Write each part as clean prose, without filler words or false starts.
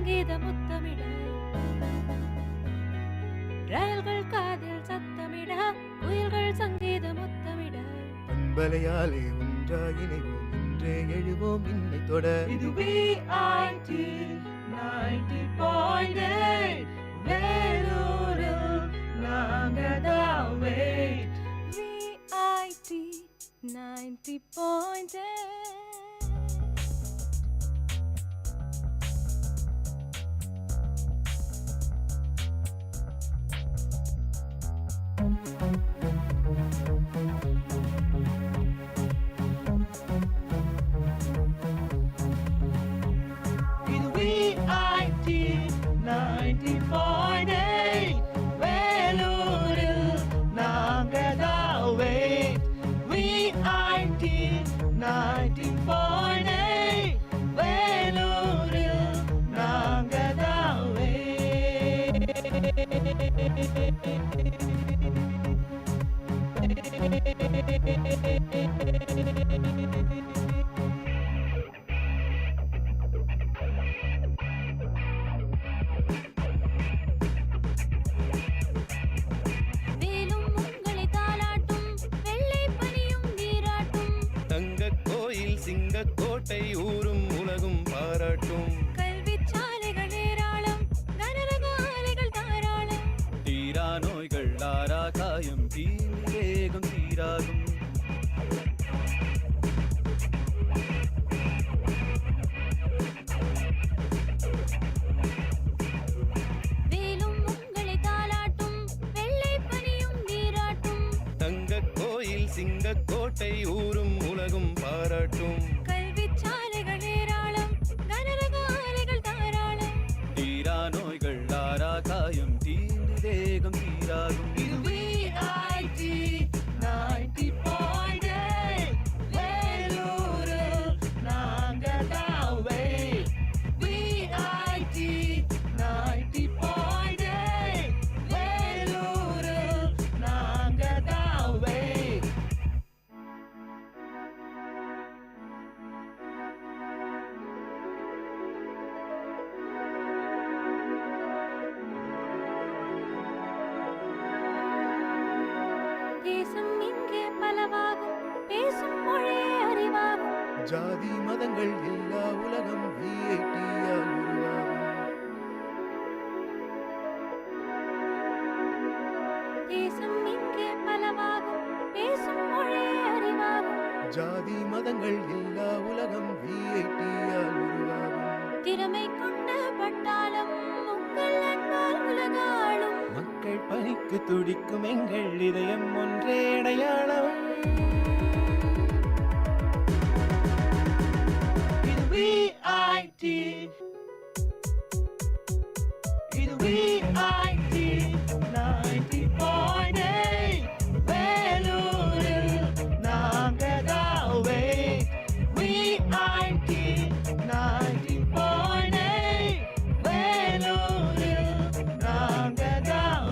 சங்கீத முத்தமிட, ரயில்கள் காதில் சத்தமிட, குயில்கள் சங்கீத முத்தமிட, பண்பலையாலே ஒன்றாயினைவோம், இன்றே எழுவோம் இன்னை தொட. இது VIT 90.8 வேலூரில் நாங்கதான் வெயிட். VIT 90.8. இது VIT 90.8 வேலூரில் நாங்கதான் வெயிட். VIT 90.8 வேலூரில் நாங்கதான் வெயிட். வேலும் உங்களை தாலாட்டும், வெள்ளை பனியும் நீராட்டும், தங்கக் கோயில் சிங்கக்கோட்டை ஊரும் உலகும் பாராட்டும். கல்விச் சாலைகள் ஏராளம், கனரக ஆலைகள் தாராளம், தீரா நோய்கள் ஆரா காயம், தீனி வேகம் தீராகும். வேலும் உங்களை தாலாட்டும், வெள்ளை பனியும் நீராட்டும், தங்கக் கோயில் சிங்கக்கோட்டை ஊரும் உலகும் பாராட்டும். கல்விச் சாலைகள் ஏராளம், கனரக ஆலைகள் தாராளம், தீரா நோய்கள் ஆரா காயம், தீனி வேகம் தீராகும். இது VIT 90.8 வேலூரில் நாங்கதான் வெயிட். VIT 90.8 வேலூரில் நாங்கதான் வெயிட். தேசம் இங்கே பலவாகும், பேசும் மொழியே அறிவாகும், ஜாதி மதங்கள் எல்லா உலகம் VIT-யால் உருவாகும். தேசம் இங்கே பலவாகும், பேசும் மொழியே அறிவாகும், ஜாதி மதங்கள் எல்லா உலகம் VIT-யால் உருவாகும். திறமை கொண்ட பட்டாளம் உங்கள் அன்பால் உலகாளும், மக்கள் பணிக்கு துடிக்கும் எங்கள் இதயம் ஒன்றே அடையாளம். இது VIT 90.8 வேலூரில் நாங்கதான் வெயிட். VIT 90.8 வேலூரில் நாங்கதான்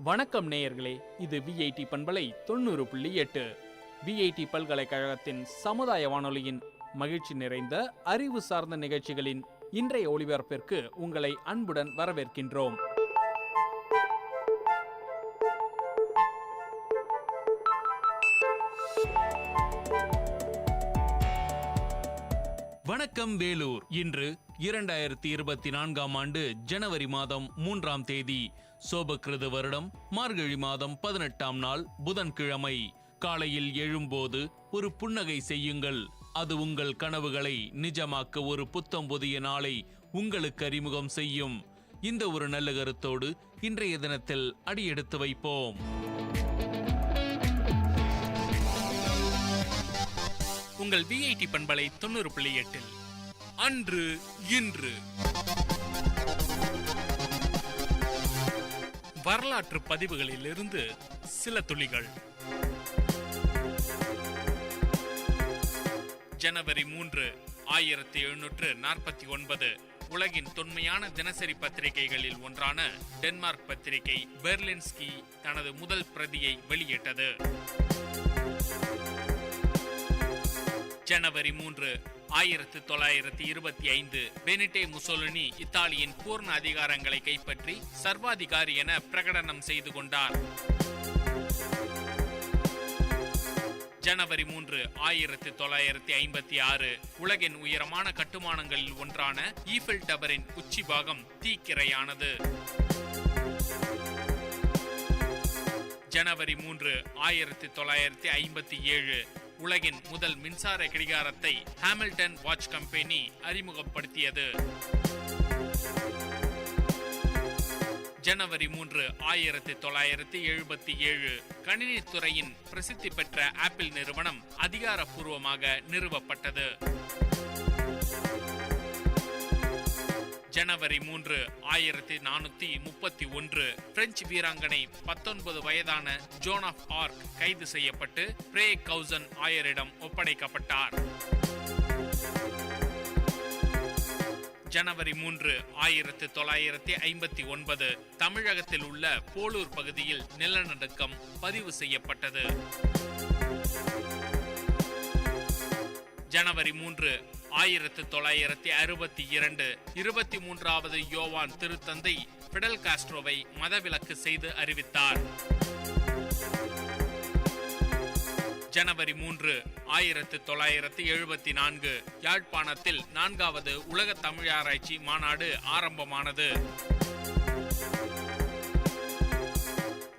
வணக்கம் நேயர்களே, இது VIT பண்பலை 90.8 VIT பல்கலைக்கழகத்தின் சமுதாய வானொலியின் மகிழ்ச்சி நிறைந்த அறிவு சார்ந்த நிகழ்ச்சிகளின் இன்றைய ஒளிபரப்பிற்கு உங்களை அன்புடன் வரவேற்கின்றோம். வணக்கம் வேலூர். இன்று 2024ஆம் ஆண்டு ஜனவரி மாதம் 3ஆம் தேதி, சோபகிருது வருடம் மார்கழி மாதம் 18ஆம் நாள் புதன்கிழமை. காலையில் எழும்போது ஒரு புன்னகை செய்யுங்கள், அது உங்கள் கனவுகளை நிஜமாக்க ஒரு புத்தம் புதிய நாளை உங்களுக்கு அறிமுகம் செய்யும். இந்த ஒரு நல்ல கருத்தோடு இன்றைய தினத்தில் அடியெடுத்து வைப்போம். உங்கள் VIT பண்பலை 90.8 அன்று இன்று வரலாற்று பதிவுகளிலிருந்து சில துளிகள். ஜனவரி 3, 1749 உலகின் தொன்மையான தினசரி பத்திரிகைகளில் ஒன்றான டென்மார்க் பத்திரிகை பெர்லின்ஸ்கி தனது முதல் பிரதியை வெளியிட்டது. ஜனவரி 3, 1925 பெனிட்டே முசோலினி இத்தாலியின் பூர்ண அதிகாரங்களை கைப்பற்றி சர்வாதிகாரி என பிரகடனம் செய்து கொண்டார். ஜனவரி 3, 1956 உலகின் உயரமான கட்டுமானங்களில் ஒன்றான ஈஃபில் டவரின் உச்சி பாகம் தீக்கிரையானது. ஜனவரி 3, 1957 உலகின் முதல் மின்சார கடிகாரத்தை ஹாமில்டன் வாட்ச் கம்பெனி அறிமுகப்படுத்தியது. ஜனவரி 3, 1977 கணினித்துறையின் பிரசித்தி பெற்ற ஆப்பிள் நிறுவனம் அதிகாரப்பூர்வமாக நிறுவப்பட்டது. ஜனவரி 3, 1431 பிரெஞ்சு வீராங்கனை 19 வயதான ஜோன் ஆஃப் ஆர்க் கைது செய்யப்பட்டு பிரே கவுசன் ஆயரிடம் ஒப்படைக்கப்பட்டார். ஜனவரி 3, 1959 தமிழகத்தில் உள்ள போலூர் பகுதியில் நிலநடுக்கம் பதிவு செய்யப்பட்டது. ஜனவரி 3, 1962 23வது யோவான் திருத்தந்தை பிடல் காஸ்ட்ரோவை மதவிலக்கு செய்து அறிவித்தார். ஜனவரி 3, 1974 யாழ்ப்பாணத்தில் 4வது உலக தமிழாராய்ச்சி மாநாடு ஆரம்பமானது.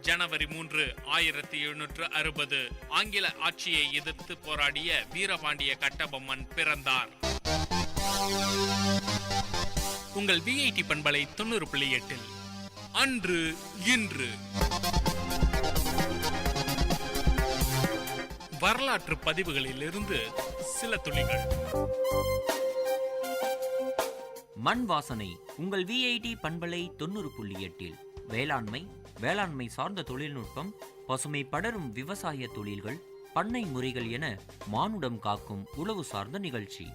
ஜனவரி 3, 1760 ஆங்கில ஆட்சியை எதிர்த்து போராடிய வீரபாண்டிய கட்டபொம்மன் பிறந்தார். உங்கள் விஐடி பண்பலை 90.8 அன்று இன்று வரலாற்று பதிவுகளிலிருந்து சில துளிகள். மண் வாசனை உங்கள் விஐடி பண்பலை 90.8 வேளாண்மை சார்ந்த தொழில்நுட்பம், பசுமை படரும் விவசாய தொழில்கள், பண்ணை முறைகள் என மானுடம் காக்கும் உழவு சார்ந்த நிகழ்ச்சி.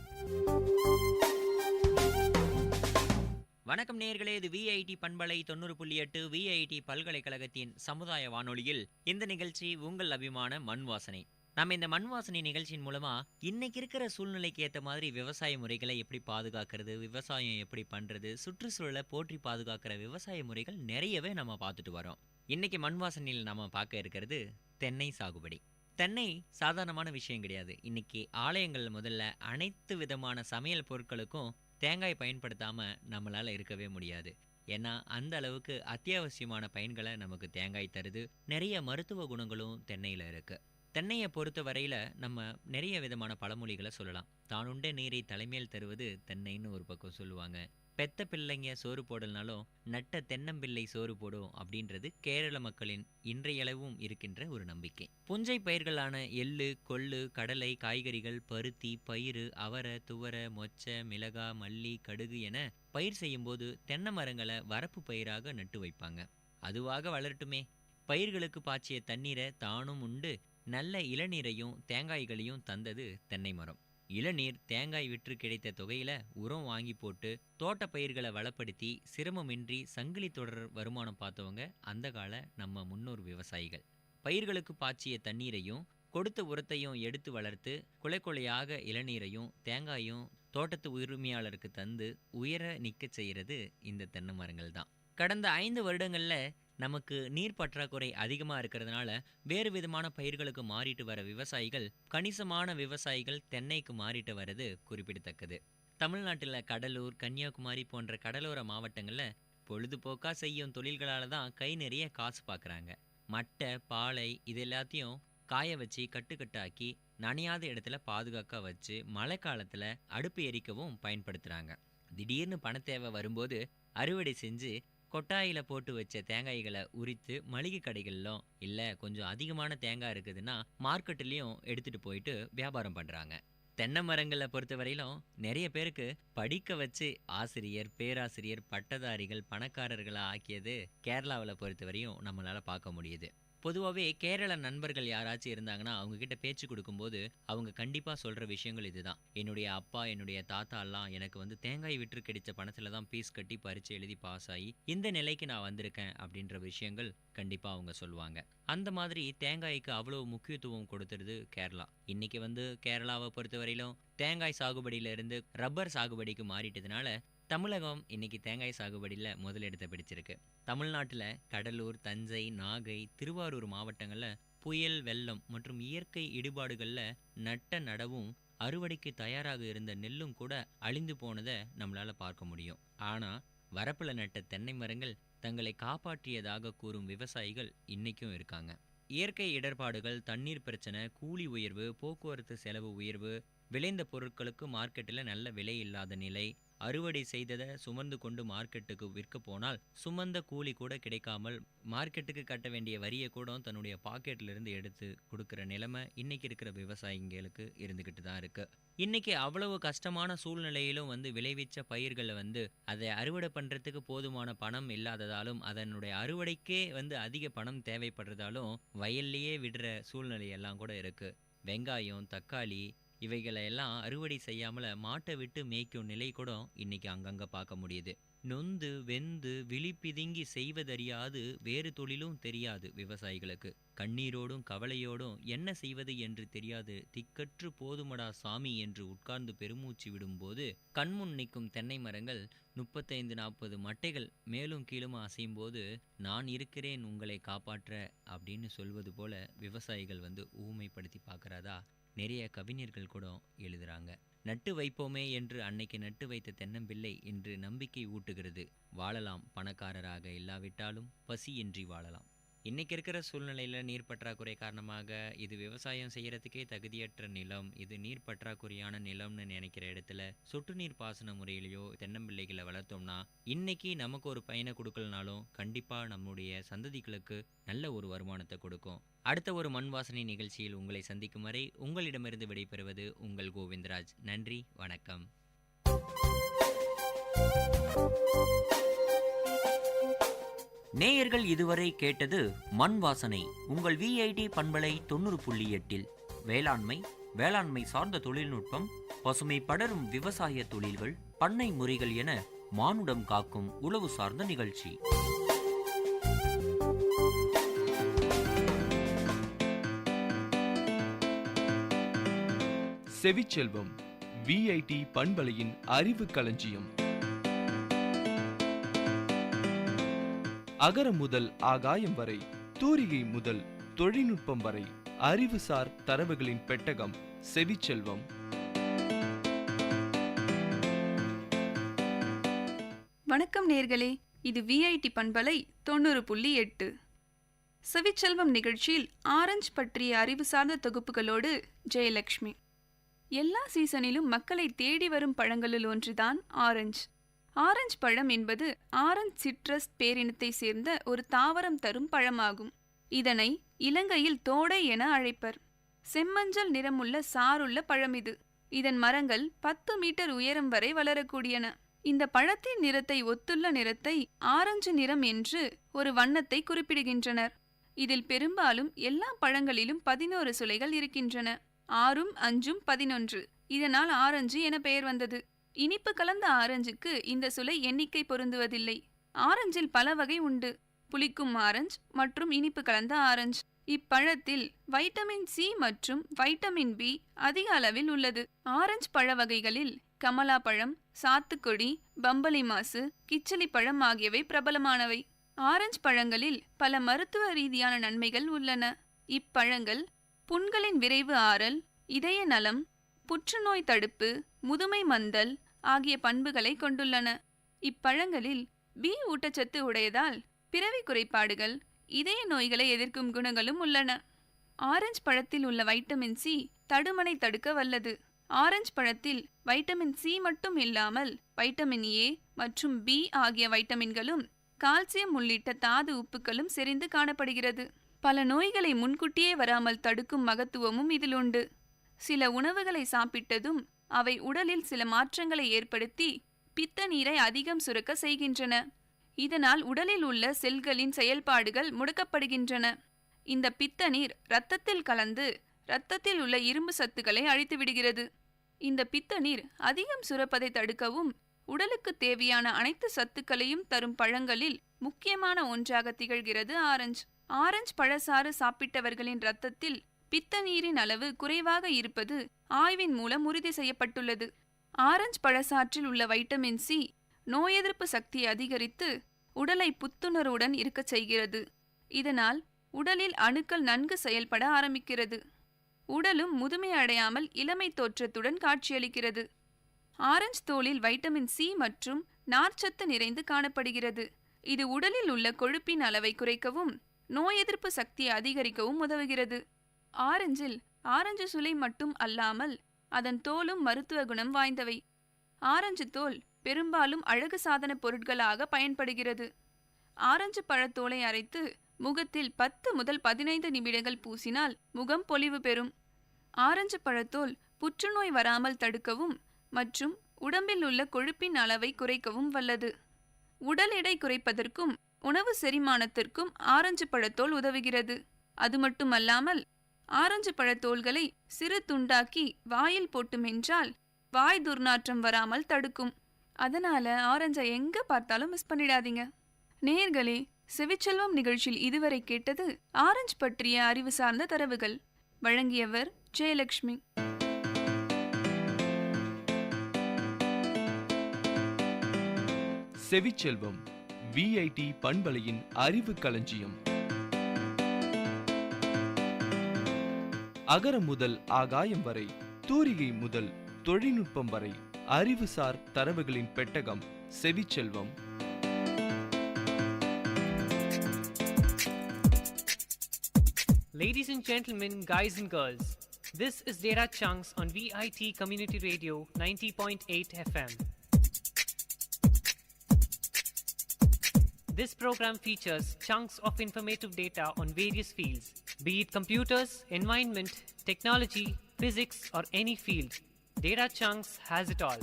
வணக்கம் நேயர்களே, இது விஐடி பண்பலை 90.8 விஐடி பல்கலைக்கழகத்தின் சமுதாய வானொலியில் இந்த நிகழ்ச்சி உங்கள் அபிமான மண் வாசனை. நம்ம இந்த மண் வாசனை நிகழ்ச்சியின் மூலமா இன்னைக்கு இருக்கிற சூழ்நிலைக்கு ஏற்ற மாதிரி விவசாய முறைகளை எப்படி பாதுகாக்கிறது, விவசாயம் எப்படி பண்றது, சுற்றுச்சூழலை போற்றி பாதுகாக்கிற விவசாய முறைகள் நிறையவே நம்ம பார்த்துட்டு வரோம். இன்னைக்கு மண் வாசனையில் நம்ம பார்க்க இருக்கிறது தென்னை சாகுபடி. தென்னை சாதாரணமான விஷயம் கிடையாது. இன்னைக்கு ஆலயங்கள் முதல்ல அனைத்து விதமான சமையல் பொருட்களுக்கும் தேங்காய் பயன்படுத்தாம நம்மளால இருக்கவே முடியாது. ஏன்னா அந்த அளவுக்கு அத்தியாவசியமான பயன்களை நமக்கு தேங்காய் தருது. நிறைய மருத்துவ குணங்களும் தென்னையில இருக்கு. தென்னையை பொறுத்த வரையில நம்ம நிறைய விதமான பழமொழிகளை சொல்லலாம். தானுண்ட நீரை தலைமையில் தருவது தென்னைன்னு ஒரு பக்கம் சொல்லுவாங்க. பெத்த பிள்ளைங்க சோறு போடலனாலும் நட்ட தென்னம்பிள்ளை சோறு போடும் அப்படின்றது கேரள மக்களின் இன்றையளவும் இருக்கின்ற ஒரு நம்பிக்கை. புஞ்சை பயிர்களான எள்ளு, கொள்ளு, கடலை, காய்கறிகள், பருத்தி, பயிறு, அவரை, துவரை, மொச்சை, மிளகா, மல்லி, கடுகு என பயிர் செய்யும் போது தென்னை மரங்களை வரப்பு பயிராக நட்டு வைப்பாங்க. அதுவாக வளரட்டுமே. பயிர்களுக்கு பாய்ச்சிய தண்ணீரை தானும் உண்டு நல்ல இளநீரையும் தேங்காய்களையும் தந்தது தென்னை மரம். இளநீர், தேங்காய் விற்று கிடைத்த தொகையில உரம் வாங்கி போட்டு தோட்ட பயிர்களை வளப்படுத்தி சிரமமின்றி சங்கிலி தொடர் வருமானம் பார்த்தவங்க அந்த கால நம்ம முன்னோர் விவசாயிகள். பயிர்களுக்கு பாய்ச்சிய தண்ணீரையும் கொடுத்த உரத்தையும் எடுத்து வளர்த்து குலையாக இளநீரையும் தேங்காயும் தோட்டத்து உரிமையாளருக்கு தந்து உயர நிற்க செய்கிறது இந்த தென்னை மரங்கள் தான். கடந்த 5 வருடங்கள்ல நமக்கு நீர் பற்றாக்குறை அதிகமாக இருக்கிறதுனால வேறு விதமான பயிர்களுக்கு மாறிட்டு வர விவசாயிகள், கணிசமான விவசாயிகள் தென்னைக்கு மாறிட்டு வர்றது குறிப்பிடத்தக்கது. தமிழ்நாட்டில் கடலூர், கன்னியாகுமரி போன்ற கடலோர மாவட்டங்களில் பொழுதுபோக்காக செய்யும் தொழில்களால் தான் கை நிறைய காசு பார்க்குறாங்க. மட்டை, பாலை இது எல்லாத்தையும் காய வச்சு கட்டுக்கட்டாக்கி நனையாத இடத்துல பாதுகாக்க வச்சு மழை காலத்தில் அடுப்பு எரிக்கவும் பயன்படுத்துகிறாங்க. திடீர்னு பண தேவை வரும்போது அறுவடை செஞ்சு கொட்டாயில போட்டு வச்ச தேங்காய்களை உரித்து மளிகை கடைகளிலும் இல்லை கொஞ்சம் அதிகமான தேங்காய் இருக்குதுன்னா மார்க்கெட்லேயும் எடுத்துகிட்டு போயிட்டு வியாபாரம் பண்ணுறாங்க. தென்னை மரங்களை பொறுத்த வரையிலும் நிறைய பேருக்கு படிக்க வச்சு ஆசிரியர், பேராசிரியர், பட்டதாரிகள், பணக்காரர்களை ஆக்கியது கேரளாவில் பொறுத்த வரையும் நம்மளால் பார்க்க முடியுது. பொதுவாகவே கேரள நண்பர்கள் யாராச்சும் இருந்தாங்கன்னா அவங்க கிட்ட பேச்சு கொடுக்கும்போது அவங்க கண்டிப்பாக சொல்கிற விஷயங்கள் இதுதான். என்னுடைய அப்பா என்னுடைய தாத்தா எல்லாம் எனக்கு வந்து தேங்காய் விற்று கிடைச்ச பணத்தில் தான் ஃபீஸ் கட்டி பரீட்சை எழுதி பாஸ் ஆகி இந்த நிலைக்கு நான் வந்திருக்கேன் அப்படின்ற விஷயங்கள் கண்டிப்பாக அவங்க சொல்லுவாங்க. அந்த மாதிரி தேங்காய்க்கு அவ்வளோ முக்கியத்துவம் கொடுத்துருது கேரளா. இன்னைக்கு வந்து கேரளாவை பொறுத்தவரையிலும் தேங்காய் சாகுபடியிலிருந்து ரப்பர் சாகுபடிக்கு மாறிட்டதுனால தமிழகம் இன்னைக்கு தேங்காய் சாகுபடியில் முதலிடத்தை பிடிச்சிருக்கு. தமிழ்நாட்டில் கடலூர், தஞ்சை, நாகை, திருவாரூர் மாவட்டங்களில் புயல், வெள்ளம் மற்றும் இயற்கை இடிபாடுகளில் நட்ட நடவும் அறுவடைக்கு தயாராக இருந்த நெல்லும் கூட அழிந்து போனதை நம்மளால பார்க்க முடியும். ஆனால் வரப்பில் நட்ட தென்னை மரங்கள் தங்களை காப்பாற்றியதாக கூறும் விவசாயிகள் இன்னைக்கும் இருக்காங்க. இயற்கை இடர்பாடுகள், தண்ணீர் பிரச்சனை, கூலி உயர்வு, போக்குவரத்து செலவு உயர்வு, விளைந்த பொருட்களுக்கு மார்க்கெட்டில் நல்ல விலை இல்லாத நிலை, அறுவடை செய்ததை சுமந்து கொண்டு மார்க்கெட்டுக்கு விற்க போனால் சுமந்த கூலி கூட கிடைக்காமல் மார்க்கெட்டுக்கு கட்ட வேண்டிய வரியை கூட தன்னுடைய பாக்கெட்ல இருந்து எடுத்து கொடுக்குற நிலைமை இன்னைக்கு இருக்கிற விவசாயிகளுக்கு இருந்துகிட்டு தான் இருக்கு. இன்னைக்கு அவ்வளவு கஷ்டமான சூழ்நிலையிலும் வந்து விளைவிச்ச பயிர்களை வந்து அதை அறுவடை பண்றதுக்கு போதுமான பணம் இல்லாததாலும் அதனுடைய அறுவடைக்கே வந்து அதிக பணம் தேவைப்படுறதாலும் வயல்லையே விடுற சூழ்நிலை எல்லாம் கூட இருக்கு. வெங்காயம், தக்காளி இவைகளை எல்லாம் அறுவடை செய்யாமல மாட்டை விட்டு மேய்க்கும் நிலை கூட இன்னைக்கு அங்கங்க பார்க்க முடியுது. நொந்து வெந்து விழிப்பிதுங்கி செய்வதறியாது வேறு தொழிலும் தெரியாது விவசாயிகளுக்கு. கண்ணீரோடும் கவலையோடும் என்ன செய்வது என்று தெரியாது திக்கற்று போதுமடா சாமி என்று உட்கார்ந்து பெருமூச்சு விடும்போது கண்முன் நிற்கும் தென்னை மரங்கள் 35-40 மட்டைகள் மேலும் கீழும் அசையும் போது நான் இருக்கிறேன் உங்களை காப்பாற்ற அப்படின்னு சொல்வது போல விவசாயிகள் வந்து ஊமைப்படுத்தி பார்க்கறதா நிறைய கவிஞர்கள் கூட எழுதுறாங்க. நட்டு வைப்போமே என்று அன்னைக்கு நட்டு வைத்த தென்னம்பிள்ளை இன்று நம்பிக்கை ஊட்டுகிறது. வாழலாம், பணக்காரராக இல்லாவிட்டாலும் பசியின்றி வாழலாம். இன்னைக்கு இருக்கிற சூழ்நிலையில் நீர் பற்றாக்குறை காரணமாக இது விவசாயம் செய்யறதுக்கே தகுதியற்ற நிலம், இது நீர் பற்றாக்குறையான நிலம்னு நினைக்கிற இடத்துல சொட்டு நீர் பாசன முறையிலையோ தென்னம்பிள்ளைகளை வளர்த்தோம்னா இன்னைக்கு நமக்கு ஒரு பயனை கொடுக்கலனாலும் கண்டிப்பா நம்முடைய சந்ததிகளுக்கு நல்ல ஒரு வருமானத்தை கொடுக்கும். அடுத்த ஒரு மண் வாசனை நிகழ்ச்சியில் உங்களை சந்திக்கும் வரை உங்களிடமிருந்து விடைபெறுவது உங்கள் கோவிந்தராஜ். நன்றி, வணக்கம். நேயர்கள் இதுவரை கேட்டது மண் வாசனை உங்கள் VIT பண்பலை 90.8. வேளாண்மை சார்ந்த தொழில்நுட்பம், பசுமை படரும் விவசாய தொழில்கள், பண்ணை முறைகள் என மானுடம் காக்கும் உழவு சார்ந்த நிகழ்ச்சி. செவிச்செல்வம் VIT பண்பலையின் அறிவு களஞ்சியம். அகரம் முதல் ஆகாயம் வரை, தூரிகை முதல் தொழில்நுட்பம் வரை, அறிவுசார் தரவுகளின் பெட்டகம் செவிச்செல்வம். வணக்கம் நேர்களே, இது VIT பண்பலை 90.8. செவிச்செல்வம் நிகழ்ச்சியில் ஆரஞ்சு பற்றிய அறிவு சார்ந்த தொகுப்புகளோடு ஜெயலட்சுமி. எல்லா சீசனிலும் மக்களை தேடி வரும் பழங்களில் ஒன்றுதான் ஆரஞ்சு. ஆரஞ்சு பழம் என்பது ஆரஞ்சு சிட்ரஸ் பேரினத்தை சேர்ந்த ஒரு தாவரம் தரும் பழமாகும். இதனை இலங்கையில் தோடை என அழைப்பர். செம்மஞ்சள் நிறமுள்ள சாருள்ள பழம் இது. இதன் மரங்கள் 10 மீட்டர் உயரம் வரை வளரக்கூடியன. இந்த பழத்தின் நிறத்தை ஒத்துள்ள நிறத்தை ஆரஞ்சு நிறம் என்று ஒரு வண்ணத்தை குறிப்பிடுகின்றனர். இதில் பெரும்பாலும் எல்லா பழங்களிலும் 11 சுளைகள் இருக்கின்றன. 6, 5, 11. இதனால் ஆரஞ்சு என பெயர் வந்தது. இனிப்பு கலந்த ஆரஞ்சுக்கு இந்த சுளை எண்ணிக்கை பொருந்துவதில்லை. ஆரஞ்சில் பல வகை உண்டு. புளிக்கும் ஆரஞ்சு மற்றும் இனிப்பு கலந்த ஆரஞ்சு. இப்பழத்தில் வைட்டமின் C மற்றும் வைட்டமின் B அதிக அளவில் உள்ளது. ஆரஞ்சு பழ வகைகளில் கமலா பழம், சாத்துக்குடி, பம்பளி மாசு, கிச்சலி பழம் ஆகியவை பிரபலமானவை. ஆரஞ்சு பழங்களில் பல மருத்துவ ரீதியான நன்மைகள் உள்ளன. இப்பழங்கள் புண்களின் விரைவு ஆறல், இதய நலம், புற்றுநோய் தடுப்பு, முதுமை மந்தல் ஆகிய பண்புகளை கொண்டுள்ளன. இப்பழங்களில் B ஊட்டச்சத்து உடையதால் பிறவி குறைபாடுகள், இதய நோய்களை எதிர்க்கும் குணங்களும் உள்ளன. ஆரஞ்சு பழத்தில் உள்ள வைட்டமின் C தடுமனை தடுக்க வல்லது. ஆரஞ்சு பழத்தில் வைட்டமின் C மட்டும் இல்லாமல் வைட்டமின் A மற்றும் B ஆகிய வைட்டமின்களும் கால்சியம் உள்ளிட்ட தாது உப்புக்களும் செறிந்து காணப்படுகிறது. பல நோய்களை முன்கூட்டியே வராமல் தடுக்கும் மகத்துவமும் இதில் உண்டு. சில உணவுகளை சாப்பிட்டதும் அவை உடலில் சில மாற்றங்களை ஏற்படுத்தி பித்த நீரை அதிகம் சுரக்க செய்கின்றன. இதனால் உடலில் உள்ள செல்களின் செயல்பாடுகள் முடக்கப்படுகின்றன. இந்த பித்த நீர் இரத்தத்தில் கலந்து இரத்தத்தில் உள்ள இரும்பு சத்துக்களை அழித்து விடுகிறது. இந்த பித்த நீர் அதிகம் சுரப்பதை தடுக்கவும் உடலுக்கு தேவையான அனைத்து சத்துக்களையும் தரும் பழங்களில் முக்கியமான ஒன்றாக திகழ்கிறது ஆரஞ்சு. ஆரஞ்சு பழச்சாறு சாப்பிட்டவர்களின் இரத்தத்தில் பித்த நீரின் அளவு குறைவாக இருப்பது ஆய்வின் மூலம் உறுதி செய்யப்பட்டுள்ளது. ஆரஞ்சு பழச்சாற்றில் உள்ள வைட்டமின் சி நோய் எதிர்ப்பு சக்தியை அதிகரித்து உடலை புத்துணர்வுடன் இருக்கச் செய்கிறது. இதனால் உடலில் அணுக்கள் நன்கு செயல்பட ஆரம்பிக்கிறது. உடலும் முதுமை அடையாமல் இளமை தோற்றத்துடன் காட்சியளிக்கிறது. ஆரஞ்சு தோலில் வைட்டமின் சி மற்றும் நார்ச்சத்து நிறைந்து காணப்படுகிறது. இது உடலில் உள்ள கொழுப்பின் அளவை குறைக்கவும் நோய் எதிர்ப்பு சக்தியை அதிகரிக்கவும் உதவுகிறது. ஆரஞ்சில் ஆரஞ்சு சுளை மட்டும் அல்லாமல் அதன் தோலும் மருத்துவ குணம் வாய்ந்தவை. ஆரஞ்சு தோல் பெரும்பாலும் அழகு சாதன பொருட்களாக பயன்படுகிறது. ஆரஞ்சு பழத்தோலை அரைத்து முகத்தில் 10 முதல் 15 நிமிடங்கள் பூசினால் முகம் பொலிவு பெறும். ஆரஞ்சு பழத்தோல் புற்றுநோய் வராமல் தடுக்கவும் மற்றும் உடம்பில் உள்ள கொழுப்பின் அளவை குறைக்கவும் வல்லது. உடல் எடை குறைப்பதற்கும் உணவு செரிமானத்திற்கும் ஆரஞ்சு பழத்தோல் உதவுகிறது. அது மட்டுமல்லாமல் ஆரஞ்சு பழத்தோல்களை சிறு துண்டாக்கி வாயில் போட்டு மென்றால் வாய் துர்நாற்றம் வராமல் தடுக்கும். அதனால ஆரஞ்சை எங்க பார்த்தாலும் மிஸ் பண்ணிடாதீங்க. நேயர்களே, செவிச்செல்வம் நிகழ்ச்சியில் இதுவரை கேட்டது ஆரஞ்சு பற்றிய அறிவு சார்ந்த தரவுகள். வழங்கியவர் ஜெயலட்சுமி. செவிச்செல்வம் விஐடி பண்பலையின் அறிவு களஞ்சியம். அகரம் முதல் ஆகாயம் வரை, தூரிகை முதல் தொழில்நுட்பம் வரை, அறிவுசார் தரவுகளின் பெட்டகம் செவிச்செல்வம். Ladies and gentlemen, guys and girls, this is Data Chunks on Vit Community Radio 90.8 FM. This program features chunks of informative data on various fields, be it computers, environment, technology, physics, or any field. Data Chunks has it all.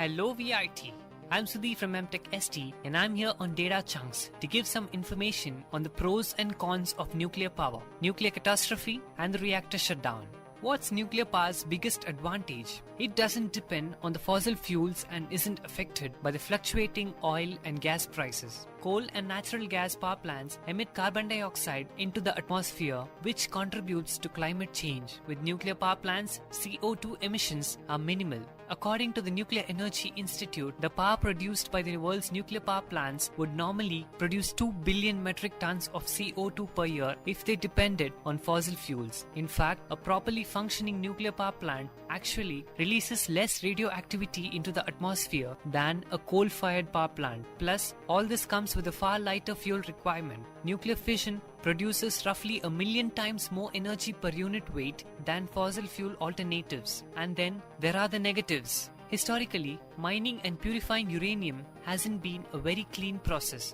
Hello VIT. I'm Sudhi from MTech ST and I'm here on Data Chunks to give some information on the pros and cons of nuclear power, nuclear catastrophe, and the reactor shutdown. What's nuclear power's biggest advantage? It doesn't depend on the fossil fuels and isn't affected by the fluctuating oil and gas prices. Coal and natural gas power plants emit carbon dioxide into the atmosphere, which contributes to climate change. With nuclear power plants, CO2 emissions are minimal. According to the Nuclear Energy Institute, the power produced by the world's nuclear power plants would normally produce 2 billion metric tons of CO2 per year if they depended on fossil fuels. In fact, a properly functioning nuclear power plant actually releases less radioactivity into the atmosphere than a coal-fired power plant. Plus, all this comes with a far lighter fuel requirement. Nuclear fission produces roughly 1 million times more energy per unit weight than fossil fuel alternatives. And then there are the negatives. Historically, mining and purifying uranium hasn't been a very clean process.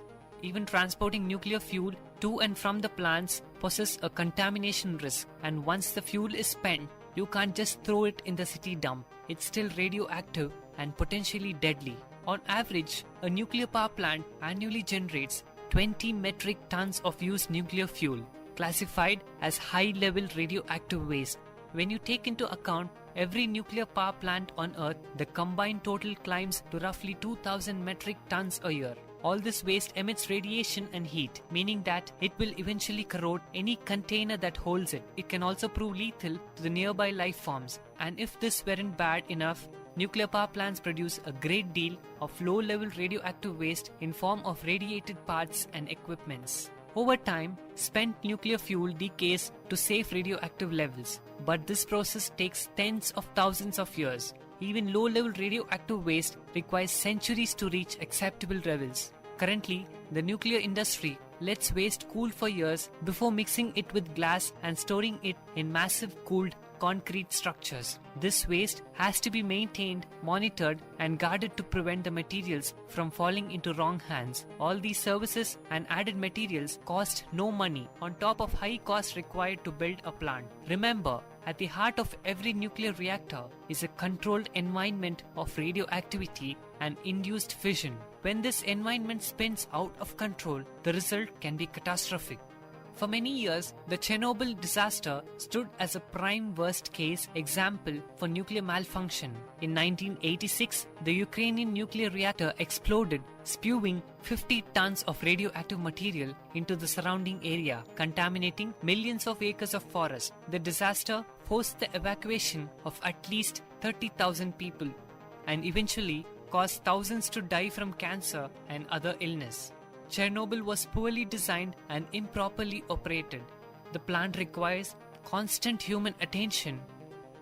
Even transporting nuclear fuel to and from the plants poses a contamination risk, and once the fuel is spent, you can't just throw it in the city dump. It's still radioactive and potentially deadly. On average, a nuclear power plant annually generates 20 metric tons of used nuclear fuel, classified as high-level radioactive waste. When you take into account every nuclear power plant on Earth, the combined total climbs to roughly 2,000 metric tons a year. All this waste emits radiation and heat, meaning that it will eventually corrode any container that holds it. It can also prove lethal to the nearby life forms. And if this weren't bad enough, nuclear power plants produce a great deal of low-level radioactive waste in form of radiated parts and equipments. Over time, spent nuclear fuel decays to safe radioactive levels, but this process takes tens of thousands of years. Even low-level radioactive waste requires centuries to reach acceptable levels. Currently, the nuclear industry lets waste cool for years before mixing it with glass and storing it in massive cooled concrete structures. This waste has to be maintained, monitored, and guarded to prevent the materials from falling into wrong hands. All these services and added materials cost no money, on top of high costs required to build a plant. Remember, at the heart of every nuclear reactor is a controlled environment of radioactivity and induced fission. When this environment spins out of control, the result can be catastrophic. For many years, the Chernobyl disaster stood as a prime worst-case example for nuclear malfunction. In 1986, the Ukrainian nuclear reactor exploded, spewing 50 tons of radioactive material into the surrounding area, contaminating millions of acres of forest. The disaster forced the evacuation of at least 30,000 people and eventually caused thousands to die from cancer and other illness. Chernobyl was poorly designed and improperly operated. The plant requires constant human attention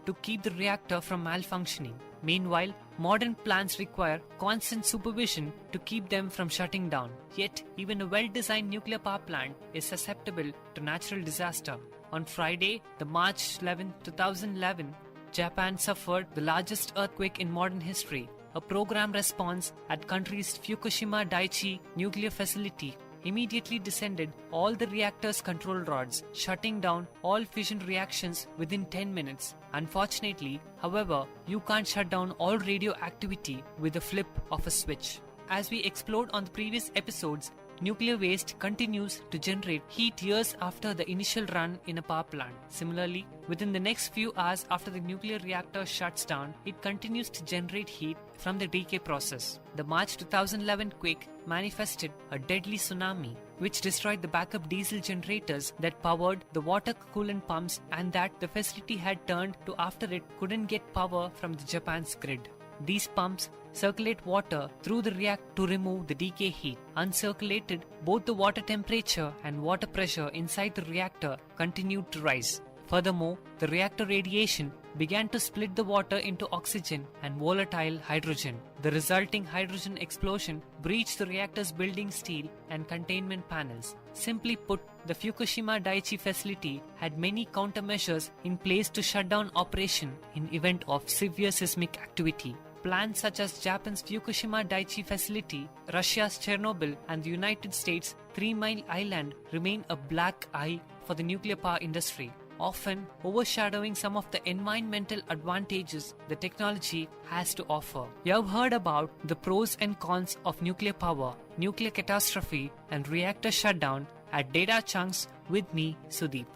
to keep the reactor from malfunctioning. Meanwhile, modern plants require constant supervision to keep them from shutting down. Yet, even a well-designed nuclear power plant is susceptible to natural disaster. On Friday, the March 11, 2011, Japan suffered the largest earthquake in modern history. A programmed response at country's Fukushima Daiichi nuclear facility immediately descended all the reactor's control rods, shutting down all fission reactions within 10 minutes. Unfortunately, however, you can't shut down all radioactivity with a flip of a switch. As we explored on the previous episodes, nuclear waste continues to generate heat years after the initial run in a power plant. Similarly, within the next few hours after the nuclear reactor shuts down, it continues to generate heat from the decay process. The March 2011 quake manifested a deadly tsunami, which destroyed the backup diesel generators that powered the water coolant pumps and that the facility had turned to after it couldn't get power from the Japan's grid. These pumps circulate water through the reactor to remove the decay heat. Uncirculated, both the water temperature and water pressure inside the reactor continued to rise. Furthermore, the reactor radiation began to split the water into oxygen and volatile hydrogen. The resulting hydrogen explosion breached the reactor's building steel and containment panels. Simply put, the Fukushima Daiichi facility had many countermeasures in place to shut down operation in event of severe seismic activity. Plants such as Japan's Fukushima Daiichi facility, Russia's Chernobyl, and the United States' 3 Mile Island remain a black eye for the nuclear power industry, often overshadowing some of the environmental advantages the technology has to offer. You have heard about the pros and cons of nuclear power, nuclear catastrophe, and reactor shutdown at Data Chunks with me, Sudeep.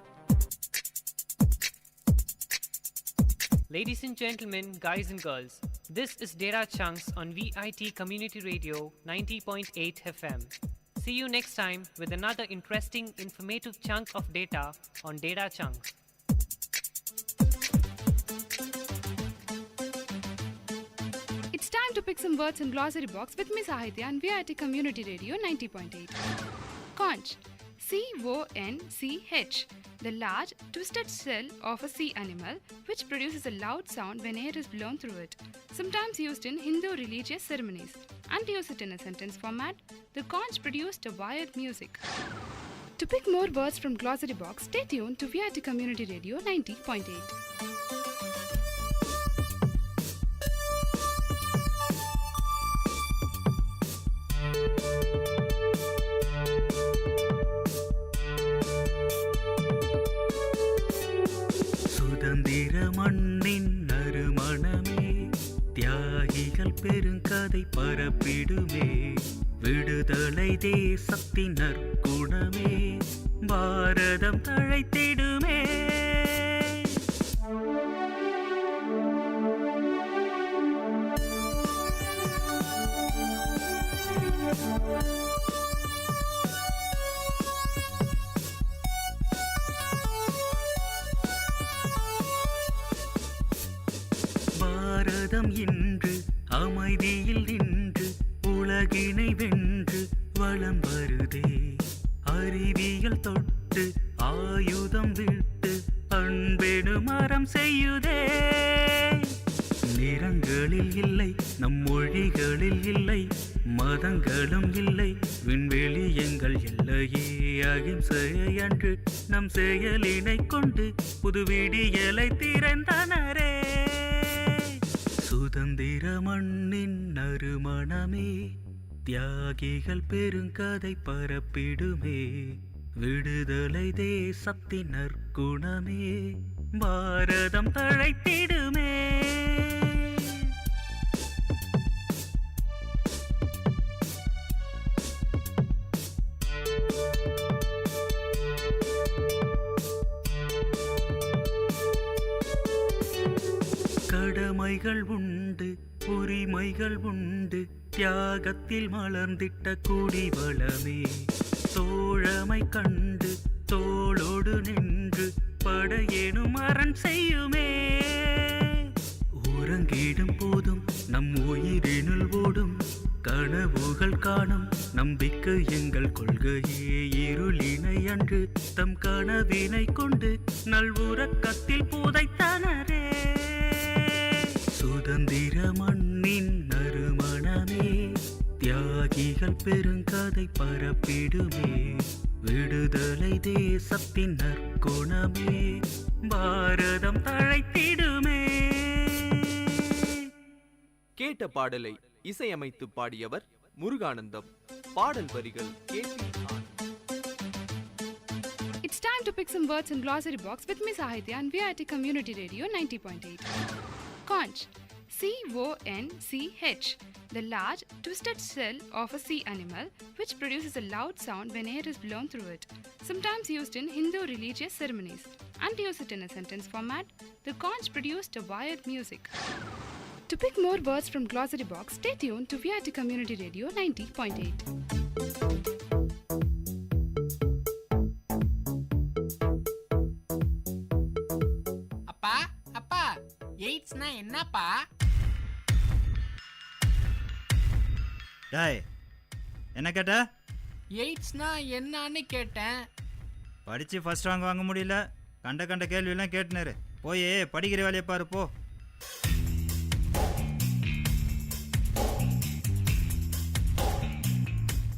Ladies and gentlemen, guys and girls, this is Data Chunks on Vit Community Radio 90.8 FM. See you next time with another interesting, informative chunk of data on Data Chunks. It's time to pick some words in glossary box with Miss Ahitya on Vit Community Radio 90.8. Conch. C-O-N-C-H. The large, twisted shell of a sea animal which produces a loud sound when air is blown through it. Sometimes used in Hindu religious ceremonies. And to use it in a sentence format, the conch produced a wired music. To pick more words from glossary box, stay tuned to Vit Community Radio 90.8. மண்ணின் நறுமணமே தியாகிகள் பெருங்கதை பரப்பிடுமே விடுதலை தேசத்தின் நற்குணமே பாரதம் தழைத்திடுமே. பாரதம் இன்று அமைதியில் நின்று உலகினை வென்று வலம் வருதே. அறிவியல் தொட்டு ஆயுதம் விட்டு அன்பெனு மரம் செய்யுதே. நிறங்களில் இல்லை நம் மொழிகளில் இல்லை மதங்களும் இல்லை விண்வெளி எங்கள் எல்லையே. அகிம்சையை அன்று நம் செயலினை கொண்டு புது விடியலை திறந்தனரே. சுதந்திர மண்ணின் நறுமணமே தியாகிகள் பெருங்கதை பரப்பிடுமே விடுதலை தேசத்தின் நற்குணமே பாரதம் தழைத்திடுமே. பெருமைகள் உண்டு உரிமைகள் உண்டு தியாகத்தில் மலர்ந்திட்ட குடிவளமே தோழமை கண்டு தோளோடு நின்று படையேனும் அரண் செய்யுமே உறங்கிடும் போதும் நம் உயிரினுள் ஓடும் கனவுகள் காணும் நம்பிக்கை எங்கள் கொள்கையே இருளினை அன்று தம் கனவினை கொண்டு நல்வுறக்கத்தில் புதைத்தனரே சுதந்திர மண்ணின் நறுமணமே தியாகிகள் பெருங்கதை பரப்பிடுமே விடுதலை தேசத்தின் நற்குணமே பாரதம் தழைத்திடுமே. கேட்ட பாடலை இசையமைத்து பாடியவர் முருகானந்தம். பாடல் வரிகள் It's time to pick some words in glossary box with Miss Sahitya and Vit Community Radio 90.8. Conch, C-O-N-C-H, the large twisted shell of a sea animal which produces a loud sound when air is blown through it, sometimes used in Hindu religious ceremonies. And to use it in a sentence format, the conch produced a wired music. To pick more words from glossary box, stay tuned to Vit Community Radio 90.8. அப்பா அப்பா எய்ட்ஸ்னா என்னப்பா? டேய் என்ன கேட்ட? எய்ட்ஸ்னா என்னன்னு கேட்டேன். படித்து first rank வாங்க முடியல, கண்ட கண்ட கேள்வியெல்லாம் கேட்டுனாரு. போய் படிக்கிற வேலையை பாரு போ.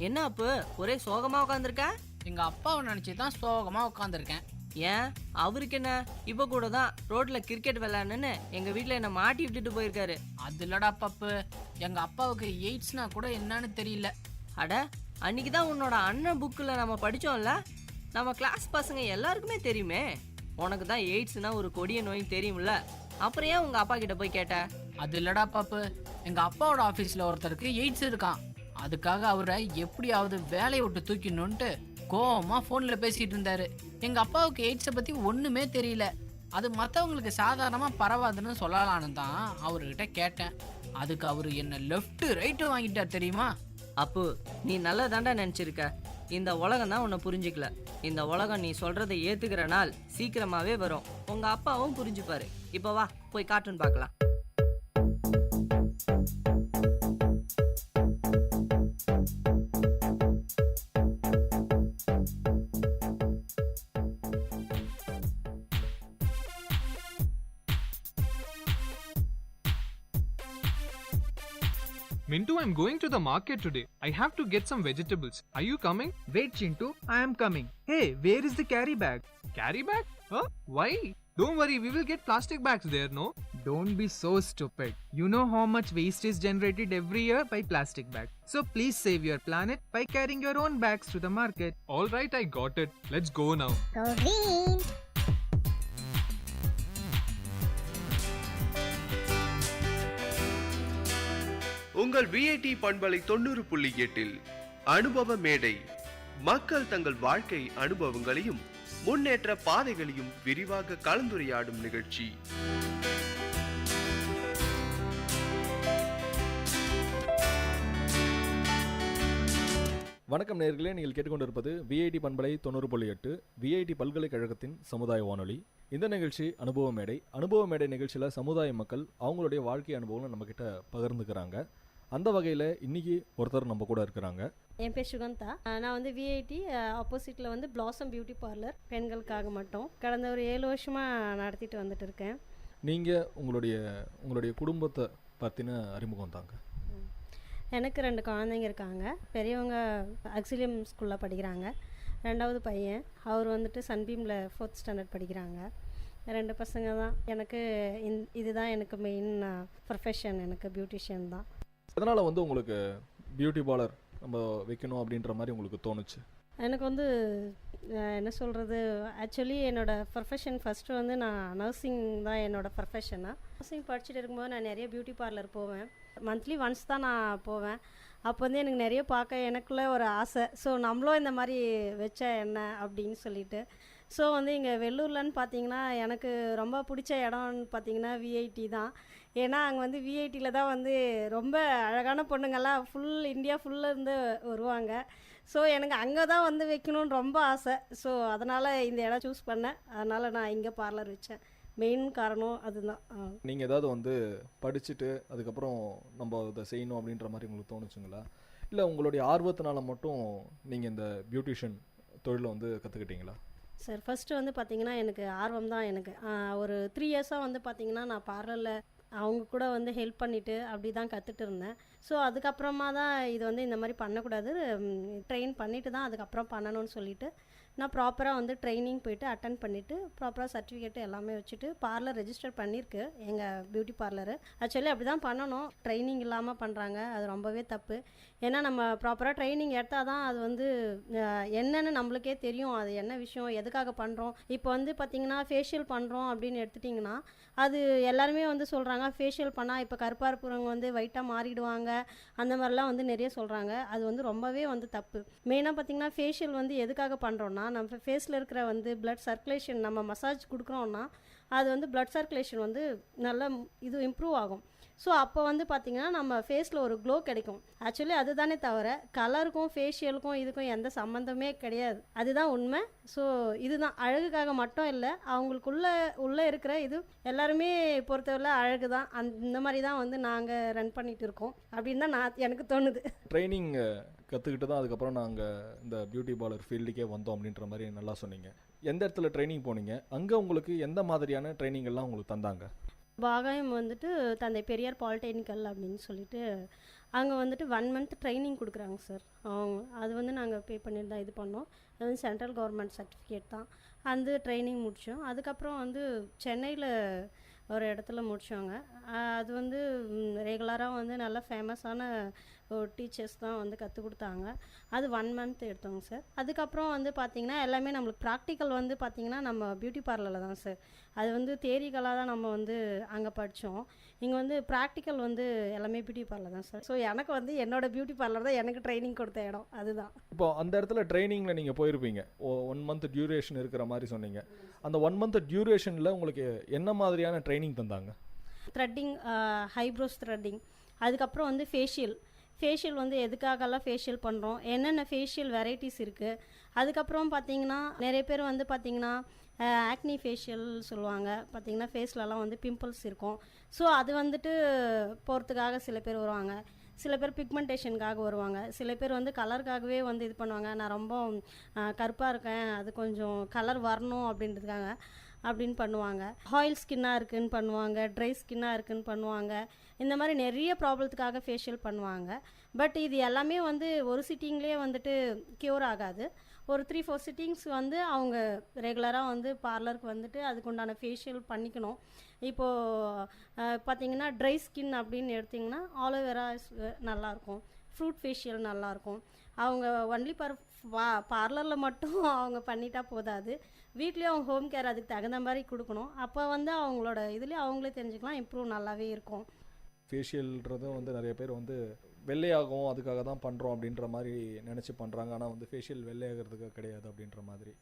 என்ன அப்பு ஒரே சோகமா உட்காந்துருக்க? எங்க அப்பாவை நினைச்சு தான் சோகமா உட்காந்துருக்கேன். ஏன் அவருக்கு என்ன? இப்ப கூட தான் ரோட்ல கிரிக்கெட் விளையாடணுன்னு எங்க வீட்டுல என்ன மாட்டி விட்டுட்டு போயிருக்காரு. அது இல்லடா பப்பு, எங்க அப்பாவுக்கு எய்ட்ஸ்னா கூட என்னன்னு தெரியல. அட அன்னைக்கு தான் உன்னோட அண்ணன் புக்கில் நம்ம படித்தோம்ல, நம்ம கிளாஸ் பசங்க எல்லாருக்குமே தெரியுமே. உனக்கு தான் எய்ட்ஸ்னா ஒரு கொடிய நோய் தெரியும்ல, அப்புறம் ஏன் உங்க அப்பா கிட்ட போய் கேட்ட? அது இல்லடா பப்பு, எங்க அப்பாவோட ஆஃபீஸில் ஒருத்தருக்கு எய்ட்ஸ் இருக்கான். அதுக்காக அவரை எப்படியாவது வேலையை விட்டு தூக்கிடணுன்ட்டு கோவமா ஃபோனில் பேசிகிட்டு இருந்தாரு. எங்கள் அப்பாவுக்கு எய்ட்ஸை பற்றி ஒன்றுமே தெரியல. அது மற்றவங்களுக்கு சாதாரணமாக பரவாதுன்னு சொல்லலான்னு தான் அவர்கிட்ட கேட்டேன். அதுக்கு அவர் என்ன லெஃப்ட் ரைட்டு வாங்கிட்டார் தெரியுமா? அப்பு நீ நல்லா தாண்டா நினச்சிருக்க. இந்த உலகம் தான் உன்னை புரிஞ்சுக்கல. இந்த உலகம் நீ சொல்கிறத ஏற்றுக்கிற நாள் சீக்கிரமாகவே வரும். உங்கள் அப்பாவும் புரிஞ்சுப்பாரு. இப்போ வா போய் கார்ட்டூன் பார்க்கலாம். Mintu, I'm going to the market today. I have to get some vegetables. Are you coming? Wait, Chintu, I am coming. Hey, where is the carry bag? Carry bag? Huh? Why? Don't worry, we will get plastic bags there, no? Don't be so stupid. You know how much waste is generated every year by plastic bags. So please save your planet by carrying your own bags to the market. All right, I got it. Let's go now. Go green. உங்கள் VIT பண்பலை 90.8 அனுபவ மேடை. மக்கள் தங்கள் வாழ்க்கை அனுபவங்களையும் முன்னேற்ற பாதைகளையும் விரிவாக கலந்துரையாடும் நிகழ்ச்சி. வணக்கம் நேயர்களே, நீங்கள் கேட்டுக்கொண்டிருப்பது விஐடி பண்பலை 90.8 விஐடி பல்கலைக்கழகத்தின் சமுதாய வானொலி. இந்த நிகழ்ச்சி அனுபவ மேடை. அனுபவ மேடை நிகழ்ச்சியில் சமுதாய மக்கள் அவங்களுடைய வாழ்க்கை அனுபவங்களை நம்மக்கிட்ட பகிர்ந்துக்கிறாங்க. அந்த வகையில் இன்னைக்கு ஒருத்தர் நம்ம கூட இருக்கிறாங்க. என் பேர் சுகந்தா. நான் வந்து விஐடி ஆப்போசிட்டில் வந்து பிளாசம் பியூட்டி பார்லர் பெண்களுக்காக மட்டும் கடந்த ஒரு 7 வருஷமாக நடத்திட்டு வந்துட்டு இருக்கேன். நீங்கள் உங்களுடைய குடும்பத்தை பற்றின அறிமுகம் தாங்க. எனக்கு 2 குழந்தைங்க இருக்காங்க. பெரியவங்க ஆக்சிலியம் ஸ்கூலில் படிக்கிறாங்க. 2வது பையன் அவர் வந்துட்டு சன்பீமில் 4th ஸ்டாண்டர்ட் படிக்கிறாங்க. 2 பசங்க தான். எனக்கு இதுதான் எனக்கு மெயின் ப்ரொஃபஷன். எனக்கு பியூட்டிஷியன் தான். அதனால் வந்து உங்களுக்கு பியூட்டி பார்லர் நம்ம வைக்கணும் அப்படின்ற மாதிரி உங்களுக்கு தோணுச்சு? எனக்கு வந்து என்ன சொல்கிறது, ஆக்சுவலி என்னோடய ப்ரொஃபஷன் ஃபஸ்ட்டு வந்து நான் நர்சிங் தான் என்னோடய ப்ரொஃபஷனாக. நர்சிங் படிச்சுட்டு இருக்கும்போது நான் நிறைய பியூட்டி பார்லர் போவேன். மந்த்லி ஒன்ஸ் தான் நான் போவேன். அப்போ வந்து எனக்கு நிறைய பார்க்க எனக்குள்ளே ஒரு ஆசை. ஸோ நம்மளும் இந்த மாதிரி வச்சா என்ன அப்படின்னு சொல்லிட்டு. ஸோ வந்து இங்கே வெள்ளூர்லன்னு பார்த்தீங்கன்னா எனக்கு ரொம்ப பிடிச்ச இடம்னு பார்த்தீங்கன்னா விஐடி தான். ஏன்னா அங்கே வந்து விஐடியில் தான் வந்து ரொம்ப அழகான பொண்ணுங்கள்லாம் ஃபுல் இந்தியா ஃபுல்லாக இருந்து வருவாங்க. ஸோ எனக்கு அங்கே தான் வந்து வைக்கணும்னு ரொம்ப ஆசை. ஸோ அதனால் இந்த இடம் சூஸ் பண்ணேன். அதனால் நான் இங்கே பார்லர் வச்சேன். மெயின் காரணம் அதுதான். நீங்கள் ஏதாவது வந்து படிச்சுட்டு அதுக்கப்புறம் நம்ம இதை செய்யணும் அப்படின்ற மாதிரி உங்களுக்கு தோணுச்சுங்களா, இல்லை உங்களுடைய ஆர்வத்தினால மட்டும் நீங்கள் இந்த பியூட்டிஷியன் தொழிலை வந்து கற்றுக்கிட்டீங்களா? சார் ஃபஸ்ட்டு வந்து பார்த்திங்கன்னா எனக்கு ஆர்வம் தான். எனக்கு ஒரு 3 இயர்ஸாக வந்து பார்த்திங்கன்னா நான் பார்லரில் அவங்க கூட வந்து ஹெல்ப் பண்ணிவிட்டு அப்படி தான் கற்றுட்டு இருந்தேன். ஸோ அதுக்கப்புறமா தான் இது வந்து இந்த மாதிரி பண்ணக்கூடாது, ட்ரெயின் பண்ணிவிட்டு தான் அதுக்கப்புறம் பண்ணணும்னு சொல்லிவிட்டு நான் ப்ராப்பராக வந்து ட்ரைனிங் போயிட்டு அட்டன் பண்ணிவிட்டு ப்ராப்பராக சர்டிஃபிகேட்டு எல்லாமே வச்சுட்டு பார்லர் ரெஜிஸ்டர் பண்ணியிருக்கு எங்கள் பியூட்டி பார்லரு. ஆக்சுவலி அப்படி தான் பண்ணணும், ட்ரைனிங் இல்லாமல் பண்ணுறாங்க, அது ரொம்பவே தப்பு. ஏன்னா நம்ம ப்ராப்பராக ட்ரைனிங் எடுத்தால் தான் அது வந்து என்னென்னு நம்மளுக்கே தெரியும், அது என்ன விஷயம், எதுக்காக பண்ணுறோம். இப்போ வந்து பார்த்திங்கன்னா ஃபேஷியல் பண்ணுறோம் அப்படின்னு எடுத்துட்டிங்கன்னா அது எல்லாருமே வந்து சொல்கிறாங்க ஃபேஷியல் பண்ணால் இப்போ கருப்பாக இருக்கிறவங்க வந்து ஒயிட்டாக மாறிடுவாங்க, அந்த மாதிரிலாம் வந்து நிறைய சொல்கிறாங்க. அது வந்து ரொம்பவே வந்து தப்பு. மெயினாக பார்த்திங்கன்னா ஃபேஷியல் வந்து எதுக்காக பண்ணுறோன்னா நம்ம ஃபேஸில் இருக்கிற வந்து பிளட் சர்க்குலேஷன், நம்ம மசாஜ் கொடுக்குறோன்னா அது வந்து பிளட் சர்க்குலேஷன் வந்து நல்லா இது இம்ப்ரூவ் ஆகும். ஸோ அப்போ வந்து பார்த்திங்கன்னா நம்ம ஃபேஸில் ஒரு க்ளோ கிடைக்கும். ஆக்சுவலி அதுதானே தவிர கலருக்கும் ஃபேஷியலுக்கும் இதுக்கும் எந்த சம்மந்தமே கிடையாது, அதுதான் உண்மை. ஸோ இதுதான் அழகுக்காக மட்டும் இல்லை, உள்ளே இருக்கிற இது எல்லாருமே பொறுத்தவரை அழகு தான். இந்த மாதிரி தான் வந்து நாங்கள் ரன் பண்ணிகிட்டு இருக்கோம் அப்படின்னு தான் எனக்கு தோணுது. ட்ரைனிங் கற்றுக்கிட்டு தான் அதுக்கப்புறம் நாங்கள் இந்த பியூட்டி பார்லர் ஃபீல்டுக்கே வந்தோம் அப்படின்ற மாதிரி நல்லா சொன்னீங்க. எந்த இடத்துல ட்ரைனிங் போனீங்க, அங்கே உங்களுக்கு எந்த மாதிரியான ட்ரைனிங் எல்லாம் உங்களுக்கு தந்தாங்க? பாகாயம் வந்துட்டு தந்தை பெரியார் பாலிடெக்னிக்கல் அப்படின்னு சொல்லிட்டு அங்கே வந்துட்டு 1 மந்த் ட்ரைனிங் கொடுக்குறாங்க சார். அது வந்து நாங்கள் பே பண்ணிட்டு தான் இது பண்ணோம். அது வந்து சென்ட்ரல் கவர்மெண்ட் சர்டிஃபிகேட் தான். அந்த ட்ரைனிங் முடித்தோம். அதுக்கப்புறம் வந்து சென்னையில் ஒரு இடத்துல முடித்தோங்க. அது வந்து ரெகுலராக வந்து நல்ல ஃபேமஸான டீச்சர்ஸ் தான் வந்து கற்றுக் கொடுத்தாங்க. அது 1 மந்த் எடுத்தோங்க சார். அதுக்கப்புறம் வந்து பார்த்திங்கன்னா எல்லாமே நம்மளுக்கு ப்ராக்டிக்கல் வந்து பார்த்திங்கன்னா நம்ம பியூட்டி பார்லரில் தான் சார். அது வந்து தியரிக்கலாக தான் நம்ம வந்து அங்கே படித்தோம். இங்கே வந்து ப்ராக்டிக்கல் வந்து எல்லாமே பியூட்டி பார்லர் தான் சார். ஸோ எனக்கு வந்து என்னோட பியூட்டி பார்லர் தான் எனக்கு ட்ரைனிங் கொடுத்த இடம் அதுதான். இப்போ அந்த இடத்துல ட்ரைனிங்கில் நீங்கள் போயிருப்பீங்க, 1 மந்த் டியூரேஷன் இருக்கிற மாதிரி சொன்னீங்க. அந்த 1 மந்த் டியூரேஷனில் உங்களுக்கு என்ன மாதிரியான ட்ரைனிங் தந்தாங்க? த்ரெட்டிங், ஹைப்ரோஸ் த்ரெட்டிங், அதுக்கப்புறம் வந்து ஃபேஷியல் வந்து எதுக்காகலாம் ஃபேஷியல் பண்ணுறோம், என்னென்ன ஃபேஷியல் வெரைட்டிஸ் இருக்குது. அதுக்கப்புறம் பார்த்திங்கன்னா நிறைய பேர் வந்து பார்த்திங்கன்னா ஆக்னி ஃபேஷியல் சொல்லுவாங்க. பார்த்திங்கன்னா ஃபேஸ்லலாம் வந்து பிம்பிள்ஸ் இருக்கும். ஸோ அது வந்துட்டு போகிறதுக்காக சில பேர் வருவாங்க, சில பேர் பிக்மெண்டேஷனுக்காக வருவாங்க, சில பேர் வந்து கலருக்காகவே வந்து இது பண்ணுவாங்க. நான் ரொம்ப கருப்பாக இருக்கேன், அது கொஞ்சம் கலர் வரணும் அப்படின்றதுக்காக அப்படின்னு பண்ணுவாங்க. ஆயில் ஸ்கின்னாக இருக்குதுன்னு பண்ணுவாங்க, ட்ரை ஸ்கின்னாக இருக்குதுன்னு பண்ணுவாங்க. இந்த மாதிரி நிறைய ப்ராப்ளத்துக்காக ஃபேஷியல் பண்ணுவாங்க. பட் இது எல்லாமே வந்து ஒரு சிட்டிங்லேயே வந்துட்டு க்யூர் ஆகாது. ஒரு 3-4 சிட்டிங்ஸ் வந்து அவங்க ரெகுலராக வந்து பார்லருக்கு வந்துட்டு அதுக்குண்டான ஃபேஷியல் பண்ணிக்கணும். இப்போது பார்த்திங்கன்னா ட்ரை ஸ்கின் அப்படின்னு எடுத்திங்கன்னா ஆலோவேரா நல்லாயிருக்கும், ஃப்ரூட் ஃபேஷியல் நல்லாயிருக்கும். அவங்க ஒன்லி பார்லரில் மட்டும் அவங்க பண்ணிட்டா போதாது, வீட்லேயும் அவங்க ஹோம் கேர் அதுக்கு தகுந்த மாதிரி கொடுக்கணும். அப்போ வந்து அவங்களோட இதுலேயே அவங்களே தெரிஞ்சுக்கலாம், இம்ப்ரூவ் நல்லாவே இருக்கும். ஃபேஷியல்ன்றதும் வந்து நிறைய பேர் வந்து வெள்ளையாகும் அதுக்காக தான் பண்ணுறோம் அப்படின்ற மாதிரி நினச்சி பண்ணுறாங்க. ஆனால் வந்து ஃபேஷியல் வெள்ளையாகிறதுக்கு கிடையாது அப்படின்ற மாதிரி.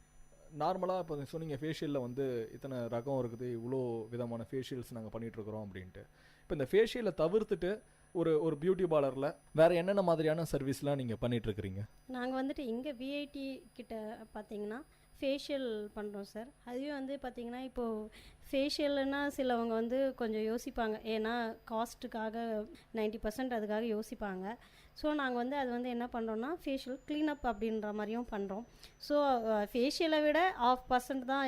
நார்மலாக இப்போ சொன்னீங்க ஃபேஷியலில் வந்து இத்தனை ரகம் இருக்குது, இவ்வளோ விதமான ஃபேஷியல்ஸ் நாங்கள் பண்ணிகிட்ருக்குறோம் அப்படின்ட்டு. இப்போ இந்த ஃபேஷியலை தவிர்த்துட்டு ஒரு பியூட்டி பார்லரில் வேறு என்னென்ன மாதிரியான சர்வீஸ்லாம் நீங்கள் பண்ணிகிட்ருக்குறீங்க? நாங்கள் வந்துட்டு இங்கே விஐடி கிட்ட பார்த்திங்கன்னா ஃபேஷியல் பண்ணுறோம் சார். அதுவே வந்து பார்த்திங்கன்னா இப்போது ஃபேஷியல்னா சிலவங்க வந்து கொஞ்சம் யோசிப்பாங்க, ஏன்னா காஸ்ட்டுக்காக 90% அதுக்காக யோசிப்பாங்க. ஸோ நாங்கள் வந்து அது வந்து என்ன பண்ணுறோன்னா ஃபேஷியல் க்ளீனப் அப்படின்ற மாதிரியும் பண்ணுறோம். ஸோ ஃபேஷியலை விட 1/2% தான்,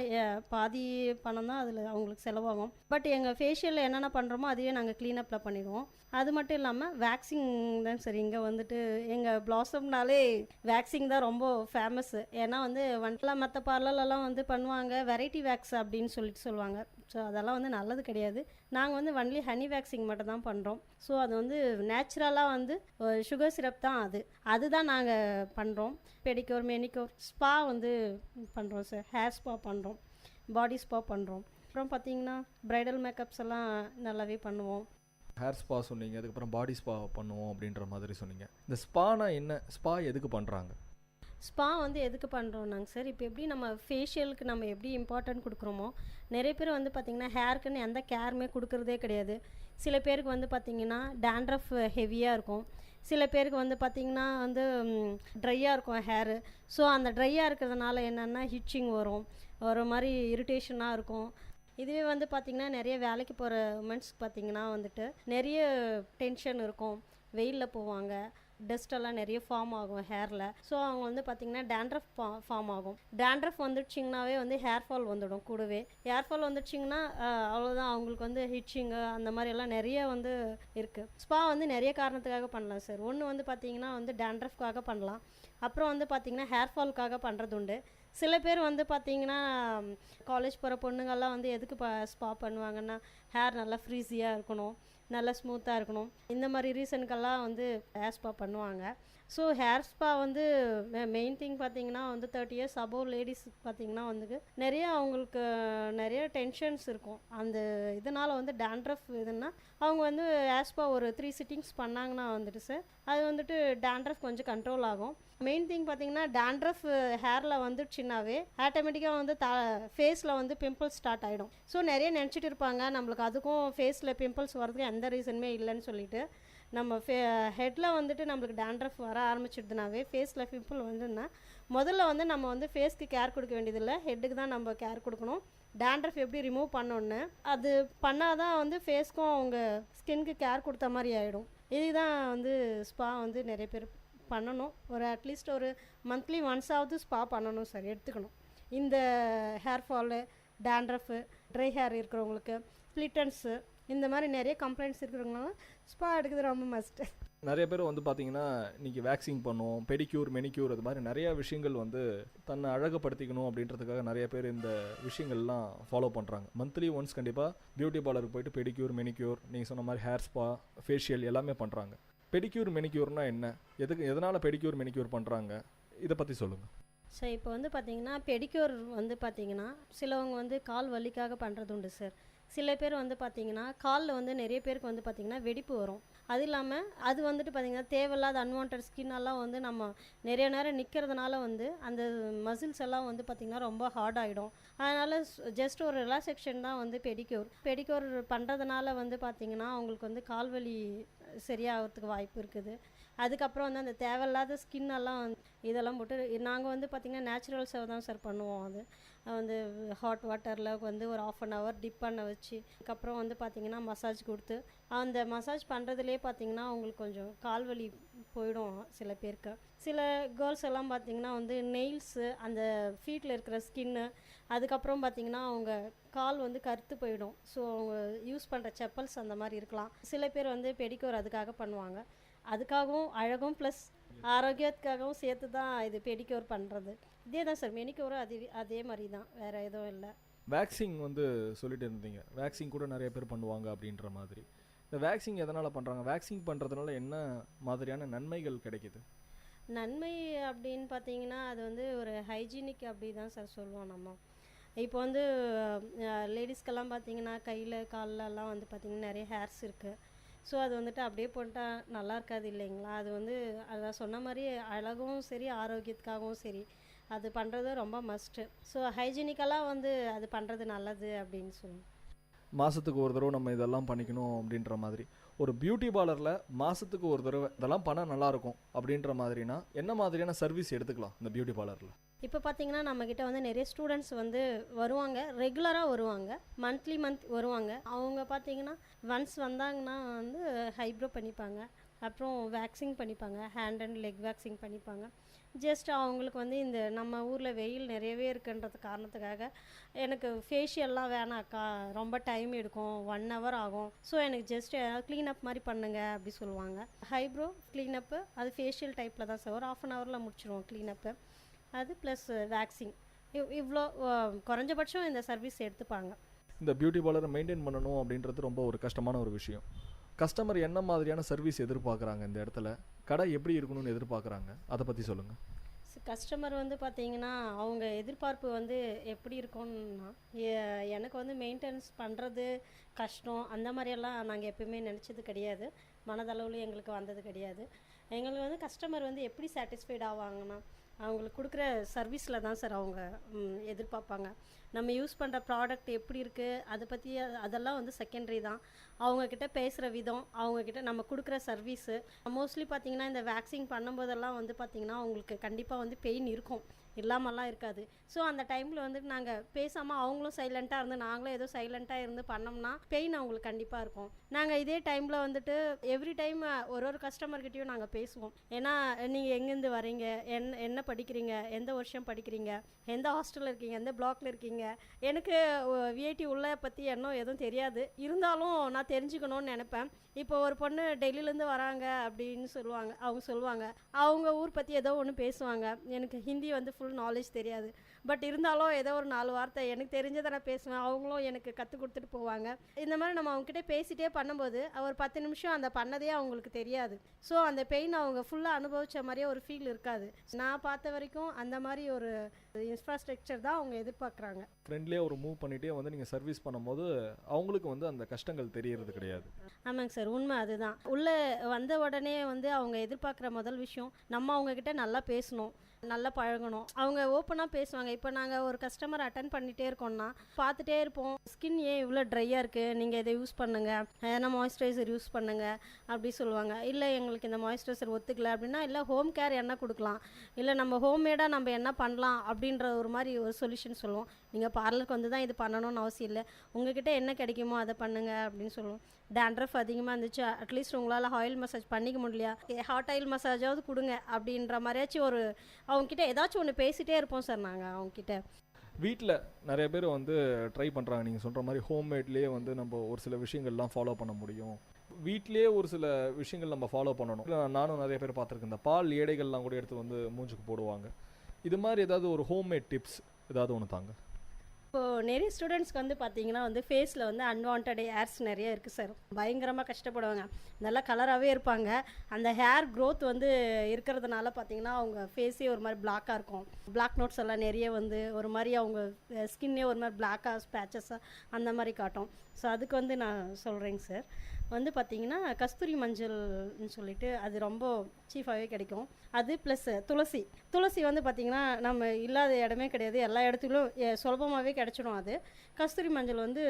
பாதி பணம் தான் அதில் அவங்களுக்கு செலவாகும். பட் எங்கள் ஃபேஷியலில் என்னென்ன பண்ணுறோமோ அதுவே நாங்கள் க்ளீனப்பில் பண்ணிடுவோம். அது மட்டும் இல்லாமல் வேக்சிங் தான் சார். இங்கே வந்துட்டு எங்கள் பிளாசம்னாலே வேக்சிங் தான் ரொம்ப ஃபேமஸ்ஸு. ஏன்னா வந்து மற்ற பார்லர்லலாம் வந்து பண்ணுவாங்க வெரைட்டி வேக்ஸ் அப்படின்னு சொல்லுவாங்க. ஸோ அதெல்லாம் வந்து நல்லது கிடையாது. நாங்கள் வந்து ஒன்லி ஹனி வேக்சிங் மட்டும் தான் பண்ணுறோம். ஸோ அது வந்து நேச்சுரலாக வந்து சுகர் சிரப் தான் அதுதான் நாங்கள் பண்ணுறோம். பெடிக்யூர், மெனிக்யூர், ஸ்பா வந்து பண்ணுறோம் சார். ஹேர் ஸ்பா பண்ணுறோம், பாடி ஸ்பா பண்ணுறோம். அப்புறம் பார்த்திங்கன்னா ப்ரைடல் மேக்கப்ஸ் எல்லாம் நல்லாவே பண்ணுவோம். ஹேர் ஸ்பா சொன்னீங்க, அதுக்கப்புறம் பாடி ஸ்பா பண்ணுவோம் அப்படின்ற மாதிரி சொன்னீங்க. இந்த ஸ்பானா என்ன, ஸ்பா எதுக்கு பண்ணுறாங்க? ஸ்பா வந்து எதுக்கு பண்ணுறோன்னாங்க சார், இப்போ எப்படி நம்ம ஃபேஷியலுக்கு நம்ம எப்படி இம்பார்ட்டன்ட் கொடுக்குறோமோ, நிறைய பேர் வந்து பார்த்திங்கன்னா ஹேருக்குன்னு எந்த கேருமே கொடுக்குறதே கிடையாது. சில பேருக்கு வந்து பார்த்திங்கன்னா டேண்ட்ரஃப் ஹெவியாக இருக்கும். சில பேருக்கு வந்து பார்த்திங்கன்னா வந்து ட்ரையாக இருக்கும் ஹேரு. ஸோ அந்த ட்ரையாக இருக்கிறதுனால என்னென்னா ஹிட்சிங் வரும், ஒரு மாதிரி இரிட்டேஷனாக இருக்கும். இதுவே வந்து பார்த்திங்கன்னா நிறைய வேலைக்கு போகிற உமன்ஸ்க்கு பார்த்திங்கன்னா வந்துட்டு நிறைய டென்ஷன் இருக்கும், வெயிலில் போவாங்க, டஸ்ட்டெல்லாம் நிறைய ஃபார்ம் ஆகும் ஹேரில். ஸோ அவங்க வந்து பார்த்திங்கன்னா டேண்ட்ரஃப் ஃபார்ம் ஆகும். டேண்ட்ரஃப் வந்துடுச்சிங்கனாவே வந்து ஹேர் ஃபால் வந்துடும். கூடவே ஹேர் ஃபால் வந்துடுச்சிங்கன்னா அவ்வளோதான், அவங்களுக்கு வந்து ஹிட்சிங்கு அந்த மாதிரியெல்லாம் நிறைய வந்து இருக்குது. ஸ்பா வந்து நிறைய காரணத்துக்காக பண்ணலாம் சார். ஒன்று வந்து பார்த்திங்கன்னா வந்து டேண்ட்ரஃப்காக பண்ணலாம். அப்புறம் வந்து பார்த்திங்கன்னா ஹேர் ஃபாலுக்காக பண்ணுறது உண்டு. சில பேர் வந்து பார்த்திங்கன்னா காலேஜ் போகிற பொண்ணுங்கள்லாம் வந்து எதுக்கு ஸ்பா பண்ணுவாங்கன்னா ஹேர் நல்லா ஃப்ரீஸியாக இருக்கணும், நல்லா ஸ்மூத்தாக இருக்கணும், இந்த மாதிரி ரீசனுக்கெல்லாம் வந்து ஹேர் ஸ்பா பண்ணுவாங்க. ஸோ ஹேர் ஸ்பா வந்து மெயின் திங் பார்த்திங்கன்னா வந்து 30 இயர்ஸ் அபோவ் லேடிஸ் பார்த்திங்கன்னா வந்து நிறைய அவங்களுக்கு நிறைய டென்ஷன்ஸ் இருக்கும். அந்த இதனால் வந்து டேண்ட்ரஃப் இதுன்னா அவங்க வந்து ஹேர் ஸ்பா ஒரு 3 சிட்டிங்ஸ் பண்ணாங்கன்னா வந்துட்டு சார் அது வந்துட்டு டேண்ட்ரஃப் கொஞ்சம் கண்ட்ரோல் ஆகும். மெயின் திங் பார்த்திங்கன்னா டேண்ட்ரஃப் ஹேரில் வந்துடுச்சுன்னாவே ஆட்டோமேட்டிக்காக வந்து ஃபேஸில் வந்து பிம்பிள்ஸ் ஸ்டார்ட் ஆகிடும். ஸோ நிறைய நினச்சிட்டு இருப்பாங்க நம்மளுக்கு அதுக்கும் ஃபேஸில் பிம்பிள்ஸ் வரதுக்கு எந்த ரீசனுமே இல்லைன்னு சொல்லிட்டு. நம்ம ஹெட்டில் வந்துட்டு நம்மளுக்கு டேண்ட்ரஃப் வர ஆரம்பிச்சிடுதுனாவே ஃபேஸில் பிம்பிள் வந்துன்னா முதல்ல வந்து நம்ம வந்து ஃபேஸ்க்கு கேர் கொடுக்க வேண்டியதில்லை, ஹெட்டுக்கு தான் நம்ம கேர் கொடுக்கணும். டேண்ட்ரஃப் எப்படி ரிமூவ் பண்ணோன்னு அது பண்ணால் தான் வந்து ஃபேஸ்க்கும் அவங்க ஸ்கின்க்கு கேர் கொடுத்த மாதிரி ஆகிடும். இதுதான் வந்து ஸ்பா வந்து நிறைய பேர் பண்ணணும். ஒரு அட்லீஸ்ட் ஒரு மந்த்லி ஒன்ஸாவது ஸ்பா பண்ணணும் சார், எடுத்துக்கணும். இந்த hair fall, dandruff, try hair இருக்கிறவங்களுக்கு, ஸ்ப்ளிட்டன்ஸு, இந்த மாதிரி நிறைய கம்ப்ளைண்ட்ஸ் இருக்கிறவங்களால ஸ்பா எடுக்கிறது ரொம்ப மஸ்ட்டு. நிறைய பேர் வந்து பார்த்தீங்கன்னா இன்றைக்கி வேக்சிங் பண்ணுவோம், பெடிக்யூர், மெனிக்யூர், அது மாதிரி நிறையா விஷயங்கள் வந்து தன்னை அழகுப்படுத்திக்கணும் அப்படின்றதுக்காக நிறைய பேர் இந்த விஷயங்கள்லாம் ஃபாலோ பண்ணுறாங்க. மந்த்லி ஒன்ஸ் கண்டிப்பாக பியூட்டி பார்லருக்கு போயிட்டு பெடிக்யூர், மெனிக்யூர், நீங்கள் சொன்ன மாதிரி ஹேர் ஸ்பா, ஃபேஷியல் எல்லாமே பண்ணுறாங்க. பெடிக்யூர், மெனிக்யூர்னால் என்ன, எதனால் பெடிக்யூர், மெனிக்யூர் பண்ணுறாங்க, இதை பற்றி சொல்லுங்கள். ஸோ இப்போ வந்து பார்த்திங்கன்னா பெடிக்யூர் வந்து பார்த்திங்கன்னா சிலவங்க வந்து கால் வலிக்காக பண்ணுறது உண்டு சார். சில பேர் வந்து பார்த்திங்கன்னா காலில் வந்து நிறைய பேருக்கு வந்து பார்த்திங்கன்னா வெடிப்பு வரும். அது இல்லாமல் அது வந்துட்டு பார்த்திங்கன்னா தேவையில்லாத அன்வான்ட் ஸ்கின்னெல்லாம் வந்து நம்ம நிறைய நேரம் நிற்கிறதுனால வந்து அந்த மசில்ஸ் எல்லாம் வந்து பார்த்திங்கன்னா ரொம்ப ஹார்ட் ஆகிடும். அதனால் ஜஸ்ட் ஒரு ரிலாக்ஸேஷன் தான் வந்து பெடிக்யூர் பண்ணுறதுனால வந்து பார்த்திங்கன்னா அவங்களுக்கு வந்து கால்வலி சரியாகிறதுக்கு வாய்ப்பு இருக்குது. அதுக்கப்புறம் வந்து அந்த தேவையில்லாத ஸ்கின்னெல்லாம் இதெல்லாம் போட்டு நாங்கள் வந்து பார்த்திங்கன்னா நேச்சுரல் சேவ் தான் சார் பண்ணுவோம். அது வந்து ஹாட் வாட்டரில் வந்து ஒரு 1/2 hour டிப் பண்ண வச்சு அதுக்கப்புறம் வந்து பார்த்திங்கன்னா மசாஜ் கொடுத்து அந்த மசாஜ் பண்ணுறதுலேயே பார்த்திங்கன்னா அவங்களுக்கு கொஞ்சம் கால்வலி போயிடும். சில பேருக்கு, சில கேர்ள்ஸ் எல்லாம் பார்த்திங்கன்னா வந்து நெயில்ஸு, அந்த ஃபீட்டில் இருக்கிற ஸ்கின்னு, அதுக்கப்புறம் பார்த்திங்கன்னா அவங்க கால் வந்து கருத்து போயிடும். ஸோ அவங்க யூஸ் பண்ணுற செப்பல்ஸ் அந்த மாதிரி இருக்கலாம். சில பேர் வந்து பெடிக்யூர் அதுக்காக பண்ணுவாங்க. அதுக்காகவும் அழகும் ப்ளஸ் ஆரோக்கியத்துக்காகவும் சேர்த்து தான் இது பெடிக்யூர் பண்ணுறது. இதே தான் சார் மெனிக்யூரும் அதே மாதிரி தான், வேறு எதுவும் இல்லை. வேக்சிங் வந்து சொல்லிட்டு இருந்தீங்க, வேக்சிங் கூட நிறைய பேர் பண்ணுவாங்க அப்படின்ற மாதிரி. இந்த வேக்சிங் எதனால் பண்ணுறாங்க, வேக்சிங் பண்ணுறதுனால என்ன மாதிரியான நன்மைகள் கிடைக்கிது? நன்மை அப்படின்னு பார்த்தீங்கன்னா அது வந்து ஒரு ஹைஜீனிக் அப்படி தான் சார் சொல்லுவோம். நம்ம இப்போ வந்து லேடிஸ்க்கெல்லாம் பார்த்தீங்கன்னா கையில் கால்லலாம் வந்து பார்த்திங்கன்னா நிறைய ஹேர்ஸ் இருக்குது. ஸோ அது வந்துட்டு அப்படியே போட்டால் நல்லா இருக்காது இல்லைங்களா. அது வந்து அதான் சொன்ன மாதிரி அழகும் சரி ஆரோக்கியத்துக்காகவும் சரி அது பண்ணுறது ரொம்ப மஸ்ட்டு. ஸோ ஹைஜீனிக்கலாக வந்து அது பண்ணுறது நல்லது அப்படின்னு சொல்லுவோம். மாதத்துக்கு ஒரு தடவை நம்ம இதெல்லாம் பண்ணிக்கணும் அப்படின்ற மாதிரி ஒரு பியூட்டி பார்லரில் மாதத்துக்கு ஒரு தடவை இதெல்லாம் பண்ணால் நல்லாயிருக்கும் அப்படின்ற மாதிரினா என்ன மாதிரியான சர்வீஸ் எடுத்துக்கலாம் இந்த பியூட்டி பார்லரில்? இப்போ பார்த்தீங்கன்னா நம்மக்கிட்ட வந்து நிறைய ஸ்டூடெண்ட்ஸ் வந்து வருவாங்க, ரெகுலராக வருவாங்க, மந்த் வருவாங்க. அவங்க பார்த்தீங்கன்னா ஒன்ஸ் வந்தாங்கன்னா வந்து ஹைப்ரோ பண்ணிப்பாங்க, அப்புறம் வேக்சிங் பண்ணிப்பாங்க, ஹேண்ட் அண்ட் லெக் வேக்சிங் பண்ணிப்பாங்க. ஜஸ்ட் அவங்களுக்கு வந்து இந்த நம்ம ஊரில் வெயில் நிறையவே இருக்குன்றது காரணத்துக்காக எனக்கு ஃபேஷியல்லாம் வேணாக்கா, ரொம்ப டைம் எடுக்கும், 1 hour ஆகும், ஸோ எனக்கு ஜஸ்ட் க்ளீனப் மாதிரி பண்ணுங்க அப்படி சொல்லுவாங்க. ஹைப்ரோ க்ளீனப்பு அது ஃபேஷியல் டைப்பில் தான் சார், ஒரு 1/2 hourல முடிச்சிடுவோம் க்ளீனப்பு. அது ப்ளஸ் வேக்சிங், இவ்வளோ குறைஞ்சபட்சம் இந்த சர்வீஸ் எடுத்துப்பாங்க. இந்த பியூட்டி பார்லரை மெயின்டைன் பண்ணணும் அப்படின்றது ரொம்ப ஒரு கஷ்டமான ஒரு விஷயம். கஸ்டமர் என்ன மாதிரியான சர்வீஸ் எதிர்பார்க்குறாங்க, இந்த இடத்துல கடை எப்படி இருக்கணும்னு எதிர்பார்க்குறாங்க, அதை பற்றி சொல்லுங்கள். கஸ்டமர் வந்து பார்த்தீங்கன்னா அவங்க எதிர்பார்ப்பு வந்து எப்படி இருக்கும்னா, எனக்கு வந்து மெயின்டெனன்ஸ் பண்ணுறது கஷ்டம் அந்த மாதிரியெல்லாம் நாங்கள் எப்பயுமே நினச்சது கிடையாது, மனதளவில் எங்களுக்கு வந்தது கிடையாது. எங்களுக்கு வந்து கஸ்டமர் வந்து எப்படி சாட்டிஸ்ஃபைட் ஆவாங்கன்னா அவங்களுக்கு கொடுக்குற சர்வீஸில் தான் சார் அவங்க எதிர்பார்ப்பாங்க. நம்ம யூஸ் பண்ணுற ப்ராடக்ட் எப்படி இருக்குது அதை பற்றி அதெல்லாம் வந்து செகண்டரி தான். அவங்கக்கிட்ட பேசுகிற விதம், அவங்கக்கிட்ட நம்ம கொடுக்குற சர்வீஸு. மோஸ்ட்லி பார்த்திங்கன்னா இந்த வேக்சின் பண்ணும்போதெல்லாம் வந்து பார்த்திங்கன்னா அவங்களுக்கு கண்டிப்பாக வந்து பெயின் இருக்கும், இல்லாமல்லாம் இருக்காது. ஸோ அந்த டைமில் வந்துட்டு நாங்கள் பேசாமல் அவங்களும் சைலண்ட்டாக இருந்து நாங்களும் ஏதோ சைலண்ட்டாக இருந்து பண்ணோம்னா பெயின் அவங்களுக்கு கண்டிப்பாக இருக்கும். நாங்கள் இதே டைமில் வந்துட்டு எவ்ரி டைம் ஒரு கஸ்டமர்கிட்டையும் நாங்கள் பேசுவோம். ஏன்னா நீங்கள் எங்கேருந்து வரீங்க, என்ன படிக்கிறீங்க, எந்த வருஷம் படிக்கிறீங்க, எந்த ஹாஸ்டலில் இருக்கீங்க, எந்த பிளாக்ல இருக்கீங்க. எனக்கு விஐடி உள்ள பற்றி இன்னும் எதுவும் தெரியாது, இருந்தாலும் நான் தெரிஞ்சுக்கணும்னு நினைப்பேன். இப்போ ஒரு பொண்ணு டெல்லியிலேருந்து வராங்க அப்படின்னு சொல்லுவாங்க அவங்க ஊர் பற்றி ஏதோ ஒன்று பேசுவாங்க. எனக்கு ஹிந்தி வந்து ஃபுல் நாலேஜ் தெரியாது, பட் இருந்தாலும் ஏதோ ஒரு 4 வார்த்தை எனக்கு தெரிஞ்சதை நான் பேசுவேன், அவங்களும் எனக்கு கற்றுக் கொடுத்துட்டு போவாங்க. இந்த மாதிரி நம்ம அவங்ககிட்ட பேசிகிட்டே பண்ணும்போது ஒரு 10 நிமிஷம் அந்த பண்ணதே அவங்களுக்கு தெரியாது. ஸோ அந்த பெயின் அவங்க ஃபுல்லாக அனுபவித்த மாதிரியே ஒரு ஃபீல் இருக்காது. நான் பார்த்த வரைக்கும் அந்த மாதிரி ஒரு இன்ஃப்ராஸ்ட்ரக்சர் தான் அவங்க எதிர்பார்க்குறாங்க. ஃப்ரெண்ட்லியாக ஒரு மூவ் பண்ணிகிட்டே வந்து நீங்கள் சர்வீஸ் பண்ணும்போது அவங்களுக்கு வந்து அந்த கஷ்டங்கள் தெரியறது கிடையாது. ஆமாங்க சார், உண்மை அதுதான். உள்ளே வந்த உடனே வந்து அவங்க எதிர்பார்க்குற முதல் விஷயம் நம்ம அவங்கக்கிட்ட நல்லா பேசணும், நல்லா பழகணும். அவங்க ஓப்பனாக பேசுவாங்க. இப்போ நாங்கள் ஒரு கஸ்டமர் அட்டன் பண்ணிகிட்டே இருக்கோம்னா பார்த்துட்டே இருப்போம், ஸ்கின் ஏன் இவ்வளோ ட்ரையாக இருக்குது, நீங்கள் இதை யூஸ் பண்ணுங்கள், ஏன்னா மாய்ஸ்சரைசர் யூஸ் பண்ணுங்கள் அப்படி சொல்லுவாங்க. இல்லை எங்களுக்கு இந்த மாய்ஸ்சரைசர் ஒத்துக்கல அப்படின்னா, இல்லை ஹோம் கேர் என்ன கொடுக்கலாம், இல்லை நம்ம ஹோம்மேடாக நம்ம என்ன பண்ணலாம் அப்படின்ற ஒரு மாதிரி ஒரு சொல்யூஷன் சொல்லுவோம். நீங்கள் பார்லருக்கு வந்து தான் இது பண்ணணும்னு அவசியம் இல்லை, உங்ககிட்ட என்ன கிடைக்குமோ அதை பண்ணுங்கள் அப்படின்னு சொல்லுவோம். டேண்ட்ரஃப் அதிகமாக இருந்துச்சு, அட்லீஸ்ட் உங்களால் ஆயில் மசாஜ் பண்ணிக்க முடியலையா, ஹாட் ஆயில் மசாஜாவது கொடுங்க அப்படின்ற மாதிரியாச்சும் ஒரு அவங்கக்கிட்ட ஏதாச்சும் ஒன்று பேசிகிட்டே இருப்போம் சார் நாங்கள் அவங்கக்கிட்ட. வீட்டில் நிறைய பேர் வந்து ட்ரை பண்ணுறாங்க, நீங்கள் சொல்கிற மாதிரி ஹோம்மேட்லேயே வந்து நம்ம ஒரு சில விஷயங்கள்லாம் ஃபாலோ பண்ண முடியும், வீட்டிலேயே ஒரு சில விஷயங்கள் நம்ம ஃபாலோ பண்ணணும். நானும் நிறைய பேர் பார்த்துருக்கேன், இந்த பால் ஏடைகள்லாம் கூட எடுத்து வந்து மூஞ்சுக்கு போடுவாங்க. இது மாதிரி ஏதாவது ஒரு ஹோம்மேட் டிப்ஸ் ஏதாவது ஒன்று தாங்க. இப்போது நிறைய ஸ்டூடெண்ட்ஸ்க்கு வந்து பார்த்திங்கன்னா வந்து ஃபேஸில் வந்து அன்வான்ட் ஏர்ஸ் நிறைய இருக்குது சார். பயங்கரமாக கஷ்டப்படுவாங்க, நல்லா கலராகவே இருப்பாங்க. அந்த ஹேர் க்ரோத் வந்து இருக்கிறதுனால பார்த்திங்கன்னா அவங்க ஃபேஸே ஒரு மாதிரி பிளாக்காக இருக்கும். பிளாக் நோட்ஸ் எல்லாம் நிறைய வந்து ஒரு மாதிரி அவங்க ஸ்கின்னே ஒரு மாதிரி பிளாக்காக ஸ்பேச்சஸாக அந்த மாதிரி காட்டும். ஸோ அதுக்கு வந்து நான் சொல்கிறேங்க சார், வந்து பார்த்திங்கன்னா கஸ்தூரி மஞ்சள்னு சொல்லிட்டு அது ரொம்ப சீஃபாகவே கிடைக்கும். அது ப்ளஸ் துளசி வந்து பார்த்திங்கன்னா நம்ம இல்லாத இடமே கிடையாது, எல்லா இடத்துலையும் சுலபமாகவே கிடச்சிடும். அது கஸ்தூரி மஞ்சள் வந்து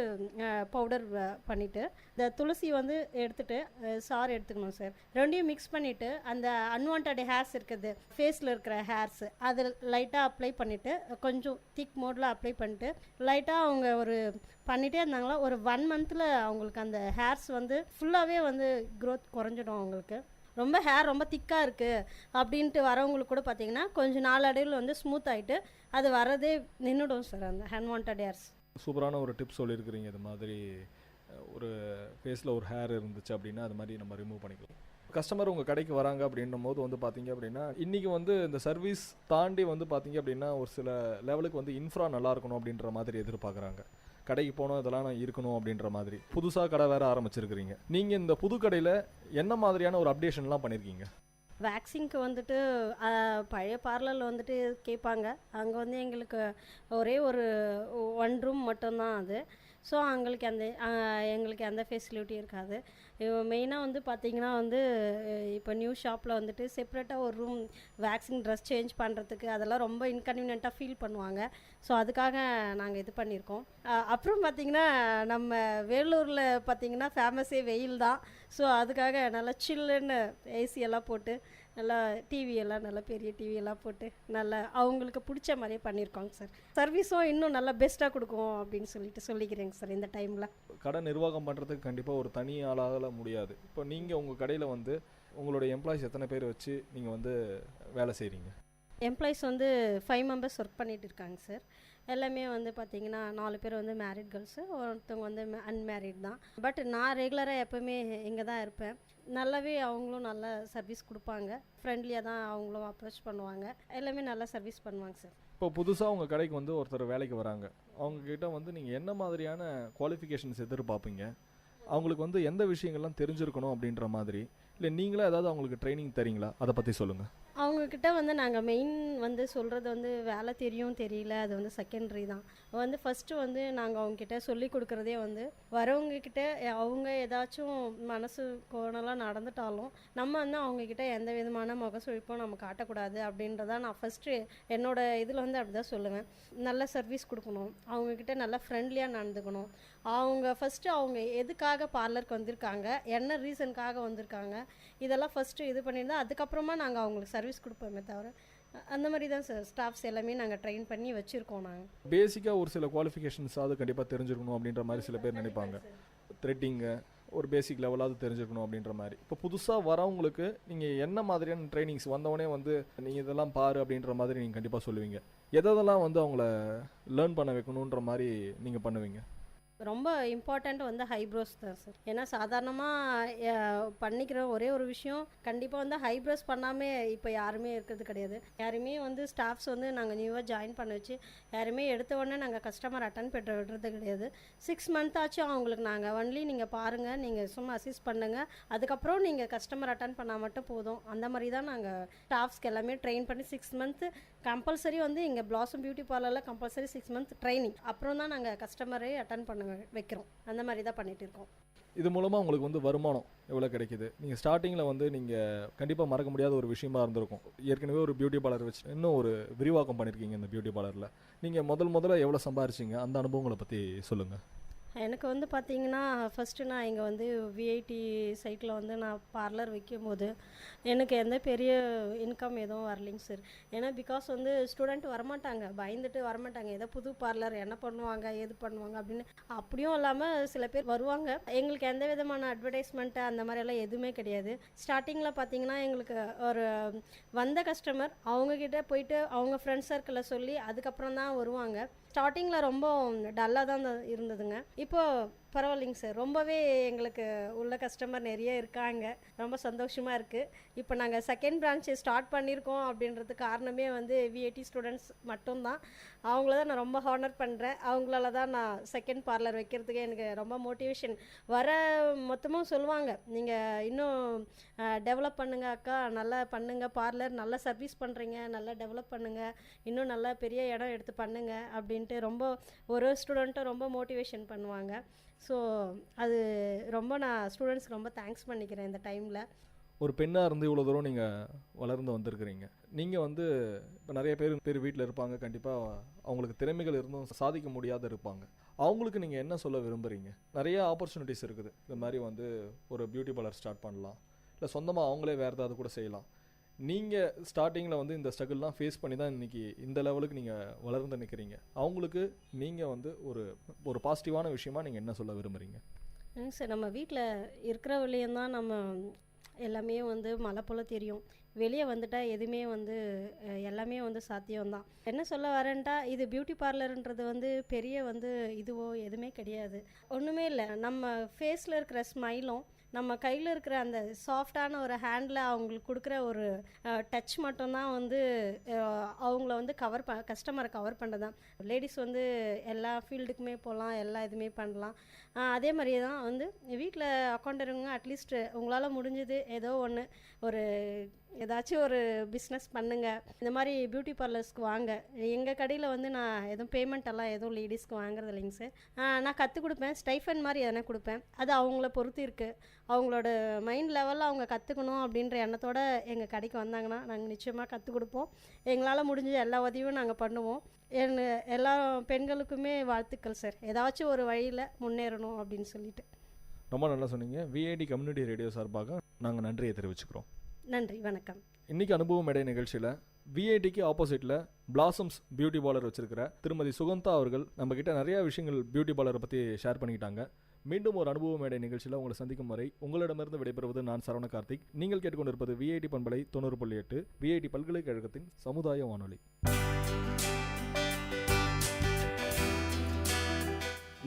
பவுடர் பண்ணிவிட்டு இந்த துளசி வந்து எடுத்துகிட்டு சாறு எடுத்துக்கணும் சார். ரெண்டையும் மிக்ஸ் பண்ணிவிட்டு அந்த அன்வான்ட் ஹேர்ஸ் இருக்குது, ஃபேஸில் இருக்கிற ஹேர்ஸ் அது லைட்டாக அப்ளை பண்ணிவிட்டு கொஞ்சம் திக் மோடில் அப்ளை பண்ணிவிட்டு லைட்டாக அவங்க ஒரு பண்ணிகிட்டே இருந்தாங்களா ஒரு 1 மந்தில் அவங்களுக்கு அந்த ஹேர்ஸ் வந்து ஃபுல்லாகவே வந்து க்ரோத் குறைஞ்சிடும். அவங்களுக்கு ரொம்ப ஹேர் ரொம்ப திக்காக இருக்குது அப்படின்ட்டு வரவங்களுக்கு கூட பார்த்திங்கன்னா கொஞ்சம் நாளடைவில் வந்து ஸ்மூத் ஆகிட்டு அது வரதே நின்றுடும் சார் அந்த அன்வான்ட் ஹேர்ஸ். சூப்பரான ஒரு டிப்ஸ் சொல்லியிருக்கிறீங்க. இது மாதிரி ஒரு ஃபேஸில் ஒரு ஹேர் இருந்துச்சு அப்படின்னா அது மாதிரி நம்ம ரிமூவ் பண்ணிக்கலாம். கஸ்டமர் உங்கள் கடைக்கு வராங்க அப்படின்னும் போது வந்து பார்த்தீங்க அப்படின்னா இன்றைக்கி வந்து இந்த சர்வீஸ் தாண்டி வந்து பார்த்தீங்க அப்படின்னா ஒரு சில லெவலுக்கு வந்து இன்ஃப்ரா நல்லா இருக்கணும் அப்படின்ற மாதிரி எதிர்பார்க்குறாங்க. கடைக்கு போனோம் இதெல்லாம் நான் இருக்கணும் அப்படின்ற மாதிரி புதுசாக கடை வேறு ஆரம்பிச்சிருக்கிறீங்க. நீங்கள் இந்த புது கடையில் என்ன மாதிரியான ஒரு அப்டேஷன்லாம் பண்ணியிருக்கீங்க? வேக்சின்க்கு வந்துட்டு பழைய பார்லரில் வந்துட்டு கேட்பாங்க, அங்கே வந்து எங்களுக்கு ஒரே ஒரு 1 ரூம் மட்டும்தான் அது. ஸோ எங்களுக்கு அந்த ஃபெசிலிட்டி இருக்காது. மெயினாக வந்து பார்த்திங்கன்னா வந்து இப்போ நியூ ஷாப்பில் வந்துட்டு செப்ரேட்டாக ஒரு ரூம் வேக்சின் ட்ரெஸ் சேஞ்ச் பண்ணுறதுக்கு அதெல்லாம் ரொம்ப இன்கன்வீனியண்ட்டாக ஃபீல் பண்ணுவாங்க. ஸோ அதுக்காக நாங்கள் இது பண்ணியிருக்கோம். அப்புறம் பார்த்திங்கன்னா நம்ம வேலூரில் பார்த்திங்கன்னா ஃபேமஸே வெயில் தான். ஸோ அதுக்காக நல்லா சில்லுன்னு ஏசியெல்லாம் போட்டு நல்லா டிவியெல்லாம் நல்லா பெரிய டிவியெல்லாம் போட்டு நல்லா அவங்களுக்கு பிடிச்ச மாதிரியே பண்ணியிருக்கோங்க சார். சர்வீஸும் இன்னும் நல்லா பெஸ்ட்டாக கொடுக்கும் அப்படின்னு சொல்லிக்கிறேங்க சார். இந்த டைமில் கடை நிர்வாகம் பண்ணுறதுக்கு கண்டிப்பாக ஒரு தனி ஆளாக முடியாது. இப்போ நீங்கள் உங்கள் கடையில் வந்து உங்களுடைய எம்ப்ளாயிஸ் எத்தனை பேர் வச்சு நீங்கள் வந்து வேலை செய்கிறீங்க? எம்ப்ளாயிஸ் வந்து 5 மெம்பர்ஸ் ஒர்க் பண்ணிகிட்டு இருக்காங்க சார். எல்லாமே வந்து பார்த்திங்கன்னா 4 பேர் வந்து மேரிட் கேர்ள்ஸு, ஒருத்தவங்க வந்து அன்மேரிட் தான். பட் நான் ரெகுலராக எப்போவுமே இங்கே தான் இருப்பேன். நல்லாவே அவங்களும் நல்ல சர்வீஸ் கொடுப்பாங்க, ஃப்ரெண்ட்லியாக தான் அவங்களும் அப்ரோச் பண்ணுவாங்க, எல்லாமே நல்லா சர்வீஸ் பண்ணுவாங்க சார். இப்போ புதுசாக உங்கள் கடைக்கு வந்து ஒருத்தர் வேலைக்கு வராங்க, அவங்கக்கிட்ட வந்து நீங்கள் என்ன மாதிரியான குவாலிஃபிகேஷன்ஸ் எதிர்பார்ப்பீங்க? அவங்களுக்கு வந்து எந்த விஷயங்கள்லாம் தெரிஞ்சிருக்கணும் அப்படின்ற மாதிரி, இல்லை நீங்களே ஏதாவது அவங்களுக்கு ட்ரைனிங் தரீங்களா? அதை பற்றி சொல்லுங்கள். அவங்கக்கிட்ட வந்து நாங்கள் மெயின் வந்து சொல்கிறது வந்து வேலை தெரியும் தெரியல அது வந்து செகண்டரி தான். வந்து ஃபஸ்ட்டு வந்து நாங்கள் அவங்கக்கிட்ட சொல்லி கொடுக்குறதே வந்து வரவங்கக்கிட்ட அவங்க ஏதாச்சும் மனசு கோணலாக நடந்துட்டாலும் நம்ம வந்து அவங்கக்கிட்ட எந்த விதமான முகசுழிப்பும் நம்ம காட்டக்கூடாது அப்படின்றதான் நான் ஃபஸ்ட்டு என்னோடய இதில் வந்து அப்படி தான் சொல்லுவேன். நல்ல சர்வீஸ் கொடுக்கணும், அவங்கக்கிட்ட நல்லா ஃப்ரெண்ட்லியாக நடந்துக்கணும். அவங்க ஃபஸ்ட்டு அவங்க எதுக்காக பார்லருக்கு வந்திருக்காங்க, என்ன ரீசனுக்காக வந்திருக்காங்க, இதெல்லாம் ஃபஸ்ட்டு இது பண்ணியிருந்தா அதுக்கப்புறமா நாங்கள் அவங்களுக்கு சர்வீஸ் கொடுப்போமே தவிர அந்த மாதிரி தான் சார் ஸ்டாஃப்ஸ் எல்லாமே நாங்கள் ட்ரெயின் பண்ணி வச்சுருக்கோம். நாங்கள் பேசிக்காக ஒரு சில குவாலிஃபிகேஷன்ஸ் அது கண்டிப்பாக தெரிஞ்சிருக்கணும் அப்படின்ற மாதிரி சில பேர் நினைப்பாங்க. த்ரெட்டிங்கு ஒரு பேசிக் லெவலாவது தெரிஞ்சுக்கணும் அப்படின்ற மாதிரி. இப்போ புதுசாக வரவங்களுக்கு நீங்கள் என்ன மாதிரியான ட்ரைனிங்ஸ் வந்தவொடனே வந்து நீங்கள் இதெல்லாம் பாரு அப்படின்ற மாதிரி நீங்கள் கண்டிப்பாக சொல்லுவீங்க? எதெல்லாம் வந்து அவங்கள லேர்ன் பண்ண வைக்கணுன்ற மாதிரி நீங்கள் பண்ணுவீங்க? ரொம்ப இம்பார்ட்டண்ட் வந்து ஹைப்ரோஸ் தான் சார். ஏன்னா சாதாரணமாக பண்ணிக்கிற ஒரே ஒரு விஷயம் கண்டிப்பாக வந்து ஹைப்ரோஸ் பண்ணாமல் இப்போ யாருமே இருக்கிறது கிடையாது. யாருமே வந்து ஸ்டாஃப்ஸ் வந்து நாங்கள் நியூவாக ஜாயின் பண்ண வச்சு யாருமே எடுத்த உடனே நாங்கள் கஸ்டமர் அட்டன் பண்ண விடுறது கிடையாது. 6 மந்த் ஆச்சும் அவங்களுக்கு நாங்கள் ஒன்லி நீங்கள் பாருங்கள், நீங்கள் சும்மா அசிஸ்ட் பண்ணுங்கள், அதுக்கப்புறம் நீங்கள் கஸ்டமர் அட்டன் பண்ணால் மட்டும் போதும். அந்த மாதிரி தான் நாங்கள் ஸ்டாஃப்ஸ்க்கு எல்லாமே ட்ரெயின் பண்ணி 6 மந்த்து கம்பல்சரி வந்து இங்கே பிளாசம் பியூட்டி பார்லரில் கம்பல்சரி 6 மந்த் ட்ரைனிங், அப்புறம் தான் நாங்கள் கஸ்டமரே அட்டன் பண்ண வைக்கிறோம். அந்த மாதிரி தான் பண்ணிகிட்டு இருக்கோம். இது மூலமாக உங்களுக்கு வந்து வருமானம் எவ்வளோ கிடைக்குது? நீங்கள் ஸ்டார்டிங்கில் வந்து நீங்கள் கண்டிப்பாக மறக்க முடியாத ஒரு விஷயமா இருந்திருக்கும். ஏற்கனவே ஒரு பியூட்டி பார்லர் வச்சு இன்னும் ஒரு விரிவாக்கம் பண்ணியிருக்கீங்க இந்த பியூட்டி பார்லரில். நீங்கள் முதல்ல எவ்வளோ சம்பாரிச்சிங்க, அந்த அனுபவங்களை பற்றி சொல்லுங்கள். எனக்கு வந்து பார்த்தீங்கன்னா ஃபஸ்ட்டு நான் இங்கே வந்து விஐடி சைட்டில் வந்து நான் பார்லர் வைக்கும்போது எனக்கு எந்த பெரிய இன்கம் எதுவும் வரலைங்க சார். ஏன்னா பிகாஸ் வந்து ஸ்டூடெண்ட் வரமாட்டாங்க, பயந்துட்டு வரமாட்டாங்க. ஏதோ புது பார்லர் என்ன பண்ணுவாங்க ஏது பண்ணுவாங்க அப்படின்னு. அப்படியும் இல்லாமல் சில பேர் வருவாங்க. எங்களுக்கு எந்த விதமான அட்வர்டைஸ்மெண்ட்டு அந்த மாதிரியெல்லாம் எதுவுமே கிடையாது. ஸ்டார்டிங்கில் பார்த்தீங்கன்னா எங்களுக்கு ஒரு வந்த கஸ்டமர் அவங்கக்கிட்ட போயிட்டு அவங்க ஃப்ரெண்ட்ஸ் சர்க்கிளில் சொல்லி அதுக்கப்புறம் தான் வருவாங்க. ஸ்டார்டிங்கில் ரொம்ப டல்லாக தான் இருந்ததுங்க. இப்போது பரவாயில்லைங்க சார், ரொம்பவே எங்களுக்கு உள்ள கஸ்டமர் நிறைய இருக்காங்க, ரொம்ப சந்தோஷமாக இருக்குது. இப்போ நாங்கள் செகண்ட் பிரான்ச்சு ஸ்டார்ட் பண்ணியிருக்கோம் அப்படின்றதுக்கு காரணமே வந்து விஐடி ஸ்டூடெண்ட்ஸ் மட்டும்தான். அவங்கள தான் நான் ரொம்ப ஹானர் பண்ணுறேன். அவங்களால தான் நான் செகண்ட் பார்லர் வைக்கிறதுக்கு எனக்கு ரொம்ப மோட்டிவேஷன். வர மொத்தமும் சொல்லுவாங்க, நீங்கள் இன்னும் டெவலப் பண்ணுங்கள் அக்கா, நல்லா பண்ணுங்கள் பார்லர், நல்லா சர்வீஸ் பண்ணுறீங்க, நல்லா டெவலப் பண்ணுங்கள், இன்னும் நல்லா பெரிய இடம் எடுத்து பண்ணுங்கள் அப்படின்ட்டு ரொம்ப ஒரு ஸ்டூடெண்ட்டும் ரொம்ப மோட்டிவேஷன் பண்ணுவாங்க. ஸோ அது ரொம்ப நான் ஸ்டூடெண்ட்ஸ்க்கு ரொம்ப தேங்க்ஸ் பண்ணிக்கிறேன் இந்த டைமில். ஒரு பெண்ணாக இருந்து இவ்வளோ தூரம் நீங்கள் வளர்ந்து வந்திருக்கிறீங்க. நீங்கள் வந்து இப்போ நிறைய பேர் வீட்டில் இருப்பாங்க, கண்டிப்பாக அவங்களுக்கு திறமைகள் இருந்தும் சாதிக்க முடியாத இருப்பாங்க. அவங்களுக்கு நீங்கள் என்ன சொல்ல விரும்புகிறீங்க? நிறைய ஆப்பர்ச்சுனிட்டிஸ் இருக்குது. இந்த மாதிரி வந்து ஒரு பியூட்டி பார்லர் ஸ்டார்ட் பண்ணலாம், இல்லை சொந்தமாக அவங்களே வேறு ஏதாவது கூட செய்யலாம். நீங்கள் ஸ்டார்டிங்கில் வந்து இந்த ஸ்ட்ரகிள்லாம் ஃபேஸ் பண்ணி தான் இன்றைக்கி இந்த லெவலுக்கு நீங்கள் வளர்ந்து நிற்கிறீங்க. அவங்களுக்கு நீங்கள் வந்து ஒரு பாசிட்டிவான விஷயமா நீங்கள் என்ன சொல்ல விரும்புகிறீங்க? சார், நம்ம வீட்டில் இருக்கிற வழியும் தான் நம்ம எல்லாமே வந்து மழை போல் தெரியும். வெளியே வந்துட்டால் எதுவுமே வந்து எல்லாமே வந்து சாத்தியம்தான். என்ன சொல்ல வரேன்ட்டா, இது பியூட்டி பார்லருன்றது வந்து பெரிய வந்து இதுவோ எதுவுமே கிடையாது, ஒன்றுமே இல்லை. நம்ம ஃபேஸில் இருக்கிற ஸ்மைலும் நம்ம கையில் இருக்கிற அந்த சாஃப்டான ஒரு ஹேண்டில் அவங்களுக்கு கொடுக்குற ஒரு டச் மட்டும்தான் வந்து அவங்கள வந்து கஸ்டமரை கவர் பண்ணுறதான். லேடிஸ் வந்து எல்லா ஃபீல்டுக்குமே போகலாம், எல்லா இதுவுமே பண்ணலாம். அதே மாதிரியே தான் வந்து வீட்டில் அக்கௌண்டருங்க அட்லீஸ்ட் உங்களால் முடிஞ்சது ஏதோ ஒன்று ஒரு ஏதாச்சும் ஒரு பிஸ்னஸ் பண்ணுங்கள். இந்த மாதிரி பியூட்டி பார்லர்ஸ்க்கு வாங்க. எங்கள் கடையில் வந்து நான் எதுவும் பேமெண்ட் எல்லாம் எதுவும் லேடிஸ்க்கு வாங்குறது இல்லைங்க சார். நான் கற்றுக் கொடுப்பேன், ஸ்டைஃபன் மாதிரி எதனா கொடுப்பேன். அது அவங்கள பொறுத்து இருக்குது. அவங்களோட மைண்ட் லெவலில் அவங்க கற்றுக்கணும் அப்படின்ற எண்ணத்தோடு எங்கள் கடைக்கு வந்தாங்கன்னா நாங்கள் நிச்சயமாக கற்றுக் கொடுப்போம். எங்களால் முடிஞ்ச எல்லா உதவியும் நாங்கள் பண்ணுவோம். எல்லா பெண்களுக்குமே வாழ்த்துக்கள் சார், ஏதாச்சும் ஒரு வழியில் முன்னேறணும் அப்படின்னு சொல்லிட்டு. ரொம்ப நல்லா சொன்னீங்க. விஐடி கம்யூனிட்டி ரேடியோ சார்பாக நாங்கள் நன்றியை தெரிவிச்சுக்கிறோம். நன்றி, வணக்கம். இன்றைக்கி அனுபவம் மேடை நிகழ்ச்சியில் விஐடிக்கு ஆப்போசிட்டில் பிளாசம்ஸ் பியூட்டி பார்லர் வச்சிருக்கிற திருமதி சுகந்தா அவர்கள் நம்மக்கிட்ட நிறையா விஷயங்கள் பியூட்டி பார்லரை பற்றி ஷேர் பண்ணிக்கிட்டாங்க. மீண்டும் ஒரு அனுபவ மேடை நிகழ்ச்சியில் உங்களை சந்திக்கும் வரை உங்களிடமிருந்து விடைபெறுவது நான் சரவண கார்த்திக். நீங்கள் கேட்டுக்கொண்டிருப்பது விஐடி பண்பலை 90.8 விஐடி பல்கலைக்கழகத்தின் சமுதாய வானொலி.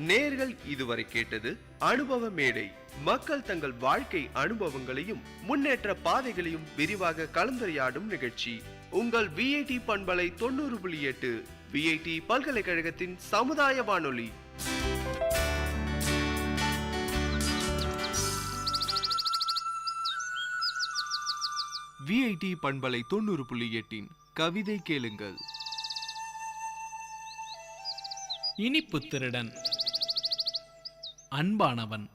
நேர்கள் இதுவரை கேட்டது அனுபவ மேடை. மக்கள் தங்கள் வாழ்க்கை அனுபவங்களையும் முன்னேற்ற பாதைகளையும் விரிவாக கலந்துரையாடும் நிகழ்ச்சி. உங்கள் விஐடி பண்பலை 90.8 விஐடி பல்கலைக்கழகத்தின் சமுதாய வானொலி. விஐடி பண்பலை 90.8 கவிதை கேளுங்கள். இனிப்பு திருடன். அன்பானவன்,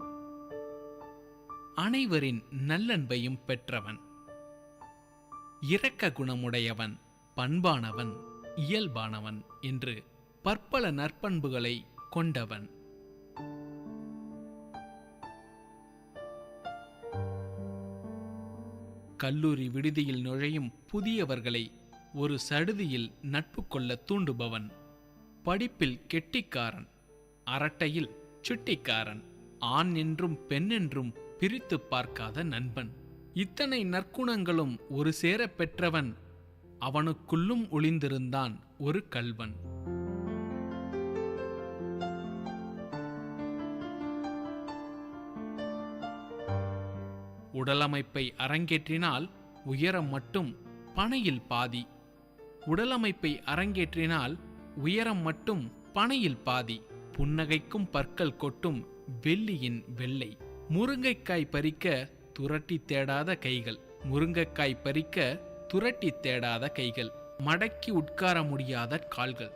அனைவரின் நல்லன்பையும் பெற்றவன், இரக்க குணமுடையவன், பண்பானவன், இயல்பானவன் என்று பற்பல நற்பண்புகளை கொண்டவன். கல்லூரி விடுதியில் நுழையும் புதியவர்களை ஒரு சடுதியில் நட்பு கொள்ள தூண்டுபவன். படிப்பில் கெட்டிக்காரன், அரட்டையில் சுட்டிக்காரன், ஆண் என்றும் பெண் என்றும் பிரித்து பார்க்காத நண்பன். இத்தனை நற்குணங்களும் ஒரு சேர பெற்றவன். அவனுக்குள்ளும் ஒளிந்திருந்தான் ஒரு கள்வன். உடலமைப்பை அரங்கேற்றினால் உயரம் மட்டும் பனையில் பாதி. உடலமைப்பை அரங்கேற்றினால் உயரம் மட்டும் பனையில் பாதி. புன்னகைக்கும் பற்கள் கொட்டும் வெள்ளியின் வெள்ளை. முருங்கைக்காய் பறிக்க துரட்டி தேடாத கைகள். முருங்கைக்காய் பறிக்க துரட்டி தேடாத கைகள். மடக்கி உட்கார முடியாத கால்கள்.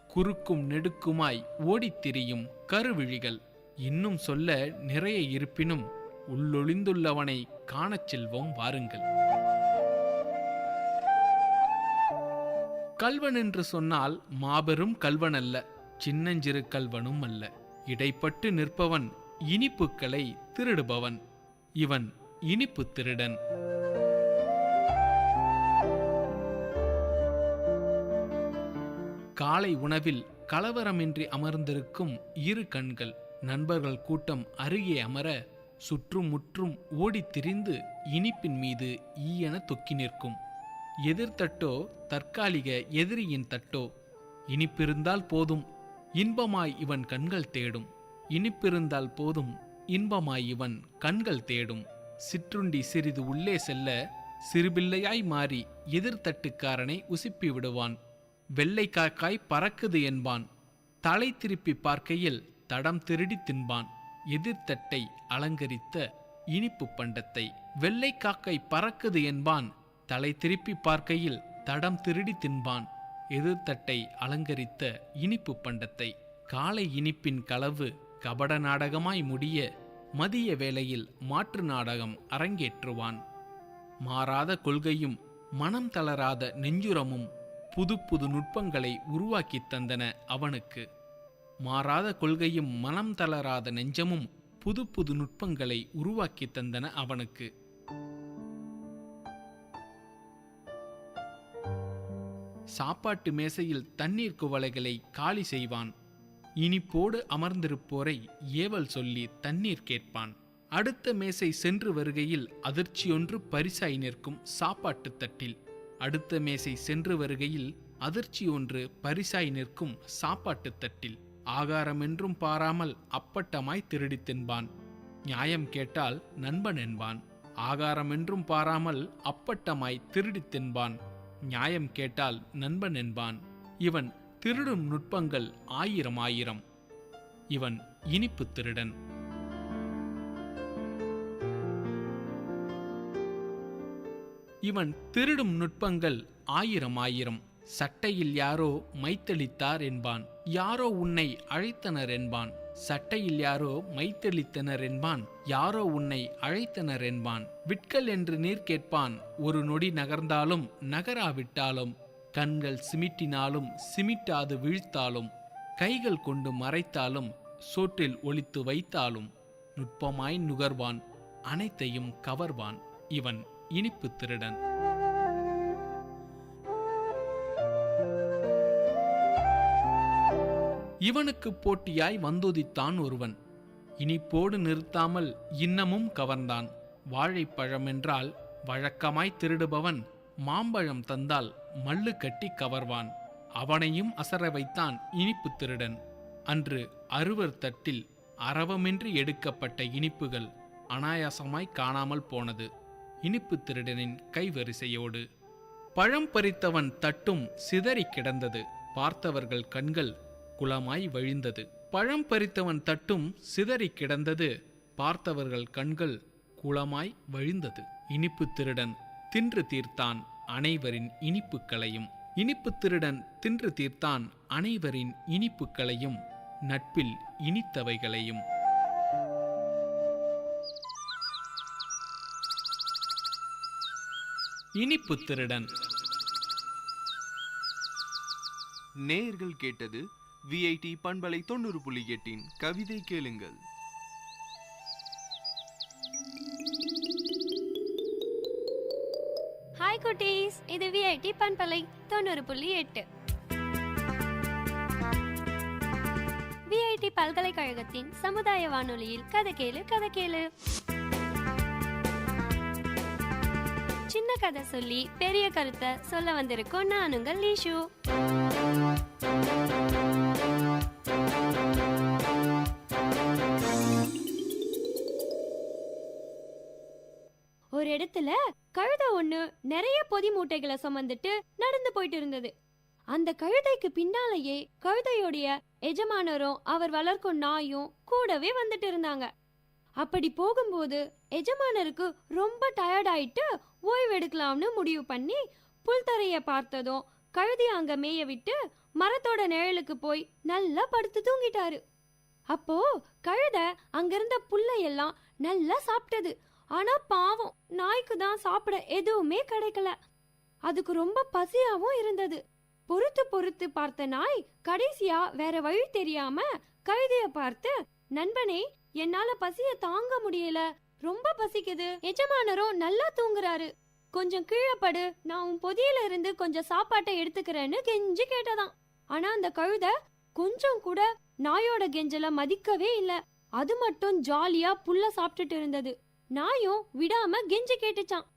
குறுக்கும் நெடுக்குமாய் ஓடித்திரியும் கருவிழிகள். இன்னும் சொல்ல நிறைய இருப்பினும் உள்ளொளிந்துள்ளவனை காணச் செல்வோம் வாருங்கள். கல்வன் என்று சொன்னால் மாபெரும் கல்வன் அல்ல, சின்னஞ்சிறு கல்வனும் அல்ல. இடைப்பட்டு நிற்பவன், இனிப்புக்களை திருடுபவன். இவன் இனிப்பு திருடன். காலை உணவில் கலவரமின்றி அமர்ந்திருக்கும் இரு கண்கள். நண்பர்கள் கூட்டம் அருகே அமர சுற்றும் முற்றும் ஓடித் திரிந்து இனிப்பின் மீது ஈயென தொக்கி நிற்கும். எதிர்த்தட்டோ தற்காலிக எதிரியின் தட்டோ. இனிப்பிருந்தால் போதும், இன்பமாய் இவன் கண்கள் தேடும். இனிப்பிருந்தால் போதும், இன்பமாய் இவன் கண்கள் தேடும். சிற்றுண்டி சிறிது உள்ளே செல்ல சிறுபிள்ளையாய் மாறி எதிர்த்தட்டுக்காரனை உசுப்பி விடுவான். வெள்ளை காக்காய் பறக்குது என்பான். தலை திருப்பி பார்க்கையில் தடம் திருடி தின்பான். எதிர்த்தட்டை அலங்கரித்த இனிப்பு பண்டத்தை. வெள்ளை காக்கை பறக்குது என்பான். தலை திருப்பி பார்க்கையில் தடம் திருடி தின்பான். எதிர்த்தட்டை அலங்கரித்த இனிப்பு பண்டத்தை. காலை இனிப்பின் களவு கபட நாடகமாய் முடிய மதிய வேளையில் மாற்று நாடகம் அரங்கேற்றுவான். மாறாத கொள்கையும் மனம் தளராத நெஞ்சுரமும் புது புது நுட்பங்களை உருவாக்கித் தந்தன அவனுக்கு. மாறாத கொள்கையும் மனம் தளராத நெஞ்சமும் புது புது நுட்பங்களை உருவாக்கி தந்தன அவனுக்கு. சாப்பாட்டு மேசையில் தண்ணீர் குவளைகளை காலி செய்வான். இனிப்போடு அமர்ந்திருப்போரை ஏவல் சொல்லி தண்ணீர் கேட்பான். அடுத்த மேசை சென்று வருகையில் அதிர்ச்சியொன்று பரிசாய் நிற்கும் சாப்பாட்டு தட்டில். அடுத்த மேசை சென்று வருகையில் அதிர்ச்சி ஒன்று பரிசாய் நிற்கும் சாப்பாட்டு தட்டில். ஆகாரமென்றும் பாராமல் அப்பட்டமாய் திருடி தின்பான். நியாயம் கேட்டால் நண்பன் என்பான். ஆகாரமென்றும் பாராமல் அப்பட்டமாய் திருடி தின்பான். நியாயம் கேட்டால் நண்பன் என்பான். இவன் திருடும் நுட்பங்கள் ஆயிரம் ஆயிரம். இவன் இனிப்பு திருடன். இவன் திருடும் நுட்பங்கள் ஆயிரம் ஆயிரம். சட்டையில் யாரோ மைத்தளித்தார் என்பான். யாரோ உன்னை அழைத்தனர் என்பான். சட்டையில் யாரோ மைத்தளித்தனர் என்பான். யாரோ உன்னை அழைத்தனர் என்பான். விட்கள் என்று நீர் கேட்பான். ஒரு நொடி நகர்ந்தாலும் நகராவிட்டாலும், கண்கள் சிமிட்டினாலும் சிமிட்டாது விழித்தாலும், கைகள் கொண்டு மறைத்தாலும் சோற்றில் ஒளித்து வைத்தாலும் நுட்பமாய் நுகர்வான், அனைத்தையும் கவர்வான். இவன் இனிப்பு திருடன். இவனுக்கு போட்டியாய் வந்துதித்தான் ஒருவன். இனிப்போடு நிறுத்தாமல் இன்னமும் கவர்ந்தான். வாழைப்பழமென்றால் வழக்கமாய் திருடுபவன் மாம்பழம் தந்தால் மல்லு கட்டி கவர்வான். அவனையும் அசர வைத்தான் இனிப்பு திருடன். அன்று அறுவர் தட்டில் அரவமின்றி எடுக்கப்பட்ட இனிப்புகள் அனாயாசமாய் காணாமல் போனது இனிப்பு திருடனின் கைவரிசையோடு. பழம் பறித்தவன் தட்டும் சிதறி கிடந்தது. பார்த்தவர்கள் கண்கள் குளமாய் வழிந்தது. பழம் பறித்தவன் தட்டும் சிதறி கிடந்தது. பார்த்தவர்கள் கண்கள் குளமாய் வழிந்தது. இனிப்பு திருடன் தின்று தீர்த்தான் அனைவரின் இனிப்புக்களையும். இனிப்பு திருடன் தின்று தீர்த்தான் அனைவரின் இனிப்புக்களையும், நட்பில் இனித்தவைகளையும். இனிப்பு திருடன். நேயர்கள் கேட்டது விஐடி பண்பலை 90.8 கவிதை கேளுங்கள். ஹாய் குட்டீஸ், இது விஐடி பண்பலை 90.8. விஐடி பல்கலைக்கழகத்தின் சமுதாய வானொலியில் கதை கேளு கதை கேளு. சின்ன கதை சொல்லி பெரிய கருத்தை சொல்ல வந்திருக்கோம். நான் உங்கள் லீஷு. ஒரு இடத்துல கழுதை ஒண்ணு நிறைய பொதி மூட்டைகளை சுமந்துட்டு நடந்து போயிட்டு இருந்தது. அந்த கழுதைக்கு பின்னாலேயே கழுதையோடைய எஜமானரும் அவர் வளர்க்கும் நாயும் கூடவே வந்துட்டு இருந்தாங்க. அப்படி போகும்போது எஜமானருக்கு ரொம்ப டயர்ட் ஆயிட்டு ஓய்வு எடுக்கலாம்னு முடிவு பண்ணி புல்தரைய பார்த்ததும் கழுதி அங்க மேய விட்டு மரத்தோட நிழலுக்கு போய் நல்லா படுத்து தூங்கிட்டாரு. அப்போ கழுதை அங்கிருந்த புல்லையெல்லாம் நல்லா சாப்பிட்டது. ஆனா பாவம், நாய்க்கு தான் சாப்பிட எதுவுமே கிடைக்கல. அதுக்கு ரொம்ப பசியாவும் இருந்தது. பொறுத்து பொறுத்து பார்த்த நாய் கடைசியா வேற வழி தெரியாம கழுதைய பார்த்து, நண்பனே, என்னால பசிய தாங்க முடியல, ரொம்ப பசிக்குது, எஜமானரும் நல்லா தூங்குறாரு, கொஞ்சம் கீழே படு, நான் உன் பொதியில இருந்து கொஞ்சம் சாப்பாட்டை எடுத்துக்கிறேன்னு கெஞ்சி கேட்டதாம். ஆனா அந்த கழுதை கொஞ்சம் கூட நாயோட கெஞ்சல மதிக்கவே இல்ல. அது மட்டும் ஜாலியா புல்ல சாப்பிட்டுட்டு இருந்தது. நாயும் விடாம கெஞ்சி கேட்டுச்சான்.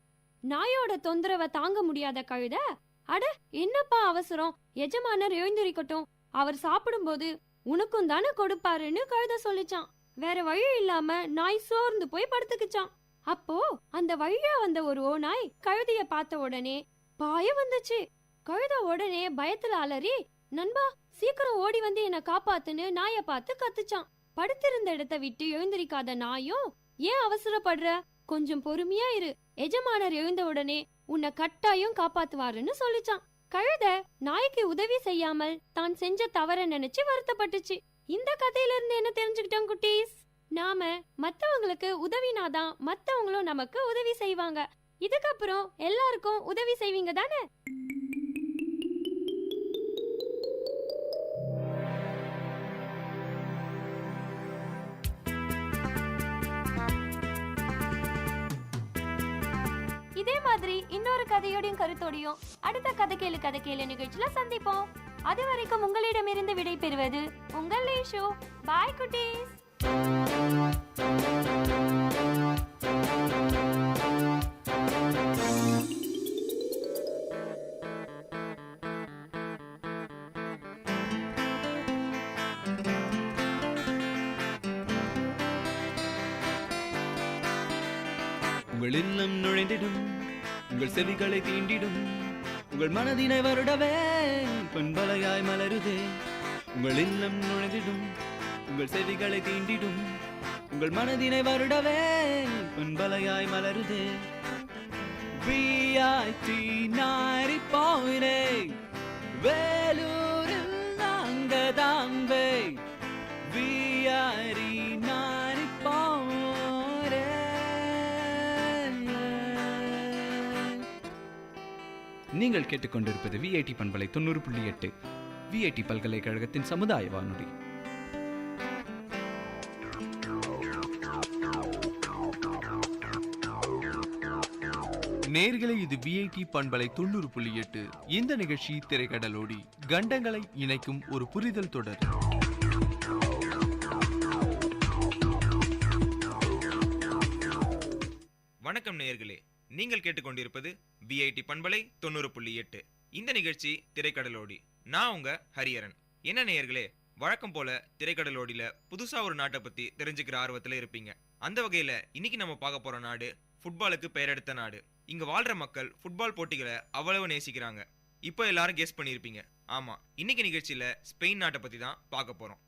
நாயோட தொந்தரவை தாங்க முடியாத கழுதை, அட என்னப்பா அவசரம், எஜமானர் எழுந்திருக்கட்டும், அவர் சாப்பிடும்போது உனக்கும் தானே கொடுப்பாருன்னு கழுதை சொல்லிச்சான். வேற வழி இல்லாம நாய் சோர்ந்து போய் படுத்துக்குச்சான். அப்போ அந்த வழியா வந்த ஒரு ஓநாய் கழுதைய பார்த்த உடனே பாய வந்துச்சு. கழுதை உடனே பயத்துல அலறி, நண்பா சீக்கிரம் ஓடி வந்து என்ன காப்பாத்துன்னு நாய பார்த்து கத்துச்சான். படுத்திருந்த இடத்தை விட்டு எழுந்திருக்காத நாயும், ஏன் அவசரப்படுற, கொஞ்சம் பொறுமையா இரு, எஜமானர் எழுந்த உடனே உன்னை கட்டாயம் காப்பாத்துவாருன்னு சொல்லிச்சான். கழுதை நாய்க்கு உதவி செய்யாமல் தான் செஞ்ச தவற நினைச்சு வருத்தப்பட்டுச்சு. இந்த கதையில இருந்து என்ன தெரிஞ்சுக்கிட்டோம் குட்டீஸ்? நாம மத்தவங்களுக்கு உதவினாதான் மத்தவங்களும் நமக்கு உதவி செய்வாங்க. இதுக்கப்புறம் எல்லாருக்கும் உதவி செய்வீங்க தானே? இதே மாதிரி இன்னொரு கதையோடையும் கருத்தோடையும் அடுத்த கதை கேளு நிகழ்ச்சியில சந்திப்போம். அது வரைக்கும் உங்களிடமிருந்து விடை பெறுவது உங்கள் லீஷு. பாய் குட்டீஸ். உங்கள் இல்லம் நுழைந்திடும், உங்கள் செவிகளை தீண்டிடும், உங்கள் மனதினை வருடவே பண்பலையாய் மலருதே. உங்கள் இல்லம் நுழைந்திடும், உங்கள் செவிகளை தீண்டிடும், உங்கள் மனதினை வருடவே பண்பலையாய் மலருதே. VIT 90.8 வேலூரில் நாங்கதாம்பே. VIT 90.8. நீங்கள் கேட்டுக்கொண்டிருப்பது விஐடி பண்பலை 90.8 விஐடி பல்கலைக்கழகத்தின் சமுதாய வானொலி. நேர்களே, இது விஐடி பண்பலை 90.8. இந்த நிகழ்ச்சி திரைக்கடலோடி கண்டங்களை இணைக்கும் ஒரு புரிதல் தொடர். வணக்கம் நேயர்களே, நீங்கள் கேட்டுக்கொண்டிருப்பது விஐடி பண்பலை 90.8. இந்த நிகழ்ச்சி திரைக்கடலோடி. நான் உங்க ஹரியரன். என்ன நேயர்களே, வழக்கம் போல திரைக்கடலோடியில புதுசா ஒரு நாட்டை பத்தி தெரிஞ்சுக்கிற ஆர்வத்துல இருப்பீங்க. அந்த வகையில இன்னைக்கு நம்ம பார்க்க போற நாடு ஃபுட்பாலுக்கு பெயரெடுத்த நாடு. இங்க வாழ்ற மக்கள் ஃபுட்பால் போட்டிகளை அவ்வளவு நேசிக்கிறாங்க. இப்போ எல்லாரும் கெஸ் பண்ணியிருப்பீங்க. ஆமா, இன்னைக்கு நிகழ்ச்சியில ஸ்பெயின் நாட்டை பத்தி தான் பார்க்க போறோம்.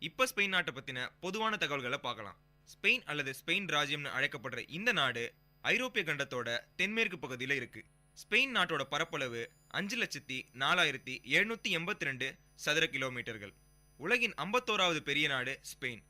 இப்ப ஸ்பெயின் நாட்டை பத்தின பொதுவான தகவல்களை பார்க்கலாம். ஸ்பெயின் அல்லது ஸ்பெயின் ராஜ்யம்னு அழைக்கப்படுற இந்த நாடு ஐரோப்பிய கண்டத்தோட தென்மேற்கு பகுதியில் இருக்கு. ஸ்பெயின் நாட்டோட பரப்பளவு 5,04,782 சதுர கிலோமீட்டர்கள். உலகின் 51வது பெரிய நாடு ஸ்பெயின்.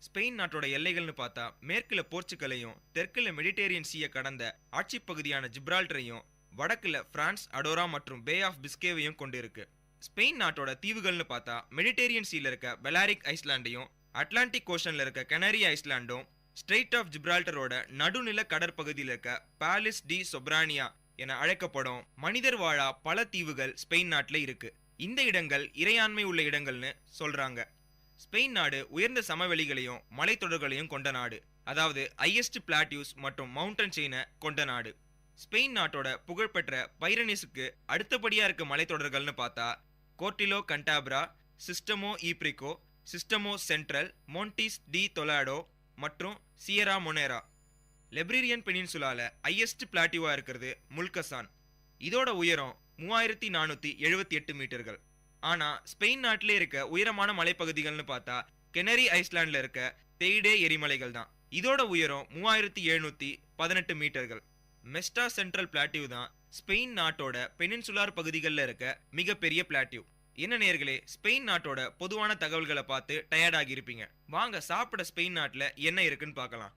ஸ்பெயின் நாட்டோட எல்லைகள்னு பார்த்தா மேற்குல போர்ச்சுகலையும் தெற்குல மெடிடேரியன் சீயை கடந்த ஆட்சி பகுதியான ஜிப்ரால்டரையும் வடக்குல பிரான்ஸ், அடோரா மற்றும் பே ஆஃப் பிஸ்கேவையும் கொண்டு இருக்கு. ஸ்பெயின் நாட்டோட தீவுகள்னு பார்த்தா மெடிடேரியன் சீல இருக்க பெலாரிக் ஐஸ்லாண்டையும் அட்லாண்டிக் ஓஷன்ல இருக்க கெனரி ஐஸ்லாண்டும் ஸ்ட்ரெய்ட் ஆஃப் ஜிப்ரால்டரோட நடுநில கடற்பகுதியில் இருக்க பாலிஸ் டி சொப்ரானியா என அழைக்கப்படும் மனிதர் வாழா பல தீவுகள் ஸ்பெயின் நாட்டில் இருக்கு. இந்த இடங்கள் இறையாண்மை உள்ள இடங்கள்னு சொல்றாங்க. ஸ்பெயின் நாடு உயர்ந்த சமவெளிகளையும் மலைத்தொடர்களையும் கொண்ட நாடு, அதாவது ஹையஸ்ட் பிளாட்டியூஸ் மற்றும் மவுண்டன் செயினை கொண்ட நாடு. ஸ்பெயின் நாட்டோட புகழ்பெற்ற பைரனிஸுக்கு அடுத்தபடியா இருக்க மலைத்தொடர்கள்னு பார்த்தா கோர்டிலோ கண்டாப்ரா, சிஸ்டமோ ஈப்ரிகோ, சிஸ்டமோ சென்ட்ரல், மோன்டிஸ் டி தொலாடோ மற்றும் சியரா மொனேரா. லெப்ரிரியன் பெனின்சுலால ஹையஸ்ட் பிளாட்டியூவா இருக்கிறது முல்கசான். இதோட உயரம் 3478 மீட்டர்கள். ஆனா ஸ்பெயின் நாட்டிலே இருக்க உயரமான மலைப்பகுதிகள்னு பார்த்தா கெனரி ஐஸ்லாண்ட்ல இருக்க தெய்டே எரிமலைகள் தான். இதோட உயரம் 3718 மீட்டர்கள். மெஸ்டா சென்ட்ரல் பிளாட்டியூ தான் ஸ்பெயின் நாட்டோட பெனின்சுலார் பகுதிகளில் இருக்க மிகப்பெரிய பிளாட்டியூ. என்ன நேயர்களே, ஸ்பெயின் நாட்டோட பொதுவான தகவல்களை பார்த்து டயர்ட் ஆகி இருப்பீங்க. வாங்க சாப்பிட ஸ்பெயின் நாட்டுல என்ன இருக்குன்னு பார்க்கலாம்.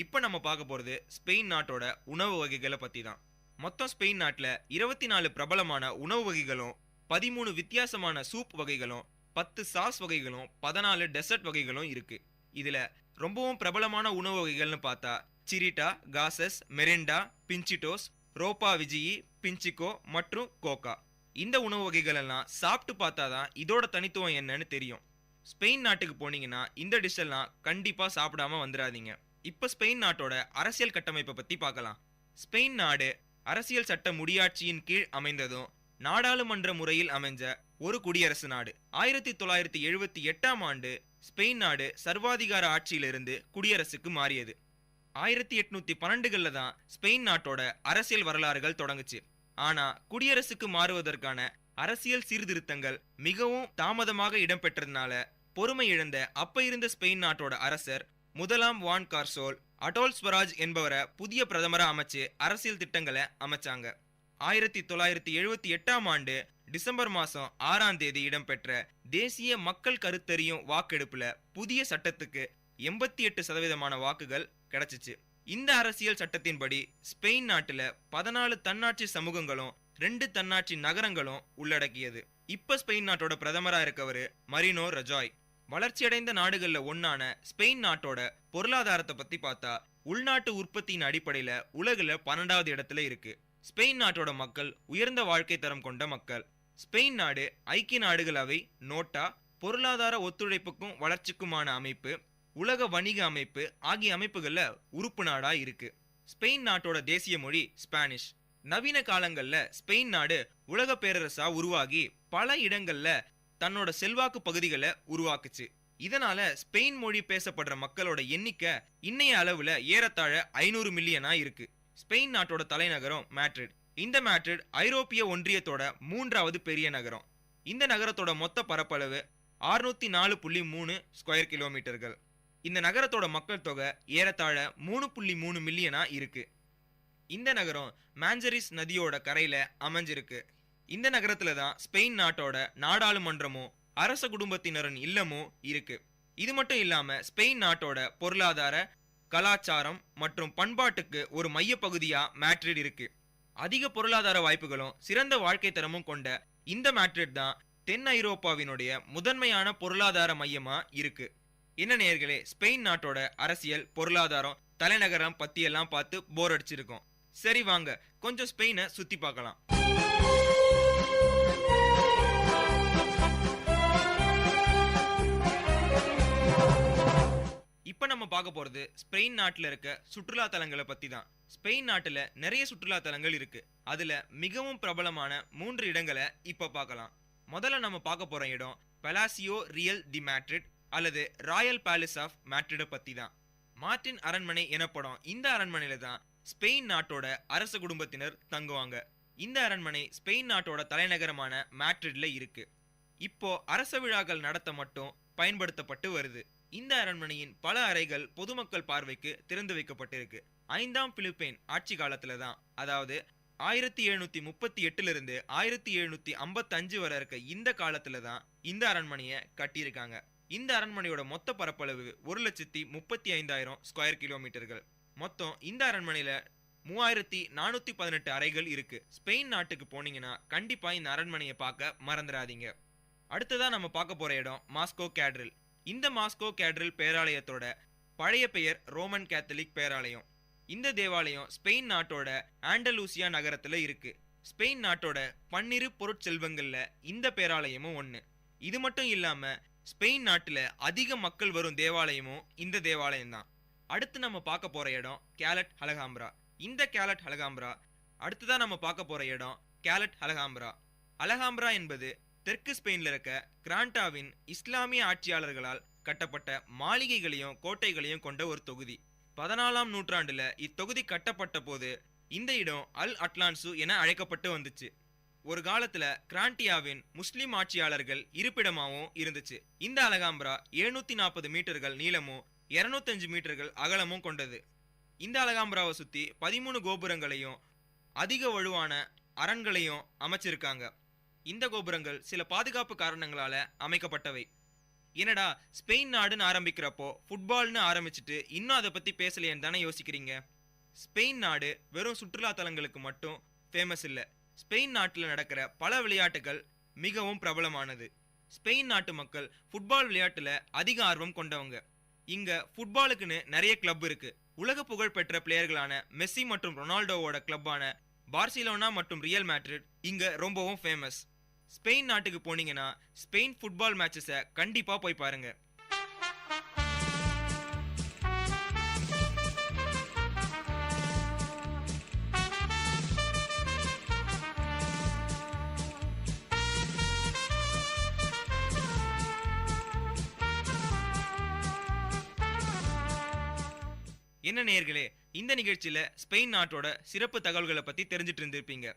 இப்ப நம்ம பார்க்க போறது ஸ்பெயின் நாட்டோட உணவு வகைகளை பத்தி தான். மொத்தம் ஸ்பெயின் நாட்டுல 24 பிரபலமான உணவு வகைகளும் 13 வித்தியாசமான சூப் வகைகளும் 10 சாஸ் வகைகளும் 14 டெசர்ட் வகைகளும் இருக்கு. இதுல ரொம்பவும் பிரபலமான உணவு வகைகள்னு பார்த்தா சிரிட்டா, காசஸ், மெரிண்டா, பிஞ்சிட்டோஸ், ரோப்பா விஜியி, பிஞ்சிகோ மற்றும் கோகா. இந்த உணவு வகைகள் எல்லாம் சாப்பிட்டு பார்த்தாதான் இதோட தனித்துவம் என்னன்னு தெரியும். ஸ்பெயின் நாட்டுக்கு போனீங்கன்னா இந்த டிஷ் எல்லாம் கண்டிப்பா சாப்பிடாம வந்துடாதீங்க. இப்ப ஸ்பெயின் நாட்டோட அரசியல் கட்டமைப்பை பத்தி பார்க்கலாம். ஸ்பெயின் நாடு அரசியல் சட்ட முடியாட்சியின் கீழ் அமைந்ததும் நாடாளுமன்ற முறையில் அமைஞ்ச ஒரு குடியரசு நாடு. 1978ஆம் ஆண்டு ஸ்பெயின் நாடு சர்வாதிகார ஆட்சியிலிருந்து குடியரசுக்கு மாறியது. 1812 தான் ஸ்பெயின் நாட்டோட அரசியல் வரலாறுகள் தொடங்குச்சு. ஆனா குடியரசுக்கு மாறுவதற்கான அரசியல் சீர்திருத்தங்கள் மிகவும் தாமதமாக இடம்பெற்றதுனால பொறுமை இழந்த அப்ப இருந்த ஸ்பெயின் நாட்டோட அரசர் முதலாம் வான் கார்சோல் அடோல் ஸ்வராஜ் என்பவரை புதிய பிரதமரா அமைச்சு அரசியல் திட்டங்களை அமைச்சாங்க. 1978ஆம் ஆண்டு டிசம்பர் மாசம் 6ஆம் தேதி இடம்பெற்ற தேசிய மக்கள் கருத்தறியும் வாக்கெடுப்புல புதிய சட்டத்துக்கு 88% வாக்குகள் கிடைச்சிச்சு. இந்த அரசியல் சட்டத்தின்படி ஸ்பெயின் நாட்டுல 14 தன்னாட்சி சமூகங்களும் 2 தன்னாட்சி நகரங்களும் உள்ளடக்கியது. இப்ப ஸ்பெயின் நாட்டோட பிரதமரா இருக்கவரு மரினோ ரஜாய். வளர்ச்சியடைந்த நாடுகள்ல ஒன்னான ஸ்பெயின் நாட்டோட பொருளாதாரத்தை பத்தி பார்த்தா உள்நாட்டு உற்பத்தியின் அடிப்படையில உலகுல 12வது இடத்துல இருக்கு. ஸ்பெயின் நாட்டோட மக்கள் உயர்ந்த வாழ்க்கை தரம் கொண்ட மக்கள். ஸ்பெயின் நாடு ஐக்கிய நாடுகள் அவை, நோட்டா, பொருளாதார ஒத்துழைப்புக்கும் வளர்ச்சிக்குமான அமைப்பு, உலக வணிக அமைப்பு ஆகிய அமைப்புகள்ல உறுப்பு நாடா இருக்கு. ஸ்பெயின் நாட்டோட தேசிய மொழி ஸ்பானிஷ். நவீன காலங்கள்ல ஸ்பெயின் நாடு உலக பேரரசா உருவாகி பல இடங்கள்ல தன்னோட செல்வாக்கு பகுதிகளை உருவாக்குச்சு. இதனால ஸ்பெயின் மொழி பேசப்படுற மக்களோட எண்ணிக்கை இன்னைய அளவுல ஏறத்தாழ 500 மில்லியனா இருக்கு. ஸ்பெயின் நாட்டோட தலைநகரம் மேட்ரிட். இந்த மேட்ரிட் ஐரோப்பிய ஒன்றியத்தோட 3வது பெரிய நகரம். இந்த நகரத்தோட மொத்த பரப்பளவு 604.3 ஸ்கொயர் கிலோமீட்டர்கள். இந்த நகரத்தோட மக்கள் தொகை ஏறத்தாழ 3.3 மில்லியனா இருக்கு. இந்த நகரம் மாஞ்சரிஸ் நதியோட கரையில அமைஞ்சிருக்கு. இந்த நகரத்துல தான் ஸ்பெயின் நாட்டோட நாடாளுமன்றமும் அரச குடும்பத்தினரின் இல்லமும் இருக்கு. இது மட்டும் இல்லாம ஸ்பெயின் நாட்டோட பொருளாதார, கலாச்சாரம் மற்றும் பண்பாட்டுக்கு ஒரு மைய பகுதியா மேட்ரிட் இருக்கு. அதிக பொருளாதார வாய்ப்புகளும் சிறந்த வாழ்க்கை தரமும் கொண்ட இந்த மேட்ரிட் தான் தென் ஐரோப்பாவினுடைய முதன்மையான பொருளாதார மையமா இருக்கு. என்ன நேயர்களே, ஸ்பெயின் நாட்டோட அரசியல், பொருளாதாரம், தலைநகரம் பத்தி எல்லாம் பார்த்து போர் அடிச்சிருக்கோம். சரி வாங்க கொஞ்சம் ஸ்பெயினை சுத்தி பார்க்கலாம். இப்ப நம்ம பார்க்க போறது ஸ்பெயின் நாட்டுல இருக்க சுற்றுலா தலங்களை பத்தி தான். ஸ்பெயின் நாட்டுல நிறைய சுற்றுலா தலங்கள் இருக்கு. அதுல மிகவும் பிரபலமான 3 இடங்களை இப்ப பார்க்கலாம். முதல்ல நம்ம பார்க்க போற இடம் பெலாசியோ ரியல் தி மேட்ரிட் அல்லது ராயல் பேலஸ் ஆஃப் மேட்ரிட பத்தி தான். மார்டின் அரண்மனை எனப்படும் இந்த அரண்மனையில தான் ஸ்பெயின் நாட்டோட அரச குடும்பத்தினர் தங்குவாங்க. இந்த அரண்மனை ஸ்பெயின் நாட்டோட தலைநகரமான மேட்ரிட்ல இருக்கு. இப்போ அரச விழாக்கள் நடத்த மட்டும் பயன்படுத்தப்பட்டு வருது. இந்த அரண்மனையின் பல அறைகள் பொதுமக்கள் பார்வைக்கு திறந்து வைக்கப்பட்டிருக்கு. 5ஆம் பிலிப்பைன் ஆட்சி காலத்துல தான், அதாவது 1738 இருந்து 1755 வரை இருக்க இந்த காலத்துல தான் இந்த அரண்மனையை கட்டியிருக்காங்க. இந்த அரண்மனையோட மொத்த பரப்பளவு 1,35,000 ஸ்கொயர் கிலோமீட்டர்கள். மொத்தம் இந்த அரண்மனையில 3,418 அறைகள் இருக்கு. ஸ்பெயின் நாட்டுக்கு போனீங்கன்னா கண்டிப்பா இந்த அரண்மனையை பார்க்க மறந்துடாதீங்க. அடுத்ததா நம்ம பார்க்க போற இடம் மாஸ்கோ கேட்ரல். இந்த மாஸ்கோ கேட்ரல் பேராலயத்தோட பழைய பெயர் ரோமன் கேத்தலிக் பேராலயம். இந்த தேவாலயம் ஸ்பெயின் நாட்டோட ஆண்டலூசியா நகரத்துல இருக்கு. ஸ்பெயின் நாட்டோட 12 பொருட்செல்வங்கள்ல இந்த பேராலயமும் ஒண்ணு. இது மட்டும் இல்லாம ஸ்பெயின் நாட்டுல அதிக மக்கள் வரும் தேவாலயமும் இந்த தேவாலயம் தான். அடுத்து நம்ம பார்க்க போற இடம் கேலட் அலகாம்பிரா. இந்த கேலட் அலகாம்பிரா அடுத்துதான் நம்ம பார்க்க போற இடம் கேலட் அலகாம்பிரா. அலகாம்பிரா என்பது தெற்கு ஸ்பெயின்ல இருக்க கிராண்டாவின் இஸ்லாமிய ஆட்சியாளர்களால் கட்டப்பட்ட மாளிகைகளையும் கோட்டைகளையும் கொண்ட ஒரு தொகுதி. 14ஆம் நூற்றாண்டுல இத்தொகுதி கட்டப்பட்ட போது இந்த இடம் அல் அட்லான்சு என அழைக்கப்பட்டு வந்துச்சு. ஒரு காலத்துல கிராண்டியாவின் முஸ்லிம் ஆட்சியாளர்கள் இருப்பிடமாகவும் இருந்துச்சு. இந்த அலகாம்பிரா 740 மீட்டர்கள் நீளமும் 205 மீட்டர்கள் அகலமும் கொண்டது. இந்த அலகாம்பிராவை சுத்தி 13 கோபுரங்களையும் அதிக வலுவான அரண்களையும் அமைச்சிருக்காங்க. இந்த கோபுரங்கள் சில பாதுகாப்பு காரணங்களால அமைக்கப்பட்டவை. என்னடா ஸ்பெயின் நாடுன்னு ஆரம்பிக்கிறப்போ ஃபுட்பால்னு ஆரம்பிச்சுட்டு இன்னும் அதை பத்தி பேசலையேன்னு தானே யோசிக்கிறீங்க. ஸ்பெயின் நாடு வெறும் சுற்றுலா தலங்களுக்கு மட்டும் ஃபேமஸ் இல்லை. ஸ்பெயின் நாட்டில் நடக்கிற பல விளையாட்டுகள் மிகவும் பிரபலமானது. ஸ்பெயின் நாட்டு மக்கள் ஃபுட்பால் விளையாட்டுல அதிக ஆர்வம் கொண்டவங்க. இங்க ஃபுட்பாலுக்குன்னு நிறைய கிளப் இருக்கு. உலக புகழ் பெற்ற பிளேயர்களான மெஸ்ஸி மற்றும் ரொனால்டோவோட கிளப்பான பார்சிலோனா மற்றும் ரியல் மேட்ரிட் இங்க ரொம்பவும் ஃபேமஸ். ஸ்பெயின் நாட்டுக்கு போனீங்கன்னா ஸ்பெயின் ஃபுட்பால் மேட்சஸை கண்டிப்பா போய் பாருங்க. என்ன நேயர்களே, இந்த நிகழ்ச்சியில ஸ்பெயின் நாட்டோட சிறப்பு தகவல்களை பத்தி தெரிஞ்சிட்டு இருந்திருப்பீங்க.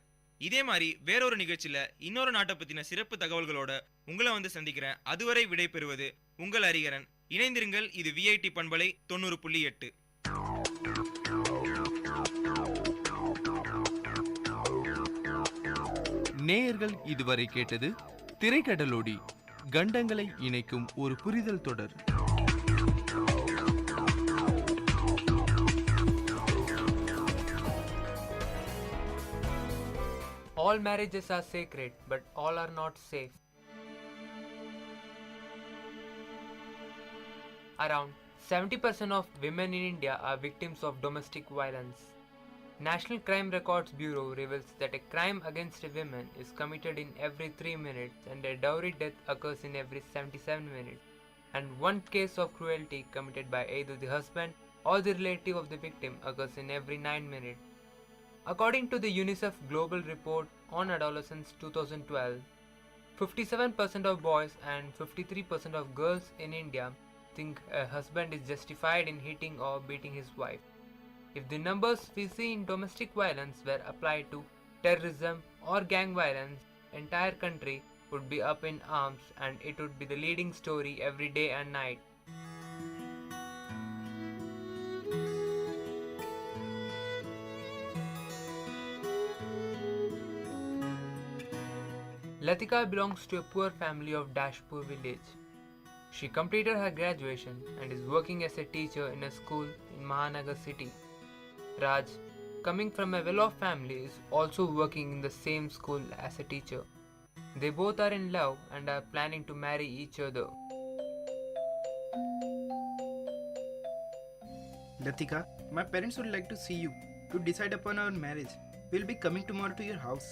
இதே மாதிரி வேறொரு நிகழ்ச்சியில இன்னொரு நாட்டை பத்தின சிறப்பு தகவல்களோட உங்களை வந்து சந்திக்கிறேன். அதுவரை விடை பெறுவது உங்கள் ஹரிஹரன். இணைந்திருங்கள். இது விஐடி பண்பலை 90.8. நேயர்கள் இதுவரை கேட்டது திரைக்கடலோடி, கண்டங்களை இணைக்கும் ஒரு புரிதல் தொடர். All marriages are sacred, but all are not safe. Around 70% of women in India are victims of domestic violence. National Crime Records Bureau reveals that a crime against a woman is committed in every 3 minutes and a dowry death occurs in every 77 minutes. And one case of cruelty committed by either the husband or the relative of the victim occurs in every 9 minutes. According to the UNICEF Global Report on Adolescence 2012, 57% of boys and 53% of girls in India think a husband is justified in hitting or beating his wife. If the numbers we see in domestic violence were applied to terrorism or gang violence, the entire country would be up in arms and it would be the leading story every day and night. Latika belongs to a poor family of Dashpur village. She completed her graduation and is working as a teacher in a school in Mahanagar city. Raj, coming from a well-off family, is also working in the same school as a teacher. They both are in love and are planning to marry each other. Latika, my parents would like to see you to decide upon our marriage. We'll be coming tomorrow to your house.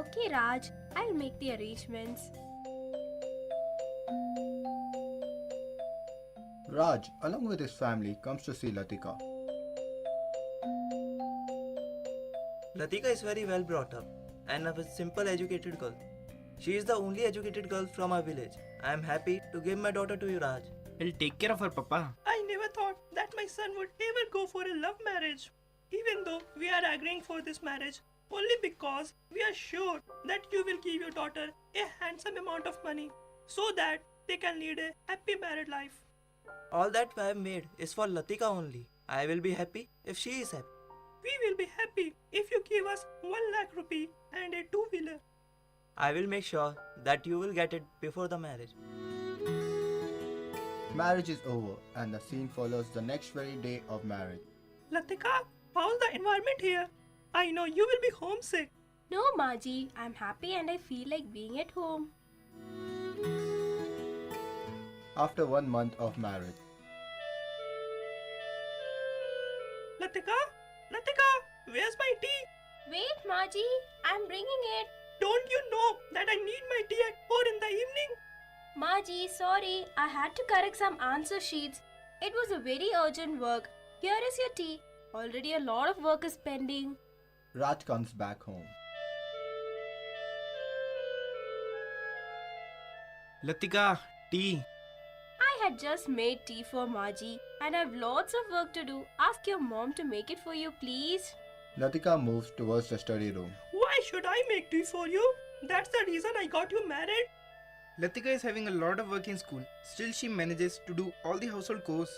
Okay, Raj, I'll make the arrangements. Raj, along with his family, comes to see Latika. Latika is very well brought up and a simple educated girl. She is the only educated girl from our village. I am happy to give my daughter to you, Raj. I'll take care of her, Papa. I never thought that my son would ever go for a love marriage. Even though we are agreeing for this marriage, only because we are sure that you will give your daughter a handsome amount of money so that they can lead a happy married life. All that I have made is for Latika only. I will be happy if she is happy. We will be happy if you give us 1 lakh rupee and a two-wheeler. I will make sure that you will get it before the marriage. Marriage is over and the scene follows the next very day of marriage. Latika, how's the environment here? I know you will be homesick. No, Maji, I'm happy and I feel like being at home. After 1 month of marriage, Latika, where's my tea? Wait, Maji, I'm bringing it. Don't you know that I need my tea at 4 in the evening? Maji, sorry, I had to correct some answer sheets. It was a very urgent work. Here is your tea. Already a lot of work is pending. Raj comes back home. Latika, tea. I had just made tea for Maji and I have lots of work to do. Ask your mom to make it for you, please. Latika moves towards the study room. Why should I make tea for you? That's the reason I got you married. Latika is having a lot of work in school. Still, she manages to do all the household chores.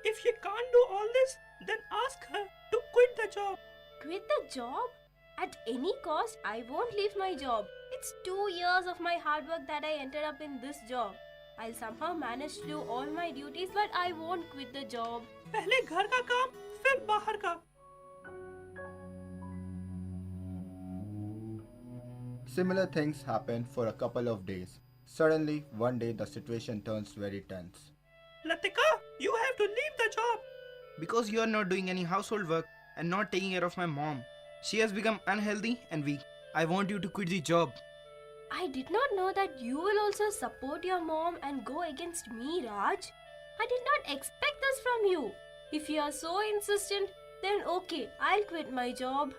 If she can't do all this, then ask her to quit the job. Quit the job? At any cost, I won't leave my job. It's 2 years of my hard work that I ended up in this job. I'll somehow manage to do all my duties, but I won't quit the job. पहले घर का काम, फिर बाहर का. Similar things happen for a couple of days. Suddenly, one day the situation turns very tense. Latika, you have to leave the job. Because you are not doing any household work and not taking care of my mom. She has become unhealthy and weak. I want you to quit the job. I did not know that you will also support your mom and go against me, Raj. I did not expect this from you. If you are so insistent, then okay, I'll quit my job.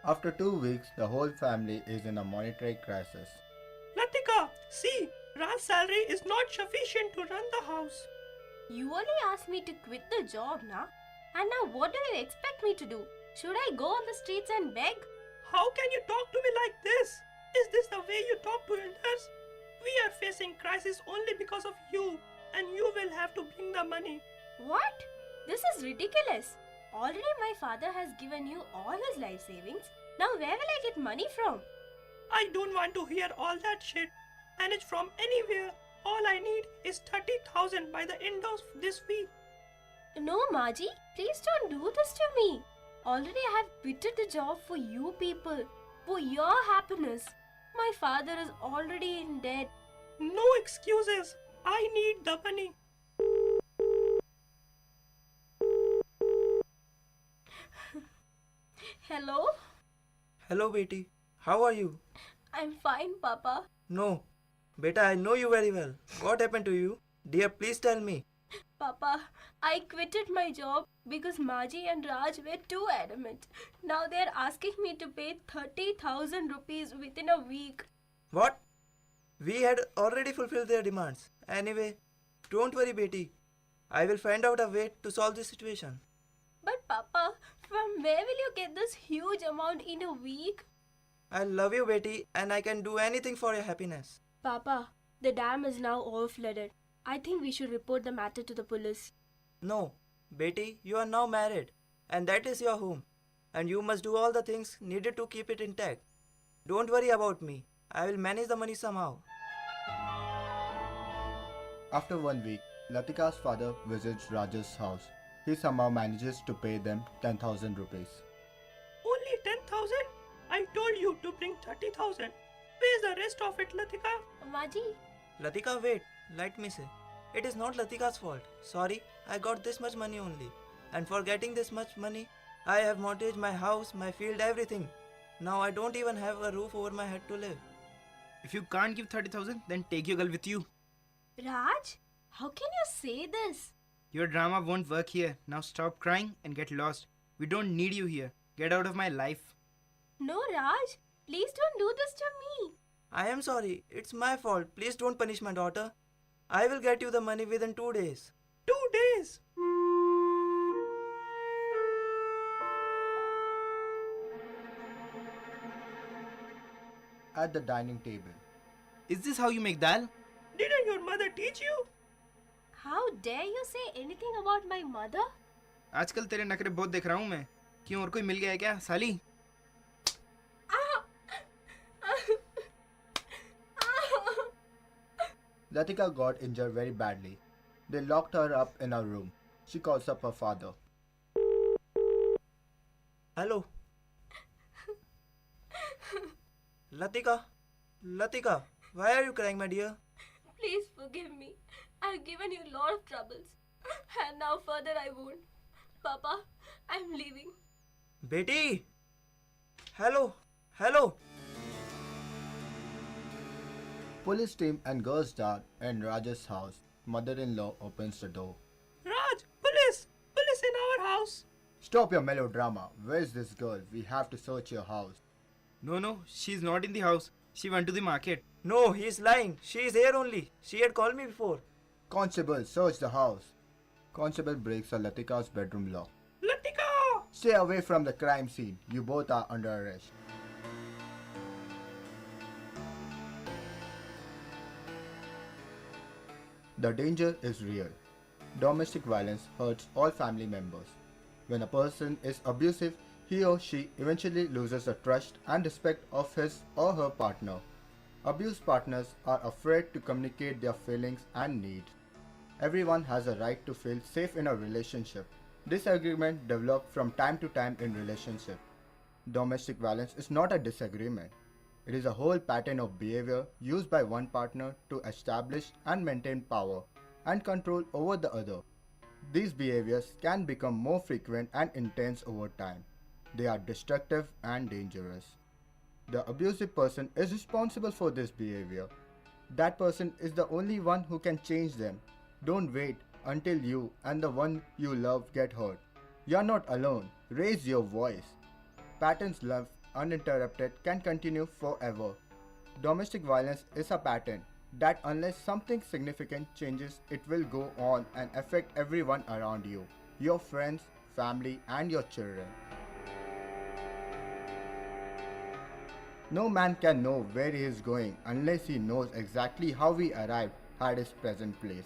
After 2 weeks, the whole family is in a monetary crisis. Latika, see, Raj's salary is not sufficient to run the house. You only asked me to quit the job, na? And now what do you expect me to do? Should I go on the streets and beg? How can you talk to me like this? Is this the way you talk to elders? We are facing crisis only because of you, and you will have to bring the money. What? This is ridiculous. Already my father has given you all his life savings. Now where will I get money from? I don't want to hear all that shit. Manage from anywhere. All I need is 30,000 by the end of this week. No, Maji, please don't do this to me. Already I have quitted the job for you people, for your happiness. My father is already in debt. No excuses. I need the money. Hello? Hello, Beti. How are you? I'm fine, Papa. No. Beta, I know you very well. What happened to you? Dear, please tell me. Papa, I quitted my job because Maji and Raj were too adamant. Now they're asking me to pay 30,000 rupees within a week. What? We had already fulfilled their demands. Anyway, don't worry, Beti. I will find out a way to solve this situation. But Papa, from where will you get this huge amount in a week? I love you, Beti, and I can do anything for your happiness. Papa, the dam is now overflooded. I think we should report the matter to the police. No, Beti, you are now married, and that is your home, and you must do all the things needed to keep it intact. Don't worry about me. I will manage the money somehow. After 1 week, Latika's father visits Raj's house. He somehow manages to pay them 10,000 rupees. Only 10,000? I told you to bring 30,000. Where's the rest of it, Latika? Maji? Latika, wait. Let me say. It is not Latika's fault. Sorry, I got this much money only. And for getting this much money, I have mortgaged my house, my field, everything. Now I don't even have a roof over my head to live. If you can't give 30,000, then take your girl with you. Raj, how can you say this? Your drama won't work here. Now stop crying and get lost. We don't need you here. Get out of my life. No, Raj. Please don't do this to me. I am sorry. It's my fault. Please don't punish my daughter. I will get you the money within 2 days. 2 days. At the dining table. Is this how you make dal? Didn't your mother teach you? How dare you say anything about my mother? आजकल तेरे नखरे बहुत देख रहा हूँ मैं. क्यों और कोई मिल गया है क्या साली? Latika got injured very badly. They locked her up in a room. She calls up her father. Hello. Latika. Latika, why are you crying, my dear? Please forgive me. I've given you a lot of troubles. And now further I won't. Papa, I'm leaving. Betty. Hello. Hello. Police team and girls dart in Raj's house. Mother-in-law opens the door. Raj, police! Police in our house! Stop your melodrama. Where's this girl? We have to search your house. No, she's not in the house. She went to the market. No, he's lying. She is here only. She had called me before. Constable, search the house. Constable breaks a Latika's bedroom lock. Latika! Stay away from the crime scene. You both are under arrest. The danger is real. Domestic violence hurts all family members. When a person is abusive, he or she eventually loses the trust and respect of his or her partner. Abused partners are afraid to communicate their feelings and needs. Everyone has a right to feel safe in a relationship. Disagreement develop from time to time in relationship. Domestic violence is not a disagreement. It is a whole pattern of behavior used by one partner to establish and maintain power and control over the other. These behaviors can become more frequent and intense over time. They are destructive and dangerous. The abusive person is responsible for this behavior. That person is the only one who can change them. Don't wait until you and the one you love get hurt. You are not alone. Raise your voice. Patterns left uninterrupted can continue forever. Domestic violence is a pattern that unless something significant changes, it will go on and affect everyone around you, your friends, family, and your children. No man can know where he is going unless he knows exactly how he arrived at his present place.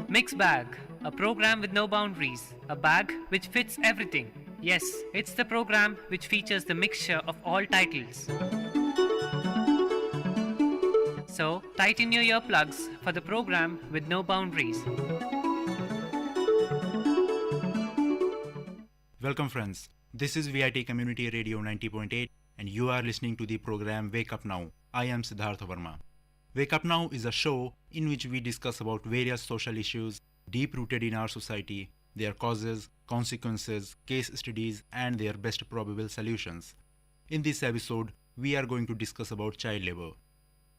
Mixed Bag, a program with no boundaries, a bag which fits everything. Yes, it's the program which features the mixture of all titles. So, tighten your earplugs for the program with no boundaries. Welcome friends, this is Vit Community Radio 90.8 and you are listening to the program Wake Up Now. I am Siddhartha Verma. Wake Up Now is a show in which we discuss about various social issues deep-rooted in our society, their causes, consequences, case studies, and their best probable solutions. In this episode, we are going to discuss about child labor.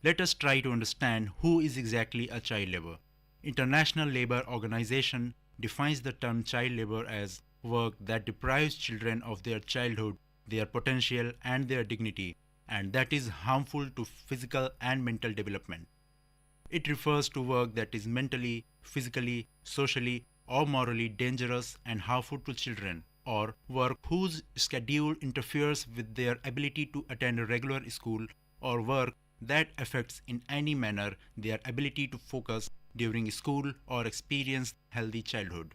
Let us try to understand who is exactly a child labor. International Labour Organization defines the term child labor as work that deprives children of their childhood, their potential, and their dignity, and that is harmful to physical and mental development. It refers to work that is mentally, physically, socially, or morally dangerous and harmful to children, or work whose schedule interferes with their ability to attend a regular school, or work that affects in any manner their ability to focus during school or experience healthy childhood.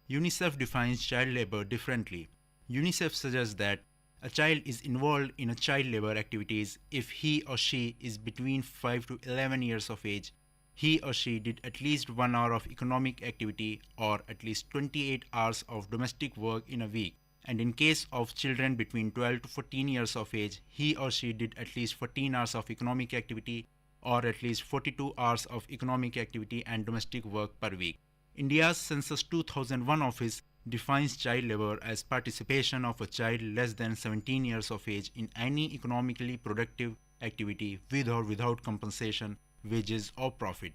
UNICEF defines child labor differently. UNICEF suggests that a child is involved in a child labor activities if he or she is between 5 to 11 years of age, he or she did at least 1 hour of economic activity or at least 28 hours of domestic work in a week, and in case of children between 12 to 14 years of age, he or she did at least 14 hours of economic activity or at least 42 hours of economic activity and domestic work per week. India's Census 2001 office defines child labor as participation of a child less than 17 years of age in any economically productive activity with or without compensation, wages or profit.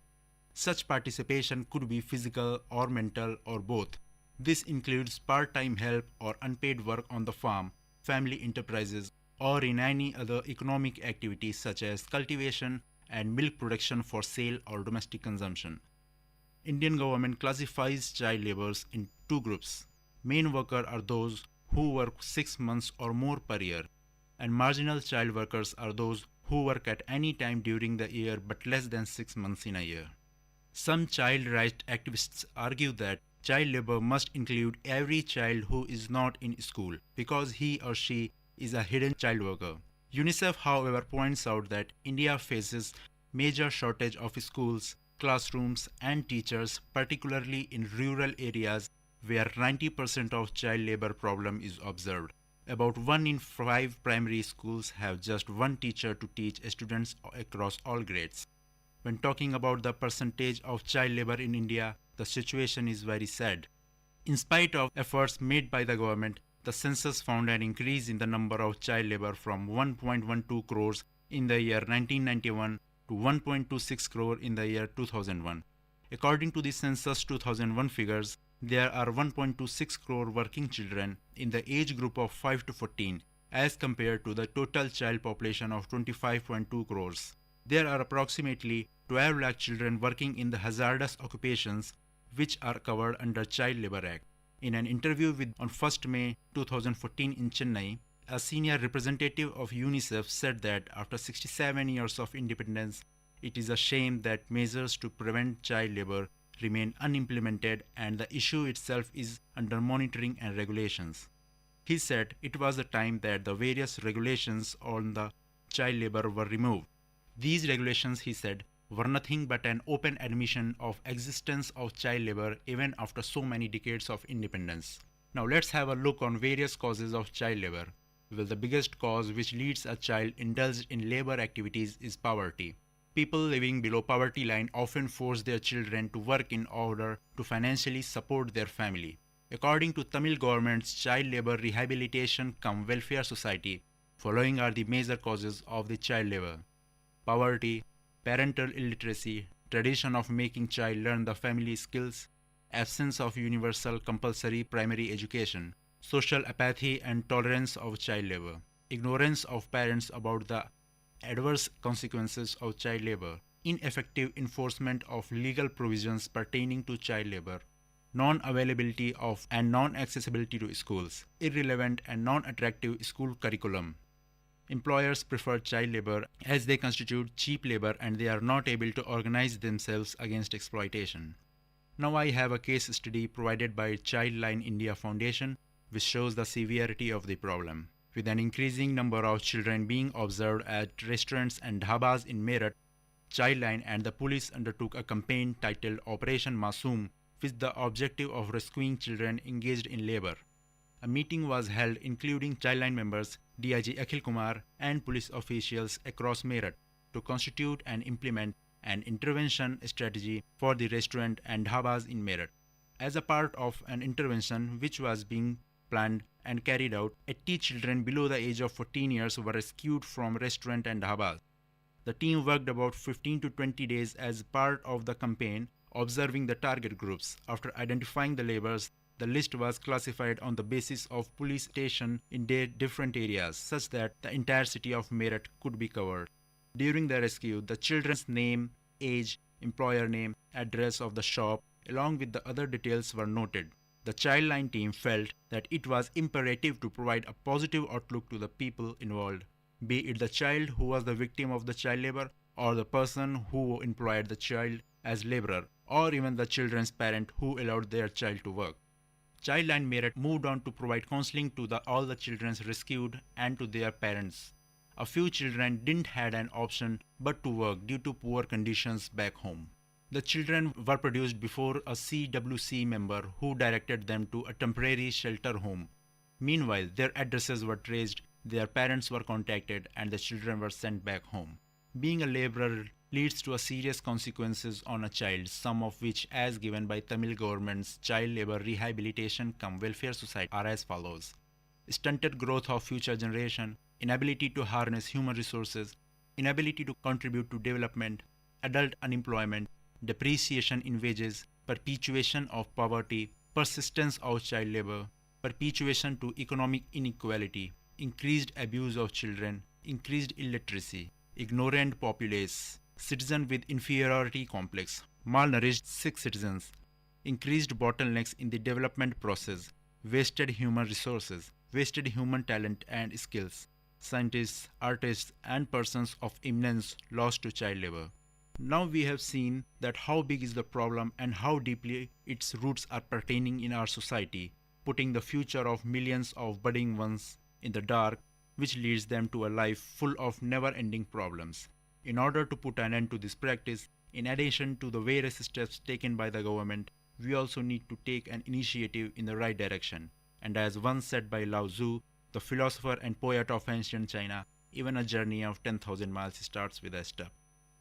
Such participation could be physical or mental or both. This includes part-time help or unpaid work on the farm, family enterprises, or in any other economic activities such as cultivation and milk production for sale or domestic consumption. Indian government classifies child laborers in two groups. Main workers are those who work 6 months or more per year, and marginal child workers are those who work at any time during the year but less than 6 months in a year. Some child rights activists argue that child labor must include every child who is not in school because he or she is a hidden child worker. UNICEF, however, points out that India faces major shortage of schools, classrooms, and teachers, particularly in rural areas where 90% of child labor problem is observed. About 1 in 5 primary schools have just one teacher to teach students across all grades. When talking about the percentage of child labor in India, the situation is very sad. In spite of efforts made by the government, the census found an increase in the number of child labor from 1.12 crores in the year 1991 to 1.26 crore in the year 2001. According to the census 2001 figures, there are 1.26 crore working children in the age group of 5 to 14 as compared to the total child population of 25.2 crores. There are approximately 12 lakh children working in the hazardous occupations which are covered under Child Labor Act. In an interview on 1st May 2014 in Chennai, a senior representative of UNICEF said that after 67 years of independence, it is a shame that measures to prevent child labor remain unimplemented and the issue itself is under monitoring and regulations. He said it was the time that the various regulations on the child labor were removed. These regulations, he said, were nothing but an open admission of existence of child labor even after so many decades of independence. Now let's have a look on various causes of child labor. Well, the biggest cause which leads a child indulged in labor activities is poverty. People living below poverty line often force their children to work in order to financially support their family. According to Tamil government's Child Labor Rehabilitation cum Welfare Society, following are the major causes of the child labor: poverty, parental illiteracy, tradition of making child learn the family skills, absence of universal compulsory primary education, social apathy and tolerance of child labor, ignorance of parents about the adverse consequences of child labor, ineffective enforcement of legal provisions pertaining to child labor, non-availability of and non-accessibility to schools, irrelevant and non-attractive school curriculum. Employers prefer child labor as they constitute cheap labor and they are not able to organize themselves against exploitation. Now I have a case study provided by Childline India Foundation which shows the severity of the problem. With an increasing number of children being observed at restaurants and dhabas in Meerut, Childline and the police undertook a campaign titled Operation Masoom with the objective of rescuing children engaged in labor. A meeting was held including Childline members, DIG Akhil Kumar and police officials across Meerut to constitute and implement an intervention strategy for the restaurant and dhabas in Meerut. As a part of an intervention which was being planned and carried out, 80 children below the age of 14 years were rescued from restaurant and dhabas. The team worked about 15 to 20 days as part of the campaign, observing the target groups. After identifying the laborers, the list was classified on the basis of police station in their different areas such that the entire city of Meerut could be covered. During the rescue, the children's name, age, employer name, address of the shop, along with the other details were noted. The Childline team felt that it was imperative to provide a positive outlook to the people involved, be it the child who was the victim of the child labor or the person who employed the child as laborer or even the children's parent who allowed their child to work. Childline Meerut moved on to provide counseling to all the children rescued and to their parents. A few children didn't have an option but to work due to poor conditions back home. The children were produced before a CWC member who directed them to a temporary shelter home. Meanwhile, their addresses were traced, their parents were contacted, and the children were sent back home. Being a laborer leads to a serious consequences on a child, some of which, as given by Tamil government's Child Labor Rehabilitation cum Welfare Society, are as follows: stunted growth of future generation, inability to harness human resources, inability to contribute to development, adult unemployment, depreciation in wages, perpetuation of poverty, persistence of child labor, perpetuation to economic inequality, increased abuse of children, increased illiteracy, ignorant populace, citizens with inferiority complex, malnourished sick citizens, increased bottlenecks in the development process, wasted human resources, wasted human talent and skills, scientists, artists, and persons of eminence lost to child labor. Now we have seen that how big is the problem and how deeply its roots are pertaining in our society, putting the future of millions of budding ones in the dark, which leads them to a life full of never-ending problems. In order to put an end to this practice, in addition to the various steps taken by the government, we also need to take an initiative in the right direction. And as once said by Lao Tzu, the philosopher and poet of ancient China, even a journey of 10,000 miles starts with a step.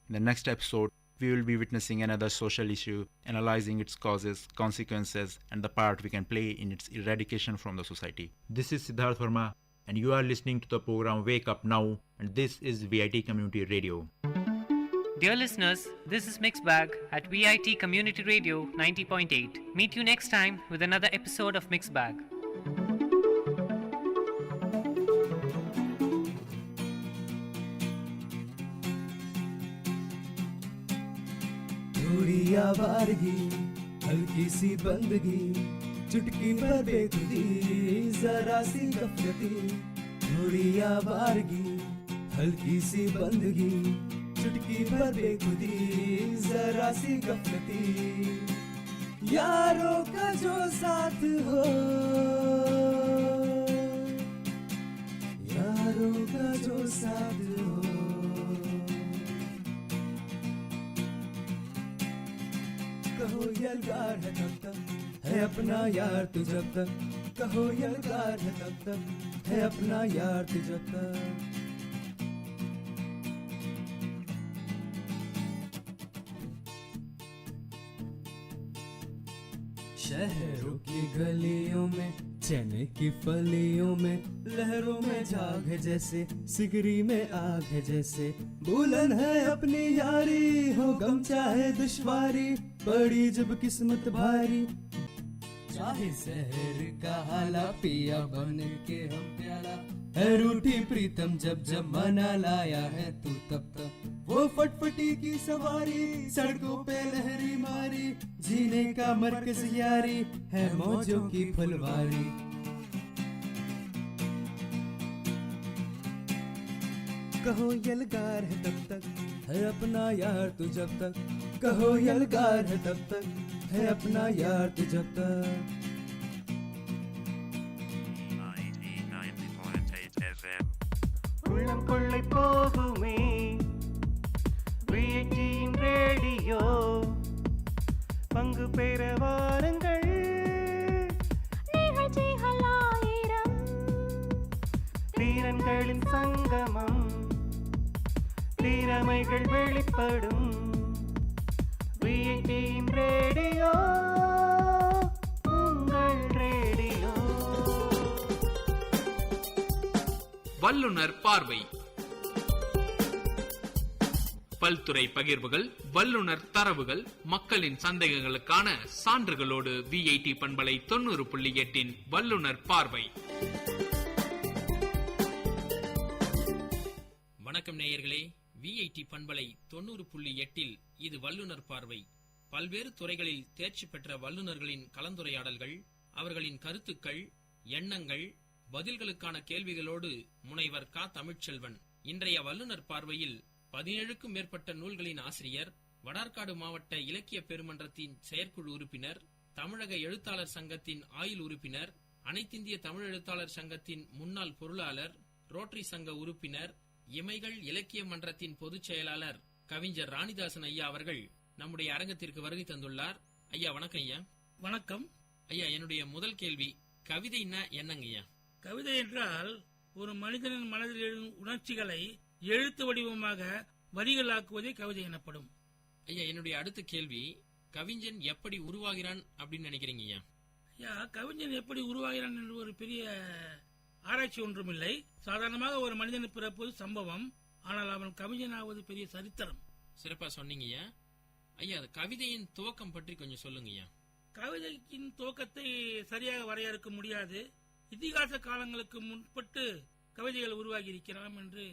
In the next episode, we will be witnessing another social issue, analyzing its causes, consequences, and the part we can play in its eradication from the society. This is Siddharth Verma, and you are listening to the program Wake Up Now, and this is VIT Community Radio. Dear listeners, this is Mixed Bag at VIT Community Radio 90.8. Meet you next time with another episode of Mixed Bag. थोड़ी आवारगी, हल्की सी बंदगी, चुटकी पर बेखुदी, जरा सी गफलती. थोड़ी आवारगी, हल्की सी बंदगी, चुटकी पर बेखुदी, जरा सी गफलती. यारों का जो साथ हो, यारों का जो साथ हो, कहो यलगार है तब तक है अपना यार तू जब तक. कहो यलगार है तब तक है अपना यार तू जब तक. शहरों की गलियों में, चने की फलियों में, लहरों में झाग है जैसे, सिगरी में आग है जैसे. बुलंद है अपनी यारी, हो गम चाहे दुश्वारी, पड़ी जब किस्मत भारी. चाहे शहर का हाला, पिया बन के हम प्याला, है रूठी प्रीतम जब जब मना लाया है तू तब तक. वो फटफटी की सवारी, सड़कों पे लहरी मारी, जीने का मरकज यारी, है मौजों की फुलवारी. कहो यलगार है तब तक है अपना यार तू जब तक. कहो यलगार है तब तक है अपना यार तू जब तक. உள்ளம் கொள்ளை போகுமே VITயின் ரேடியோ, பங்கு பெற வாருங்கள். நிகழ்ச்சிகள் ஆயிரம், தீரன்களின் சங்கமம், திறமைகள் வெளிப்படும். VITயின் ரேடியோ, உங்கள் ரேடியோ. வல்லுனர் பார்வை. பல்துறை பகிர்வுகள், வல்லுனர் தரவுகள், மக்களின் சந்தேகங்களுக்கான சான்றுகளோடு VIT பண்பலை 90.8 வல்லுனர் பார்வை. வணக்கம் நேயர்களே, VIT பண்பலை 90.8 இது வல்லுனர் பார்வை. பல்வேறு துறைகளில் தேர்ச்சி பெற்ற வல்லுநர்களின் கலந்துரையாடல்கள், அவர்களின் கருத்துக்கள், எண்ணங்கள், பதில்களுக்கான கேள்விகளோடு முனைவர் க. தமிழ்ச்செல்வன். இன்றைய வல்லுனர் பார்வையில் 17க்கும் மேற்பட்ட நூல்களின் ஆசிரியர், வடார்காடு மாவட்ட இலக்கிய பெருமன்றத்தின் செயற்குழு உறுப்பினர், தமிழக எழுத்தாளர் சங்கத்தின் ஆயுள் உறுப்பினர், அனைத்திந்திய தமிழ் எழுத்தாளர் சங்கத்தின் முன்னாள் பொருளாளர், ரோட்டரி சங்க உறுப்பினர், இமைகள் இலக்கிய மன்றத்தின் பொதுச் செயலாளர் கவிஞர் ராணிதாசன் ஐயா அவர்கள் நம்முடைய அரங்கத்திற்கு வருகை தந்துள்ளார். ஐயா வணக்கம். ஐயா வணக்கம். ஐயா, என்னுடைய முதல் கேள்வி, கவிதைன்னா என்னங்க ஐயா? கவிதை என்றால் ஒரு மனிதனின் மனதில் எழும் உணர்ச்சிகளை எழுத்து வடிவமாக வரிகளாக்குவதே கவிதை எனப்படும். ஐயா, என்னுடைய அடுத்த கேள்வி, கவிஞன் எப்படி உருவாகிறான் அப்படின்னு நினைக்கிறீங்க ஐயா? ஐயா, கவிஞன் எப்படி உருவாகிறான் என்று ஒரு பெரிய ஆராய்ச்சி ஒன்றுமில்லை. சாதாரணமாக ஒரு மனிதன் பிறப்பது சம்பவம், ஆனால் அவன் கவிஞனாவது பெரிய சரித்திரம். சிறப்பா சொன்னீங்க ஐயா. ஐயா, கவிதையின் துவக்கம் பற்றி கொஞ்சம் சொல்லுங்க ஐயா. கவிதையின் துவக்கத்தை சரியாக வரையறுக்க முடியாது. இதிகாச காலங்களுக்கு முன்பட்டு கவிதைகள் உருவாகி இருக்கலாம் என்று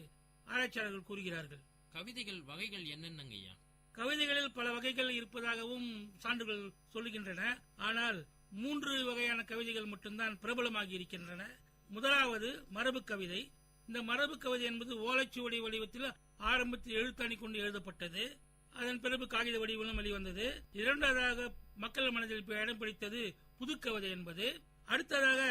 ஆராய்ச்சியாளர்கள் கூறுகிறார்கள். கவிதைகள் வகைகள் என்னென்னங்க ஐயா? கவிதைகளில் பல வகைகள் இருப்பதாகவும் சான்றுகள் சொல்லுகின்றன. ஆனால் 3 வகையான கவிதைகள் மட்டும்தான் பிரபலமாகி இருக்கின்றன. முதலாவது மரபு கவிதை. இந்த மரபு கவிதை என்பது ஓலைச்சுவடி வடிவத்தில் ஆரம்பத்தில் எழுத்தாணி கொண்டு எழுதப்பட்டது. அதன் பிறகு காகித வடிவிலும் வெளிவந்தது. இரண்டாவதாக மக்கள் மனதில் இடம் பிடித்தது புதுக்கவிதை என்பது. அடுத்ததாக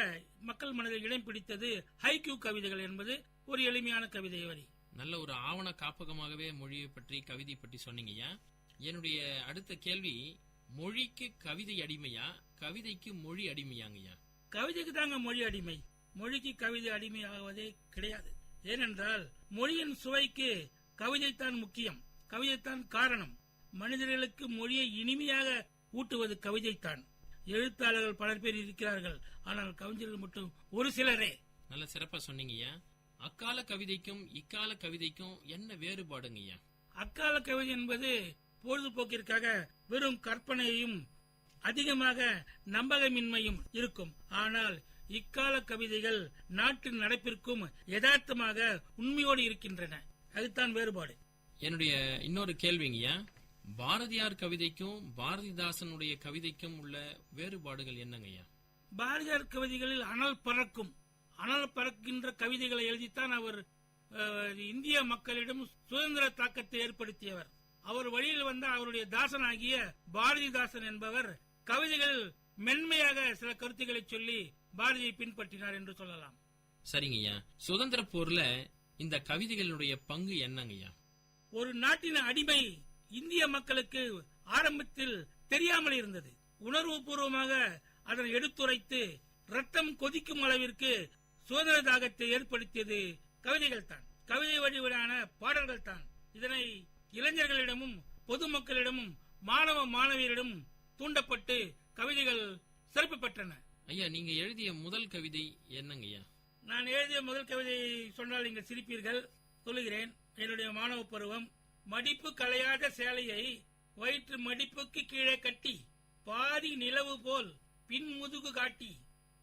மக்கள் மனதில் இடம் பிடித்தது ஹைக்யூ கவிதைகள் என்பது ஒரு எளிமையான கவிதை வரி. நல்ல ஒரு ஆவண காப்பகமாகவே மொழியை பற்றி கவிதை பற்றி சொன்னீங்கய்யா. என்னுடைய அடுத்த கேள்வி, மொழிக்கு கவிதை அடிமையா, கவிதைக்கு மொழி அடிமையாங்கய்யா? கவிதைக்கு தாங்க மொழி அடிமை. மொழிக்கு கவிதை அடிமை ஆகுவதே கிடையாது. ஏனென்றால் மொழியின் சுவைக்கு கவிதைத்தான் முக்கியம், கவிதைத்தான் காரணம். மனிதர்களுக்கு மொழியை இனிமையாக ஊட்டுவது கவிதைத்தான். எழுத்தாளர்கள் பல பேர் இருக்கிறார்கள், ஆனால் கவிஞர்கள் மட்டும் ஒரு சிலரே. நல்ல சிறப்பா சொன்னீங்கய்யா. அக்கால கவிதைக்கும் இக்கால கவிதைக்கும் என்ன வேறுபாடுங்கய்யா? அக்கால கவிதை என்பது பொழுதுபோக்கிற்காக வெறும் கற்பனையும் அதிகமாக நம்பகமின்மையும் இருக்கும். ஆனால் இக்கால கவிதைகள் நாட்டு நடப்பிற்கும் யதார்த்தமாக உண்மையோடு இருக்கின்றன. அதுதான் வேறுபாடு. என்னுடைய இன்னொரு கேள்விங்கய்யா, பாரதியார் கவிதைக்கும் பாரதிதாசனுடைய கவிதைக்கும் உள்ள வேறுபாடுகள் என்னங்கய்யா? பாரதியார் கவிதைகளில் அனல் பறக்கின்ற கவிதைகளை எழுதித்தான் அவர் இந்திய மக்களிடம் சுதந்திர தாக்கத்தை ஏற்படுத்தியவர். அவர் வழியில் வந்த அவருடைய தாசனாகிய பாரதிதாசன் என்பவர் கவிதைகள் மென்மையாக சில கருத்துக்களை சொல்லி பாரதியை பின்பற்றினார் என்று சொல்லலாம். சரிங்கய்யா, சுதந்திர போர்ல இந்த கவிதைகளுடைய பங்கு என்னங்கய்யா? ஒரு நாட்டின் அடிமை இந்திய மக்களுக்கு ஆரம்பத்தில் தெரியாமல் இருந்தது. உணர்வு பூர்வமாக அதனை எடுத்துரைத்து ரத்தம் கொதிக்கும் அளவிற்கு சுதந்திர தாகத்தை ஏற்படுத்தியது கவிதைகள் தான், கவிதை வடிவிலான பாடல்கள் தான். இதனை இளைஞர்களிடமும் பொதுமக்களிடமும் மாணவ மாணவியரிடம் தூண்டப்பட்டு கவிதைகள் சிறப்பு பெற்றன. ஐயா, நீங்க எழுதிய முதல் கவிதை என்னங்கய்யா? நான் எழுதிய முதல் கவிதை சொன்னால் நீங்கள் சிரிப்பீர்கள். சொல்லுகிறேன். என்னுடைய மாணவ பருவம். மடிப்பு களையாத சேலையை வயிற்று மடிப்புக்கு கீழே கட்டி, பாதி நிலவு போல் பின் முதுகு காட்டி,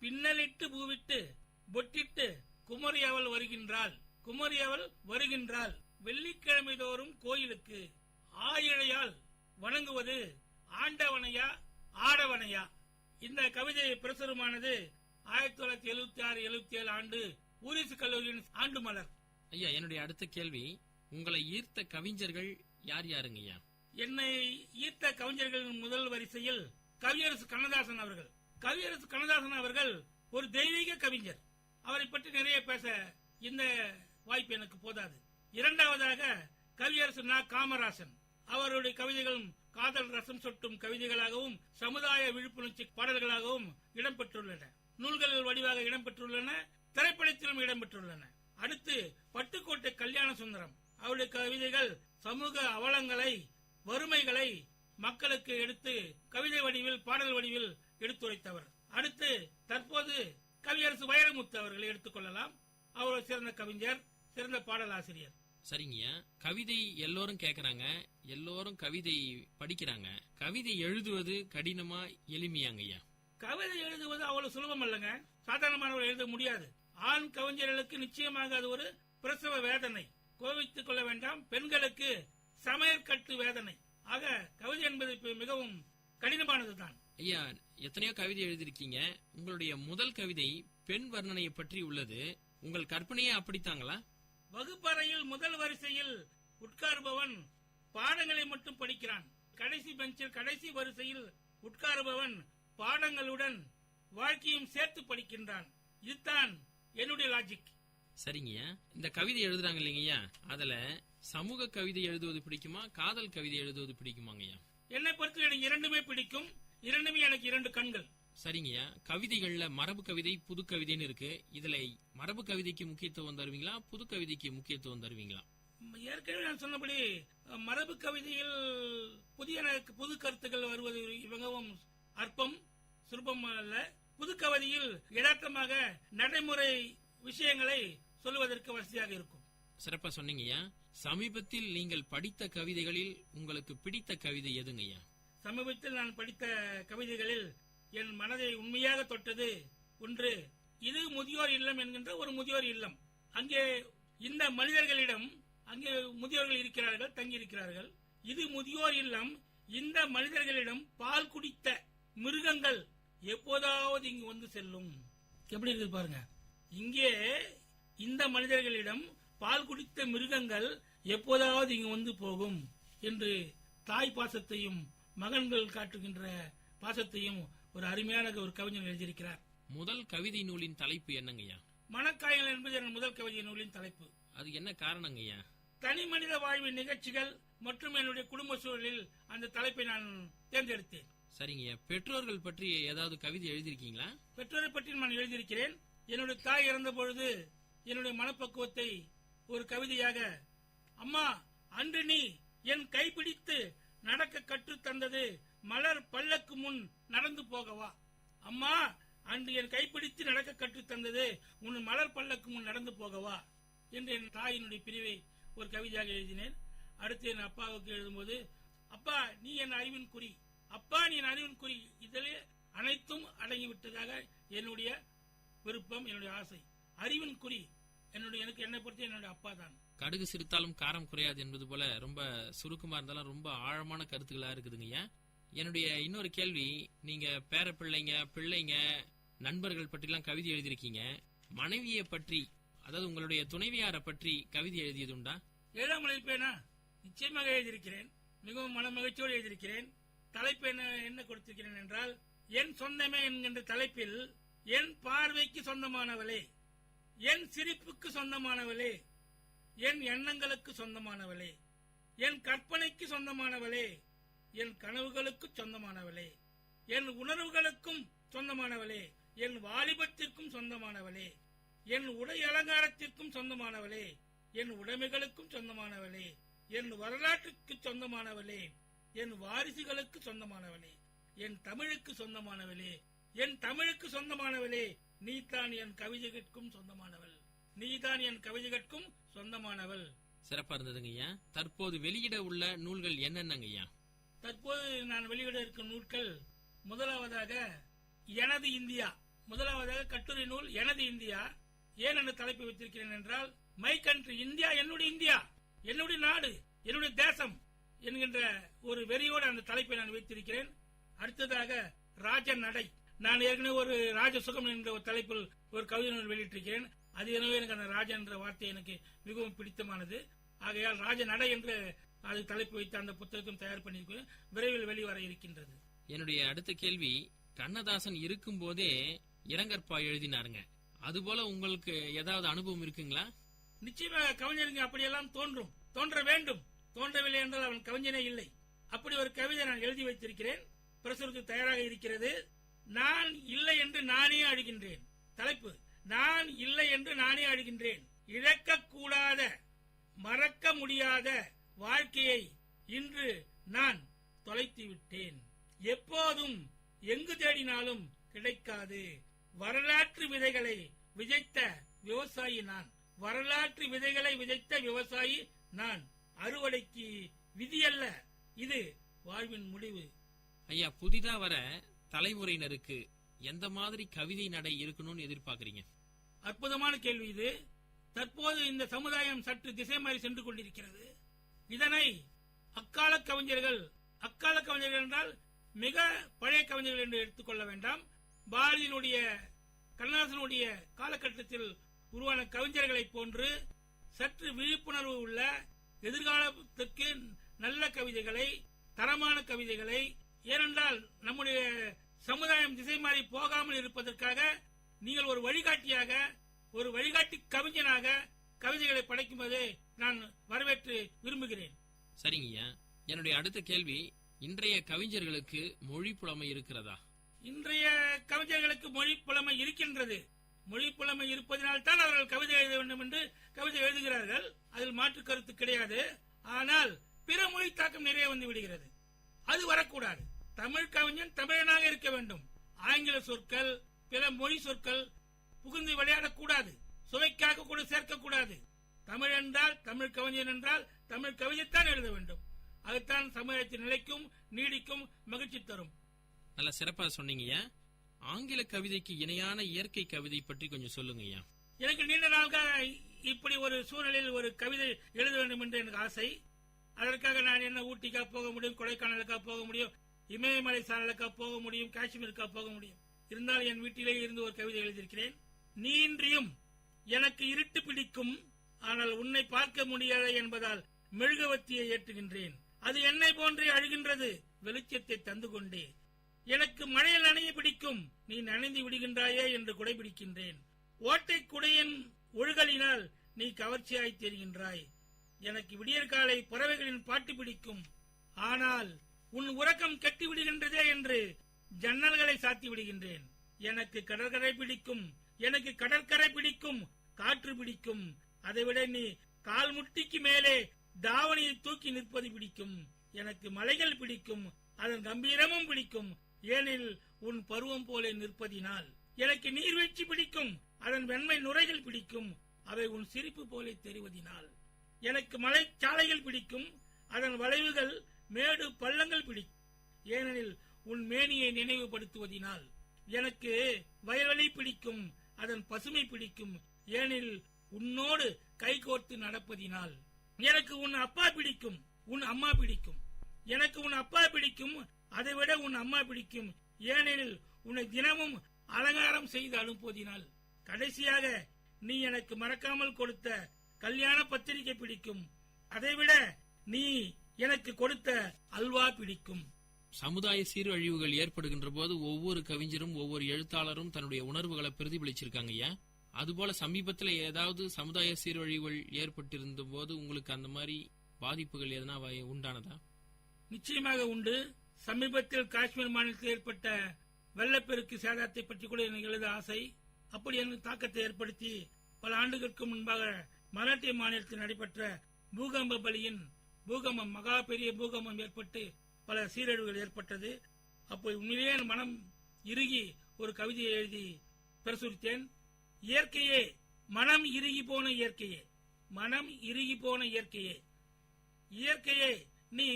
பின்னலிட்டு பூவிட்டு பொட்டிட்டு குமரி அவள் வருகின்றாள் வெள்ளிக்கிழமை தோறும் கோயிலுக்கு ஆயிழையால் வணங்குவது ஆண்டவனையா ஆடவனையா. இந்த கவிதை பிரசுரமானது 1976-77 ஆண்டு ஊரிசு கல்லூரியின் ஆண்டு மலர். ஐயா, என்னுடைய அடுத்த கேள்வி, உங்களை ஈர்த்த கவிஞர்கள் யார் யாருங்கய்யா? என்னை ஈர்த்த கவிஞர்களின் முதல் வரிசையில் கவியரசு கண்ணதாசன் அவர்கள். கவியரசு கண்ணதாசன் அவர்கள் ஒரு தெய்வீக கவிஞர். அவரை பற்றி நிறைய பேச இந்த வாய்ப்பு எனக்கு போதாது. இரண்டாவதாக கவியரசு நா. காமராசன். அவருடைய கவிதைகளும் காதல் ரசம் சொட்டும் கவிதைகளாகவும் சமுதாய விழிப்புணர்ச்சி பாடல்களாகவும் இடம்பெற்றுள்ளன. நூல்கள் வடிவாக இடம்பெற்றுள்ளன, திரைப்படத்திலும் இடம்பெற்றுள்ளன. அடுத்து பட்டுக்கோட்டை கல்யாண சுந்தரம். அவருடைய கவிதைகள் சமூக அவலங்களை, வறுமைகளை மக்களுக்கு எடுத்து கவிதை வடிவில், பாடல் வடிவில் எடுத்துரைத்தவர். அடுத்து தற்போது கவியரசு வைரமுத்து அவர்களை எடுத்துக்கொள்ளலாம். அவர் சிறந்த கவிஞர், சிறந்த பாடலாசிரியர். சரிங்கய்யா, கவிதை எல்லோரும் கேக்குறாங்க, எல்லோரும் கவிதை படிக்கிறாங்க. கவிதை எழுதுவது கடினமா எளிமையாங்கய்யா? கவிதை எழுதுவது அவ்வளவு சுலபம் அல்லங்க. சாதாரணமானவர் எழுத முடியாது. ஆண் கவிஞர்களுக்கு நிச்சயமாக அது ஒரு பிரசவ வேதனை. கோவித்துக் கொள்ள வேண்டாம், பெண்களுக்கு சமையற்கட்டு வேதனை. ஆக கவிதை என்பது மிகவும் கடினமானதுதான். ஐயா, எத்தனையோ கவிதை எழுதிருக்கீங்க. உங்களுடைய முதல் கவிதை பெண் வர்ணனையை பற்றி உள்ளது. உங்கள் கற்பனையே அப்படித்தாங்களா? வகுப்பறையில் முதல் வரிசையில் உட்காருபவன் பாடங்களை மட்டும் படிக்கிறான். கடைசி பெஞ்சில் கடைசி வரிசையில் உட்காருபவன் பாடங்களுடன் வாழ்க்கையும் சேர்த்து படிக்கின்றான். இதுதான் என்னுடைய லாஜிக். சரிங்கய்யா, இந்த கவிதை எழுதுறாங்க இல்லைங்கய்யா, அதுல சமூக கவிதை எழுதுவது பிடிக்குமா, காதல் கவிதை எழுதுவது பிடிக்குமாங்கய்யா? என்னை பொறுத்து எனக்கு இரண்டுமே பிடிக்கும். இரண்டுமே எனக்கு இரண்டு கண்கள். சரிங்கய்யா, கவிதைகள்ல மரபு கவிதை, புது கவிதைன்னு இருக்கு. இதுல மரபு கவிதைக்கு முக்கியத்துவம் தருவீங்களா, புது கவிதைக்கு முக்கியத்துவம் தருவீங்களா? ஏற்கனவே நான் சொன்னபடி மரபு கவிதையில் புது கருத்துக்கள் வருவது மிகவும் அற்பம், சுலபம் அல்ல. புது கவிதையில் யதார்த்தமாக நடைமுறை விஷயங்களை சொல்லுவதற்கு வசதியாக இருக்கும். சிறப்பா சொன்னீங்கய்யா. சமீபத்தில் நீங்கள் படித்த கவிதைகளில் உங்களுக்கு பிடித்த கவிதை எதுங்கய்யா? சமீபத்தில் நான் படித்த கவிதைகளில் என் மனதை உண்மையாக தொட்டது ஒன்று. இது முதியோர் இல்லம் என்கின்ற ஒரு முதியோர் இல்லம். அங்கே இந்த மனிதர்களிடம் அங்கே முதியோர்கள் இருக்கிறார்கள், தங்கி இருக்கிறார்கள். இது முதியோர் இல்லம். இந்த மனிதர்களிடம் பால் குடித்த மிருகங்கள் எப்போதாவது இங்கு வந்து செல்லும். எப்படி இருக்குது பாருங்க. இங்கே இந்த மனிதர்களிடம் பால் குடித்த மிருகங்கள் எப்போதாவது இங்கு வந்து போகும் என்று தாய் பாசத்தையும் மகன்கள் காட்டுகின்ற பாசத்தையும் ஒரு அருமையான ஒரு கவிஞர் எழுதியிருக்கிறார். முதல் கவிதை நூலின் தலைப்பு என்னங்கய்யா? மனக்காயங்கள் என்பது என் முதல் கவிதை நூலின் தலைப்பு. அது என்ன காரணங்கய்யா? தனி மனித வாழ்வின் நிகழ்ச்சிகள் மற்றும் என்னுடைய குடும்ப சூழலில் அந்த தலைப்பை நான் தேர்ந்தெடுத்தேன். சரிங்கய்யா. பெற்றோர்கள் பற்றி ஏதாவது கவிதை எழுதியிருக்கீங்களா? பெற்றோரை பற்றி நான் எழுதியிருக்கிறேன். என்னுடைய தாய் இறந்த பொழுது என்னுடைய மனப்பக்குவத்தை ஒரு கவிதையாக, அம்மா அன்று நீ என் கைப்பிடித்து நடக்க கற்று தந்தது மலர் பல்லக்கு முன் நடந்து போகவா. அம்மா அன்று என் கைப்பிடித்து நடக்க கற்று தந்தது உன் மலர் பல்லக்கு முன் நடந்து போகவா என்று என் தாயினுடைய பிரிவை ஒரு கவிதையாக எழுதினேன். அடுத்து என் அப்பாவுக்கு எழுதும்போது, அப்பா நீ என் அறிவின் குறி, அப்பா நீ என் அறிவின் குறி, இதிலே அனைத்தும் அடங்கிவிட்டதாக என்னுடைய விருப்பம், என்னுடைய ஆசை. அறிவின் குறி எனக்கு என்னை பொறுத்த என்னுடைய அப்பா தான். கடுகு சிரித்தாலும் காரம் குறையாது என்பது போல ரொம்ப சுருக்கமா இருந்தாலும் ரொம்ப ஆழமான கருத்துக்களா இருக்குதுங்கய்யா. என்னுடைய இன்னொரு கேள்வி, நீங்க பேர பிள்ளைங்க நண்பர்கள் பற்றி எல்லாம் கவிதை எழுதியிருக்கீங்க. மனைவியை பற்றி, அதாவது உங்களுடைய துணைவியாரை பற்றி கவிதை எழுதியது உண்டா? ஏழாம் எழுதிப்பேனா? நிச்சயமாக எழுதியிருக்கிறேன். மிகவும் மன மகிழ்ச்சியோடு எழுதியிருக்கிறேன். தலைப்பு என்ன கொடுத்திருக்கிறேன் என்றால், என் சொந்தமே என்கின்ற தலைப்பில், என் பார்வைக்கு சொந்தமானவளே, என் சிரிப்புக்கு சொந்தமானவளே, என் எண்ணங்களுக்கு சொந்தமானவளே, என் கற்பனைக்கு சொந்தமானவளே, என் கனவுகளுக்கு சொந்தமானவளே, என் உணர்வுகளுக்கும் சொந்தமானவளே, என் வாலிபத்திற்கும் சொந்தமானவளே, என் உடை அலங்காரத்திற்கும் சொந்தமானவளே, என் உடைமைகளுக்கும் சொந்தமானவளே, என் வரலாற்றுக்கு சொந்தமானவளே, என் வாரிசுகளுக்கு சொந்தமானவளே, என் தமிழுக்கு சொந்தமானவளே, என் தமிழுக்கு சொந்தமானவளே, நீதான் என் கவிதைகளுக்கும் சொந்தமானவள், நீதான் என் கவிதைகளுக்கும் சொந்தமானவள். சிறப்பா இருந்ததுங்கய்யா. தற்போது வெளியிட உள்ள நூல்கள் என்னென்னங்கய்யா? தற்போது நான் வெளியிட இருக்கும் நூல்கள், முதலாவதாக எனது இந்தியா, முதலாவதாக கட்டுரை நூல் எனது இந்தியா. ஏன் என்ற தலைப்பை வைத்திருக்கிறேன் என்றால், மை கண்ட்ரி, இந்தியா என்னுடைய இந்தியா, என்னுடைய நாடு, என்னுடைய தேசம் என்கின்ற ஒரு வெறியோடு அந்த தலைப்பை நான் வைத்திருக்கிறேன். அடுத்ததாக ராஜ நடை, நான் ஏற்கனவே ஒரு ராஜசுகம் என்ற ஒரு தலைப்பில் ஒரு கவிதை நூல் வெளியிட்டிருக்கிறேன். அது எனவே எனக்கு அந்த ராஜ என்ற வார்த்தை எனக்கு மிகவும் பிடித்தமானது. ஆகையால் ராஜ நடை என்று அது தலைப்பு வைத்து அந்த புத்தகத்தையும் தயார் பண்ணியிருக்கிறேன். விரைவில் வெளிவர இருக்கின்றது. என்னுடைய அடுத்த கேள்வி, கண்ணதாசன் இருக்கும் போதே இரங்கற்பா எழுதினாருங்க. அதுபோல உங்களுக்கு ஏதாவது அனுபவம் இருக்குங்களா? நிச்சயமாக கவிஞருங்க அப்படியெல்லாம் தோன்ற வேண்டும். தோன்றவில்லை என்றால் அவன் கவிஞனே இல்லை. அப்படி ஒரு கவிதை நான் எழுதி வைத்திருக்கிறேன். பிரசுரத்து தயாராக இருக்கிறது. நான் இல்லை என்று நானே அழுகின்றேன். தலைப்பு, நான் இல்லை என்று நானே அழுகின்றேன். இழக்கக்கூடாத, மறக்க முடியாத வாழ்க்கையை இன்று நான் தொலைத்து விட்டேன். எப்போதும் எங்கு தேடினாலும் கிடைக்காது. வரலாற்று விதைகளை விதைத்த விவசாயி நான், வரலாற்று விதைகளை விதைத்த விவசாயி நான். அறுவடைக்கு விதியல்ல, இது வாழ்வின் முடிவு. ஐயா, புதிதா வர தலைமுறையினருக்கு எந்த மாதிரி கவிதை நடை இருக்கணும்னு எதிர்பார்க்கறீங்க? அற்புதமான கேள்வி இது. தற்போது இந்த சமுதாயம் சற்று திசை மாறி சென்று கொண்டிருக்கிறது. இதனை அக்கால கவிஞர்கள் என்றால் மிக பழைய கவிஞர்கள் என்று எடுத்துக்கொள்ள வேண்டாம். பாரதியினுடைய, கண்ணதாசனுடைய காலகட்டத்தில் உருவான கவிஞர்களை போன்று சற்று விழிப்புணர்வு உள்ள, எதிர்காலத்திற்கு நல்ல கவிதைகளை, தரமான கவிதைகளை, ஏனென்றால் நம்முடைய சமுதாயம் திசை மாறி போகாமல் இருப்பதற்காக நீங்கள் ஒரு வழிகாட்டியாக, ஒரு வழிகாட்டி கவிஞனாக கவிதைகளை படைக்கும்போது நான் வரவேற்று விரும்புகிறேன். சரிங்கய்யா. என்னுடைய அடுத்த கேள்வி, இன்றைய கவிஞர்களுக்கு மொழி புலமை இருக்கிறதா? இன்றைய கவிஞர்களுக்கு மொழி புலமை இருக்கின்றது. மொழி புலமை இருப்பதனால்தான் அவர்கள் கவிதை எழுத வேண்டும் என்று கவிதை எழுதுகிறார்கள். அதில் மாற்று கருத்து கிடையாது. ஆனால் பிற மொழி தாக்கம் நிறைய வந்து விடுகிறது. அது வரக்கூடாது. தமிழ் கவிஞன் தமிழனாக இருக்க வேண்டும். ஆங்கில சொற்கள், பிற மொழி சொற்கள் புகுந்து விளையாடக்கூடாது. சுவைக்காக கூட சேர்க்கக்கூடாது. தமிழ் என்றால், தமிழ் கவிஞன் என்றால் தமிழ் கவிதைத்தான் எழுத வேண்டும். அதுதான் சமுதாயத்தின் நிலைக்கும் நீடிக்கும் மகிழ்ச்சி தரும். நல்ல சிறப்பா சொன்னீங்கய்யா. ஆங்கில கவிதைக்கு இணையான இயற்கை கவிதை பற்றி கொஞ்சம் சொல்லுங்கய்யா. எனக்கு நீண்ட நாளாக இப்படி ஒரு சூழலில் ஒரு கவிதை எழுத வேண்டும் என்று எனக்கு ஆசை. அதற்காக நான் என்ன ஊட்டிக்கா போக முடியும், கொடைக்கானலுக்கா போக முடியும், இமயமலை சாரலுக்கா போக முடியும், காஷ்மீருக்கா போக முடியும். இருந்தாலும் என் வீட்டிலே இருந்து ஒரு கவிதை எழுதியிருக்கிறேன். நீ இன்றியும் எனக்கு இருட்டு பிடிக்கும், ஆனால் உன்னை பார்க்க முடியாத என்பதால் மெழுகுவர்த்தியை ஏற்றுகின்றேன். அது என்னை போன்றே அழுகின்றது, வெளிச்சத்தை தந்து கொண்டே. எனக்கு மழையில் நனைய பிடிக்கும், நீ நனைந்து விடுகின்றாயே என்று குடை பிடிக்கின்றேன். ஓட்டை குடையின் ஒழுகலினால் நீ கவர்ச்சியாய் தெரிகின்றாய். எனக்கு விடியற்காலை பறவைகளின் பாட்டு பிடிக்கும், ஆனால் உன் உறக்கம் கெட்டி விடுகின்றதே என்று ஜன்னல்களை சாத்தி விடுகின்றேன். எனக்கு கடற்கரை பிடிக்கும், எனக்கு கடற்கரை பிடிக்கும், காற்று பிடிக்கும். அதைவிட நீ கால் முட்டிக்கு மேலே தாவணியை தூக்கி நிற்பது பிடிக்கும். எனக்கு மலைகள் பிடிக்கும், அதன் கம்பீரமும் பிடிக்கும், ஏனில் உன் பருவம் போல நிற்பதினால். எனக்கு நீர்வீழ்ச்சி பிடிக்கும், அதன் வெண்மை நுரைகள் பிடிக்கும், அவை உன் சிரிப்பு போல தெரிவதினால். எனக்கு மலைச்சாலைகள் பிடிக்கும், அதன் வளைவுகள் மேடு பள்ளங்கள் பிடிக்கும், ஏனெனில் உன் மேனியை நினைவுபடுத்துவதினால். எனக்கு வயல்வெளி பிடிக்கும், அதன் பசுமை பிடிக்கும், ஏனில் உன்னோடு கைகோர்த்து நடப்பதினால். எனக்கு உன் அப்பா பிடிக்கும், உன் அம்மா பிடிக்கும். எனக்கு உன் அப்பா பிடிக்கும், அதைவிட உன் அம்மா பிடிக்கும், ஏனெனில் உன்னை தினமும் அலங்காரம் செய்து அனுப்புவதினால். கடைசியாக நீ எனக்கு மறக்காமல் கொடுத்த கல்யாண பத்திரிகை பிடிக்கும், அதைவிட நீ எனக்கு கொடுத்த அல்வா பிடிக்கும். சமுதாய சீரழிவுகள் ஏற்படுகின்ற போது ஒவ்வொரு கவிஞரும் ஒவ்வொரு எழுத்தாளரும் தன்னுடைய உணர்வுகளை பிரதிபலிச்சிருக்காங்க ஐயா. அதுபோல சமீபத்தில் ஏதாவது சமுதாய சீரழிவுகள் ஏற்பட்டிருந்த போது உங்களுக்கு அந்த மாதிரி பாதிப்புகள் எதனா உண்டானதா? நிச்சயமாக உண்டு. சமீபத்தில் காஷ்மீர் மாநிலத்தில் ஏற்பட்ட வெள்ளப்பெருக்கு சேதத்தை பற்றி கூட எனக்கு எழுத ஆசை. அப்படி எனக்கு தாக்கத்தை ஏற்படுத்தி பல ஆண்டுகளுக்கு முன்பாக மராட்டிய மாநிலத்தில் நடைபெற்ற பூகம்ப பலியின் பூகம்பம், மகா பெரிய பூகம்பம் ஏற்பட்டு பல சீரழிவுகள் ஏற்பட்டது. அப்போது உண்மையிலேயே மனம் இறுகி ஒரு கவிதையை எழுதி பிரசுரித்தேன். இயற்கையே, மனம் இறுகி போன இயற்கையே, மனம் இறுகி போன இயற்கையே, இயற்கையே, நீ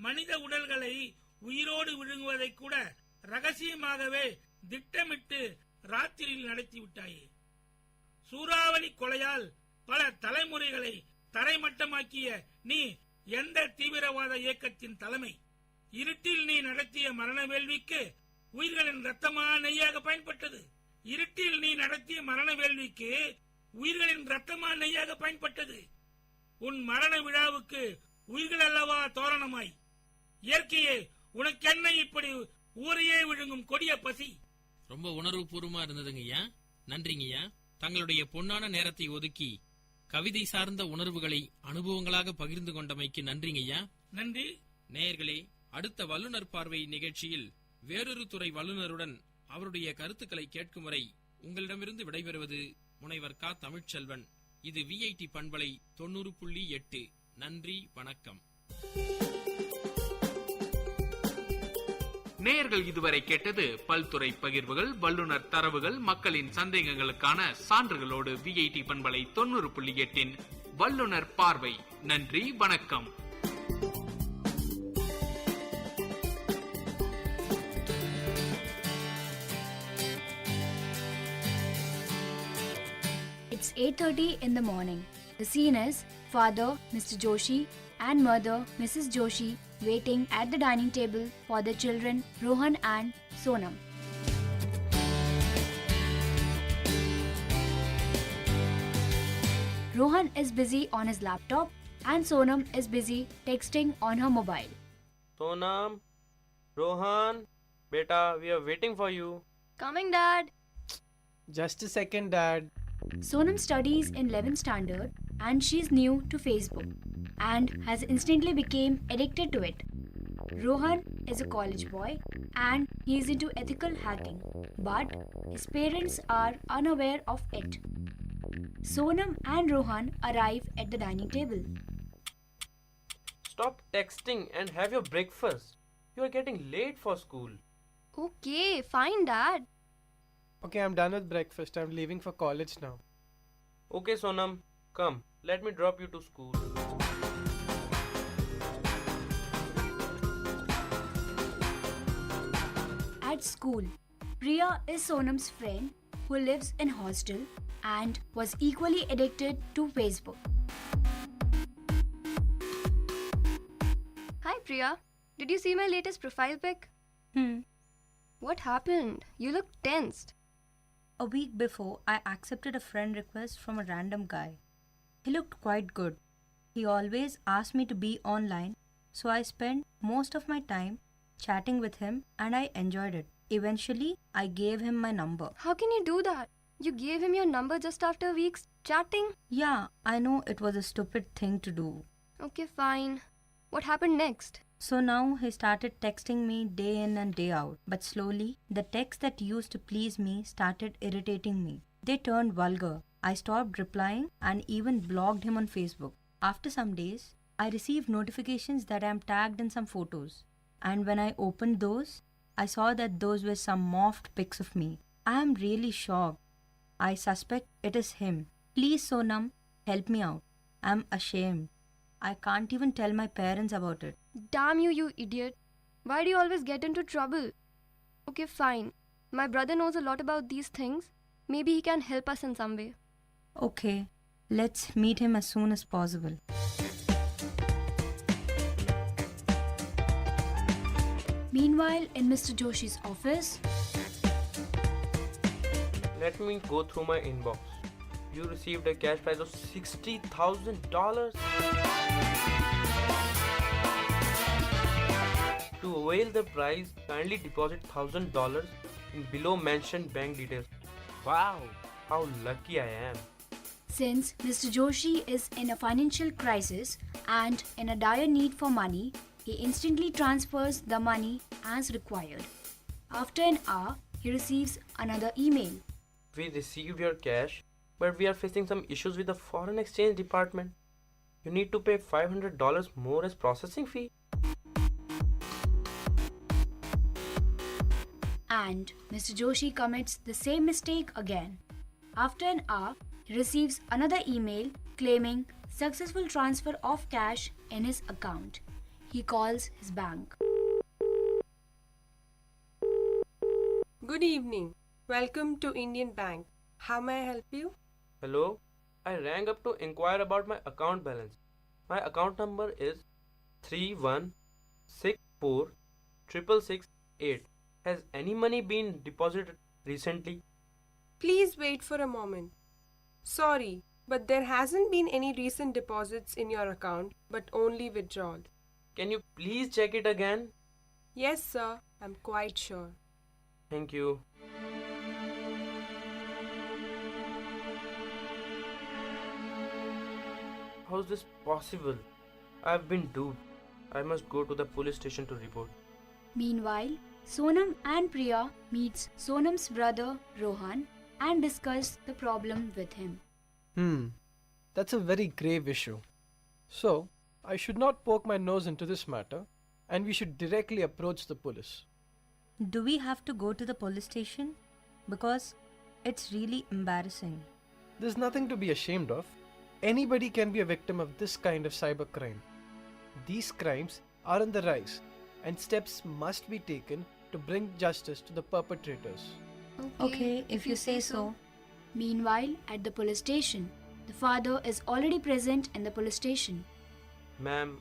மனித உடல்களை உயிரோடு விழுங்குவதை கூட ரகசியமாகவே திட்டமிட்டு ராத்திரியில் நடத்திவிட்டாயே. சூறாவளி கொலையால் பல தலைமுறைகளை தரைமட்டமாக்கிய நீ எந்த தீவிரவாத இயக்கத்தின் தலைமை? இருட்டில் நீ நடத்திய மரண வேள்விக்கு உயிர்களின் ரத்தமான நெய்யாக பயன்பட்டது. இருட்டில் நீ நடத்திய மரண வேள்விக்கு உயிர்களின் ரத்தமான நெய்யாக பயன்பட்டது. உன் மரண விழாவுக்கு உயிர்கள் அல்லவா தோரணமாய். இயற்கையே, உனக்கென்ன இப்படி ஊரையே விழுங்கும் கொடிய பசி? ரொம்ப உணர்வு பூர்வமா இருந்ததுங்க ஐயா. நன்றிங்க ஐயா. தங்களுடைய பொன்னான நேரத்தை ஒதுக்கி கவிதை சார்ந்த உணர்வுகளை அனுபவங்களாக பகிர்ந்து கொண்டமைக்கு நன்றிங்க ஐயா. நன்றி. நேயர்களே, அடுத்த வல்லுநர் பார்வை நிகழ்ச்சியில் வேறொரு துறை வல்லுநருடன் அவருடைய கருத்துக்களை கேட்கும் வரை உங்களிடமிருந்து விடைபெறுவது முனைவர் கா. தமிழ்ச்செல்வன். இது விஐடி பண்பலை 90.8. நன்றி, வணக்கம். நேயர்கள் இதுவரை கேட்டது பல்துறை பகிர்வுகள், வல்லுநர் தரவுகள், மக்களின் சந்தேகங்களுக்கான சான்றுகளோடு விஐடி பண்பலை 90.8 வல்லுநர் பார்வை. நன்றி, வணக்கம். It's 8:30 in the morning. The scene is father, Mr. Joshi, and mother, Mrs. Joshi, waiting at the dining table for their children, Rohan and Sonam. Rohan is busy on his laptop and Sonam is busy texting on her mobile. Sonam, Rohan, beta, we are waiting for you. Coming, Dad. Just a second, Dad. Sonam studies in 11th standard and she's new to Facebook and has instantly become addicted to it. Rohan is a college boy and he is into ethical hacking, but his parents are unaware of it. Sonam and Rohan arrive at the dining table. Stop texting and have your breakfast. You are getting late for school. Okay, fine, Dad. Okay, I'm done with breakfast. I'm leaving for college now. Okay, Sonam, come. Let me drop you to school. At school, Priya is Sonam's friend who lives in hostel and was equally addicted to Facebook. Hi Priya, did you see my latest profile pic? What happened? You look tensed. A week before, I accepted a friend request from a random guy. He looked quite good. He always asked me to be online, so I spent most of my time chatting with him and I enjoyed it. Eventually, I gave him my number. How can you do that? You gave him your number just after weeks chatting? Yeah, I know it was a stupid thing to do. Okay, fine. What happened next? So now he started texting me day in and day out. But slowly, the texts that used to please me started irritating me. They turned vulgar. I stopped replying and even blocked him on Facebook. After some days, I received notifications that I am tagged in some photos. And when I opened those, I saw that those were some morphed pics of me. I am really shocked. I suspect it is him. Please, Sonam, help me out. I am ashamed. I can't even tell my parents about it. Damn you, you idiot. Why do you always get into trouble? Okay, fine. My brother knows a lot about these things. Maybe he can help us in some way. Okay, let's meet him as soon as possible. Meanwhile, in Mr. Joshi's office, Let me go through my inbox. You received a cash prize of $60,000. To avail the prize, kindly deposit $1,000 in below mentioned bank details. Wow, how lucky I am. since Mr. Joshi is in a financial crisis and in a dire need for money, he instantly transfers the money as required. After an hour, he receives another email. We received your cash, but we are facing some issues with the foreign exchange department. You need to pay $500 more as processing fee. And Mr. Joshi commits the same mistake again. After an hour, he receives another email claiming successful transfer of cash in his account. He calls his bank. Good evening. Welcome to Indian Bank. How may I help you? Hello? I rang up to inquire about my account balance. My account number is 3164668. Has any money been deposited recently? Please wait for a moment. Sorry, but there hasn't been any recent deposits in your account, but only withdrawals. Can you please check it again? Yes, sir. I'm quite sure. Thank you. How is this possible? I've been duped. I must go to the police station to report. Meanwhile, Sonam and Priya meets Sonam's brother Rohan and discuss the problem with him. That's a very grave issue. So, I should not poke my nose into this matter and we should directly approach the police. Do we have to go to the police station? Because it's really embarrassing. There's nothing to be ashamed of. Anybody can be a victim of this kind of cybercrime. These crimes are on the rise and steps must be taken to bring justice to the perpetrators. Okay, if you say so. Meanwhile, at the police station, the father is already present in the police station. Ma'am,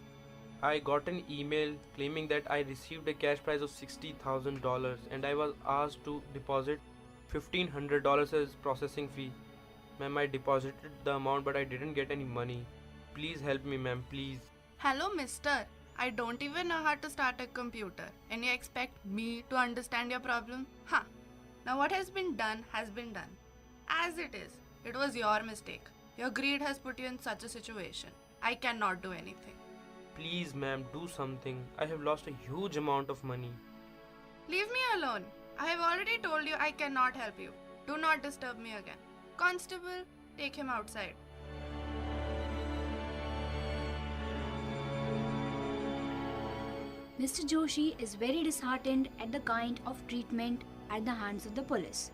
I got an email claiming that I received a cash prize of $60,000 and I was asked to deposit $1,500 as processing fee. Ma'am, I deposited the amount but I didn't get any money. Please help me, ma'am, please. Hello, mister. I don't even know how to start a computer and you expect me to understand your problem? Huh. Now what has been done has been done. As it is, it was your mistake. Your greed has put you in such a situation. I cannot do anything. Please, ma'am, do something. I have lost a huge amount of money. Leave me alone. I have already told you I cannot help you. Do not disturb me again. Constable, take him outside. Mr. Joshi is very disheartened at the kind of treatment at the hands of the police.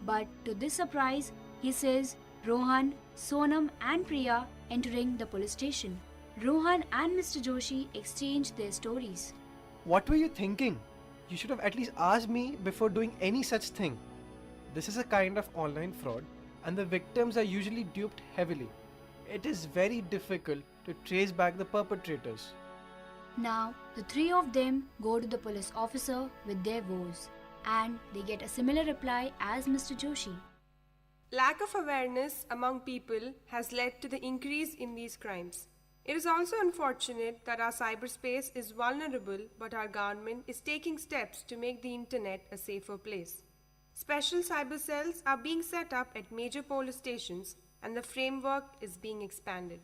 But to this surprise, he sees Rohan, Sonam and Priya entering the police station. Rohan and Mr. Joshi exchange their stories. What were you thinking? You should have at least asked me before doing any such thing. This is a kind of online fraud, and the victims are usually duped heavily. It is very difficult to trace back the perpetrators. Now, the three of them go to the police officer with their woes, and they get a similar reply as Mr. Joshi. Lack of awareness among people has led to the increase in these crimes. It is also unfortunate that our cyberspace is vulnerable, but our government is taking steps to make the internet a safer place. Special cyber cells are being set up at major police stations, and the framework is being expanded.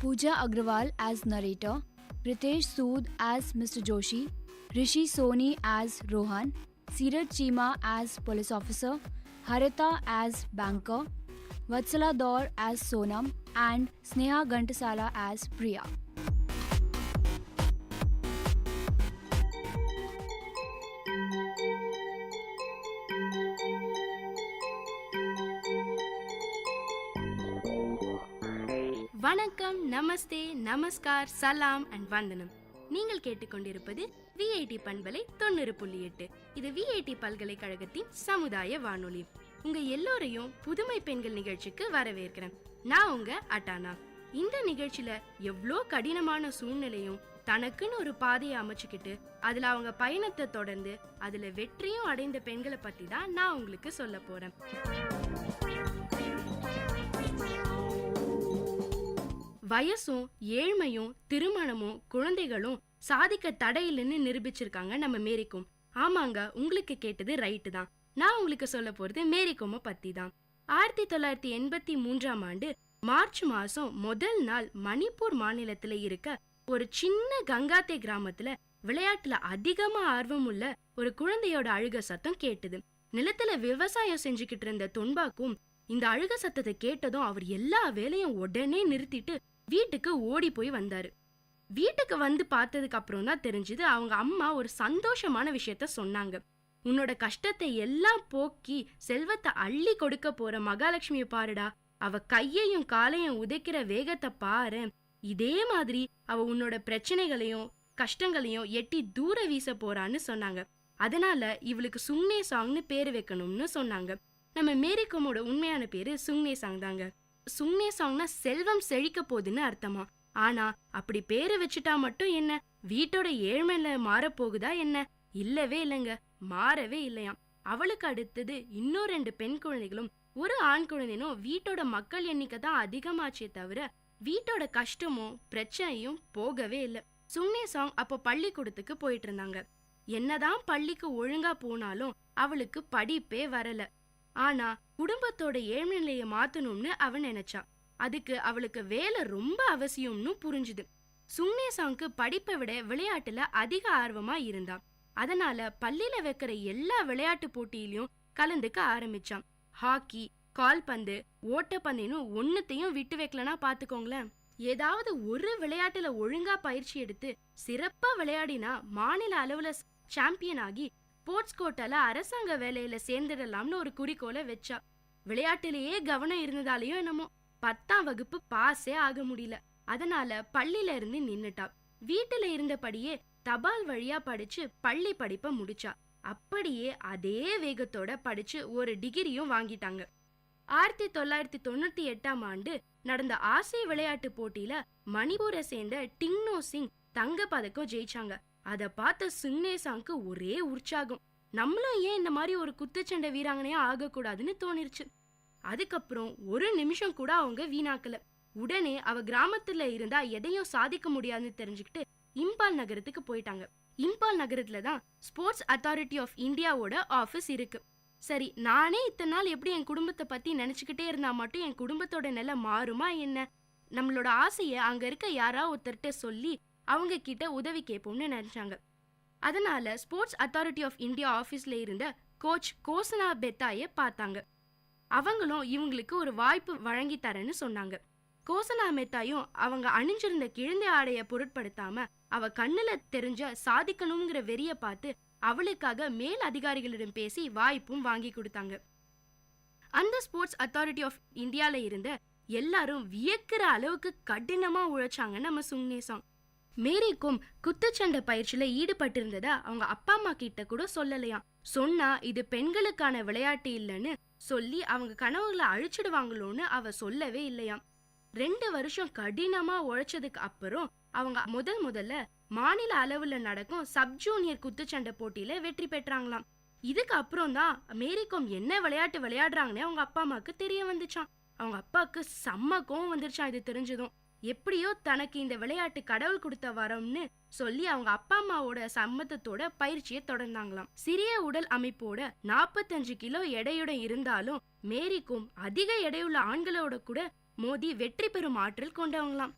Pooja Agrawal as narrator, Pritesh Sood as Mr. Joshi, Rishi Soni as Rohan, Sirat Chima as police officer, Harita as banker, Vatsala Daur as Sonam, and Sneha Gantasala as Priya. வணக்கம், நமஸ்தே, நமஸ்கார், சலாம் and வந்தனம். நீங்கள் கேட்டுக்கொண்டிருப்பது VIT பண்பலை 90.8. இது VIT பல்கலைக்கழகத்தின் சமுதாய வானொலி. உங்க எல்லோரையும் புதுமை பெண்கள் நிகழ்ச்சிக்கு வரவேற்கிறேன். நான் உங்க அட்டானா. இந்த நிகழ்ச்சியில எவ்வளோ கடினமான சூழ்நிலையும் தனக்குன்னு ஒரு பாதையை அமைச்சுக்கிட்டு அதுல அவங்க பயணத்தை தொடர்ந்து அதுல வெற்றியும் அடைந்த பெண்களை பத்தி தான் நான் உங்களுக்கு சொல்ல போறேன். வயசும் ஏழ்மையும் திருமணமும் குழந்தைகளும் சாதிக்க தடையில்லைன்னு நிரூபிச்சிருக்காங்க நம்ம மேரிகோம். ஆமாங்க, உங்களுக்கு கேட்டது ரைட்டு தான். நான் உங்களுக்கு சொல்ல போறது மேரிகோமை பத்தி தான். 1983ஆம் ஆண்டு மார்ச் மாசம் முதல் நாள் மணிப்பூர் மாநிலத்துல இருக்க ஒரு சின்ன கங்காத்தே கிராமத்துல விளையாட்டுல அதிகமா ஆர்வம் உள்ள ஒரு குழந்தையோட அழுக சத்தம் கேட்டது. நிலத்துல விவசாயம் செஞ்சுக்கிட்டு இருந்த தொன்பாக்கும் இந்த அழுக சத்தத்தை கேட்டதும் அவர் எல்லா வேலையும் உடனே நிறுத்திட்டு வீட்டுக்கு ஓடி போய் வந்தாரு. வீட்டுக்கு வந்து பார்த்ததுக்கு அப்புறம் தான் தெரிஞ்சது அவங்க அம்மா ஒரு சந்தோஷமான விஷயத்த சொன்னாங்க. உன்னோட கஷ்டத்தை எல்லாம் போக்கி செல்வத்தை அள்ளி கொடுக்க போற மகாலட்சுமியை பாருடா, அவ கையையும் காலையும் உதைக்கிற வேகத்தை பாரு, இதே மாதிரி அவ உன்னோட பிரச்சனைகளையும் கஷ்டங்களையும் எட்டி தூர வீச போறான்னு சொன்னாங்க. அதனால இவளுக்கு சுங்னே சாங்னு பேரு வைக்கணும்னு சொன்னாங்க. நம்ம மேரிகோமோட உண்மையான பேரு சுங்னே சாங் தாங்க. சுங்னே சாங்னா செல்வம் செழிக்க போகுதுன்னு அர்த்தமா. ஆனா அப்படி பேரு வச்சுட்டா மட்டும் என்ன, வீட்டோட ஏழ்மையில மாறப்போகுதா என்ன? இல்லவே இல்லைங்க, மாறவே இல்லையாம். அவளுக்கு அடுத்தது இன்னும் 2 பெண் குழந்தைகளும் ஒரு ஆண் குழந்தைனும் வீட்டோட மக்கள் எண்ணிக்கை தான் அதிகமாச்சே தவிர வீட்டோட கஷ்டமும் பிரச்சனையும் போகவே இல்லை. சுங்னே சாங் அப்போ பள்ளிக்கூடத்துக்கு போயிட்டு இருந்தாங்க. என்னதான் பள்ளிக்கு ஒழுங்கா போனாலும் அவளுக்கு படிப்பே வரல. ஆனா குடும்பத்தோட ஏழ்நிலையை மாத்தணும்னு அவன் நினைச்சா. அதுக்கு அவளுக்கு வேலை ரொம்ப அவசியம்னு புரிஞ்சுது. சுங்னே சாங்க்கு படிப்பை விட விளையாட்டுல அதிக ஆர்வமா இருந்தா. அதனால பள்ளியில வைக்கிற எல்லா விளையாட்டு போட்டியிலையும் கலந்துக்க ஆரம்பிச்சான். ஹாக்கி, கால்பந்து, ஓட்டப்பந்தயன்னு ஒன்னுத்தையும் விட்டு வைக்கலனா பாத்துக்கோங்களேன். ஏதாவது ஒரு விளையாட்டுல ஒழுங்கா பயிற்சி எடுத்து சிறப்பா விளையாடினா மாநில அளவுல சாம்பியன் ஆகி ஸ்போர்ட்ஸ் கோட்டால அரசாங்க வேலையில சேர்ந்துடலாம்னு ஒரு குறிக்கோளை வச்சா. விளையாட்டுலயே கவனம் இருந்ததாலேயும் என்னமோ 10ஆம் வகுப்பு பாஸே ஆக முடியல. அதனால பள்ளியில இருந்து நின்னுட்டா. வீட்டுல இருந்தபடியே தபால் வழியா படிச்சு பள்ளி படிப்பை முடிச்சா. அப்படியே அதே வேகத்தோட படிச்சு ஒரு டிகிரியும் வாங்கிட்டாங்க. 1998ஆம் ஆண்டு நடந்த ஆசிய விளையாட்டு போட்டியில மணிப்பூரை சேர்ந்த டிங்னோ சிங் தங்க பதக்கம் ஜெயிச்சாங்க. அத பார்த்த சுங்னே சாங்க்கு ஒரே உற்சாகம். நம்மளும் ஏன் இந்த மாதிரி ஒரு குத்துச்சண்டை வீராங்கனையா ஆகக்கூடாதுன்னு தோணிருச்சு. அதுக்கப்புறம் ஒரு நிமிஷம் கூட அவங்க வீணாக்கல. உடனே அவ கிராமத்துல இருந்தா எதையும் சாதிக்க முடியாதுன்னு தெரிஞ்சுக்கிட்டு இம்பால் நகரத்துக்கு போயிட்டாங்க. இம்பால் நகரத்துல தான் ஸ்போர்ட்ஸ் அத்தாரிட்டி ஆஃப் இந்தியாவோட ஆபீஸ் இருக்கு. சரி, நானே இத்தனை நாள் எப்படி என் குடும்பத்தை பத்தி நினைச்சுக்கிட்டே இருந்தா மட்டும் என் குடும்பத்தோட நிலை மாறுமா என்ன? நம்மளோட ஆசைய அங்க இருக்க யாரா ஒருத்தர்கிட்ட சொல்லி அவங்க கிட்ட உதவி கேட்போம்னு நினைச்சாங்க. அதனால ஸ்போர்ட்ஸ் அத்தாரிட்டி ஆஃப் இந்தியா ஆபீஸ்ல இருந்த கோச் கோசனா பெத்தாய பார்த்தாங்க. அவங்களும் இவங்களுக்கு ஒரு வாய்ப்பு வழங்கி தரேன்னு சொன்னாங்க. கோசனா மெத்தாயும் அவங்க அணிஞ்சிருந்த கிழந்தை ஆடைய பொருட்படுத்தாம அவ கண்ணுல தெரிஞ்ச சாதிக்கணுங்கிற வெறிய பார்த்து அவளுக்காக மேல் அதிகாரிகளிடம் பேசி வாய்ப்பும் வாங்கி கொடுத்தாங்க. அந்த ஸ்போர்ட்ஸ் அத்தாரிட்டி ஆஃப் இந்தியால இருந்த எல்லாரும் வியக்கிற அளவுக்கு கடினமா உழைச்சாங்க நம்ம சுங்னே சாங். மேரிக்கும் குத்துச்சண்டை பயிற்சியில ஈடுபட்டிருந்ததா அவங்க அப்பா அம்மா கிட்ட கூட சொல்லலையாம். சொன்னா இது பெண்களுக்கான விளையாட்டு இல்லைன்னு சொல்லி அவங்க கனவுகளை அழிச்சிடுவாங்களோன்னு அவ சொல்லவே இல்லையாம். 2 வருஷம் கடினமா உழைச்சதுக்கு அப்புறம் அவங்க முதல்ல மாநில அளவுல நடக்கும் சப் ஜூனியர் குத்துச்சண்டை போட்டியில வெற்றி பெற்றாங்களாம். இதுக்கு அப்புறம் தான் மேரிக்கும் என்ன விளையாட்டு விளையாடுறாங்கன்னு அவங்க அப்பா அம்மாக்கு தெரிய வந்துச்சான். அவங்க அப்பாவுக்கு செம்ம கோவம் வந்துருச்சான் இது தெரிஞ்சதும். எப்படியோ தனக்கு இந்த விளையாட்டு கடவுள் கொடுத்த வரம்னு சொல்லி அவங்க அப்பா அம்மாவோட சம்மதத்தோட பயிற்சியை தொடர்ந்தாங்களாம். சிறிய உடல் அமைப்போட 45 கிலோ எடையுடன் இருந்தாலும் மேரிக்கும் அதிக எடையுள்ள ஆண்களோட கூட மோதி வெற்றி பெறும் ஆற்றல் கொண்டவங்களாம்.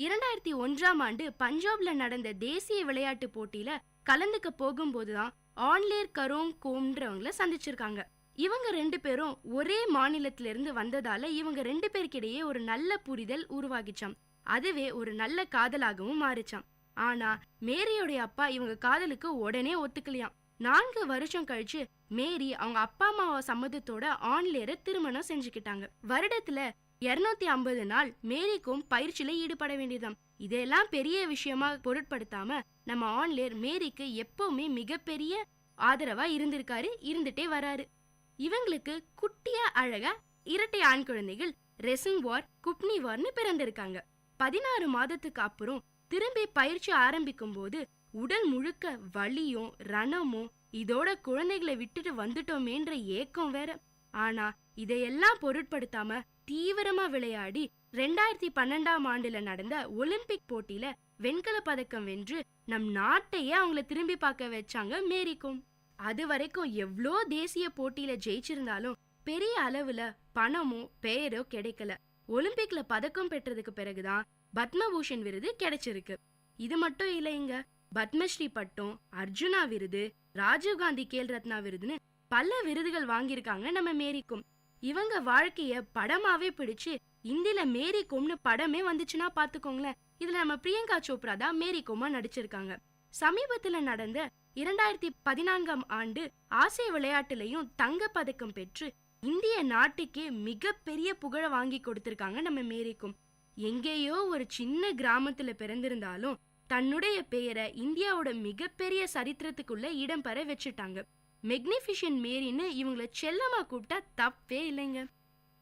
2001ஆம் ஆண்டு பஞ்சாப்ல நடந்த தேசிய விளையாட்டு போட்டியில கலந்துக்க போகும்போதுதான் ஆன்லேர் கரோங் கோம்ன்றவங்கள சந்திச்சிருக்காங்க. இவங்க 2 பேரும் ஒரே மாநிலத்தில இருந்து வந்ததால இவங்க 2 பேருக்கிடையே ஒரு நல்ல புரிதல் உருவாகிச்சாம். அதுவே ஒரு நல்ல காதலாகவும் மாறிச்சாம். ஆனா மேரியோடைய அப்பா இவங்க காதலுக்கு உடனே ஒத்துக்கலையாம். 4 வருஷம் கழிச்சு மேரி அவங்க அப்பா அம்மாவ சம்மதத்தோட ஆன்லேரை திருமணம் செஞ்சுக்கிட்டாங்க. வருடத்துல 250 நாள் மேரிக்கும் பயிற்சியில ஈடுபட வேண்டியதாம். இதெல்லாம் பெரிய விஷயமா பொருட்படுத்தாம நம்ம ஆன்லேர் மேரிக்கு எப்பவுமே மிகப்பெரிய ஆதரவா இருந்துட்டே வராரு. இவங்களுக்கு குட்டியா அழகா இரட்டை ஆண் குழந்தைகள் ரெசுங்வார் குப்னிவார்னு பிறந்திருக்காங்க. 16 மாதத்துக்கு அப்புறம் திரும்பி பயிற்சி ஆரம்பிக்கும் போது உடல் முழுக்க வலியும் ரணமும் இதோட குழந்தைகளை விட்டுட்டு வந்துட்டோமேன்ற ஏக்கம் வேற. ஆனா இதையெல்லாம் பொருட்படுத்தாம தீவிரமா விளையாடி 2012ஆம் ஆண்டுல நடந்த ஒலிம்பிக் போட்டியில வெண்கல பதக்கம் வென்று நம் நாட்டையே அவங்கள திரும்பி பார்க்க வச்சாங்க மேரிக்கும். அது வரைக்கும் எவ்வளோ தேசிய போட்டியில ஜெயிச்சிருந்தாலும் பெரிய அளவுல பணமோ பெயரோ கிடைக்கல. ஒலிம்பிக்ல பதக்கம் பெற்றதுக்கு பிறகுதான் பத்மபூஷன் விருது கிடைச்சிருக்கு. இது மட்டும் இல்லைங்க, பத்மஸ்ரீ பட்டம், அர்ஜுனா விருது, ராஜீவ்காந்தி கேல் ரத்னா விருதுன்னு பல விருதுகள் வாங்கியிருக்காங்க நம்ம மேரிக்கும். இவங்க வாழ்க்கைய படமாவே பிடிச்சு இந்தியில மேரிக்கும்னு படமே வந்துச்சுன்னா பாத்துக்கோங்களேன். இதுல நம்ம பிரியங்கா சோப்ரா தான் மேரிக்குமா நடிச்சிருக்காங்க. சமீபத்துல நடந்த 2014ஆம் ஆண்டு ஆசிய விளையாட்டுலயும் தங்க பதக்கம் பெற்று இந்திய நாட்டுக்கே மிகப்பெரிய புகழ வாங்கி கொடுத்திருக்காங்க நம்ம மேரிக்கும். எங்கேயோ ஒரு சின்ன கிராமத்துல பிறந்திருந்தாலும் தன்னுடைய பெயரை இந்தியாவோட மிகப்பெரிய சரித்திரத்துக்குள்ள இடம் பெற வச்சுட்டாங்க. மெக்னிஃபிஷியன்ட் மேரின்னு இவங்கள செல்லமா கூப்பிட்டா தப்பே இல்லைங்க.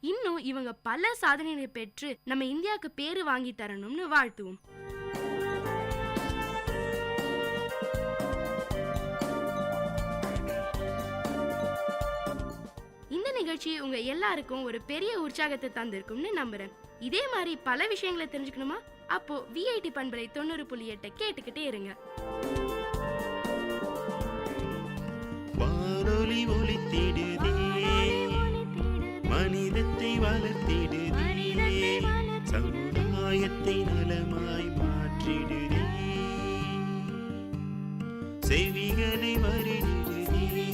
இன்னும் இவங்க பல சாதனைகளை பெற்று நம்ம இந்தியாவுக்கு பேரு வாங்கி தரணும்னு வாழ்த்துவோம். இந்த நிகழ்ச்சி உங்க எல்லாருக்கும் ஒரு பெரிய உற்சாகத்தை தந்திருக்கும்னு நம்புறேன். இதே மாதிரி பல விஷயங்களை தெரிஞ்சுக்கணுமா? அப்போ விஐடி பண்பலை 90.8 கேட்டுக்கிட்டே இருங்க. வானொலி ஒலித்திடுதே, மனிதத்தை வளர்த்திடுதே, சமுதாயத்தை நலமாய் மாற்றிடுதே, செவிகளை வருடிடுதே,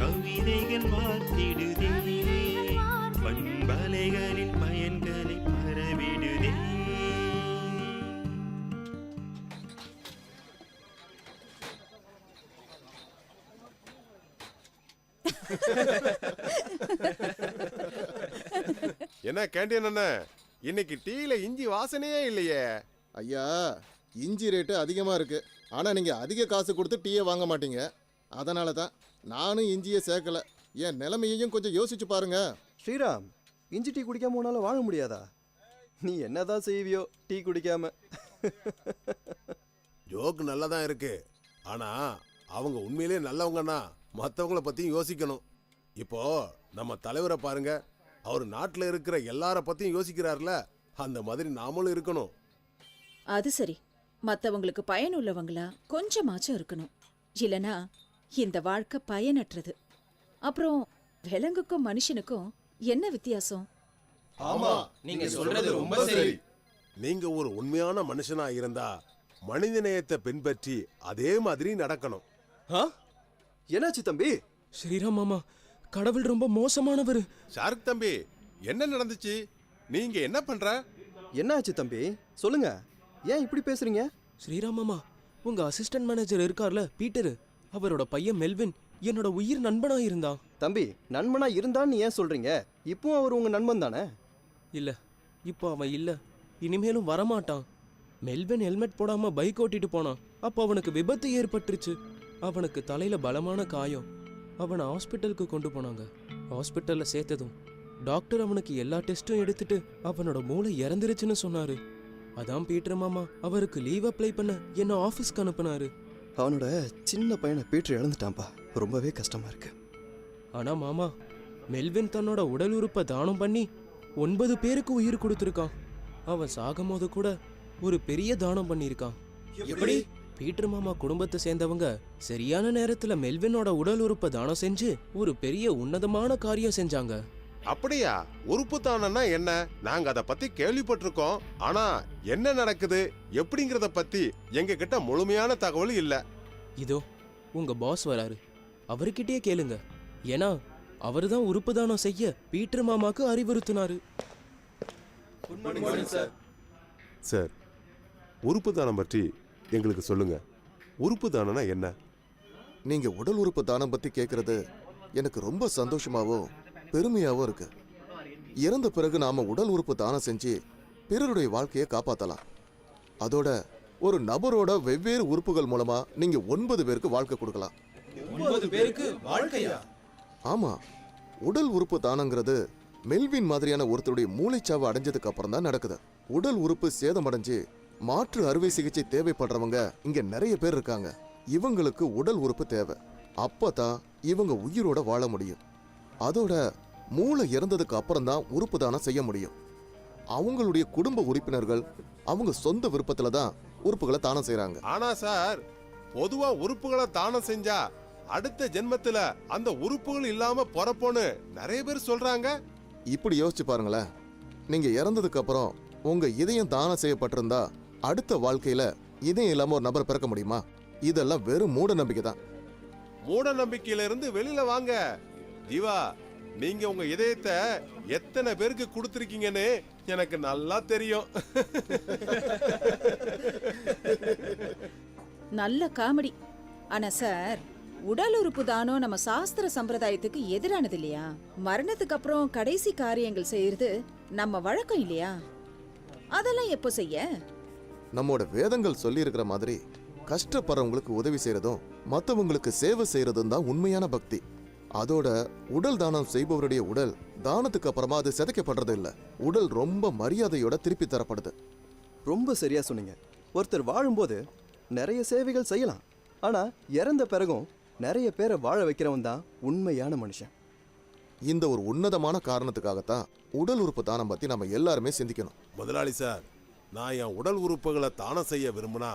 கவிதைகள் வார்த்திடுதே, பண்பலைகளின் பயன்களை பரவிடுதே. என்ன கேண்டீன் அண்ணா, இன்னைக்கு டீல இஞ்சி வாசனையே இல்லையே. ஐயா, இஞ்சி ரேட்டு அதிகமாக இருக்கு. ஆனால் நீங்கள் அதிக காசு கொடுத்து டீயை வாங்க மாட்டீங்க. அதனால தான் நானும் இஞ்சியை சேர்க்கல. என் நிலைமையையும் கொஞ்சம் யோசிச்சு பாருங்க. ஸ்ரீராம், இஞ்சி டீ குடிக்காம உன்னால வாழ முடியாதா? நீ என்னதான் செய்வியோ டீ குடிக்காம? ஜோக்கு நல்லா தான் இருக்கு, ஆனா அவங்க உண்மையிலேயே நல்லவங்கன்னா மற்றவங்கள பத்தியும் யோசிக்கணும். இப்போ நம்ம தலைவரை பாருங்க, அவர் நாட்டில் இருக்கிற எல்லார பத்தியும் யோசிக்கிறார்ல, அந்த மாதிரி நாமளும் இருக்கணும். அது சரி, மற்றவங்களுக்கு பயனுள்ளவங்களா கொஞ்சமாச்சும் இருக்கணும். இல்லனா இந்த வாழ்க்கை பயனற்றது. அப்புறம் விலங்குக்கும் மனுஷனுக்கும் என்ன வித்தியாசம்? ஆமா, நீங்க சொல்றது ரொம்ப சரி. நீங்க ஒரு உண்மையான மனுஷனா இருந்தா மனிதநேயத்தை பின்பற்றி அதே மாதிரி நடக்கணும். என்னாச்சு தம்பி? ஸ்ரீராம் மாமா, கடவுள் ரொம்ப மோசமானவர். ஷாருக் தம்பி, என்ன நடந்துச்சு? நீங்க என்ன பண்ற? என்னாச்சு தம்பி, சொல்லுங்க. ஏன் இப்படி பேசுறீங்க? ஸ்ரீராம் மாமா, உங்க அசிஸ்டன்ட் மேனேஜர் இருக்கார்ல பீட்டர், அவரோட பையன் மெல்வின் என்னோட உயிர் நண்பனா இருந்தான். தம்பி, நண்பனா இருந்தான்னு ஏன் சொல்றீங்க? இப்போ அவர் உங்க நண்பன் தானே? இல்ல, இப்போ அவன் இல்ல, இனிமேலும் வரமாட்டான். மெல்வின் ஹெல்மெட் போடாம பைக் ஓட்டிட்டு போனான். அப்போ அவனுக்கு விபத்து ஏற்பட்டுருச்சு. அவனுக்கு தலையில பலமான காயம். அவனை ஹாஸ்பிட்டலுக்கு கொண்டு போனாங்க. ஹாஸ்பிட்டல்ல சேர்த்ததும் டாக்டர் அவனுக்கு எல்லா டெஸ்ட்டும் எடுத்துட்டு அவனோட மூளை இறந்துருச்சுன்னு சொன்னாரு. அதான் பீட்டர் மாமா அவருக்கு லீவ் அப்ளை பண்ண என்ன ஆஃபீஸ்க்கு அனுப்புனாரு. அவனோட சின்ன பையனை பீட்டர் இழந்துட்டான்ப்பா. ரொம்பவே கஷ்டமா இருக்கு. ஆனா மாமா, மெல்வின் தன்னோட உடல் உறுப்பை தானம் பண்ணி 9 பேருக்கு உயிர் கொடுத்துருக்கான். அவன் சாகும் போது கூட ஒரு பெரிய தானம் பண்ணியிருக்கான். எப்படி? பீட்டர் மாமா குடும்பத்தை சேர்ந்தவங்க சரியான நேரத்துல மெல்வினோட உடல் உறுப்பை தானம் செஞ்சு ஒரு பெரிய உன்னதமான காரியம் செஞ்சாங்க. அப்படியா? உறுப்பு தானம்னா என்ன? நாங்க அத பத்தி கேள்விப்பட்டிருக்கோம். ஆனா என்ன நடக்குது எப்படிங்கறத பத்தி எங்க கிட்ட முழுமையான தகவல் இல்ல. இதோ உங்க பாஸ் வராரு, அவர்கிட்டயே கேளுங்க. ஏன்னா அவர்தான் உறுப்பு தானம் செய்ய பீட்டர் மாமாக்கு அறிவுறுத்தினாரு. சார், உறுப்பு தானம் பற்றி எங்களுக்கு சொல்லுங்க. உறுப்பு தானம்னா என்ன? நீங்க உடல் உறுப்பு தானம் பத்தி கேட்கறது எனக்கு ரொம்ப சந்தோஷமாவும் பெருமையாவும் இருக்கு. இறந்த பிறகு நாம உடல் உறுப்பு தானம் செஞ்சு பிறருடைய வாழ்க்கையை காப்பாத்தலாம். அதோட ஒரு நபரோட வெவ்வேறு உறுப்புகள் மூலமா நீங்க 9 பேருக்கு வாழ்க்கை கொடுக்கலாம். 9 பேருக்கு வாழ்க்கையா? ஆமா, உடல் உறுப்பு தானங்கிறது மெல்வின் மாதிரியான ஒருத்தருடைய மூளைச்சாவு அடைஞ்சதுக்கு அப்புறம் தான் நடக்குது. உடல் உறுப்பு சேதமடைஞ்சு மாற்று அறுவை சிகிச்சை தேவைப்படுறவங்க இங்க நிறைய பேர் இருக்காங்க. இவங்களுக்கு உடல் உறுப்பு தேவை. அப்பதான் இவங்க உயிரோட வாழ முடியும். அதோட மூளை இறந்ததுக்கு அப்புறம் தான் உறுப்பு தானம் செய்ய முடியும். அவங்களுடைய குடும்ப உறுப்பினர்கள் அவங்க சொந்த விருப்பத்துல தான் உறுப்புகளை தானம் செய்யறாங்க. ஆனா சார், பொதுவா உறுப்புகளை தானம் செஞ்சா அடுத்த ஜென்மத்துல அந்த உறுப்புகள் இல்லாம பிறப்போன்னு நிறைய பேர் சொல்றாங்க. இப்படி யோசிச்சு பாருங்களேன். நீங்க இறந்ததுக்கு அப்புறம் உங்க இதயம் தானம் செய்யப்பட்டிருந்தா அடுத்த வாழ்க்கையில இதயம் இல்லாம ஒரு நபர் பிறக்க முடியுமா? இதெல்லாம் வெறும் மூட நம்பிக்கை தான். மூட நம்பிக்கையில இருந்து வெளியில வாங்க. ஜீவா, நீங்க உங்க இதயத்தை எத்தனை பேருக்கு கொடுத்திருக்கீங்கன்னு எனக்கு நல்லா தெரியும். நல்ல காமெடி. ஆனா சார், உடல் உறுப்பு தானம் நம்ம சாஸ்திர சம்பிரதாயத்துக்கு எதிரானது இல்லையா? மரணத்துக்கு அப்புறம் கடைசி காரியங்கள் செய்யறது நம்ம வழக்கம் இல்லையா? அதெல்லாம் எப்போ செய்ய? நம்மோட வேதங்கள் சொல்லி இருக்கிற மாதிரி கஷ்டப்படுறவங்களுக்கு உதவி செய்யறதும் மற்றவங்களுக்கு சேவை செய்யறதும் தான் உண்மையான பக்தி. அதோட உடல் தானம் செய்பவருடைய உடல் தானத்துக்கு அப்புறமா அது சிதைக்கப்படுறது இல்ல. உடல் ரொம்ப மரியாதையோட திருப்பி தரப்படுது. ரொம்ப சரியா சொன்னீங்க. ஒருத்தர் வாழும்போது நிறைய சேவைகள் செய்யலாம். ஆனா இறந்த பிறகும் நிறைய பேரை வாழ வைக்கிறவன் தான் உண்மையான மனுஷன். இந்த ஒரு உன்னதமான காரணத்துக்காகத்தான் உடல் உறுப்பு தானம் பத்தி நம்ம எல்லாருமே சிந்திக்கணும். முதலாளி சார், நான் என் உடல் உறுப்புகளை தானம் செய்ய விரும்பினா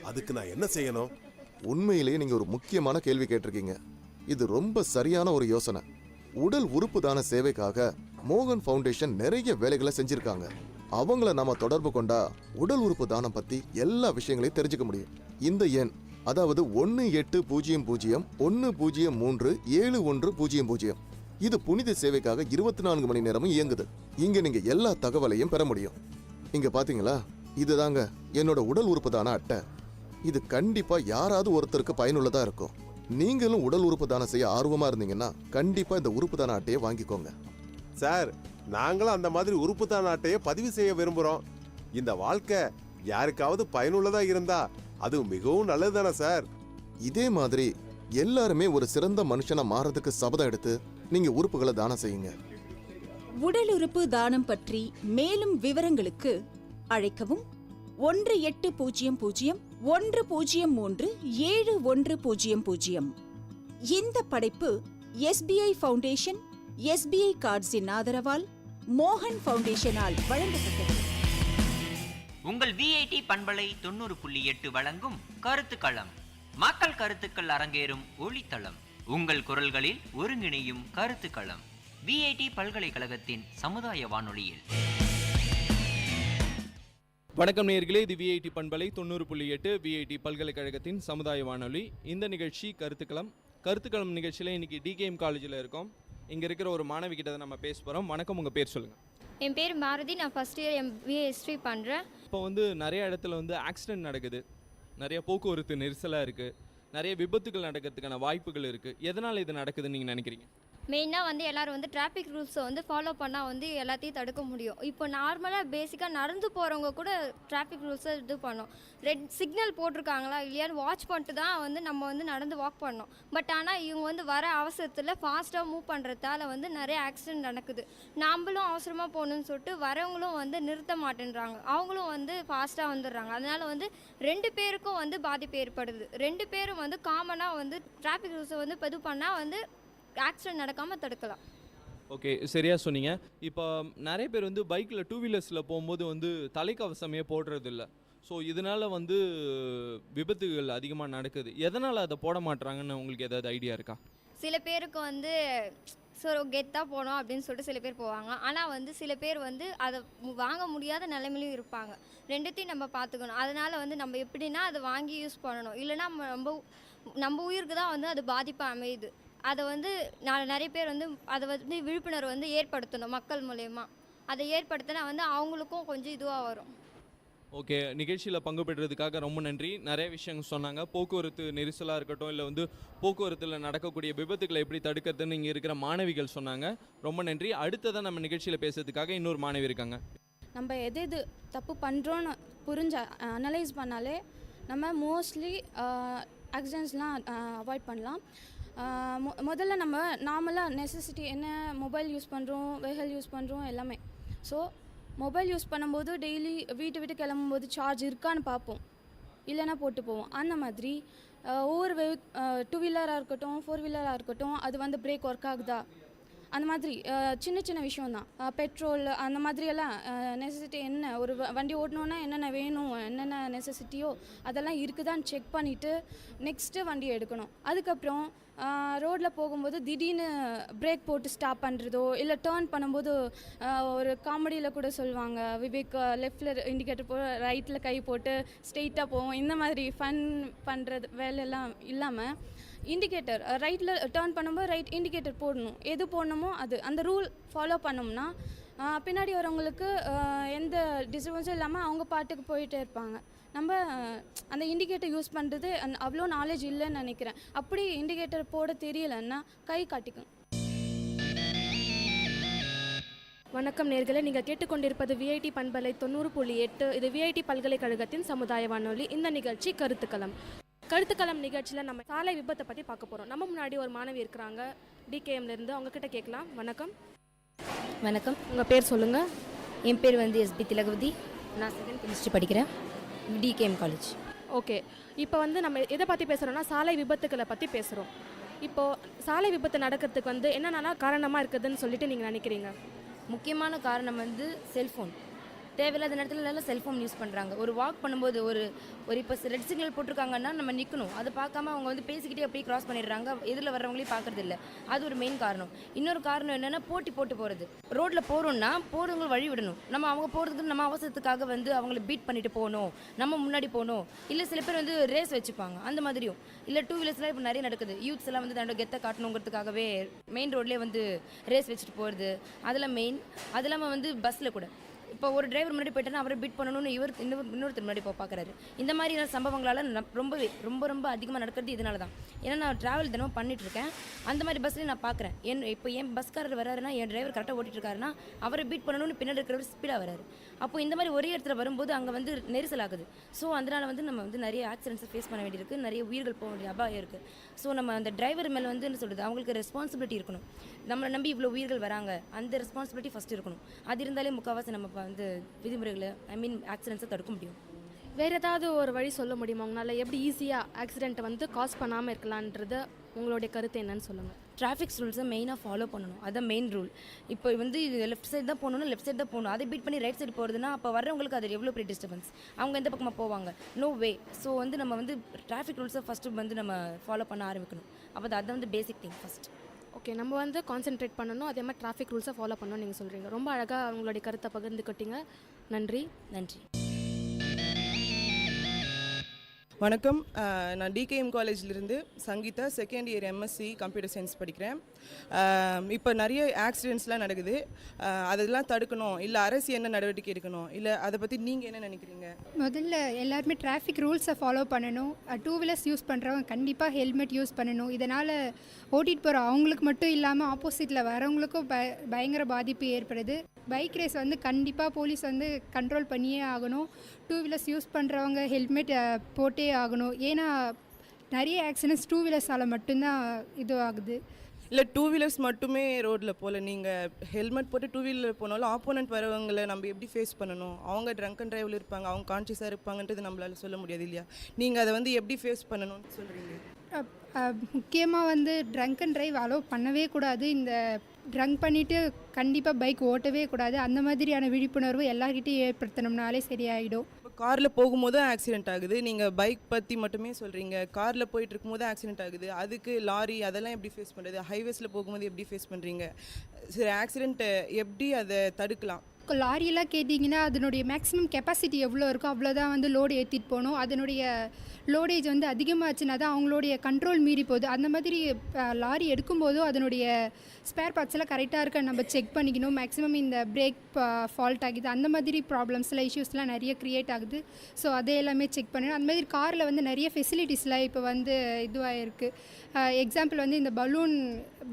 அதுக்கு நான் என்ன செய்யணும்? உண்மையிலேயே நீங்க ஒரு முக்கியமான கேள்வி கேட்டிருக்கீங்க. இது ரொம்ப சரியான ஒரு யோசனை. உடல் உறுப்பு தான சேவைக்காக மோகன் ஃபவுண்டேஷன் நிறைய வேலைகளை செஞ்சிருக்காங்க. அவங்கள நாம தொடர்பு கொண்டா உடல் உறுப்பு தானம் பத்தி எல்லா விஷயங்களையும் தெரிஞ்சுக்க முடியும். இந்த எண், அதாவது 180010371000. இது புனித சேவைக்காக 24 மணி நேரமும் இயங்குது. இங்க நீங்க எல்லா தகவலையும் பெற முடியும். இங்க பாத்தீங்களா, இதுதாங்க என்னோட உடல் உறுப்பு தான அட்டை. இது கண்டிப்பா யாராவது ஒருத்தருக்கு பயனுள்ளதா இருக்கும். நீங்களும் உடல் உறுப்பு தானம் செய்ய ஆர்வமா இருந்தீங்கன்னா கண்டிப்பா இந்த உறுப்பு தான அட்டையை வாங்கிக்கோங்க. சார், நாங்களும் அந்த மாதிரி உறுப்பு தான அட்டையை பதிவு செய்ய விரும்புறோம். இந்த வாழ்க்கை யாருக்காவது பயனுள்ளதா இருந்தா அது மிகவும் நல்லது தானே சார்? இதே மாதிரி எல்லாருமே ஒரு சிறந்த மனுஷனா மாறதுக்கு சபதம் எடுத்து நீங்க உறுப்புகளை தானம் செய்யுங்க. உடல் உறுப்பு தானம் பற்றி மேலும் விவரங்களுக்கு அழைக்கவும் 180010371000. இந்த படைப்பு SBI ஃபவுண்டேஷன், SBI கார்ட்ஸின் ஆதரவால் மோகன் ஃபவுண்டேஷனால் வழங்கப்பட்டது. உங்கள் VIT பண்பலை 90.8 வழங்கும் கருத்துக்களம். மக்கள் கருத்துக்கள் அரங்கேறும் ஒளித்தளம். உங்கள் குரல்களில் ஒருங்கிணையும் கருத்துக்களம். VIT பல்கலைக்கழகத்தின் சமுதாய வானொலியில். வணக்கம் நேயர்களே, இது VIT பண்பலை 90.8 VIT பல்கலைக்கழகத்தின் சமுதாய வானொலி. இந்த நிகழ்ச்சி கருத்துக்களம். கருத்துக்களம் நிகழ்ச்சியில் இன்னைக்கு DKM காலேஜில் இருக்கோம். இங்கே இருக்கிற ஒரு மாணவி கிட்ட நம்ம பேச போகிறோம். வணக்கம், உங்கள் பேர் சொல்லுங்கள். என் பேர் பாரதி. நான் ஃபர்ஸ்ட் இயர் MBA ஹிஸ்ட்ரி பண்ணுறேன். இப்போ நிறைய இடத்துல ஆக்சிடென்ட் நடக்குது, நிறைய போக்குவரத்து நெரிசலாக இருக்குது, நிறைய விபத்துகள் நடக்கிறதுக்கான வாய்ப்புகள் இருக்குது. எதனால் இது நடக்குதுன்னு நீங்கள் நினைக்கிறீங்க? மெயினாக வந்து எல்லோரும் வந்து டிராஃபிக் ரூல்ஸை வந்து ஃபாலோ பண்ணால் வந்து எல்லாத்தையும் தடுக்க முடியும். இப்போ நார்மலாக பேசிக்காக நடந்து போகிறவங்க கூட டிராஃபிக் ரூல்ஸை இது பண்ணோம். ரெட் சிக்னல் போட்டிருக்காங்களா இல்லையான்னு வாட்ச் பண்ணிட்டு தான் வந்து நம்ம வந்து நடந்து வாக் பண்ணோம். பட் ஆனால் இவங்க வந்து வர அவசரத்தில் ஃபாஸ்ட்டாக மூவ் பண்ணுறதால வந்து நிறைய ஆக்சிடென்ட் நடக்குது. நாம்ளும் அவசரமாக போகணுன்னு சொல்லிட்டு வரவங்களும் வந்து நிறுத்த மாட்டேன்றாங்க, அவங்களும் வந்து ஃபாஸ்ட்டாக வந்துடுறாங்க. அதனால் வந்து 2 பேருக்கும் வந்து பாதிப்பு ஏற்படுது. 2 பேரும் வந்து காமனாக வந்து டிராஃபிக் ரூல்ஸை வந்து இது பண்ணால் வந்து ஆக்சிடென்ட் நடக்காமல் தடுக்கலாம். ஓகே, சரியாக சொன்னீங்க. இப்போ நிறைய பேர் வந்து பைக்கில் 2 வீலர்ஸில் போகும்போது வந்து தலைக்கவசமே போடுறதில்ல. ஸோ இதனால் வந்து விபத்துகள் அதிகமாக நடக்குது. எதனால் அதை போட மாட்டுறாங்கன்னு உங்களுக்கு ஏதாவது ஐடியா இருக்கா? சில பேருக்கு வந்து கெத்தாக போனோம் அப்படின்னு சொல்லிட்டு சில பேர் போவாங்க. ஆனால் வந்து சில பேர் வந்து அதை வாங்க முடியாத நிலைமையிலும் இருப்பாங்க. 2த்தையும் நம்ம பார்த்துக்கணும். அதனால் வந்து நம்ம எப்படின்னா அதை வாங்கி யூஸ் பண்ணணும். இல்லைன்னா நம்ம உயிருக்கு தான் வந்து அது பாதிப்பு அமையுது. அதை வந்து நிறைய பேர் வந்து அதை வந்து விழிப்புணர்வு வந்து ஏற்படுத்தணும் மக்கள் மூலயமா. அதை ஏற்படுத்தினா வந்து அவங்களுக்கும் கொஞ்சம் இதுவாக வரும். ஓகே, நிகழ்ச்சியில் பங்கு பெற்றதுக்காக ரொம்ப நன்றி. நிறைய விஷயங்கள் சொன்னாங்க. போக்குவரத்து நெரிசலாக இருக்கட்டும், இல்லை வந்து போக்குவரத்தில் நடக்கக்கூடிய விபத்துக்களை எப்படி தடுக்கிறதுன்னு இங்கே இருக்கிற மாணவிகள் சொன்னாங்க. ரொம்ப நன்றி. அடுத்ததான் நம்ம நிகழ்ச்சியில் பேசுறதுக்காக இன்னொரு மாணவி இருக்காங்க. நம்ம எது தப்பு பண்ணுறோன்னு புரிஞ்ச அனலைஸ் பண்ணாலே நம்ம மோஸ்ட்லி ஆக்சிடென்ட்ஸ்லாம் அவாய்ட் பண்ணலாம். முதல்ல நம்ம நார்மலாக நெசசிட்டி என்ன, மொபைல் யூஸ் பண்ணுறோம், வெஹிக்கல் யூஸ் பண்ணுறோம் எல்லாமே. ஸோ மொபைல் யூஸ் பண்ணும்போது டெய்லி வீட்டு கிளம்பும்போது சார்ஜ் இருக்கான்னு பார்ப்போம், இல்லைன்னா போட்டு போவோம். அந்த மாதிரி ஒவ்வொரு 2 வீலராக இருக்கட்டும் 4 வீலராக இருக்கட்டும் அது வந்து பிரேக் ஒர்க் ஆகுதா, அந்த மாதிரி சின்ன விஷயம்தான். பெட்ரோல் அந்த மாதிரியெல்லாம் நெசசிட்டி என்ன, ஒரு வண்டி ஓட்டணுன்னா என்னென்ன வேணும், என்னென்ன நெசசிட்டியோ அதெல்லாம் இருக்குதான்னு செக் பண்ணிவிட்டு நெக்ஸ்ட்டு வண்டி எடுக்கணும். அதுக்கப்புறம் ரோட்டில் போகும்போது திடீர்னு பிரேக் போட்டு ஸ்டாப் பண்ணுறதோ, இல்லை டேர்ன் பண்ணும்போது ஒரு காமெடியில் கூட சொல்லுவாங்க, விவேக் லெஃப்டில் இண்டிகேட்டர் ரைட்டில் கை போட்டு ஸ்ட்ரெயிட்டாக போவோம். இந்த மாதிரி ஃபன் பண்ணுறது வேலையெல்லாம் இல்லாமல் இண்டிகேட்டர் ரைட்டில் டேர்ன் பண்ணும்போது ரைட் இண்டிகேட்டர் போடணும். எது போடணுமோ அது அந்த ரூல் ஃபாலோ பண்ணோம்னா பின்னாடி வரவங்களுக்கு எந்த டிஸ்டர்பன்ஸும் இல்லாமல் அவங்க பாட்டுக்கு போயிட்டே இருப்பாங்க. நம்ம அந்த இண்டிகேட்டர் யூஸ் பண்ணுறது அவ்வளோ நாலேஜ் இல்லைன்னு நினைக்கிறேன். அப்படி இண்டிகேட்டர் போட தெரியலைன்னா கை காட்டிக்கும். வணக்கம் நேர்களே, நீங்கள் கேட்டுக்கொண்டிருப்பது விஐடி பண்பலை 90.8. இது விஐடி பல்கலைக்கழகத்தின் சமுதாய வானொலி. இந்த நிகழ்ச்சி கருத்துக்களம் நிகழ்ச்சியில் நம்ம சாலை விபத்தை பற்றி பார்க்க போகிறோம். நம்ம முன்னாடி ஒரு மாணவி இருக்கிறாங்க டிகேஎம்லேருந்து, அவங்கக்கிட்ட கேட்கலாம். வணக்கம். வணக்கம், உங்கள் பேர் சொல்லுங்கள். என் பேர் வந்து எஸ்பி திலகவதி. நான் 2nd கெமிஸ்ட்ரி படிக்கிறேன், டிகேஎம் காலேஜ். ஓகே, இப்போ வந்து நம்ம எதை பற்றி பேசுகிறோன்னா சாலை விபத்துக்களை பற்றி பேசுகிறோம். இப்போது சாலை விபத்து நடக்கிறதுக்கு வந்து என்னென்ன காரணமாக இருக்குதுன்னு சொல்லிட்டு நீங்கள் நினைக்கிறீங்க? முக்கியமான காரணம் வந்து செல்ஃபோன். தேவையில்லாத நேரத்தில் செல்ஃபோன் யூஸ் பண்ணுறாங்க. ஒரு வாக் பண்ணும்போது ஒரு இப்போ ரெட் சிக்னல் போட்டிருக்காங்கன்னா நம்ம நிற்கணும், அதை பார்க்காம அவங்க வந்து பேசிக்கிட்டே அப்படியே கிராஸ் பண்ணிடுறாங்க, எதில் வர்றவங்களையும் பார்க்கறது இல்லை. அது ஒரு மெயின் காரணம். இன்னொரு காரணம் என்னென்னா போட்டு போகிறது. ரோட்டில் போகிறோன்னா போகிறவங்க வழி விடணும். நம்ம அவங்க போகிறதுக்கு நம்ம அவசரத்துக்காக வந்து அவங்கள பீட் பண்ணிட்டு போகணும், நம்ம முன்னாடி போகணும். இல்லை சில பேர் வந்து ரேஸ் வச்சுப்பாங்க, அந்த மாதிரியும். இல்லை 2 வீலர்ஸ்லாம் இப்போ நிறைய நடக்குது. யூத்ஸ் எல்லாம் வந்து தன்னோட கெத்தை காட்டணுங்கிறதுக்காகவே மெயின் ரோட்லேயே வந்து ரேஸ் வச்சுட்டு போகிறது, அதெல்லாம் மெயின். அது இல்லாமல் வந்து பஸ்ஸில் கூட இப்போ ஒரு டிரைவர் முன்னாடி போயிட்டேன்னா அவரை பீட் பண்ணணும்னு இன்னொருத்தர் முன்னாடி போய் பார்க்குறாரு. இந்த மாதிரியான சம்பவங்களால் ரொம்ப அதிகமாக நடக்கிறது இதனால தான். ஏன்னா நான் ட்ராவல் தினமும் பண்ணிட்டு இருக்கேன். அந்த மாதிரி பஸ்லேயும் நான் பார்க்குறேன். இப்போ என் பஸ்காரர் வராருன்னா, என் டிரைவர் கரெக்டாக ஓட்டிட்டு இருக்காருன்னா அவரை பீட் பண்ணணும்னு பின்னாடி இருக்கிறவர் ஸ்பீடாக வராரு. அப்போ இந்த மாதிரி ஒரே இடத்துல வரும்போது அங்கே வந்து நெரிசல் ஆகுது. ஸோ அதனால் வந்து நம்ம வந்து நிறைய ஆக்சிடென்ட்ஸை ஃபேஸ் பண்ண வேண்டியிருக்கு, நிறைய உயிர்கள் போக வேண்டிய அபாயம் இருக்குது. ஸோ நம்ம அந்த டிரைவர் மேலே வந்து என்ன சொல்கிறது, அவங்களுக்கு ரெஸ்பான்சிபிலிட்டி இருக்கணும். நம்மளை நம்பி இவ்வளோ உயிர்கள் வராங்க, அந்த ரெஸ்பான்சிபிலிட்டி ஃபஸ்ட்டு இருக்கணும். அது இருந்தாலே முக்கால்வாசி நம்ம வந்து விதிமுறைகளை ஆக்சிடென்ட்ஸை தடுக்க முடியும். வேறு ஏதாவது ஒரு வழி சொல்ல முடியுமா உங்களால், எப்படி ஈஸியாக ஆக்சிடென்ட்டை வந்து காஸ் பண்ணாமல் இருக்கலான்றது உங்களுடைய கருத்து என்னன்னு சொல்லுங்கள். டிராஃபிக்ஸ் ரூல்ஸை மெயினாக ஃபாலோ பண்ணணும், அதுதான் மெயின் ரூல். இப்போ வந்து லெஃப்ட் சைடு தான் போகணும்னா லெஃப்ட் சைடு தான் போகணும். அதை பீட் பண்ணி ரைட் சைடு போகிறதுனா அப்போ வர்றவங்களுக்கு அது எவ்வளோ பெரிய டிஸ்டர்பன்ஸ், அவங்க எந்த பக்கமாக போவாங்க, நோ வே. ஸோ வந்து நம்ம வந்து டிராஃபிக் ரூல்ஸை ஃபஸ்ட்டு வந்து நம்ம ஃபாலோ பண்ண ஆரம்பிக்கணும். அப்போ அது வந்து பேசிக் திங் ஃபஸ்ட். ஓகே, நம்ம வந்து கான்சென்ட்ரேட் பண்ணணும், அதே மாதிரி டிராஃபிக் ரூல்ஸை ஃபாலோ பண்ணணும்னு நீங்கள் சொல்கிறீங்க. ரொம்ப அழகாக உங்களுடைய கருத்தை பகிர்ந்துக்கிட்டீங்க. நன்றி. வணக்கம், நான் டிகேஎம் காலேஜ்லேருந்து Sangeetha, second year MSc computer science படிக்கிறேன். இப்போ நிறைய ஆக்சிடென்ட்ஸ்லாம் நடக்குது. அதெல்லாம் தடுக்கணும், இல்லை அரசு என்ன நடவடிக்கை எடுக்கணும், இல்லை அதை பற்றி நீங்கள் என்ன நினைக்கிறீங்க? முதல்ல எல்லாருமே டிராஃபிக் ரூல்ஸை ஃபாலோ பண்ணணும். டூ வீலர்ஸ் யூஸ் பண்ணுறவங்க கண்டிப்பாக ஹெல்மெட் யூஸ் பண்ணணும். இதனால் ஓட்டிகிட்டு போகிற அவங்களுக்கு மட்டும் இல்லாமல் ஆப்போசிட்டில் வரவங்களுக்கும் பயங்கர பாதிப்பு ஏற்படுது. பைக் ரேஸ் வந்து கண்டிப்பாக போலீஸ் வந்து கண்ட்ரோல் பண்ணியே ஆகணும். டூ வீலர்ஸ் யூஸ் பண்ணுறவங்க ஹெல்மெட் போட்டே ஆகணும். ஏன்னா நிறைய ஆக்சிடென்ட்ஸ் டூ வீலர்ஸால் மட்டும்தான் இது ஆகுது. இல்லை டூ வீலர்ஸ் மட்டுமே ரோட்டில் போகல, நீங்கள் ஹெல்மெட் போட்டு டூ வீலர் போனாலும் ஆப்போனண்ட் வரவங்களை நம்ம எப்படி ஃபேஸ் பண்ணணும்? அவங்க ட்ரங்க் அண்ட் டிரைவில் இருப்பாங்க, அவங்க கான்ஷியஸாக இருப்பாங்கன்றது நம்மளால சொல்ல முடியாது இல்லையா? நீங்கள் அதை வந்து எப்படி ஃபேஸ் பண்ணணும்னு சொல்கிறீங்க? முக்கியமாக வந்து ட்ரங்க் அண்ட் டிரைவ் அலோவ் பண்ணவே கூடாது. இந்த ட்ரங்க் பண்ணிவிட்டு கண்டிப்பாக பைக் ஓட்டவே கூடாது. அந்த மாதிரியான விழிப்புணர்வு எல்லார்கிட்டையும் ஏற்படுத்தணும்னாலே சரியாயிடும். இப்போ காரில் போகும்போது ஆக்சிடென்ட் ஆகுது, நீங்கள் பைக் பற்றி மட்டுமே சொல்கிறீங்க. காரில் போயிட்டு இருக்கும்போது ஆக்சிடென்ட் ஆகுது, அதுக்கு லாரி அதெல்லாம் எப்படி ஃபேஸ் பண்ணுறது? ஹைவேஸில் போகும்போது எப்படி ஃபேஸ் பண்ணுறீங்க? சரி, ஆக்சிடென்ட் எப்படி அதை தடுக்கலாம்? லாரியெல்லாம் கேட்டிங்கன்னா அதனுடைய மேக்ஸிமம் கெப்பாசிட்டி எவ்வளோ இருக்கோ அவ்வளோதான் வந்து லோடு ஏற்றிட்டு போகணும். அதனுடைய லோடேஜ் வந்து அதிகமாகச்சுன்னா தான் அவங்களுடைய கண்ட்ரோல் மீறி போகுது. அந்த மாதிரி லாரி எடுக்கும்போதும் அதனுடைய ஸ்பேர் பார்ட்ஸ்லாம் கரெக்டாக இருக்க நம்ம செக் பண்ணிக்கணும். மேக்ஸிமம் இந்த பிரேக் ஃபால்ட் ஆகுது, அந்த மாதிரி ப்ராப்ளம்ஸ்லாம் இஷ்யூஸ்லாம் நிறைய க்ரியேட் ஆகுது. ஸோ அதை எல்லாமே செக் பண்ணணும். அந்த மாதிரி காரில் வந்து நிறைய ஃபெசிலிட்டிஸ்லாம் இப்போ வந்து இதுவாக இருக்குது. எக்ஸாம்பிள் வந்து இந்த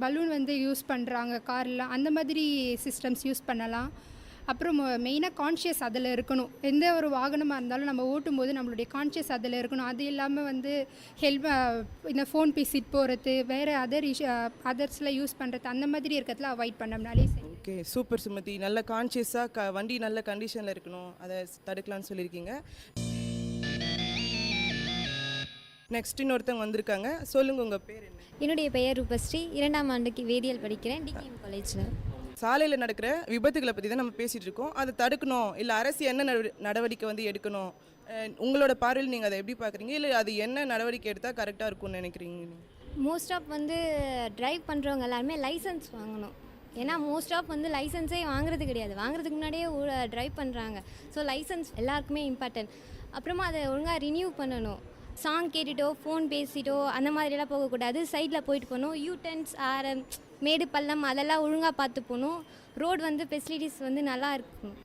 பலூன் வந்து யூஸ் பண்ணுறாங்க காரில், அந்த மாதிரி சிஸ்டம்ஸ் யூஸ் பண்ணலாம். அப்புறம் மெயினாக கான்ஷியஸ் அதில் இருக்கணும். எந்த ஒரு வாகனமாக இருந்தாலும் நம்ம ஓட்டும்போது நம்மளுடைய கான்ஷியஸ் அதில் இருக்கணும். அது இல்லாமல் வந்து இந்த ஃபோன் பேசிட்டு போகிறது, வேறு அதர்ஸில் யூஸ் பண்ணுறது, அந்த மாதிரி இருக்கிறதுல அவாய்ட் பண்ணோம்னாலே சரி. Okay, super Sumathi. நல்ல கான்ஷியஸாக வண்டி நல்ல கண்டிஷனில் இருக்கணும், அதை தடுக்கலாம்னு சொல்லியிருக்கீங்க. நெக்ஸ்ட் இன்னொருத்தவங்க வந்திருக்காங்க, சொல்லுங்கள் உங்கள் பேர் என்ன? என்னுடைய பெயர் ரூபஸ்ரீ, 2ஆம் ஆண்டுக்கு வேதியியல் படிக்கிறேன் டிகேஎம் காலேஜில். சாலையில் நடக்கிற விபத்துகளை பற்றி தான் நம்ம பேசிகிட்டு இருக்கோம். அதை தடுக்கணும், இல்லை அரசு என்ன நடவடிக்கை வந்து எடுக்கணும், உங்களோட பார்வையில் நீங்கள் அதை எப்படி பார்க்குறீங்க? இல்லை அது என்ன நடவடிக்கை எடுத்தால் கரெக்டாக இருக்கும்னு நினைக்கிறீங்க? மோஸ்ட் ஆஃப் வந்து ட்ரைவ் பண்ணுறவங்க எல்லாருமே லைசன்ஸ் வாங்கணும். ஏன்னா மோஸ்ட் ஆஃப் வந்து லைசன்ஸே வாங்குறது கிடையாது, வாங்குறதுக்கு முன்னாடியே ட்ரைவ் பண்ணுறாங்க. ஸோ லைசன்ஸ் எல்லாருக்குமே இம்பார்ட்டன்ட். அப்புறமா அதை ஒழுங்காக ரினியூ பண்ணணும். சாங் கேட்டுட்டோ ஃபோன் பேசிட்டோ அந்த மாதிரிலாம் போகக்கூடாது. சைடில் போயிட்டு போகணும். யூடர்ன்ஸ் மேடு பள்ளம் அதெல்லாம் ஒழுங்காக பார்த்து போகணும். ரோடு வந்து ஃபெசிலிட்டிஸ் வந்து நல்லா இருக்கும்.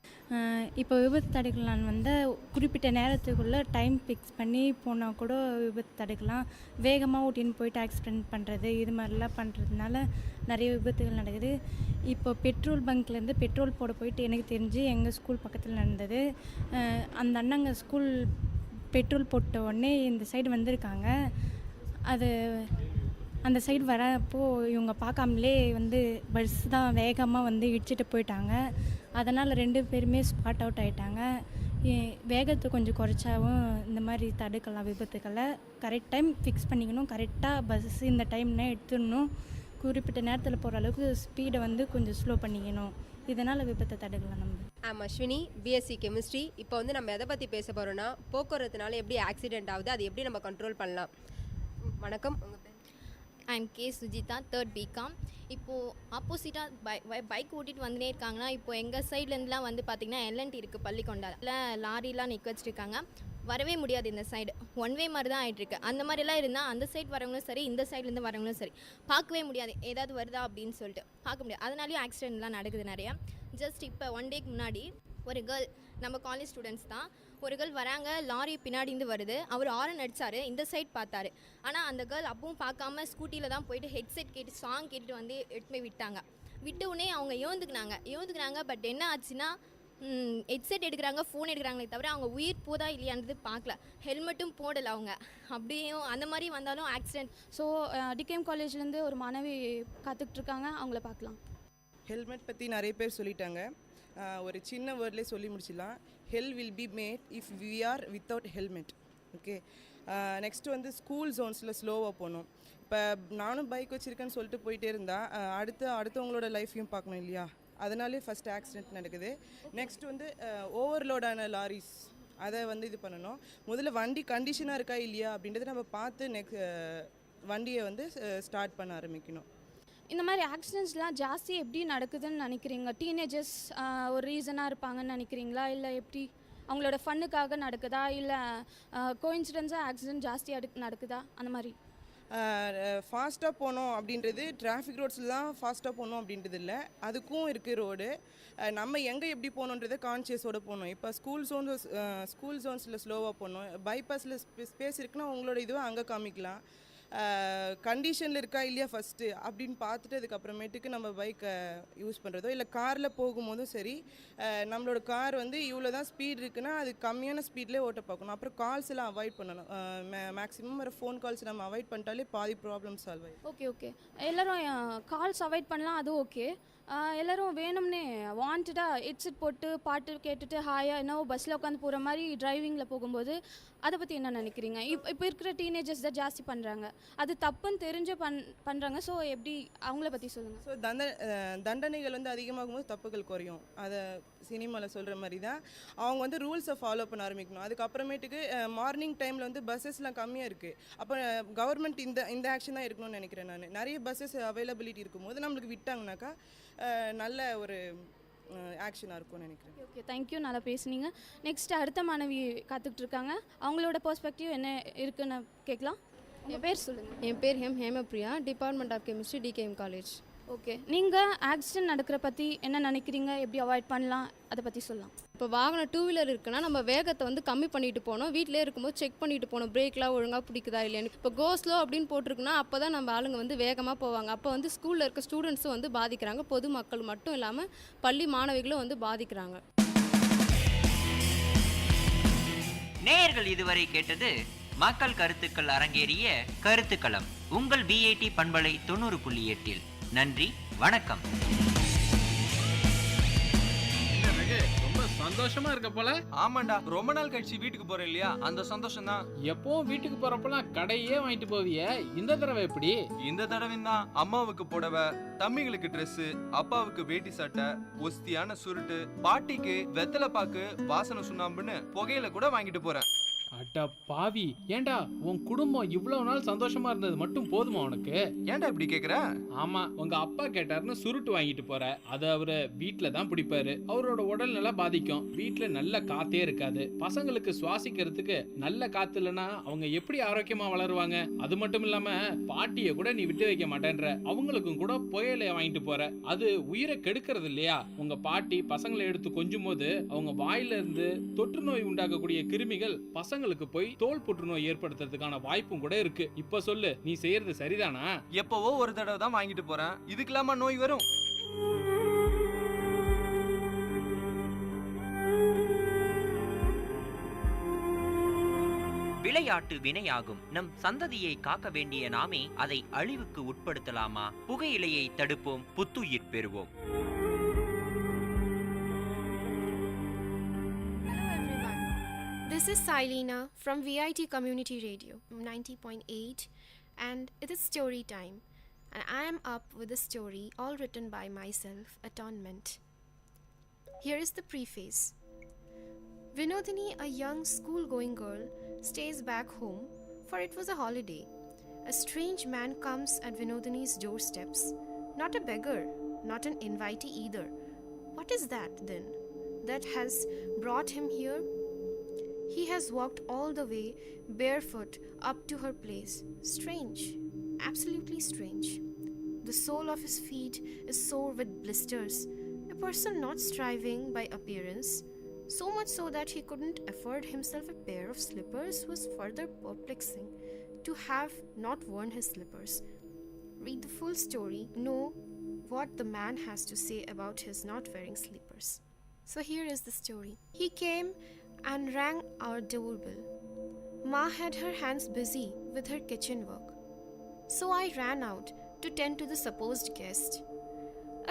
இப்போ விபத்து தடுக்கலாம் வந்து குறிப்பிட்ட நேரத்துக்குள்ளே டைம் ஃபிக்ஸ் பண்ணி போனால் கூட விபத்து தடுக்கலாம். வேகமாக ஓட்டின்னு போயிட்டு ஆக்சிடென்ட் பண்ணுறது, இது மாதிரிலாம் பண்ணுறதுனால நிறைய விபத்துகள் நடக்குது. இப்போ பெட்ரோல் பங்க்லேருந்து பெட்ரோல் போட போயிட்டு எனக்கு தெரிஞ்சு எங்கள் ஸ்கூல் பக்கத்தில் நடந்தது. அந்த அண்ணங்க ஸ்கூல் பெட்ரோல் போட்ட உடனே இந்த சைடு வந்திருக்காங்க. அது அந்த சைடு வரப்போ இவங்க பார்க்காமலே வந்து பஸ் தான் வேகமாக வந்து இடிச்சிட்டு போயிட்டாங்க. அதனால் 2 பேருமே ஸ்பாட் அவுட் ஆகிட்டாங்க. வேகத்தை கொஞ்சம் குறைச்சாவும் இந்த மாதிரி தடுக்கலாம் விபத்துக்களை. கரெக்ட் டைம் ஃபிக்ஸ் பண்ணிக்கணும், கரெக்டாக பஸ் இந்த டைம்னா எடுத்துடணும். குறிப்பிட்ட நேரத்தில் போகிற அளவுக்கு ஸ்பீடை வந்து கொஞ்சம் ஸ்லோ பண்ணிக்கணும். இதனால் விபத்தை தடுக்கலாம் நம்ம. Ashwini, BSc chemistry. இப்போ வந்து நம்ம எதை பற்றி பேச போகிறோன்னா போக்குவரத்துனால எப்படி ஆக்சிடென்ட் ஆகுது, அது எப்படி நம்ம கண்ட்ரோல் பண்ணலாம். வணக்கம், உங்கள் பேர்? I'm K Sujitha, 3rd BCom. இப்போது ஆப்போசிட்டாக பைக் ஓட்டிகிட்டு வந்துனே இருக்காங்கன்னா, இப்போது எங்கள் சைட்லேருந்துலாம் வந்து பார்த்திங்கன்னா எல்என்டி இருக்குது பள்ளிக்கொண்டால். இல்லை லாரிலாம் நிற்க வச்சுருக்காங்க, வரவே முடியாது. இந்த சைடு ஒன் வே மாதிரி தான் ஆகிட்டுருக்கு. அந்த மாதிரிலாம் இருந்தால் அந்த சைடு வரவங்களும் சரி, இந்த சைட்லேருந்து வரவங்களும் சரி பார்க்கவே முடியாது, ஏதாவது வருதா அப்படின்னு சொல்லிட்டு பார்க்க முடியாது. அதனாலேயும் ஆக்சிடென்ட்லாம் நடக்குது நிறையா. ஜஸ்ட் இப்போ 1 டேக்கு முன்னாடி ஒரு கேர்ள், நம்ம காலேஜ் ஸ்டூடெண்ட்ஸ் தான், ஒரு கேர்ள் வராங்க, லாரி பின்னாடிந்து வருது. அவர் ஆரன் அடித்தார், இந்த சைட் பார்த்தாரு. ஆனால் அந்த கேர்ள் அப்பவும் பார்க்காம ஸ்கூட்டியில் தான் போயிட்டு ஹெட்செட் கேட்டு சாங் கேட்டுட்டு வந்து எடுத்து போய் விட்டாங்க. விட்ட உடனே அவங்க ஏந்துக்குனாங்க. பட் என்ன ஆச்சுன்னா ஹெட்செட் எடுக்கிறாங்க, ஃபோன் எடுக்கிறாங்களே தவிர அவங்க உயிர் போதா இல்லையான்றது பார்க்கல. ஹெல்மெட்டும் போடலை அவங்க. அப்படியும் அந்த மாதிரி வந்தாலும் ஆக்சிடென்ட். ஸோ டிகேஎம் காலேஜ்லேருந்து ஒரு மாணவி காத்துட்ருக்காங்க, அவங்கள பார்க்கலாம். ஹெல்மெட் பற்றி நிறைய பேர் சொல்லிட்டாங்க. ஒரு சின்ன வேர்ட்லேயே சொல்லி முடிச்சிடலாம். Hell will be made if we are without helmet. Okay, next வந்து ஸ்கூல் ஜோன்ஸில் ஸ்லோவாக போகணும். இப்போ நானும் பைக் வச்சுருக்கேன்னு சொல்லிட்டு போயிட்டே இருந்தால் அடுத்தவங்களோட லைஃப்பையும் பார்க்கணும் இல்லையா? அதனாலே ஃபஸ்ட் ஆக்சிடென்ட் நடக்குது. நெக்ஸ்ட் வந்து ஓவர்லோடான லாரிஸ், அதை வந்து இது பண்ணணும். முதல்ல வண்டி கண்டிஷனாக இருக்கா இல்லையா அப்படின்றத நம்ம பார்த்து வண்டியை வந்து ஸ்டார்ட் பண்ண ஆரம்பிக்கணும். இந்த மாதிரி ஆக்சிடென்ட்ஸ்லாம் ஜாஸ்தி எப்படி நடக்குதுன்னு நினைக்கிறீங்க? டீனேஜர்ஸ் ஒரு ரீசனாக இருப்பாங்கன்னு நினைக்கிறீங்களா, இல்லை எப்படி? அவங்களோட ஃபன்னுக்காக நடக்குதா இல்லை கோயின்சிடென்ஸாக ஆக்சிடென்ட் ஜாஸ்தியாக நடக்குதா அந்த மாதிரி? ஃபாஸ்ட்டாக போனோம் அப்படின்றது டிராஃபிக் ரோட்ஸில் தான் ஃபாஸ்ட்டாக போகணும் அப்படின்றது இல்லை, அதுக்கும் இருக்குது ரோடு. நம்ம எங்கே எப்படி போகணுன்றதை கான்ஷியஸோடு போகணும். இப்போ ஸ்கூல் ஜோன்ஸில் ஸ்லோவாக போகணும். பைபாஸில் ஸ்பேஸ் இருக்குன்னா உங்களோட இதுவை அங்கே காமிக்கலாம். கண்டிஷனில் இருக்கா இல்லையா ஃபஸ்ட்டு அப்படின்னு பார்த்துட்டு அதுக்கப்புறமேட்டுக்கு நம்ம பைக்கை யூஸ் பண்ணுறதோ இல்லை காரில் போகும்போதும் சரி, நம்மளோட கார் வந்து இவ்வளோ தான் ஸ்பீட் இருக்குன்னா அது கம்மியான ஸ்பீட்லேயே ஓட்ட பார்க்கணும். அப்புறம் கால்ஸ் எல்லாம் அவாய்ட் பண்ணணும். மேக்ஸிமம் வர ஃபோன் கால்ஸ் நம்ம அவாய்ட் பண்ணிட்டாலே பாதி ப்ராப்ளம் சால்வ் ஆகிடும். ஓகே எல்லோரும் கால்ஸ் அவாய்ட் பண்ணலாம், அது ஓகே. எல்லோரும் வேணும்னே வாண்டடாக ஹெட்செட் போட்டு பாட்டு கேட்டுட்டு ஹாயாக என்னவோ பஸ்ஸில் உட்காந்து போகிற மாதிரி டிரைவிங்கில் போகும்போது அதை பற்றி என்ன நினைக்கிறீங்க? இப்போ இருக்கிற டீனேஜர்ஸ் தான் ஜாஸ்தி பண்ணுறாங்க, அது தப்புன்னு தெரிஞ்சு பண்ணுறாங்க. ஸோ எப்படி அவங்கள பற்றி சொல்லுங்கள். ஸோ தண்டனைகள் வந்து அதிகமாகும் போது தப்புகள் குறையும். அதை சினிமாவில் சொல்கிற மாதிரி தான் அவங்க வந்து ரூல்ஸை ஃபாலோ பண்ண ஆரம்பிக்கணும். அதுக்கப்புறமேட்டுக்கு மார்னிங் டைமில் வந்து பஸ்ஸஸ்லாம் கம்மியாக இருக்குது. அப்போ கவர்மெண்ட் இந்த ஆக்ஷன் தான் இருக்கணும்னு நினைக்கிறேன். நான் நிறைய பஸ்ஸஸ் அவைலபிலிட்டி இருக்கும்போது நம்மளுக்கு விட்டாங்கனாக்கா நல்ல ஒரு ஆக்ஷனாக இருக்கும்னு நினைக்கிறேன். ஓகே தேங்க்யூ, நல்லா பேசுனீங்க. நெக்ஸ்ட் அடுத்த மாணவி காத்துக்கிட்டு இருக்காங்க, அவங்களோட பெர்ஸ்பெக்டிவ் என்ன இருக்குன்னு கேட்கலாம். உங்கள் பேர் சொல்லுங்கள். என் பேர் Hemapriya, department of chemistry, TKM college. Okay, நீங்கள் ஆக்சிடென்ட் நடக்கிற பற்றி என்ன நினைக்கிறீங்க, எப்படி அவாய்ட் பண்ணலாம் அதை பற்றி சொல்லலாம். இப்போ வாகனம் 2 வீலர் இருக்குன்னா நம்ம வேகத்தை வந்து கம்மி பண்ணிட்டு போகணும். வீட்டிலே இருக்கும்போது செக் பண்ணிட்டு போகணும், பிரேக்லாம் ஒழுங்காக பிடிக்குதா இல்லையான்னு. இப்போ கோ ஸ்லோ அப்படின்னு போட்டிருக்குன்னா அப்போ தான் நம்ம ஆளுங்க வந்து வேகமாக போவாங்க. அப்போ வந்து ஸ்கூலில் இருக்க ஸ்டூடெண்ட்ஸும் வந்து பாதிக்கிறாங்க, பொதுமக்கள் மட்டும் இல்லாமல் பள்ளி மாணவிகளும் வந்து பாதிக்கிறாங்க. நேயர்கள் இதுவரை கேட்டது மக்கள் கருத்துக்கள் அரங்கேறிய கருத்துக்களம் உங்கள் விஐடி பண்பலை 90.8. நன்றி, வணக்கம். ரொம்ப சந்தோஷமா இருக்க போல. ஆமாண்டா, ரொம்ப நாள் கழிச்சு வீட்டுக்கு போறேன் இல்லையா, அந்த சந்தோஷம் தான். எப்பவும் வீட்டுக்கு போறப்பெல்லாம் கடையே வாங்கிட்டு போவியே, இந்த தடவை எப்படி? இந்த தடவை தான் அம்மாவுக்கு புடவை, தம்பிங்களுக்கு ட்ரெஸ், அப்பாவுக்கு வேட்டி சட்டை, ஒஸ்தியான சுருட்டு, பாட்டிக்கு வெத்தலை பாக்கு, வாசனை சுண்ணாம்புன்னு புகையில கூட வாங்கிட்டு போறேன். அட பாவி, ஏண்டா உன் குடும்பம் இவ்வளவு நாள் சந்தோஷமா இருந்தது மட்டும் போதுமா உனக்கு? ஏண்டா இப்படி கேக்குற? ஆமா, உங்க அப்பா கேட்டாருன்னு சுருட்டு வாங்கிட்டு போற, அது அவரு வீட்டுல தான் பிடிப்பாரு. அவரோட உடல் நல்லா பாதிக்கும், வீட்டுல நல்ல காத்தே இருக்காது, பசங்களுக்கு சுவாசிக்கிறதுக்கு நல்ல காத்து இல்லைன்னா அவங்க எப்படி ஆரோக்கியமா வளருவாங்க? அது மட்டும் இல்லாம பாட்டிய கூட நீ விட்டு வைக்க மாட்டேன்ற, அவங்களுக்கும் கூட புயலைய வாங்கிட்டு போற, அது உயிரை கெடுக்கிறது இல்லையா? உங்க பாட்டி பசங்களை எடுத்து கொஞ்சும் போது அவங்க வாயில இருந்து தொற்று நோய் உண்டாக்கக்கூடிய கிருமிகள் பசங்களுக்கு போய் தோல் புற்றுநோய் ஏற்படுத்துறதுக்கான வாய்ப்பும் கூட இருக்கு. இப்ப சொல்லு, நீ செய்யறது சரிதானா? எப்பவோ ஒரு தடவை தான் வாங்கிட்டு போறேன், இதுக்கெல்லாமா நோய் வரும்? விளையாட்டு வினையாகும். நம் சந்ததியை காக்க வேண்டிய நாமே அதை அழிவுக்கு உட்படுத்தலாமா? புகையிலையை தடுப்போம், புத்துயிர் பெறுவோம். This is Silena from Vit Community Radio 90.8 and it is story time, and I am up with a story all written by myself, Atonement. Here is the preface. Vinodini, a young school-going girl, stays back home for it was a holiday. A strange man comes at Vinodini's doorsteps. Not a beggar, not an invitee either. What is that then that has brought him here? He has walked all the way barefoot up to her place. Strange, absolutely strange. The sole of his feet is sore with blisters, a person not striving by appearance, so much so that he couldn't afford himself a pair of slippers was further perplexing to have not worn his slippers. Read the full story, know what the man has to say about his not wearing slippers. So here is the story. He came and rang our doorbell. Ma had her hands busy with her kitchen work, so I ran out to tend to the supposed guest.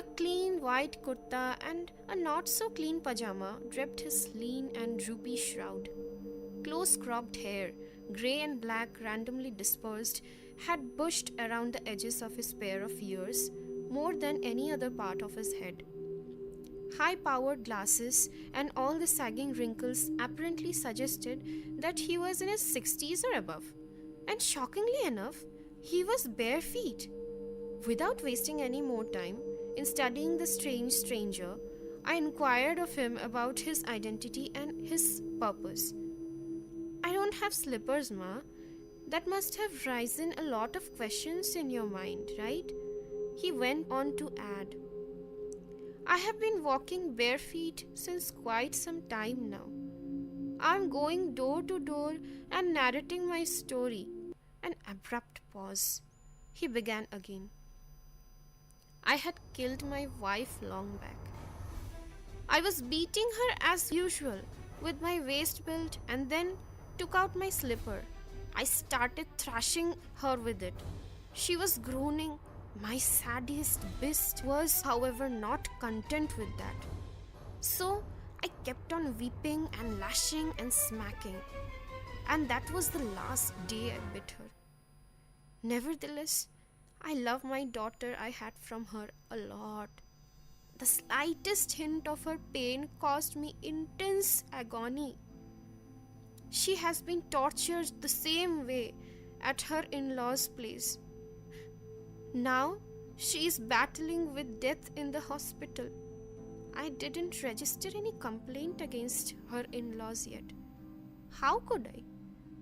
A clean white kurta and a not so clean pajama draped his lean and droopy shroud. Close cropped hair, grey and black randomly dispersed, had bushed around the edges of his pair of ears more than any other part of his head. High-powered glasses and all the sagging wrinkles apparently suggested that he was in his 60s or above. And shockingly enough, he was bare feet. Without wasting any more time in studying the strange stranger, I inquired of him about his identity and his purpose. I don't have slippers, Ma. That must have risen a lot of questions in your mind, right? He went on to add, I have been walking bare feet since quite some time now. I'm going door to door and narrating my story. An abrupt pause. He began again. I had killed my wife long back. I was beating her as usual with my waist belt and then took out my slipper. I started thrashing her with it. She was groaning. My sadist beast was, however, not content with that. So I kept on weeping and lashing and smacking. And that was the last day I bit her. Nevertheless, I love my daughter. I had from her a lot. The slightest hint of her pain caused me intense agony. She has been tortured the same way at her in-laws' place. Now she is battling with death in the hospital. I didn't register any complaint against her in-laws yet. How could I?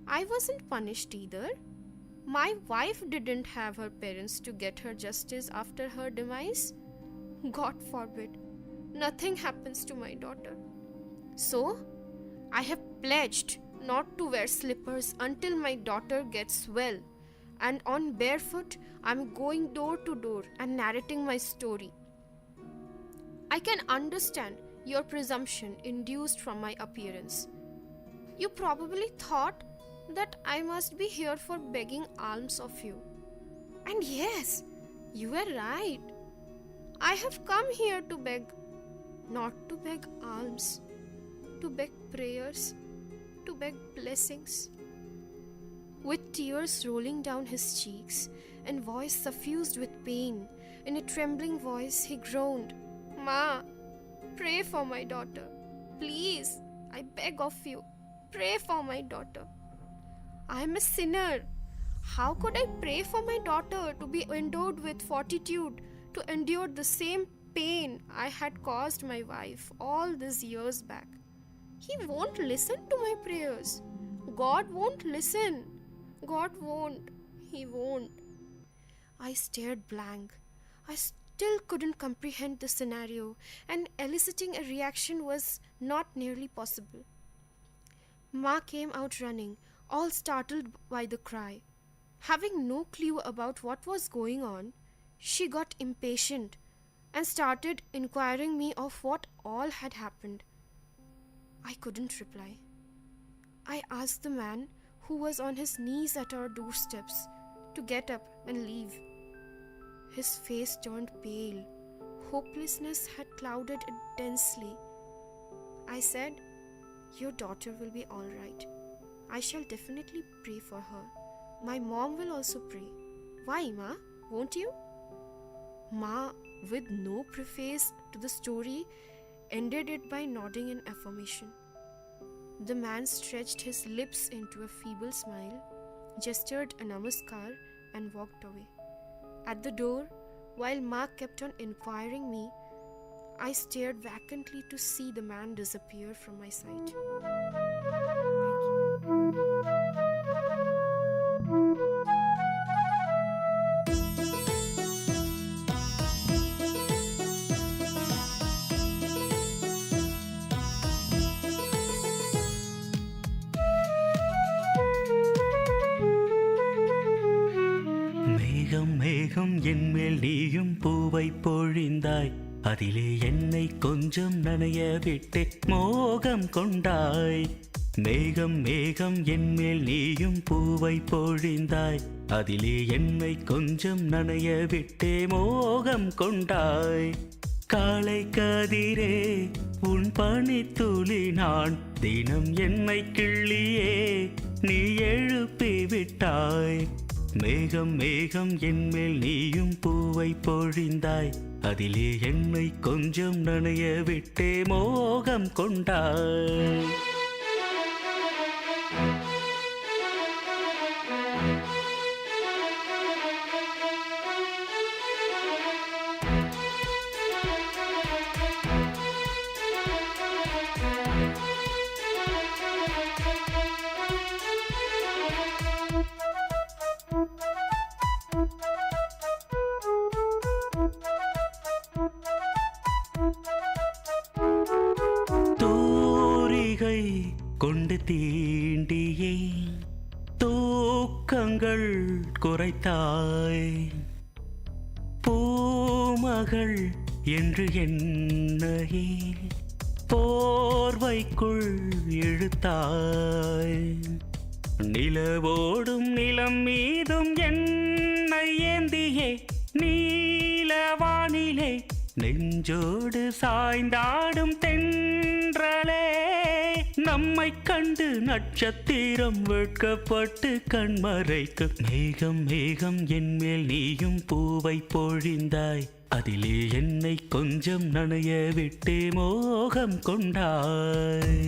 I wasn't punished either. My wife didn't have her parents to get her justice after her demise. God forbid, nothing happens to my daughter. So, I have pledged not to wear slippers until my daughter gets well. And on barefoot, I'm going door to door and narrating my story. I can understand your presumption induced from my appearance. You probably thought that I must be here for begging alms of you. And yes, you were right. I have come here to beg, not to beg alms, to beg prayers, to beg blessings. With tears rolling down his cheeks and voice suffused with pain, in a trembling voice he groaned, Ma, pray for my daughter. Please, I beg of you, pray for my daughter. I am a sinner. How could I pray for my daughter to be endowed with fortitude to endure the same pain I had caused my wife all these years back? He won't listen to my prayers. God won't listen. God won't. He won't. I stared blank. I still couldn't comprehend the scenario, and eliciting a reaction was not nearly possible. Ma came out running, all startled by the cry. Having no clue about what was going on, she got impatient and started inquiring me of what all had happened. I couldn't reply. I asked the man, who was on his knees at our doorsteps, to get up and leave. His face turned pale. Hopelessness had clouded it densely. I said, Your daughter will be all right. I shall definitely pray for her. My mom will also pray. Why, Ma? Won't you? Ma, with no preface to the story, ended it by nodding in affirmation. The man stretched his lips into a feeble smile, gestured a namaskar, and walked away. At the door, while Ma kept on inquiring me, I stared vacantly to see the man disappear from my sight. மேகம் மேகம் என்மேல் நீயும் பூவை பொழிந்தாய், அதிலே என்னை கொஞ்சம் நனைய விட்டு மோகம் கொண்டாய். மேகம் மேகம் என்மேல் நீயும் பூவை பொழிந்தாய், அதிலே என்னை கொஞ்சம் நனைய விட்டே மோகம் கொண்டாய். காலை கதிரே உன் பனித்துளி நான், தினம் என்னை கிள்ளியே நீ எழுப்பி விட்டாய். மேகம் மேகம் என்மேல் நீயும் பூவை பொழிந்தாய், அதிலே என்னை கொஞ்சம் நனைய விட்டே மோகம் கொண்டாய். கொண்டு தீண்டியே தூக்கங்கள் குறைத்தாய். பூமகள் என்று என்னையே போர்வைக்குள் இழுத்தாய். நிலவோடும் நிலம் மீதும் என்னை ஏந்தியே நீலவானிலே நெஞ்சோடு சாய்ந்தாடும் தென்றலே. நம்மை கண்டு நட்சத்திரம் வெட்கப்பட்டு கண்மறைக்க. மேகம் மேகம் என்மேல் நீயும் பூவை பொழிந்தாய். அதிலே என்னை கொஞ்சம் நனைய விட்டு மோகம் கொண்டாய்.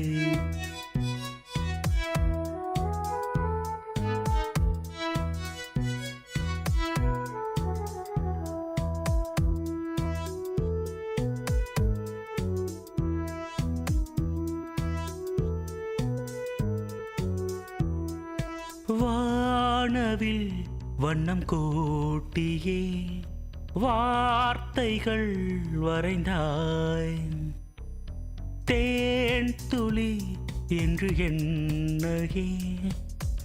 வானவில் வண்ணம் கூட்டியே வார்த்தைகள் வரைந்தாய். தேன் துளி என்று என்னையே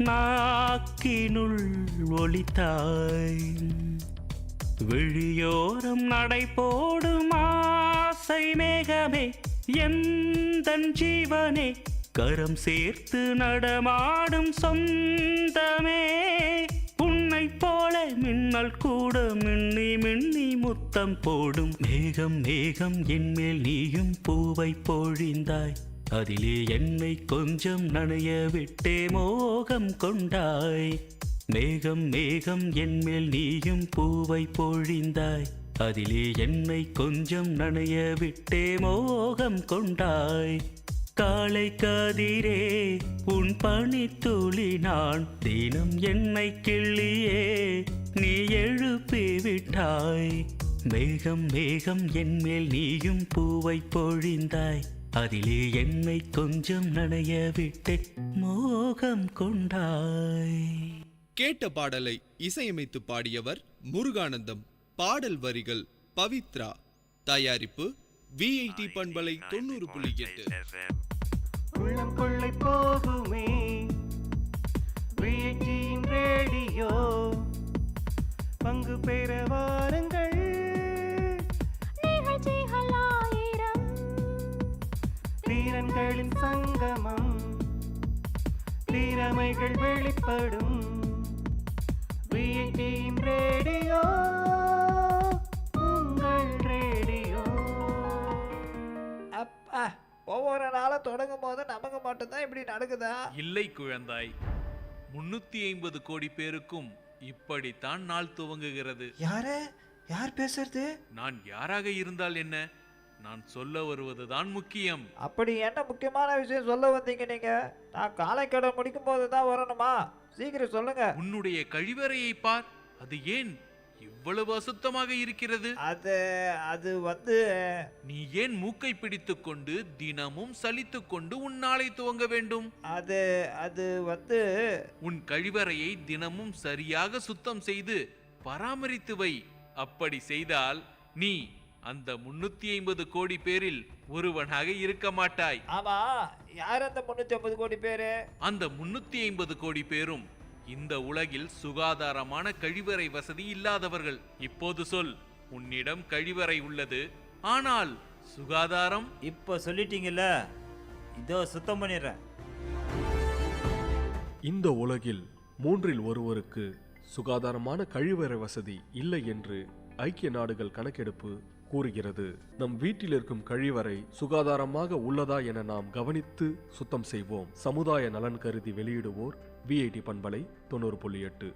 நாக்கினுள் ஒலித்தாய். விழியோரம் நடை போடும் ஆசை மேகமே எந்தன் ஜீவனே. கரம் சேர்த்து நடமாடும் சொந்தமே. உன்னை போல மின்னல் கூட மின்னி மின்னி முத்தம் போடும். மேகம் மேகம் என்மேல் நீயும் பூவை பொழிந்தாய். அதிலே என்னை கொஞ்சம் நனைய விட்டே மோகம் கொண்டாய். மேகம் மேகம் என்மேல் நீயும் பூவை பொழிந்தாய். அதிலே என்னை கொஞ்சம் நனைய விட்டே மோகம் கொண்டாய். காலை கதிரே உன் பனித்துளி நான் தினம் என்னை கிள்ளியே நீ எழுப்பி விட்டாய். மேகம் மேகம் என்மேல் நீயும் பூவை பொழிந்தாய். அதிலே என்னை கொஞ்சம் நனைய விட்டு மோகம் கொண்டாய். கேட்ட பாடலை இசையமைத்து பாடியவர் முருகானந்தம். பாடல் வரிகள் பவித்ரா. தயாரிப்பு VIT பண்பலை 90.8. உள்ளம் கொள்ளை போகுமே VIT ரேடியோ. பங்கு பெற வாருங்கள். நிகழ்ச்சிகள் 1000 தீரன்களின் சங்கமம். திறமைகள் வெளிப்படும் VIT ரேடியோ. உங்கள் ரேடியோ. அப்பா, ஒவ்வொரு நாளும் தொடங்கும் போது நமக்கு மட்டும்தான் இப்படி நடக்குதா? இல்லை குழந்தாய், 350 கோடி பேருக்கும் இப்படித்தான் நாள் துவங்குகிறது. யார் பேசுறது? நான் யாராக இருந்தால் என்ன, நான் சொல்ல வருவதுதான் முக்கியம். அப்படி என்ன முக்கியமான விஷயம் சொல்ல வந்தீங்க நீங்க? நான் காலை கடை முடிக்கும் போது தான் வரணுமா? சீக்கிரம் சொல்லுங்க. உன்னுடைய கழிவறையை பார், அது ஏன் இவ்வளவு அசுத்தமாக இருக்கிறது? அது வந்து நீ ஏன் மூக்கை பிடித்துக் கொண்டு தினமும் சலித்துக் கொண்டு உன் நாளை துவங்க வேண்டும்? அது வந்து உன் கழிவறையை தினமும் சரியாக சுத்தம் செய்து பராமரித்து வை. அப்படி செய்தால் நீ அந்த 350 கோடி பேரில் ஒருவனாக இருக்க மாட்டாய். ஆமா, யார் அந்த 350 கோடி பேரு? அந்த 350 கோடி பேரும் இந்த உலகில் சுகாதாரமான கழிவறை வசதி இல்லாதவர்கள். இப்போது சொல், உன்னிடம் கழிவறை உள்ளது, ஆனால் சுகாதாரம்? இப்போ சொல்லிட்டீங்கல்ல, இதோ சுத்தம் பண்ணிடுறேன். இந்த உலகில் 3இல் ஒருவருக்கு சுகாதாரமான கழிவறை வசதி இல்லை என்று ஐக்கிய நாடுகள் கணக்கெடுப்பு கூறுகிறது. நம் வீட்டில் இருக்கும் கழிவறை சுகாதாரமாக உள்ளதா என நாம் கவனித்து சுத்தம் செய்வோம். சமுதாய நலன் கருதி வெளியிடுவோர் VIT பண்பலை 90.8.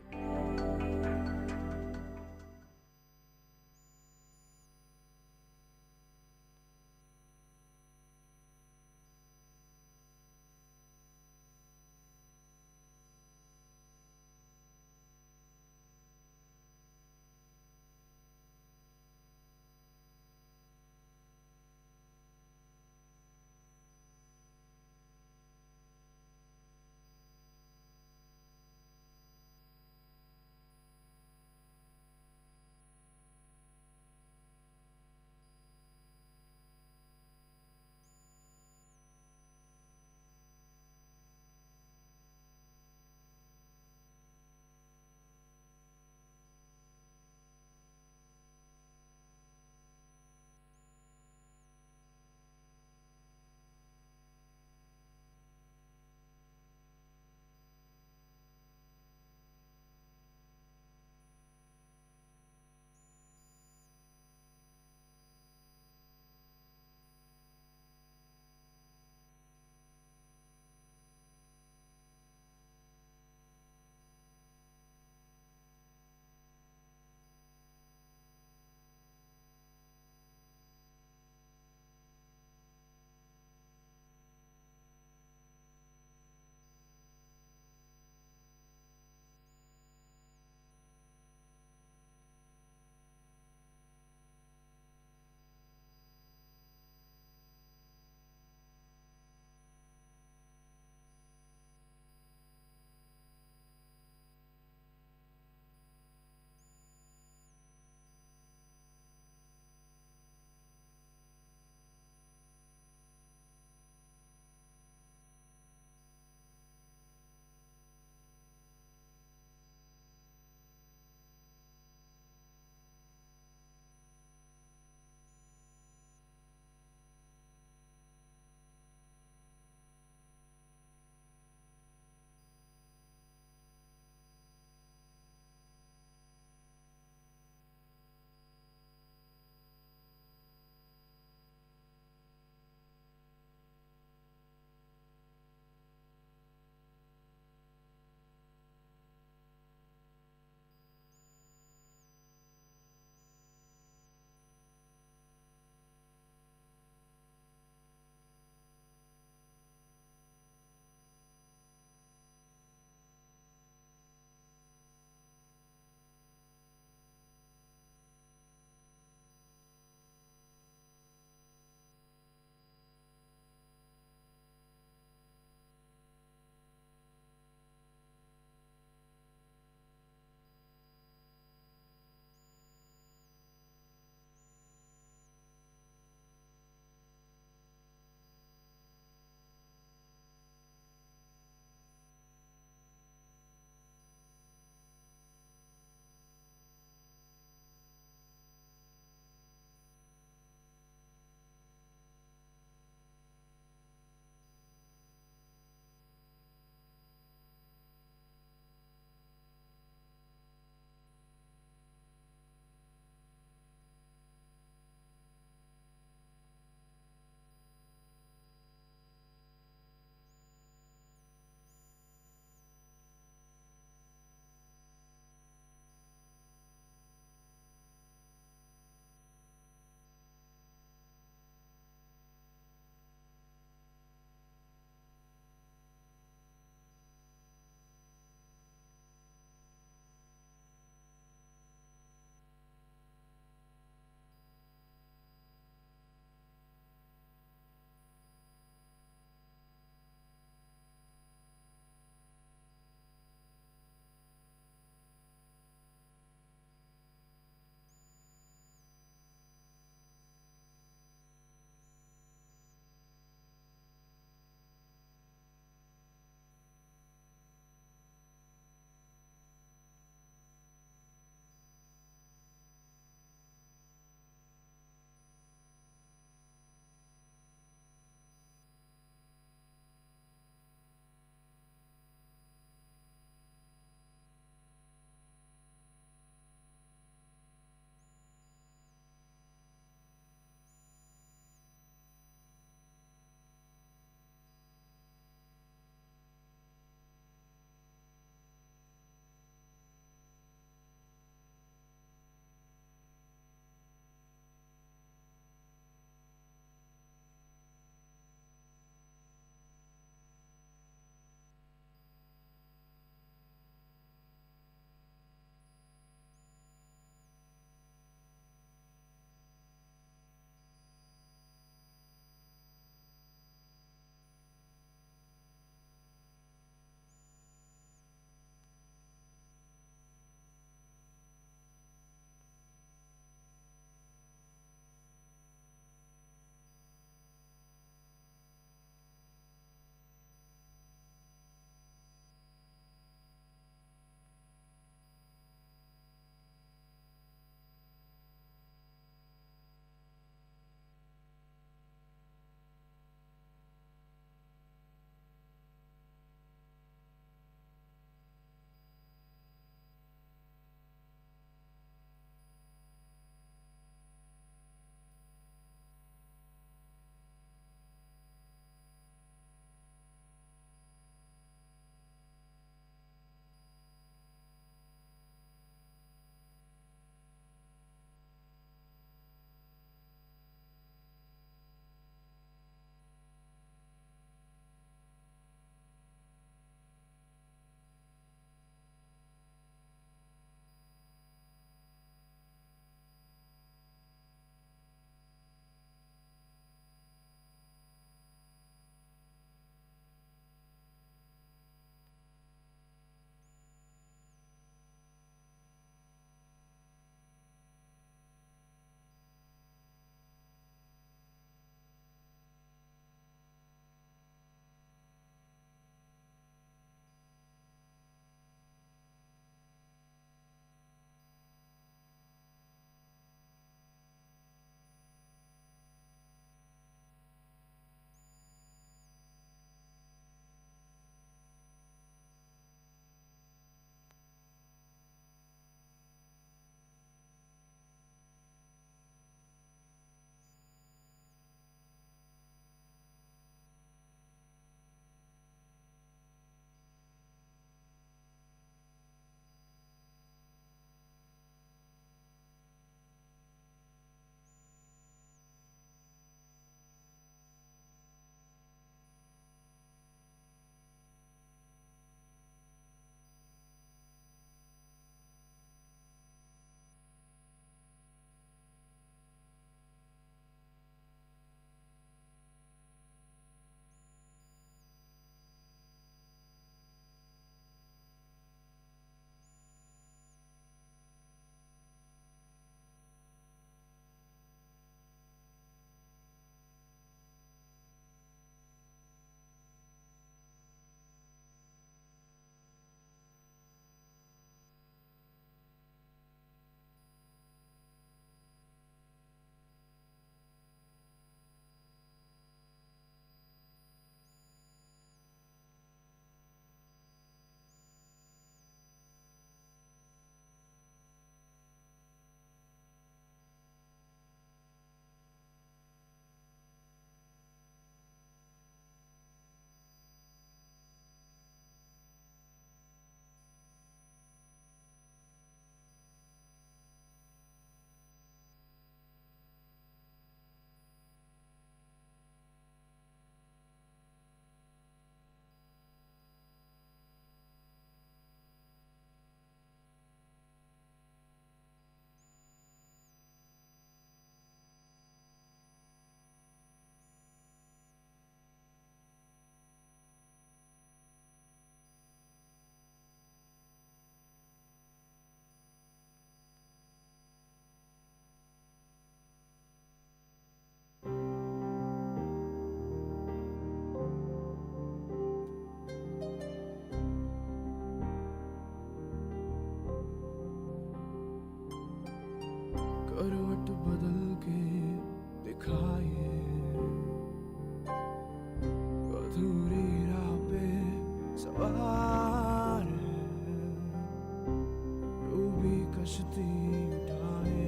कश्ती उठाए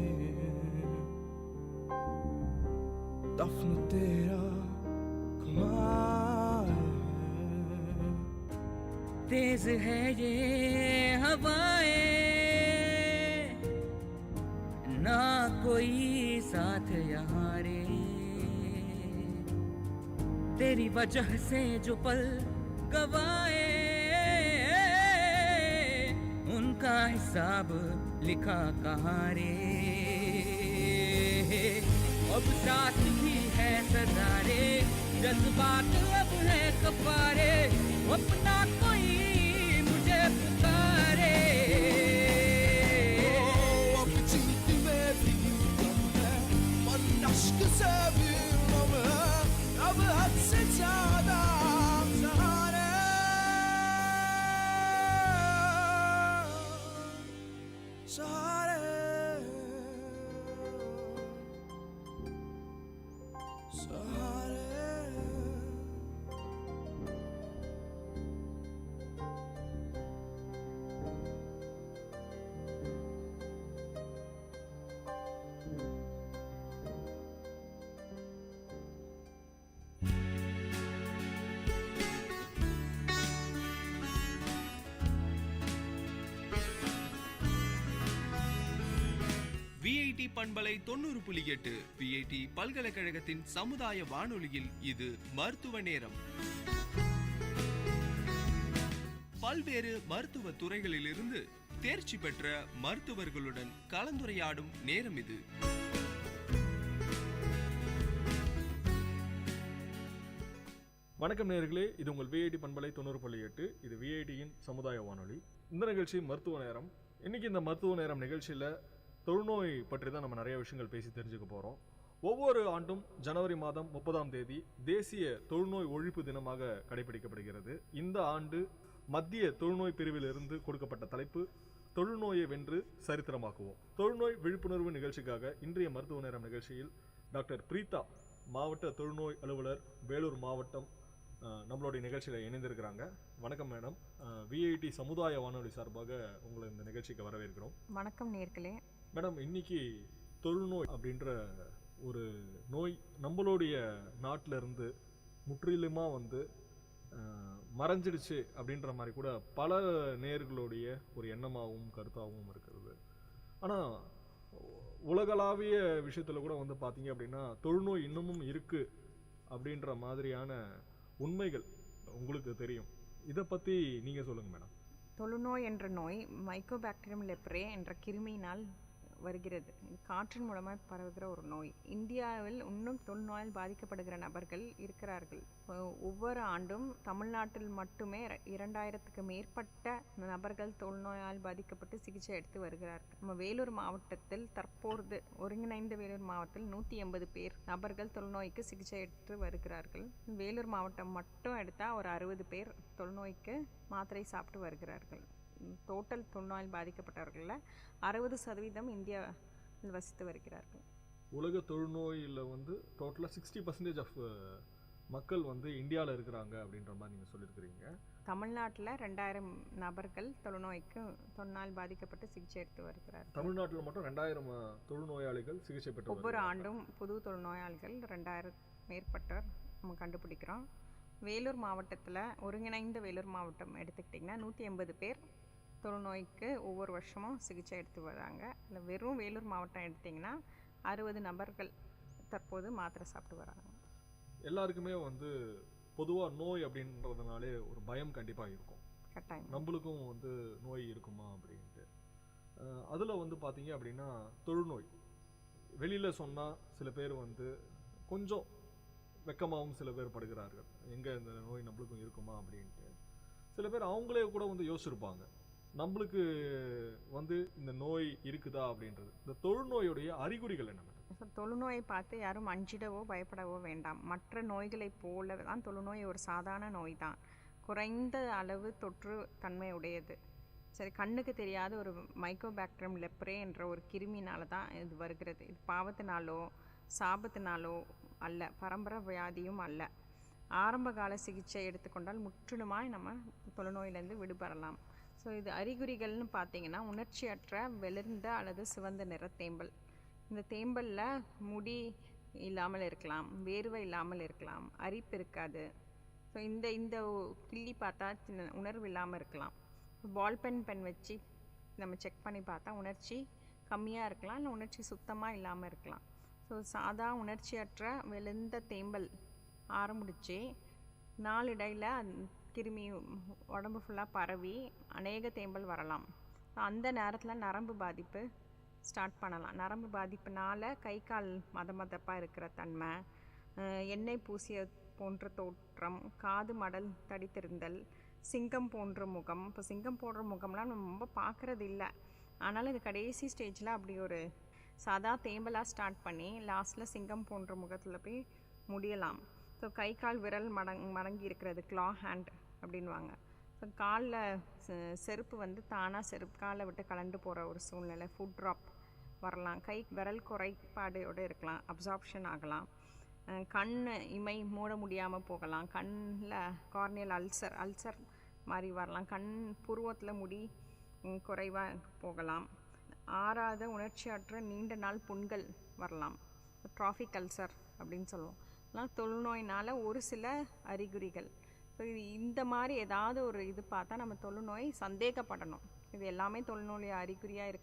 दफन तेरा घुमाए। तेज है ये हवाएं ना कोई साथ यहाँ रे, तेरी वजह से जो पल गवाए उनका हिसाब लिखा कहाँ रे। अब साथ ही है सदा रे, जज्बात अब है कपारे, अपना कोई मुझे पुकारे। अब जीती में भी गम है, मन अश्क से भी नम है, अब हद से ज्यादा सहारे। सहारे सहारे। விஐடி பண்பலை 90.8 விஐடி பல்கலைக்கழகத்தின் சமுதாய வானொலியில் இது மருத்துவ நேரம். பல்வேறு மருத்துவ துறைகளிலிருந்து தேர்ச்சி பெற்ற மருத்துவர்களுடன் கலந்துரையாடும் நேரம் இது. வணக்கம் நேயர்களே, இது உங்கள் விஐடி பண்பலை 90.8. இது விஐடியின் சமுதாய வானொலி. இந்த நிகழ்ச்சி மருத்துவ நேரம். இன்னைக்கு இந்த மருத்துவ நேரம் நிகழ்ச்சியில் தொழுநோய் பற்றி தான் நம்ம நிறைய விஷயங்கள் பேசி தெரிஞ்சுக்க போகிறோம். ஒவ்வொரு ஆண்டும் ஜனவரி மாதம் 30ஆம் தேதி தேசிய தொழுநோய் ஒழிப்பு தினமாக கடைபிடிக்கப்படுகிறது. இந்த ஆண்டு மத்திய தொழுநோய் பிரிவிலிருந்து கொடுக்கப்பட்ட தலைப்பு தொழுநோயை வென்று சரித்திரமாக்குவோம். தொழுநோய் விழிப்புணர்வு நிகழ்ச்சிக்காக இன்றைய மருத்துவ நேரம் நிகழ்ச்சியில் டாக்டர் பிரீதா, மாவட்ட தொழுநோய் அலுவலர், வேலூர் மாவட்டம், நம்மளுடைய நிகழ்ச்சியில் இணைந்திருக்கிறாங்க. வணக்கம் மேடம். விஐடி சமுதாய வானொலி சார்பாக உங்களை இந்த நிகழ்ச்சிக்கு வரவேற்கிறோம். வணக்கம் நேர்களே. மேடம், இன்னைக்கு தொழுநோய் அப்படின்ற ஒரு நோய் நம்மளுடைய நாட்டில் இருந்து முற்றிலுமாக வந்து மறைஞ்சிடுச்சு அப்படின்ற மாதிரி கூட பல நேயர்களுடைய ஒரு எண்ணமாகவும் கருத்தாகவும் இருக்கிறது. ஆனால் உலகளாவிய விஷயத்தில் கூட வந்து பார்த்தீங்க அப்படின்னா தொழுநோய் இன்னமும் இருக்குது அப்படின்ற மாதிரியான உண்மைகள் உங்களுக்கு தெரியும். இதை பற்றி நீங்கள் சொல்லுங்கள் மேடம். தொழுநோய் என்ற நோய் மைக்கோபாக்டீரியம் லெப்ரே என்ற கிருமியினால் வருகிறது. இது காற்றின் மூலமாக பரவுகிற ஒரு நோய். இந்தியாவில் இன்னும் தொழுநோயால் பாதிக்கப்படுகிற நபர்கள் இருக்கிறார்கள். ஒவ்வொரு ஆண்டும் தமிழ்நாட்டில் மட்டுமே 2000க்கு மேற்பட்ட நபர்கள் தொழுநோயால் பாதிக்கப்பட்டு சிகிச்சை எடுத்து வருகிறார்கள். நம்ம வேலூர் மாவட்டத்தில் தற்போது ஒருங்கிணைந்த வேலூர் மாவட்டத்தில் 180 பேர் நபர்கள் தொழுநோய்க்கு சிகிச்சை எடுத்து வருகிறார்கள். வேலூர் மாவட்டம் மட்டும் எடுத்தால் ஒரு 60 பேர் தொழுநோய்க்கு மாத்திரை சாப்பிட்டு வருகிறார்கள். டோட்டல் தொழுநோயால் பாதிக்கப்பட்டவர்களில் 60% இந்தியாவில் வசித்து வருகிறார்கள். உலக தொழுநோயில் வந்து டோட்டலாக 60% ஆஃப் மக்கள் வந்து இந்தியாவில் இருக்கிறாங்க அப்படின்ற மாதிரி நீங்கள் சொல்லியிருக்கிறீங்க. தமிழ்நாட்டில் 2000 நபர்கள் தொழுநோயால் பாதிக்கப்பட்டு சிகிச்சை எடுத்து வருகிறார்கள். தமிழ்நாட்டில் மட்டும் 2000 தொழுநோயாளிகள் சிகிச்சை பெற்று ஒவ்வொரு ஆண்டும் புது தொழுநோயாளிகள் 2000 மேற்பட்டோர் நம்ம கண்டுபிடிக்கிறோம். வேலூர் மாவட்டத்தில் ஒருங்கிணைந்த வேலூர் மாவட்டம் எடுத்துக்கிட்டிங்கன்னா 180 பேர் தொழுநோய்க்கு ஒவ்வொரு வருஷமும் சிகிச்சை எடுத்து வராங்க. இல்லை வெறும் வேலூர் மாவட்டம் எடுத்திங்கன்னா 60 நபர்கள் தற்போது மாத்திரை சாப்பிட்டு வராங்க. எல்லாருக்குமே வந்து பொதுவாக நோய் அப்படின்றதுனாலே ஒரு பயம் கண்டிப்பாக இருக்கும். கட்டாயம் நம்மளுக்கும் வந்து நோய் இருக்குமா அப்படின்ட்டு. அதில் வந்து பார்த்தீங்க அப்படின்னா தொழுநோய் வெளியில் சொன்னால் சில பேர் வந்து கொஞ்சம் வெக்கமாகவும் சில பேர் படுகிறார்கள், எங்கே இந்த நோய் நம்மளுக்கும் இருக்குமா அப்படின்ட்டு. சில பேர் அவங்களே கூட வந்து யோசிச்சிருப்பாங்க, நம்மளுக்கு வந்து இந்த நோய் இருக்குதா அப்படின்றது. இந்த தொழுநோயுடைய அறிகுறிகள் என்ன? தொழுநோயை பார்த்து யாரும் அஞ்சிடவோ பயப்படவோ வேண்டாம். மற்ற நோய்களைப் போல தான் தொழுநோய் ஒரு சாதாரண நோய் தான். குறைந்த அளவு தொற்று தன்மை உடையது. சரி, கண்ணுக்கு தெரியாத ஒரு மைக்கோபாக்டீரியம் லெப்ரே என்ற ஒரு கிருமினால தான் இது வருகிறது. இது பாவத்தினாலோ சாபத்தினாலோ அல்ல, பரம்பரை வியாதியும் அல்ல. ஆரம்ப கால சிகிச்சை எடுத்துக்கொண்டால் முற்றிலுமாய் நம்ம தொழுநோயிலேருந்து விடுபடலாம். ஸோ இது அறிகுறிகள்னு பார்த்தீங்கன்னா உணர்ச்சியற்ற வெளிர்ந்த அல்லது சிவந்த நிற தேம்பல். இந்த தேம்பலில் முடி இல்லாமல் இருக்கலாம், வேர்வை இல்லாமல் இருக்கலாம், அரிப்பு இருக்காது. ஸோ இந்த இந்த கிள்ளி பார்த்தா உணர்வு இல்லாமல் இருக்கலாம். பால் பென் வச்சு நம்ம செக் பண்ணி பார்த்தா உணர்ச்சி கம்மியாக இருக்கலாம், இல்லை உணர்ச்சி சுத்தமாக இல்லாமல் இருக்கலாம். ஸோ சாதா உணர்ச்சியற்ற வெளிர்ந்த தேம்பல் ஆரம்பிச்சு நாளடைவில் கிருமி உடம்பு ஃபுல்லாக பரவி அநேக தேம்பல் வரலாம். அந்த நேரத்தில் நரம்பு பாதிப்பு ஸ்டார்ட் பண்ணலாம். நரம்பு பாதிப்புனால கை கால் மதப்பாக இருக்கிற தன்மை, எண்ணெய் பூசிய போன்ற தோற்றம், காது மடல் தடித்திருந்தல், சிங்கம் போன்ற முகம். இப்போ சிங்கம் போன்ற முகம்லாம் நம்ம ரொம்ப பார்க்குறது இல்லை, ஆனாலும் இது கடைசி ஸ்டேஜில் அப்படி ஒரு சாதா தேம்பலாக ஸ்டார்ட் பண்ணி லாஸ்ட்டில் சிங்கம் போன்ற முகத்தில் போய் முடியலாம். ஸோ கை கால் விரல் மடங்கி இருக்கிறது க்ளா ஹேண்ட் அப்படின்வாங்க. ஸோ காலில் செருப்பு வந்து தானாக செருப்பு காலை விட்டு கலண்டு போகிற ஒரு சூழ்நிலை, ஃபுட் ட்ராப் வரலாம். கை விரல் குறைபாடோடு இருக்கலாம், அப்சார்ப்ஷன் ஆகலாம். கண் இமை மூட முடியாமல் போகலாம். கண்ணில் கார்னியல் அல்சர் மாதிரி வரலாம். கண் புருவத்தில் முடி குறைவாக போகலாம். ஆறாத உணர்ச்சியற்ற நீண்ட நாள் புண்கள் வரலாம், ட்ராஃபிக் அல்சர் அப்படின்னு சொல்லுவோம். அதெல்லாம் தொழுநோயினால் ஒரு சில அறிகுறிகள். ஸோ இது இந்த மாதிரி ஏதாவது ஒரு இது பார்த்தா நம்ம தொழுநோய் சந்தேகப்படணும். இது எல்லாமே தொழுநோய் அறிகுறியாக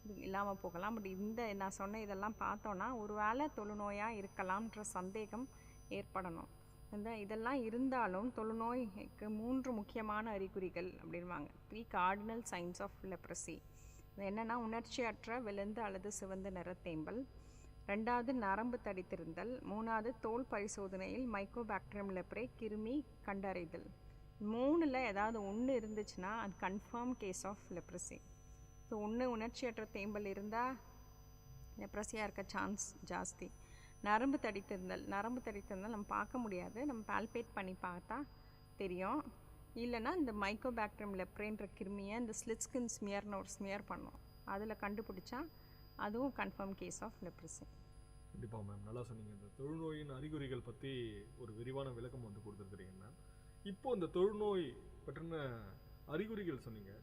இது இல்லாமல் போகலாம். பட் இந்த நான் சொன்ன இதெல்லாம் பார்த்தோன்னா ஒரு வேளை தொழுநோயாக இருக்கலாம்ன்ற சந்தேகம் ஏற்படணும். இதெல்லாம் இருந்தாலும் தொழுநோய்க்கு 3 முக்கியமான அறிகுறிகள் அப்படின்வாங்க. 3 கார்டினல் சைன்ஸ் ஆஃப் லெப்ரசி. இது என்னென்னா உணர்ச்சியற்ற விழுந்து அல்லது சிவந்த நிற தேம்பல், 2வது நரம்பு தடித்திருந்தல், 3வது தோல் பரிசோதனையில் மைக்கோபாக்டீரியம் லெப்ரே கிருமி கண்டறிதல். 3ல் ஏதாவது ஒன்று இருந்துச்சுன்னா அது confirm case of leprosy. So ஒன்று உணர்ச்சியற்ற தேம்பல் இருந்தால் லெப்ரஸியாக இருக்க சான்ஸ் ஜாஸ்தி. நரம்பு தடித்திருந்தல் நம்ம பார்க்க முடியாது, நம்ம பால்பேட் பண்ணி பார்த்தா தெரியும். இல்லைன்னா இந்த மைக்கோபாக்டீரியம் லெப்ரேன்ற கிருமியை இந்த ஸ்லிட் ஸ்கின் ஸ்மியர்னு ஒரு ஸ்மியர் பண்ணோம், அதில் கண்டுபிடிச்சா அதுவும் கன்ஃபார்ம் கேஸ் ஆஃப் லெப்ரசி. கண்டிப்பாக மேம், நல்லா சொன்னீங்க. இந்த தொழுநோயின் அறிகுறிகள் பற்றி ஒரு விரிவான விளக்கம் வந்து கொடுத்துருக்குறீங்க மேம். இப்போது இந்த தொழுநோய் பற்றின அறிகுறிகள் சொன்னீங்க,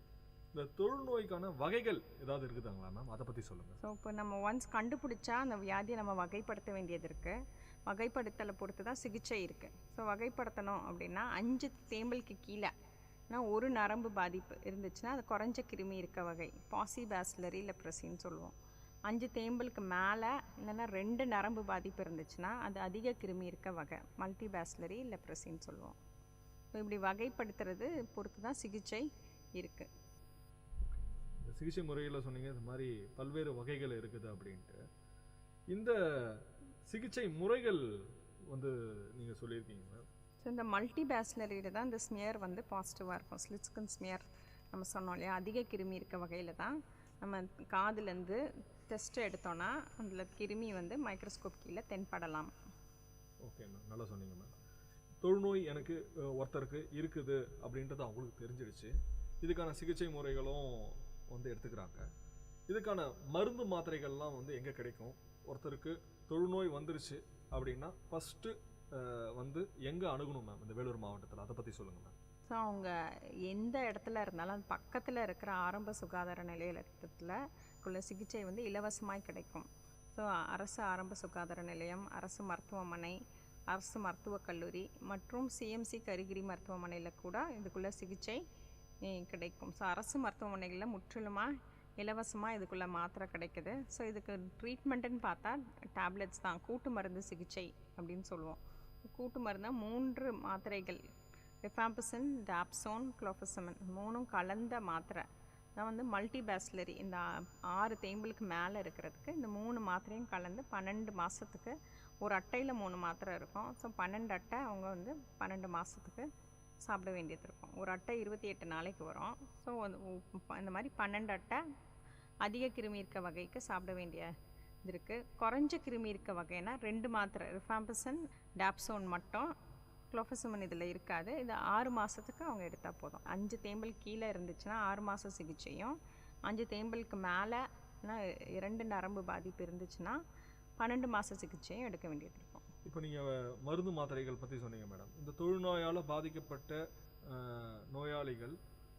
இந்த தொழுநோய்க்கான வகைகள் ஏதாவது இருக்குதாங்களா மேம்? அதை பற்றி சொல்லுங்கள். ஸோ இப்போ நம்ம ஒன்ஸ் கண்டுபிடிச்சா அந்த வியாதியை நம்ம வகைப்படுத்த வேண்டியது இருக்குது. வகைப்படுத்தலை பொறுத்து தான் சிகிச்சை இருக்குது. ஸோ வகைப்படுத்தணும் அப்படின்னா 5 தேம்பலுக்கு கீழே ஒரு நரம்பு பாதிப்பு இருந்துச்சுன்னா அது குறைஞ்ச கிருமி இருக்க வகை, பாசிபேசிலரி லெப்ரசின்னு சொல்லுவோம். 5 தேம்பலுக்கு மேலே இல்லைன்னா 2 நரம்பு பாதிப்பு இருந்துச்சுன்னா அது அதிக கிருமி இருக்க வகை, மல்டிபேசிலரி லெப்ரசின்னு சொல்லுவோம். ஸோ இப்படி வகைப்படுத்துறது பொறுத்து தான் சிகிச்சை இருக்குது. இந்த சிகிச்சை முறையில் சொன்னீங்க இந்த மாதிரி பல்வேறு வகைகள் இருக்குது அப்படின்ட்டு. இந்த சிகிச்சை முறைகள் வந்து நீங்கள் சொல்லியிருக்கீங்க. ஸோ இந்த மல்டிபேசிலரியில் தான் இந்த ஸ்மியர் வந்து பாசிட்டிவாக இருக்கும். ஸ்லிட் ஸ்கின் ஸ்மியர் நம்ம சொன்னோம் இல்லையா, அதிக கிருமி இருக்க வகையில் தான் நம்ம காதுலேருந்து டெஸ்ட்டு எடுத்தோன்னா அதில் கிருமி வந்து மைக்ரோஸ்கோப் கீழே தென்படலாம். ஓகே மேம், நல்லா சொன்னீங்க மேம். தொழுநோய் எனக்கு ஒருத்தருக்கு இருக்குது அப்படின்றது அவங்களுக்கு தெரிஞ்சிடுச்சு. இதுக்கான சிகிச்சை முறைகளும் வந்து எடுத்துக்கிறாங்க. இதுக்கான மருந்து மாத்திரைகள்லாம் வந்து எங்கே கிடைக்கும்? ஒருத்தருக்கு தொழுநோய் வந்துருச்சு அப்படின்னா ஃபஸ்ட்டு வந்து எங்கே அணுகணும் மேம் இந்த வேலூர் மாவட்டத்தில்? அதை பற்றி சொல்லுங்கள் மேம். ஸோ அவங்க எந்த இடத்துல இருந்தாலும் அது பக்கத்தில் இருக்கிற ஆரம்ப சுகாதார நிலையத்தில் சிகிச்சை வந்து இலவசமாக கிடைக்கும். ஸோ அரசு ஆரம்ப சுகாதார நிலையம், அரசு மருத்துவமனை, அரசு மருத்துவக் கல்லூரி மற்றும் சிஎம்சி கரிகிரி மருத்துவமனையில் கூட இதுக்குள்ளே சிகிச்சை கிடைக்கும். ஸோ அரசு மருத்துவமனைகளில் முற்றிலுமாக இலவசமாக இதுக்குள்ளே மாத்திரை கிடைக்குது. ஸோ இதுக்கு ட்ரீட்மெண்ட்டுன்னு பார்த்தா டேப்லெட்ஸ் தான், கூட்டு மருந்து சிகிச்சை அப்படின்னு சொல்லுவோம். கூட்டு மருந்து 3 மாத்திரைகள், ரிஃபாம்பிசின், டாப்சோன், குளோஃபசமின் 3ம் கலந்த மாத்திரை தான் வந்து மல்டிபேசிலரி. இந்த 6 தேம்பலுக்கு மேலே இருக்கிறதுக்கு இந்த 3 மாத்திரையும் கலந்து 12 மாதத்துக்கு ஒரு அட்டையில் 3 மாத்திரை இருக்கும். ஸோ 12 அட்டை அவங்க வந்து 12 மாதத்துக்கு சாப்பிட வேண்டியது இருக்கும். ஒரு அட்டை 28 நாளைக்கு வரும். ஸோ இந்த மாதிரி 12 அட்டை அதிக கிருமி இருக்க வகைக்கு சாப்பிட வேண்டிய இது இருக்குது. குறைஞ்ச கிருமி இருக்க வகைனா 2 மாத்திரை, ரிஃபாம்பிசின், டாப்சோன் மட்டும், குளோஃபசமின் இதில் இருக்காது. இது 6 மாதத்துக்கு அவங்க எடுத்தால் போதும். 5 தேம்பல் கீழே இருந்துச்சுன்னா 6 மாத சிகிச்சையும், 5 தேம்பலுக்கு மேலே 2 நரம்பு பாதிப்பு இருந்துச்சுன்னா 12 மாத சிகிச்சையும் எடுக்க வேண்டியது இருக்கும். இப்போ நீங்கள் மருந்து மாத்திரைகள் பற்றி சொன்னீங்க மேடம். இந்த தொழுநோயால் பாதிக்கப்பட்ட நோயாளிகள்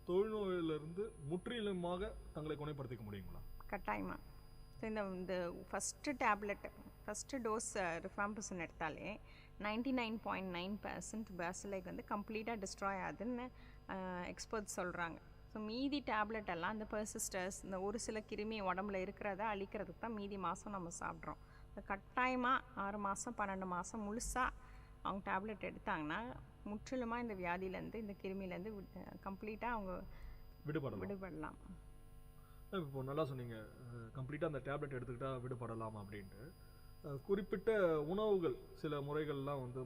தொழுநோயிலிருந்து முற்றிலுமாக தங்களை குணப்படுத்திக்க முடியுங்களா? கட்டாயமாக. ஸோ இந்த first tablet first dose rifampicin எடுத்தாலே 99.9% பேசிலைக் வந்து கம்ப்ளீட்டாக டிஸ்ட்ராய் ஆகுதுன்னு எக்ஸ்பர்ட்ஸ் சொல்கிறாங்க. ஸோ மீதி டேப்லெட் எல்லாம் இந்த பெர்சிஸ்டர்ஸ், இந்த ஒரு சில கிருமி உடம்புல இருக்கிறத அழிக்கிறதுக்கு தான் மீதி மாதம் நம்ம சாப்பிட்றோம். கட்டாயமாக 6 மாதம் 12 மாதம் முழுசாக அவங்க டேப்லெட் எடுத்தாங்கன்னா முற்றிலுமாக இந்த வியாதியிலேருந்து, இந்த கிருமியிலேருந்து கம்ப்ளீட்டாக அவங்க விடுபடலாம். இப்போ நல்லா சொன்னீங்க, கம்ப்ளீட்டாக அந்த டேப்லெட் எடுத்துக்கிட்டால் விடுபடலாம் அப்படின்ட்டு. குறிப்பிட்ட உணவுகள் சில முறைகள்லாம் வந்து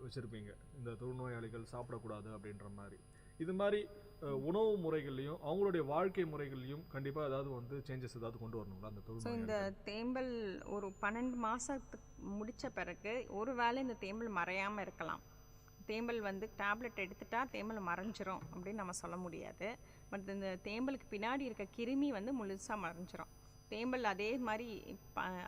வச்சுருப்பீங்க, இந்த தொழுநோயாளிகள் சாப்பிடக்கூடாது அப்படின்ற மாதிரி. இது மாதிரி உணவு முறைகள்லையும் அவங்களுடைய வாழ்க்கை முறைகள்லையும் கண்டிப்பாக ஏதாவது வந்து சேஞ்சஸ் ஏதாவது கொண்டு வரணுங்களா அந்த தொழுநோய்? ஸோ இந்த தேம்பல் ஒரு 12 மாதத்துக்கு முடித்த பிறகு ஒரு வேளை இந்த தேம்பல் மறையாமல் இருக்கலாம். தேம்பல் வந்து டேப்லெட் எடுத்துட்டா தேம்பல் மறைஞ்சிரும் அப்படின்னு நம்ம சொல்ல முடியாது. பட் இந்த தேம்பலுக்கு பின்னாடி இருக்க கிருமி வந்து முழுசாக மறைஞ்சிரும். தேம்பல் அதே மாதிரி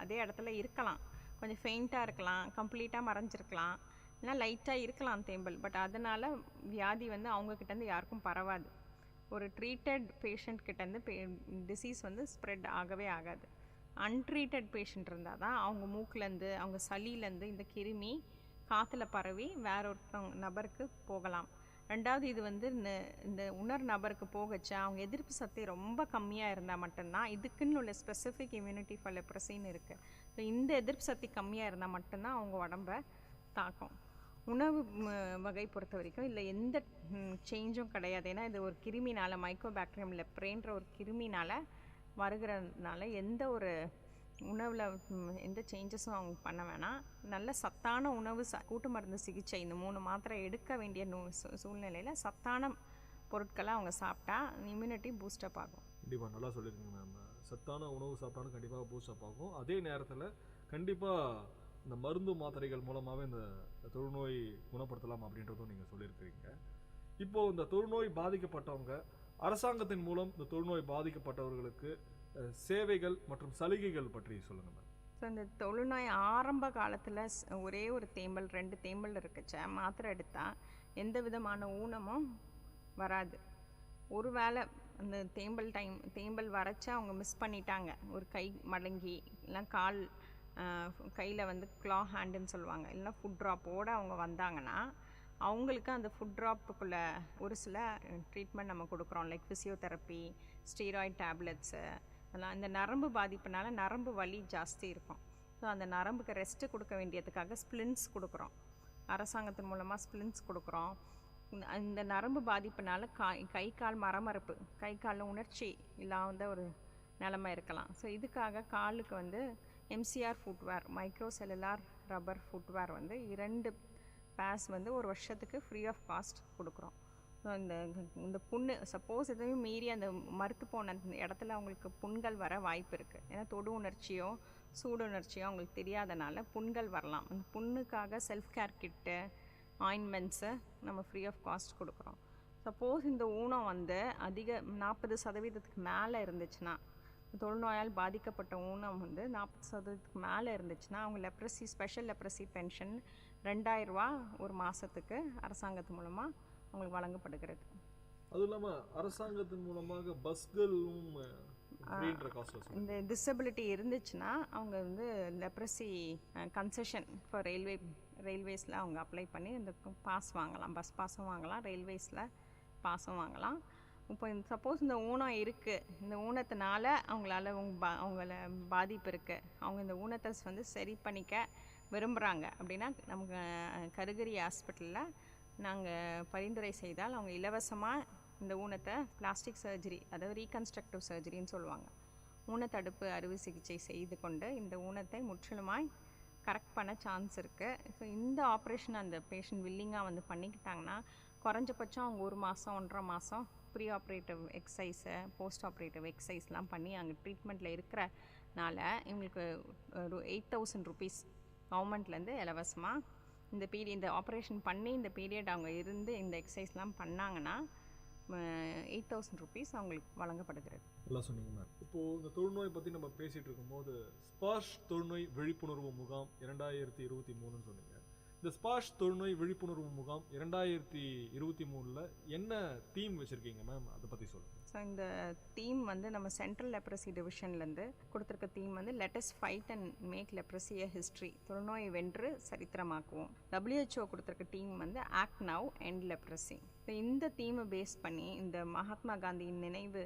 அதே இடத்துல இருக்கலாம், கொஞ்சம் ஃபெயிண்ட்டாக இருக்கலாம், கம்ப்ளீட்டாக மறைஞ்சிருக்கலாம், இல்லைனா லைட்டாக இருக்கலாம் தேம்பல். பட் அதனால் வியாதி வந்து அவங்கக்கிட்டேருந்து யாருக்கும் பரவாது. ஒரு ட்ரீட்டட் பேஷண்ட் கிட்டேருந்து டிசீஸ் வந்து ஸ்ப்ரெட் ஆகவே ஆகாது. அன்ட்ரீட்டட் பேஷண்ட் இருந்தால் தான் அவங்க மூக்குலேருந்து, அவங்க சளியிலேருந்து இந்த கிருமி காற்றுல பரவி வேற ஒருத்தவங்க நபருக்கு போகலாம். ரெண்டாவது, இது வந்து இந்த உணர் நபருக்கு போகச்சா அவங்க எதிர்ப்பு சக்தி ரொம்ப கம்மியாக இருந்தால் மட்டும்தான், இதுக்குன்னு உள்ள ஸ்பெசிஃபிக் இம்யூனிட்டி ஃபார் லெப்ரசின்னு இருக்குது. ஸோ இந்த எதிர்ப்பு சக்தி கம்மியாக இருந்தால் மட்டும்தான் அவங்க உடம்ப தாக்கும். உணவு வகை பொறுத்த வரைக்கும் இல்லை எந்த சேஞ்சும் கிடையாது. ஏன்னா இது ஒரு கிருமினால், மைக்கோபாக்டீரியம் லெப்ரேன்ற ஒரு கிருமினால் வருகிறதுனால எந்த ஒரு உணவில் எந்த சேஞ்சஸும் அவங்க பண்ண வேணாம். நல்ல சத்தான உணவு, கூட்டு மருந்து சிகிச்சை, இந்த 3 மாத்திரை எடுக்க வேண்டிய சூழ்நிலையில் சத்தான பொருட்களை அவங்க சாப்பிட்டா இம்யூனிட்டி பூஸ்டப் ஆகும். கண்டிப்பாக நல்லா சொல்லியிருக்கீங்க மேம். சத்தான உணவு சாப்பிட்டாலும் கண்டிப்பாக பூஸ்டப் ஆகும். அதே நேரத்தில் கண்டிப்பாக இந்த மருந்து மாத்திரைகள் மூலமாகவே இந்த தொழுநோய் குணப்படுத்தலாம் அப்படின்றதும் நீங்கள் சொல்லியிருக்கிறீங்க. இப்போது இந்த தொழுநோய் பாதிக்கப்பட்டவங்க அரசாங்கத்தின் மூலம் இந்த தொழுநோய் பாதிக்கப்பட்டவர்களுக்கு சேவைகள் மற்றும் சலுகைகள் பற்றி சொல்லுங்கள் மேம். ஸோ இந்த தொழுநோய் ஆரம்ப காலத்தில் ஒரே ஒரு தேம்பல் 2 தேம்பல் இருக்குச்ச மாத்திரை எடுத்தால் எந்த விதமான ஊனமும் வராது. ஒரு வேளை அந்த தேம்பல் வரைச்சா அவங்க மிஸ் பண்ணிட்டாங்க, ஒரு கை மடங்கி இல்லை கால் கையில் வந்து க்ளா ஹேண்டுன்னு சொல்லுவாங்க, இல்லைனா ஃபுட் ட்ராப்போடு அவங்க வந்தாங்கன்னா அவங்களுக்கு அந்த ஃபுட் ட்ராப்புக்குள்ளே ஒரு சில ட்ரீட்மெண்ட் நம்ம கொடுக்குறோம். லைக் ஃபிசியோதெரப்பி, ஸ்டீராய்ட் டேப்லெட்ஸு, அதெல்லாம். இந்த நரம்பு பாதிப்புனால நரம்பு வலி ஜாஸ்தி இருக்கும். ஸோ அந்த நரம்புக்கு ரெஸ்ட்டு கொடுக்க வேண்டியதுக்காக ஸ்ப்ளின்ஸ் கொடுக்குறோம். அரசாங்கத்தின் மூலமாக ஸ்ப்ளின்ஸ் கொடுக்குறோம். இந்த நரம்பு பாதிப்புனால கை கால் மரமரப்பு, கை காலில் உணர்ச்சி இல்லாத ஒரு நிலமை இருக்கலாம். ஸோ இதுக்காக காலுக்கு வந்து MCR footwear, micro cellular rubber footwear வந்து 2 பேஸ் வந்து ஒரு வருஷத்துக்கு ஃப்ரீ ஆஃப் காஸ்ட் கொடுக்குறோம். ஸோ இந்த புண்ணு சப்போஸ் எதுவும் மீறி அந்த மறுத்து போன அந்த இடத்துல அவங்களுக்கு புண்கள் வர வாய்ப்பு இருக்குது. ஏன்னா தொடு உணர்ச்சியோ சூடு உணர்ச்சியோ அவங்களுக்கு தெரியாதனால புண்கள் வரலாம். அந்த புண்ணுக்காக செல்ஃப் கேர் கிட்டு, ஆயின்மெண்ட்ஸை நம்ம ஃப்ரீ ஆஃப் காஸ்ட் கொடுக்குறோம். சப்போஸ் இந்த ஊனம் வந்து அதிக 40% மேலே இருந்துச்சுன்னா, தொழுநோயால் பாதிக்கப்பட்ட ஊனம் வந்து 40% மேலே இருந்துச்சுன்னா அவங்க லெப்ரசி, ஸ்பெஷல் லெப்ரசி பென்ஷன் 2000 ரூபா ஒரு மாதத்துக்கு அரசாங்கத்து மூலமாக அவங்களுக்கு வழங்கப்படுகிறது. அதுவும் இல்லாமல் அரசாங்கத்தின் மூலமாக பஸ்களும் இந்த டிசபிலிட்டி இருந்துச்சுன்னா அவங்க வந்து லெப்ரசி கன்செஷன் ஃபார் ரயில்வேஸில் அவங்க அப்ளை பண்ணி இந்த பாஸ் வாங்கலாம். பஸ் பாஸும் வாங்கலாம், ரயில்வேஸில் பாஸும் வாங்கலாம். இப்போ சப்போஸ் இந்த ஊனம் இருக்குது, இந்த ஊனத்தினால அவங்கள பாதிப்பு இருக்குது, அவங்க இந்த ஊனத்தை வந்து சரி பண்ணிக்க விரும்புகிறாங்க அப்படின்னா நமக்கு கருகரி ஹாஸ்பிட்டலில் நாங்கள் பரிந்துரை செய்தால் அவங்க இலவசமாக இந்த ஊனத்தை பிளாஸ்டிக் சர்ஜரி, அதாவது ரீகன்ஸ்ட்ரக்டிவ் சர்ஜரின்னு சொல்லுவாங்க, ஊனத்தடுப்பு அறுவை சிகிச்சை செய்து கொண்டு இந்த ஊனத்தை முற்றிலுமாய் கரெக்ட் பண்ண சான்ஸ் இருக்குது. ஸோ இந்த ஆப்ரேஷன் அந்த பேஷண்ட் வில்லிங்காக வந்து பண்ணிக்கிட்டாங்கன்னா குறைஞ்சபட்சம் அவங்க 1 மாதம் 1.5 மாதம் ப்ரீ ஆப்ரேட்டிவ் எக்ஸசைஸை, போஸ்ட் ஆப்ரேட்டிவ் எக்ஸசைஸ்லாம் பண்ணி அங்கே ட்ரீட்மெண்ட்டில் இருக்கிறனால இவங்களுக்கு ஒரு 8000 ருபீஸ் கவர்மெண்ட்லேருந்து இலவசமாக இந்த ஆப்ரேஷன் பண்ணி இந்த பீரியட் அவங்க இருந்து இந்த எக்ஸசைஸ்லாம் பண்ணாங்கன்னா 8000 ருபீஸ் அவங்களுக்கு வழங்கப்படுகிறது. நல்லா சொன்னீங்க மேம். இப்போது இந்த தொழுநோய் பற்றி நம்ம பேசிகிட்டு இருக்கும்போது ஸ்பாஷ் தொழுநோய் விழிப்புணர்வு முகாம் 2023ன்னு சொன்னீங்க. இந்த ஸ்பாஷ் தொழுநோய் விழிப்புணர்வு முகாம் 2023 என்ன தீம் வச்சுருக்கீங்க மேம், அதை பற்றி சொல்லுங்கள். ஸோ இந்த தீம் வந்து நம்ம சென்ட்ரல் லெப்ரசி டிவிஷன்லேருந்து கொடுத்துருக்க தீம் வந்து let's fight and make leprosy a history, தொழுநோயை வென்று சரித்திரமாக்குவோம். WHO கொடுத்துருக்க டீம் வந்து act now end leprosy. So இந்த தீமை பேஸ் பண்ணி இந்த மகாத்மா காந்தியின் நினைவு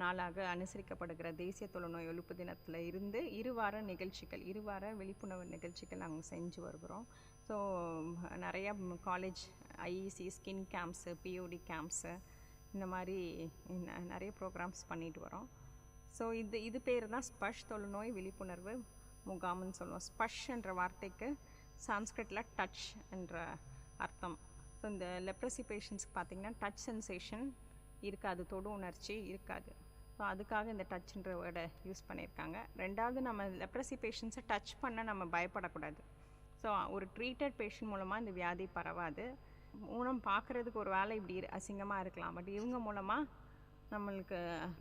நாளாக அனுசரிக்கப்படுகிற தேசிய தொழுநோய் ஒழிப்பு தினத்தில் இருந்து இருவார விழிப்புணர்வு நிகழ்ச்சிகள் நாங்கள் செஞ்சு வருகிறோம். ஸோ நிறையா college IEC skin camps, BOD camps, இந்த மாதிரி நிறைய ப்ரோக்ராம்ஸ் பண்ணிட்டு வரோம். ஸோ இது பேர் தான் ஸ்பஷ் தொழுநோய் விழிப்புணர்வு முகாம்னு சொல்லுவோம். ஸ்பஷ் என்ற வார்த்தைக்கு சான்ஸ்கிரிட்டில் டச் என்ற அர்த்தம். ஸோ இந்த லெப்ரசி பேஷண்ட்ஸ்க்கு பார்த்திங்கன்னா டச் சென்சேஷன் இருக்காது, தொடு உணர்ச்சி இருக்காது. ஸோ அதுக்காக இந்த டச்ன்ற வேர்டை யூஸ் பண்ணியிருக்காங்க. ரெண்டாவது, நம்ம லெப்ரசி பேஷண்ட்ஸை டச் பண்ண நம்ம பயப்படக்கூடாது. ஸோ ஒரு ட்ரீட்டட் பேஷண்ட் மூலமாக இந்த வியாதி பரவாது. ஊனம் பார்க்குறதுக்கு ஒரு வேலை இப்படி அசிங்கமாக இருக்கலாம், பட் இவங்க மூலமாக நம்மளுக்கு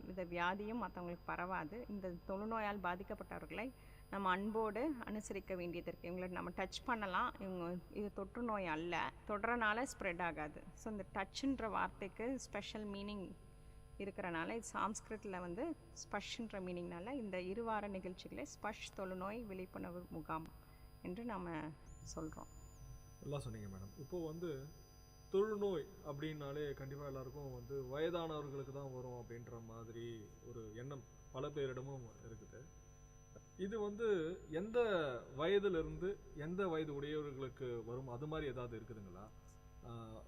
இந்த வியாதியும் மற்றவங்களுக்கு பரவாது. இந்த தொழுநோயால் பாதிக்கப்பட்டவர்களை நம்ம அன்போடு அனுசரிக்க வேண்டியது இருக்குது. இவங்களை நம்ம டச் பண்ணலாம், இவங்க இது தொற்று நோய் அல்ல, தொடுறனால ஸ்ப்ரெட் ஆகாது. ஸோ இந்த டச்சுன்ற வார்த்தைக்கு ஸ்பெஷல் மீனிங் இருக்கிறனால இது சான்ஸ்கிரிட்டில் வந்து ஸ்பஷ்ன்ற மீனிங்னால இந்த இருவார நிகழ்ச்சிகளை ஸ்பஷ் தொழுநோய் விழிப்புணர்வு முகாம் என்று நம்ம சொல்கிறோம். எல்லாம் சொன்னீங்க மேடம். இப்போது வந்து தொழுநோய் அப்படின்னாலே கண்டிப்பாக எல்லாருக்கும் வந்து வயதானவர்களுக்கு தான் வரும் அப்படின்ற மாதிரி ஒரு எண்ணம் பல பேரிடமும் இருக்குது. இது வந்து எந்த வயதிலிருந்து எந்த வயது உடையவர்களுக்கு வரும், அது மாதிரி ஏதாவது இருக்குதுங்களா?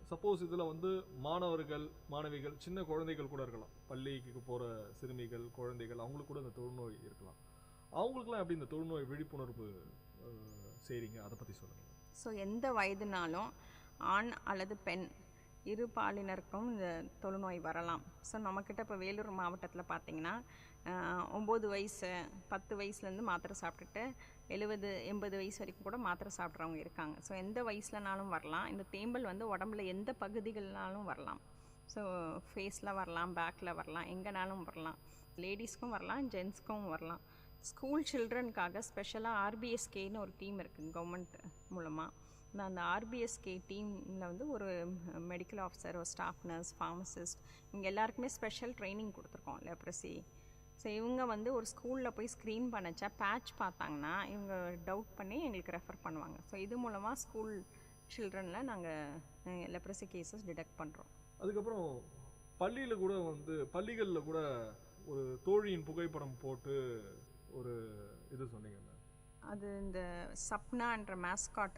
சப்போஸ் இதில் வந்து மாணவர்கள், மாணவிகள், சின்ன குழந்தைகள் கூட இருக்கலாம், பள்ளிக்கு போகிற சிறுமிகள், குழந்தைகள், அவங்களுக்கு கூட இந்த தொழுநோய் இருக்கலாம். அவங்களுக்குலாம் எப்படி இந்த தொழுநோய் விழிப்புணர்வு செய்கிறீங்க, அதை பற்றி சொல்லுங்கள். ஸோ எந்த வயதுனாலும் ஆண் அல்லது பெண் இரு பாலினருக்கும் இந்த தொழுநோய் வரலாம். ஸோ நம்மக்கிட்ட இப்போ வேலூர் மாவட்டத்தில் பார்த்திங்கன்னா 9 வயசு 10 வயசுலேருந்து மாத்திரை சாப்பிட்டுட்டு 70-80 வயசு வரைக்கும் கூட மாத்திரை சாப்பிட்றவங்க இருக்காங்க. ஸோ எந்த வயசுலனாலும் வரலாம். இந்த தேம்பல் வந்து உடம்புல எந்த பகுதிகள்னாலும் வரலாம். ஸோ ஃபேஸில் வரலாம், பேக்கில் வரலாம், எங்கேனாலும் வரலாம். லேடிஸ்க்கும் வரலாம், ஜென்ஸ்க்கும் வரலாம். ஸ்கூல் சில்ட்ரனுக்காக ஸ்பெஷலாக ஆர்பிஎஸ்கேன்னு ஒரு டீம் இருக்குது கவர்மெண்ட் மூலமாக. அந்த ஆர்பிஎஸ்கே டீமில் வந்து ஒரு மெடிக்கல் ஆஃபீஸர், ஒரு ஸ்டாஃப் நர்ஸ், ஃபார்மசிஸ்ட், இவங்க எல்லாருக்குமே ஸ்பெஷல் ட்ரைனிங் கொடுத்துருக்கோம் லெப்ரசி. ஸோ இவங்க வந்து ஒரு ஸ்கூலில் போய் ஸ்க்ரீன் பண்ணச்சா பேட்ச் பார்த்தாங்கன்னா இவங்க டவுட் பண்ணி எங்களுக்கு ரெஃபர் பண்ணுவாங்க. ஸோ இது மூலமாக ஸ்கூல் சில்ட்ரனில் நாங்கள் லெப்ரசி கேசஸ் டிடெக்ட் பண்ணுறோம். அதுக்கப்புறம் பள்ளியில் கூட வந்து பள்ளிகளில் கூட ஒரு தோழியின் புகைப்படம் போட்டு ஒரு இது சொன்னீங்க. அது இந்த சப்னான்ற மேஸ்காட்,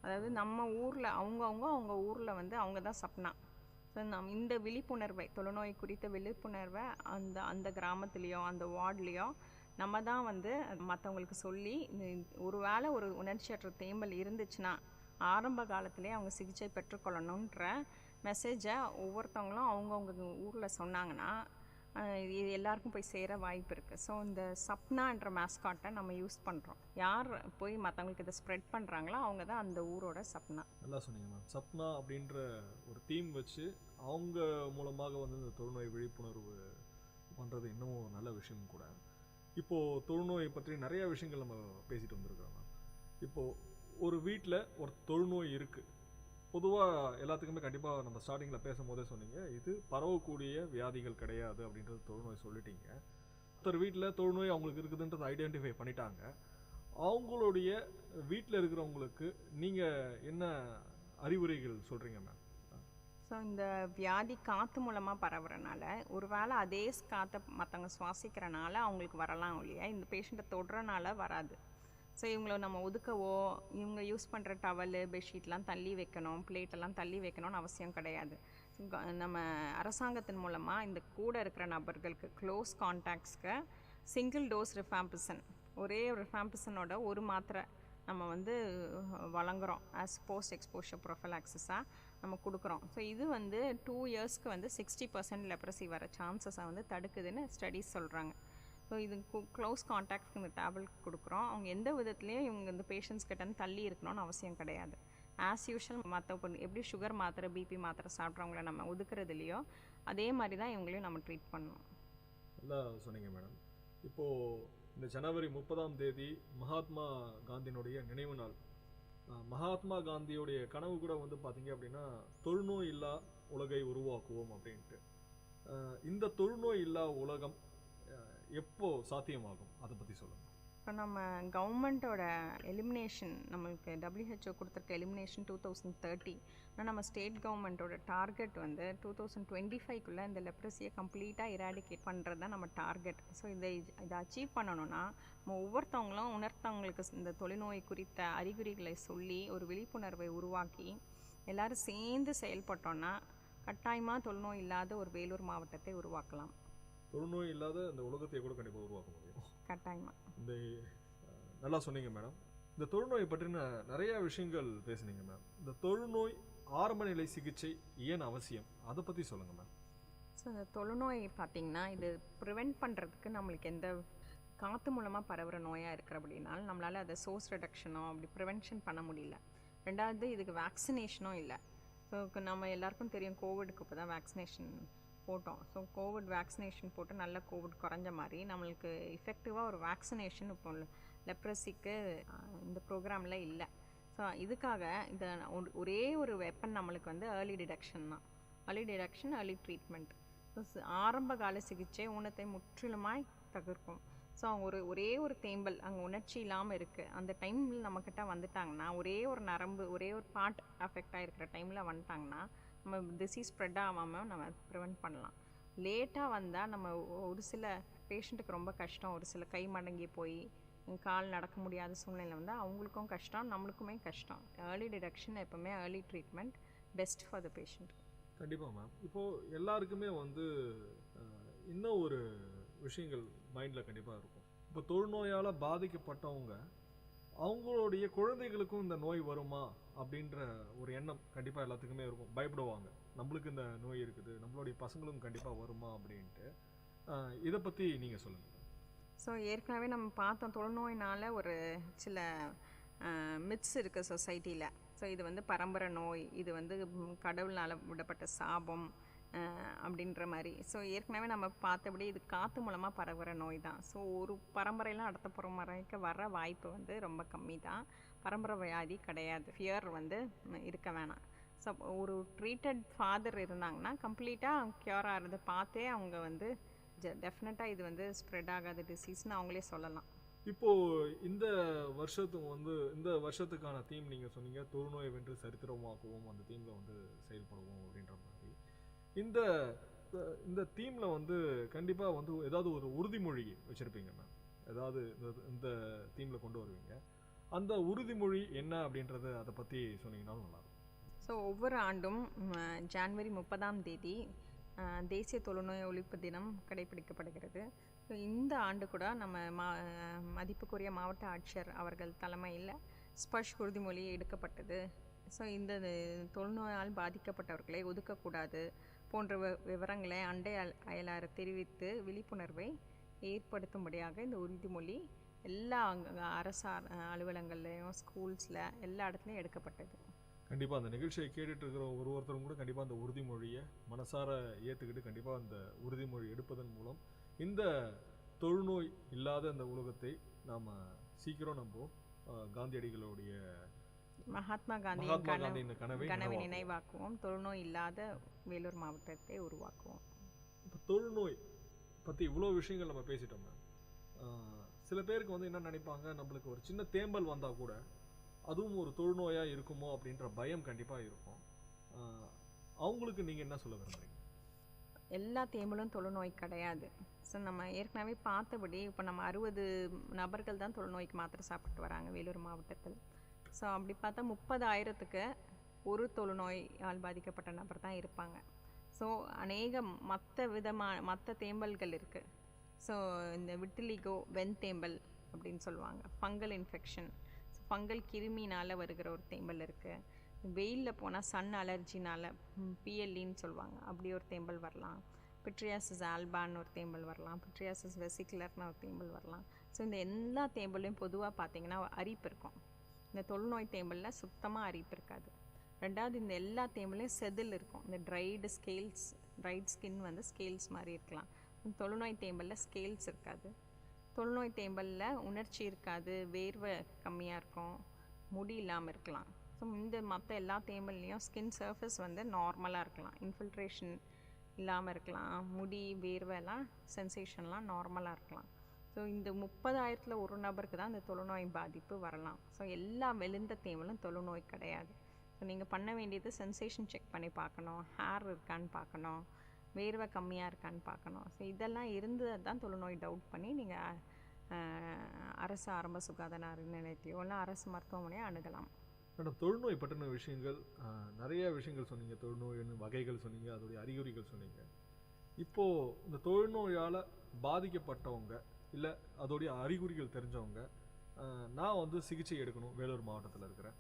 அதாவது நம்ம ஊரில் அவங்க ஊரில் வந்து அவங்க தான் சப்னா. ஸோ இந்த விழிப்புணர்வை, தொழுநோய் குறித்த விழிப்புணர்வை அந்த கிராமத்துலேயோ அந்த வார்ட்லேயோ நம்ம தான் வந்து மற்றவங்களுக்கு சொல்லி, ஒரு வேளை ஒரு உணர்ச்சியற்ற தேம்பல் இருந்துச்சுன்னா ஆரம்ப காலத்திலே அவங்க சிகிச்சை பெற்றுக்கொள்ளணுன்ற மெசேஜை ஒவ்வொருத்தவங்களும் அவங்கவுங்க ஊரில் சொன்னாங்கன்னா இது எல்லாருக்கும் போய் சேர வாய்ப்பு இருக்குது. ஸோ இந்த சப்னான்ற மேஸ்காட்டை நம்ம யூஸ் பண்ணுறோம். யார் போய் மற்றவங்களுக்கு இதை ஸ்ப்ரெட் பண்ணுறாங்களோ அவங்க தான் அந்த ஊரோட சப்னா. நல்லா சொன்னீங்க மேம். சப்னா அப்படின்ற ஒரு தீம் வச்சு அவங்க மூலமாக வந்து இந்த தொழுநோய் விழிப்புணர்வு பண்ணுறது இன்னமும் நல்ல விஷயம் கூட. இப்போது தொழுநோயை பற்றி நிறையா விஷயங்கள் நம்ம பேசிட்டு வந்துருக்கிறோம் மேம். இப்போது ஒரு வீட்டில் ஒரு தொழுநோய் இருக்குது, பொதுவாக எல்லாத்துக்குமே கண்டிப்பாக நம்ம ஸ்டார்டிங்கில் பேசும்போதே சொன்னீங்க, இது பரவக்கூடிய வியாதிகள் கிடையாது அப்படின்றது தொழுநோய் சொல்லிட்டீங்க. ஒருத்தர் வீட்டில் தொழுநோய் அவங்களுக்கு இருக்குதுன்றதை ஐடென்டிஃபை பண்ணிட்டாங்க. அவங்களுடைய வீட்டில் இருக்கிறவங்களுக்கு நீங்கள் என்ன அறிவுரைகள் சொல்கிறீங்க மேம்? ஸோ இந்த வியாதி காற்று மூலமாக பரவுறனால ஒரு வேளை அதே காற்றை மற்றவங்க சுவாசிக்கிறனால அவங்களுக்கு வரலாம் இல்லையா, இந்த பேஷண்ட்டை தொடுறனால வராது. ஸோ இவங்களை நம்ம ஒதுக்கவோ, இவங்க யூஸ் பண்ணுற டவலு, பெட்ஷீட்லாம் தள்ளி வைக்கணும், பிளேட்டெல்லாம் தள்ளி வைக்கணும்னு அவசியம் கிடையாது. நம்ம அரசாங்கத்தின் மூலமாக இந்த கூட இருக்கிற நபர்களுக்கு, க்ளோஸ் கான்டாக்ட்ஸ்க்கு சிங்கிள் டோஸ் ரிஃபாம்பிசன், ஒரே ரிஃபாம்பிசனோட ஒரு மாத்திரை நம்ம வந்து வழங்குகிறோம். ஆஸ் போஸ்ட் எக்ஸ்போஷர் ப்ரொஃபலாக்சிஸாக நம்ம கொடுக்குறோம். ஸோ இது வந்து 2 இயர்ஸ்க்கு வந்து 60% லெப்ரசி வர சான்சஸை வந்து தடுக்குதுன்னு ஸ்டடீஸ் சொல்கிறாங்க. ஸோ இது க்ளோஸ் கான்டாக்ட்க்கு இந்த டேப்லெட் கொடுக்குறோம். அவங்க எந்த விதத்துலேயும் இவங்க இந்த பேஷண்ட்ஸ் கிட்டேருந்து தள்ளி இருக்கணும்னு அவசியம் கிடையாது. ஆஸ் யூஷுவல் மற்ற எப்படி சுகர் மாத்திரை, பிபி மாத்திரை சாப்பிட்றவங்கள நம்ம ஒதுக்குறது இல்லையோ அதே மாதிரி தான் இவங்களையும் நம்ம ட்ரீட் பண்ணணும். நல்லா சொன்னீங்க மேடம். இப்போது இந்த ஜனவரி 30ஆம் தேதி மகாத்மா காந்தியினுடைய நினைவு நாள் மகாத்மா காந்தியோடைய கனவு கூட வந்து பார்த்தீங்க அப்படின்னா தொழுநோய் இல்லா உலகை உருவாக்குவோம் அப்படின்ட்டு. இந்த தொழுநோய் இல்லா உலகம் எப்போ சாத்தியமாகும், அதை பற்றி சொல்லுங்கள். இப்போ நம்ம கவர்மெண்ட்டோட எலிமினேஷன் நம்மளுக்கு WHO கொடுத்துருக்க எலிமினேஷன் 2030. ஆனால் நம்ம ஸ்டேட் கவர்மெண்ட்டோட டார்கெட் வந்து 2025க்குள்ளே இந்த லெப்ரஸியை கம்ப்ளீட்டாக இராடிகேட் பண்ணுறது தான் நம்ம டார்கெட். ஸோ இதை அச்சீவ் பண்ணணும்னா நம்ம ஒவ்வொருத்தவங்களும் உணர்த்தவங்களுக்கு இந்த தொழுநோய் குறித்த அறிகுறிகளை சொல்லி ஒரு விழிப்புணர்வை உருவாக்கி எல்லோரும் சேர்ந்து செயல்பட்டோன்னா கட்டாயமாக தொழுநோய் இல்லாத ஒரு வேலூர் மாவட்டத்தை உருவாக்கலாம். தொழுநோய் இல்லாத இந்த உலகத்தை கூட கண்டிப்பாக உருவாக்க முடியும். கட்டாயமாக. இந்த நல்லா சொன்னீங்க மேடம். இந்த தொழுநோயை பற்றின நிறைய விஷயங்கள் பேசுனீங்க மேம். இந்த தொழுநோய் ஆரம்ப நிலை சிகிச்சை ஏன் அவசியம், அதை பற்றி சொல்லுங்கள் மேம். ஸோ இந்த தொழுநோய் பார்த்திங்கன்னா இது ப்ரிவெண்ட் பண்ணுறதுக்கு நம்மளுக்கு எந்த காற்று மூலமாக பரவுகிற நோயாக இருக்கிற அப்படின்னாலும் நம்மளால் அதை சோர்ஸ் ரிடக்ஷனோ அப்படி ப்ரிவென்ஷன் பண்ண முடியல. ரெண்டாவது இதுக்கு வேக்சினேஷனும் இல்லை. ஸோ நம்ம எல்லாருக்கும் தெரியும் கோவிடுக்கு இப்போ தான் வேக்சினேஷன் போட்டோம். ஸோ கோவிட் வேக்சினேஷன் போட்டு நல்ல கோவிட் குறைஞ்ச மாதிரி நம்மளுக்கு எஃபெக்டிவாக ஒரு வேக்சினேஷன் இப்போ லெப்ரஸிக்கு இந்த ப்ரோக்ராமில் இல்லை. ஸோ இதுக்காக இந்த ஒரே ஒரு வெப்பன் நம்மளுக்கு வந்து ஏர்லி டிடெக்ஷன் தான். Early detection, early treatment. ஆரம்ப கால சிகிச்சை ஊனத்தை முற்றிலுமாய் தவிர்க்கும். ஸோ அவங்க ஒரே ஒரு தேம்பல் அங்கே உணர்ச்சி இல்லாமல் இருக்குது அந்த டைமில் நம்மக்கிட்ட வந்துட்டாங்கன்னா, ஒரே ஒரு நரம்பு ஒரே ஒரு பார்ட் அஃபெக்ட் ஆகிருக்கிற டைமில் வந்துட்டாங்கன்னா நம்ம டிசீஸ் ஸ்ப்ரெட் ஆகாமல் நம்ம ப்ரிவெண்ட் பண்ணலாம். லேட்டாக வந்தால் நம்ம ஒரு சில பேஷண்ட்டுக்கு ரொம்ப கஷ்டம். ஒரு சில கை மடங்கி போய் கால் நடக்க முடியாத சூழ்நிலை வந்தால் அவங்களுக்கும் கஷ்டம், நம்மளுக்குமே கஷ்டம். ஏர்லி டிடெக்ஷன் எப்போவுமே early treatment best for the patient. கண்டிப்பாக மேம். இப்போது எல்லாருக்குமே வந்து இன்னும் ஒரு விஷயங்கள் மைண்டில் கண்டிப்பாக இருக்கும். இப்போ தொழுநோயால் பாதிக்கப்பட்டவங்க அவங்களுடைய குழந்தைகளுக்கும் இந்த நோய் வருமா அப்படின்ற ஒரு எண்ணம் கண்டிப்பாக எல்லாத்துக்குமே இருக்கும். பயப்படுவாங்க, நம்மளுக்கு இந்த நோய் இருக்குது, நம்மளுடைய பசங்களும் கண்டிப்பாக வருமா அப்படின்ட்டு. இதை பற்றி நீங்கள் சொல்லுங்கள். ஸோ ஏற்கனவே நம்ம பார்த்தோம் தொழுநோயினால் ஒரு சில மித்ஸ் இருக்குது சொசைட்டியில். ஸோ இது வந்து பரம்பரை நோய், இது வந்து கடவுளால் விடப்பட்ட சாபம் அப்படின்ற மாதிரி. ஸோ ஏற்கனவே நம்ம பார்த்தபடி இது காற்று மூலமாக பரவுகிற நோய் தான். ஸோ ஒரு பரம்பரையெல்லாம் அடுத்த பரம்பரைக்கு வர வாய்ப்பு வந்து ரொம்ப கம்மி தான். பரம்பரை வியாதி கிடையாது. ஃபியர் வந்து இருக்க வேணாம். ஸோ ஒரு ட்ரீட்டட் ஃபாதர் இருந்தாங்கன்னா கம்ப்ளீட்டாக க்யூர் ஆகிறத பார்த்தே அவங்க வந்து டெஃபினட்டாக இது வந்து ஸ்ப்ரெட் ஆகாத டிசீஸ்னு அவங்களே சொல்லலாம். இப்போது இந்த வருஷத்துக்கான தீம் நீங்கள் சொன்னீங்க, தொழுநோயை வென்று சரித்திரமாக்குவோம், அந்த தீமில் வந்து செயல்படுவோம் அப்படின்ற மாதிரி. இந்த தீமில் வந்து கண்டிப்பாக வந்து ஏதாவது ஒரு உறுதிமொழி வச்சுருப்பீங்க மேம். ஏதாவது இந்த தீமில் கொண்டு வருவீங்க. அந்த உறுதிமொழி என்ன அப்படின்றத அதை பற்றி சொன்னீங்கன்னாலும் நல்லாயிருக்கும். ஸோ ஒவ்வொரு ஆண்டும் ஜனவரி 30 தேசிய தொழுநோய் ஒழிப்பு தினம் கடைபிடிக்கப்படுகிறது. ஸோ இந்த ஆண்டு கூட நம்ம மதிப்புக்குரிய மாவட்ட ஆட்சியர் அவர்கள் தலைமையில் ஸ்பர்ஷ் உறுதிமொழி எடுக்கப்பட்டது. ஸோ இந்த தொழுநோயால் பாதிக்கப்பட்டவர்களை ஒதுக்கக்கூடாது போன்ற விவரங்களை அண்டை அயலார் தெரிவித்து விழிப்புணர்வை ஏற்படுத்தும்படியாக இந்த உறுதிமொழி எல்லா அரசு அலுவலகங்கள்லையும் ஸ்கூல்ஸில் எல்லா இடத்துலையும் எடுக்கப்பட்டது. கண்டிப்பாக அந்த நிகழ்ச்சியை கேட்டுட்டு இருக்கிற ஒருத்தரும் கூட கண்டிப்பாக அந்த உறுதிமொழியை மனசார ஏற்றுக்கிட்டு கண்டிப்பாக அந்த உறுதிமொழி எடுப்பதன் மூலம் இந்த தொழுநோய் இல்லாத இந்த உலகத்தை நாம் சீக்கிரம் நம்ம காந்தியடிகளுடைய மகாத்மா காந்தியின் கனவை நினைவாக்குவோம். தொழுநோய் இல்லாத வேலூர் மாவட்டத்தை உருவாக்குவோம். இப்போ தொழுநோய் பற்றி இவ்வளோ விஷயங்கள் நம்ம பேசிட்டோம். சில பேருக்கு வந்து என்ன நினைப்பாங்க, நம்மளுக்கு ஒரு சின்ன தேம்பல் வந்தால் கூட அதுவும் ஒரு தொழுநோயாக இருக்குமோ அப்படின்ற பயம் கண்டிப்பாக இருக்கும். அவங்களுக்கு நீங்கள் என்ன சொல்ல விரும்புகிறீங்க? எல்லா தேம்பலும் தொழுநோய் கிடையாது. ஸோ நம்ம ஏற்கனவே பார்த்தபடி இப்போ நம்ம 60 நபர்கள் தான் தொழுநோய்க்கு மாத்திரை சாப்பிட்டு வராங்க வேலூர் மாவட்டத்தில். ஸோ அப்படி பார்த்தா 30,000க்கு ஒரு தொழுநோயால் பாதிக்கப்பட்ட நபர் தான் இருப்பாங்க. ஸோ அநேக மற்ற தேம்பல்கள் இருக்குது. ஸோ இந்த விட்டிலிகோ வெண்தேம்பல் அப்படின்னு சொல்லுவாங்க, ஃபங்கல் இன்ஃபெக்ஷன், ஃபங்கல் கிருமினால் வருகிற ஒரு தேம்பல் இருக்குது. வெயிலில் போனால் சன் அலர்ஜினால் பிஎல்இன்னு சொல்லுவாங்க, அப்படி ஒரு தேம்பல் வரலாம். பிட்ரியாசிஸ் ஆல்பான்னு ஒரு தேம்பல் வரலாம். பிட்ரியாசிஸ் வெசிகுலர்னு ஒரு தேம்பல் வரலாம். ஸோ இந்த எல்லா தேம்பலையும் பொதுவாக பார்த்திங்கன்னா அரிப்பு இருக்கும். இந்த தொழுநோய் தேம்பலில் சுத்தமாக அரிப்பு இருக்காது. ரெண்டாவது இந்த எல்லா தேம்பலையும் செதில் இருக்கும். இந்த ட்ரைட் ஸ்கின் வந்து ஸ்கேல்ஸ் மாதிரி இருக்கலாம். தொழுநோய் தேம்பலில் ஸ்கேல்ஸ் இருக்காது. தொழுநோய் தேம்பலில் உணர்ச்சி இருக்காது, வேர்வை கம்மியாக இருக்கும், முடி இல்லாமல் இருக்கலாம். ஸோ இந்த மற்ற எல்லா தேமல்லையும் ஸ்கின் சர்ஃபேஸ் வந்து நார்மலாக இருக்கலாம், இன்ஃபில்ட்ரேஷன் இல்லாமல் இருக்கலாம், முடி வேர்வைலாம் சென்சேஷன்லாம் நார்மலாக இருக்கலாம். ஸோ இந்த 30,000ல் ஒரு நபருக்கு தான் இந்த தொழுநோய் பாதிப்பு வரலாம். ஸோ எல்லா வெளுந்த தேமலும் தொழுநோய் கிடையாது. ஸோ நீங்கள் பண்ண வேண்டியது சென்சேஷன் செக் பண்ணி பார்க்கணும், ஹேர் இருக்கான்னு பார்க்கணும், வேர்வை கம்மியாக இருக்கான்னு பார்க்கணும். ஸோ இதெல்லாம் இருந்து தான் தொழுநோய் டவுட் பண்ணி நீங்கள் அரசு ஆரம்ப சுகாதார நிலையத்தையோ இல்லை அரசு மருத்துவமனையை அணுகலாம். மேடம், தொழுநோய் பற்றின விஷயங்கள் நிறைய விஷயங்கள் சொன்னீங்க. தொழுநோயின்னு வகைகள் சொன்னீங்க, அதோடைய அறிகுறிகள் சொன்னீங்க. இப்போது இந்த தொழுநோயால் பாதிக்கப்பட்டவங்க இல்லை அதோடைய அறிகுறிகள் தெரிஞ்சவங்க, நான் வந்து சிகிச்சை எடுக்கணும், வேலூர் மாவட்டத்தில் இருக்கிறேன்,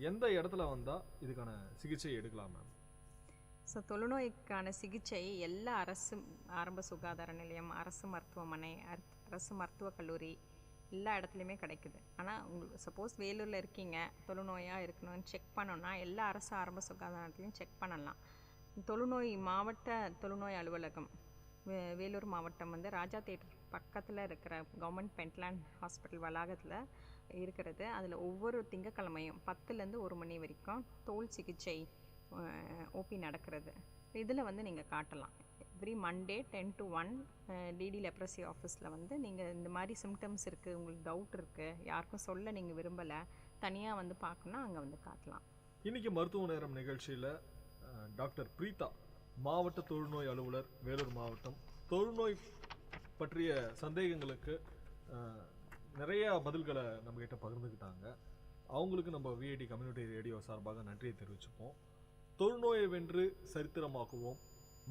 எந்த இடத்துல வந்தால் இதுக்கான சிகிச்சை எடுக்கலாம் மேம்? ஸோ தொழுநோய்க்கான சிகிச்சை எல்லா அரசு ஆரம்ப சுகாதார நிலையம், அரசு மருத்துவமனை, அரசு மருத்துவக் கல்லூரி எல்லா இடத்துலையுமே கிடைக்குது. ஆனால் உங்களுக்கு சப்போஸ் வேலூரில் இருக்கீங்க, தொழுநோயாக இருக்கணும்னு செக் பண்ணோன்னா எல்லா அரசு ஆரம்ப சுகாதாரத்துலையும் செக் பண்ணலாம். தொழுநோய் மாவட்ட தொழுநோய் அலுவலகம் வேலூர் மாவட்டம் வந்து ராஜா தேட்டர் பக்கத்தில் இருக்கிற கவர்மெண்ட் பென்ட்லேண்ட் ஹாஸ்பிட்டல் வளாகத்தில் இருக்கிறது. அதில் ஒவ்வொரு திங்கக்கிழமையும் 10லேருந்து 1 மணி வரைக்கும் தோல் சிகிச்சை ஓபி நடக்கிறது. இதில் வந்து நீங்கள் காட்டலாம். Every Monday 10 to 1 DD leprosy ஆஃபீஸில் வந்து நீங்கள் இந்த மாதிரி சிம்டம்ஸ் இருக்குது, உங்களுக்கு டவுட் இருக்குது, யாருக்கும் சொல்ல நீங்கள் விரும்பலை, தனியாக வந்து பார்க்கணுன்னா அங்கே வந்து காட்டலாம். இன்றைக்கி மருத்துவ நேரம் நிகழ்ச்சியில் டாக்டர் பிரீதா, மாவட்ட தொழுநோய் அலுவலர், வேலூர் மாவட்டம், தொழுநோய் பற்றிய சந்தேகங்களுக்கு நிறைய பதில்களை நம்மகிட்ட பகிர்ந்துக்கிட்டாங்க. அவங்களுக்கு நம்ம விஐடி கம்யூனிட்டி ரேடியோ சார்பாக நன்றியை தெரிவிச்சுப்போம். தொழுநோயை வென்று சரித்திரமாக்குவோம்,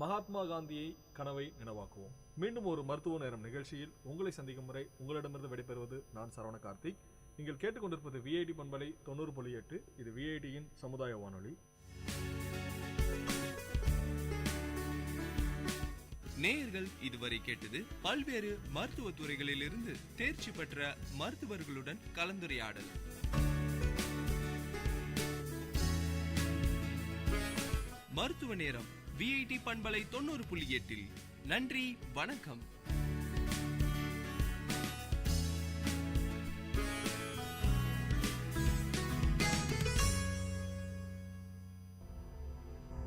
மகாத்மா காந்தியை கனவை நினைவாக்குவோம். மீண்டும் ஒரு மருத்துவ நேரம் நிகழ்ச்சியில் உங்களை சந்திக்கும் முறை உங்களிடமிருந்து விடைபெறுவது நான் சரவண கார்த்திக். நீங்கள் கேட்டுக்கொண்டிருப்பது விஐடி பண்பலை 90.8. இது விஐடியின் சமுதாய வானொலி. நேயர்கள் இதுவரை கேட்டது பல்வேறு மருத்துவ துறைகளிலிருந்து தேர்ச்சி பெற்ற மருத்துவர்களுடன் கலந்துரையாடல். மருத்துவ நேரம் விஐடி பண்பலை 90.8. நன்றி, வணக்கம்.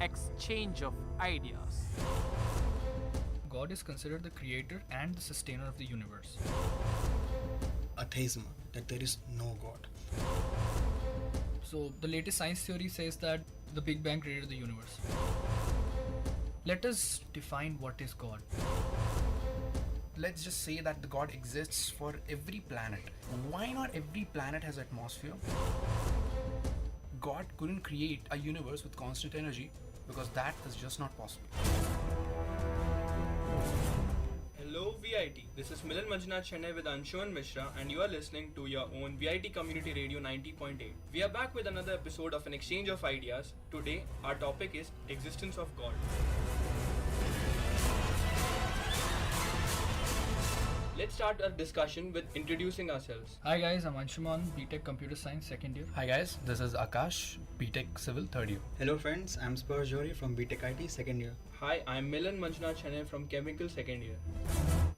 Exchange of ideas. God is considered the creator and the sustainer of the universe. Atheism, that there is no God. So the latest science theory says that the Big Bang created the universe. Let us define what is God. Let's just say that the God exists for every planet. Why not every planet has atmosphere? God couldn't create a universe with constant energy because that is just not possible. Hello VIT, this is Milan Manjunath Chennai with Anshuman Mishra and you are listening to your own VIT Community Radio 90.8. We are back with another episode of an exchange of ideas. Today our topic is existence of God. Let's start our discussion with introducing ourselves. Hi guys, I'm Anshuman, BTech Computer Science 2nd year. Hi guys, this is Akash, BTech Civil 3rd year. Hello friends, I'm Spur Jory from BTech IT 2nd year. Hi, I'm Milan Manjunath Chennai from Chemical 2nd year.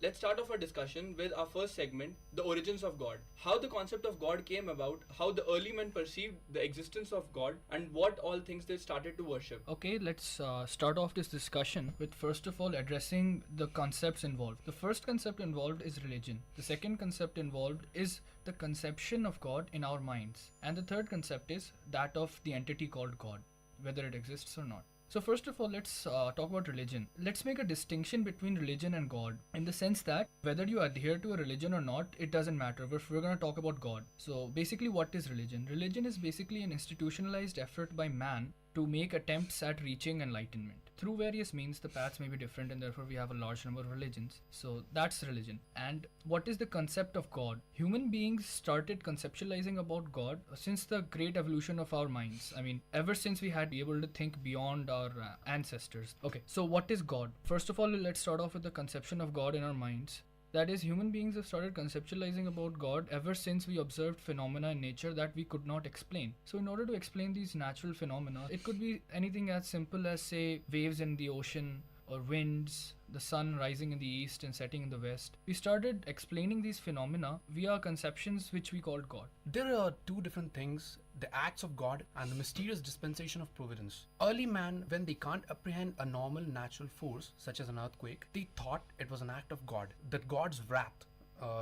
Let's start off our discussion with our first segment, the origins of God. How the concept of God came about, how the early men perceived the existence of God, and what all things they started to worship. Okay, let's start off this discussion with first of all addressing the concepts involved. The first concept involved is religion. The second concept involved is the conception of God in our minds. And the third concept is that of the entity called God, whether it exists or not. So first of all, let's talk about religion. Let's make a distinction between religion and God in the sense that whether you adhere to a religion or not, it doesn't matter. We're going to talk about God. So basically, what is religion? Religion is basically an institutionalized effort by man to make attempts at reaching enlightenment. Through various means, the paths may be different and therefore we have a large number of religions. So that's religion. And what is the concept of God? Human beings started conceptualizing about God since the great evolution of our minds. I mean, ever since we had been able to think beyond our ancestors. Okay, so what is God? First of all, let's start off with the conception of God in our minds. That is, human beings have started conceptualizing about God ever since we observed phenomena in nature that we could not explain. So in order to explain these natural phenomena, it could be anything as simple as, say, waves in the ocean, or winds, the sun rising in the east and setting in the west. We started explaining these phenomena via conceptions which we called God. There are two different things: the acts of God and the mysterious dispensation of providence. Early man, when they can't apprehend a normal natural force such as an earthquake, they thought it was an act of God, that God's wrath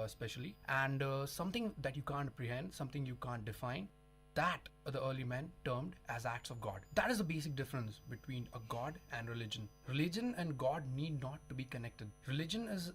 especially, and something that you can't apprehend, something you can't define, that the early men termed as acts of God. That is the basic difference between a God and religion. Religion and God need not to be connected. Religion is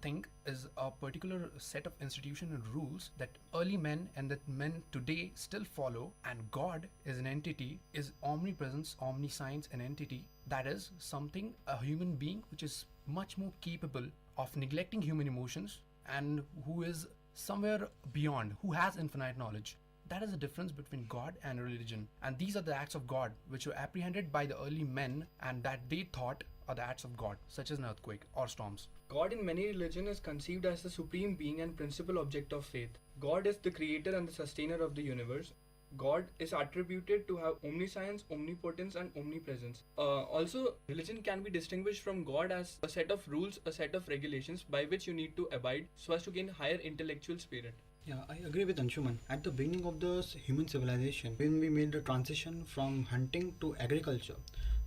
a particular set of institutions and rules that early men and that men today still follow, and God is an entity, is omnipresence, omniscience, an entity that is something, a human being which is much more capable of neglecting human emotions and who is somewhere beyond, who has infinite knowledge. That is the difference between God and religion. And these are the acts of God which were apprehended by the early men and that they thought are the acts of God, such as an earthquake or storms. God in many religions is conceived as the supreme being and principal object of faith. God is the creator and the sustainer of the universe. God is attributed to have omniscience, omnipotence, and omnipresence. Also, religion can be distinguished from God as a set of rules, a set of regulations by which you need to abide so as to gain higher intellectual spirit. Yeah, I agree with Anshuman. At the beginning of the human civilization, when we made the transition from hunting to agriculture,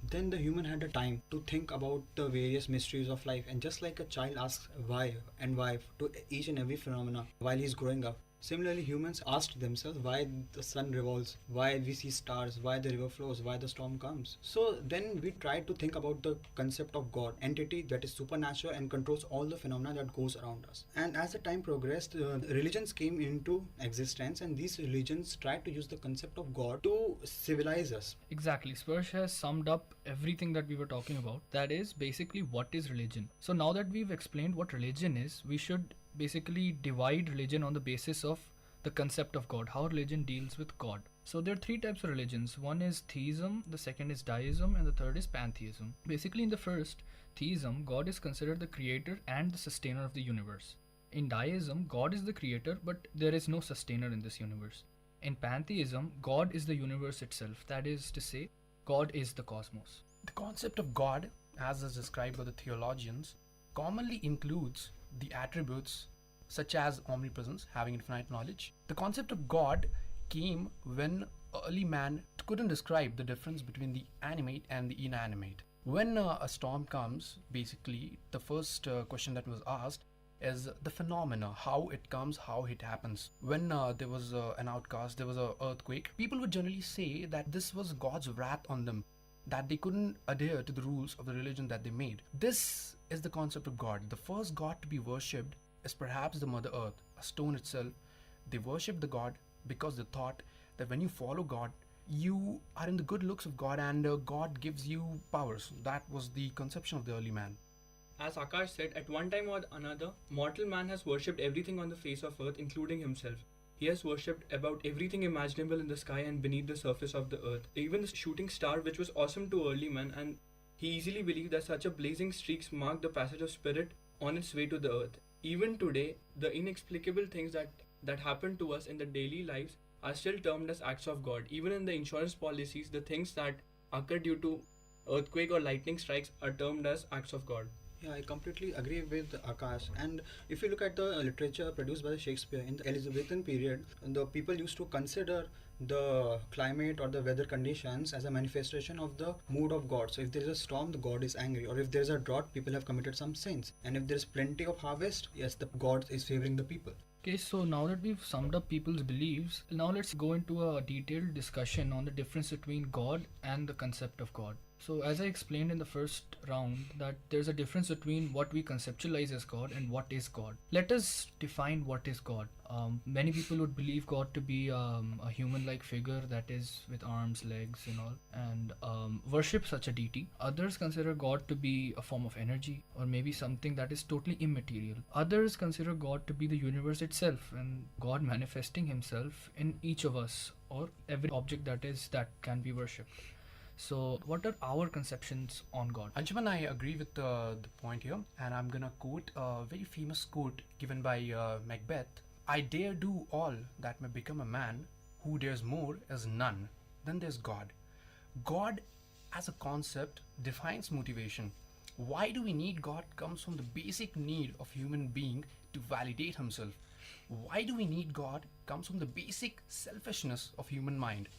then the human had a time to think about the various mysteries of life. And just like a child asks why and why to each and every phenomena while he's growing up, similarly humans asked themselves why the sun revolves, why we see stars, why the river flows, why the storm comes. So then we tried to think about the concept of God, entity that is supernatural and controls all the phenomena that goes around us. And as the time progressed, religions came into existence, and these religions tried to use the concept of God to civilize us. Exactly. Spursh has summed up everything that we were talking about. That is basically what is religion. So now that we've explained what religion is, we should basically divide religion on the basis of the concept of God, how religion deals with God. So there are three types of religions. One is theism, the second is deism, and the third is pantheism. Basically in the first, theism, God is considered the creator and the sustainer of the universe. In deism, God is the creator, but there is no sustainer in this universe. In pantheism, God is the universe itself. That is to say, God is the cosmos. The concept of God, as is described by the theologians, commonly includes the attributes such as omnipresence, having infinite knowledge. The concept of God came when early man couldn't describe the difference between the animate and the inanimate. When a storm comes, basically the first question that was asked is the phenomena, how it comes, how it happens. When there was an outcast, there was an earthquake, people would generally say that this was God's wrath on them, that they couldn't adhere to the rules of the religion that they made. This is the concept of God. The first God to be worshipped is perhaps the Mother Earth, a stone itself. They worshipped the God because they thought that when you follow God, you are in the good looks of God and God gives you powers. That was the conception of the early man. As Akash said, at one time or another, mortal man has worshipped everything on the face of earth, including himself. He has worshipped about everything imaginable in the sky and beneath the surface of the earth. Even the shooting star, which was awesome to early man, and he easily believed that such a blazing streaks marked the passage of spirit on its way to the earth. Even today, the inexplicable things that happen to us in the daily lives are still termed as acts of God. Even in the insurance policies, the things that occur due to earthquake or lightning strikes are termed as acts of God. Yeah, I completely agree with Akash. And if you look at the literature produced by Shakespeare in the Elizabethan period, the people used to consider the climate or the weather conditions as a manifestation of the mood of God. So if there is a storm, the God is angry, or if there is a drought, people have committed some sins, and if there is plenty of harvest, yes, the God is favoring the people. Okay, so now that we've summed up people's beliefs, now let's go into a detailed discussion on the difference between God and the concept of God. So as I explained in the first round, that there's a difference between what we conceptualize as God and what is God. Let us define what is God. Many people would believe God to be a human-like figure that is with arms, legs and all, and worship such a deity. Others consider God to be a form of energy, or maybe something that is totally immaterial. Others consider God to be the universe itself, and God manifesting himself in each of us, or every object that can be worshipped. So what are our conceptions on God? Anshuman, I agree with the point here, and I'm gonna quote a very famous quote given by Macbeth. I dare do all that may become a man, who dares more is none. Then there's God. God as a concept defines motivation. Why do we need God comes from the basic need of human being to validate himself. Why do we need God comes from the basic selfishness of human mind.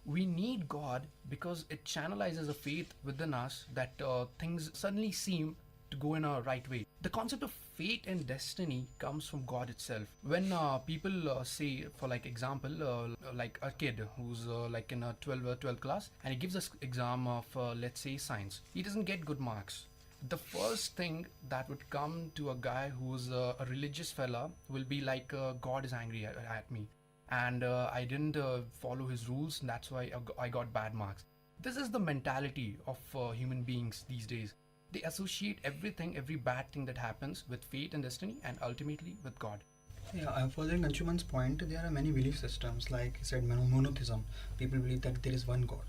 We need God because it channelizes a faith within us that things suddenly seem to go in a right way. The concept of fate and destiny comes from God itself. When people say, for like example, like a kid who's like in a 12th class and he gives us exam of let's say science, he doesn't get good marks. The first thing that would come to a guy who's a religious fella will be like, God is angry at me and I didn't follow his rules, and that's why I got bad marks. This is the mentality of human beings these days. They associate everything, every bad thing that happens with fate and destiny and ultimately with God. Yeah, following Anshuman's point, there are many belief systems, like he said, monotheism. People believe that there is one God.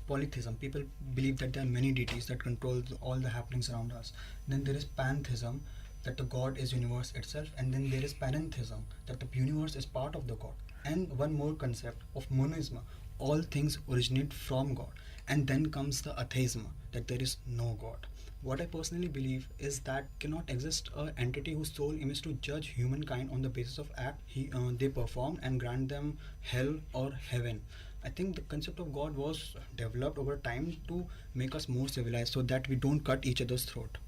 Polytheism, people believe that there are many deities that control all the happenings around us. Then there is pantheism, that the God is universe itself, and then there is panentheism, that the universe is part of the God. And one more concept of monism, all things originate from God. And then comes the atheism, that there is no God. What I personally believe is that cannot exist an entity whose sole aim is to judge humankind on the basis of act they perform and grant them hell or heaven. I think the concept of God was developed over time to make us more civilized so that we don't cut each other's throat.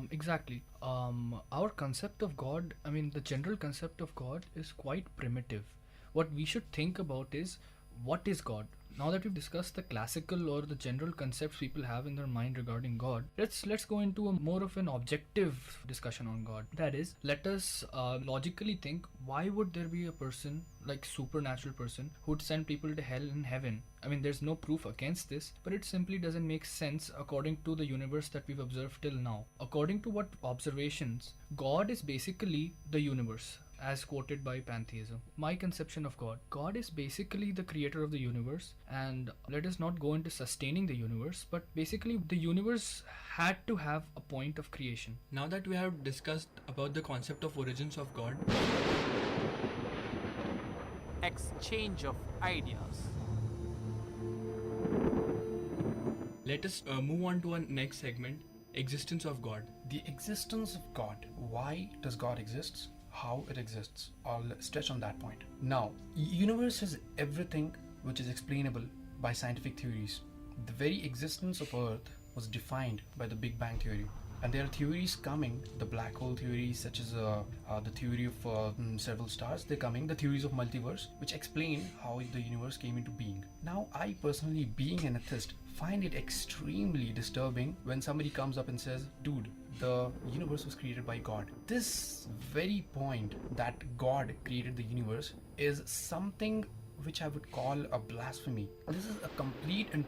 Exactly. Our concept of God, I mean the general concept of God is quite primitive. What we should think about is, what is God? Now that we've discussed the classical or the general concepts people have in their mind regarding God, let's go into a more of an objective discussion on God. That is, let us logically think, why would there be a person, like supernatural person, who would send people to hell and heaven? I mean, there's no proof against this, but it simply doesn't make sense according to the universe that we've observed till now. According to what observations, God is basically the universe, as quoted by pantheism. My conception of God is basically the creator of the universe, and let us not go into sustaining the universe, but basically the universe had to have a point of creation. Now that we have discussed about the concept of origins of God, exchange of ideas. let us move on to our next segment, existence of God. The existence of God. Why does God exist? How it exists. I'll stretch on that point. Now, universe is everything which is explainable by scientific theories. The very existence of Earth was defined by the Big Bang theory. And there are theories coming, the black hole theory, such as the theory of several stars, they're coming, the theories of multiverse, which explain how the universe came into being. Now, I personally, being an atheist, find it extremely disturbing when somebody comes up and says, dude, the universe was created by God. This very point that God created the universe is something which I would call a blasphemy. This is a complete and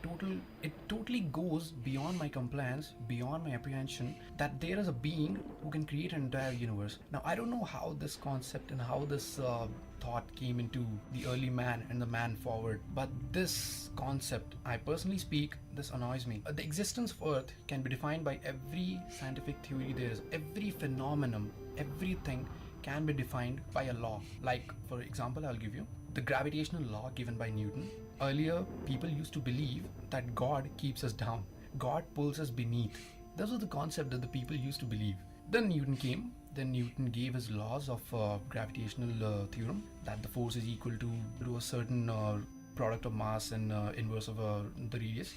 totally goes beyond my compliance, beyond my apprehension, that there is a being who can create an entire universe. Now, I don't know how this concept and how this thought came into the early man and the man forward, but this concept, I personally speak, this annoys me. The existence of Earth can be defined by every scientific theory there is. Every phenomenon, everything can be defined by a law. Like, for example, I'll give you the gravitational law given by Newton. Earlier, people used to believe that God keeps us down. God pulls us beneath. This was the concept that the people used to believe. Then Newton came. Then Newton gave his laws of gravitational theorem, that the force is equal to a certain product of mass and inverse of the radius.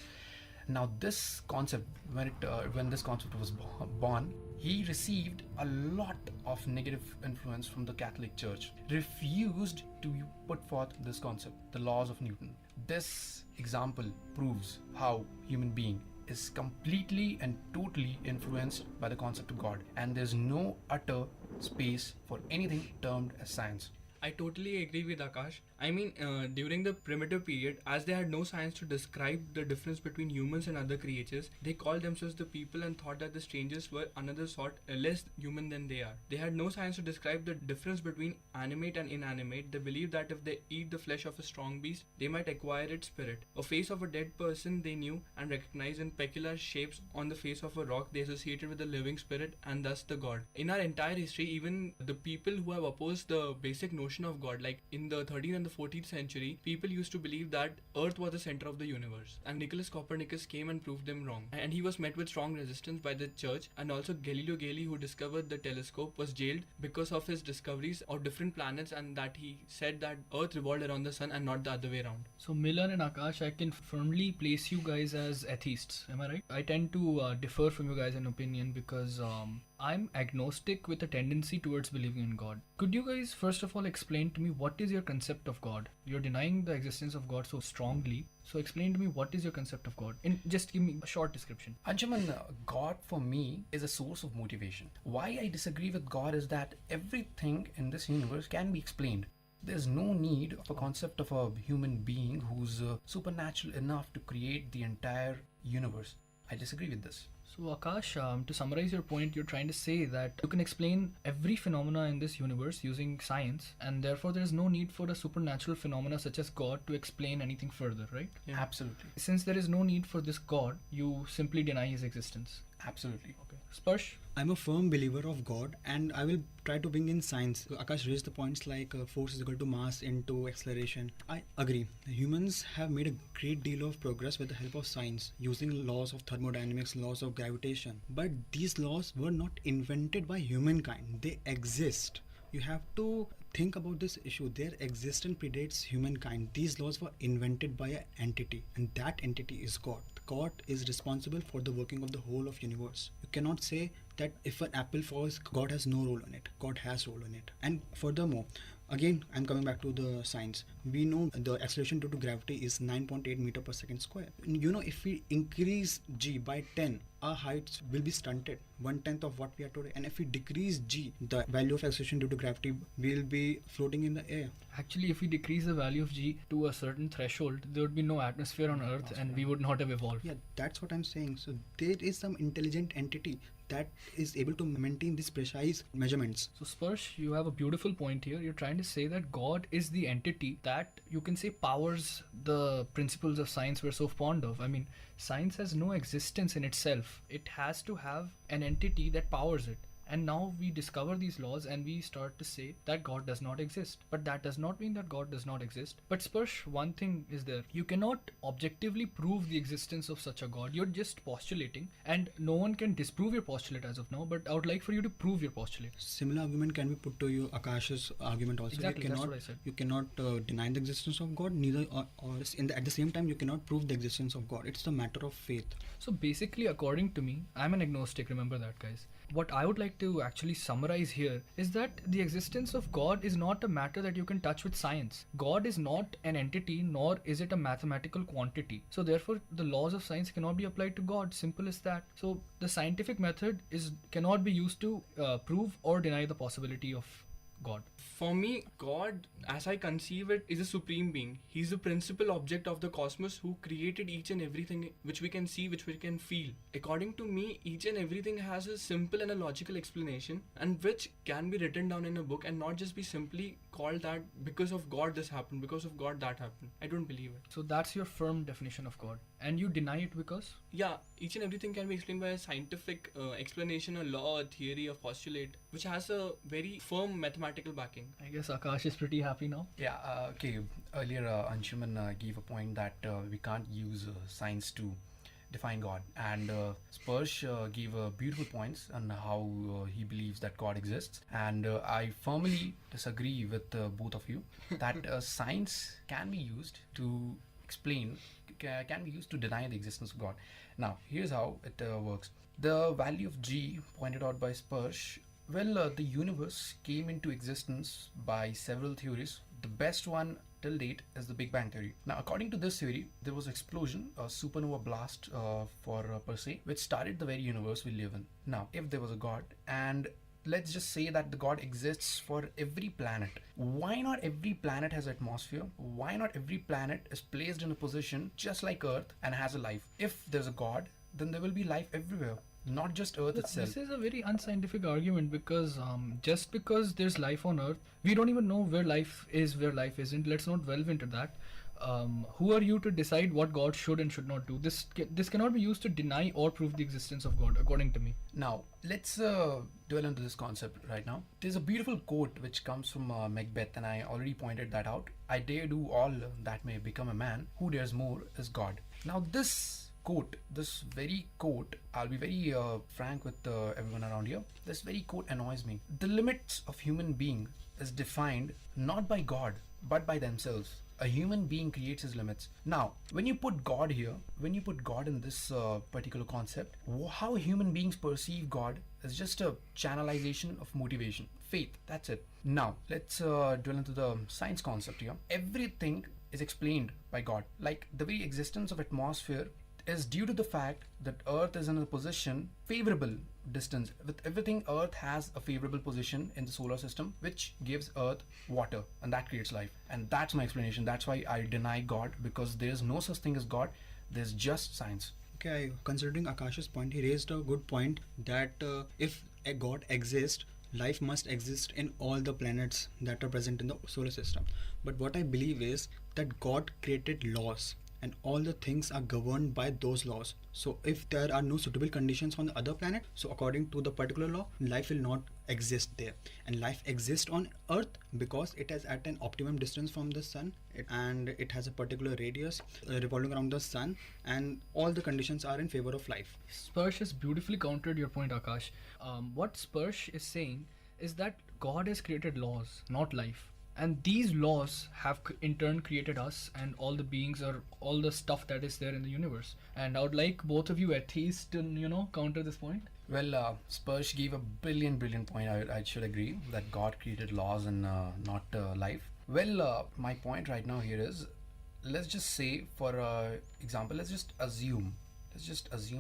Now this concept, when this concept was born, he received a lot of negative influence from the Catholic Church. Refused to put forth this concept, the laws of Newton. This example proves how human being is completely and totally influenced by the concept of God, and there's no utter space for anything termed as science. I totally agree with Akash. I mean, during the primitive period, as they had no science to describe the difference between humans and other creatures, they called themselves the people and thought that the strangers were another sort, less human than they are. They had no science to describe the difference between animate and inanimate. They believed that if they eat the flesh of a strong beast, they might acquire its spirit. A face of a dead person they knew and recognized in peculiar shapes on the face of a rock they associated with the living spirit and thus the god. In our entire history, even the people who have opposed the basic notion of God, like in the 13th and the 14th century, people used to believe that Earth was the center of the universe. And Nicholas Copernicus came and proved them wrong. And he was met with strong resistance by the church. And also Galileo Galilei, who discovered the telescope, was jailed because of his discoveries of different planets, and that he said that Earth revolved around the sun and not the other way around. So Milan and Akash, I can firmly place you guys as atheists. Am I right? I tend to differ from you guys in opinion because I'm agnostic with a tendency towards believing in God. Could you guys first of all explain to me what is your concept of God? You're denying the existence of God so strongly. So explain to me what is your concept of God? And just give me a short description. Anshuman, God for me is a source of motivation. Why I disagree with God is that everything in this universe can be explained. There's no need of a concept of a human being who's supernatural enough to create the entire universe. I disagree with this. So Akash, to summarize your point, you're trying to say that you can explain every phenomena in this universe using science, and therefore there is no need for a supernatural phenomena such as God to explain anything further, right? Yeah. Absolutely. Since there is no need for this God, you simply deny his existence. Absolutely. Okay. Sparsh? I'm a firm believer of God, and I will try to bring in science. Akash raised the points like force is equal to mass into acceleration. I agree. Humans have made a great deal of progress with the help of science, using laws of thermodynamics, laws of gravitation. But these laws were not invented by humankind. They exist. You have to think about this issue. Their existence predates humankind. These laws were invented by an entity, and that entity is God. God is responsible for the working of the whole of universe. You cannot say that if an apple falls, God has no role in it. God has role in it. And furthermore, again, I'm coming back to the science. We know the acceleration due to gravity is 9.8 meter per second square. You know, if we increase g by 10, our heights will be stunted, 1/10 of what we are today. And if we decrease g, the value of acceleration due to gravity will be floating in the air. Actually, if we decrease the value of g to a certain threshold, there would be no atmosphere on Earth and we would not have evolved. Yeah, that's what I'm saying. So there is some intelligent entity that is able to maintain these precise measurements. So Sparsh, you have a beautiful point here. You're trying to say that God is the entity that you can say powers the principles of science we're so fond of. I mean, science has no existence in itself. It has to have an entity that powers it. And now we discover these laws and we start to say that God does not exist. But that does not mean that God does not exist. But Sparsh, one thing is there. You cannot objectively prove the existence of such a God. You're just postulating, and no one can disprove your postulate as of now. But I would like for you to prove your postulate. Similar argument can be put to you, Akash's argument also. Exactly, that's what I said. You cannot deny the existence of God, neither at the same time you cannot prove the existence of God. It's a matter of faith. So basically, according to me, I'm an agnostic, remember that, guys. What I would like to actually summarize here is that the existence of God is not a matter that you can touch with science. God is not an entity, nor is it a mathematical quantity. So therefore, the laws of science cannot be applied to God. Simple as that. So the scientific method cannot be used to prove or deny the possibility of God. For me, God, as I conceive it, is a supreme being. He's the principal object of the cosmos who created each and everything which we can see, which we can feel. According to me, each and everything has a simple and a logical explanation, and which can be written down in a book and not just be simply called that because of God this happened, because of God that happened. I don't believe it. So that's your firm definition of God. And you deny it because? Yeah, each and everything can be explained by a scientific explanation, a law, a theory, a postulate, which has a very firm mathematical backing. I guess Akash is pretty happy now. Yeah, okay. Earlier, Anshuman gave a point that we can't use science to define God. And Sparsh gave beautiful points on how he believes that God exists. And I firmly disagree with both of you that science can be used to explain, can be used to deny the existence of God. Now, here's how it works. The value of G pointed out by Sparsh, well, the universe came into existence by several theories. The best one till date is the Big Bang theory. Now, according to this theory, there was an explosion, a supernova blast per se, which started the very universe we live in. Now, if there was a God, and let's just say that the God exists for every planet, why not every planet has atmosphere? Why not every planet is placed in a position just like Earth and has a life? If there's a God, then there will be life everywhere, not just Earth itself. This is a very unscientific argument because just because there's life on Earth, we don't even know where life is, where life isn't. Let's not delve into that. who are you to decide what God should and should not do? This cannot be used to deny or prove the existence of God, according to me. Now, let's dwell into this concept right now. There's a beautiful quote which comes from Macbeth, and I already pointed that out. I dare do all that may become a man. Who dares more is God. Now, this very quote, I'll be very frank with everyone around here. This very quote annoys me. The limits of human being is defined not by God, but by themselves. A human being creates his limits. Now, when you put God here, when you put God in this particular concept, how human beings perceive God is just a channelization of motivation, faith, that's it. Now, let's dwell into the science concept here. Everything is explained by God. Like the very existence of atmosphere is due to the fact that Earth is in a position favorable distance. With everything, Earth has a favorable position in the solar system, which gives Earth water, and that creates life. And that's my explanation. That's why I deny God, because there's no such thing as God. There's just science. Okay, considering Akash's point, he raised a good point that if a God exists, life must exist in all the planets that are present in the solar system. But what I believe is that God created laws, and all the things are governed by those laws. So if there are no suitable conditions on the other planet, so according to the particular law, life will not exist there. And life exists on Earth because it is at an optimum distance from the sun, and it has a particular radius revolving around the sun, and all the conditions are in favor of life. Spursh has beautifully countered your point, Akash. What Spursh is saying is that God has created laws, not life. And these laws have in turn created us and all the beings or all the stuff that is there in the universe. And I would like both of you atheists to, counter this point. Well, Spursh gave a brilliant point. I should agree that God created laws and not life. Well, my point right now here is, let's just say, for example, let's just assume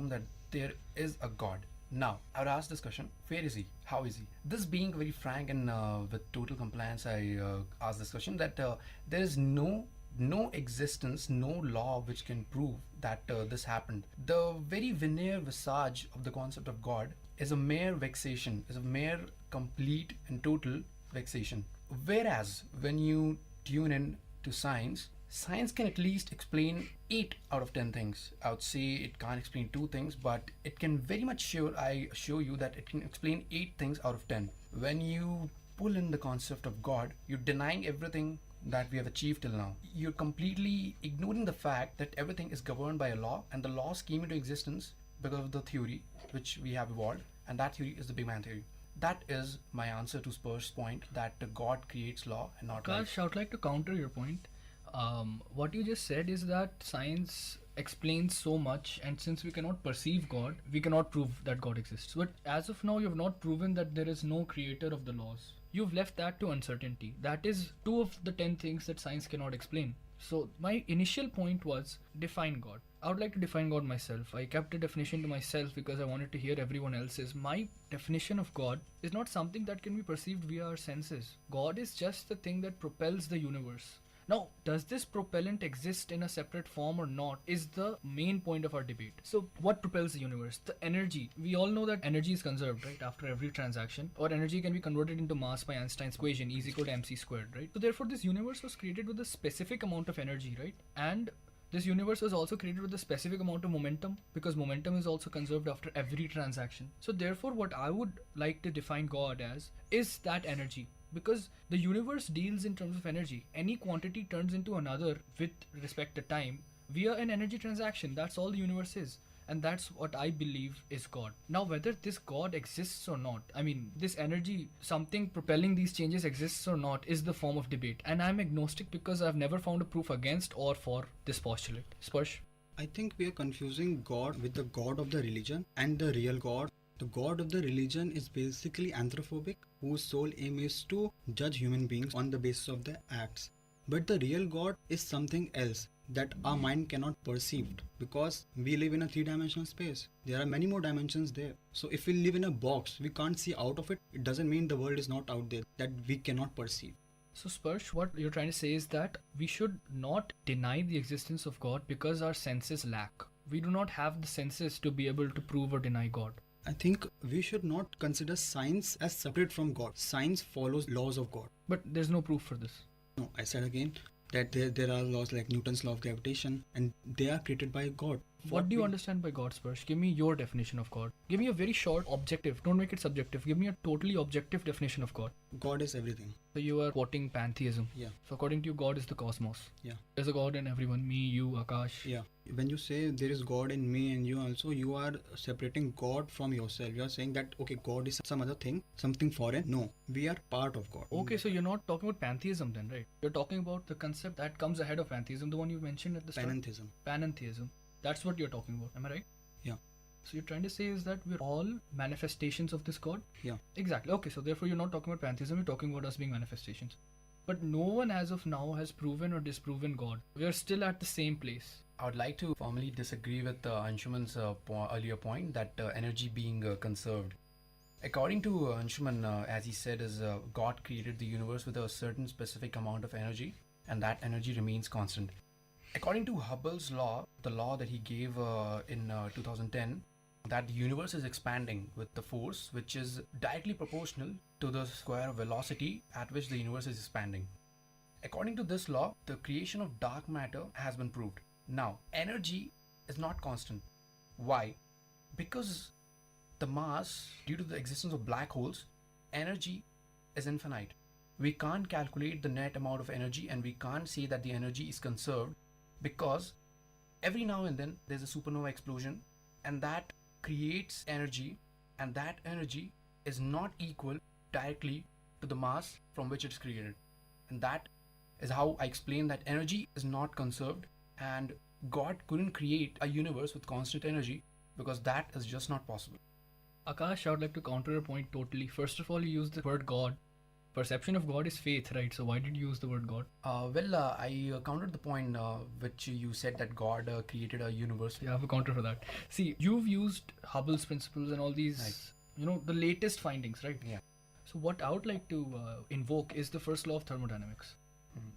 that there is a God. Now, I would ask this question, where is he? How is he? This being very frank and with total compliance, I ask this question that there is no existence, no law which can prove that this happened. The very veneer visage of the concept of God is a mere vexation, is a mere complete and total vexation. Whereas when you tune in to science can at least explain 8 out of 10 things. I would say it can't explain 2 things, but it can very much assure you that it can explain 8 things out of 10. When you pull in the concept of God, you're denying everything that we have achieved till now. You're completely ignoring the fact that everything is governed by a law, and the laws came into existence because of the theory which we have evolved, and that theory is the Big Bang theory. That is my answer to Spur's point that God creates law and not life. Akash, I would like to counter your point. What you just said is that science explains so much, and since we cannot perceive God, we cannot prove that God exists. But as of now, you have not proven that there is no creator of the laws. You've left that to uncertainty. That is 2 of the 10 things that science cannot explain. So my initial point was define God. I would like to define God myself. I kept a definition to myself because I wanted to hear everyone else's. My definition of God is not something that can be perceived via our senses. God is just the thing that propels the universe. Now, does this propellant exist in a separate form or not is the main point of our debate. So, what propels the universe? The energy. We all know that energy is conserved, right, after every transaction. Or energy can be converted into mass by Einstein's equation, E is equal to mc squared, right? So, therefore, this universe was created with a specific amount of energy, right? And this universe was also created with a specific amount of momentum, because momentum is also conserved after every transaction. So, therefore, what I would like to define God as is that energy. Because the universe deals in terms of energy. Any quantity turns into another with respect to time via an energy transaction. That's all the universe is. And that's what I believe is God. Now, whether this God exists or not, I mean, this energy, something propelling these changes exists or not, is the form of debate. And I'm agnostic because I've never found a proof against or for this postulate. Sparsh? I think we are confusing God with the God of the religion and the real God. The God of the religion is basically anthropophobic, whose sole aim is to judge human beings on the basis of their acts. But the real God is something else that our mind cannot perceive, because we live in a 3-dimensional space. There are many more dimensions there. So if we live in a box, we can't see out of it. It doesn't mean the world is not out there, that we cannot perceive. So Sparsh, what you're trying to say is that we should not deny the existence of God because our senses lack. We do not have the senses to be able to prove or deny God. I think we should not consider science as separate from God. Science follows laws of God. But there's no proof for this. No, I said again, that there are laws like Newton's law of gravitation, and they are created by God. What do you understand by God, Sparsh? Give me your definition of God. Give me a very short, objective. Don't make it subjective. Give me a totally objective definition of God. God is everything. So you are quoting pantheism. Yeah. So according to you, God is the cosmos. Yeah. There's a God in everyone. Me, you, Akash. Yeah. When you say there is God in me and you also, you are separating God from yourself. You are saying that, okay, God is some other thing, something foreign. No, we are part of God. Okay, so you're not talking about pantheism then, right? You're talking about the concept that comes ahead of pantheism, the one you mentioned at the start. Panentheism. Panentheism. That's what you're talking about. Am I right? Yeah. So you're trying to say is that we're all manifestations of this God? Yeah. Exactly. Okay, so therefore you're not talking about pantheism, you're talking about us being manifestations. But no one as of now has proven or disproven God. We are still at the same place. I would like to formally disagree with Anshuman's earlier point that energy being conserved. According to Anshuman, as he said, is God created the universe with a certain specific amount of energy, and that energy remains constant. According to Hubble's law, the law that he gave in 2010, that the universe is expanding with the force which is directly proportional to the square velocity at which the universe is expanding. According to this law, the creation of dark matter has been proved. Now, energy is not constant. Why? Because the mass, due to the existence of black holes, energy is infinite. We can't calculate the net amount of energy, and we can't say that the energy is conserved, because every now and then there's a supernova explosion, and that creates energy, and that energy is not equal directly to the mass from which it's created. And that is how I explain that energy is not conserved, and God couldn't create a universe with constant energy because that is just not possible. Akash, I would like to counter your point totally. First of all, you used the word God. Perception of God is faith, right? So why did you use the word God? I countered the point which you said that God created a universe. Yeah, I have a counter for that. See, you've used Hubble's principles and all these, the latest findings, right? Yeah. So what I would like to invoke is the first law of thermodynamics.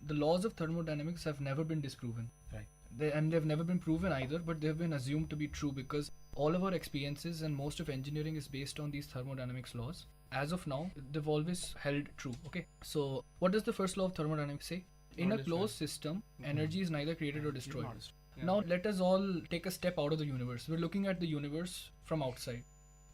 The laws of thermodynamics have never been disproven. Right. They've never been proven either, but they've been assumed to be true because all of our experiences and most of engineering is based on these thermodynamics laws. As of now, they've always held true. Okay. So what does the first law of thermodynamics say? In a closed system, energy is neither created or destroyed. Now let us all take a step out of the universe. We're looking at the universe from outside.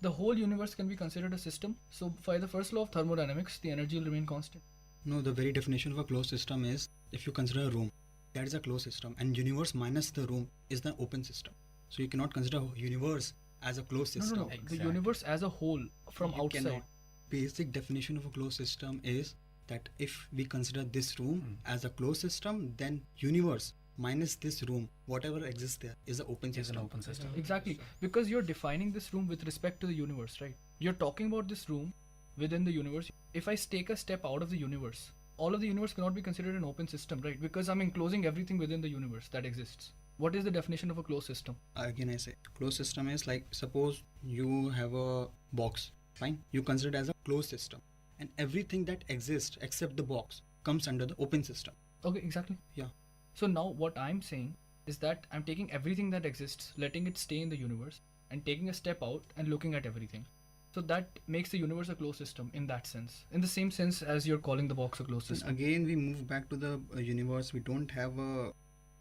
The whole universe can be considered a system. So by the first law of thermodynamics, the energy will remain constant. No, the very definition of a closed system is, if you consider a room, that is a closed system, and universe minus the room is the open system. So you cannot consider universe as a closed system. No. Exactly. The universe as a whole from outside. Cannot. Basic definition of a closed system is that if we consider this room as a closed system, then universe minus this room, whatever exists there, is an open system. Is an open system. Exactly, because you're defining this room with respect to the universe, right? You're talking about this room within the universe. If I take a step out of the universe, all of the universe cannot be considered an open system, right? Because I'm enclosing everything within the universe that exists. What is the definition of a closed system? Again, I say closed system is like, suppose you have a box, fine? You consider it as a closed system, and everything that exists except the box comes under the open system. Okay, exactly. Yeah. So now what I'm saying is that I'm taking everything that exists, letting it stay in the universe, and taking a step out and looking at everything. So that makes the universe a closed system in that sense, in the same sense as you're calling the box a closed system. And again, we move back to the universe. We don't have a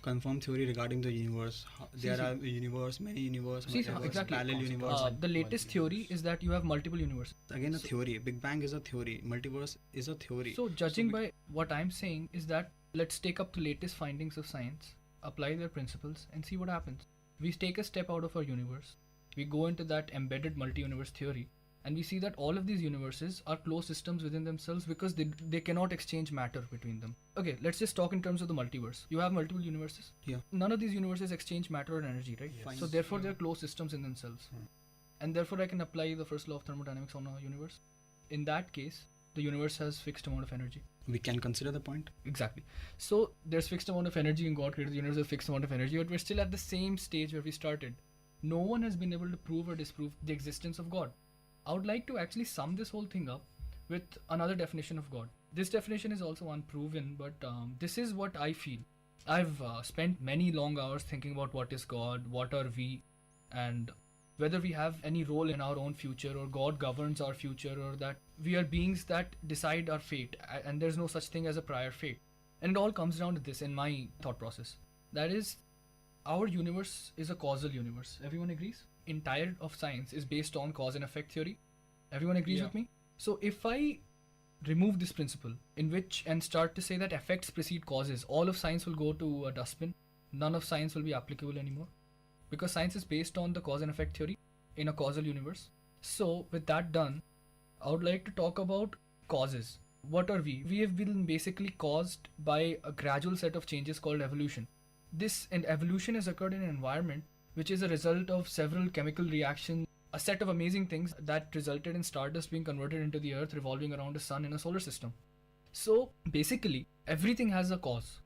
confirmed theory regarding the universe. There are universe, many universe, exactly. parallel universe. The latest theory is that you have multiple universes. Again, a theory. Big Bang is a theory. Multiverse is a theory. So judging by what I'm saying is that let's take up the latest findings of science, apply their principles, and see what happens. We take a step out of our universe. We go into that embedded multi-universe theory, and we see that all of these universes are closed systems within themselves because they cannot exchange matter between them. Okay, let's just talk in terms of the multiverse. You have multiple universes. Yeah. None of these universes exchange matter or energy, right? Yes. So therefore they're closed systems in themselves. And therefore I can apply the first law of thermodynamics on a universe. In that case, the universe has fixed amount of energy. We can consider the point. Exactly. So there's fixed amount of energy in God created the universe with fixed amount of energy, but we're still at the same stage where we started. No one has been able to prove or disprove the existence of God. I would like to actually sum this whole thing up with another definition of God. This definition is also unproven, but this is what I feel. I've spent many long hours thinking about what is God, what are we, and whether we have any role in our own future, or God governs our future, or that we are beings that decide our fate and there's no such thing as a prior fate. And it all comes down to this in my thought process. That is, our universe is a causal universe. Everyone agrees? Entire of science is based on cause and effect theory. Everyone agrees with me? So if I remove this principle in which and start to say that effects precede causes, all of science will go to a dustbin. None of science will be applicable anymore. Because science is based on the cause and effect theory in a causal universe. So with that done, I would like to talk about causes. What are we? We have been basically caused by a gradual set of changes called evolution. This and evolution has occurred in an environment which is a result of several chemical reactions, a set of amazing things that resulted in stardust being converted into the earth revolving around a sun in a solar system. So basically, everything has a cause.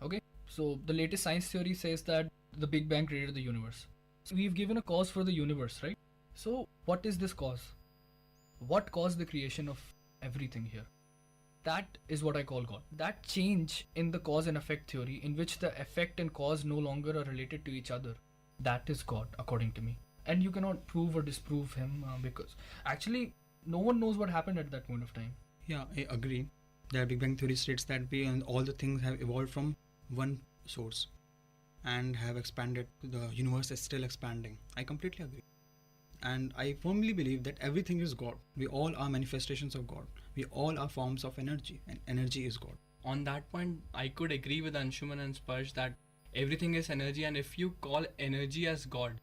Okay? So the latest science theory says that the Big Bang created the universe. So we've given a cause for the universe, right? So what is this cause? What caused the creation of everything here? That is what I call God. That change in the cause and effect theory, in which the effect and cause no longer are related to each other, that is God, according to me. And you cannot prove or disprove him because actually no one knows what happened at that point of time. Yeah, I agree. The Big Bang theory states that we and all the things have evolved from one source and have expanded. The universe is still expanding. I completely agree. And I firmly believe that everything is God. We all are manifestations of God. We all are forms of energy, and energy is God. On that point, I could agree with Anshuman and Sparsh that everything is energy, and if you call energy as God,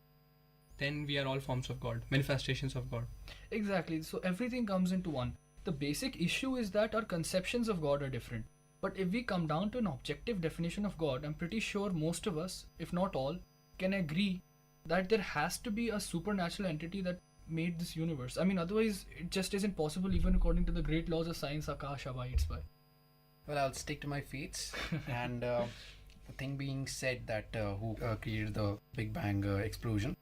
then we are all forms of God, manifestations of God. Exactly. So everything comes into one. The basic issue is that our conceptions of God are different. But if we come down to an objective definition of God, I'm pretty sure most of us, if not all, can agree that there has to be a supernatural entity that made this universe. I mean, otherwise it just isn't possible, even according to the great laws of science Akash abides by. Well, I'll stick to my fates. And the thing being said that who created the Big Bang explosion.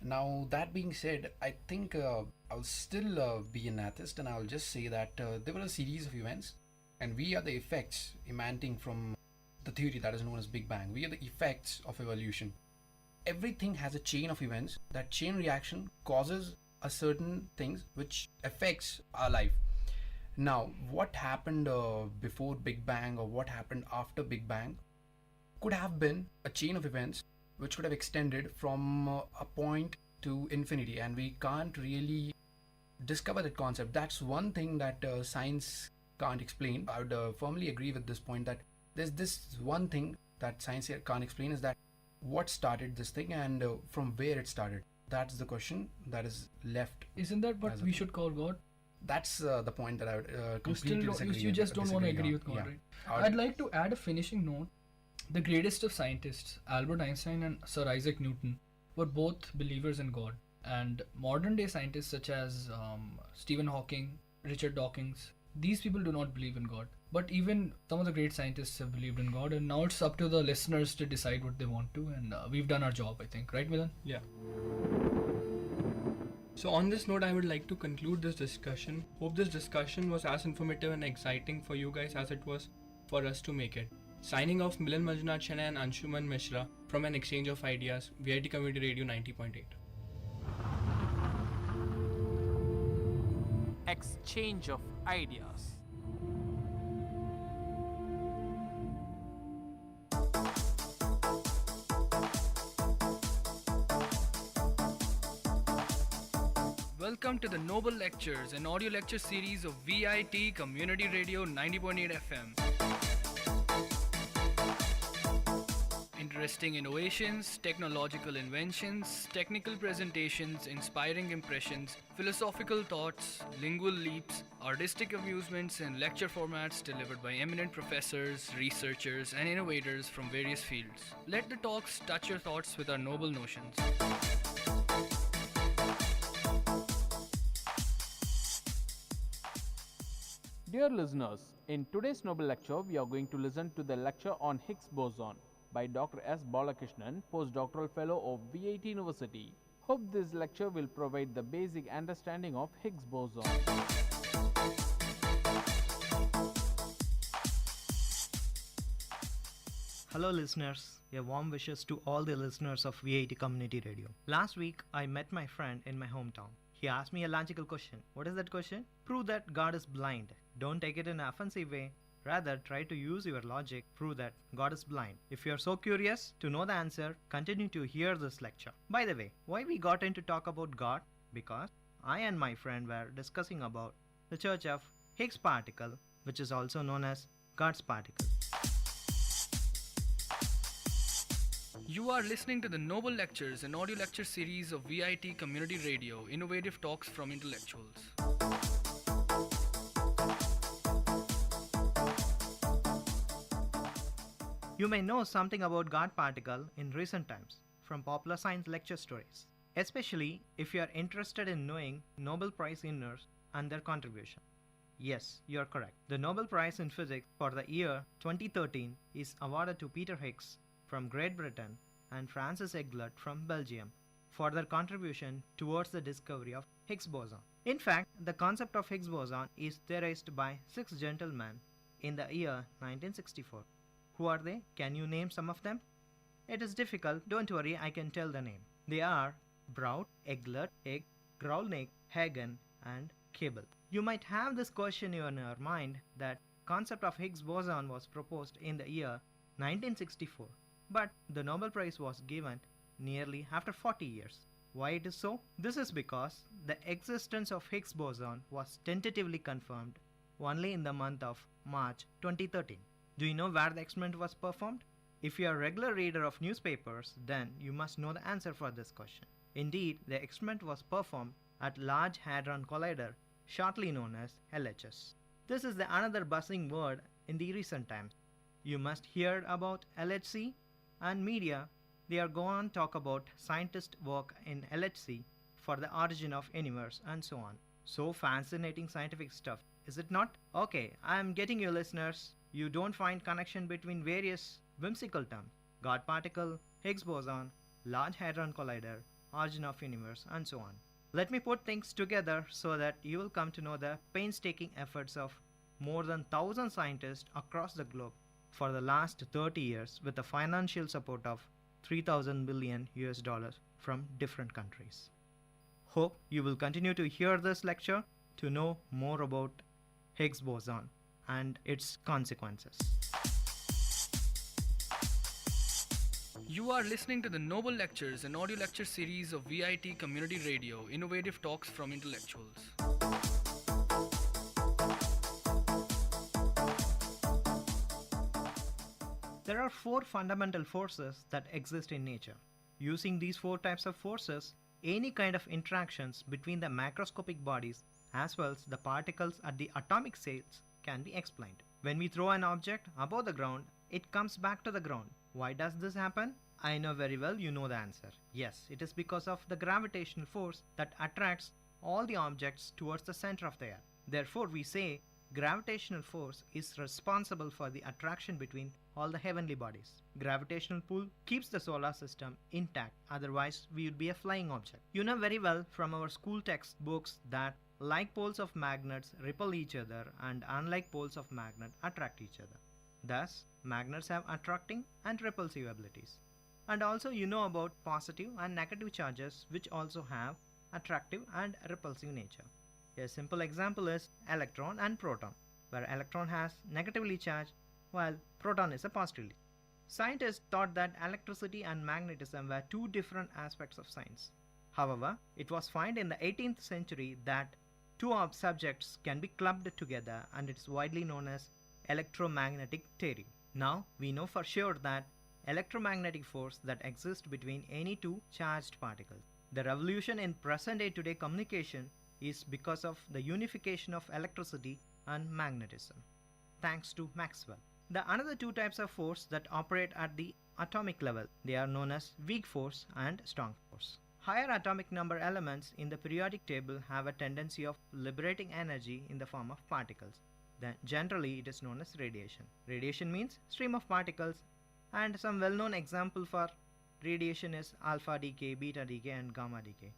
Now, that being said, I think I'll still be an atheist, and I'll just say that there were a series of events, and we are the effects emanating from the theory that is known as Big Bang. We are the effects of evolution. Everything has a chain of events. That chain reaction causes a certain things which affects our life. Now, what happened before Big Bang or what happened after Big Bang could have been a chain of events which could have extended from a point to infinity, and we can't really discover that concept. That's one thing that science can't explain. I would firmly agree with this point that there's this one thing that science here can't explain, is that what started this thing and from where it started. That's the question that is left. Isn't that what we should call God? That's the point that I would completely disagree. You just don't want to agree with God, yeah. Right? I'd like to add a finishing note. The greatest of scientists, Albert Einstein and Sir Isaac Newton, were both believers in God. And modern day scientists such as Stephen Hawking, Richard Dawkins, these people do not believe in God. But even some of the great scientists have believed in God, and now it's up to the listeners to decide what they want to, and we've done our job, I think. Right, Milan? Yeah. So on this note, I would like to conclude this discussion. Hope this discussion was as informative and exciting for you guys as it was for us to make it. Signing off, Milan Majnunat Chennai and Anshuman Mishra from an exchange of ideas, VIT Community Radio 90.8. Exchange of ideas. Welcome to the Noble Lectures, an audio lecture series of VIT Community Radio 90.8 FM. Interesting innovations, technological inventions, technical presentations, inspiring impressions, philosophical thoughts, lingual leaps, artistic amusements, and lecture formats delivered by eminent professors, researchers, and innovators from various fields. Let the talks touch your thoughts with our noble notions. Dear listeners, in today's Noble Lecture, we are going to listen to the lecture on Higgs boson by Dr. S. Balakrishnan, postdoctoral fellow of VIT University. Hope this lecture will provide the basic understanding of Higgs boson. Hello listeners, a warm wishes to all the listeners of VIT Community Radio. Last week, I met my friend in my hometown. He asked me a logical question. What is that question? Prove that God is blind. Don't take it in an offensive way. Rather, try to use your logic, prove that God is blind. If you are so curious to know the answer, continue to hear this lecture. By the way, why we got into talk about God? Because I and my friend were discussing about the Church of Higgs particle, which is also known as God's particle. You are listening to the Noble Lectures, an audio lecture series of VIT Community Radio, innovative talks from intellectuals. You may know something about God particle in recent times from popular science lecture stories, especially if you are interested in knowing Nobel Prize winners and their contribution. Yes, you are correct. The Nobel Prize in Physics for the year 2013 is awarded to Peter Higgs from Great Britain and Francis Eglert from Belgium for their contribution towards the discovery of Higgs boson. In fact, the concept of Higgs boson is theorized by 6 gentlemen in the year 1964. Who are they? Can you name some of them? It is difficult, don't worry, I can tell the name. They are Brout, Eglert, Higgs, Grolnick, Hagen and Cable. You might have this question in your mind that concept of Higgs boson was proposed in the year 1964, but the Nobel Prize was given nearly after 40 years. Why it is so? This is because the existence of Higgs boson was tentatively confirmed only in the month of March 2013. Do you know where the experiment was performed? If you are a regular reader of newspapers, then you must know the answer for this question. Indeed, the experiment was performed at Large Hadron Collider, shortly known as LHS. This is the another buzzing word in the recent times. You must hear about LHC and media. They are going to talk about scientists' work in LHC for the origin of universe and so on. So fascinating scientific stuff, is it not? Okay, I am getting you listeners. You don't find connection between various whimsical terms: God particle, Higgs boson, Large Hadron Collider, origin of universe and so on. Let me put things together so that you will come to know the painstaking efforts of more than 1,000 scientists across the globe for the last 30 years with the financial support of 3,000 billion US dollars from different countries. Hope you will continue to hear this lecture to know more about Higgs boson and its consequences. You are listening to the Noble Lectures, an audio lecture series of VIT Community Radio, innovative talks from intellectuals. There are 4 fundamental forces that exist in nature. Using these 4 types of forces, any kind of interactions between the macroscopic bodies as well as the particles at the atomic scales can be explained. When we throw an object above the ground, it comes back to the ground. Why does this happen? I know very well you know the answer. Yes, it is because of the gravitational force that attracts all the objects towards the center of the earth. Therefore, we say gravitational force is responsible for the attraction between all the heavenly bodies. Gravitational pull keeps the solar system intact, otherwise we would be a flying object. You know very well from our school textbooks that like poles of magnets repel each other and unlike poles of magnets attract each other. Thus, magnets have attracting and repulsive abilities. And also you know about positive and negative charges which also have attractive and repulsive nature. A simple example is electron and proton, where electron has negatively charged while proton is a positively. Scientists thought that electricity and magnetism were 2 different aspects of science. However, it was found in the 18th century that 2 subjects can be clubbed together, and it is widely known as electromagnetic theory. Now we know for sure that electromagnetic force that exists between any 2 charged particles. The revolution in present day today communication is because of the unification of electricity and magnetism, thanks to Maxwell. The another 2 types of force that operate at the atomic level, they are known as weak force and strong force. Higher atomic number elements in the periodic table have a tendency of liberating energy in the form of particles. Then generally it is known as radiation. Radiation means stream of particles, and some well-known example for radiation is alpha decay, beta decay and gamma decay.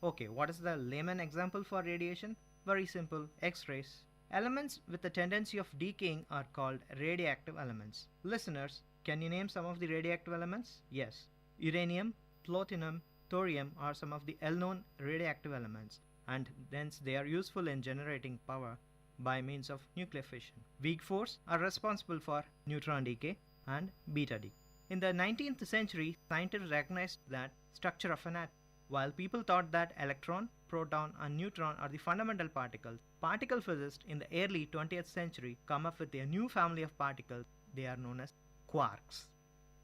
Okay, what is the layman example for radiation? Very simple, X-rays. Elements with the tendency of decaying are called radioactive elements. Listeners, can you name some of the radioactive elements? Yes, uranium, plutonium, thorium are some of the well-known radioactive elements, and hence they are useful in generating power. by means of nuclear fission. Weak force are responsible for neutron decay and beta decay. In the 19th century, scientists recognized that structure of an atom. While people thought that electron, proton and neutron are the fundamental particles, particle physicists in the early 20th century come up with a new family of particles. They are known as quarks.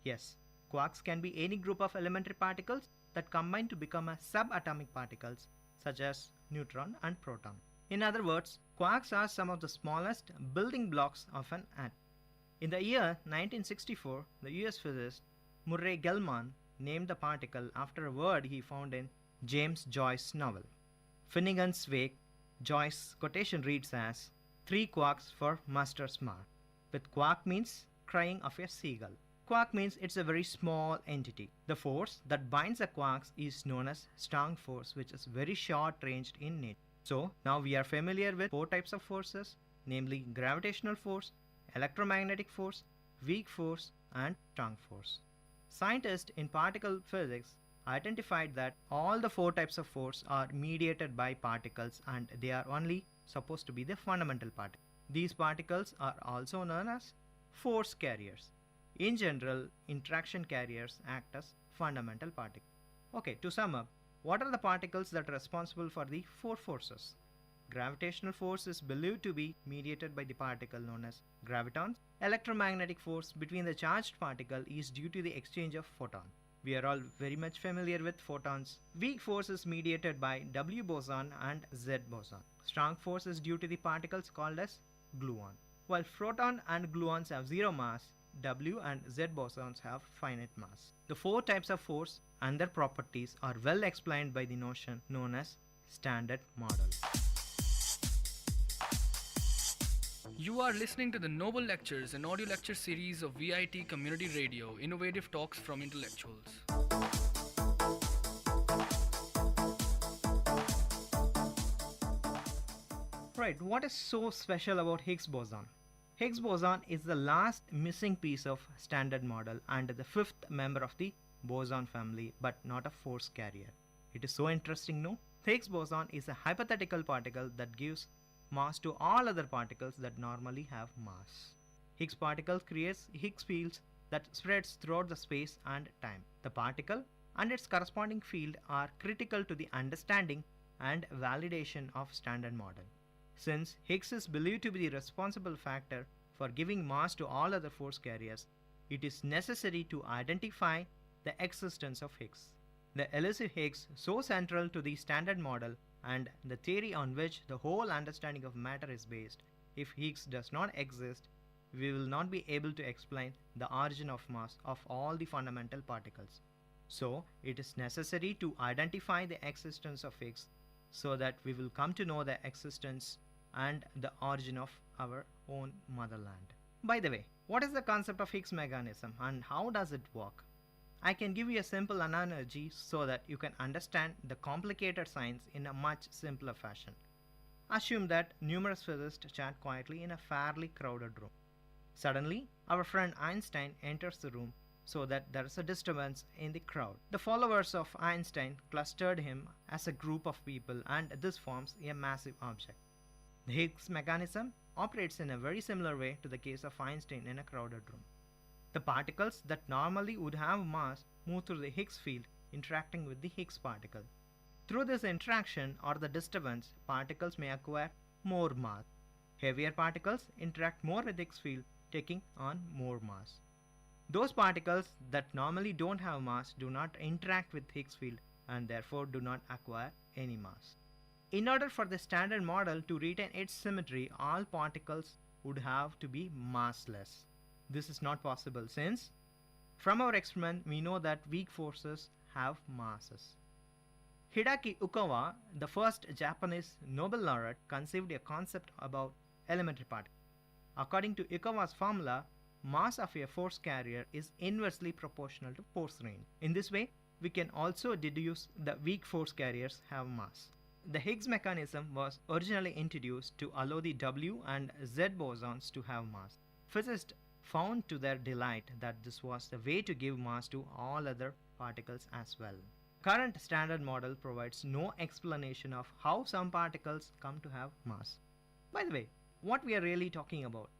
Yes, quarks can be any group of elementary particles that combine to become a subatomic particles such as neutron and proton. In other words, quarks are some of the smallest building blocks of an atom. In the year 1964, the US physicist Murray Gell-Mann named the particle after a word he found in James Joyce's novel. Finnegan's Wake, Joyce's quotation reads as 3 quarks for master's mark, with quark means crying of a seagull. Quark means it's a very small entity. The force that binds the quarks is known as strong force, which is very short-ranged in nature. So now we are familiar with 4 types of forces, namely gravitational force, electromagnetic force, weak force, and strong force. Scientists in particle physics identified that all the 4 types of force are mediated by particles and they are only supposed to be the fundamental particles. These particles are also known as force carriers. In general, interaction carriers act as fundamental particles. Okay, to sum up, what are the particles that are responsible for the 4 forces? Gravitational force is believed to be mediated by the particle known as gravitons. Electromagnetic force between the charged particle is due to the exchange of photons. We are all very much familiar with photons. Weak force is mediated by W boson and Z boson. Strong force is due to the particles called as gluon. While proton and gluons have zero mass, W and Z bosons have finite mass. The 4 types of force and their properties are well explained by the notion known as Standard Model. You are listening to the Noble Lectures, an audio lecture series of VIT Community Radio, innovative talks from intellectuals. Right, what is so special about Higgs boson? Higgs boson is the last missing piece of Standard Model and the 5th member of the boson family, but not a force carrier. It is so interesting, no? Higgs boson is a hypothetical particle that gives mass to all other particles that normally have mass. Higgs particle creates Higgs fields that spreads throughout the space and time. The particle and its corresponding field are critical to the understanding and validation of Standard Model. Since Higgs is believed to be the responsible factor for giving mass to all other force carriers, it is necessary to identify the existence of Higgs. The elusive Higgs, so central to the Standard Model and the theory on which the whole understanding of matter is based, if Higgs does not exist, we will not be able to explain the origin of mass of all the fundamental particles. So, it is necessary to identify the existence of Higgs so that we will come to know the existence and the origin of our own motherland. By the way, what is the concept of Higgs mechanism and how does it work? I can give you a simple analogy so that you can understand the complicated science in a much simpler fashion. Assume that numerous physicists chat quietly in a fairly crowded room. Suddenly, our friend Einstein enters the room so that there is a disturbance in the crowd. The followers of Einstein clustered him as a group of people and this forms a massive object. The Higgs mechanism operates in a very similar way to the case of Einstein in a crowded room. The particles that normally would have mass move through the Higgs field interacting with the Higgs particle. Through this interaction or the disturbance, particles may acquire more mass. Heavier particles interact more with the Higgs field, taking on more mass. Those particles that normally don't have mass do not interact with Higgs field and therefore do not acquire any mass. In order for the Standard Model to retain its symmetry, all particles would have to be massless. This is not possible since from our experiment we know that weak forces have masses. Hideki Ukawa, the first Japanese Nobel laureate, conceived a concept about elementary particles. According to Ukawa's formula, mass of a force carrier is inversely proportional to force range. In this way, we can also deduce that weak force carriers have mass. The Higgs mechanism was originally introduced to allow the W and Z bosons to have mass. Physicists found to their delight that this was the way to give mass to all other particles as well. Current Standard Model provides no explanation of how some particles come to have mass. By the way, what we are really talking about.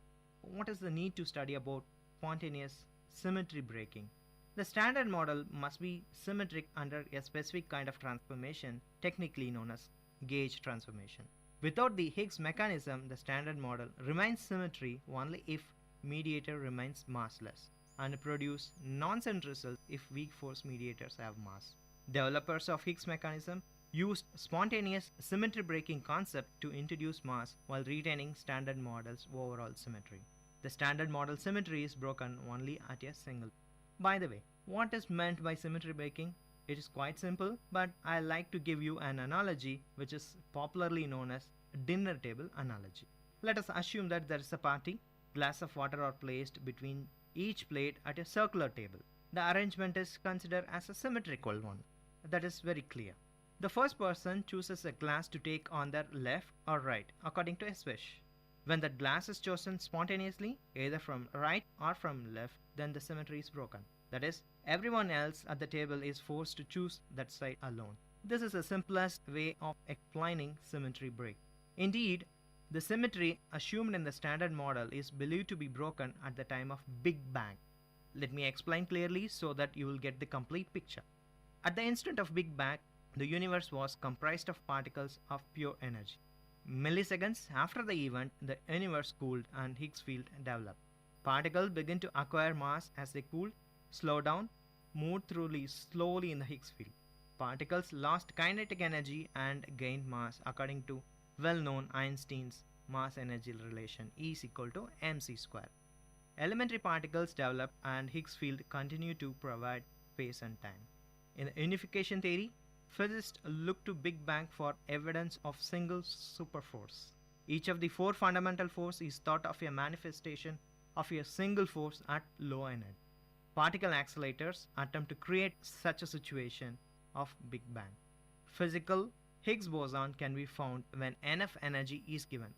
What is the need to study about spontaneous symmetry breaking? The standard model must be symmetric under a specific kind of transformation, technically known as gauge transformation. Without the Higgs mechanism, the standard model remains symmetry only if mediator remains massless, and produce nonsense results if weak force mediators have mass. Developers of Higgs mechanism used spontaneous symmetry breaking concept to introduce mass while retaining standard model's overall symmetry. The standard model symmetry is broken only at a single. By the way, what is meant by symmetry breaking? It is quite simple, but I like to give you an analogy which is popularly known as dinner table analogy. Let us assume that there is a party. Glass of water are placed between each plate at a circular table. The arrangement is considered as a symmetrical one. That is very clear. The first person chooses a glass to take on their left or right according to his wish. When that glass is chosen spontaneously, either from right or from left, then the symmetry is broken. That is, everyone else at the table is forced to choose that side alone. This is the simplest way of explaining symmetry break. Indeed, the symmetry assumed in the standard model is believed to be broken at the time of Big Bang. Let me explain clearly so that you will get the complete picture. At the instant of Big Bang, the universe was comprised of particles of pure energy. Milliseconds after the event, the universe cooled and Higgs field developed. Particles begin to acquire mass as they cool, slow down, move slowly in the Higgs field. Particles lost kinetic energy and gained mass according to well-known Einstein's mass-energy relation E is equal to mc square. Elementary particles develop and Higgs field continue to provide space and time. In the unification theory, physicists look to Big Bang for evidence of single superforce. Each of the four fundamental forces is thought of a manifestation of a single force at low energy. Particle accelerators attempt to create such a situation of Big Bang. Physical Higgs boson can be found when enough energy is given.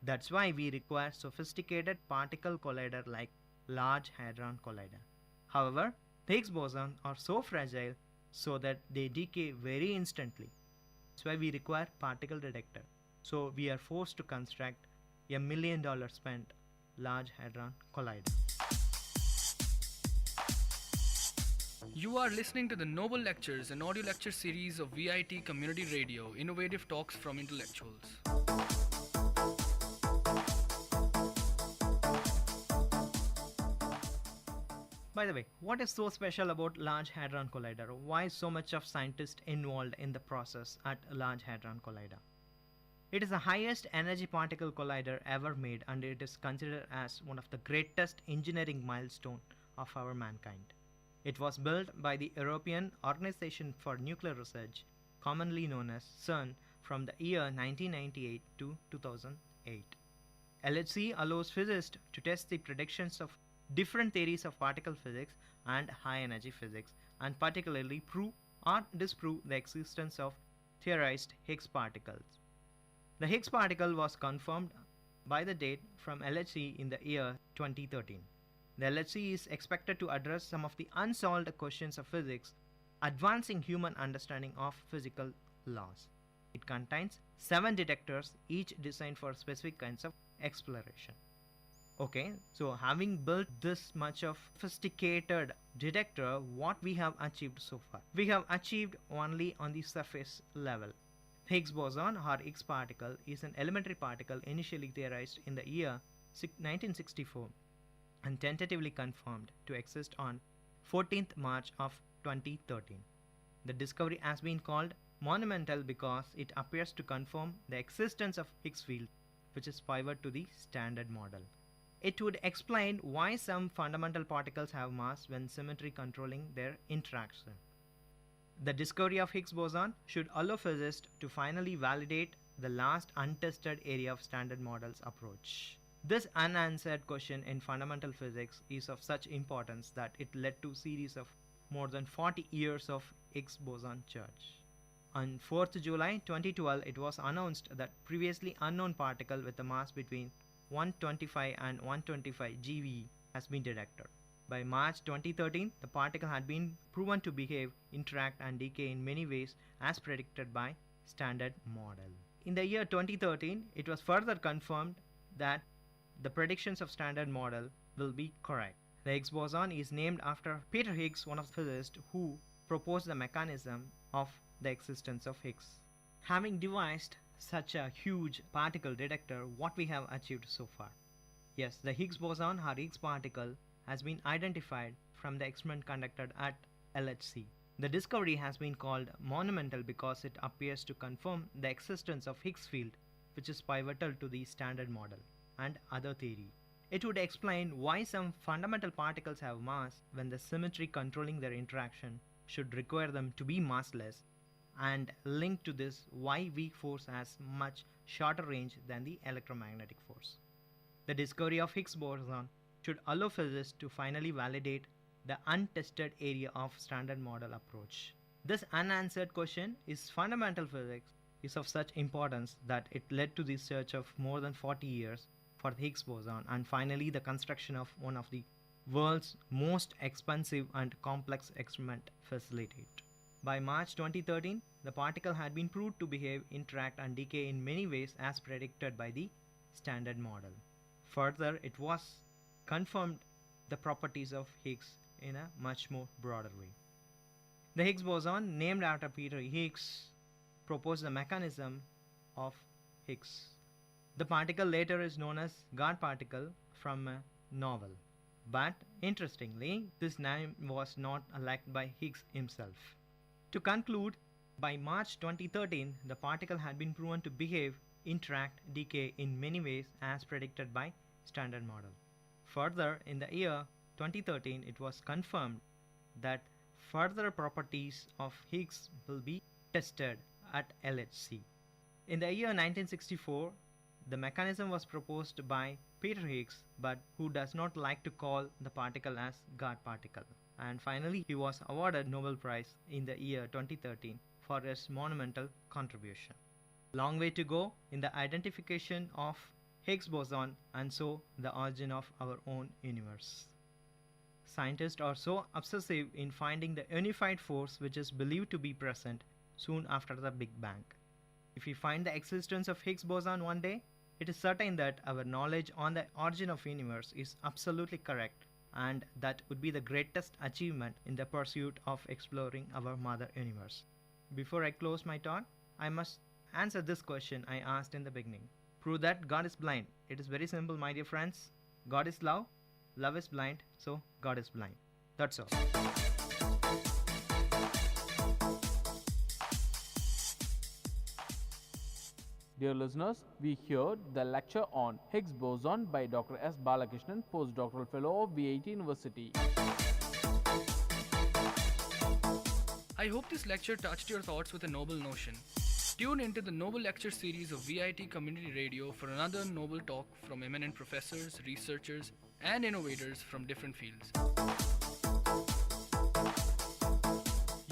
That's why we require sophisticated particle collider like Large Hadron Collider. However, the Higgs boson are so fragile so that they decay very instantly. That's why we require particle detector. So we are forced to construct a $1 million spent Large Hadron Collider. You are listening to the Noble Lectures, an audio lecture series of VIT Community Radio, innovative talks from intellectuals. By the way, what is so special about Large Hadron Collider? Why so much of scientists involved in the process at Large Hadron Collider? It is the highest energy particle collider ever made, and it is considered as one of the greatest engineering milestones of our mankind. It was built by the European Organization for Nuclear Research, commonly known as CERN, from the year 1998 to 2008. LHC allows physicists to test the predictions of different theories of particle physics and high energy physics, and particularly prove or disprove the existence of theorized Higgs particles. The Higgs particle was confirmed by the date from LHC in the year 2013. The LHC is expected to address some of the unsolved questions of physics, advancing human understanding of physical laws. It contains 7 detectors, each designed for specific kinds of exploration. Okay, so having built this much of sophisticated detector, what we have achieved so far? We have achieved only on the surface level. Higgs boson or Higgs particle is an elementary particle initially theorized in the year 1964 and tentatively confirmed to exist on 14th March of 2013. The discovery has been called monumental because it appears to confirm the existence of Higgs field, which is pivot to the standard model. It would explain why some fundamental particles have mass when symmetry controlling their interaction. The discovery of Higgs boson should allow physicists to finally validate the last untested area of standard models approach. This unanswered question in fundamental physics is of such importance that it led to a series of more than 40 years of Higgs boson search. On 4th July 2012, it was announced that previously unknown particle with a mass between 125 and 125 GeV has been detected. By March 2013, the particle had been proven to behave, interact and decay in many ways as predicted by standard model. In the year 2013, it was further confirmed that the predictions of Standard Model will be correct. The Higgs boson is named after Peter Higgs, one of the physicists who proposed the mechanism of the existence of Higgs. Having devised such a huge particle detector, what we have achieved so far? Yes, the Higgs boson or Higgs particle has been identified from the experiment conducted at LHC. The discovery has been called monumental because it appears to confirm the existence of Higgs field, which is pivotal to the Standard Model and other theory. It would explain why some fundamental particles have mass when the symmetry controlling their interaction should require them to be massless, and linked to this why weak force has much shorter range than the electromagnetic force. The discovery of Higgs boson should allow physicists to finally validate the untested area of Standard Model approach. This unanswered question is fundamental physics is of such importance that it led to the search of more than 40 years for the Higgs boson and finally the construction of one of the world's most expensive and complex experiment facilitated. By March 2013, the particle had been proved to behave, interact and decay in many ways as predicted by the Standard Model. Further, it was confirmed the properties of Higgs in a much more broader way. The Higgs boson, named after Peter Higgs, proposed the mechanism of Higgs. The particle later is known as God particle from a novel. But interestingly, this name was not elected by Higgs himself. To conclude, by March 2013, the particle had been proven to behave, interact, decay in many ways as predicted by Standard Model. Further, in the year 2013, it was confirmed that further properties of Higgs will be tested at LHC. In the year 1964, the mechanism was proposed by Peter Higgs, but who does not like to call the particle as God particle. And finally, he was awarded Nobel Prize in the year 2013 for his monumental contribution. Long way to go in the identification of Higgs boson and so the origin of our own universe. Scientists are so obsessive in finding the unified force which is believed to be present soon after the Big Bang. If we find the existence of Higgs boson one day, it is certain that our knowledge on the origin of universe is absolutely correct, and that would be the greatest achievement in the pursuit of exploring our mother universe. Before I close my talk, I must answer this question I asked in the beginning. Prove that God is blind. It is very simple, my dear friends. God is love, love is blind, so God is blind. That's all. Dear listeners, we heard the lecture on Higgs boson by Dr. S. Balakrishnan, postdoctoral fellow of VIT University. I hope this lecture touched your thoughts with a noble notion. Tune into the Noble Lecture series of VIT Community Radio for another noble talk from eminent professors, researchers, and innovators from different fields.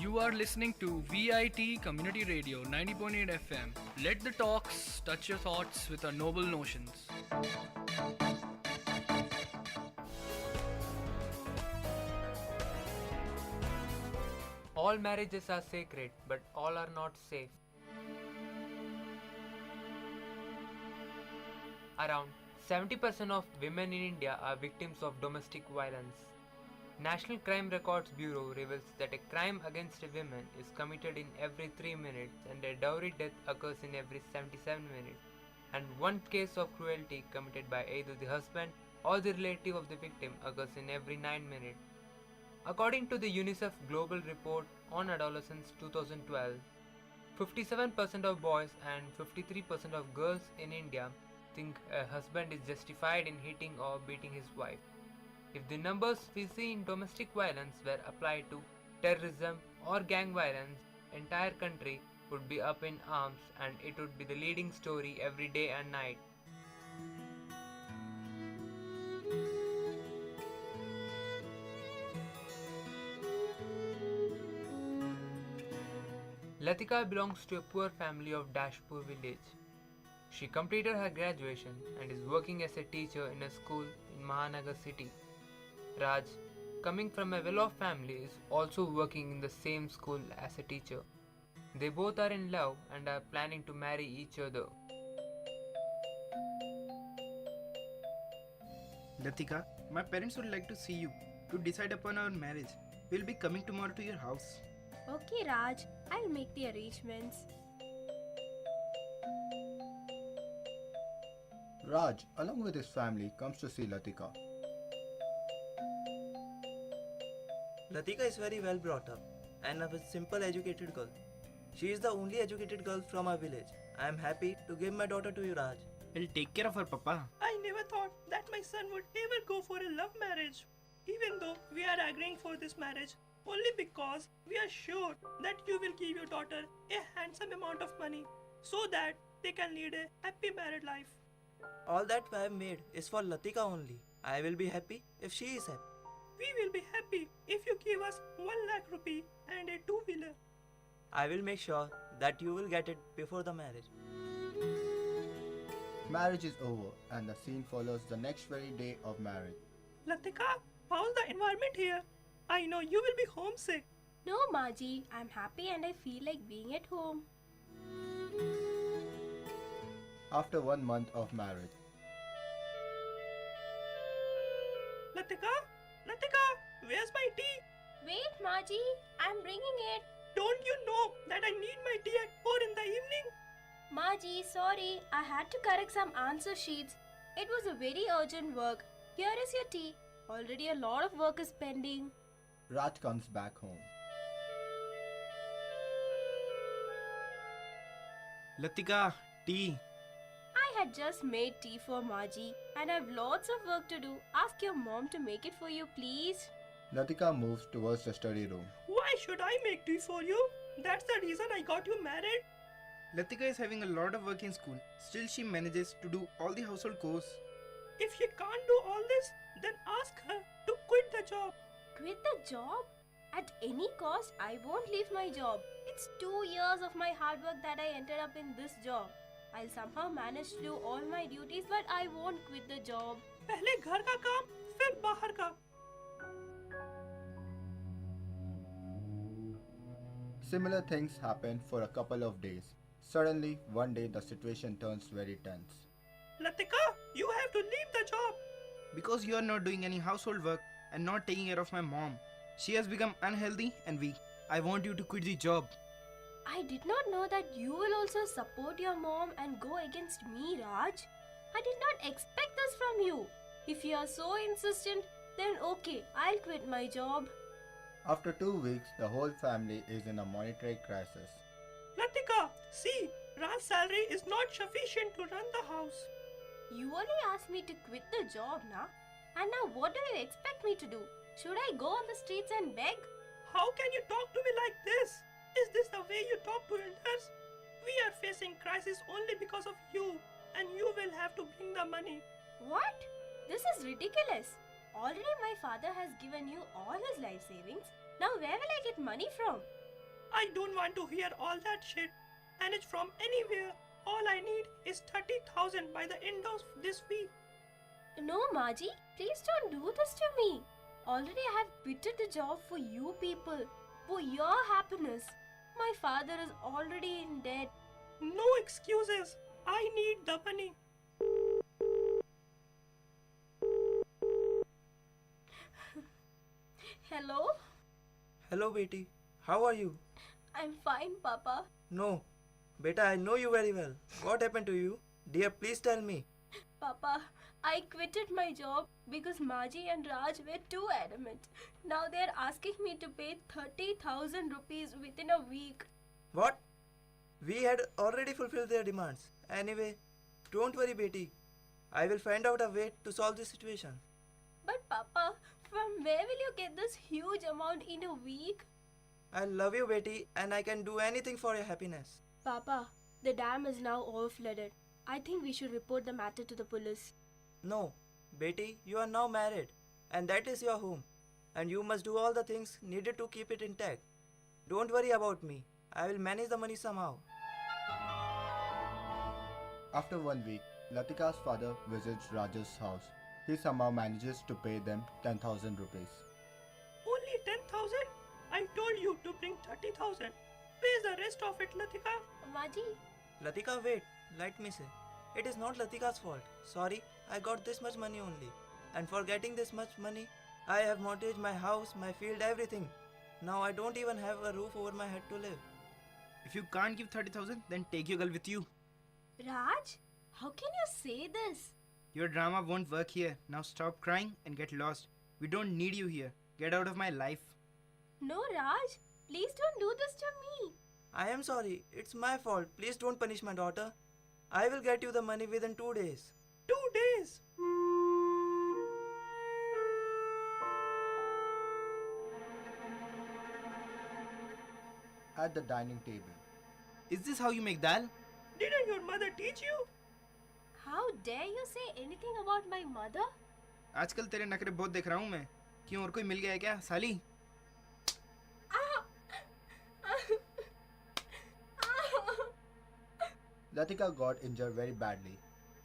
You are listening to VIT Community Radio 90.8 FM. Let the talks touch your thoughts with our noble notions. All marriages are sacred, but all are not safe. Around 70% of women in India are victims of domestic violence. National Crime Records Bureau reveals that a crime against a woman is committed in every 3 minutes and a dowry death occurs in every 77 minutes, and one case of cruelty committed by either the husband or the relative of the victim occurs in every 9 minutes. According to the UNICEF Global Report on Adolescence 2012, 57% of boys and 53% of girls in India think a husband is justified in hitting or beating his wife. If the numbers we see in domestic violence were applied to terrorism or gang violence, entire country would be up in arms and it would be the leading story every day and night. Latika belongs to a poor family of Dashpur village. She completed her graduation and is working as a teacher in a school in Mahanagar city. Raj, coming from a well-off family, is also working in the same school as a teacher. They both are in love and are planning to marry each other. Latika, my parents would like to see you to decide upon our marriage. We'll be coming tomorrow to your house. Okay, Raj, I'll make the arrangements. Raj, along with his family, comes to see Latika. Latika is very well brought up and a simple educated girl. She is the only educated girl from our village. I am happy to give my daughter to you, Raj. We'll take care of her, Papa. I never thought that my son would ever go for a love marriage. Even though we are agreeing for this marriage only because we are sure that you will give your daughter a handsome amount of money so that they can lead a happy married life. All that I have made is for Latika only. I will be happy if she is happy. We will be happy if you give us 1 lakh rupee and a two-wheeler. I will make sure that you will get it before the marriage. Marriage is over and the scene follows the next very day of marriage. Latika, how's the environment here? I know you will be homesick. No, Maji, I'm happy and I feel like being at home. After 1 month of marriage, Latika, where's my tea? Wait, Maji, I'm bringing it. Don't you know that I need my tea at 4 in the evening? Maji, sorry, I had to correct some answer sheets. It was a very urgent work. Here is your tea. Already a lot of work is pending. Raj comes back home. Latika, tea. I had just made tea for Maji and I have lots of work to do. Ask your mom to make it for you, please. Latika moves towards the study room. Why should I make tea for you? That's the reason I got you married. Latika is having a lot of work in school. Still, she manages to do all the household chores. If she can't do all this, then ask her to quit the job. Quit the job? At any cost, I won't leave my job. It's 2 years of my hard work that I ended up in this job. I'll somehow manage to do all my duties, but I won't quit the job. पहले घर का काम, फिर बाहर का. Similar things happen for a couple of days. Suddenly, one day the situation turns very tense. Latika, you have to leave the job. Because you are not doing any household work and not taking care of my mom. She has become unhealthy and weak. I want you to quit the job. I did not know that you will also support your mom and go against me, Raj. I did not expect this from you. If you are so insistent, then okay, I'll quit my job. After 2 weeks, the whole family is in a monetary crisis. Latika, see, Raj's salary is not sufficient to run the house. You only asked me to quit the job, na? And now what do you expect me to do? Should I go on the streets and beg? How can you talk to me like this? Is this the way you talk to elders? We are facing crisis only because of you, and you will have to bring the money. What? This is ridiculous. Already my father has given you all his life savings. Now where will I get money from? I don't want to hear all that shit. Manage from anywhere. All I need is 30,000 by the end of this week. No, Maji, please don't do this to me. Already I have quitted the job for you people, for your happiness. My father is already in debt. No excuses. I need the money. Hello? Hello, Beti. How are you? I'm fine, Papa. No. Beta, I know you very well. What happened to you? Dear, please tell me. Papa, I quitted my job because Maji and Raj were too adamant. Now they're asking me to pay 30,000 rupees within a week. What? We had already fulfilled their demands. Anyway, don't worry, Beti. I will find out a way to solve this situation. But Papa, from where will you get this huge amount in a week? I love you, Beti, and I can do anything for your happiness. Papa, the dam is now overflooded. I think we should report the matter to the police. No, Beti, you are now married, and that is your home, and you must do all the things needed to keep it intact. Don't worry about me. I will manage the money somehow. After 1 week, Latika's father visits Raj's house. He somehow manages to pay them 10,000 rupees. Only 10,000? I told you to bring 30,000. Where's the rest of it, Latika? Maji? Latika, wait. Let me say. It is not Latika's fault. Sorry, I got this much money only. And for getting this much money, I have mortgaged my house, my field, everything. Now I don't even have a roof over my head to live. If you can't give 30,000, then take your girl with you. Raj, how can you say this? Your drama won't work here. Now stop crying and get lost. We don't need you here. Get out of my life. No, Raj, please don't do this to me. I am sorry. It's my fault. Please don't punish my daughter. I will get you the money within 2 days. 2 days? At the dining table. Is this how you make dal? Didn't your mother teach you? How dare you say anything about my mother? आजकल तेरे नखरे बहुत देख रहा हूँ मैं. क्यों और कोई मिल गया है क्या साली? Latika got injured very badly.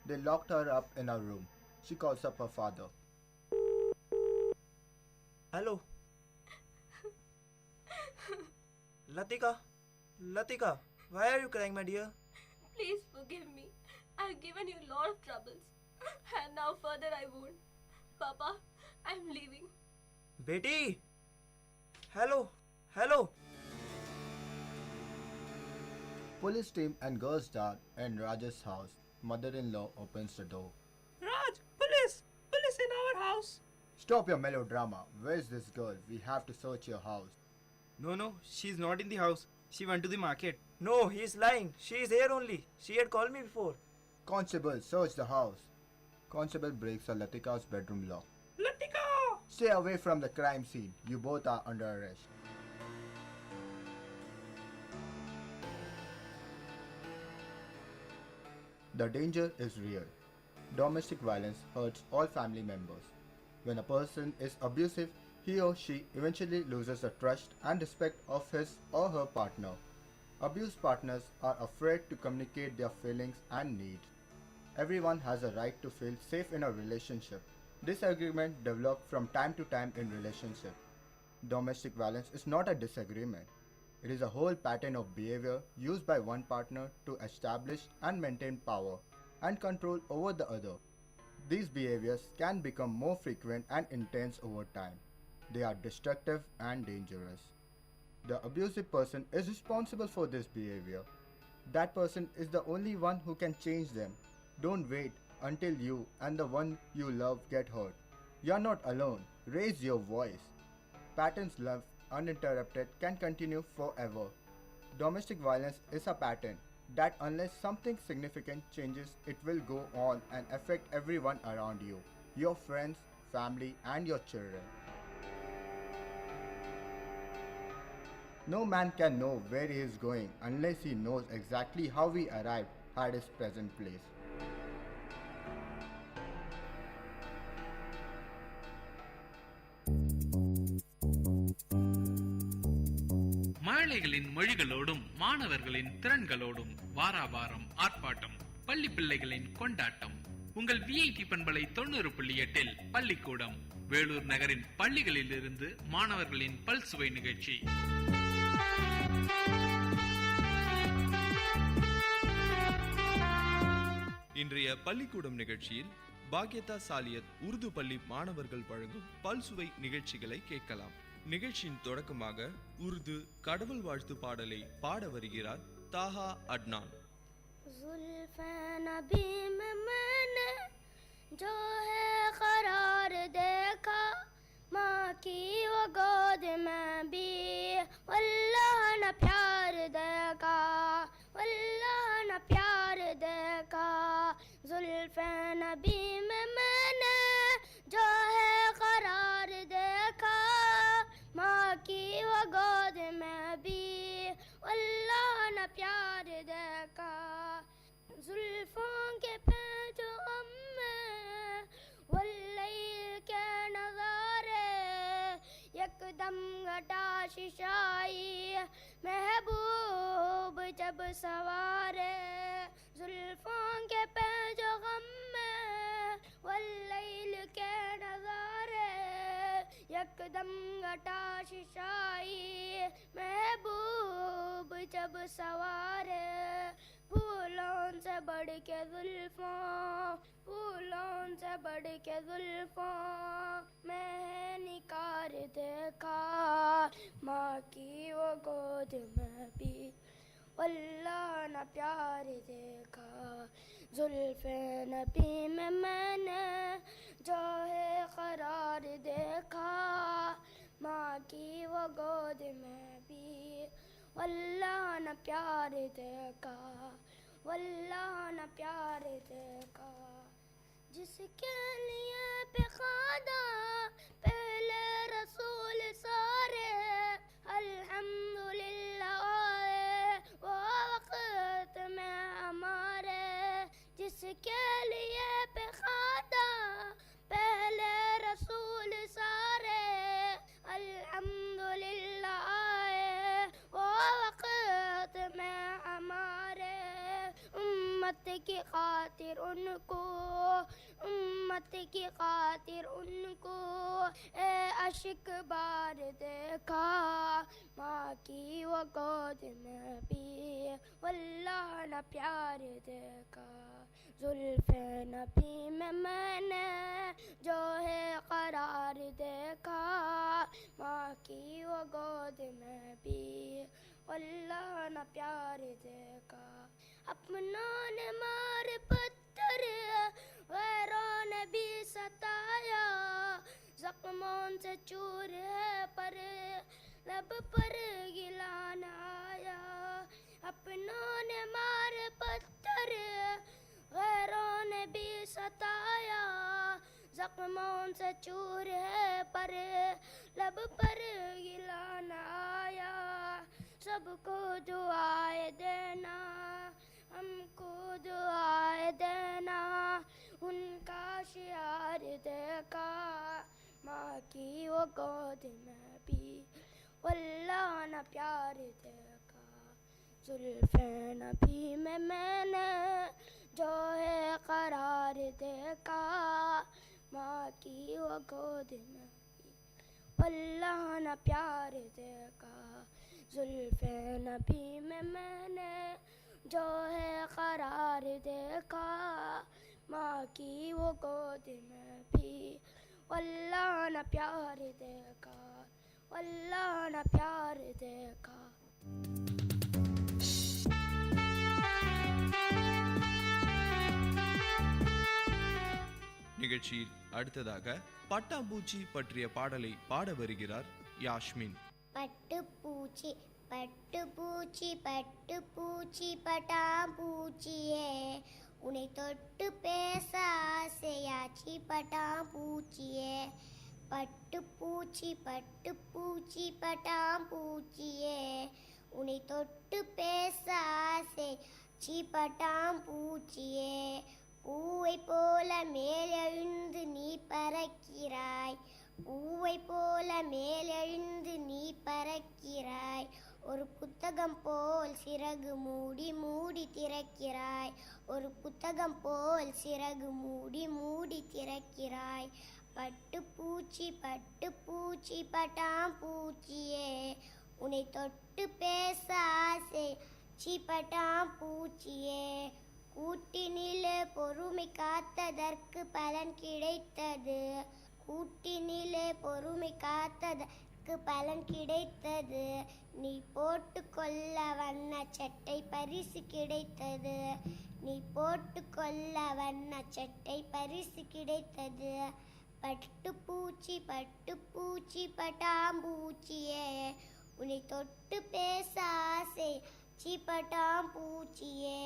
They locked her up in her room. She calls up her father. Hello. Latika, why are you crying, my dear? Please forgive me. I've given you a lot of troubles. And now further I won't. Papa, I'm leaving. Beti! Hello. Police team and girls dart in Raj's house. Mother-in-law opens the door. Raj, police! Police in our house! Stop your melodrama. Where's this girl? We have to search your house. No, she's not in the house. She went to the market. No, he's lying. She is here only. She had called me before. Constable, search the house. Constable breaks Latika's bedroom lock. Latika! Stay away from the crime scene. You both are under arrest. The danger is real. Domestic violence hurts all family members. When a person is abusive, he or she eventually loses the trust and respect of his or her partner. Abused partners are afraid to communicate their feelings and needs. Everyone has a right to feel safe in a relationship. Disagreement develop from time to time in relationship. Domestic violence is not a disagreement. It is a whole pattern of behavior used by one partner to establish and maintain power and control over the other. These behaviors can become more frequent and intense over time. They are destructive and dangerous. The abusive person is responsible for this behavior. That person is the only one who can change them. Don't wait until you and the one you love get hurt. You're not alone. Raise your voice. Patterns left uninterrupted can continue forever. Domestic violence is a pattern that unless something significant changes, it will go on and affect everyone around you, your friends, family, and your children. No man can know where he is going unless he knows exactly how he arrived at his present place. மழலைகளின் மொழிகளோடும் மாணவர்களின் திறன்களோடும் வாராவாரம் ஆர்ப்பாட்டம் பள்ளி பிள்ளைகளின் கொண்டாட்டம் உங்கள் VIT பண்பலை 90.8 பள்ளிக்கூடம் வேலூர் நகரின் பள்ளிகளில் இருந்து மாணவர்களின் பல்சுவை நிகழ்ச்சி. இன்றைய பள்ளிக்கூடம் நிகழ்ச்சியில் பாக்யதா சாலியத் உருது பள்ளி மாணவர்கள் வழங்கும் பல்சுவை நிகழ்ச்சிகளை கேட்கலாம். நிகழ்ச்சியின் தொடக்கமாக உருது கடவுள் வாழ்த்து பாடலை பாட வருகிறார் தாஹா அட்னான். जो है करार देखा माँ की वो गोद में भी अल्लाह न प्यार देखा अल्लाह न प्यार देखा जुल्फ़े नबी में मैंने जो है करार देखा माँ की वो गोद में भी अल्लाह न प्यार देखा जुल्फ़ों के पैजो वल्लैल के नज़ारे यकदम घटा शिशाई महबूब जब सवारे जुल्फ़ों के पैजो गम में वल्लैल के नज़ारे यकदम घटा शिशाई महबूब जब सवारे फूलों फूलों से बढ़ के जुल्फों, फूलों से बढ़ के जुल्फों मैं निकार देखा, माँ की वो गोद में भी वल्लाह न प्यार देखा। जुल्फ़े नबी में मैंने जो है करार देखा, माँ की वो गोद में भी वल्लाह न प्यार देखा, वल्लाह न प्यार देखा। जिसके लिए बेखादा पहले रसूल सारे, अल्हम्दुलिल्लाह वो वक़्त में हमारे। जिसके लिए बेखादा पहले रसूल सारे, अल्हम्दुलिल्लाह वो वक़्त में हमारे। उम्मत की खातिर उनको, उम्मत की खातिर उनको ए अशिक बार देखा, माँ की वो गोद में भी वल्लाह न प्यार देखा। जुल्फ़े नबी में मैंने जो है करार देखा, माँ की वो गोद में भी वल्लाह न प्यार देखा। अपनों ने मार पत्थर गैरों ने भी सताया, जख्मों से चूर है पर लब पर गिलाना आया। अपनों ने मार पत्थर गैरों ने भी सताया, जख्मों से चूर है पर लब पर गिलाना आया। सबको दुआएं देना, हमको दुआएं देना, उनका शियार देखा, माँ की वो गोद में भी वल्लाह न प्यार देखा। जुल्फ़े नबी में मैंने जो है करार देखा, माँ की वो गोद में भी वल्लाह न प्यार देखा। जुल्फ़े नबी में मैंने जो है करार देखा, माँ की वो गोद में भी वल्लाह न प्यार देखा, वल्लाह न प्यार देखा। நிகழ்ச்சியில் அடுத்ததாக பட்டாம்பூச்சி பற்றிய பாடலை பாட வருகிறார் யாஸ்மின். பட்டுப்பூச்சி பட்டுப்பூச்சி பட்டுப்பூச்சி பட்டாம்பூச்சியே, உன்னை தொட்டு பேச ஆசையாச்சி பட்டாம்பூச்சியே. பட்டுப்பூச்சி பட்டுப்பூச்சி பட்டாம்பூச்சியே, உன்னை தொட்டு பேச ஆசையாச்சி பட்டாம்பூச்சியே. பூவை போல மேலெழுந்து நீ பறக்கிறாய், பூவை போல மேலெழுந்து நீ பறக்கிறாய். ஒரு புத்தகம் போல் சிறகு மூடி மூடி திறக்கிறாய், ஒரு புத்தகம் போல் சிறகு மூடி மூடி திறக்கிறாய். பட்டுப்பூச்சி பட்டுப்பூச்சி பட்டாம்பூச்சியே, உன்னை தொட்டு பேச ஆசையாச்சி பட்டாம்பூச்சியே. கூட்டினிலே பொறுமை காத்ததற்கு பலன் கிடைத்தது, கூட்டினிலே பொறுமை காத்ததற்கு பலன் கிடைத்தது. நீ போட்டுக்கொள்ள வண்ண சட்டை பரிசு கிடைத்தது, நீ போட்டுக்கொள்ள வண்ண சட்டை பரிசு கிடைத்தது. பட்டுப்பூச்சி பட்டுப்பூச்சி பட்டாம்பூச்சியே, உன்னை தொட்டு பேச ஆசையாச்சி பட்டாம்பூச்சியே.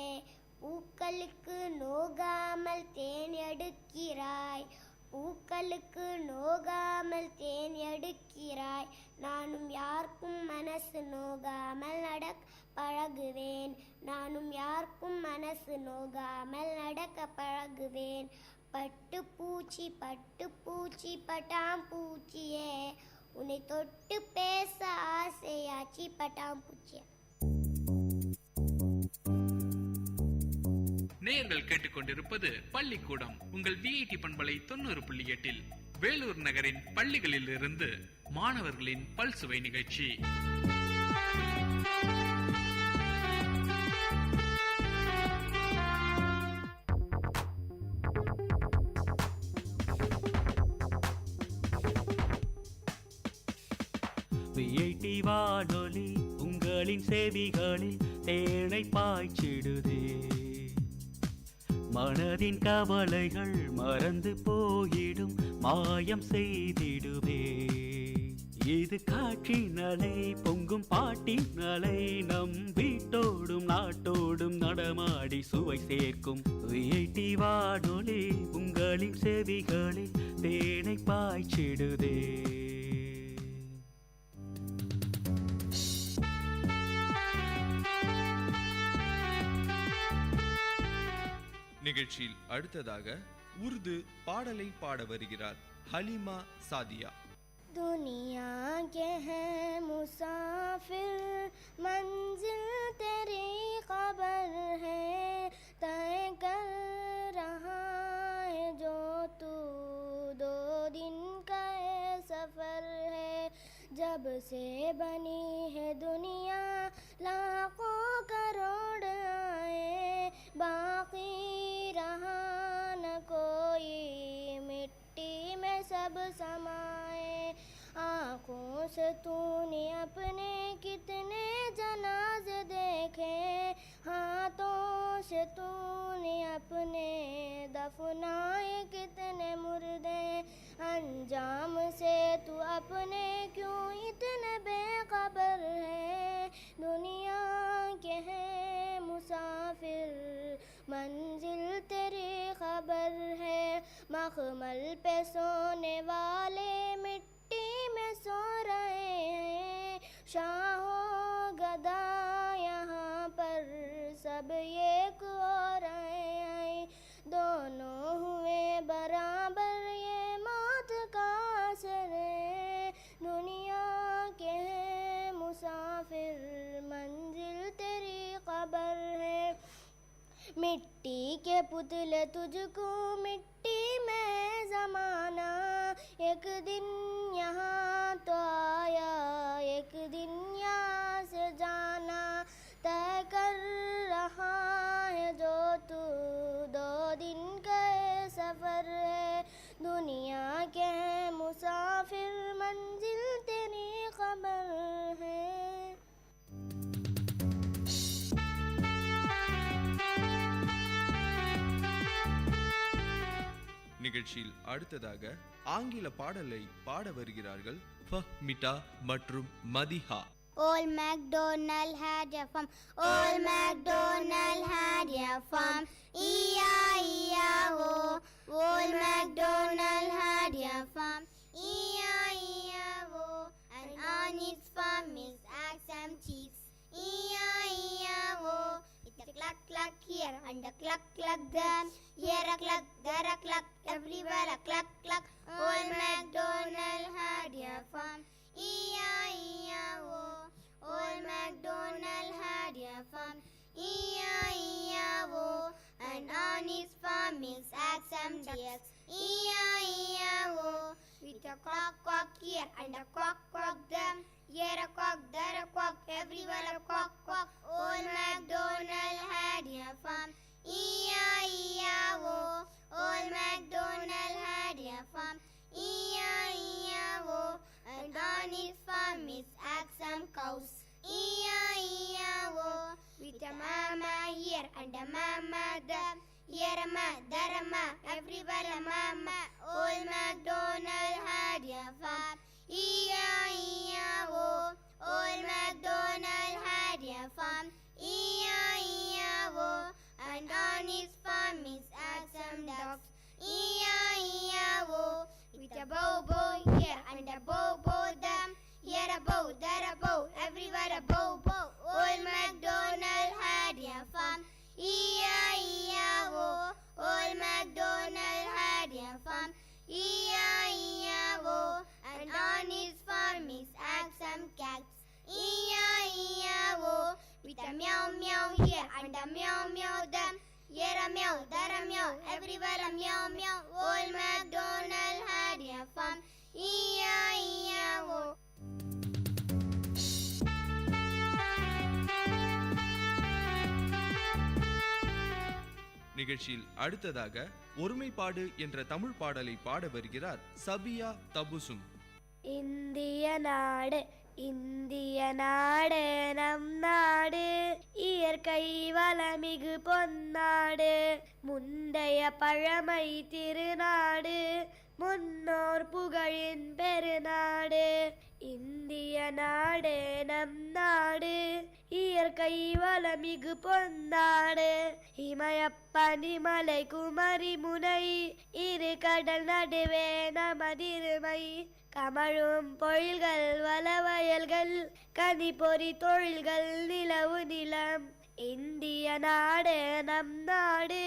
பூக்களுக்கு நோகாமல் தேன் எடுக்கிறாய், பூக்களுக்கு நோகாமல் தேன் எடுக்கிறாய். நானும் யாருக்கும் மனசு நோகாமல் நடக்க பழகுவேன், நானும் யாருக்கும் மனசு நோகாமல் நடக்க பழகுவேன். பட்டுப்பூச்சி பட்டுப்பூச்சி பட்டாம்பூச்சியே, உன்னை தொட்டு பேச ஆசையாச்சி பட்டாம்பூச்சியே. நேயர்கள் கேட்டுக்கொண்டிருப்பது பள்ளிக்கூடம் உங்கள் விஐடி பண்பலை 90.8 வேலூர் நகரின் பள்ளிகளில் இருந்து மாணவர்களின் பல்சுவை நிகழ்ச்சி. விஐடி வானொலி உங்களின் செவிகளில் தேனை பாய்ச்சிடுதே. மனதின் கவலைகள் மறந்து போயிடும், மாயம் செய்திடுமே. இது காற்றின் அலை, பொங்கும் பாட்டின் அலை, நம் வீட்டோடும் நாட்டோடும் நடமாடி சுவை சேர்க்கும். விஐடி வானொலி உங்களின் செவிகளில் தேனை பாய்ச்சிடுதே. நிகழ்ச்சியில் அடுத்ததாக உருது பாடலை பாட வருகிறார் ஹலிமா சாதியா. दुनिया के हैं मुसाफिर, मंजिल तेरी खबर है, तय कर रहा है जो तू 2 दिन का सफर है. जब से बनी है दुनिया लाखों करोड़ आए, बाकी रहा न कोई, मिट्टी में सब समाए. आँखों से तूने अपने कितने जनाजे देखे, हाथों से तूने अपने दफनाए कितने मुर्दे. अंजाम से तू अपने क्यों इतने बेखबर है. दुनिया के हैं मुसाफिर, मंजिल तेरी खबर है. मखमल पे सोने वाले मिट्टी में सो रहे हैं. शाहो गदा यहाँ पर सब एक हो रहे हैं. दोनों हुए बराबर, ये मौत का असर है. दुनिया के हैं मुसाफिर, मंजिल तेरी खबर है. मिट्टी के पुतले तुझको मिट्टी में ज़माना, एक दिन यहाँ तो आया, एक दिन यहाँ से जाना. तय कर रहा है जो तू 2 दिन का सफ़र है. दुनिया के हैं मुसाफिर, मंजिल तेरी खबर है. நிகழ்ச்சியில் அடுத்ததாக ஆங்கில பாடலை பாட வருகிறார்கள் ஃபஹ்மிதா மற்றும் மதிஹா. Old MacDonald had a farm, old MacDonald had a farm, E-I-E-I-O. Old MacDonald had a farm, E-I-E-I-O. And on his farm his ox and sheep, E-I-E-I-O. It's a cluck cluck here and a cluck cluck there, here a cluck, there a cluck, everywhere a cluck cluck. Old MacDonald had a farm, E-I-E-I-O. Old MacDonald had a farm, E-I-E-I-O. And on his farm his ox and ducks, E-I-E-I-O. With a quack quack here and a quack quack there, here a quack, there a quack, everywhere a quack quack. Old MacDonald had a farm, E-I-E-I-O. Old MacDonald had a farm, E-I-E-I-O. And on his farm his ox and cows, E-I-E-I-O. With a mama here and a mama there, here a ma, there a ma, everywhere a mama. Old MacDonald had a farm, E-I-E-I-O. Old MacDonald had a farm, E-I-E-I-O. And on his farm his ox and dogs, E-I-E-I-O. With a bow bow here and a bow bow there, here a bow, there a bow, everywhere a bow bow. Old MacDonald had a farm, E-I-E-I-O. Old MacDonald had a farm, E-I-E-I-O. And on his farm his ox and cats, E-I-E-I-O. With a meow meow here and a meow meow there, here a meow, there a meow, everywhere a meow meow. Old MacDonald had a farm, E-I-E-I-O. நிகழ்ச்சியில் அடுத்ததாக ஒருமைப்பாடு என்ற தமிழ் பாடலை பாட வருகிறார் சபியா தபுசும். இந்திய நாடு இந்திய நாடு நம் நாடு, இயற்கை வளமிகு பொன்னாடு, முந்தைய பழமை திருநாடு, முன்னோர் புகழின் பெருநாடு. இந்திய நாடு நம் நாடு, இயற்கை வளமிகு பொன்னாடு, இமயப்பனிமலை குமரி முனை, இரு கடல் நடுவே நமதிருமை, கமழும் பொழில்கள் வளவயல்கள், கனிபொறி தொழில்கள் நிலவு நிலம். இந்திய நாடு நம் நாடு,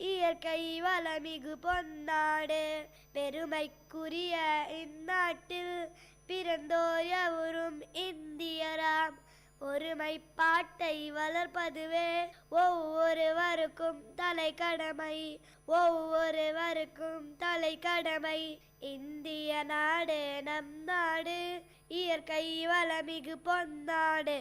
இயற்கை வளமிகு பொன்னாடு, பெருமைக்குரிய இந்நாட்டில் பிறந்தோர் எவரும் இந்தியராம். ஒருமைப்பாட்டை வளர்ப்பதுவே ஒவ்வொருவருக்கும் தலை கடமை, ஒவ்வொருவருக்கும் தலை கடமை. இந்திய நாடு நம் நாடு, இயற்கை வளமிகு பொன்னாடு.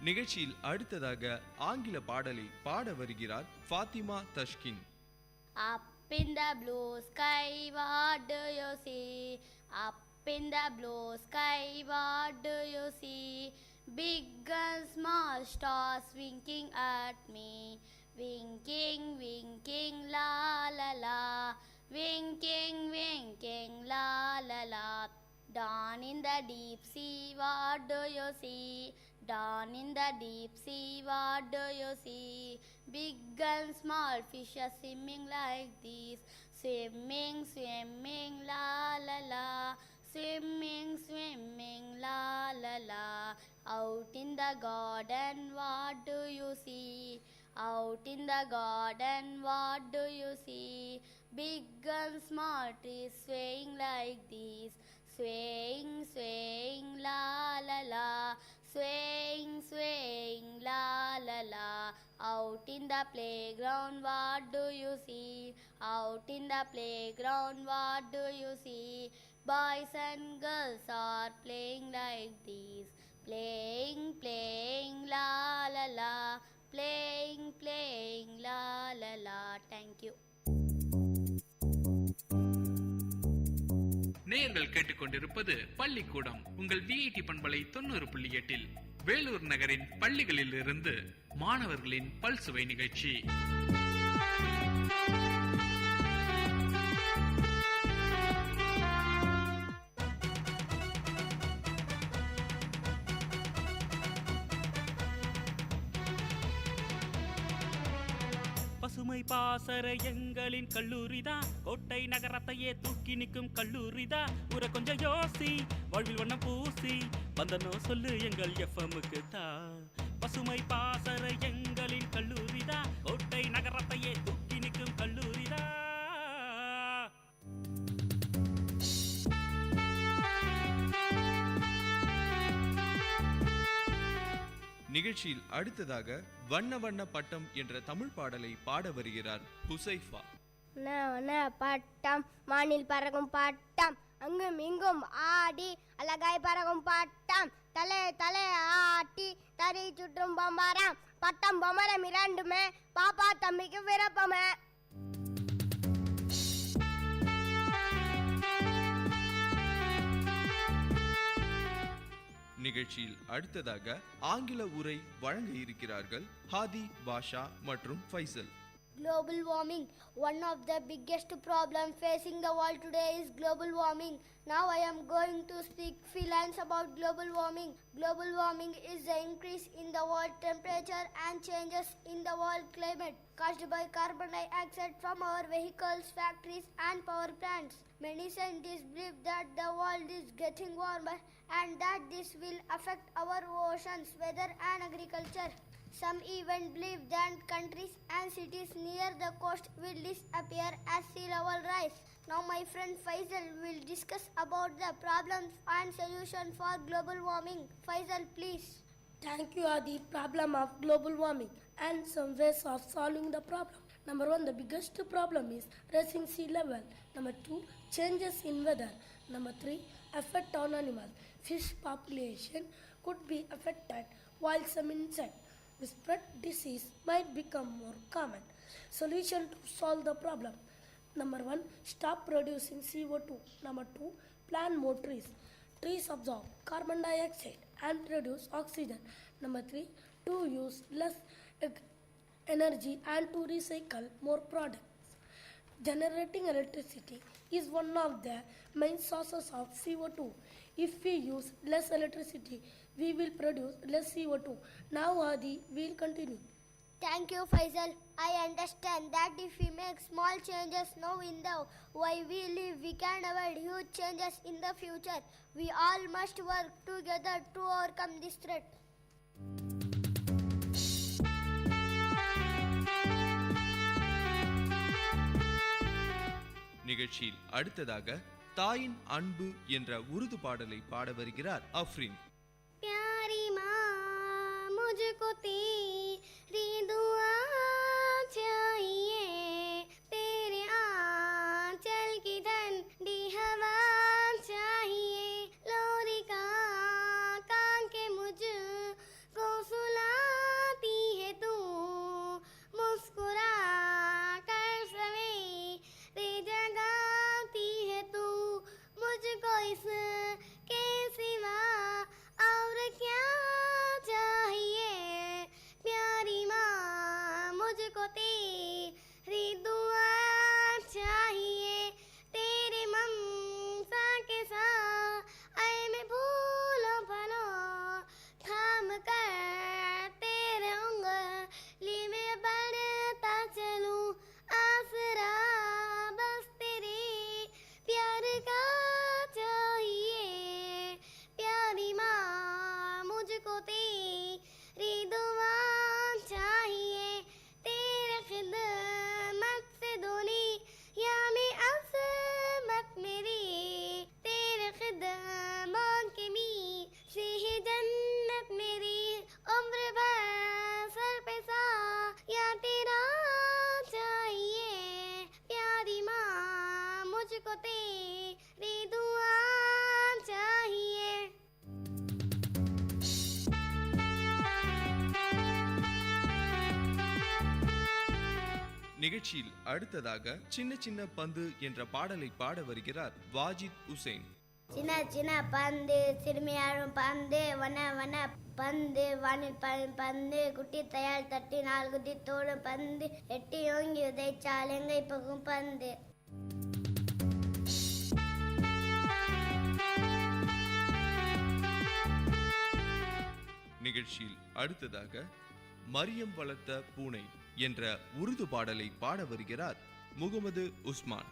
நிகழ்ச்சியில் அடுத்ததாக ஆங்கில பாடலை பாட வருகிறார் Fathima தஷ்கின். Up in the blue sky, what do you see? Up in the blue sky, what do you see? Big and small stars winking at me, winking, winking, la la la, winking, winking, la la la. Down in the deep sea, what do you see? Down in the deep sea, what do you see? Big and small fish are swimming like this, swimming, swimming, la la la, swimming, swimming, la la la. Out in the garden, what do you see? Out in the garden, what do you see? Big and small trees swaying like this, swaying, swaying, la la la, swaying, swaying, la la la. Out in the playground, what do you see? Out in the playground, what do you see? Boys and girls are playing like this, playing, playing, la la la, playing, playing, la la la. Thank you. நேயர்கள் கேட்டுக்கொண்டிருப்பது பள்ளிக்கூடம் உங்கள் VIT பண்பலை 90.8 வேலூர் நகரின் பள்ளிகளில் இருந்து மாணவர்களின் பல்சுவை நிகழ்ச்சி. பசுமை பாசற எங்களின் கல்லூரிதான், கோட்டை நகரத்தையே தூக்கி நிற்கும் கல்லூரிதான். ஊர கொஞ்சம் யோசி, வாழ்வில் வண்ணம் பூசி வந்தனோ சொல்லு எங்கள் எஃப்எம்முக்கு தான். பசுமை பாசற எங்களின் கல்லூரிதான், கோட்டை நகரத்தையே தூக்கி நிற்கும் கல்லூரிதான். நிகழ்ச்சியில் அடுத்ததாக வண்ண வண்ண பட்டம் என்ற தமிழ் பாடலை பாட வருகிறார் ஹுசைஃபா. பட்டம் வானில் பறக்கும் பட்டம், அங்கும் இங்கும் ஆடி அழகாய் பறக்கும் பட்டம், தலை தலை ஆட்டி தறி சுற்றும் பொம்மரம், பட்டம் பொம்மரம் இரண்டுமே பாப்பா தம்பிக்கு விருப்பமே. நிகழ்ச்சியில் அடுத்ததாக ஆங்கில உரை வழங்க இருக்கிறார்கள் ஹாதி, பாஷா மற்றும் Faisal. Global warming. One of the biggest problems facing the world today is global warming. Now I am going to speak few lines about global warming. Global warming is the increase in the world temperature and changes in the world climate caused by carbon dioxide from our vehicles, factories and power plants. Many scientists believe that the world is getting warmer and that this will affect our oceans, weather and agriculture. Some even believe that countries and cities near the coast will disappear as sea level rise. Now my friend Faisal will discuss about the problems and solution for global warming. Faisal, please. Thank you. Are the problem of global warming and some ways of solving the problem. Number 1, the biggest problem is rising sea level. Number 2, changes in weather. Number 3, effect on animals. Fish population could be affected while some insects. We spread disease might become more common. Solution to solve the problem. Number 1, stop producing CO2. Number 2, plant more trees. Trees absorb carbon dioxide and produce oxygen. Number 3, to use less energy and to recycle more products. Generating electricity is one of the main sources of CO2. If we use less electricity, we will produce less CO2. Now Adi will continue. Thank you, Faisal. I understand that if we make small changes now in the way we live, we can avoid huge changes in the future. We all must work together to overcome this threat. நிகழ்ச்சியில் அடுத்ததாக தாயின் அன்பு என்ற உருது பாடலை பாட வருகிறார் அஃப்ரின். प्यारी माँ मुझको तेरी दुआ चाहिए, तेरे आंचल की ठंडी हवा चाहिए, लोरी का कांके मुझको सुलाती है तू, मुस्कुरा कर सवेरे जगाती है तू, मुझको इसके सिवा और क्या चाहिए, प्यारी माँ मुझको तेरी दुआ चाहिए, तेरे ममता के साथ आए मैं फूलों फलों थाम कर तेरे उंगली में बढ़ता चलूं, आसरा बस तेरे प्यार का चाहिए, प्यारी माँ मुझको तेरी दुआ चाहिए, तेरे खिदमत से दुनिया में अज़मत मेरी, तेरे खिदमत के मीठी है जन्नत मेरी, उम्र भर सर पे साया तेरा चाहिए, प्यारी माँ मुझको तेरी दुआ चाहिए. நிகழ்ச்சியில் அடுத்ததாக சின்ன சின்ன பந்து என்ற பாடலை பாட வருகிறார் வாஜித் உசேன். சின்ன சின்ன பந்து சிறுமியாடும் பந்து வன வன பந்து வானில் பந்து குட்டி தயார் தட்டி நாள் குட்டி தோடும் பந்து எட்டி ஓங்கி உதைச்சால் எங்கை போகும் பந்து. நிகழ்ச்சியில் அடுத்ததாக மரியம் வளர்த்த பூனை என்ற உருது பாடலை பாட வருகிறார் முகமது உஸ்மான்.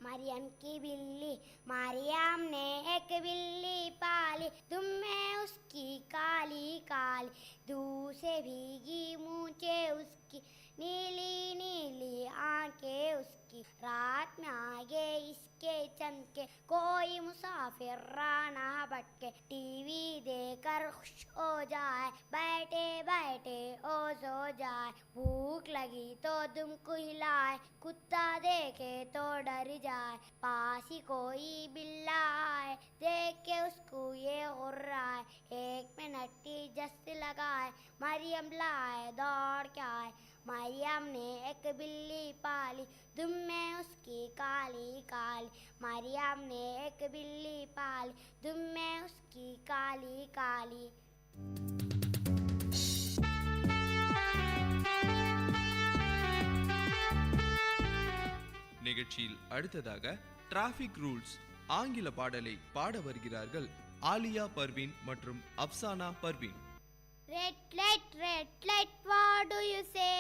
मरियम की बिल्ली मरियम ने एक बिल्ली पाली, तुम में उसकी काली काली, दूध से भीगी मूंछे उसकी, नीली नीली आंखें उसकी, रात में आगे इसके चमके, कोई मुसाफिर राना भटके, टीवी देखकर खुश हो जाए, बैठे बैठे ओ सो जाए, भूख लगी तो तुमको हिलाए, कुत्ता देखे तो डर जाए, पास ही कोई बिल्ला आए, देख के उसको ये गुर्राए, एक मिनट की जस्त लगाए, मरियम लाए दौड़ के आए, मरियम ने एक बिल्ली पाली, दुम में उसकी काली काली, मरियम ने एक बिल्ली पाली, दुम में उसकी काली काली. நிகழ்ச்சியில் அடுத்ததாக டிராஃபிக் ரூல்ஸ் ஆங்கில பாடலை பாட வருகிறார்கள் ஆலியா பர்வீன் மற்றும் Afsana Parveen. Red light, what do you say?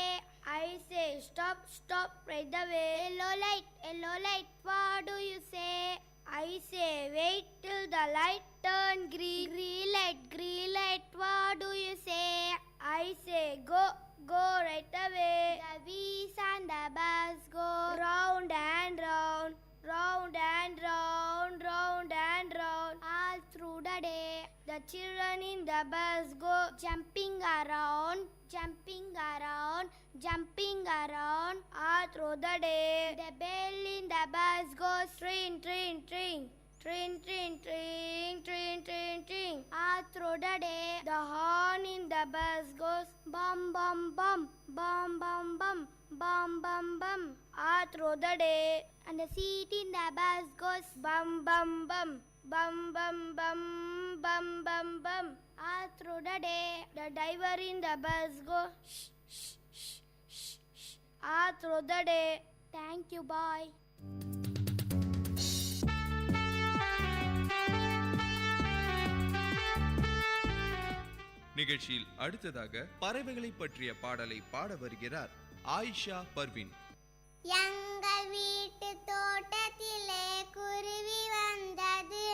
I say stop, stop right away. Yellow light, what do you say? I say wait till the light turn green. Green light, what do you say? I say go right away. The wheels and the bus go round and round, round and round, round and round, all through the day. The children in the bus go jumping around, jumping around, jumping around, all through the day. The bell in the bus goes ring, ring, ring, Tring, tring, tring, tring, tring, tring. All through the day, the horn in the bus goes bum, bum, bum, bum, bum, bum, bum, bum, bum. All through the day, and the seat in the bus goes bum, bum, bum, bum, bum, bum, bum, bum, bum. All through the day, the driver in the bus goes shh, shh, shh, shh, shh. All through the day. Thank you, bye. நிகழ்ச்சியில் அடுத்ததாக பறவைகளை பற்றிய பாடலை பாட வருகிறார் ஆயிஷா பர்வீன். எங்கள் வீட்டு தோட்டத்திலே குருவி வந்தது,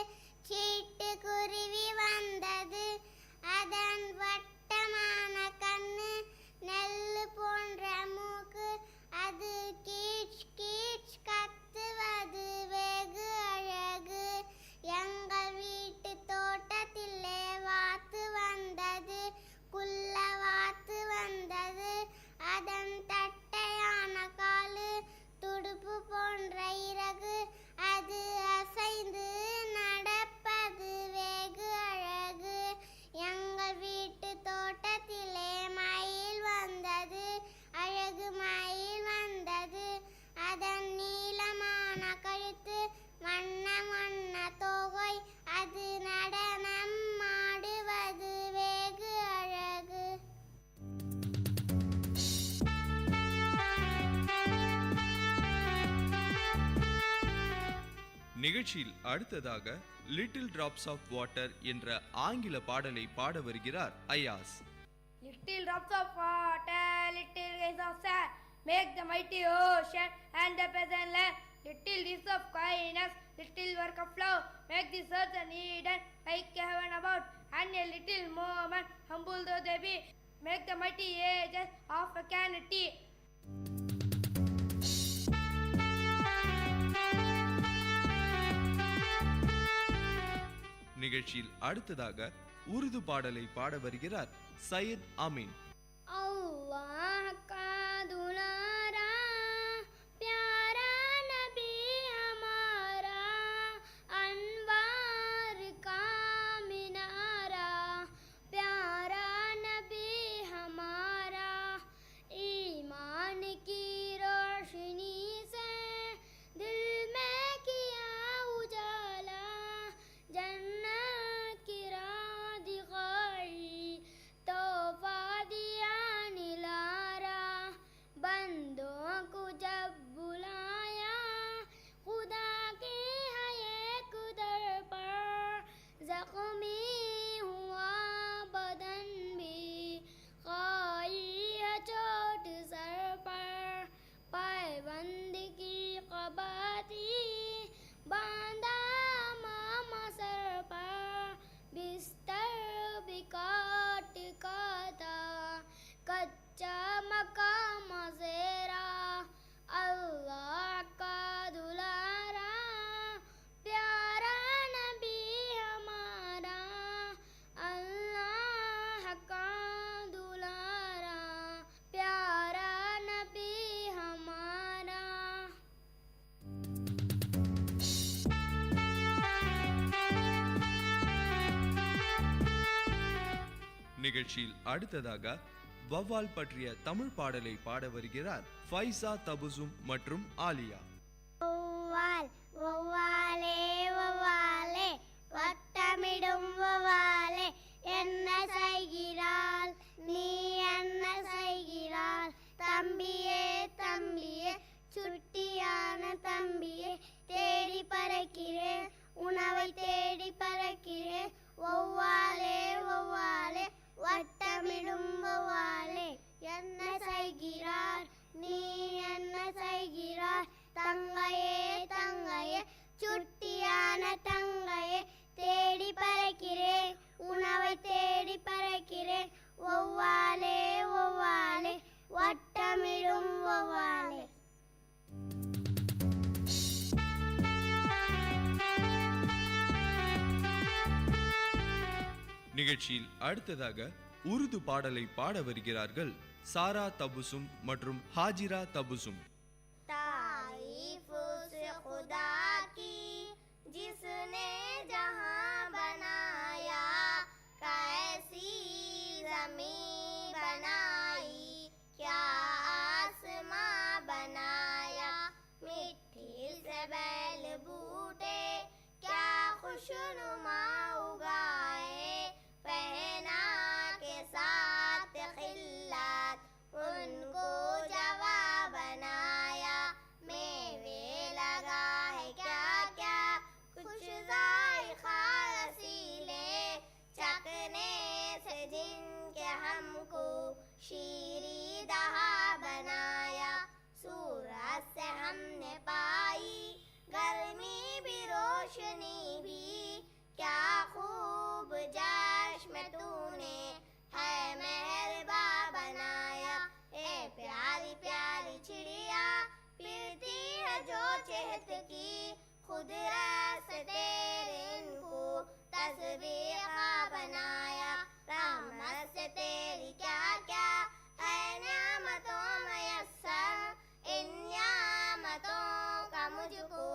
சீட்டு குருவி வந்தது. அதன் வட்டமான கண்ணு, நெல்லு போன்ற மூக்கு, அது கீச் கீச் கத்துவது வெகு அழகு. எங்கள் வீட்டு தோட்டத்திலே வாத்து வந்தது, குள்ள வாத்து வந்தது. அதன் தட்டையான காலு, துடுப்பு போன்ற இறகு, அது அசைந்து நடப்பது வெகு அழகு. எங்கள் வீட்டு தோட்டத்திலே மயில் வந்தது, அழகு மயில் வந்தது. அதன் நீளமான கழுத்து, வண்ண வண்ண தோகை, அது நடனம் ஆடுவது வெகு அழகு. நிகழ்ச்சியில் அடுத்ததாக லிட்டில் டிராப்ஸ் ஆஃப் வாட்டர் என்ற ஆங்கில பாடலை பாட வருகிறார் Ayaz. Little drops of water, little grains of sand, make the mighty ocean and the peasant land. Little deeds of kindness, little work of love, make this earth an Eden like heaven above. And a little moment, humble though they be, make the mighty ages of eternity. நிகழ்ச்சியில் அடுத்ததாக உருது பாடலை பாட வருகிறார் சையத் அமீன். அல்லாஹ் கா துலாரா प्यारा नबी हमारा अनवार का मीनारा प्यारा नबी हमारा ईमान की रोशनी से दिल में किया उजाला जन्नत की राह दिखाई तोहफा दिया निलारा बंदों को जब बुलाया खुदा की है एक दर पर जख्मी हुआ बदन भी खाई है चोट सर पर पायबंद की कबाती बांधा मामा सर पर बिस्तर भी काट का था कच्चा मकाम ज़ेरा अल्लाह का दुलारा प्यारा नबी हमारा अल्लाह का दुलारा प्यारा नबी हमारा. நிகழ்ச்சியில் அடுத்ததாக வவ்வால் பற்றிய தமிழ் பாடலை பாட வருகிறார் ஃபைசா தபுசும் மற்றும் ஆலியா. வௌவால் வௌவாலே வௌவாலே வட்டமிடும் வௌவாலே என்ன செய்கிறாள் நீ என்ன செய்கிறாள் தம்பியே தம்பியே சுட்டியான தம்பியே தேடி பறக்கிறேன் உணவை தேடி பறக்கிறேன் வௌவாலே வௌவாலே வட்டமிடும் வௌவாலே என்ன செய்கிறார் நீ என்ன செய்கிறார் தங்கையே தங்கையே சுட்டியான தங்கையே தேடி பறக்கிறேன் உணவை தேடி பறக்கிறேன் வௌவாலே வௌவாலே வட்டமிடும் வௌவாலே. நிகழ்ச்சியில் அடுத்ததாக உருது பாடலை பாட வருகிறார்கள் சாரா தபுசும் மற்றும் ஹாஜிரா தபுசும். तारीफ उस खुदा की जिसने खुशनुमा उगाए, पहना के साथ खिल्लात, उनको जवाब बनाया, मेवे लगा है क्या क्या, कुछ जायका रसीले, चखने से जिनके हमको शीरी दहा बनाया, सूरज से हमने पाई गर्मी भी रोशनी भी, क्या खूब चश्म तूने है मेहरबा बनाया, ए प्यारी प्यारी चिड़िया फिरती है जो चहत की, खुद रस तेरे इनको तस्वीर बनाया, रहमत से तेरी क्या क्या है नियामतों मयस्सर, इन नियामतों का मुझको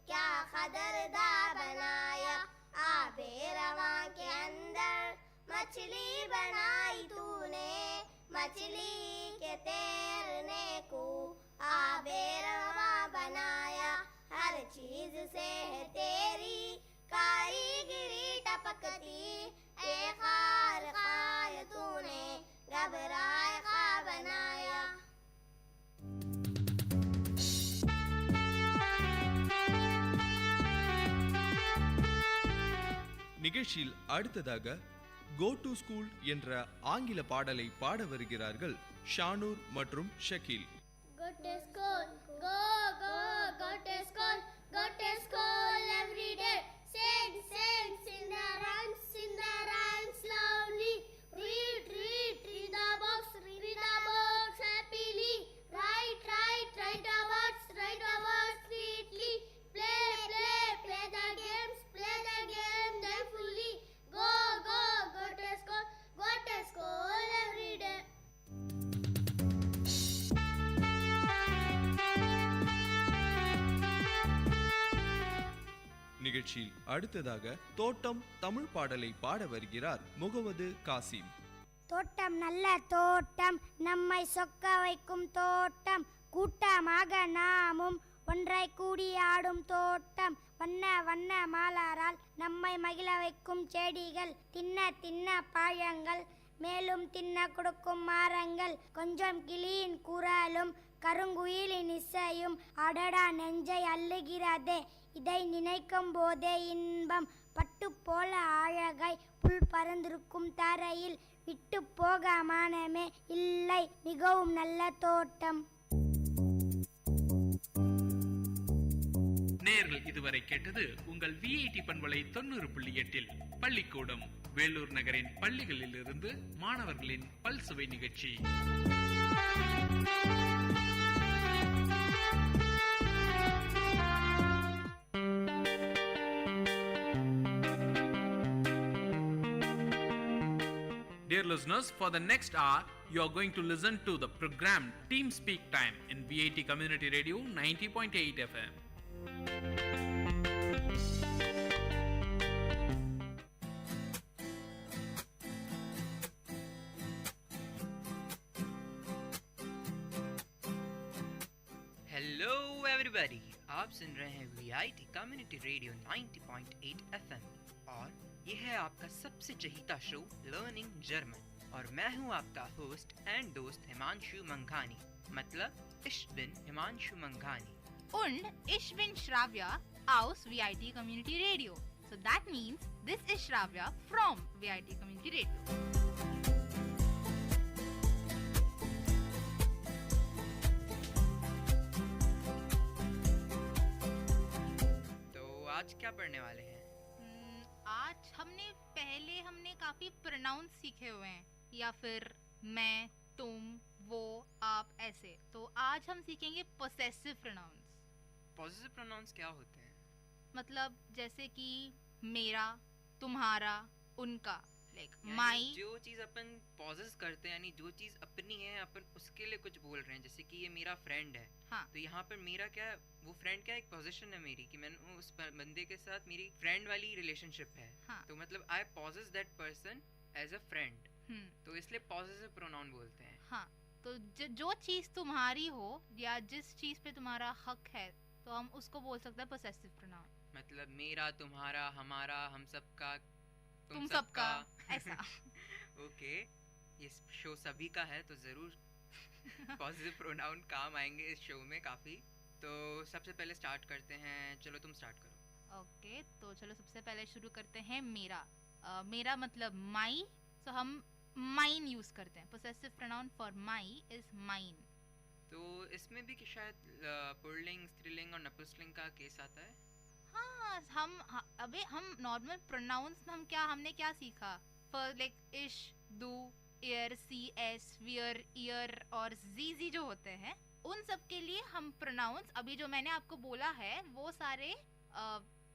क्या कदरदार बनाया, आबे रवां के अंदर मछली बनाई तूने, मछली के तैरने को आबे रवां बनाया, हर चीज से है तेरी कारीगिरी टपकती, एक खार तूने घबराए खा बनाया। நிகழ்ச்சியில் அடுத்ததாக கோ டு ஸ்கூல் என்ற ஆங்கில பாடலை பாட வருகிறார்கள் ஷானூர் மற்றும் Shakeel. Go to school, go, go, go to school, go to school every day. Sing, sing, sing the rhymes loudly. Read, read, read the books happily. Write, write the words neatly. Play, play the games joyfully. Go, go, go to school every day. நிகழ்ச்சியில் அடுத்ததாக தோட்டம் தமிழ் பாடலை பாட வருகிறார் முகமது காசிம். தோட்டம் நல்ல தோட்டம், நம்மை சொக்க வைக்கும் தோட்டம், கூட்டமாக நாமும் ஒன்றாய் கூடி ஆடும் தோட்டம், வண்ண வண்ண மலரால் நம்மை மகிழ வைக்கும் செடிகள், தின்ன தின்ன பழங்கள், மேலும் தின்ன கொடுக்கும் மரங்கள், கொஞ்சம் கிளியின் குரலும் கருங்குயிலின் இசையும் அடடா நெஞ்சை அள்ளுகிறதே, இதை நினைக்கும் போதே இன்பம், பட்டு போல அழகாய் புல் பறந்திருக்கும் தரையில் விட்டு போக மனமே இல்லை, மிகவும் நல்ல தோட்டம். நேர்கள் இதுவரை கேட்டது உங்கள் விஐடி பண்பலை 90.8 பள்ளிக்கூடம் வேலூர் நகரின் பள்ளிகளில் இருந்து மாணவர்களின் பல்சுவை நிகழ்ச்சி. Dear listeners, for the next hour, you are going to listen to the program Team Speak Time in VIT Community Radio 90.8 FM. Hello everybody, आप सुन रहे हैं वीआईटी कम्युनिटी रेडियो 90.8 एफएम और यह है आपका सबसे चहीता शो लर्निंग जर्मन और मैं हूं आपका होस्ट एंड दोस्त हिमांशु मंघानी, मतलब ich bin Himanshu मंघानी. Und ich bin Shravya aus VIT Community Radio. So that means this is Shravya from VIT Community Radio. आज क्या पढ़ने वाले हैं? आज हमने काफी प्रोनाउंस सीखे हुए हैं, या फिर मैं, तुम, वो, आप, ऐसे. तो आज हम सीखेंगे पोसेसिव प्रोनाउंस. पॉजिटिव प्रोनाउंस क्या होते हैं? मतलब जैसे कि मेरा, तुम्हारा, उनका, लाइक माई. जो चीज अपन पॉजेस करते हैं, यानी जो चीज अपनी है, अपन उसके लिए कुछ बोल रहे हैं. जैसे कि ये मेरा फ्रेंड है. हाँ. तो यहाँ पर मेरा क्या, वो फ्रेंड क्या एक पोजीशन है मेरी, कि मैंने उस बंदे के साथ मेरी फ्रेंड वाली रिलेशनशिप है. हाँ. तो मतलब I possess that person as a friend. तो इसलिए पॉजिटिव प्रोनाउन बोलते हैं. हाँ. तो जो चीज तुम्हारी हो या जिस चीज पे तुम्हारा हक है, तो हम उसको बोल सकते हैं पोसेसिव प्रोनाउन। मतलब मेरा, तुम्हारा, हमारा, हम सबका, तुम सबका, ऐसा। ओके, ये शो सभी का है तो जरूर पॉजिटिव प्रोनाउन काम आएंगे इस शो में काफी। तो सबसे पहले स्टार्ट करते हैं, चलो तुम स्टार्ट करो। ओके, तो चलो सबसे पहले शुरू करते हैं मेरा। मेरा मतलब माई, तो हम माइन यूज करते हैं। Possessive pronoun for my is mine. तो इसमें भी कि शायद पुल्लिंग, स्त्रीलिंग और नपुंसकलिंग का केस आता है। हाँ, अबे हम नॉर्मल प्रोनाउंस में हमने क्या सीखा? For like ish, do, air, C, S, wear, ear और जी जो होते हैं, उन सब के लिए हम प्रोनाउंस, अभी जो मैंने आपको बोला है वो सारे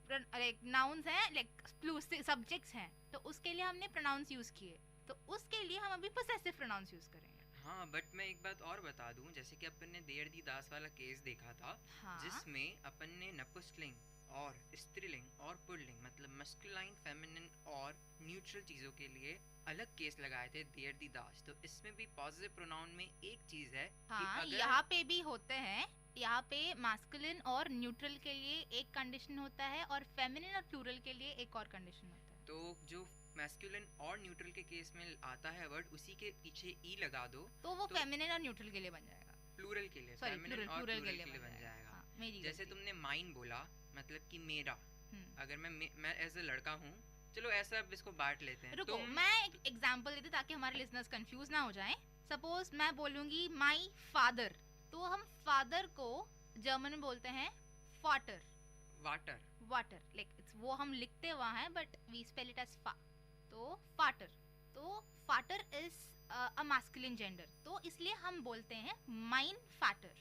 लाइक नाउन्स हैं, लाइक सब्जेक्ट्स हैं, तो उसके लिए हमने प्रोनाउंस यूज किए, तो उसके लिए हम अभी पोसेसिव प्रोनाउंस यूज करेंगे। हाँ, बट मैं एक बात और बता दूं, जैसे कि अपन ने देर दी दास वाला केस देखा था, हाँ। जिसमें अपन ने नपुंसकलिंग और स्त्रीलिंग और पुल्लिंग मतलब मस्कुलाइन, फेमिनिन और न्यूट्रल चीजों के लिए अलग केस लगाए थे देर दी दास। तो इसमें भी पॉजिटिव प्रोनाउन में एक चीज है हाँ, कि अगर यहाँ पे भी होते हैं, यहाँ पे मास्कुलिन और न्यूट्रल के लिए एक कंडीशन होता है और फेमिनिन और प्लूरल के लिए एक और कंडीशन होता है। तो जो मैस्कुलिन और न्यूट्रल के केस में आता है वर्ड, उसी के पीछे ई लगा दो तो वो फेमिनिन और न्यूट्रल के लिए बन जाएगा। प्लूरल के लिए, Sorry, फेमिनिन और प्लूरल प्लूरल के लिए बन जाएगा। हाँ, मेरी जैसे गलती। तुमने माइन बोला, मतलब कि मेरा, अगर मैं एज ए लड़का हूँ, चलो ऐसा अब इसको बांट लेते हैं। रुको, मैं एक एग्जांपल देती ताकि हमारे लिसनर्स कंफ्यूज ना हो जाएं। सपोज मैं बोलूंगी माई फादर, तो हम फादर को जर्मन में बोलते हैं फाटर। वाटर, वाटर, लाइक वो हम लिखते वहाँ है but we spell it as फा, तो फाटर। तो father is a masculine gender, तो इसलिए हम बोलते हैं माइन फाटर।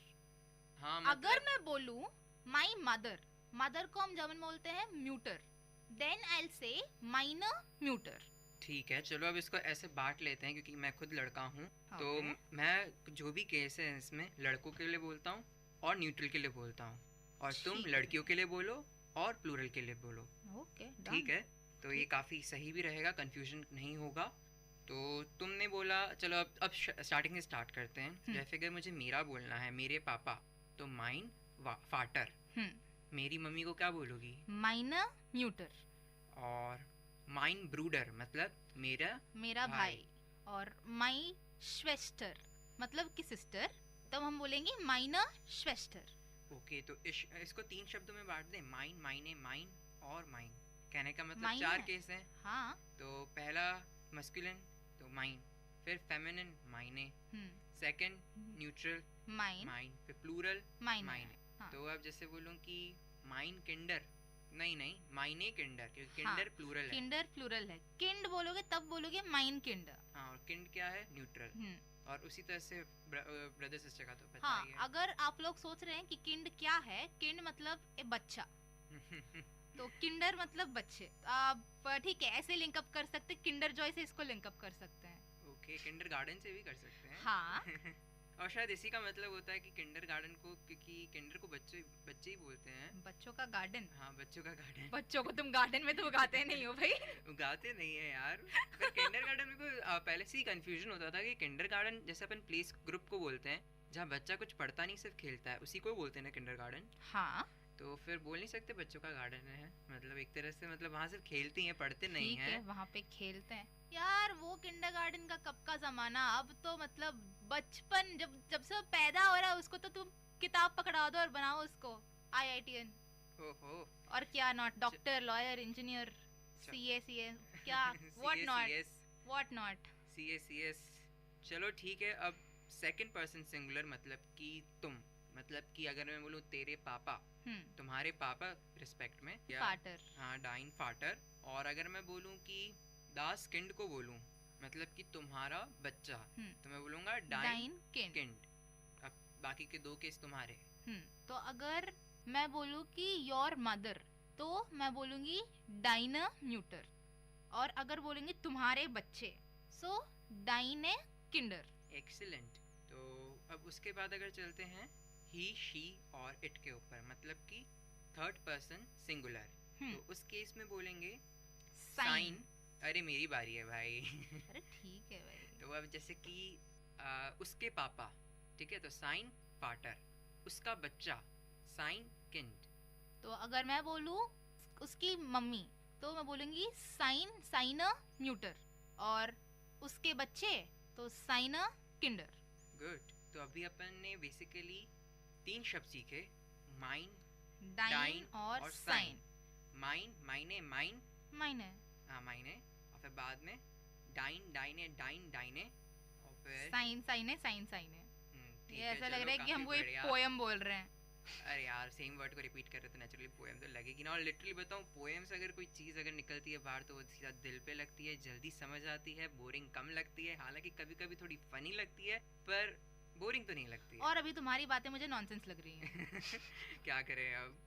हाँ, अगर मैं बोलूं माई मदर, मदर को हम जर्मन में बोलते हैं म्यूटर, देन आई विल से माइनर म्यूटर। ठीक है, चलो अब इसको ऐसे बांट लेते हैं, क्योंकि मैं खुद लड़का हूँ, तो मैं जो भी केस है इसमें लड़कों के लिए बोलता हूँ और न्यूट्रल के लिए बोलता हूँ, और तुम लड़कियों के लिए बोलो और प्लूरल के लिए बोलो। ओके, ठीक है, तो ये काफी सही भी रहेगा, कंफ्यूजन नहीं होगा। तो तुमने बोला, चलो अब स्टार्टिंग से स्टार्ट करते हैं। जैसे अगर मुझे मेरा बोलना है, मेरे पापा, तो माइन फाटर। मेरी मम्मी को क्या बोलोगी? माइनर म्यूटर। और माइन ब्रूडर मतलब मेरा भाई। और माई श्वेस्टर मतलब कि सिस्टर, तब हम बोलेंगे माइनर श्वेस्टर। ओके, तो इसको 3 शब्दों में बांट दें, माइन, माइने, माइन और माइन। कहने का मतलब माइन 4 है। केस हैं। हाँ। तो पहला मस्कुलिन तो माइन, फिर फेमिनिन माइने, सेकंड न्यूट्रल माइन, फिर प्लूरल माइने। हाँ। तो अब जैसे बोलूं कि माइन किंडर, नहीं माइने किंडर, क्योंकि किंडर प्लूरल है। किंडर प्लूरल है, किंड बोलोगे तब बोलोगे माइन किंडर। हाँ, और किंड क्या है? न्यूट्रल। और उसी तरह से ब्रदर सिस्टर का तो पता हाँ, ही है। अगर आप लोग सोच रहे हैं कि किंड क्या है, किंड मतलब एक बच्चा तो किंडर मतलब बच्चे। आप ठीक है, ऐसे लिंकअप कर सकते, किंडर जॉय से इसको लिंकअप कर सकते हैं। ओके, किंडर गार्डन से भी कर सकते हैं। हाँ। और शायद इसी का मतलब होता है कि किंडर गार्डन को, क्योंकि किंडर को बच्चे ही बोलते हैं। बच्चों का गार्डन। हाँ, बच्चों का गार्डन। बच्चों को तुम गार्डन में तो उगाते नहीं हो भाई। उगाते नहीं है यार। पर किंडर गार्डन में पहले से ही कंफ्यूजन होता था कि किंडर गार्डन जैसे अपन प्ले ग्रुप को बोलते हैं, जहाँ बच्चा कुछ पढ़ता नहीं सिर्फ खेलता है, उसी को बोलते हैं ना किंडर गार्डन। हाँ, तो फिर बोल नहीं सकते बच्चों का गार्डन है, मतलब एक तरह से, मतलब वहाँ सिर्फ खेलती हैं, पढ़ते नहीं ठीक हैं। है, वहाँ पे खेलते हैं यार। वो किंडरगार्टन का कब का जमाना, अब तो मतलब बचपन, जब से पैदा हो रहा है उसको तो तुम किताब पकड़ा दो और बनाओ उसको IITN। ओहो। और क्या not, doctor, lawyer, engineer, CA क्या व्हाट नॉट। CS। चलो ठीक है, अब सेकंड पर्सन सिंगुलर मतलब कि तुम, मतलब कि अगर मैं बोलूँ तेरे पापा, तुम्हारे पापा रिस्पेक्ट में, फाटर। हाँ, डाइन फाटर। और अगर मैं बोलूँ कि दास किंड को बोलूँ, मतलब कि तुम्हारा बच्चा, तो मैं बोलूँगा डाइन किंड। अब बाकी के 2 केस तुम्हारे। तो अगर मैं बोलूँ कि योर मदर, तो मैं बोलूँगी डाइनर म्यूटर। और अगर बोलेंगे तुम्हारे बच्चे, सो डाइने किंडर। एक्सीलेंट। तो अब उसके बाद अगर चलते हैं ही, शी और इट के ऊपर, मतलब कि थर्ड पर्सन सिंगुलर, तो उस केस में बोलेंगे साइन। अरे मेरी बारी है भाई। अरे ठीक है भाई। तो अब जैसे कि उसके पापा, ठीक है, तो साइन फाटर, उसका बच्चा साइन किंड। तो अगर मैं बोलूँ उसकी मम्मी तो मैं बोलूँगी साइन साइना न्यूटर, और उसके बच्चे तो साइना किंडर। गुड। तो अभी अपन ने बेसिकली 3 शब्द सीखे, माइन, डाइन और साइन। माइन माइने माइन माइने, हाँ माइने, और फिर बाद में डाइन डाइने डाइन डाइने, और फिर साइन साइने साइन साइने। ठीक ये है, ऐसा लग चलो, रहा है कि काफी हम कोई बढ़िया। पोएम बोल रहे हैं। अरे यार सेम वर्ड को रिपीट कर रहे तो नेचुरली पोएम तो लगेगी ना। और लिटरली बताऊं, पोएम से अगर कोई चीज़ अगर निकलती है बाहर तो वो सीधा दिल पे लगती है, जल्दी समझ आती है, बोरिंग कम लगती है। हालांकि कभी कभी थोड़ी फनी लगती है पर बोरिंग तो नहीं लगती है। और अभी तुम्हारी बातें मुझे नॉनसेंस लग रही हैं। क्या करें अब।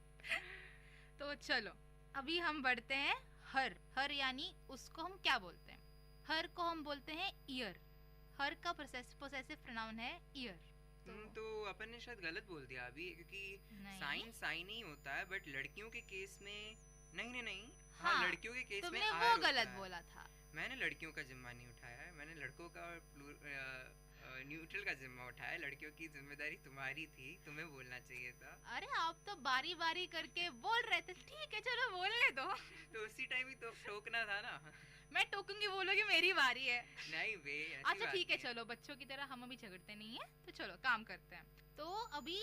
तो चलो अभी हम बढ़ते हैं हर। हर यानी उसको हम क्या बोलते हैं? हर को हम बोलते हैं ईयर। हर का पोसेसिव प्रोनाउन है ईयर। तो अपन ने शायद गलत बोल दिया अभी, क्योंकि नहीं। साइन साइन ही होता है, बट लड़कियों के केस में नहीं नहीं नहीं। हाँ, हाँ लड़कियों के केस में तुमने आर वो होता गलत है। बोला था। मैंने लड़कियों का जिम्मा नहीं उठाया है, मैंने लड़कों का न्यूट्रल का जिम्मा उठाया। लड़कियों की जिम्मेदारी तुम्हारी थी, तुम्हें बोलना चाहिए था। अरे आप तो बारी बारी करके बोल रहे थे। ठीक है चलो बोलने दो। तो उसी टाइम ही तो टोकना था ना। मैं टोकूंगी, बोलोगी मेरी बारी है। नहीं वे अच्छा ठीक है चलो, बच्चों की तरह हम अभी झगड़ते नहीं है, तो चलो काम करते हैं। तो अभी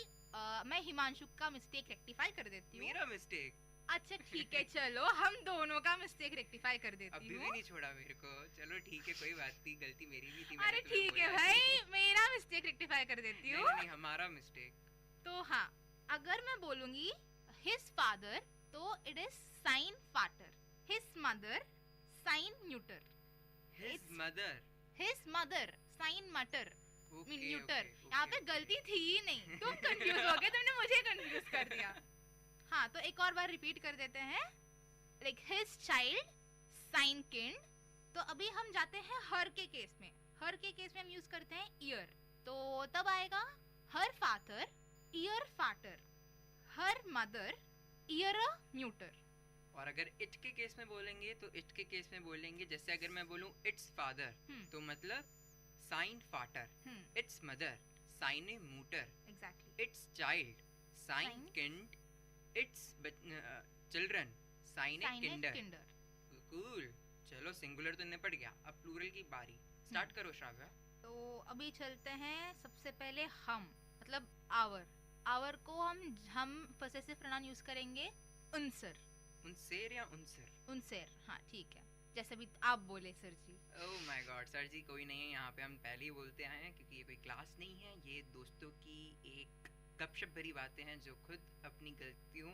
मैं हिमांशु का मिस्टेक रेक्टिफाई कर देती हूँ। मेरा मिस्टेक? अच्छा ठीक है चलो, हम दोनों का मिस्टेक रेक्टिफाई कर देती हूँ। अभी भी नहीं छोड़ा मेरे को। चलो ठीक है, कोई बात नहीं, गलती मेरी भी थी। अरे ठीक है भाई, मेरा मिस्टेक रेक्टिफाई कर देती हूँ। नहीं हमारा मिस्टेक। तो हाँ, अगर मैं बोलूंगी हिज फादर तो इट इज साइन फाटर, हिज मदर साइन न्यूटर, हिज मदर साइन मटर Okay, न्यूटर। okay, यहाँ पे गलती थी ही नहीं, तुम कंफ्यूज हो गए, तुमने मुझे कंफ्यूज कर दिया। हाँ तो एक और बार रिपीट कर देते हैं, like his child sign kind. तो अभी हम जाते हैं हर के केस में। हर के केस में हम यूज करते हैं ईयर, तो तब आएगा हर फादर ईयर फाटर, हर मदर ईयर न्यूटर। और अगर इट के केस में बोलेंगे तो इट के केस में बोलेंगे, जैसे अगर मैं बोलूं इट्स फादर तो मतलब साइन फाटर, इट्स मदर साइन मूटर, एग्जैक्टली, इट्स चाइल्ड साइन किंड, इट्स चिल्ड्रन साइन किंडर। कूल। चलो सिंगुलर तो निपट गया, अब प्लूरल की बारी। स्टार्ट करो श्राव्या। तो अभी चलते हैं सबसे पहले हम, मतलब आवर। आवर को हम पोसेसिव प्रोनाउन यूज करेंगे उनसर। उनसेर या उनसर? उनसेर, हाँ ठीक है, जैसे भी आप बोले sir ji. Oh my God sir ji कोई नहीं है यहाँ पे, हम पहले ही बोलते आए हैं क्योंकि ये कोई क्लास नहीं है, ये दोस्तों की एक गपशप भरी बातें हैं जो खुद अपनी गलतियों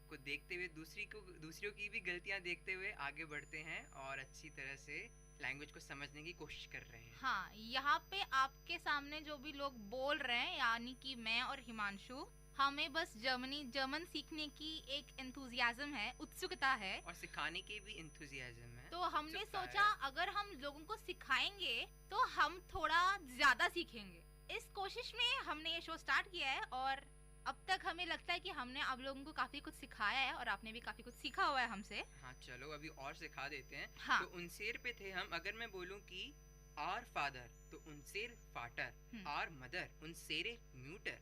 को देखते हुए दूसरों की भी गलतियाँ देखते हुए आगे बढ़ते हैं और अच्छी तरह से लैंग्वेज को समझने की कोशिश कर रहे हैं। हाँ, यहाँ पे आपके सामने जो भी लोग बोल रहे हैं, यानी कि मैं और हिमांशु, हमें बस जर्मन सीखने की एक एंथुजियाज्म है, उत्सुकता है, और सिखाने की भी एंथुजियाज्म है। तो हमने सोचा अगर हम लोगों को सिखाएंगे तो हम थोड़ा ज्यादा सीखेंगे। इस कोशिश में हमने ये शो स्टार्ट किया है और अब तक हमें लगता है कि हमने आप लोगों को काफी कुछ सिखाया है और आपने भी काफी कुछ सीखा हुआ है हमसे। हाँ चलो अभी और सिखा देते हैं। हाँ। तो उनसेर पे थे हम। अगर मैं बोलूँ कि आर फादर तो उनसेर फाटर, आर मदर उनसेरे म्यूटर,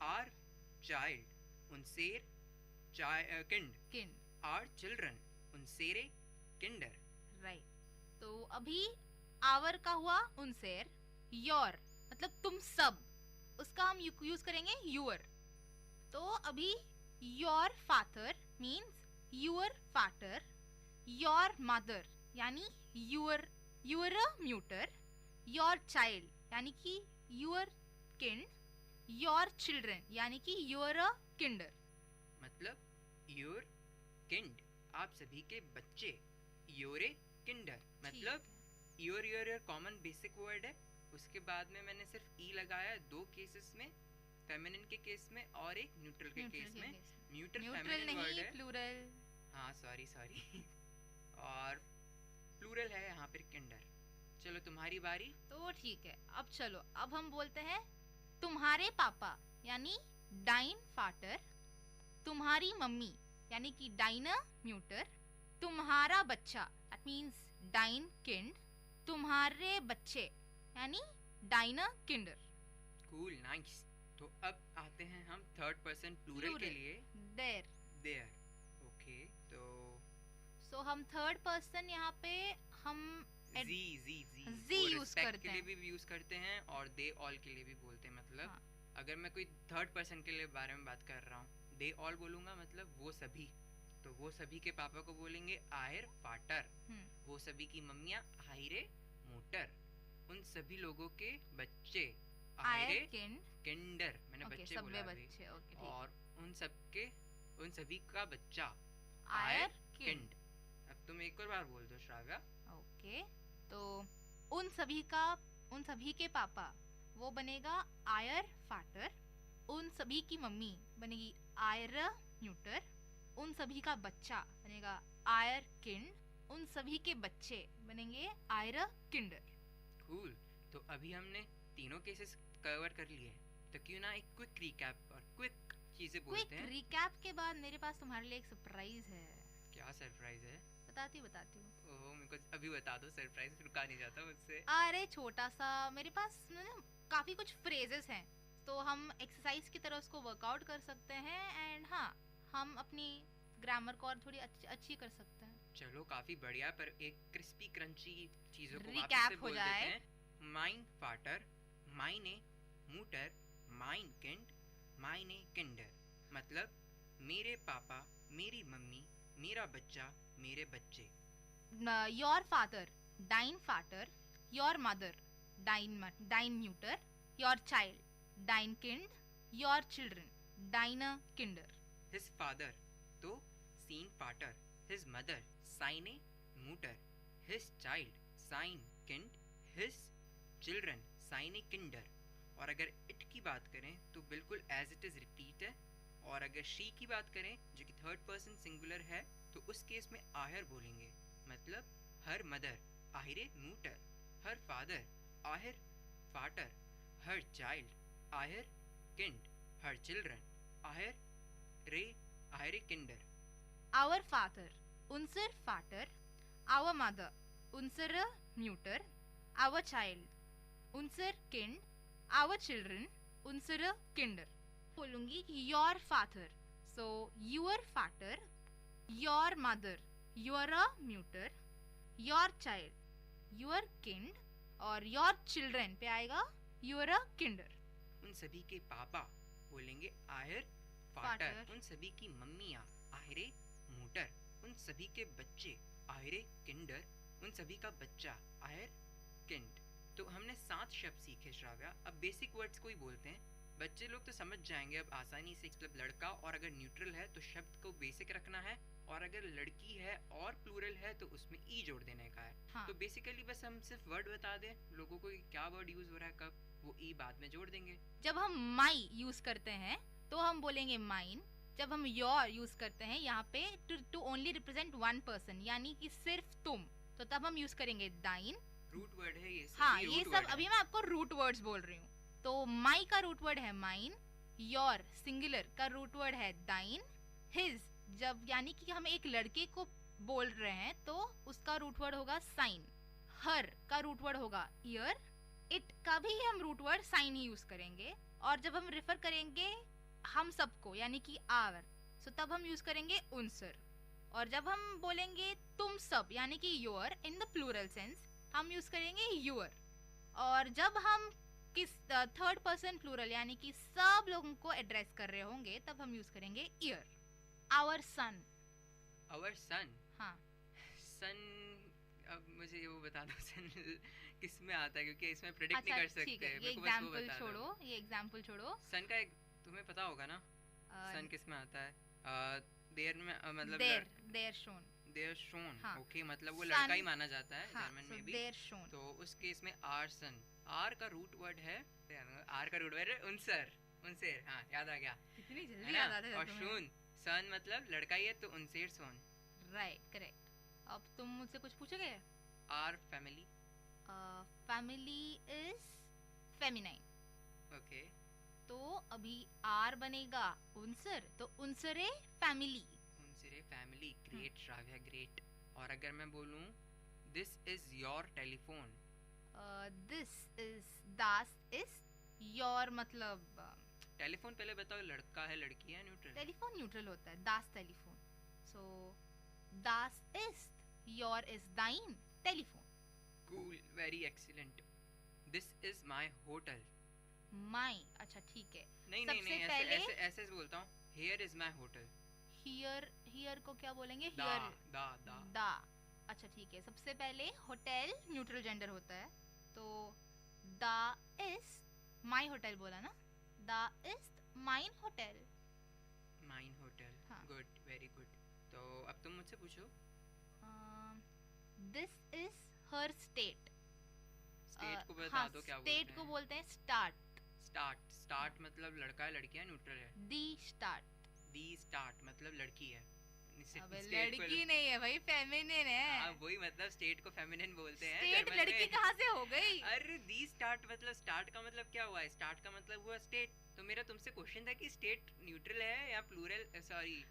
आर चाइल्ड उनसेर किंड, आर चिल्ड्रन उनसेरे किंडर। राइट। तो अभी आवर का हुआ उनसेर, योर मतलब तुम सब, उसका हम यूज करेंगे यूर। तो अभी योर फादर मीन्स यूर फाटर, योर मदर यानी यूर म्यूटर, योर चाइल्ड यानी कि यूर किंड, योर चिल्ड्रन यानी कि यूर किंडर। मतलब योर किंड आप सभी के बच्चे, योरे किंडर मतलब योर कॉमन बेसिक वर्ड है। उसके बाद में मैंने सिर्फ ई लगाया है 2 केसेस में, फेमिनिन के केस में और एक न्यूट्रल के केस में। न्यूट्रल फेमिनिन वर्ड है, प्लूरल। हाँ सॉरी और प्लूरल है यहाँ पर किंडर। चलो तुम्हारी बारी। तो ठीक है, अब चलो अब हम बोलते हैं तुम्हारे पापा यानी डाइन फाटर, तुम्हारी मम्मी यानी कि डाइना म्यूटर, तुम्हारा बच्चा दैट मींस डाइन किंड, तुम्हारे बच्चे यानी डाइना किंडर। Cool nice. तो अब आते हैं हम थर्ड पर्सन प्लूरल के लिए, देयर। देयर। ओके, तो सो हम थर्ड पर्सन यहाँ पे हम जी यूज करते के लिए हैं। भी यूज करते हैं और दे ऑल के लिए भी बोलते हैं। मतलब अगर मैं कोई थर्ड पर्सन के लिए बारे में बात कर रहा हूँ, दे ऑल बोलूंगा मतलब वो सभी, तो वो सभी के पापा को बोलेंगे आयर फाटर, वो सभी की मम्मियाँ आयरे मोटर, उन सभी लोगों के बच्चे आयरे किंडर, मैंने बच्चे बोला अभी, और उन सभी का बच्चा आयर किंड। अब तुम एक और बार बोल दो श्राव्या। ओके, तो उन सभी के पापा वो बनेगा आयर फाटर, उन सभी की मम्मी बनेगी आयर न्यूटर, उन सभी का बच्चा बनेगा आयर किंड, उन सभी के बच्चे बनेंगे आयर किंडर। कूल, तो अभी हमने तीनों केसेस कवर कर लिए, तो क्यों ना एक क्विक रिकैप और क्विक चीजें बोलते हैं। क्विक रिकैप के बाद मेरे पास तुम्हारे लिए एक सरप्राइज है। क्या सरप्राइज है? बताती हूँ। ओह, मेरे को अभी बता दो, सरप्राइज रुका नहीं जाता मुझसे। अरे छोटा सा, मेरे पास ना काफी कुछ फ्रेजेस हैं, तो हम एक्सरसाइज की तरह उसको वर्कआउट कर सकते हैं, एंड हाँ, हम अपनी ग्रामर को और थोड़ी अच्छी कर सकते हैं। चलो काफी बढ़िया, पर एक क्रिस्पी क्रंची चीजों को Recap वापस से हो बोल जाए। देते हैं। माइन फाटर, माइने मूटर, माइन किंड, माइने किंडर। मतलब मेरे पापा, मेरी मम्मी, मेरा बच्चा, मेरे बच्चे। योर फादर डाइन फाटर, योर मदर डाइन म्यूटर, योर चाइल्ड डाइन किंड, योर चिल्ड्रन डाइन किंडर। हिज फादर तो सीन फाटर, हिज मदर साइने मूटर, हिज चाइल्ड साइन किंड, हिज चिल्ड्रन साइने किंडर। और अगर इट की बात करें तो बिल्कुल एज इट इज रिपीट है, और अगर शी की बात करें जो कि थर्ड पर्सन सिंगुलर है, तो उस केस में आयर बोलेंगे। मतलब हर मदर आहिरे मूटर, हर फादर आहिर फाटर, हर चाइल्ड आहिर किंड, हर चिल्ड्रन आहिरे किंडर। आवर फादर उनसर फाटर, आवर मदर उनसर म्यूटर, आवर चाइल्ड उनसर किंड, आवर चिल्ड्रन उनसर किंडर। बोलूंगी योर फादर, सो यूर फाटर, योर मदर यूर म्यूटर, योर चाइल्ड यूर किंड, और योर चिल्ड्रन पे आएगा यूर किंडर। उन सभी के पापा बोलेंगे आहिर फाटर, उन सभी की मम्मियाँ आहिरे मूटर, उन सभी के बच्चे आहिरे किंडर, उन सभी का बच्चा आहिर किंड। तो हमने 7 शब्द सीखे श्राव्या। अब बेसिक वर्ड्स को ही बोलते हैं, बच्चे लोग तो समझ जाएंगे अब आसानी से। मतलब लड़का और अगर न्यूट्रल है तो शब्द को बेसिक रखना है, और अगर लड़की है और प्लूरल है तो उसमें ई जोड़ देने का है। हाँ। तो बेसिकली बस हम सिर्फ वर्ड बता दें लोगों को क्या वर्ड यूज हो रहा है कब, वो ई बाद में जोड़ देंगे। जब हम माई यूज करते हैं तो हम बोलेंगे माइन। जब हम योर यूज करते हैं यहाँ पे to only represent one person, यानी कि सिर्फ तुम, तो तब हम यूज करेंगे दाइन। रूट वर्ड है ये सब। हाँ, ये सब अभी मैं आपको रूट वर्ड्स बोल रही हूँ। तो माई का रूट वर्ड है माइन, योर सिंगुलर का रूट वर्ड है दाइन, हिज जब यानी कि हम एक लड़के को बोल रहे हैं तो उसका रूट वर्ड होगा साइन, हर का रूट वर्ड होगा ईयर, इट का भी हम रूट वर्ड साइन ही यूज करेंगे, और जब हम रेफर करेंगे हम सबको यानी कि आवर, सो तब हम यूज करेंगे उनसर। और जब हम बोलेंगे तुम सब यानी कि your in the plural sense, हम यूज करेंगे यूर। और जब हम किस थर्ड पर्सन प्लूरल यानी कि सब लोगों को एड्रेस कर रहे होंगे तब हम यूज करेंगे ear. Our son. Our son. हाँ। सन, अब मुझे वो बता दो सन किस में आता है, क्योंकि इसमें प्रेडिक्ट नहीं कर सकते। ये एग्जांपल छोड़ो, ये एग्जांपल छोड़ो। सन का एक तुम्हें पता होगा ना, सन किस में आता है? देयर में, मतलब देयर शोन। There shone. हाँ। ओके, मतलब वो लड़का ही माना जाता है। हाँ, जर्मन में भी देयर शोन। तो उस केस में आर सन। आर का रूट वर्ड है, आर का रूट वर्ड है उनसर। उनसेर, हाँ याद आ गया। कितनी जल्दी याद आता है। और शोन, सन मतलब लड़का ही है तो उनसेर सोन। Right, correct. अब तुम मुझसे कुछ पूछोगे? Our family. Family is feminine. Okay, तो अभी आर बनेगा उनसर, तो उनसरे फैमिली। उनसरे फैमिली। Great Shravya, great. और अगर मैं बोलूं this is your telephone, this is, दास इज, योर मतलब टेलीफोन पहले बताओ, लड़का है लड़की है न्यूट्रल? टेलीफोन न्यूट्रल होता है, das telephone. So das ist, your is dein telephone. Cool, very excellent. This is my hotel. My, अच्छा ठीक है. नहीं सबसे नहीं नहीं, पहले ऐसे ऐसे ऐसे बोलता हूँ. Here is my hotel. here को क्या बोलेंगे? दा here. दा. अच्छा ठीक है. सबसे पहले होटल न्यूट्रल जेंडर होता है, तो दा इज माई होटल बोला ना, दा is mine hotel. Mine hotel. Good, very good. तो अब तुम मुझसे पूछो. This is her state. State को बता दो क्या बोलते हैं. स्टेट को बोलते हैं स्टार्ट. स्टार्ट मतलब लड़का है लड़की है न्यूट्रल है. दी स्टार्ट. दी स्टार्ट मतलब लड़की है. अबे लड़की नहीं है भाई, फेमिनिन है. हाँ वही मतलब स्टेट को फेमिनिन बोलते हैं. स्टेट लड़की कहाँ से हो गई? अरे दी स्टार्ट मतलब स्टार्ट का मतलब क्या हुआ? स्टार्ट का मतलब हुआ स्टेट. तो मेरा तुमसे क्वेश्चन था कि स्टेट न्यूट्रल है या प्लूरल, सॉरी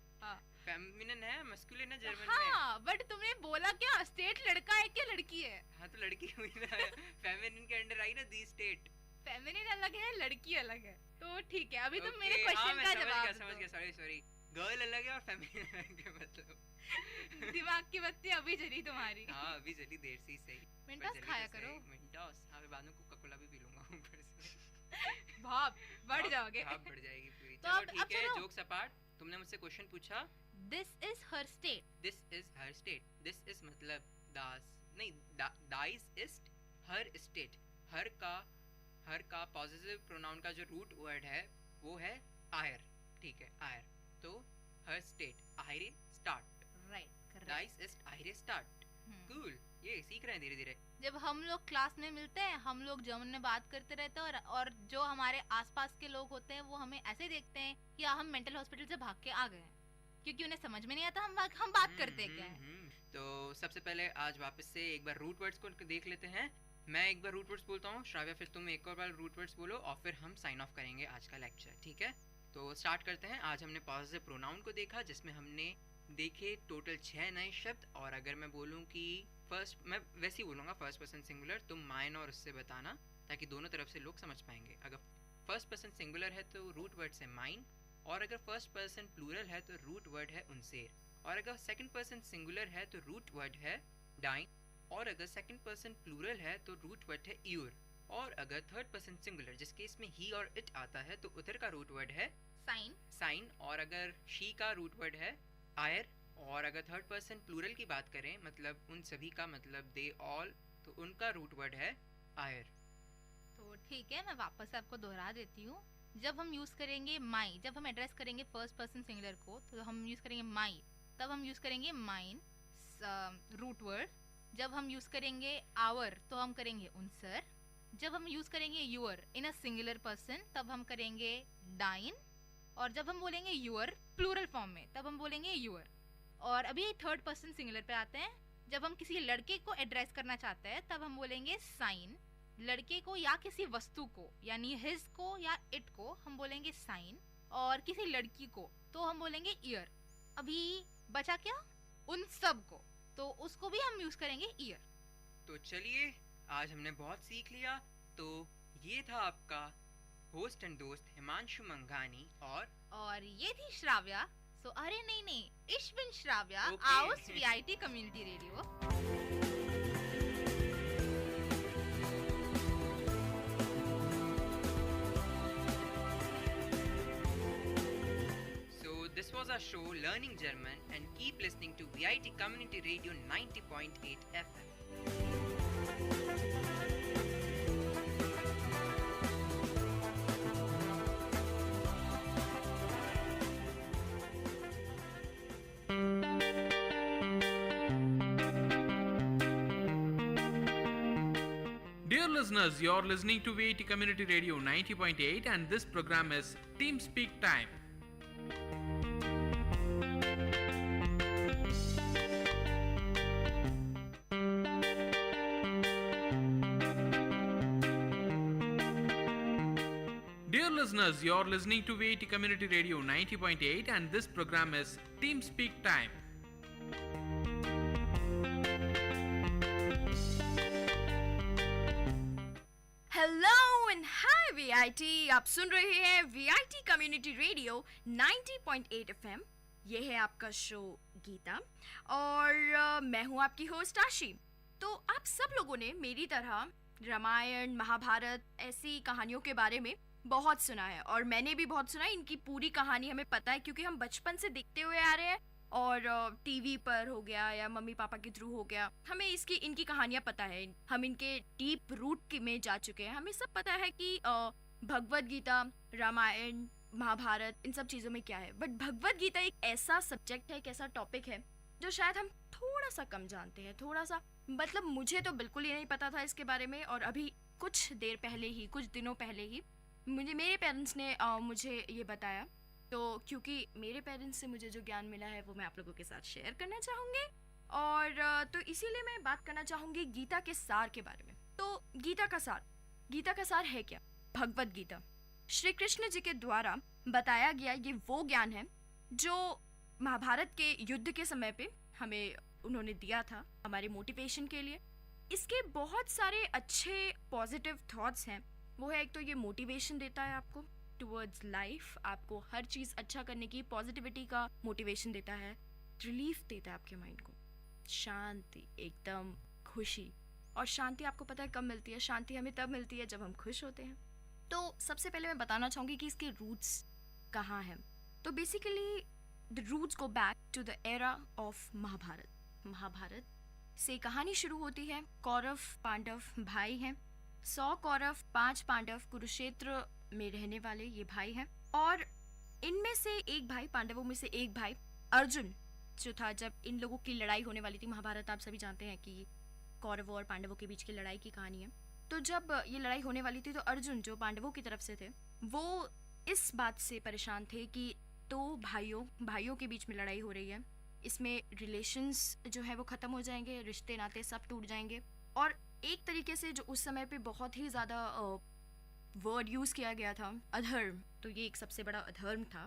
फेमिनिन है, मस्कुलिन है जर्मन में. हाँ बट तुमने बोला क्या स्टेट लड़का है क्या लड़की है? हाँ तो लड़की हुई ना. फेमिनिन के अंडर आई ना दी स्टेट. फेमिनिन अलग है, लड़की अलग है. तो ठीक है, अभी तुम मेरे क्वेश्चन का जवाब दो. समझ गया. सॉरी गर्ल अलग है और फेमिनिन अलग है. मतलब दिमाग की बत्ती अभी जली तुम्हारी. हाँ अभी जली, देर से ही सही. मिंटोस खाया करो. मिंटोस. हाँ बाद में कोका कोला भी पी लूंगा ऊपर से. भाप बढ़ जाओगे. भाप बढ़ जाएगी पूरी. तो चलो ठीक है, जोक्स अपार्ट. तुमने मुझसे क्वेश्चन पूछा. This is her state. This is her state. This is मतलब दास नहीं, दाइस इज हर स्टेट. हर का पॉजिटिव प्रोनाउन का जो रूट वर्ड है वो है आयर. ठीक है, आयर. तो हर स्टेट आयरे स्टार्ट. राइट. दाइस इज आयरे स्टार्ट. कूल. ये सीख रहे हैं धीरे धीरे. जब हम लोग क्लास में मिलते हैं, हम लोग जर्मन में बात करते रहते हैं, और जो हमारे आसपास के लोग होते हैं वो हमें ऐसे देखते हैं कि हम मेंटल हॉस्पिटल से भाग के आ गए हैं, क्योंकि उन्हें समझ में नहीं आता हम बात करते क्या है. तो सबसे पहले आज वापस से एक बार रूट वर्ड्स को देख लेते हैं. मैं एक बार रूट वर्ड्स बोलता हूँ, श्राव्या फिर तुम एक और बार रूट वर्ड्स बोलो और फिर हम साइन ऑफ करेंगे आज का लेक्चर. ठीक है, तो स्टार्ट करते हैं. आज हमने पॉजिटिव प्रोनाउन को देखा, जिसमें हमने देखे टोटल 6 नए शब्द. और अगर मैं बोलूँ कि फर्स्ट, मैं वैसे ही बोलूँगा फर्स्ट पर्सन सिंगुलर, तुम माइन और उससे बताना, ताकि दोनों तरफ से लोग समझ पाएंगे. अगर फर्स्ट पर्सन सिंगुलर है तो रूट वर्ड है माइन, और अगर फर्स्ट पर्सन प्लूरल है तो रूट वर्ड है उनसेर, और अगर सेकंड पर्सन सिंगुलर है तो रूट वर्ड है डाइन, और अगर सेकंड पर्सन प्लूरल है तो रूट वर्ड है यूर, और अगर थर्ड पर्सन सिंगुलर जिस केस में ही और इट आता है तो उधर का रूट वर्ड है साइन, और अगर शी का रूट वर्ड है आयर, और अगर थर्ड पर्सन प्लूरल की बात करें मतलब उन सभी का मतलब दे ऑल, तो उनका रूट वर्ड है आयर. तो ठीक है, मैं वापस आपको दोहरा देती हूँ. जब हम यूज करेंगे माई, जब हम एड्रेस करेंगे फर्स्ट पर्सन सिंगुलर को, तो हम यूज करेंगे माई. तब हम यूज करेंगे माइन रूट वर्ड. जब हम यूज करेंगे आवर तो हम करेंगे उनसर. जब हम यूज करेंगे your in a singular person तब हम करेंगे डाइन, और जब हम बोलेंगे यूअर प्लूरल फॉर्म में तब हम बोलेंगे यूअर. और अभी थर्ड पर्सन सिंगुलर पे आते हैं. जब हम किसी लड़के को एड्रेस करना चाहते हैं तब हम बोलेंगे साइन. लड़के को या किसी वस्तु को यानी हिज को या इट को हम बोलेंगे साइन, और किसी लड़की को तो हम बोलेंगे ईयर. अभी बचा क्या? उन सब को, तो उसको भी हम यूज करेंगे ईयर. तो चलिए आज हमने बहुत सीख लिया. तो ये था आपका होस्ट एंड दोस्त हिमांशु मंगानी, और ये थी श्राव्या. सो अरे नहीं, ich bin Shravya aus VIT Community Radio. So this was our show Learning German, and keep listening to VIT Community Radio 90.8 FM. Dear listeners, you're listening to VIT Community Radio 90.8 and this program is Team Speak Time. Dear listeners, you're listening to VIT Community Radio 90.8 and this program is Team Speak Time. Hello and hi VIT, आप सुन रहे हैं VIT community radio 90.8 FM. ये है आपका show Gita और मैं हूँ आपकी होस्ट आशी। तो आप सब लोगों ने मेरी तरह रामायण, महाभारत ऐसी कहानियों के बारे में बहुत सुना है और मैंने भी बहुत सुना है। इनकी पूरी कहानी हमें पता है क्योंकि हम बचपन से देखते हुए आ रहे हैं और टीवी पर हो गया या मम्मी पापा के थ्रू हो गया, हमें इनकी कहानियाँ पता है। हम इनके डीप रूट में जा चुके हैं। हमें सब पता है कि भगवद गीता, रामायण, महाभारत, इन सब चीज़ों में क्या है। बट भगवद गीता एक ऐसा सब्जेक्ट है, एक ऐसा टॉपिक है जो शायद हम थोड़ा सा कम जानते हैं। थोड़ा सा मतलब मुझे तो बिल्कुल ही नहीं पता था इसके बारे में और अभी कुछ देर पहले ही, कुछ दिनों पहले ही मेरे पेरेंट्स ने मुझे ये बताया। तो क्योंकि मेरे पेरेंट्स से मुझे जो ज्ञान मिला है वो मैं आप लोगों के साथ शेयर करना चाहूँगी और तो इसीलिए मैं बात करना चाहूँगी गीता के सार के बारे में। तो गीता का सार है क्या? भगवद गीता श्री कृष्ण जी के द्वारा बताया गया ये वो ज्ञान है जो महाभारत के युद्ध के समय पे हमें उन्होंने दिया था हमारे मोटिवेशन के लिए। इसके बहुत सारे अच्छे पॉजिटिव थॉट्स हैं। वो है, एक तो ये मोटिवेशन देता है आपको टुवर्ड्स लाइफ, आपको हर चीज़ अच्छा करने की पॉजिटिविटी का मोटिवेशन देता है, रिलीफ देता है आपके माइंड को, शांति, एकदम खुशी। और शांति आपको पता है कब मिलती है? शांति हमें तब मिलती है जब हम खुश होते हैं। तो सबसे पहले मैं बताना चाहूँगी कि इसके रूट्स कहाँ हैं। तो basically the roots go back to the era of Mahabharat. Mahabharat से कहानी शुरू होती है। कौरव पांडव भाई हैं। 100 कौरव 5 पांडव कुरुक्षेत्र में रहने वाले ये भाई हैं और इनमें से एक भाई, पांडवों में से एक भाई अर्जुन जो था, जब इन लोगों की लड़ाई होने वाली थी, महाभारत आप सभी जानते हैं कि कौरवों और पांडवों के बीच की लड़ाई की कहानी है। तो जब ये लड़ाई होने वाली थी तो अर्जुन जो पांडवों की तरफ से थे वो इस बात से परेशान थे कि दो भाइयों के बीच में लड़ाई हो रही है, इसमें रिलेशंस जो है वो ख़त्म हो जाएंगे, रिश्ते नाते सब टूट जाएंगे। और एक तरीके से जो उस समय पे बहुत ही ज़्यादा वर्ड यूज़ किया गया था, अधर्म, तो ये एक सबसे बड़ा अधर्म था।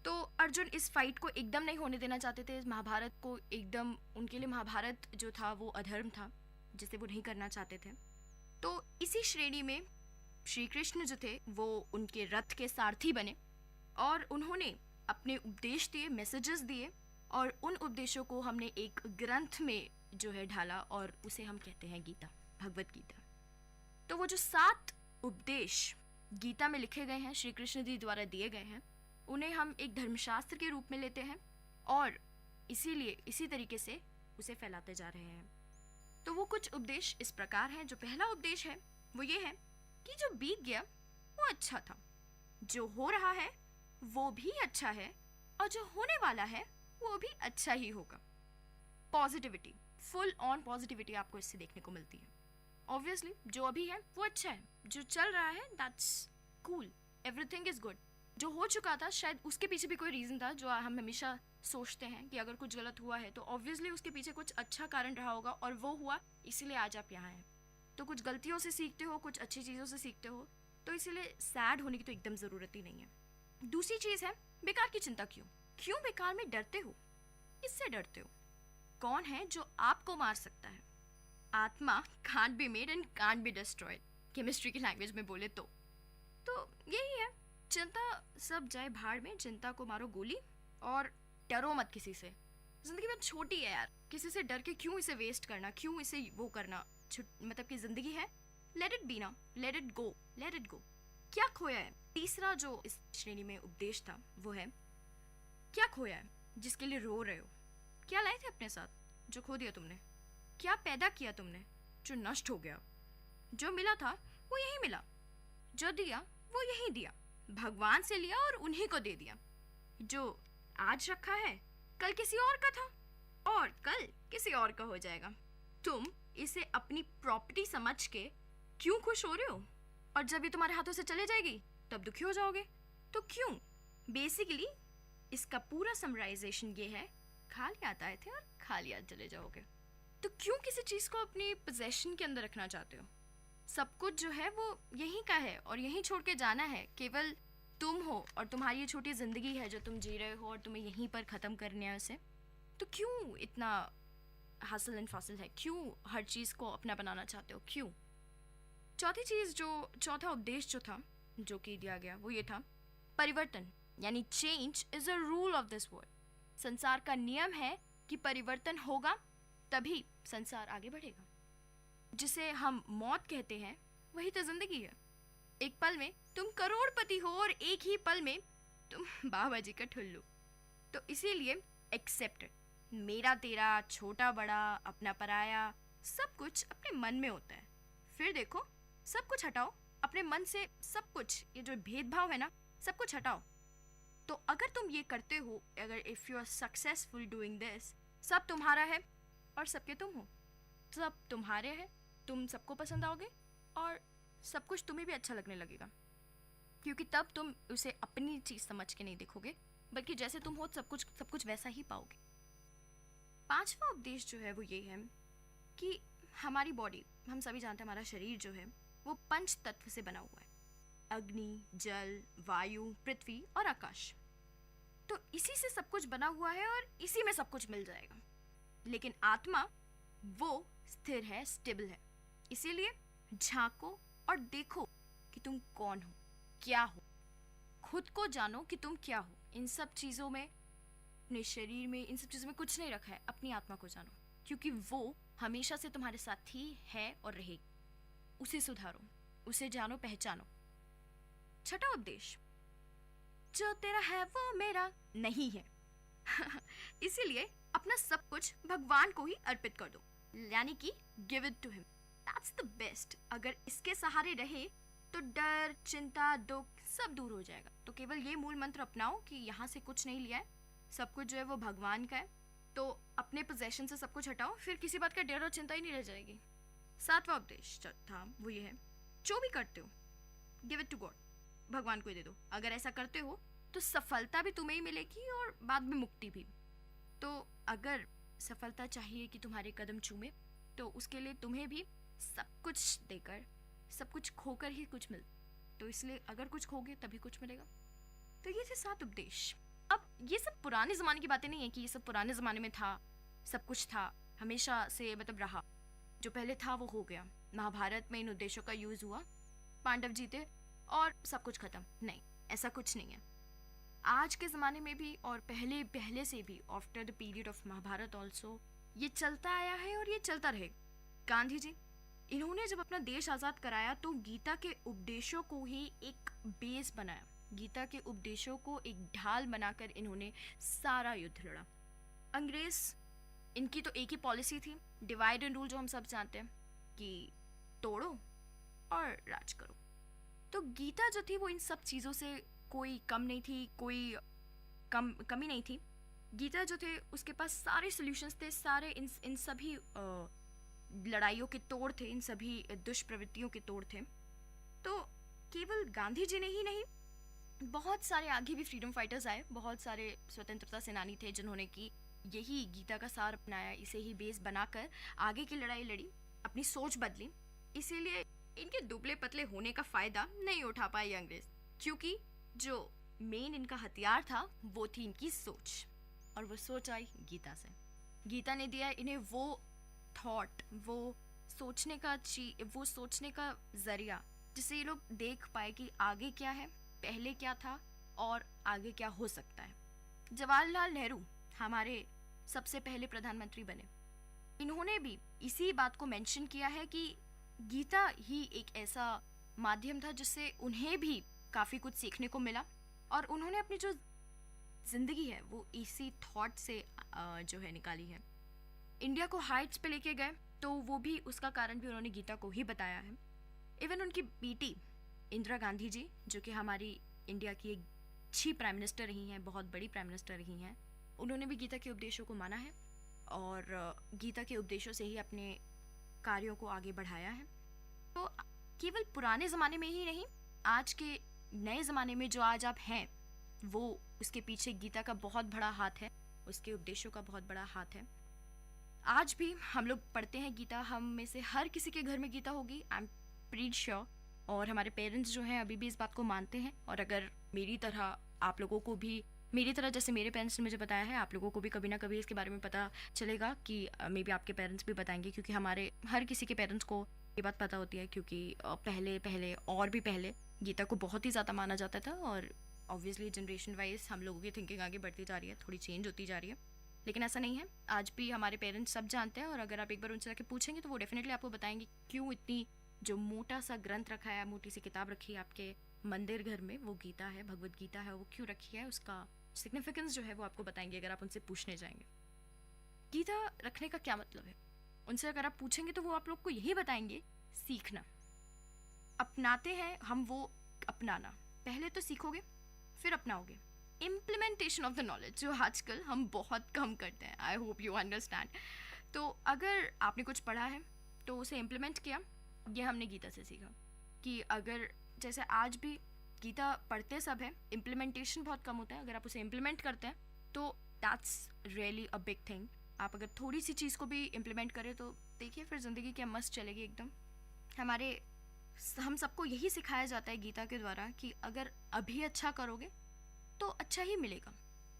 तो अर्जुन इस फाइट को एकदम नहीं होने देना चाहते थे, इस महाभारत को एकदम, उनके लिए महाभारत जो था वो अधर्म था जिसे वो नहीं करना चाहते थे। तो इसी श्रेणी में श्री कृष्ण जो थे वो उनके रथ के सारथी बने और उन्होंने अपने उपदेश दिए, मैसेजेस दिए और उन उपदेशों को हमने एक ग्रंथ में जो है ढाला और उसे हम कहते हैं गीता, भगवद गीता। तो वो जो 7 उपदेश गीता में लिखे गए हैं, श्री कृष्ण जी द्वारा दिए गए हैं, उन्हें हम एक धर्मशास्त्र के रूप में लेते हैं और इसीलिए इसी तरीके से उसे फैलाते जा रहे हैं। तो वो कुछ उपदेश इस प्रकार हैं। जो पहला उपदेश है वो ये है कि जो बीत गया वो अच्छा था, जो हो रहा है वो भी अच्छा है और जो होने वाला है वो भी अच्छा ही होगा। पॉजिटिविटी, फुल ऑन पॉजिटिविटी आपको इससे देखने को मिलती है। ऑब्वियसली जो अभी है वो अच्छा है, जो चल रहा है that's cool, everything is good. जो हो चुका था शायद उसके पीछे भी कोई रीज़न था, जो हम हमेशा सोचते हैं कि अगर कुछ गलत हुआ है तो ऑब्वियसली उसके पीछे कुछ अच्छा कारण रहा होगा और वो हुआ, इसीलिए आज आप यहाँ हैं। तो कुछ गलतियों से सीखते हो, कुछ अच्छी चीज़ों से सीखते हो, तो इसीलिए सैड होने की तो एकदम ज़रूरत ही नहीं है। दूसरी चीज़ है बेकार की चिंता क्यों बेकार में डरते हो? किससे डरते हो? कौन है जो आपको मार सकता है? आत्मा can't be made and can't be destroyed, chemistry की लैंग्वेज में बोले तो यही है, चिंता सब जाए भाड़ में, चिंता को मारो गोली और डरो मत किसी से। जिंदगी बहुत छोटी है यार, किसी से डर के क्यों इसे वेस्ट करना, क्यों इसे वो करना। मतलब कि जिंदगी है, लेट इट बी ना, लेट इट गो। क्या खोया है? तीसरा जो इस श्रेणी में उपदेश था वो है, क्या खोया है जिसके लिए रो रहे हो? क्या लाए थे अपने साथ जो खो दिया तुमने? क्या पैदा किया तुमने जो नष्ट हो गया? जो मिला था वो यही मिला, जो दिया वो यही दिया, भगवान से लिया और उन्हीं को दे दिया। जो आज रखा है कल किसी और का था और कल किसी और का हो जाएगा। तुम इसे अपनी प्रॉपर्टी समझ के क्यों खुश हो रहे हो? और जब ये तुम्हारे हाथों से चले जाएगी तब दुखी हो जाओगे। तो क्यों? बेसिकली इसका पूरा समराइजेशन ये है, खाली हाथ आए थे और खाली हाथ चले जाओगे। तो क्यों किसी चीज़ को अपनी पोजेशन के अंदर रखना चाहते हो? सब कुछ जो है वो यहीं का है और यहीं छोड़ के जाना है। केवल तुम हो और तुम्हारी ये छोटी ज़िंदगी है जो तुम जी रहे हो और तुम्हें यहीं पर ख़त्म करने है उसे। तो क्यों इतना हासिल एंड फासिल है? क्यों हर चीज़ को अपना बनाना चाहते हो? क्यों? चौथी चीज़, जो चौथा उपदेश जो था, जो कि दिया गया, वो ये था, परिवर्तन यानी change is a rule of this world. संसार का नियम है कि परिवर्तन होगा तभी संसार आगे बढ़ेगा। जिसे हम मौत कहते हैं वही तो जिंदगी है। एक पल में तुम करोड़पति हो और एक ही पल में तुम बाबा जी का ठुल्लू। तो इसीलिए एक्सेप्टेड, मेरा तेरा, छोटा बड़ा, अपना पराया, सब कुछ अपने मन में होता है। फिर देखो, सब कुछ हटाओ अपने मन से, सब कुछ, ये जो भेदभाव है ना, सब कुछ हटाओ। तो अगर तुम ये करते हो, अगर if you are successful doing this, सब तुम्हारा है और सबके तुम हो, सब तुम्हारे हैं, तुम सबको पसंद आओगे और सब कुछ तुम्हें भी अच्छा लगने लगेगा, क्योंकि तब तुम उसे अपनी चीज़ समझ के नहीं देखोगे, बल्कि जैसे तुम हो सब कुछ वैसा ही पाओगे। पांचवा उपदेश जो है वो ये है कि हमारी बॉडी, हम सभी जानते हैं हमारा शरीर जो है वो पंच तत्व से बना हुआ है, अग्नि, जल, वायु, पृथ्वी और आकाश। तो इसी से सब कुछ बना हुआ है और इसी में सब कुछ मिल जाएगा। लेकिन आत्मा वो स्थिर है, स्टेबल है। इसीलिए झांको और देखो कि तुम कौन हो, क्या हो। खुद को जानो कि तुम क्या हो। इन सब चीज़ों में, अपने शरीर में, इन सब चीज़ों में कुछ नहीं रखा है। अपनी आत्मा को जानो, क्योंकि वो हमेशा से तुम्हारे साथ ही है और रहेगी। उसे सुधारो, उसे जानो, पहचानो। छठा उपदेश, जो तेरा है वो मेरा नहीं है। इसीलिए अपना सब कुछ भगवान को ही अर्पित कर दो, यानी कि give it to him. That's the best. अगर इसके सहारे रहे तो डर, चिंता, दुख सब दूर हो जाएगा। तो केवल ये मूल मंत्र अपनाओ कि यहाँ से कुछ नहीं लिया है, सब कुछ जो है वो भगवान का है। तो अपने पोजेशन से सब कुछ हटाओ, फिर किसी बात का डर और चिंता ही नहीं रह जाएगी। सातवां उपदेश था वो ये है, जो भी करते हो गिव इट टू गॉड, भगवान को ही दे दो। अगर ऐसा करते हो तो सफलता भी तुम्हें ही मिलेगी और बाद में मुक्ति भी। तो अगर सफलता चाहिए कि तुम्हारे कदम चूमे, तो उसके लिए तुम्हें भी सब कुछ देकर, सब कुछ खोकर ही कुछ मिल। तो इसलिए अगर कुछ खोगे तभी कुछ मिलेगा। तो ये थे 7 उपदेश। अब ये सब पुराने ज़माने की बातें नहीं है कि ये सब पुराने ज़माने में था, सब कुछ था, हमेशा से मतलब रहा। जो पहले था वो हो गया। महाभारत में इन उद्देश्यों का यूज़ हुआ, पांडव जीते और सब कुछ खत्म। नहीं, ऐसा कुछ नहीं है। आज के ज़माने में भी और पहले से भी, after the period of Mahabharat also, ये चलता आया है और ये चलता रहेगा। गांधी जी, इन्होंने जब अपना देश आज़ाद कराया तो गीता के उपदेशों को ही एक बेस बनाया। गीता के उपदेशों को एक ढाल बनाकर इन्होंने सारा युद्ध लड़ा। अंग्रेज, इनकी तो एक ही पॉलिसी थी, डिवाइड एंड रूल, जो हम सब जानते हैं कि तोड़ो और राज करो। तो गीता जो थी वो इन सब चीज़ों से कोई कम नहीं थी, कोई कमी नहीं थी। गीता जो थे उसके पास सारे सॉल्यूशंस थे, सारे इन सभी लड़ाइयों के तोड़ थे, इन सभी दुष्प्रवृत्तियों के तोड़ थे। तो केवल गांधी जी ने ही नहीं, बहुत सारे आगे भी फ्रीडम फाइटर्स आए, बहुत सारे स्वतंत्रता सेनानी थे जिन्होंने कि यही गीता का सार अपनाया, इसे ही बेस बनाकर आगे की लड़ाई लड़ी, अपनी सोच बदली। इसीलिए इनके दुबले पतले होने का फ़ायदा नहीं उठा पाए अंग्रेज, क्योंकि जो मेन इनका हथियार था वो थी इनकी सोच, और वो सोच आई गीता से। गीता ने दिया इन्हें वो थॉट, वो सोचने का ज़रिया, जिससे ये लोग देख पाए कि आगे क्या है, पहले क्या था और आगे क्या हो सकता है। जवाहरलाल नेहरू हमारे सबसे पहले प्रधानमंत्री बने। इन्होंने भी इसी बात को मेंशन किया है कि गीता ही एक ऐसा माध्यम था जिससे उन्हें भी काफ़ी कुछ सीखने को मिला, और उन्होंने अपनी जो ज़िंदगी है वो इसी थॉट से जो है निकाली है। इंडिया को हाइट्स पे लेके गए तो वो भी उसका कारण भी उन्होंने गीता को ही बताया है। इवन उनकी बेटी इंदिरा गांधी जी, जो कि हमारी इंडिया की एक अच्छी प्राइम मिनिस्टर रही हैं, बहुत बड़ी प्राइम मिनिस्टर रही हैं, उन्होंने भी गीता के उपदेशों को माना है और गीता के उपदेशों से ही अपने कार्यों को आगे बढ़ाया है। तो केवल पुराने ज़माने में ही नहीं, आज के नए ज़माने में जो आज आप हैं, वो उसके पीछे गीता का बहुत बड़ा हाथ है, उसके उपदेशों का बहुत बड़ा हाथ है। आज भी हम लोग पढ़ते हैं गीता, हम में से हर किसी के घर में गीता होगी, आई एम प्रीटी श्योर। और हमारे पेरेंट्स जो हैं अभी भी इस बात को मानते हैं, और अगर मेरी तरह आप लोगों को भी, मेरी तरह जैसे मेरे पेरेंट्स ने मुझे बताया है, आप लोगों को भी कभी ना कभी इसके बारे में पता चलेगा कि मे बी आपके पेरेंट्स भी बताएंगे, क्योंकि हमारे हर किसी के पेरेंट्स को ये बात पता होती है क्योंकि पहले और भी पहले गीता को बहुत ही ज़्यादा माना जाता था, और ऑब्वियसली जनरेशन वाइज हम लोगों की थिंकिंग आगे बढ़ती जा रही है, थोड़ी चेंज होती जा रही है, लेकिन ऐसा नहीं है। आज भी हमारे पेरेंट्स सब जानते हैं, और अगर आप एक बार उनसे जाके पूछेंगे तो वो डेफिनेटली आपको बताएंगे क्यों इतनी जो मोटा सा ग्रंथ रखा है, मोटी सी किताब रखी है आपके मंदिर घर में, वो गीता है, भगवत गीता है, वो क्यों रखी है, उसका सिग्निफिकेंस जो है वो आपको बताएंगे अगर आप उनसे पूछने जाएंगे। गीता रखने का क्या मतलब है, उनसे अगर आप पूछेंगे तो वो आप लोग को यही बताएंगे, सीखना। अपनाते हैं हम वो अपनाना, पहले तो सीखोगे फिर अपनाओगे। इम्प्लीमेंटेशन ऑफ द नॉलेज जो आजकल हम बहुत कम करते हैं, आई होप यू अंडरस्टैंड। तो अगर आपने कुछ पढ़ा है तो उसे इम्प्लीमेंट किया, ये हमने गीता से सीखा कि अगर जैसे आज भी गीता पढ़ते सब है, इम्प्लीमेंटेशन बहुत कम होता है, अगर आप उसे इम्प्लीमेंट करते हैं तो that's really a big thing. आप अगर थोड़ी सी चीज़ को भी इम्प्लीमेंट करें तो देखिए फिर ज़िंदगी क्या मस्त चलेगी एकदम। हम सबको यही सिखाया जाता है गीता के द्वारा कि अगर अभी अच्छा करोगे तो अच्छा ही मिलेगा,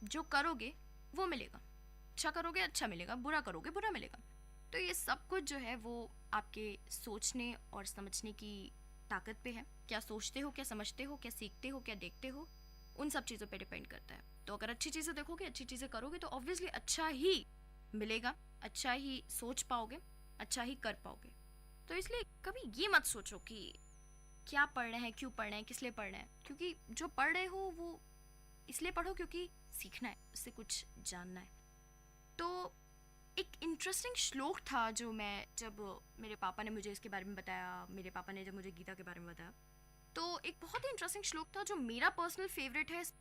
जो करोगे वो मिलेगा, अच्छा करोगे अच्छा मिलेगा, बुरा करोगे बुरा मिलेगा। तो ये सब कुछ जो है वो आपके सोचने और समझने की ताकत पे है, क्या सोचते हो, क्या समझते हो, क्या सीखते हो, क्या देखते हो, उन सब चीज़ों पे डिपेंड करता है। तो अगर अच्छी चीज़ें देखोगे, अच्छी चीज़ें करोगे तो ऑब्वियसली अच्छा ही मिलेगा, अच्छा ही सोच पाओगे, अच्छा ही कर पाओगे। तो इसलिए कभी ये मत सोचो कि क्या पढ़ना है, क्यों पढ़ना है, किस लिए पढ़ना है, क्योंकि जो पढ़ रहे हो वो इसलिए पढ़ो क्योंकि सीखना है, उससे कुछ जानना है। तो एक इंटरेस्टिंग श्लोक था जो मैं जब मेरे पापा ने मुझे इसके बारे में बताया, मेरे पापा ने जब मुझे गीता के बारे में बताया, तो एक बहुत ही इंटरेस्टिंग श्लोक था जो मेरा पर्सनल फेवरेट है इस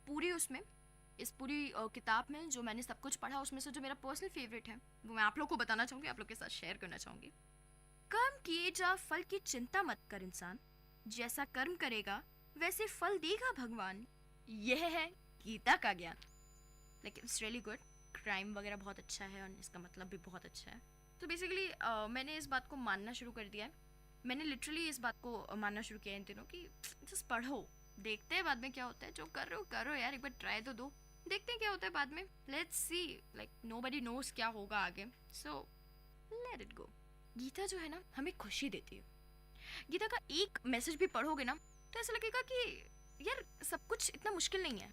पूरी किताब में। जो मैंने सब कुछ पढ़ा उसमें से जो मेरा पर्सनल फेवरेट है वो मैं आप लोग को बताना चाहूँगी, आप लोग के साथ शेयर करना चाहूँगी। कर्म किए जा फल की चिंता मत कर इंसान, जैसा कर्म करेगा वैसे फल देगा भगवान, यह है गीता का ज्ञान। Like it's really good. Crime वगैरह बहुत अच्छा है और इसका मतलब भी बहुत अच्छा है। तो बेसिकली मैंने इस बात को मानना शुरू कर दिया है, मैंने लिटरली इस बात को मानना शुरू किया इन दिनों कि जस्ट पढ़ो, देखते हैं बाद में क्या होता है, जो कर रहे हो करो यार, एक बार ट्राई तो दो, देखते हैं क्या होता है बाद में, let's see, like nobody knows क्या होगा आगे, so let it go. Gita जो है ना हमें खुशी देती है। गीता का एक मैसेज भी पढ़ोगे ना तो ऐसा लगेगा कि यार सब कुछ इतना मुश्किल नहीं है,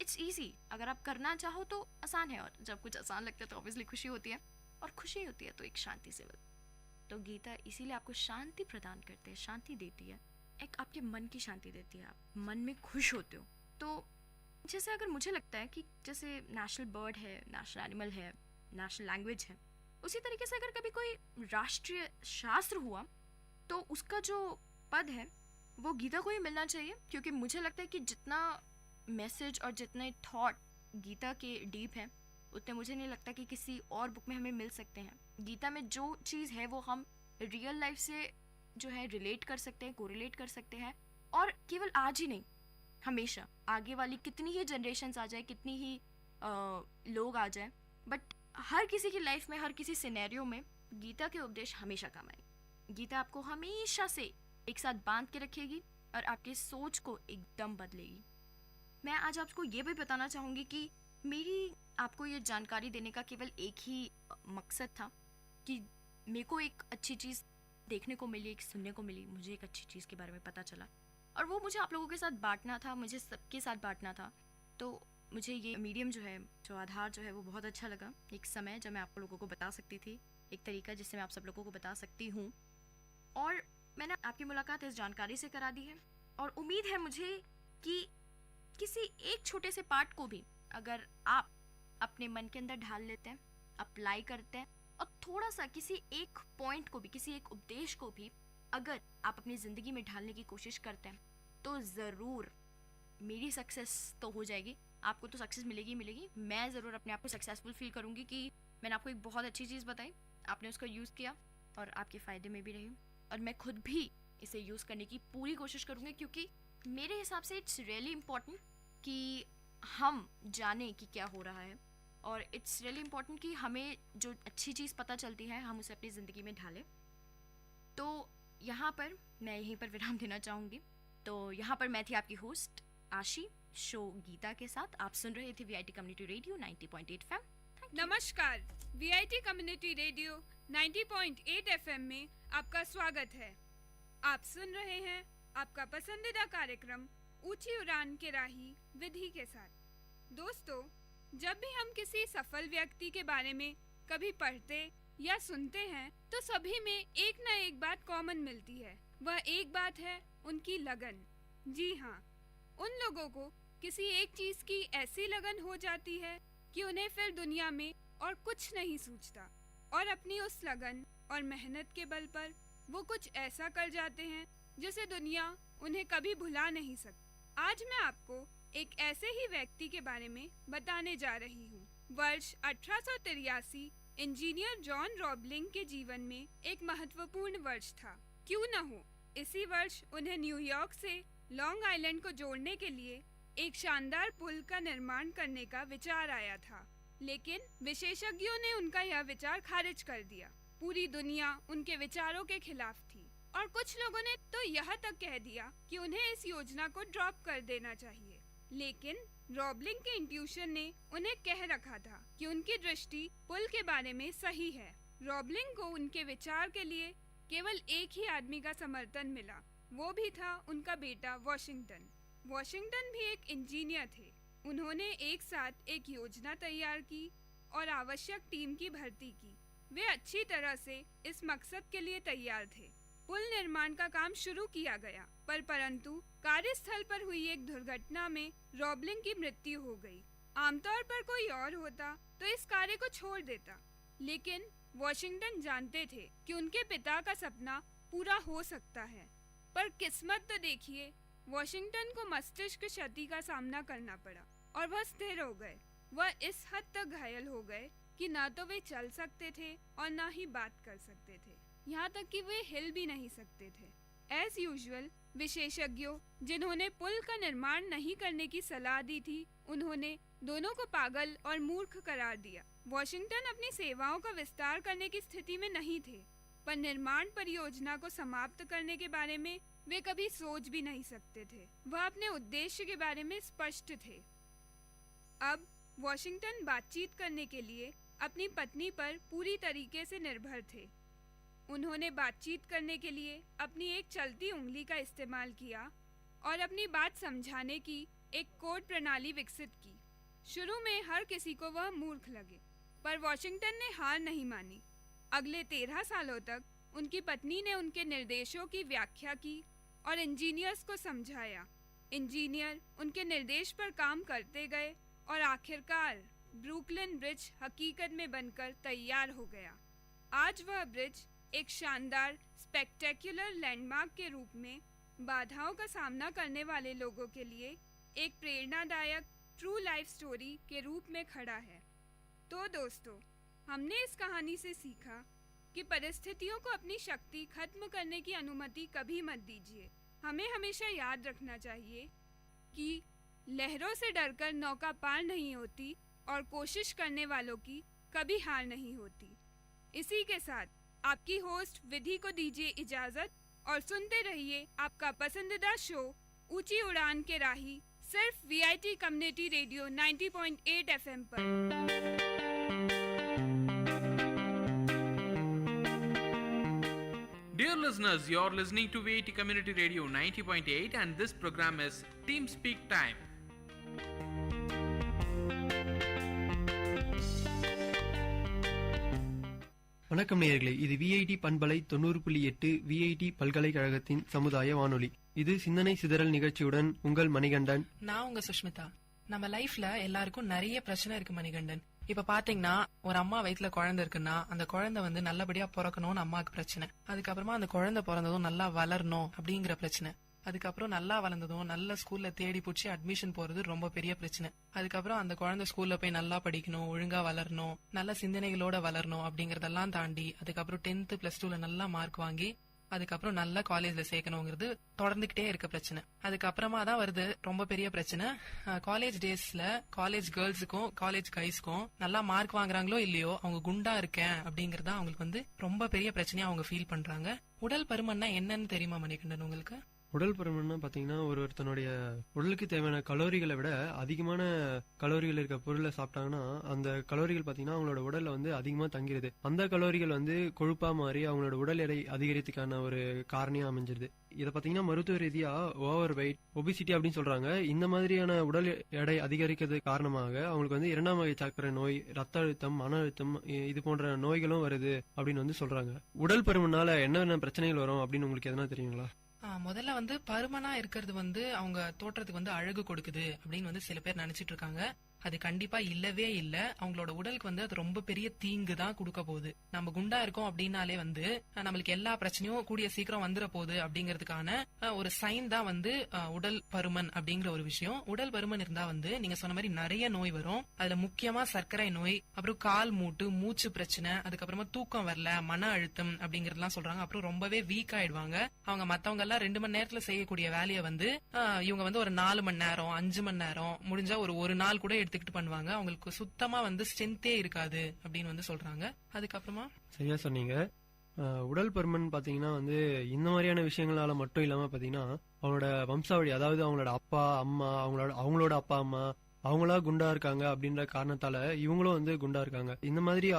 इट्स ईजी। अगर आप करना चाहो तो आसान है, और जब कुछ आसान लगता है तो ऑब्वियसली खुशी होती है, और खुशी होती है तो एक शांति से मिलती। तो गीता इसीलिए आपको शांति प्रदान करते हैं, शांति देती है, एक आपके मन की शांति देती है, आप मन में खुश होते हो। तो जैसे अगर मुझे लगता है कि जैसे नेशनल बर्ड है, नेशनल एनिमल है, नेशनल लैंग्वेज है, उसी तरीके से अगर कभी कोई राष्ट्रीय शास्त्र हुआ तो उसका जो पद है वो गीता को ही मिलना चाहिए, क्योंकि मुझे लगता है कि जितना मैसेज और जितने थॉट गीता के डीप हैं उतने मुझे नहीं लगता कि किसी और बुक में हमें मिल सकते हैं। गीता में जो चीज़ है वो हम रियल लाइफ से जो है रिलेट कर सकते हैं, कोरिलेट कर सकते हैं, और केवल आज ही नहीं, हमेशा आगे वाली कितनी ही जनरेशन्स आ जाए, कितनी ही लोग आ जाए, बट हर किसी की लाइफ में, हर किसी सिनेरियो में गीता के उपदेश हमेशा काम आएंगे। गीता आपको हमेशा से एक साथ बांध के रखेगी और आपकी सोच को एकदम बदलेगी। मैं आज आपको ये भी बताना चाहूँगी कि मेरी आपको ये जानकारी देने का केवल एक ही मकसद था कि मेरे को एक अच्छी चीज़ देखने को मिली, एक सुनने को मिली, मुझे एक अच्छी चीज़ के बारे में पता चला, और वो मुझे आप लोगों के साथ बांटना था, मुझे सबके साथ बांटना था। तो मुझे ये मीडियम जो है, जो आधार जो है वो बहुत अच्छा लगा। एक समय जब मैं आप लोगों को बता सकती थी, एक तरीका जिससे मैं आप सब लोगों को बता सकती हूँ, और मैंने आपकी मुलाकात इस जानकारी से करा दी है, और उम्मीद है मुझे कि किसी एक छोटे से पार्ट को भी अगर आप अपने मन के अंदर ढाल लेते हैं, अप्लाई करते हैं, और थोड़ा सा किसी एक पॉइंट को भी, किसी एक उपदेश को भी अगर आप अपनी ज़िंदगी में ढालने की कोशिश करते हैं तो ज़रूर मेरी सक्सेस तो हो जाएगी, आपको तो सक्सेस मिलेगी मिलेगी। मैं ज़रूर अपने आप को सक्सेसफुल फील करूँगी कि मैंने आपको एक बहुत अच्छी चीज़ बताई, आपने उसका यूज़ किया और आपके फ़ायदे में भी रही, और मैं खुद भी इसे यूज़ करने की पूरी कोशिश करूँगी, क्योंकि मेरे हिसाब से इट्स रियली इम्पॉर्टेंट कि हम जानें कि क्या हो रहा है, और इट्स रियली इम्पॉर्टेंट कि हमें जो अच्छी चीज़ पता चलती है हम उसे अपनी ज़िंदगी में ढालें। तो यहाँ पर मैं यहीं पर विराम देना चाहूँगी। तो यहाँ पर मैं थी आपकी होस्ट आशी, शो गीता के साथ। आप सुन रहे थे VIT कम्युनिटी रेडियो 90.8 FM। नमस्कार, VIT कम्युनिटी रेडियो 90.8 FM में आपका स्वागत है। आप सुन रहे हैं आपका पसंदीदा कार्यक्रम ऊंची उड़ान के राही विधि के साथ। दोस्तों, जब भी हम किसी सफल व्यक्ति के बारे में कभी पढ़ते या सुनते हैं तो सभी में एक न एक बात कॉमन मिलती है। वह एक बात है उनकी लगन। जी हाँ, उन लोगों को किसी एक चीज की ऐसी लगन हो जाती है कि उन्हें फिर दुनिया में और कुछ नहीं सूझता और अपनी उस लगन और मेहनत के बल पर वो कुछ ऐसा कर जाते हैं जिसे दुनिया उन्हें कभी भुला नहीं सकती। आज मैं आपको एक ऐसे ही व्यक्ति के बारे में बताने जा रही हूँ। वर्ष 1883 इंजीनियर जॉन रॉबलिंग के जीवन में एक महत्वपूर्ण वर्ष था। क्यों न हो, इसी वर्ष उन्हें न्यूयॉर्क से लॉन्ग आइलैंड को जोड़ने के लिए एक शानदार पुल का निर्माण करने का विचार आया था, लेकिन विशेषज्ञों ने उनका यह विचार खारिज कर दिया। पूरी दुनिया उनके विचारों के खिलाफ थी और कुछ लोगों ने तो यह तक कह दिया कि उन्हें इस योजना को ड्रॉप कर देना चाहिए। लेकिन रॉबलिंग के इंट्यूशन ने उन्हें कह रखा था कि उनकी दृष्टि पुल के बारे में सही है। रॉबलिंग को उनके विचार के लिए केवल एक ही आदमी का समर्थन मिला, वो भी था उनका बेटा वॉशिंगटन। वॉशिंगटन भी एक इंजीनियर थे। उन्होंने एक साथ एक योजना तैयार की और आवश्यक टीम की भर्ती की। वे अच्छी तरह से इस मकसद के लिए तैयार थे। पुल निर्माण का काम शुरू किया गया, परंतु कार्यस्थल पर हुई एक दुर्घटना में रॉबलिंग की मृत्यु हो गई। आमतौर पर कोई और होता तो इस कार्य को छोड़ देता, लेकिन वॉशिंगटन जानते थे कि उनके पिता का सपना पूरा हो सकता है। पर किस्मत तो देखिए, वॉशिंगटन को मस्तिष्क क्षति का सामना करना पड़ा और वह स्थिर हो गए। वह इस हद तक घायल हो गए कि न तो वे चल सकते थे और न ही बात कर सकते थे, यहाँ तक कि वे हिल भी नहीं सकते थे। एज यूजुअल, विशेषज्ञों जिन्होंने पुल का निर्माण नहीं करने की सलाह दी थी, उन्होंने दोनों को पागल और मूर्ख करार दिया। वॉशिंगटन अपनी सेवाओं का विस्तार करने की स्थिति में नहीं थे, पर निर्माण परियोजना को समाप्त करने के बारे में वे कभी सोच भी नहीं सकते थे। वह अपने उद्देश्य के बारे में स्पष्ट थे। अब वॉशिंगटन बातचीत करने के लिए अपनी पत्नी पर पूरी तरीके से निर्भर थे। उन्होंने बातचीत करने के लिए अपनी एक चलती उंगली का इस्तेमाल किया और अपनी बात समझाने की एक कोड प्रणाली विकसित की। शुरू में हर किसी को वह मूर्ख लगे, पर वॉशिंगटन ने हार नहीं मानी। अगले 13 सालों तक उनकी पत्नी ने उनके निर्देशों की व्याख्या की और इंजीनियर्स को समझाया। इंजीनियर उनके निर्देश पर काम करते गए और आखिरकार ब्रुकलिन ब्रिज हकीकत में बनकर तैयार हो गया। आज वह ब्रिज एक शानदार स्पेक्टेक्युलर लैंडमार्क के रूप में बाधाओं का सामना करने वाले लोगों के लिए एक प्रेरणादायक ट्रू लाइफ स्टोरी के रूप में खड़ा है। तो दोस्तों, हमने इस कहानी से सीखा कि परिस्थितियों को अपनी शक्ति खत्म करने की अनुमति कभी मत दीजिए। हमें हमेशा याद रखना चाहिए कि लहरों से डरकर नौका पार नहीं होती और कोशिश करने वालों की कभी हार नहीं होती। इसी के साथ आपकी होस्ट विधि को दीजिए इजाजत और सुनते रहिए आपका पसंदीदा शो ऊंची उड़ान के राही, सिर्फ वीआईटी कम्युनिटी रेडियो 90.8 FM पर। Dear listeners, you're listening to Vit Community Radio 90.8 and this program is Team Speak Time. வணக்கம் நேயர்களே, இது விஐடி பண்பலை 90.8 விஐடி பல்கலைக்கழகத்தின் சமுதாய வானொலி. இது சிந்தனை சிதறல் நிகழ்ச்சியுடன் உங்கள் மணிகண்டன். நான் உங்க சுஷ்மிதா. நம்ம லைஃப்ல எல்லாருக்கும் நிறைய பிரச்சனை இருக்கு மணிகண்டன். இப்ப பாத்தீங்கன்னா, ஒரு அம்மா வயித்துல குழந்தை இருக்குன்னா அந்த குழந்தை நல்லபடியா பிறக்கணும்னு அம்மாக்கு பிரச்சனை. அதுக்கப்புறமா அந்த குழந்தை பிறந்ததும் நல்லா வளரணும் அப்படிங்கிற பிரச்சனை. அதுக்கப்புறம் நல்லா வளர்ந்ததும் நல்ல ஸ்கூல்ல தேடி பிடிச்சி அட்மிஷன் போறது ரொம்ப பெரிய பிரச்சனை. அதுக்கப்புறம் அந்த குழந்தை ஸ்கூல்ல போய் நல்லா படிக்கணும், ஒழுங்கா வளரணும், நல்ல சிந்தனைகளோட வளரணும் அப்படிங்கறதெல்லாம் தாண்டி அதுக்கப்புறம் 10th + 2ல நல்லா மார்க் வாங்கி அதுக்கப்புறம் நல்ல காலேஜ்ல சேர்க்கணுங்கிறது தொடர்ந்துகிட்டே இருக்க பிரச்சனை. அதுக்கப்புறமா தான் வருது ரொம்ப பெரிய பிரச்சனை. காலேஜ் டேஸ்ல காலேஜ் கேர்ள்ஸுக்கும் காலேஜ் கைஸ்க்கும் நல்லா மார்க் வாங்குறாங்களோ இல்லையோ, அவங்க குண்டா இருக்கேன் அப்படிங்கறத அவங்களுக்கு ரொம்ப பெரிய பிரச்சனையா அவங்க ஃபீல் பண்றாங்க. உடல் பருமன்னா என்னன்னு தெரியுமா மணிகண்டன் உங்களுக்கு? உடல் பருமன்னா பாத்தீங்கன்னா ஒருத்தனுடைய உடலுக்கு தேவையான கலோரிகளை விட அதிகமான கலோரிகள் இருக்க பொருளை சாப்பிட்டாங்கன்னா அந்த கலோரிகள் பாத்தீங்கன்னா அவங்களோட உடல்ல வந்து அதிகமா தங்கிருது. அந்த கலோரிகள் வந்து கொழுப்பா மாறி அவங்களோட உடல் எடை அதிகரித்துக்கான ஒரு காரணியா அமைஞ்சிருது. இதை பாத்தீங்கன்னா மருத்துவ ரீதியா ஓவர் வெயிட், ஒபிசிட்டி அப்படின்னு சொல்றாங்க. இந்த மாதிரியான உடல் எடை அதிகரிக்கிறது காரணமாக அவங்களுக்கு வந்து 2ஆம் வகை சர்க்கரை நோய், ரத்த அழுத்தம், மன அழுத்தம் இது போன்ற நோய்களும் வருது அப்படின்னு வந்து சொல்றாங்க. உடல் பருமனால என்னென்ன பிரச்சனைகள் வரும் அப்படின்னு உங்களுக்கு எதனா தெரியுங்களா? முதல்ல வந்து பருமனா இருக்கிறது வந்து அவங்க தோற்றத்துக்கு வந்து அழகு கொடுக்குது அப்படின்னு வந்து சில பேர் நினைச்சிட்டு இருக்காங்க. அது கண்டிப்பா இல்லவே இல்ல. அவங்களோட உடலுக்கு வந்து அது ரொம்ப பெரிய தீங்கு தான் கொடுக்க போகுது. நம்ம குண்டா இருக்கோம் அப்படின்னாலே வந்து நம்மளுக்கு எல்லா பிரச்சனையும் கூடிய சீக்கிரம் வந்துட போகுது அப்படிங்கிறதுக்கான ஒரு சைன் தான் வந்து உடல் பருமன் அப்படிங்கிற ஒரு விஷயம். உடல் பருமன் இருந்தா வந்து நீங்க சொன்ன மாதிரி நிறைய நோய் வரும். அதுல முக்கியமா சர்க்கரை நோய், அப்புறம் கால் மூட்டு, மூச்சு பிரச்சனை, அதுக்கப்புறமா தூக்கம் வரல, மன அழுத்தம் அப்படிங்கறதுலாம் சொல்றாங்க. அப்புறம் ரொம்பவே வீக் ஆயிடுவாங்க. அவங்க மத்தவங்க எல்லாம் 2 மணி நேரத்துல செய்யக்கூடிய வேலையை வந்து இவங்க வந்து ஒரு 4 மணி நேரம், 5 மணி நேரம், முடிஞ்சா ஒரு நாள் கூட எடுத்துக்கிட்டு பண்ணுவாங்க. அவங்களுக்கு சுத்தமா வந்து ஸ்ட்ரென்த்தே இருக்காது அப்படின்னு வந்து சொல்றாங்க. அதுக்கப்புறமா சரியா சொன்னீங்க. உடல் பருமன் பாத்தீங்கன்னா வந்து இந்த மாதிரியான விஷயங்களால மட்டும் இல்லாம பாத்தீங்கன்னா அவங்களோட வம்சாவளி, அதாவது அவங்களோட அப்பா அம்மா, அவங்களோட அப்பா அம்மா அவங்களா குண்டா இருக்காங்க அப்படின்ற காரணத்தால இவங்களும் வந்து குண்டா இருக்காங்க. இந்த மாதிரி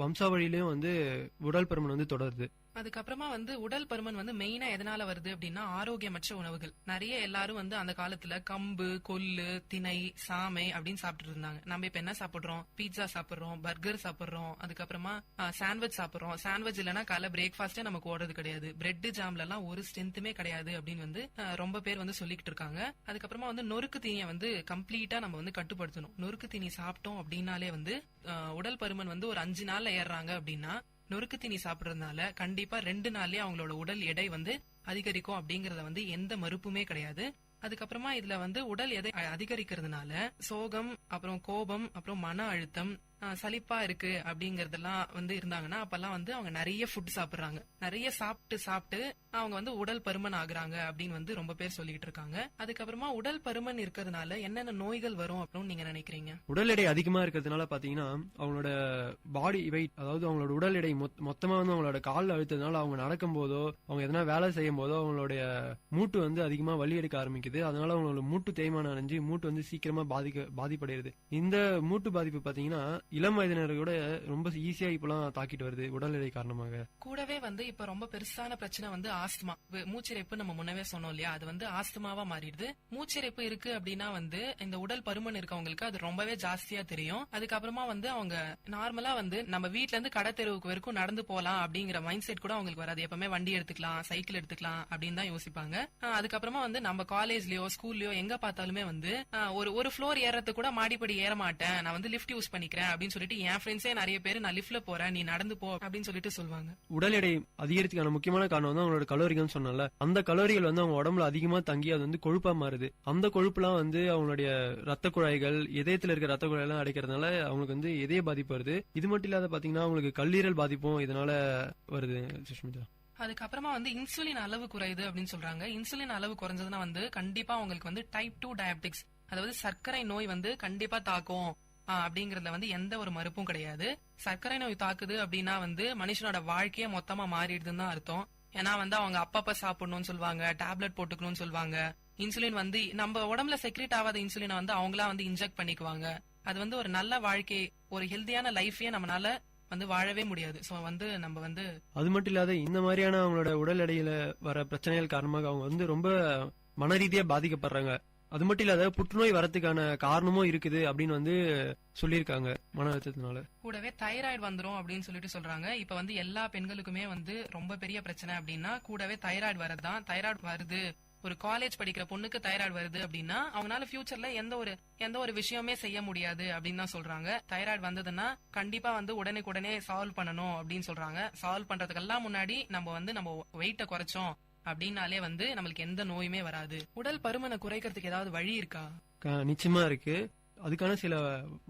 வம்சாவளியிலயும் வந்து உடல் பருமன் வந்து தொடருது. அதுக்கப்புறமா வந்து உடல் பருமன் வந்து மெயினா எதனால வருது அப்படின்னா ஆரோக்கியமற்ற உணவுகள். நிறைய எல்லாரும் வந்து அந்த காலத்துல கம்பு, கொள்ளு, திணை, சாமை அப்படின்னு சாப்பிட்டு இருந்தாங்க. நம்ம இப்ப என்ன சாப்பிடுறோம்? பீட்சா சாப்பிடுறோம், பர்கர் சாப்பிடுறோம், அதுக்கப்புறமா சாண்ட்விச் சாப்பிடுறோம். சாண்ட்விச் இல்லைன்னா காலை பிரேக்ஃபாஸ்டே நமக்கு ஓடுறது கிடையாது. பிரெட் ஜாம்ல எல்லாம் ஒரு ஸ்ட்ரென்த்துமே கிடையாது அப்படின்னு வந்து ரொம்ப பேர் வந்து சொல்லிக்கிட்டு இருக்காங்க. அதுக்கப்புறமா வந்து நொறுக்கு தீனியை வந்து கம்ப்ளீட்டா நம்ம வந்து கட்டுப்படுத்தணும். நொறுக்கு தீனி சாப்பிட்டோம் அப்படின்னாலே வந்து உடல் பருமன் வந்து ஒரு 5 நாள்ல ஏறாங்க அப்படின்னா நொறுக்கு தீனி சாப்பிடுறதுனால கண்டிப்பா 2 நாள்லயே அவங்களோட உடல் எடை வந்து அதிகரிக்கும் அப்படிங்கறத வந்து எந்த மறுப்புமே கிடையாது. அதுக்கப்புறமா இதுல வந்து உடல் எடை அதிகரிக்கிறதுனால சோகம், அப்புறம் கோபம், அப்புறம் மன அழுத்தம், சலிப்பா இருக்கு அப்படிங்கறதெல்லாம் வந்து இருந்தாங்கன்னா அப்பெல்லாம் வந்து அவங்க நிறைய ஃபுட் சாப்பிடுறாங்க. நிறைய சாப்பிட்டு அவங்க வந்து உடல் பருமன் ஆகுறாங்க அப்படின்னு வந்து ரொம்ப பேர் சொல்லிட்டு இருக்காங்க. அதுக்கப்புறமா உடல் பருமன் இருக்கிறதுனால என்னென்ன நோய்கள் வரும் அப்படின்னு நீங்க நினைக்கிறீங்க? உடல் எடை அதிகமா இருக்கிறதுனால பாத்தீங்கன்னா அவங்களோட பாடி வெயிட், அதாவது அவங்களோட உடல் எடை மொத்தமா வந்து அவங்களோட கால் அழுத்ததுனால அவங்க நடக்கும் போதோ அவங்க எதனா வேலை செய்யும் போதோ அவங்களுடைய மூட்டு வந்து அதிகமா வலி எடுக்க ஆரம்பிக்குது. அதனால அவங்களோட மூட்டு தேய்மானம் அடைஞ்சு மூட்டு வந்து சீக்கிரமா பாதிப்படைகிறது. இந்த மூட்டு பாதிப்பு பாத்தீங்கன்னா இளம் வயதினரோட ரொம்ப ஈஸியா இப்பெல்லாம் தாக்கிட்டு வருது உடல் எடை காரணமாக. கூடவே வந்து இப்ப ரொம்ப பெருசான பிரச்சனை வந்து ஆஸ்துமா, மூச்சிறைப்பு. நம்ம முன்னவே சொன்னோம் இல்லையா, அது வந்து ஆஸ்துமாவா மாறிடுது. மூச்சிறைப்பு இருக்கு அப்படின்னா வந்து இந்த உடல் பருமன் இருக்கவங்களுக்கு அது ரொம்பவே ஜாஸ்தியா தெரியும். அதுக்கப்புறமா வந்து அவங்க நார்மலா வந்து நம்ம வீட்ல இருந்து கடை தெருவுக்கு வரைக்கும் நடந்து போலாம் அப்படிங்கிற மைண்ட் செட் கூட அவங்களுக்கு வராது. எப்பவுமே வண்டி எடுத்துக்கலாம், சைக்கிள் எடுத்துக்கலாம் அப்படின்னு தான் யோசிப்பாங்க. அதுக்கப்புறமா வந்து நம்ம காலேஜ்லயோ ஸ்கூல்லயோ எங்க பார்த்தாலுமே வந்து ஒரு ஃப்ளோர் ஏறதுக்கு கூட மாடிப்படி ஏற மாட்டேன், நான் வந்து லிஃப்ட் யூஸ் பண்ணிக்கிறேன் அப்படின்னு சொல்லிட்டு என் ஃப்ரெண்ட்ஸே நிறைய பேர் நான் லிஃப்ட்ல போறேன், நீ நடந்து போ அப்படின்னு சொல்லிட்டு சொல்லுவாங்க. உடல் எடை அதிகரித்துக்கான முக்கியமான காரணம் வந்து அவங்களோட கலோரிகள் சொன்னால அந்த கலோரிகள் வந்து அவங்க உடம்புல அதிகமா தங்கி அது வந்து கொழுப்பா மாறுது. அந்த கொழுப்புலாம் வந்து அவங்களுடைய ரத்த குழாய்கள், இதயத்துல இருக்க ரத்த குழாய் எல்லாம் அடைக்கிறதுனால அவங்களுக்கு வந்து இதய பாதிப்பு வருது. இது மட்டும் இல்லாத பாத்தீங்கன்னா அவங்களுக்கு கல்லீரல் பாதிப்பும் இதனால வருது. சுஷ்மிதா, அதுக்கப்புறமா வந்து இன்சுலின் அளவு குறையுது அப்படின்னு சொல்றாங்க. இன்சுலின் அளவு குறைஞ்சதுன்னா வந்து கண்டிப்பா அவங்களுக்கு வந்து டைப் 2 டயபெட்டிக்ஸ், அதாவது சர்க்கரை நோய் வந்து கண்டிப்பா தாக்கும் அப்படிங்கறதுல வந்து எந்த ஒரு மறுப்பும் கிடையாது. சர்க்கரை நோய் தாக்குது அப்படின்னா வந்து மனுஷனோட வாழ்க்கையே மொத்தமா மாறிடுதுன்னு தான் அர்த்தம். ஏன்னா வந்து அவங்க அப்பப்ப சாப்பிடணும்னு சொல்லுவாங்க, டேப்லெட் போட்டுக்கணும்னு சொல்லுவாங்க. இன்சுலின் வந்து நம்ம உடம்புல செக்ரேட் ஆகாத இன்சுலினை வந்து அவங்களா வந்து இன்ஜெக்ட் பண்ணிக்குவாங்க. அது வந்து ஒரு நல்ல வாழ்க்கை, ஒரு ஹெல்தியான லைஃபையே நம்மளால வந்து வாழவே முடியாது. சோ வந்து நம்ம வந்து அது மட்டும் இல்லாத இந்த மாதிரியான அவங்களோட உடல் எடையில வர பிரச்சனைகள் காரணமாக அவங்க வந்து ரொம்ப மன ரீதியா பாதிக்கப்படுறாங்க. அது மட்டும் இல்லாத புற்றுநோய் வரதுக்கான காரணமும் இருக்குது அப்படின்னு வந்து சொல்லியிருக்காங்க மன அழுத்தத்தினால. கூடவே தைராய்டு வந்துரும் அப்படின்னு சொல்லிட்டு சொல்றாங்க. இப்ப வந்து எல்லா பெண்களுக்குமே வந்து ரொம்ப பெரிய பிரச்சனை அப்படின்னா கூடவே தைராய்டு வரதுதான். தைராய்டு வருது, ஒரு காலேஜ் படிக்கிற பொண்ணுக்கு தைராய்டு வருது அப்படின்னா அவங்களால ஃபியூச்சர்ல எந்த ஒரு விஷயமே செய்ய முடியாது அப்படின்னு தான் சொல்றாங்க. தைராய்டு வந்ததுன்னா கண்டிப்பா வந்து உடனே சால்வ் பண்ணணும் அப்படின்னு சொல்றாங்க. சால்வ் பண்றதுக்கெல்லாம் முன்னாடி நம்ம வெயிட்ட குறைச்சோம் அப்படின்னாலே வந்து நம்மளுக்கு எந்த நோயுமே வராது. உடல் பருமனை குறைக்கிறதுக்கு ஏதாவது வழி இருக்கா? நிச்சயமா இருக்கு. அதுக்கான சில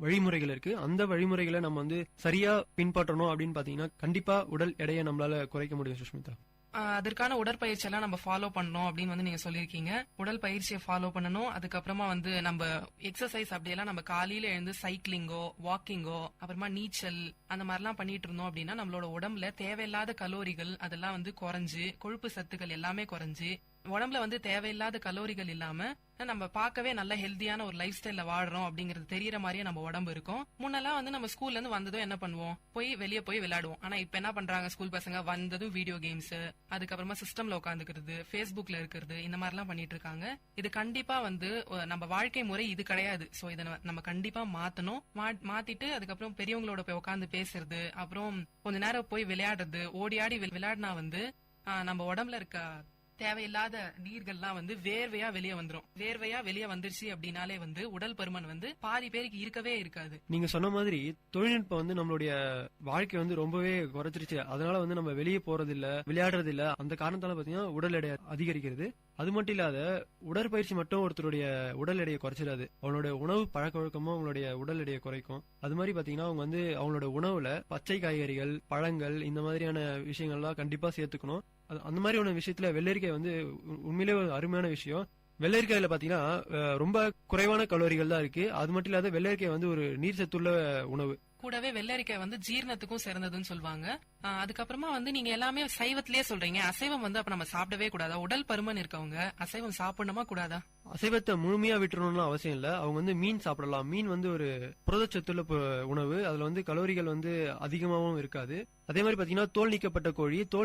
வழிமுறைகள் இருக்கு. அந்த வழிமுறைகளை நம்ம வந்து சரியா பின்பற்றணும் அப்படின்னு பாத்தீங்கன்னா கண்டிப்பா உடல் எடையை நம்மளால குறைக்க முடியும். சுஷ்மிதா, அதற்கான உடற்பயிற்சி எல்லாம் நம்ம ஃபாலோ பண்ணணும் அப்படின்னு வந்து நீங்க சொல்லிருக்கீங்க. உடல் பயிற்சியை ஃபாலோ பண்ணணும். அதுக்கப்புறமா வந்து நம்ம எக்ஸசைஸ் அப்படியெல்லாம் நம்ம காலையில எழுந்து சைக்கிளிங்கோ, வாக்கிங்கோ, அப்புறமா நீச்சல் அந்த மாதிரிலாம் பண்ணிட்டு இருந்தோம் அப்படின்னா நம்மளோட உடம்புல தேவையில்லாத கலோரிகள் அதெல்லாம் வந்து குறைஞ்சு, கொழுப்பு சத்துக்கள் எல்லாமே குறைஞ்சு உடம்புல வந்து தேவையில்லாத கலோரிகள் இல்லாம நம்ம பார்க்கவே நல்ல ஹெல்தியான ஒரு லைஃப் ஸ்டைல்ல வாடுறோம் அப்படிங்கிறது தெரியற மாதிரியே நம்ம உடம்பு இருக்கும். முன்னெல்லாம் வந்து நம்ம ஸ்கூல்ல இருந்து வந்ததும் என்ன பண்ணுவோம், வெளியே போய் விளையாடுவோம். ஆனா இப்ப என்ன பண்றாங்க ஸ்கூல் பசங்க, வந்ததும் வீடியோ கேம்ஸ், அதுக்கப்புறமா சிஸ்டம்ல உட்காந்துக்கிறது, Facebookல இருக்கிறது, இந்த மாதிரி எல்லாம் பண்ணிட்டு இருக்காங்க. இது கண்டிப்பா வந்து நம்ம வாழ்க்கை முறை இது கிடையாது. சோ இதை நம்ம கண்டிப்பா மாத்தணும். மாத்திட்டு அதுக்கப்புறம் பெரியவங்களோட போய் உட்காந்து பேசுறது, அப்புறம் கொஞ்ச நேரம் போய் விளையாடுறது, ஓடி ஆடி விளையாடினா வந்து நம்ம உடம்புல இருக்க தேவையில்லாத நீர்கள்லாம் வந்து வேர்வையா வெளியே வந்துரும். வேர்வையா வெளியே வந்துருச்சு அப்படின்னாலே வந்து உடல் பருமன் வந்து பாதி பேருக்கு இருக்கவே இருக்காது. நீங்க சொன்ன மாதிரி தொழில்நுட்பம் வந்து நம்மளுடைய வாழ்க்கை வந்து ரொம்பவே குறைச்சிருச்சு. அதனால வந்து நம்ம வெளியே போறது இல்ல, விளையாடுறது இல்ல. அந்த காரணத்தால பாத்தீங்கன்னா உடல் எடை அதிகரிக்கிறது. அது மட்டும் இல்லாத உடற்பயிற்சி மட்டும் ஒருத்தருடைய உடல் எடையை குறைச்சிடாது. அவங்களுடைய உணவு பழக்க வழக்கமும் அவங்களுடைய உடல் எடையை குறைக்கும். அது மாதிரி பாத்தீங்கன்னா அவங்க வந்து அவங்களோட உணவுல பச்சை காய்கறிகள், பழங்கள், இந்த மாதிரியான விஷயங்கள்லாம் கண்டிப்பா சேர்த்துக்கணும். அந்த மாதிரியான விஷயத்துல வெள்ளரிக்காய் வந்து உண்மையிலே ஒரு அருமையான விஷயம். வெள்ளரிக்காயில பாத்தீங்கன்னா ரொம்ப குறைவான கலோரிகள் தான் இருக்கு. அது மட்டும் இல்லாத வெள்ளரிக்காய் வந்து ஒரு நீர் சத்துள்ள உணவு. கூடவே வெள்ளரிக்காய் வந்து ஜீரணத்துக்கும் சிறந்ததுன்னு சொல்லுவாங்க. அதுக்கப்புறமா வந்து நீங்க எல்லாமே சைவத்திலேயே சொல்றீங்க. அசைவம் வந்து அப்ப நம்ம சாப்பிடவே கூடாதா? உடல் பருமன் இருக்கவங்க அசைவம் சாப்பிடணுமா கூடாதா? அசைவத்தை முழுமையா விட்டுறணும்னு அவசியம் இல்ல. அவங்க வந்து மீன் சாப்பிடலாம். மீன் வந்து ஒரு புரதச்சத்துள்ள உணவு. அதுல வந்து கலோரிகள் வந்து அதிகமாகவும் இருக்காது. அதே மாதிரி பாத்தீங்கன்னா தோல்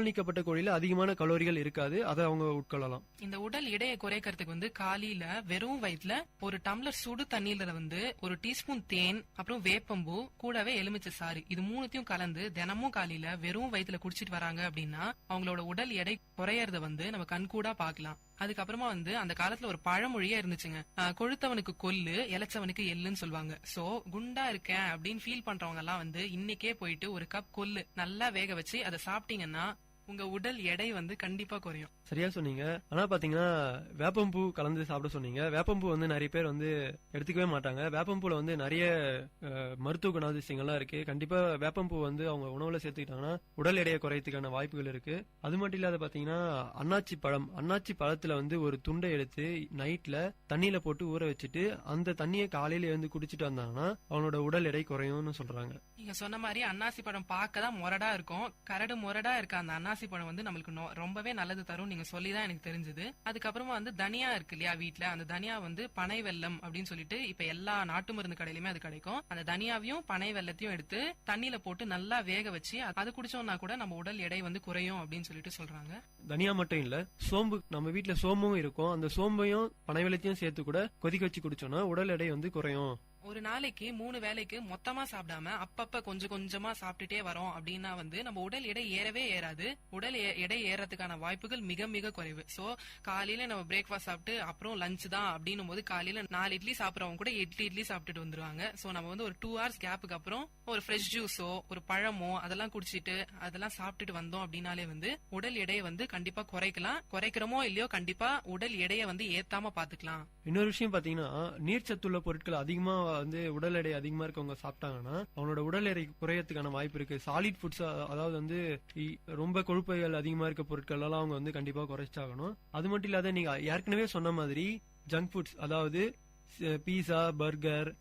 நீக்கப்பட்ட கோழியில அதிகமான கலோரிகள் இருக்காது. அதை அவங்க உட்கொள்ளலாம். இந்த உடல் எடையை குறைக்கிறதுக்கு வந்து காலையில வெறும் வயிற்றுல ஒரு டம்ளர் சுடு தண்ணீர்ல வந்து ஒரு டீஸ்பூன் தேன், அப்புறம் வேப்பம்பூ, கூடவே எலுமிச்சை சாறு, இது மூணுத்தையும் கலந்து தினமும் காலையில வெறும் வயிற்றுல குடிச்சிட்டு வராங்க அப்படின்னா அவங்களோட உடல் எடை குறையறத வந்து நம்ம கண்கூடா பாக்கலாம். அதுக்கப்புறமா வந்து அந்த காலத்துல ஒரு பழமொழியே இருந்துச்சுங்க, கொழுத்தவனுக்கு கொல்லு, இளைச்சவனுக்கு எள்ளுன்னு சொல்லுவாங்க. சோ குண்டா இருக்கேன் அப்படின்னு ஃபீல் பண்றவங்க எல்லாம் வந்து இன்னைக்கே போயிட்டு ஒரு கப் கொல்லு நல்லா வேக வச்சு அதை சாப்பிட்டீங்கன்னா உங்க உடல் எடை வந்து கண்டிப்பா குறையும். சரியா சொன்னீங்க. ஆனா பாத்தீங்கன்னா வேப்பம்பூ கலந்து சாப்பிட சொன்னீங்க. வேப்பம்பூ வந்து நிறைய பேர் வந்து எடுத்துக்கவே மாட்டாங்க. வேப்பம்பூல வந்து நிறைய மருத்துவ குணாதிசயங்கள்லாம் இருக்கு. கண்டிப்பா வேப்பம்பூ வந்து அவங்க உணவுல சேர்த்துக்கிட்டாங்கன்னா உடல் எடையை குறையத்துக்கான வாய்ப்புகள் இருக்கு. அது மட்டும் இல்லாத பாத்தீங்கன்னா அன்னாச்சி பழத்துல வந்து ஒரு துண்டை எடுத்து நைட்ல தண்ணியில போட்டு ஊற வச்சுட்டு அந்த தண்ணியை காலையில எழுந்து குடிச்சிட்டு வந்தாங்கன்னா அவனோட உடல் எடை குறையும்னு சொல்றாங்க. நீங்க சொன்ன மாதிரி அன்னாசி பழம் பார்க்கதான் முரடா இருக்கும். கரடு முரடா இருக்க அந்த அன்னாசி பழம் வந்து நம்மளுக்கு ரொம்பவே நல்லது தரும். நீங்க சொல்லிதான் எனக்கு தெரிஞ்சது. அதுக்கப்புறமா வந்து தனியா இருக்கு இல்லையா வீட்டுல, அந்த தனியா வந்து பனை வெல்லம் அப்படின்னு சொல்லிட்டு இப்ப எல்லா நாட்டு மருந்து கடையிலுமே அது கிடைக்கும். அந்த தனியாவையும் பனை வெல்லத்தையும் எடுத்து தண்ணியில போட்டு நல்லா வேக வச்சு அது குடிச்சோம்னா கூட நம்ம உடல் எடை வந்து குறையும் அப்படின்னு சொல்லிட்டு சொல்றாங்க. தனியா மட்டும் இல்ல, சோம்பு, நம்ம வீட்டுல சோம்பும் இருக்கும். அந்த சோம்பையும் பனை வெல்லத்தையும் சேர்த்து கூட கொதிக்க வச்சு குடிச்சோம்னா உடல் எடை வந்து குறையும். ஒரு நாளைக்கு 3 வேளைக்கு மொத்தமா சாப்பிடாம அப்பப்ப கொஞ்சம் கொஞ்சமா சாப்பிட்டுட்டே வரோம் அப்படின்னா வந்து நம்ம உடல் எடை ஏறவே ஏறாது. உடல் எடை ஏறதுக்கான வாய்ப்புகள் மிக மிக குறைவு. சோ காலையில நம்ம பிரேக்ஃபாஸ்ட் சாப்பிட்டு அப்புறம் லஞ்ச் தான் அப்படின்னும் போது காலையில 4 இட்லி சாப்பிடறவங்க கூட 8 இட்லி சாப்பிட்டுட்டு வந்துருவாங்க. சோ நம்ம வந்து ஒரு 2 hours கேப்புக்கு அப்புறம் ஒரு ஃப்ரெஷ் ஜூஸோ ஒரு பழமோ அதெல்லாம் குடிச்சிட்டு அதெல்லாம் சாப்பிட்டுட்டு வந்தோம் அப்படின்னாலே வந்து உடல் எடையை வந்து கண்டிப்பா குறைக்கலாம். குறைக்கிறோமோ இல்லையோ கண்டிப்பா உடல் எடையை வந்து ஏத்தாம பாத்துக்கலாம். இன்னொரு விஷயம் பாத்தீங்கன்னா நீர் சத்துள்ள பொருட்கள் அதிகமா வந்து உடல் எடை அதிகமா இருக்கவங்க சாப்பிட்டாங்கன்னா அவங்களோட உடல் எடை குறையறதுக்கான வாய்ப்பு இருக்கு. சாலிட் ஃபுட்ஸ், அதாவது வந்து ரொம்ப கொழுப்புகள் அதிகமா இருக்க பொருட்கள் எல்லாம் அவங்க வந்து கண்டிப்பா குறைச்சாகணும். அது மட்டும் இல்லாத நீங்க ஏற்கனவே சொன்ன மாதிரி ஜங்க் ஃபுட்ஸ், அதாவது பீஸா, பர்கர்,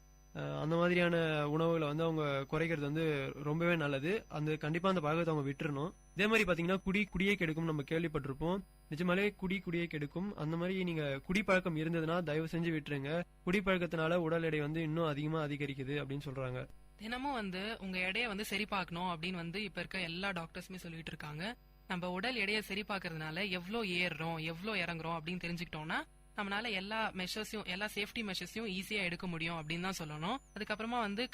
அந்த மாதிரியான உணவுகளை வந்து அவங்க குறைக்கிறது வந்து ரொம்பவே நல்லது. அந்த கண்டிப்பா அந்த பழக்கத்தை அவங்க விட்டுறணும். இதே மாதிரி பாத்தீங்கன்னா குடியே கெடுக்கும் நம்ம கேள்விப்பட்டிருப்போம். நிஜமாலே குடியே கெடுக்கும். அந்த மாதிரி நீங்க குடிப்பழக்கம் இருந்ததுன்னா தயவு செஞ்சு விட்டுருங்க. குடிப்பழக்கத்தினால உடல் எடை வந்து இன்னும் அதிகமா அதிகரிக்குது அப்படின்னு சொல்றாங்க. தினமும் வந்து உங்க எடையை வந்து சரி பார்க்கணும் அப்படின்னு வந்து இப்ப இருக்க எல்லா டாக்டர்ஸுமே சொல்லிட்டு இருக்காங்க. நம்ம உடல் எடையை சரி பார்க்கறதுனால எவ்வளவு ஏறுறோம் எவ்வளவு இறங்குறோம் அப்படின்னு தெரிஞ்சுக்கிட்டோம்னா நம்மளால எல்லா சேஃப்டி மெஷர்ஸையும் ஈஸியா எடுக்க முடியும் அப்படின்னு தான் சொல்லணும். அதுக்கப்புறமா வந்து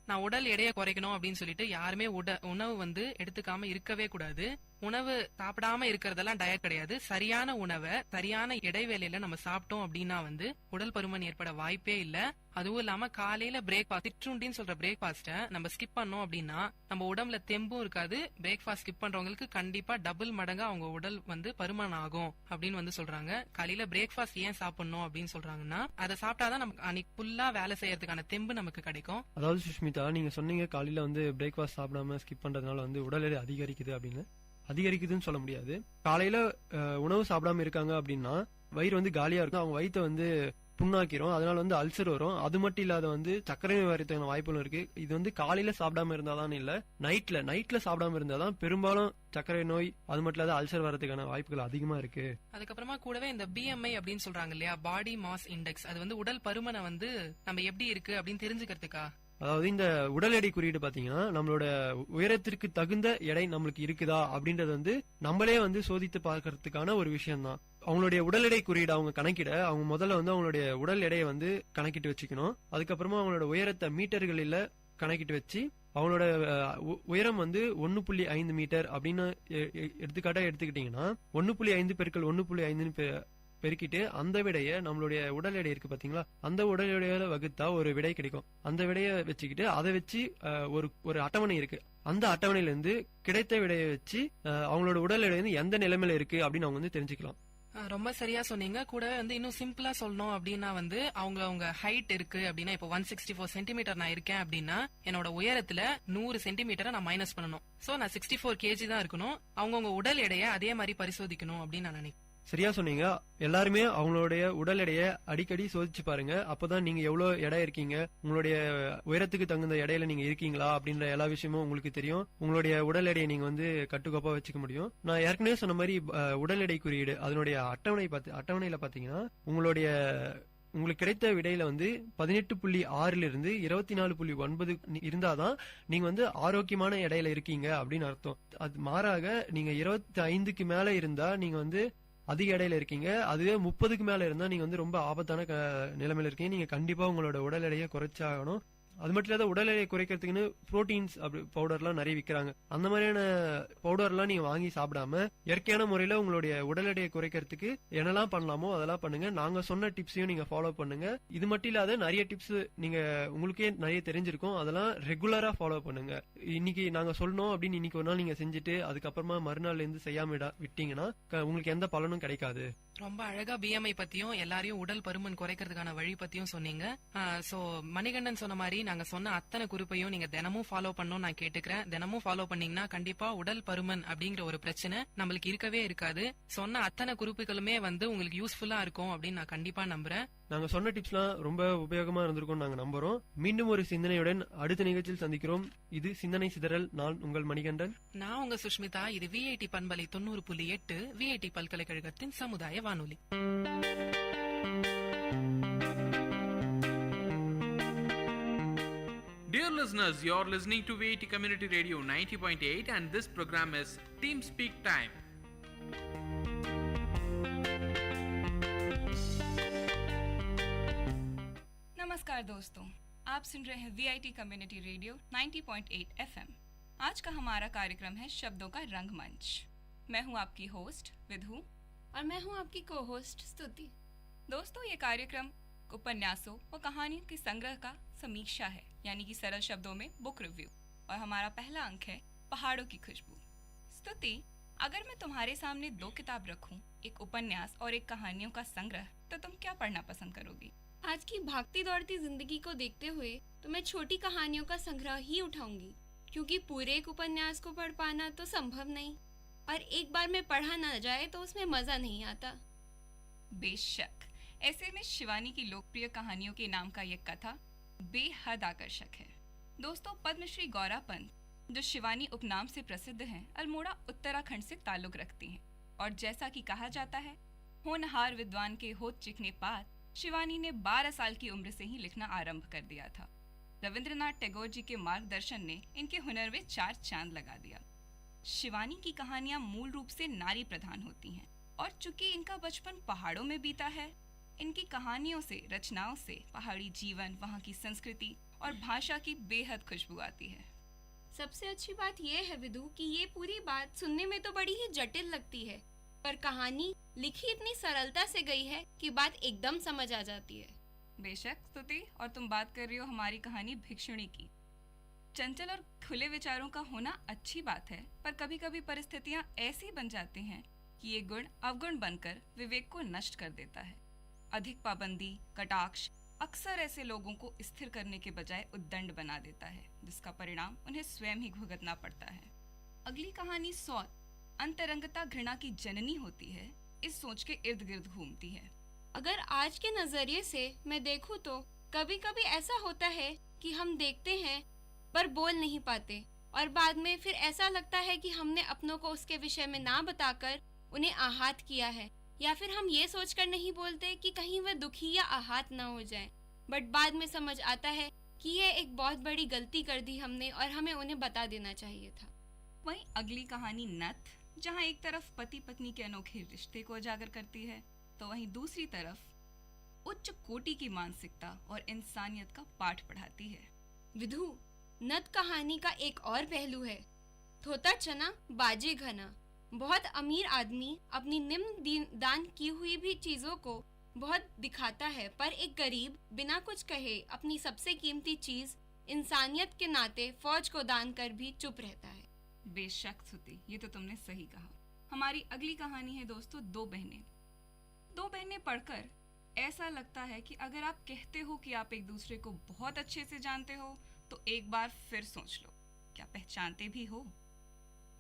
நான் உடல் எடையை குறைக்கணும் அப்படின்னு சொல்லிட்டு யாருமே உணவு வந்து எடுத்துக்காம இருக்கவே கூடாது. உணவு சாப்பிடாம இருக்கிறதெல்லாம் டயட் கிடையாது. சரியான உணவை சரியான இடைவேளையில நம்ம சாப்பிட்டோம் அப்படின்னா வந்து உடல் பருமன் ஏற்பட வாய்ப்பே இல்ல. அதுவும் இல்லாம காலையில பிரேக்ஃபாஸ்ட், சிற்றுண்டின்னு சொல்ற பிரேக்ஃபாஸ்ட நம்ம ஸ்கிப் பண்ணோம் அப்படின்னா நம்ம உடம்புல தெம்பும் இருக்காது. பிரேக்ஃபாஸ்ட் ஸ்கிப் பண்றவங்களுக்கு கண்டிப்பா டபுள் மடங்கா அவங்க உடல் வந்து பருமன் ஆகும் அப்படின்னு வந்து சொல்றாங்க. காலையில பிரேக்ஃபாஸ்ட் ஏன் சாப்பிடணும் அப்படின்னு சொல்றாங்கன்னா அதை சாப்பிட்டாதான் நமக்கு அன்னைக்கு ஃபுல்லா வேலை செய்யறதுக்கான தெம்பு நமக்கு கிடைக்கும். அதாவது சுஷ்மிதா, நீங்க சொன்னீங்க காலையில வந்து பிரேக்ஃபாஸ்ட் சாப்பிடாம ஸ்கிப் பண்றதுனால வந்து உடல் எடை அதிகரிக்குது அப்படின்னு. அதிகரிக்குதுன்னு சொல்ல முடியாது. காலையில உணவு சாப்பிடாம இருக்காங்க அப்படின்னா வயிறு வந்து காலியா இருக்கும். அவங்க வயிற்றை வந்து புண்ணாக்கிறோம். அதனால வந்து அல்சர் வரும். அது மட்டும் இல்லாத வந்து சர்க்கரை நோய் வரதுக்கான வாய்ப்புகளும் இருக்கு. இது வந்து காலையில சாப்பிடாம இருந்தாதான் இல்ல, நைட்ல சாப்பிடாம இருந்தாதான் பெரும்பாலும் சர்க்கரை நோய் அது மட்டும் இல்லாத அல்சர் வரதுக்கான வாய்ப்புகள் அதிகமா இருக்கு. அதுக்கப்புறமா கூடவே இந்த BMI அப்படின்னு சொல்றாங்க இல்லையா, பாடி மாஸ் இண்டெக்ஸ், அது வந்து உடல் பருமனை வந்து நம்ம எப்படி இருக்கு அப்படின்னு தெரிஞ்சுக்கிறதுக்கா? அதாவது இந்த உடல் எடை குறியீடு பாத்தீங்கன்னா நம்மளோட உயரத்திற்கு தகுந்த எடை நம்மளுக்கு இருக்குதா அப்படின்றது வந்து நம்மளே வந்து சோதித்து பார்க்கறதுக்கான ஒரு விஷயம் தான். அவங்களுடைய உடல் எடை குறியீடு அவங்க கணக்கிட அவங்க முதல்ல வந்து அவங்களுடைய உடல் எடையை வந்து கணக்கிட்டு வச்சுக்கணும். அதுக்கப்புறமா அவங்களோட உயரத்தை மீட்டர்களில் கணக்கிட்டு வச்சு அவங்களோட உயரம் வந்து 1.5 மீட்டர் அப்படின்னு எடுத்துக்காட்டா எடுத்துக்கிட்டீங்கன்னா 1.5 பெருக்கல் 1.5 பெருக்கிட்டு அந்த விடைய நம்மளுடைய உடல் எடை இருக்கு பாத்தீங்களா, அந்த உடல் எடையில வகுத்தா ஒரு விடை கிடைக்கும். அந்த விடையை வச்சுக்கிட்டு அதை வச்சு ஒரு அட்டவணை இருக்கு. அந்த அட்டவணையில இருந்து கிடைத்த விடையை வச்சு அவங்களோட உடல் எடை வந்து எந்த நிலைமையில இருக்கு அப்படின்னு அவங்க வந்து தெரிஞ்சுக்கலாம். ரொம்ப சரியா சொன்னீங்க. கூடவே வந்து இன்னும் சிம்பிளா சொல்லணும் அப்படின்னா வந்து அவங்க ஹைட் இருக்கு அப்படின்னா, இப்போ 164 சென்டிமீட்டர் நான் இருக்கேன் அப்படின்னா என்னோட உயரத்துல 100 சென்டிமீட்டரை நான் மைனஸ் பண்ணணும். சோ நான் 64 kg தான் இருக்கணும். அவங்கவுங்க உடல் எடையை அதே மாதிரி பரிசோதிக்கணும் அப்படின்னு நான் நினைக்கிறேன். சரியா சொன்னீங்க. எல்லாருமே அவங்களுடைய உடல் எடையை அடிக்கடி சோதிச்சு பாருங்க. அப்பதான் நீங்க எவ்வளவு எடை இருக்கீங்க, உங்களுடைய உயரத்துக்கு தகுந்த எடையில நீங்க இருக்கீங்களா அப்படின்ற எல்லா விஷயமும் உங்களுக்கு தெரியும். உங்களுடைய உடல் எடையை நீங்க வந்து கட்டுக்கோப்பா வச்சுக்க முடியும். நான் ஏற்கனவே சொன்ன மாதிரி உடல் எடை குறியீடு அதனுடைய அட்டவணையில பாத்தீங்கன்னா உங்களுக்கு கிடைத்த விடையில வந்து 18.6 இருந்து 24.9 இருந்தாதான் நீங்க வந்து ஆரோக்கியமான எடையில இருக்கீங்க அப்படின்னு அர்த்தம். அது மாறாக நீங்க 25க்கு மேல இருந்தா நீங்க வந்து அதிக எடையில இருக்கீங்க. அதுவே 30க்கு மேல இருந்தா நீங்க வந்து ரொம்ப ஆபத்தான நிலைமையில இருக்கீங்க. நீங்க கண்டிப்பா உங்களோட உடல் எடையை குறைச்சாகணும். அது மட்டும் இல்லாத உடல் எடையை குறைக்கிறதுக்குன்னு புரோட்டீன்ஸ் பவுடர்லாம் நிறைய விற்கிறாங்க. அந்த மாதிரியான பவுடர்லாம் நீங்க வாங்கி சாப்பிடாம இயற்கையான முறையில உங்களுடைய உடல் எடையை குறைக்கிறதுக்கு என்னெல்லாம் பண்ணலாமோ அதெல்லாம் பண்ணுங்க. நாங்க சொன்ன டிப்ஸையும் நீங்க ஃபாலோ பண்ணுங்க. இது மட்டும் இல்லாத நிறைய டிப்ஸ் நீங்க உங்களுக்கே நிறைய தெரிஞ்சிருக்கும், அதெல்லாம் ரெகுலரா ஃபாலோ பண்ணுங்க. இன்னைக்கு நாங்க சொல்லணும் அப்படின்னு இன்னைக்கு ஒரு நாள் நீங்க செஞ்சுட்டு அதுக்கப்புறமா மறுநாள்ல இருந்து செய்யாம விட்டீங்கன்னா உங்களுக்கு எந்த பலனும் கிடைக்காது. ரொம்ப அழகா BMI பத்தியும் எல்லாரையும் உடல் பருமன் குறைக்கிறதுக்கான வழி பத்தியும் சொன்னீங்க. சோ மணிகண்டன் சொன்ன மாதிரி நாங்க சொன்ன அத்தனை குறிப்பையும் நீங்க தினமும் ஃபாலோ பண்ணணும் நான் கேட்டுக்கிறேன். தினமும் ஃபாலோ பண்ணீங்கன்னா கண்டிப்பா உடல் பருமன் அப்படிங்கிற ஒரு பிரச்சனை நம்மளுக்கு இருக்கவே இருக்காது. சொன்ன அத்தனை குறிப்புகளுமே வந்து உங்களுக்கு யூஸ்ஃபுல்லா இருக்கும் அப்படின்னு நான் கண்டிப்பா நம்புறேன். நாங்க சொன்ன டிப்ஸ்லாம் ரொம்ப உபயோகமா இருந்திருக்கும் நாங்க நம்புறோம். மீண்டும் ஒரு சிந்தனையுடன் அடுத்த நிகழ்ச்சியில் சந்திக்கிறோம். இது சிந்தனை சிதறல். நான் உங்கள் மணிகண்டன். நான் உங்க சுஷ்மிதா. இது VIT பண்பலை 90.8 VIT பல்கலைக்கழகத்தின் சமுதாய வானொலி. Dear listeners, you're listening to Vit Community Radio 90.8 and this program is Team Speak Time. नमस्कार दोस्तों, आप सुन रहे हैं VIT कम्युनिटी रेडियो 90.8 FM। आज का हमारा कार्यक्रम है शब्दों का रंगमंच। मैं हूं आपकी होस्ट विधु और मैं हूं आपकी को-होस्ट स्तुति। दोस्तों, ये कार्यक्रम उपन्यासों व कहानियों के संग्रह का समीक्षा है, यानी कि सरल शब्दों में बुक रिव्यू। और हमारा पहला अंक है पहाड़ों की खुशबू। स्तुति, अगर मैं तुम्हारे सामने 2 किताब रखूं, एक उपन्यास और एक कहानियों का संग्रह, तो तुम क्या पढ़ना पसंद करोगी? आज की भागती दौड़ती जिंदगी को देखते हुए तो मैं छोटी कहानियों का संग्रह ही उठाऊंगी, क्योंकि पूरे एक उपन्यास को पढ़ पाना तो संभव नहीं, और एक बार में पढ़ा न जाए तो उसमें मजा नहीं आता। बेशक, ऐसे में शिवानी की लोकप्रिय कहानियों के नाम का यह कथा बेहद आकर्षक है। दोस्तों, पद्मश्री गौरा पंत, जो शिवानी उपनाम से प्रसिद्ध हैं, अल्मोड़ा उत्तराखंड से ताल्लुक रखती हैं। और जैसा कि कहा जाता है, होनहार विद्वान के होठ चिकने पात, शिवानी ने 12 साल की उम्र से ही लिखना आरंभ कर दिया था। रविंद्रनाथ टैगोर जी के मार्गदर्शन ने इनके हुनर में 4 चांद लगा दिया। शिवानी की कहानियां मूल रूप से नारी प्रधान होती हैं, और चूंकि इनका बचपन पहाड़ों में बीता है, इनकी कहानियों से, रचनाओं से पहाड़ी जीवन, वहाँ की संस्कृति और भाषा की बेहद खुशबू आती है। सबसे अच्छी बात यह है विदु कि ये पूरी बात सुनने में तो बड़ी ही जटिल लगती है, पर कहानी लिखी इतनी सरलता से गई है कि बात एकदम समझ आ जाती है। बेशक स्तुति, और तुम बात कर रही हो हमारी कहानी भिक्षुणी की। चंचल और खुले विचारों का होना अच्छी बात है, पर कभी कभी परिस्थितियां ऐसी बन जाती हैं कि ये गुण अवगुण बनकर विवेक को नष्ट कर देता है। अधिक पाबंदी, कटाक्ष अक्सर ऐसे लोगों को स्थिर करने के बजाय उद्दंड बना देता है, जिसका परिणाम उन्हें स्वयं ही भुगतना पड़ता है। अगली कहानी सौत, अंतरंगता घृणा की जननी होती है, इस सोच के इर्द गिर्द घूमती है। अगर आज के नज़रिए से मैं देखूं तो कभी कभी ऐसा होता है कि हम देखते हैं पर बोल नहीं पाते और बाद में फिर ऐसा लगता है कि हमने अपनों को उसके विषय में ना बताकर उन्हें आहत किया है, या फिर हम ये सोचकर नहीं बोलते कि कहीं वह दुखी या आहत ना हो जाए, बट बाद में समझ आता है कि ये एक बहुत बड़ी गलती कर दी हमने और हमें उन्हें बता देना चाहिए था। वहीं अगली कहानी नथ, जहां एक तरफ पति पत्नी के अनोखे रिश्ते को उजागर करती है तो वहीं दूसरी तरफ उच्च कोटि की मानसिकता और इंसानियत का पाठ पढ़ाती है। विधु, नथ कहानी का एक और पहलू है। थोता चना बाजे घना। बहुत अमीर आदमी अपनी निम्न दान की हुई भी चीजों को बहुत दिखाता है, पर एक गरीब बिना कुछ कहे अपनी सबसे कीमती चीज इंसानियत के नाते फौज को दान कर भी चुप रहता है। बेशक सुती, ये तो तुमने सही कहा। हमारी अगली कहानी है दोस्तों दो बहनें। दो बहनें पढ़कर ऐसा लगता है कि अगर आप कहते हो कि आप एक दूसरे को बहुत अच्छे से जानते हो तो एक बार फिर सोच लो, क्या पहचानते भी हो?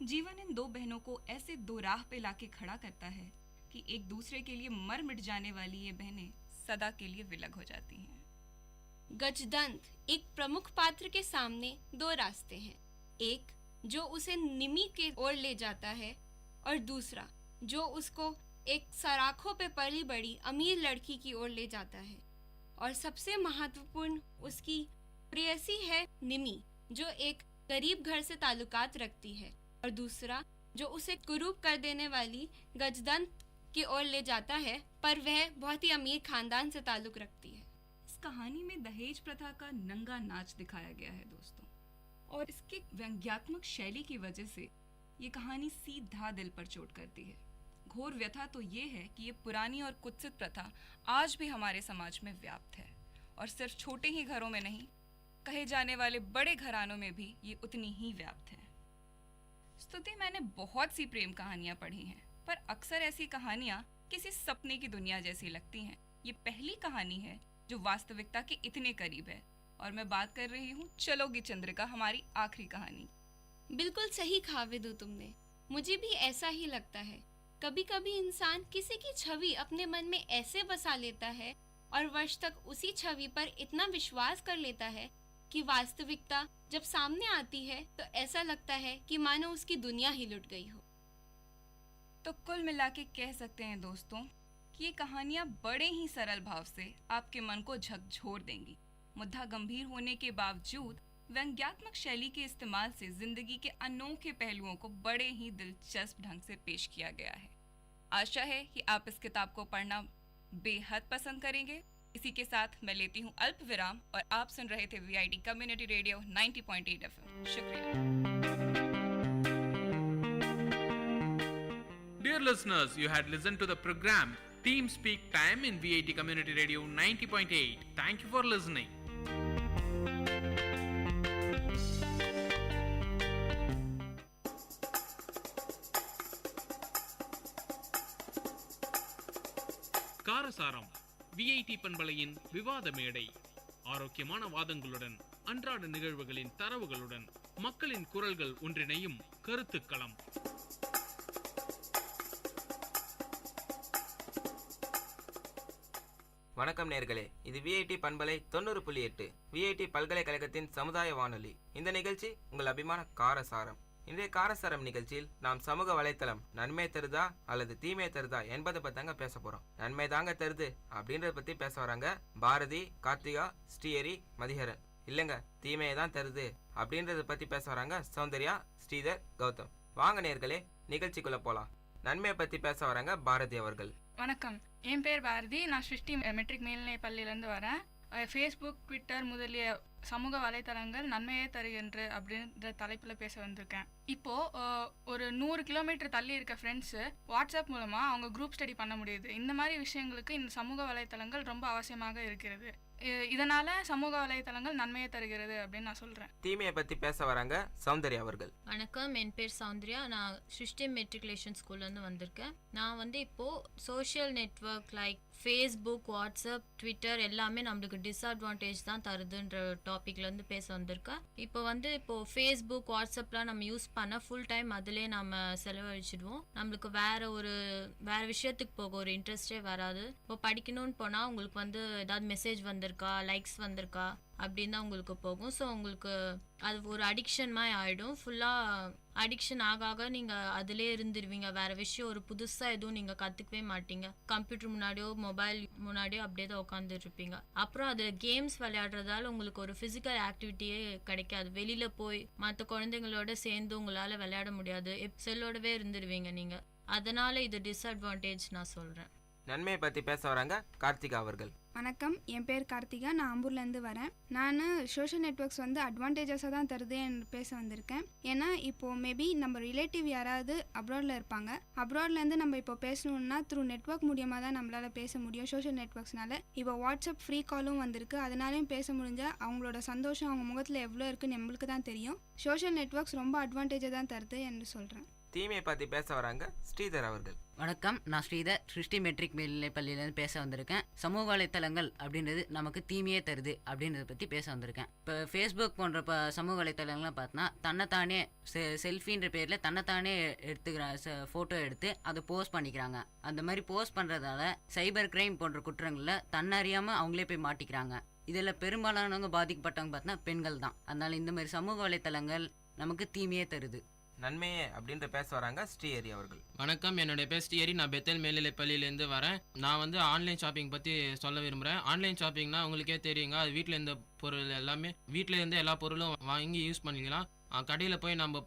जीवन इन दो बहनों को ऐसे दो राह पे लाके खड़ा करता है कि एक दूसरे के लिए मर मिट जाने वाली ये बहनें सदा के लिए विलग हो जाती हैं। गजदंत, एक प्रमुख पात्र के सामने दो रास्ते हैं, एक जो उसे निमी के ओर ले जाता है और दूसरा जो उसको एक सराखों पे पली बड़ी अमीर लड़की की ओर ले जाता है। और सबसे महत्वपूर्ण उसकी प्रेयसी है निमी, जो एक गरीब घर से ताल्लुकात रखती है, और दूसरा जो उसे कुरूप कर देने वाली गजदंत की ओर ले जाता है, पर वह बहुत ही अमीर खानदान से ताल्लुक रखती है। इस कहानी में दहेज प्रथा का नंगा नाच दिखाया गया है दोस्तों, और इसके व्यंग्यात्मक शैली की वजह से ये कहानी सीधा दिल पर चोट करती है। घोर व्यथा तो ये है कि ये पुरानी और कुत्सित प्रथा आज भी हमारे समाज में व्याप्त है, और सिर्फ छोटे ही घरों में नहीं, कहे जाने वाले बड़े घरानों में भी ये उतनी ही व्याप्त है। स्तुति, मैंने बहुत सी प्रेम कहानियां पढ़ी हैं, पर अक्सर ऐसी कहानियां किसी सपने की दुनिया जैसी लगती हैं। ये पहली कहानी है जो वास्तविकता के इतने करीब है, और मैं बात कर रही हूँ चलोगी चंद्रिका, हमारी आखिरी कहानी। बिल्कुल सही कहा विदु तुमने, मुझे भी ऐसा ही लगता है। कभी कभी इंसान किसी की छवि अपने मन में ऐसे बसा लेता है और वर्ष तक उसी छवि पर इतना विश्वास कर लेता है कि वास्तविकता जब सामने आती है तो ऐसा लगता है कि मानो उसकी दुनिया ही लुट गई हो। तो कुल मिला के कह सकते हैं दोस्तों कि ये कहानियां बड़े ही सरल भाव से आपके मन को झकझोर देंगी। मुद्दा गंभीर होने के बावजूद व्यंग्यात्मक शैली के इस्तेमाल से जिंदगी के अनोखे पहलुओं को बड़े ही दिलचस्प ढंग से पेश किया गया है। आशा है कि आप इस किताब को पढ़ना बेहद पसंद करेंगे। इसी के साथ मैं लेती हूँ अल्प विराम, और आप सुन रहे थे VIT कम्युनिटी रेडियो 90.8 FM। शुक्रिया। Dear listeners, you had listened to the program Team Speak Time in VIT Community Radio 90.8. Thank you for listening. காரசாரம் VIT பண்பலையின் விவாத மேடை. ஆரோக்கியமான வாதங்களுடன், அன்றாட நிகழ்வுகளின் தரவுகளுடன், மக்களின் குரல்கள் ஒன்றிணையும் கருத்துக்களம். வணக்கம் நேர்களே, இது VIT பண்பலை 90.8 VIT பல்கலைக்கழகத்தின் சமுதாய வானொலி. இந்த நிகழ்ச்சி உங்கள் அபிமான காரசாரம். இன்றைய காரசாரம் நிகழ்ச்சியில் நாம் சமூக வலைத்தளம் நன்மை தருதா அல்லது தீமை தருதா என்பதை பத்தாங்க பேச போறோம். நன்மை தாங்க தருது அப்படின்றத பத்தி பேச வராங்க பாரதி, கார்த்திகா, ஸ்ரீஹரி, மதிஹரன். இல்லைங்க, தீமையை தான் தருது அப்படின்றத பத்தி பேச வராங்க சௌந்தர்யா, ஸ்ரீதர், கௌதம். வாங்க நேர்களே, நிகழ்ச்சிக்குள்ள போலாம். நன்மையை பத்தி பேச வராங்க பாரதி அவர்கள். வணக்கம், என் பேர் பாரதி. நான் ஸ்ருஷ்டி மெட்ரிக் மேல்நிலை பள்ளியிலேருந்து வரேன். ஃபேஸ்புக், ட்விட்டர் முதலிய சமூக வலைத்தளங்கள் நன்மையே தருகின்ற அப்படின்ற தலைப்பில் பேச வந்திருக்கேன். இப்போது ஒரு 100 கிலோமீட்டர் தள்ளி இருக்க ஃப்ரெண்ட்ஸு வாட்ஸ்அப் மூலமாக அவங்க குரூப் ஸ்டடி பண்ண முடியுது. இந்த மாதிரி விஷயங்களுக்கு இந்த சமூக வலைத்தளங்கள் ரொம்ப அவசியமாக இருக்கிறது. இதனால் சமூக வலைத்தளங்கள் நன்மையை தருகிறது அப்படின்னு நான் சொல்கிறேன். தீமையை பற்றி பேச வராங்க சௌந்தர்யா அவர்கள். வணக்கம், என் பேர் சௌந்தர்யா. நான் சிருஷ்டி மெட்ரிகுலேஷன் ஸ்கூல்லேருந்து வந்திருக்கேன். நான் இப்போது social network like Facebook, WhatsApp, Twitter எல்லாமே நம்மளுக்கு டிஸ்அட்வான்டேஜ் தான் தருதுன்ற டாப்பிக்லேருந்து பேச வந்திருக்கேன். இப்போ ஃபேஸ்புக், வாட்ஸ்அப்லாம் நம்ம யூஸ் பண்ண ஃபுல் டைம் அதிலே நம்ம செலவழிச்சிடுவோம். நம்மளுக்கு வேற விஷயத்துக்கு போக ஒரு இன்ட்ரெஸ்டே வராது. இப்போ படிக்கணும்னு போனால் உங்களுக்கு ஏதாவது மெசேஜ் வந்திருக்கா, லைக்ஸ் வந்திருக்கா அப்படின்னு தான் உங்களுக்கு போகும். ஸோ உங்களுக்கு அது ஒரு அடிக்ஷன் மாதிரி ஆகிடும். ஃபுல்லாக அடிக்ஷன் ஆக நீங்கள் அதிலே இருந்துருவீங்க. வேறு விஷயம் ஒரு புதுசாக எதுவும் நீங்கள் கற்றுக்கவே மாட்டீங்க. கம்ப்யூட்டர் முன்னாடியோ மொபைல் முன்னாடியோ அப்படியே தான் உட்காந்துருப்பீங்க. அப்புறம் அதில் கேம்ஸ் விளையாடுறதால உங்களுக்கு ஒரு ஃபிசிக்கல் ஆக்டிவிட்டியே கிடைக்காது. வெளியில் போய் மற்ற குழந்தைங்களோட சேர்ந்து உங்களால் விளையாட முடியாது. செல்லோடவே இருந்துருவீங்க நீங்கள். அதனால் இது டிஸ்அட்வான்டேஜ் நான் சொல்கிறேன். நன்மையை பற்றி பேச வராங்க கார்த்திகா அவர்கள். வணக்கம், என் பேர் கார்த்திகா. நான் ஆம்பூர்லேருந்து வரேன். நான் சோஷியல் நெட்ஒர்க்ஸ் அட்வான்டேஜஸாக தான் தருது என்று பேச வந்திருக்கேன். ஏன்னா இப்போது மேபி நம்ம ரிலேட்டிவ் யாராவது அப்ராடில் இருப்பாங்க. அப்ராட்லேருந்து நம்ம இப்போ பேசணுன்னா த்ரூ நெட்ஒர்க் மூலியமாக தான் நம்மளால் பேச முடியும். சோஷியல் நெட்ஒர்க்ஸ்னால இப்போ வாட்ஸ்அப் ஃப்ரீ காலும் வந்திருக்கு. அதனாலையும் பேச முடிஞ்சால் அவங்களோட சந்தோஷம் அவங்க முகத்தில் எவ்வளோ இருக்குன்னு நம்மளுக்கு தான் தெரியும். சோஷியல் நெட்ஒர்க்ஸ் ரொம்ப அட்வான்டேஜாக தான் தருது என்று சொல்கிறேன். தீமையை பற்றி பேச வராங்க ஸ்ரீதர் அவர்கள். வணக்கம், நான் ஸ்ரீதர் சிருஷ்டி மெட்ரிக் மேல்நிலை பள்ளியிலேருந்து பேச வந்திருக்கேன். சமூக வலைத்தளங்கள் அப்படின்றது நமக்கு தீமையே தருது அப்படின்றத பற்றி பேச வந்திருக்கேன். இப்போ ஃபேஸ்புக் போன்ற சமூக வலைத்தளங்கள்லாம் பார்த்தோன்னா தன்னைத்தானே செல்ஃபின்ற பேரில் தன்னைத்தானே ஃபோட்டோ எடுத்து அதை போஸ்ட் பண்ணிக்கிறாங்க. அந்த மாதிரி போஸ்ட் பண்ணுறதால சைபர் கிரைம் போன்ற குற்றங்களில் தன்னறியாமல் அவங்களே போய் மாட்டிக்கிறாங்க. இதில் பெரும்பாலானவங்க பாதிக்கப்பட்டவங்க பார்த்தோன்னா பெண்கள் தான். அதனால் இந்த மாதிரி சமூக வலைத்தளங்கள் நமக்கு தீமையே தருது. நன்மையே அப்படின்ற பேச வராங்க ஸ்ரீஹரி அவர்கள். வணக்கம், என்னுடைய பேர் ஸ்ரீஹரி. நான் பெத்தல் மேல்நிலை பள்ளியிலேருந்து வரேன். நான் ஆன்லைன் ஷாப்பிங் பற்றி சொல்ல விரும்புகிறேன். ஆன்லைன் ஷாப்பிங்னா உங்களுக்கே தெரியுங்க, அது வீட்டில் இருந்த பொருள் எல்லாமே வீட்டில் இருந்து எல்லா பொருளும் வாங்கி யூஸ் பண்ணிக்கலாம். கடையில் போய் நம்ம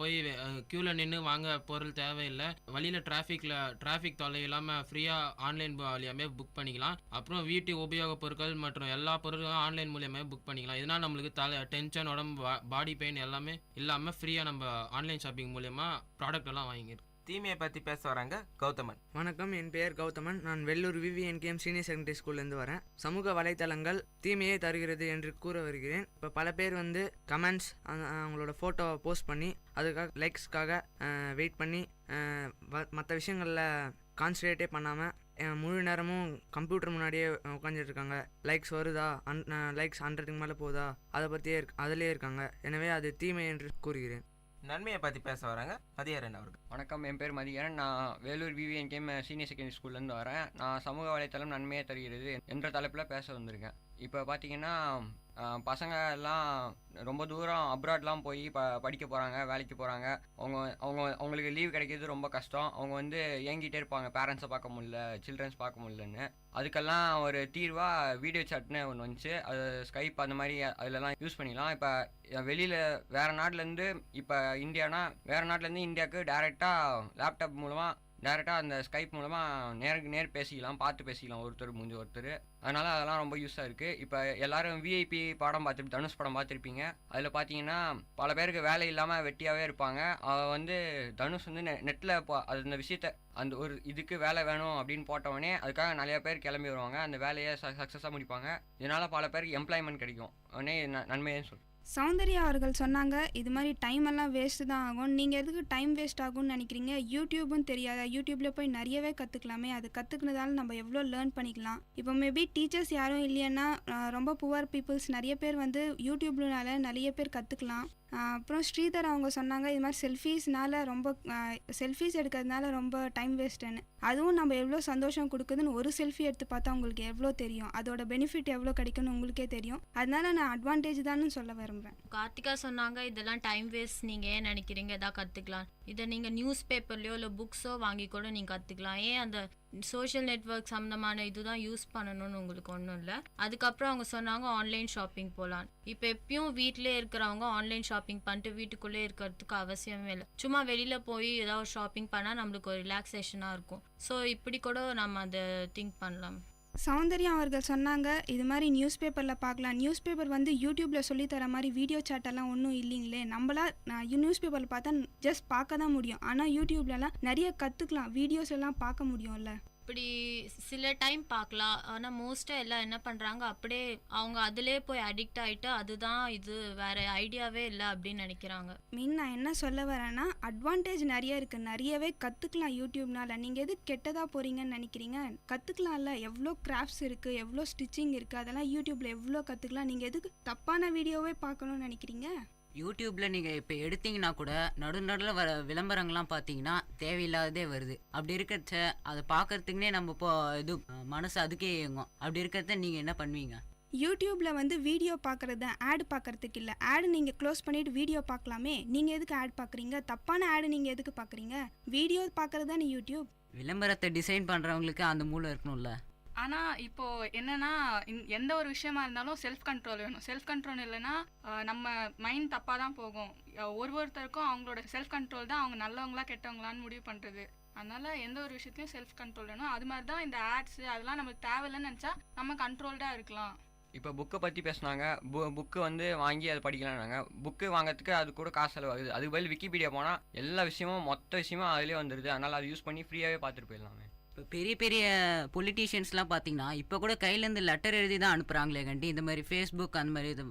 க்யூவில் நின்று வாங்க பொருள் தேவையில்லை. வழியில் டிராஃபிக் தொல்லை இல்லாமல் ஃப்ரீயாக ஆன்லைன் வழியாமே புக் பண்ணிக்கலாம். அப்புறம் வீட்டு உபயோக பொருட்கள் மற்றும் எல்லா பொருட்களும் ஆன்லைன் மூலியமாக புக் பண்ணிக்கலாம். இதனால் நம்மளுக்கு டென்ஷன், உடம்பு, பாடி பெயின் எல்லாமே இல்லாமல் ஃப்ரீயாக நம்ம ஆன்லைன் ஷாப்பிங் மூலியமாக ப்ராடக்ட் எல்லாம் வாங்கிடுறோம். தீமையை பற்றி பேச வராங்க கௌதமன். வணக்கம், என் பெயர் கௌதமன். நான் வெள்ளூர் VVNKM சீனியர் செகண்டரி ஸ்கூல்லேருந்து வரேன். சமூக வலைத்தளங்கள் தீமையை தருகிறது என்று கூற வருகிறேன். இப்போ பல பேர் கமெண்ட்ஸ் அவங்களோட ஃபோட்டோவை போஸ்ட் பண்ணி அதுக்காக லைக்ஸ்க்காக வெயிட் பண்ணி மற்ற விஷயங்களில் கான்சன்ட்ரேட்டே பண்ணாமல் முழு நேரமும் கம்ப்யூட்டர் முன்னாடியே உட்காந்துட்டு இருக்காங்க. லைக்ஸ் வருதா, லைக்ஸ் 100க்கு மேலே போதா, அதை பற்றியே அதிலே இருக்காங்க. எனவே அது தீமை என்று கூறுகிறேன். நன்மையை பற்றி பேச வராங்க மதியரன் அவர்கள். வணக்கம், என் பேர் மதியரன். நான் வேலூர் VVNKM சீனியர் செகண்டரி ஸ்கூல்லேருந்து வரேன். நான் சமூக வலைத்தளம் நன்மையை தருகிறது என்ற தலைப்பில் பேச வந்திருக்கேன். இப்போ பார்த்தீங்கன்னா பசங்க எல்லாம் ரொம்ப தூரம் அப்ராட்லாம் போய் படிக்க போகிறாங்க, வேலைக்கு போகிறாங்க. அவங்களுக்கு லீவ் கிடைக்கிறது ரொம்ப கஷ்டம். அவங்க ஏங்கிட்டே இருப்பாங்க, பேரண்ட்ஸை பார்க்க முடியல, சில்ட்ரன்ஸ் பார்க்க முடியலன்னு. அதுக்கெல்லாம் ஒரு தீர்வாக வீடியோ சாட்னு ஒன்று வந்துச்சு. அது ஸ்கைப் அந்த மாதிரி அதிலலாம் யூஸ் பண்ணிக்கலாம். இப்போ வெளியில் வேறு நாட்டிலேருந்து இப்போ வேறு நாட்டிலேருந்து இந்தியாவுக்கு டேரெக்டாக லேப்டாப் மூலமாக டேரெக்டாக அந்த ஸ்கைப் மூலமாக நேருக்கு நேர் பேசிக்கலாம், பார்த்து பேசிக்கலாம் ஒருத்தர் முடிஞ்ச ஒருத்தர். அதனால் அதெல்லாம் ரொம்ப யூஸாக இருக்குது. இப்போ எல்லோரும் VIP படம் தனுஷ் படம் பார்த்துருப்பீங்க. அதில் பார்த்தீங்கன்னா பல பேருக்கு வேலை இல்லாமல் வெட்டியாகவே இருப்பாங்க. தனுஷ் நெட்டில் அந்த விஷயத்த அந்த ஒரு இதுக்கு வேலை வேணும் அப்படின்னு போட்டவொடனே அதுக்காக நிறையா பேர் கிளம்பி வருவாங்க. அந்த வேலையை சக்ஸஸாக முடிப்பாங்க. இதனால் பல பேருக்கு எம்ப்ளாய்மெண்ட் கிடைக்கும். உடனே நன்மைன்னு சொல்லு. சௌந்தர்யா அவர்கள் சொன்னாங்க, இது மாதிரி டைம் எல்லாம் வேஸ்ட்டு தான் ஆகும். நீங்கள் எதுக்கு டைம் வேஸ்ட் ஆகும்னு நினைக்கிறீங்க? யூடியூப்பும் தெரியாதா? யூடியூப்பில் போய் நிறையவே கற்றுக்கலாமே. அது கற்றுக்கினதால நம்ம எவ்வளோ லேர்ன் பண்ணிக்கலாம். இப்போ மேபி டீச்சர்ஸ் யாரும் இல்லைன்னா ரொம்ப புவர் பீப்புள்ஸ் நிறைய பேர் யூடியூப்னால நிறைய பேர் கற்றுக்கலாம். அப்புறம் ஸ்ரீதர் அவங்க சொன்னாங்க, இது மாதிரி செல்ஃபீஸ் எடுக்கிறதுனால ரொம்ப டைம் வேஸ்ட்டுன்னு. அதுவும் நம்ம எவ்வளோ சந்தோஷம் கொடுக்குதுன்னு ஒரு செல்ஃபி எடுத்து பார்த்தா உங்களுக்கு எவ்வளோ தெரியும், அதோட பெனிஃபிட் எவ்வளோ கிடைக்குன்னு உங்களுக்கே தெரியும். அதனால நான் அட்வான்டேஜ் தான் சொல்ல விரும்புகிறேன். கார்த்திகா சொன்னாங்க, இதெல்லாம் டைம் வேஸ்ட், நீங்கள் ஏன் நினைக்கிறீங்க எதாவது கற்றுக்கலாம். இதை நீங்கள் நியூஸ் பேப்பர்லையோ இல்லை புக்ஸோ வாங்கி கூட நீங்கள் கற்றுக்கலாம். ஏன் அந்த சோஷியல் நெட்வொர்க் சம்மந்தமான இதுதான் யூஸ் பண்ணணும்னு உங்களுக்கு ஒன்றும் இல்லை. அதுக்கப்புறம் அவங்க சொன்னாங்க ஆன்லைன் ஷாப்பிங் போகலான்னு. இப்போ எப்பயும் வீட்டிலே இருக்கிறவங்க ஆன்லைன் ஷாப்பிங் பண்ணிட்டு வீட்டுக்குள்ளே இருக்கிறதுக்கு அவசியமே இல்லை. சும்மா வெளியில் போய் ஏதாவது ஷாப்பிங் பண்ணால் நம்மளுக்கு ஒரு ரிலாக்ஸேஷனாக இருக்கும். ஸோ இப்படி கூட நம்ம அதை திங்க் பண்ணலாம். சௌந்தர்யா அவர்கள் சொன்னாங்க, இது மாதிரி நியூஸ் பேப்பரில் பார்க்கலாம். நியூஸ் பேப்பர் யூடியூப்பில் சொல்லித்தர மாதிரி வீடியோ சாட்டெல்லாம் ஒன்றும் இல்லைங்களே. நம்மளா நியூஸ் பேப்பரில் பார்த்தா ஜஸ்ட் பார்க்க தான் முடியும். ஆனால் யூடியூப்லலாம் நிறைய கற்றுக்கலாம், வீடியோஸ் எல்லாம் பார்க்க முடியும்ல. அப்படி சில டைம் பார்க்கலாம். ஆனால் மோஸ்ட்டாக எல்லாம் என்ன பண்ணுறாங்க, அப்படியே அவங்க அதிலே போய் அடிக்ட் ஆகிட்டு அதுதான் இது, வேற ஐடியாவே இல்லை அப்படின்னு நினைக்கிறாங்க. மீன் நான் என்ன சொல்ல வரேன்னா, அட்வான்டேஜ் நிறைய இருக்குது, நிறையவே கற்றுக்கலாம் யூடியூப்னால. நீங்கள் எது கெட்டதாக போகிறீங்கன்னு நினைக்கிறீங்க? கற்றுக்கலாம்ல, எவ்வளோ கிராஃப்ட்ஸ் இருக்குது, எவ்வளோ ஸ்டிச்சிங் இருக்குது, அதெல்லாம் யூடியூப்பில் எவ்வளோ கற்றுக்கலாம். நீங்கள் எதுக்கு தப்பான வீடியோவே பார்க்கணும்னு நினைக்கிறீங்க? யூடியூப்ல நீங்கள் இப்போ எடுத்தீங்கன்னா கூட நடுநடுல வர விளம்பரங்கள்லாம் பார்த்தீங்கன்னா தேவையில்லாததே வருது. அப்படி இருக்கிறச்ச அதை பார்க்கறதுக்குனே நம்ம இப்போ இது மனசு அதுக்கே இயங்கும். அப்படி இருக்கிறத நீங்கள் என்ன பண்ணுவீங்க? யூடியூப்பில் வந்து வீடியோ பார்க்குறது ஆட் பார்க்குறதுக்கு இல்லை. ஆடு நீங்கள் க்ளோஸ் பண்ணிவிட்டு வீடியோ பார்க்கலாமே. நீங்கள் எதுக்கு ஆட் பார்க்குறீங்க? தப்பான ஆடு நீங்கள் எதுக்கு பார்க்குறீங்க? வீடியோ பார்க்குறது தானே யூடியூப். விளம்பரத்தை டிசைன் பண்ணுறவங்களுக்கு அந்த மூளை இருக்கணும்ல. ஆனால் இப்போ என்னன்னா, எந்த ஒரு விஷயமா இருந்தாலும் செல்ஃப் கண்ட்ரோல் வேணும். செல்ஃப் கண்ட்ரோல் இல்லைன்னா நம்ம மைண்ட் தப்பாக தான் போகும். ஒருத்தருக்கும் அவங்களோட செல்ஃப் கண்ட்ரோல் தான் அவங்க நல்லவங்களா கெட்டவங்களான்னு முடிவு பண்ணுறது. அதனால எந்த ஒரு விஷயத்தையும் செல்ஃப் கண்ட்ரோல் வேணும். அது மாதிரி தான் இந்த ஆட்ஸு அதெல்லாம் நமக்கு தேவையில்லைன்னு நினச்சா நம்ம கண்ட்ரோல்டாக இருக்கலாம். இப்போ புக்கை பற்றி பேசுனாங்க. புக்கு வந்து வாங்கி அதை படிக்கலாம்னாங்க. புக்கு வாங்கிறதுக்கு அது கூட காசு செலவாகுது. அதுக்கு பதில் விக்கிபீடியா போனால் எல்லா விஷயமும் மொத்த விஷயமும் அதிலே வந்துடுது. அதனால் அதை யூஸ் பண்ணி ஃப்ரீயாகவே பார்த்துட்டு போயிடலாமே. இப்போ பெரிய பெரிய பொலிட்டீஷியன்ஸ்லாம் பார்த்தீங்கன்னா இப்போ கூட கையிலேருந்து லெட்டர் எழுதி தான் அனுப்புகிறாங்களே கண்டி, இந்த மாதிரி ஃபேஸ்புக் அந்த மாதிரி இது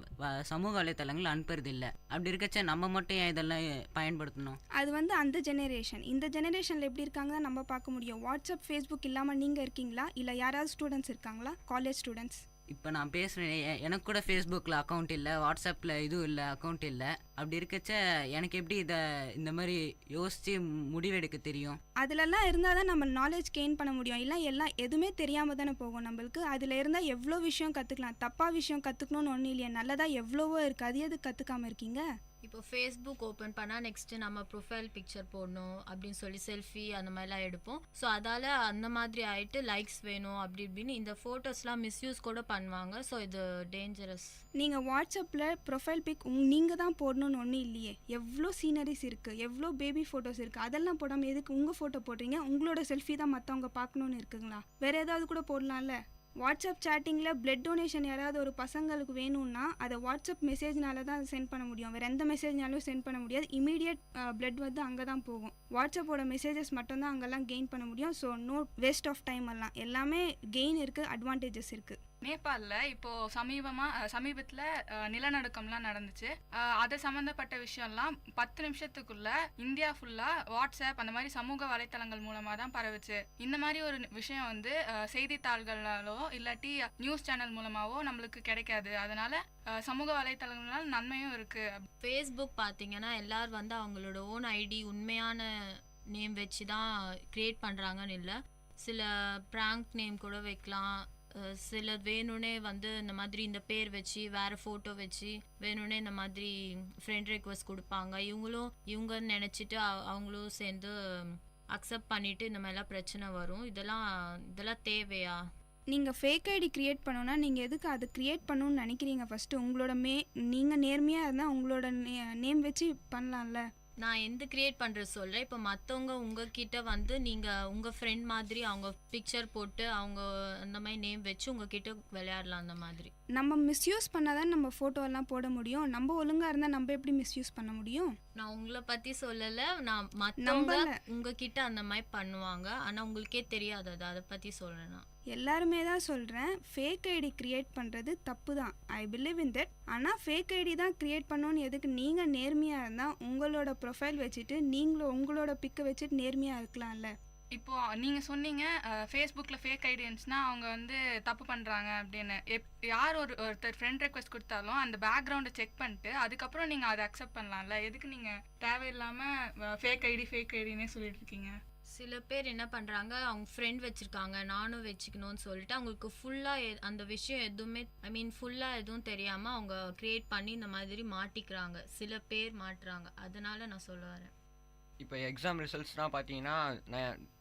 சமூக வலைத்தளங்கள் அனுப்புறது இல்லை. அப்படி இருக்கச்ச நம்ம மட்டும் ஏன் இதெல்லாம் பயன்படுத்தணும்? அது வந்து அந்த ஜெனரேஷன். இந்த ஜெனரேஷனில் எப்படி இருக்காங்க தான் நம்ம பார்க்க முடியும். வாட்ஸ்அப் ஃபேஸ்புக் இல்லாமல் நீங்கள் இருக்கீங்களா? இல்லை யாராவது ஸ்டூடெண்ட்ஸ் இருக்காங்களா? College students. இப்போ நான் பேசுகிறேன், எனக்கு கூட ஃபேஸ்புக்கில் அக்கௌண்ட் இல்லை, வாட்ஸ்அப்பில் இதுவும் இல்லை, அக்கௌண்ட் இல்லை. அப்படி இருக்கச்ச எனக்கு எப்படி இதை இந்த மாதிரி யோசித்து முடிவெடுக்க தெரியும்? அதிலெல்லாம் இருந்தால் தான் நம்ம நாலேஜ் கெயின் பண்ண முடியும். இல்லை எல்லாம் எதுவுமே தெரியாமல் தானே போகும் நம்மளுக்கு. அதில் இருந்தால் எவ்வளோ விஷயம் கற்றுக்கலாம். தப்பாக விஷயம் கற்றுக்கணும்னு ஒன்றும் இல்லையா? நல்லதாக எவ்வளவோ இருக்குது. அது எது கற்றுக்காமல் இருக்கீங்க? இப்போ ஃபேஸ்புக் ஓப்பன் பண்ணால் நெக்ஸ்ட்டு நம்ம ப்ரொஃபைல் பிக்சர் போடணும் அப்படின்னு சொல்லி செல்ஃபி அந்த மாதிரிலாம் எடுப்போம். ஸோ அதால் அந்த மாதிரி ஆகிட்டு லைக்ஸ் வேணும் அப்படி இப்படின்னு இந்த ஃபோட்டோஸ்லாம் மிஸ்யூஸ் கூட பண்ணுவாங்க. ஸோ இது டேஞ்சரஸ். நீங்கள் வாட்ஸ்அப்பில் ப்ரொஃபைல் பிக் நீங்கள் தான் போடணும்னு ஒன்றும் இல்லையே. எவ்வளோ சீனரிஸ் இருக்குது, எவ்வளோ பேபி ஃபோட்டோஸ் இருக்குது. அதெல்லாம் போடாமல் எதுக்கு உங்கள் ஃபோட்டோ போடுறீங்க? உங்களோட செல்ஃபி தான் மற்றவங்க பார்க்கணுன்னு இருக்குங்களா? வேறு ஏதாவது கூட போடலாம்ல. வாட்ஸ்அப் சேட்டிங்கில் பிளட் டொனேஷன் யாராவது ஒரு பசங்களுக்கு வேணும்னா அதை வாட்ஸ்அப் மெசேஜ்னால தான் சென்ட் பண்ண முடியும். வேறு எந்த மெசேஜ்னாலும் சென்ட் பண்ண முடியாது. இமீடியட் பிளட் வந்து அங்கே தான் போகும். வாட்ஸ்அப்போட மெசேஜஸ் மட்டும்தான் அங்கெல்லாம் கெயின் பண்ண முடியும். So no waste of time. எல்லாம் எல்லாமே கெயின் இருக்குது, அட்வான்டேஜஸ் இருக்குது. நேபாளில் இப்போ சமீபத்தில் நிலநடுக்கம்லாம் நடந்துச்சு. அது சம்மந்தப்பட்ட விஷயம்லாம் 10 நிமிஷத்துக்குள்ள இந்தியா ஃபுல்லாக வாட்ஸ்அப் அந்த மாதிரி சமூக வலைத்தளங்கள் மூலமாக தான் பரவுச்சு. இந்த மாதிரி ஒரு விஷயம் வந்து செய்தித்தாள்களாலோ இல்லாட்டி நியூஸ் சேனல் மூலமாவோ நம்மளுக்கு கிடைக்காது. அதனால சமூக வலைத்தளங்களால் நன்மையும் இருக்கு. ஃபேஸ்புக் பார்த்தீங்கன்னா எல்லாரும் வந்து அவங்களோட ஓன் ஐடி உண்மையான நேம் வச்சு தான் க்ரியேட் பண்ணுறாங்கன்னு இல்லை. சில ப்ராங்க் நேம் கூட வைக்கலாம். சில வேணும்னே வந்து இந்த மாதிரி இந்த பேர் வச்சு வேறு ஃபோட்டோ வச்சு வேணும்னே இந்த மாதிரி ஃப்ரெண்ட் ரெக்வஸ்ட் கொடுப்பாங்க. இவங்கன்னு நினச்சிட்டு அவங்களும் சேர்ந்து அக்செப்ட் பண்ணிவிட்டு இந்த மாதிரிலாம் பிரச்சனை வரும். இதெல்லாம் தேவையா? நீங்கள் ஃபேக் ஐடி க்ரியேட் பண்ணணுன்னா நீங்கள் எதுக்கு அது க்ரியேட் பண்ணணும்னு நினைக்கிறீங்க? ஃபஸ்ட்டு உங்களோட நீங்கள் நேர்மையாக இருந்தால் உங்களோட நேம் வச்சு பண்ணலாம்ல. நான் எந்த கிரியேட் பண்ணுறது சொல்கிறேன். இப்போ மற்றவங்க உங்ககிட்ட வந்து நீங்கள் உங்கள் ஃப்ரெண்ட் மாதிரி அவங்க பிக்சர் போட்டு அவங்க அந்த மாதிரி நேம் வச்சு உங்ககிட்ட விளையாடலாம். அந்த மாதிரி நம்ம மிஸ்யூஸ் பண்ணால் தான் நம்ம ஃபோட்டோலாம் போட முடியும். நம்ம ஒழுங்காக இருந்தால் நம்ம எப்படி மிஸ்யூஸ் பண்ண முடியும்? நான் உங்களை பற்றி சொல்லலை. நான் மற்றவங்க உங்ககிட்ட அந்த மாதிரி பண்ணுவாங்க. ஆனால் உங்களுக்கே தெரியாது. அதை பற்றி சொல்கிறேன். நான் எல்லாருமே தான் சொல்கிறேன், ஃபேக் ஐடி க்ரியேட் பண்ணுறது தப்பு தான். I believe in that. ஆனால் ஃபேக் ஐடி தான் க்ரியேட் பண்ணணும்னு எதுக்கு? நீங்கள் நேர்மையாக இருந்தால் உங்களோட ப்ரொஃபைல் வச்சுட்டு நீங்களும் உங்களோட பிக்கை வச்சுட்டு நேர்மையாக இருக்கலாம்ல. இப்போ நீங்கள் சொன்னீங்க ஃபேஸ்புக்கில் ஃபேக் ஐடியன்ஸ்னா அவங்க வந்து தப்பு பண்ணுறாங்க அப்படின்னு. யார் ஒருத்தர் ஃப்ரெண்ட் ரெக்வஸ்ட் கொடுத்தாலும் அந்த பேக்ரவுண்டை செக் பண்ணிட்டு அதுக்கப்புறம் நீங்கள் அதை அக்செப்ட் பண்ணலாம்ல. எதுக்கு நீங்கள் தேவையில்லாமல் ஃபேக் ஐடினே சொல்லிட்டு இருக்கீங்க? சில பேர் என்ன பண்ணுறாங்க, அவங்க ஃப்ரெண்ட் வச்சுருக்காங்க நானும் வச்சுக்கணும்னு சொல்லிட்டு அவங்களுக்கு ஃபுல்லாக அந்த விஷயம் எதுவுமே ஃபுல்லாக எதுவும் தெரியாமல் அவங்க க்ரியேட் பண்ணி இந்த மாதிரி மாட்டிக்கிறாங்க. சில பேர் மாட்டுறாங்க. அதனால நான் சொல்ல வரேன். இப்போ எக்ஸாம் ரிசல்ட்ஸ்லாம் பார்த்தீங்கன்னா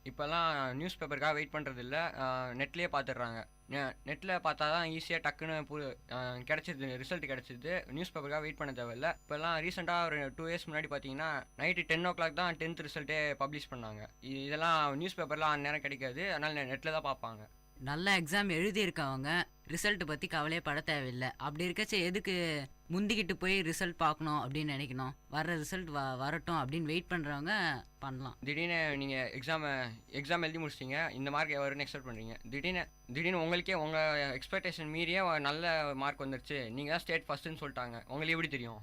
இப்போல்லாம் நியூஸ் பேப்பருக்காக வெயிட் பண்ணுறது இல்லை, நெட்லேயே பார்த்துடுறாங்க. நெட்டில் பார்த்தா தான் ஈஸியாக டக்குன்னு கிடச்சிது, ரிசல்ட் கிடச்சிது. நியூஸ் பேப்பருக்காக வெயிட் பண்ண தேவையில்ல. இப்போல்லாம் ரீசெண்டாக ஒரு 2 இயர்ஸ் முன்னாடி பார்த்தீங்கன்னா நைட்டு 10 o'clock தான் 10th ரிசல்ட்டே பப்ளிஷ் பண்ணாங்க. இதெல்லாம் நியூஸ் பேப்பர்லாம் அந்நேரம் கிடைக்காது. அதனால் நெட்டில் தான் பார்ப்பாங்க. நல்ல எக்ஸாம் எழுதியிருக்கவங்க ரிசல்ட் பற்றி கவலையே பட தேவையில்லை. அப்படி இருக்கச்ச எதுக்கு முந்திக்கிட்டு போய் ரிசல்ட் பார்க்கணும் அப்படின்னு நினைக்கணும்? வர்ற ரிசல்ட் வரட்டும் அப்படின்னு வெயிட் பண்ணுறவங்க பண்ணலாம். திடீர்னு நீங்கள் எக்ஸாம் எழுதி முடிச்சிட்டீங்க, இந்த மார்க் வரும்னு எக்ஸ்பெக்ட் பண்ணுறீங்க. திடீர்னு உங்களுக்கே உங்கள் எக்ஸ்பெக்டேஷன் மீறியே நல்ல மார்க் வந்துருச்சு, நீங்கள் தான் ஸ்டேட் ஃபஸ்ட்டுன்னு சொல்லிட்டாங்க. உங்களுக்கு எப்படி தெரியும்?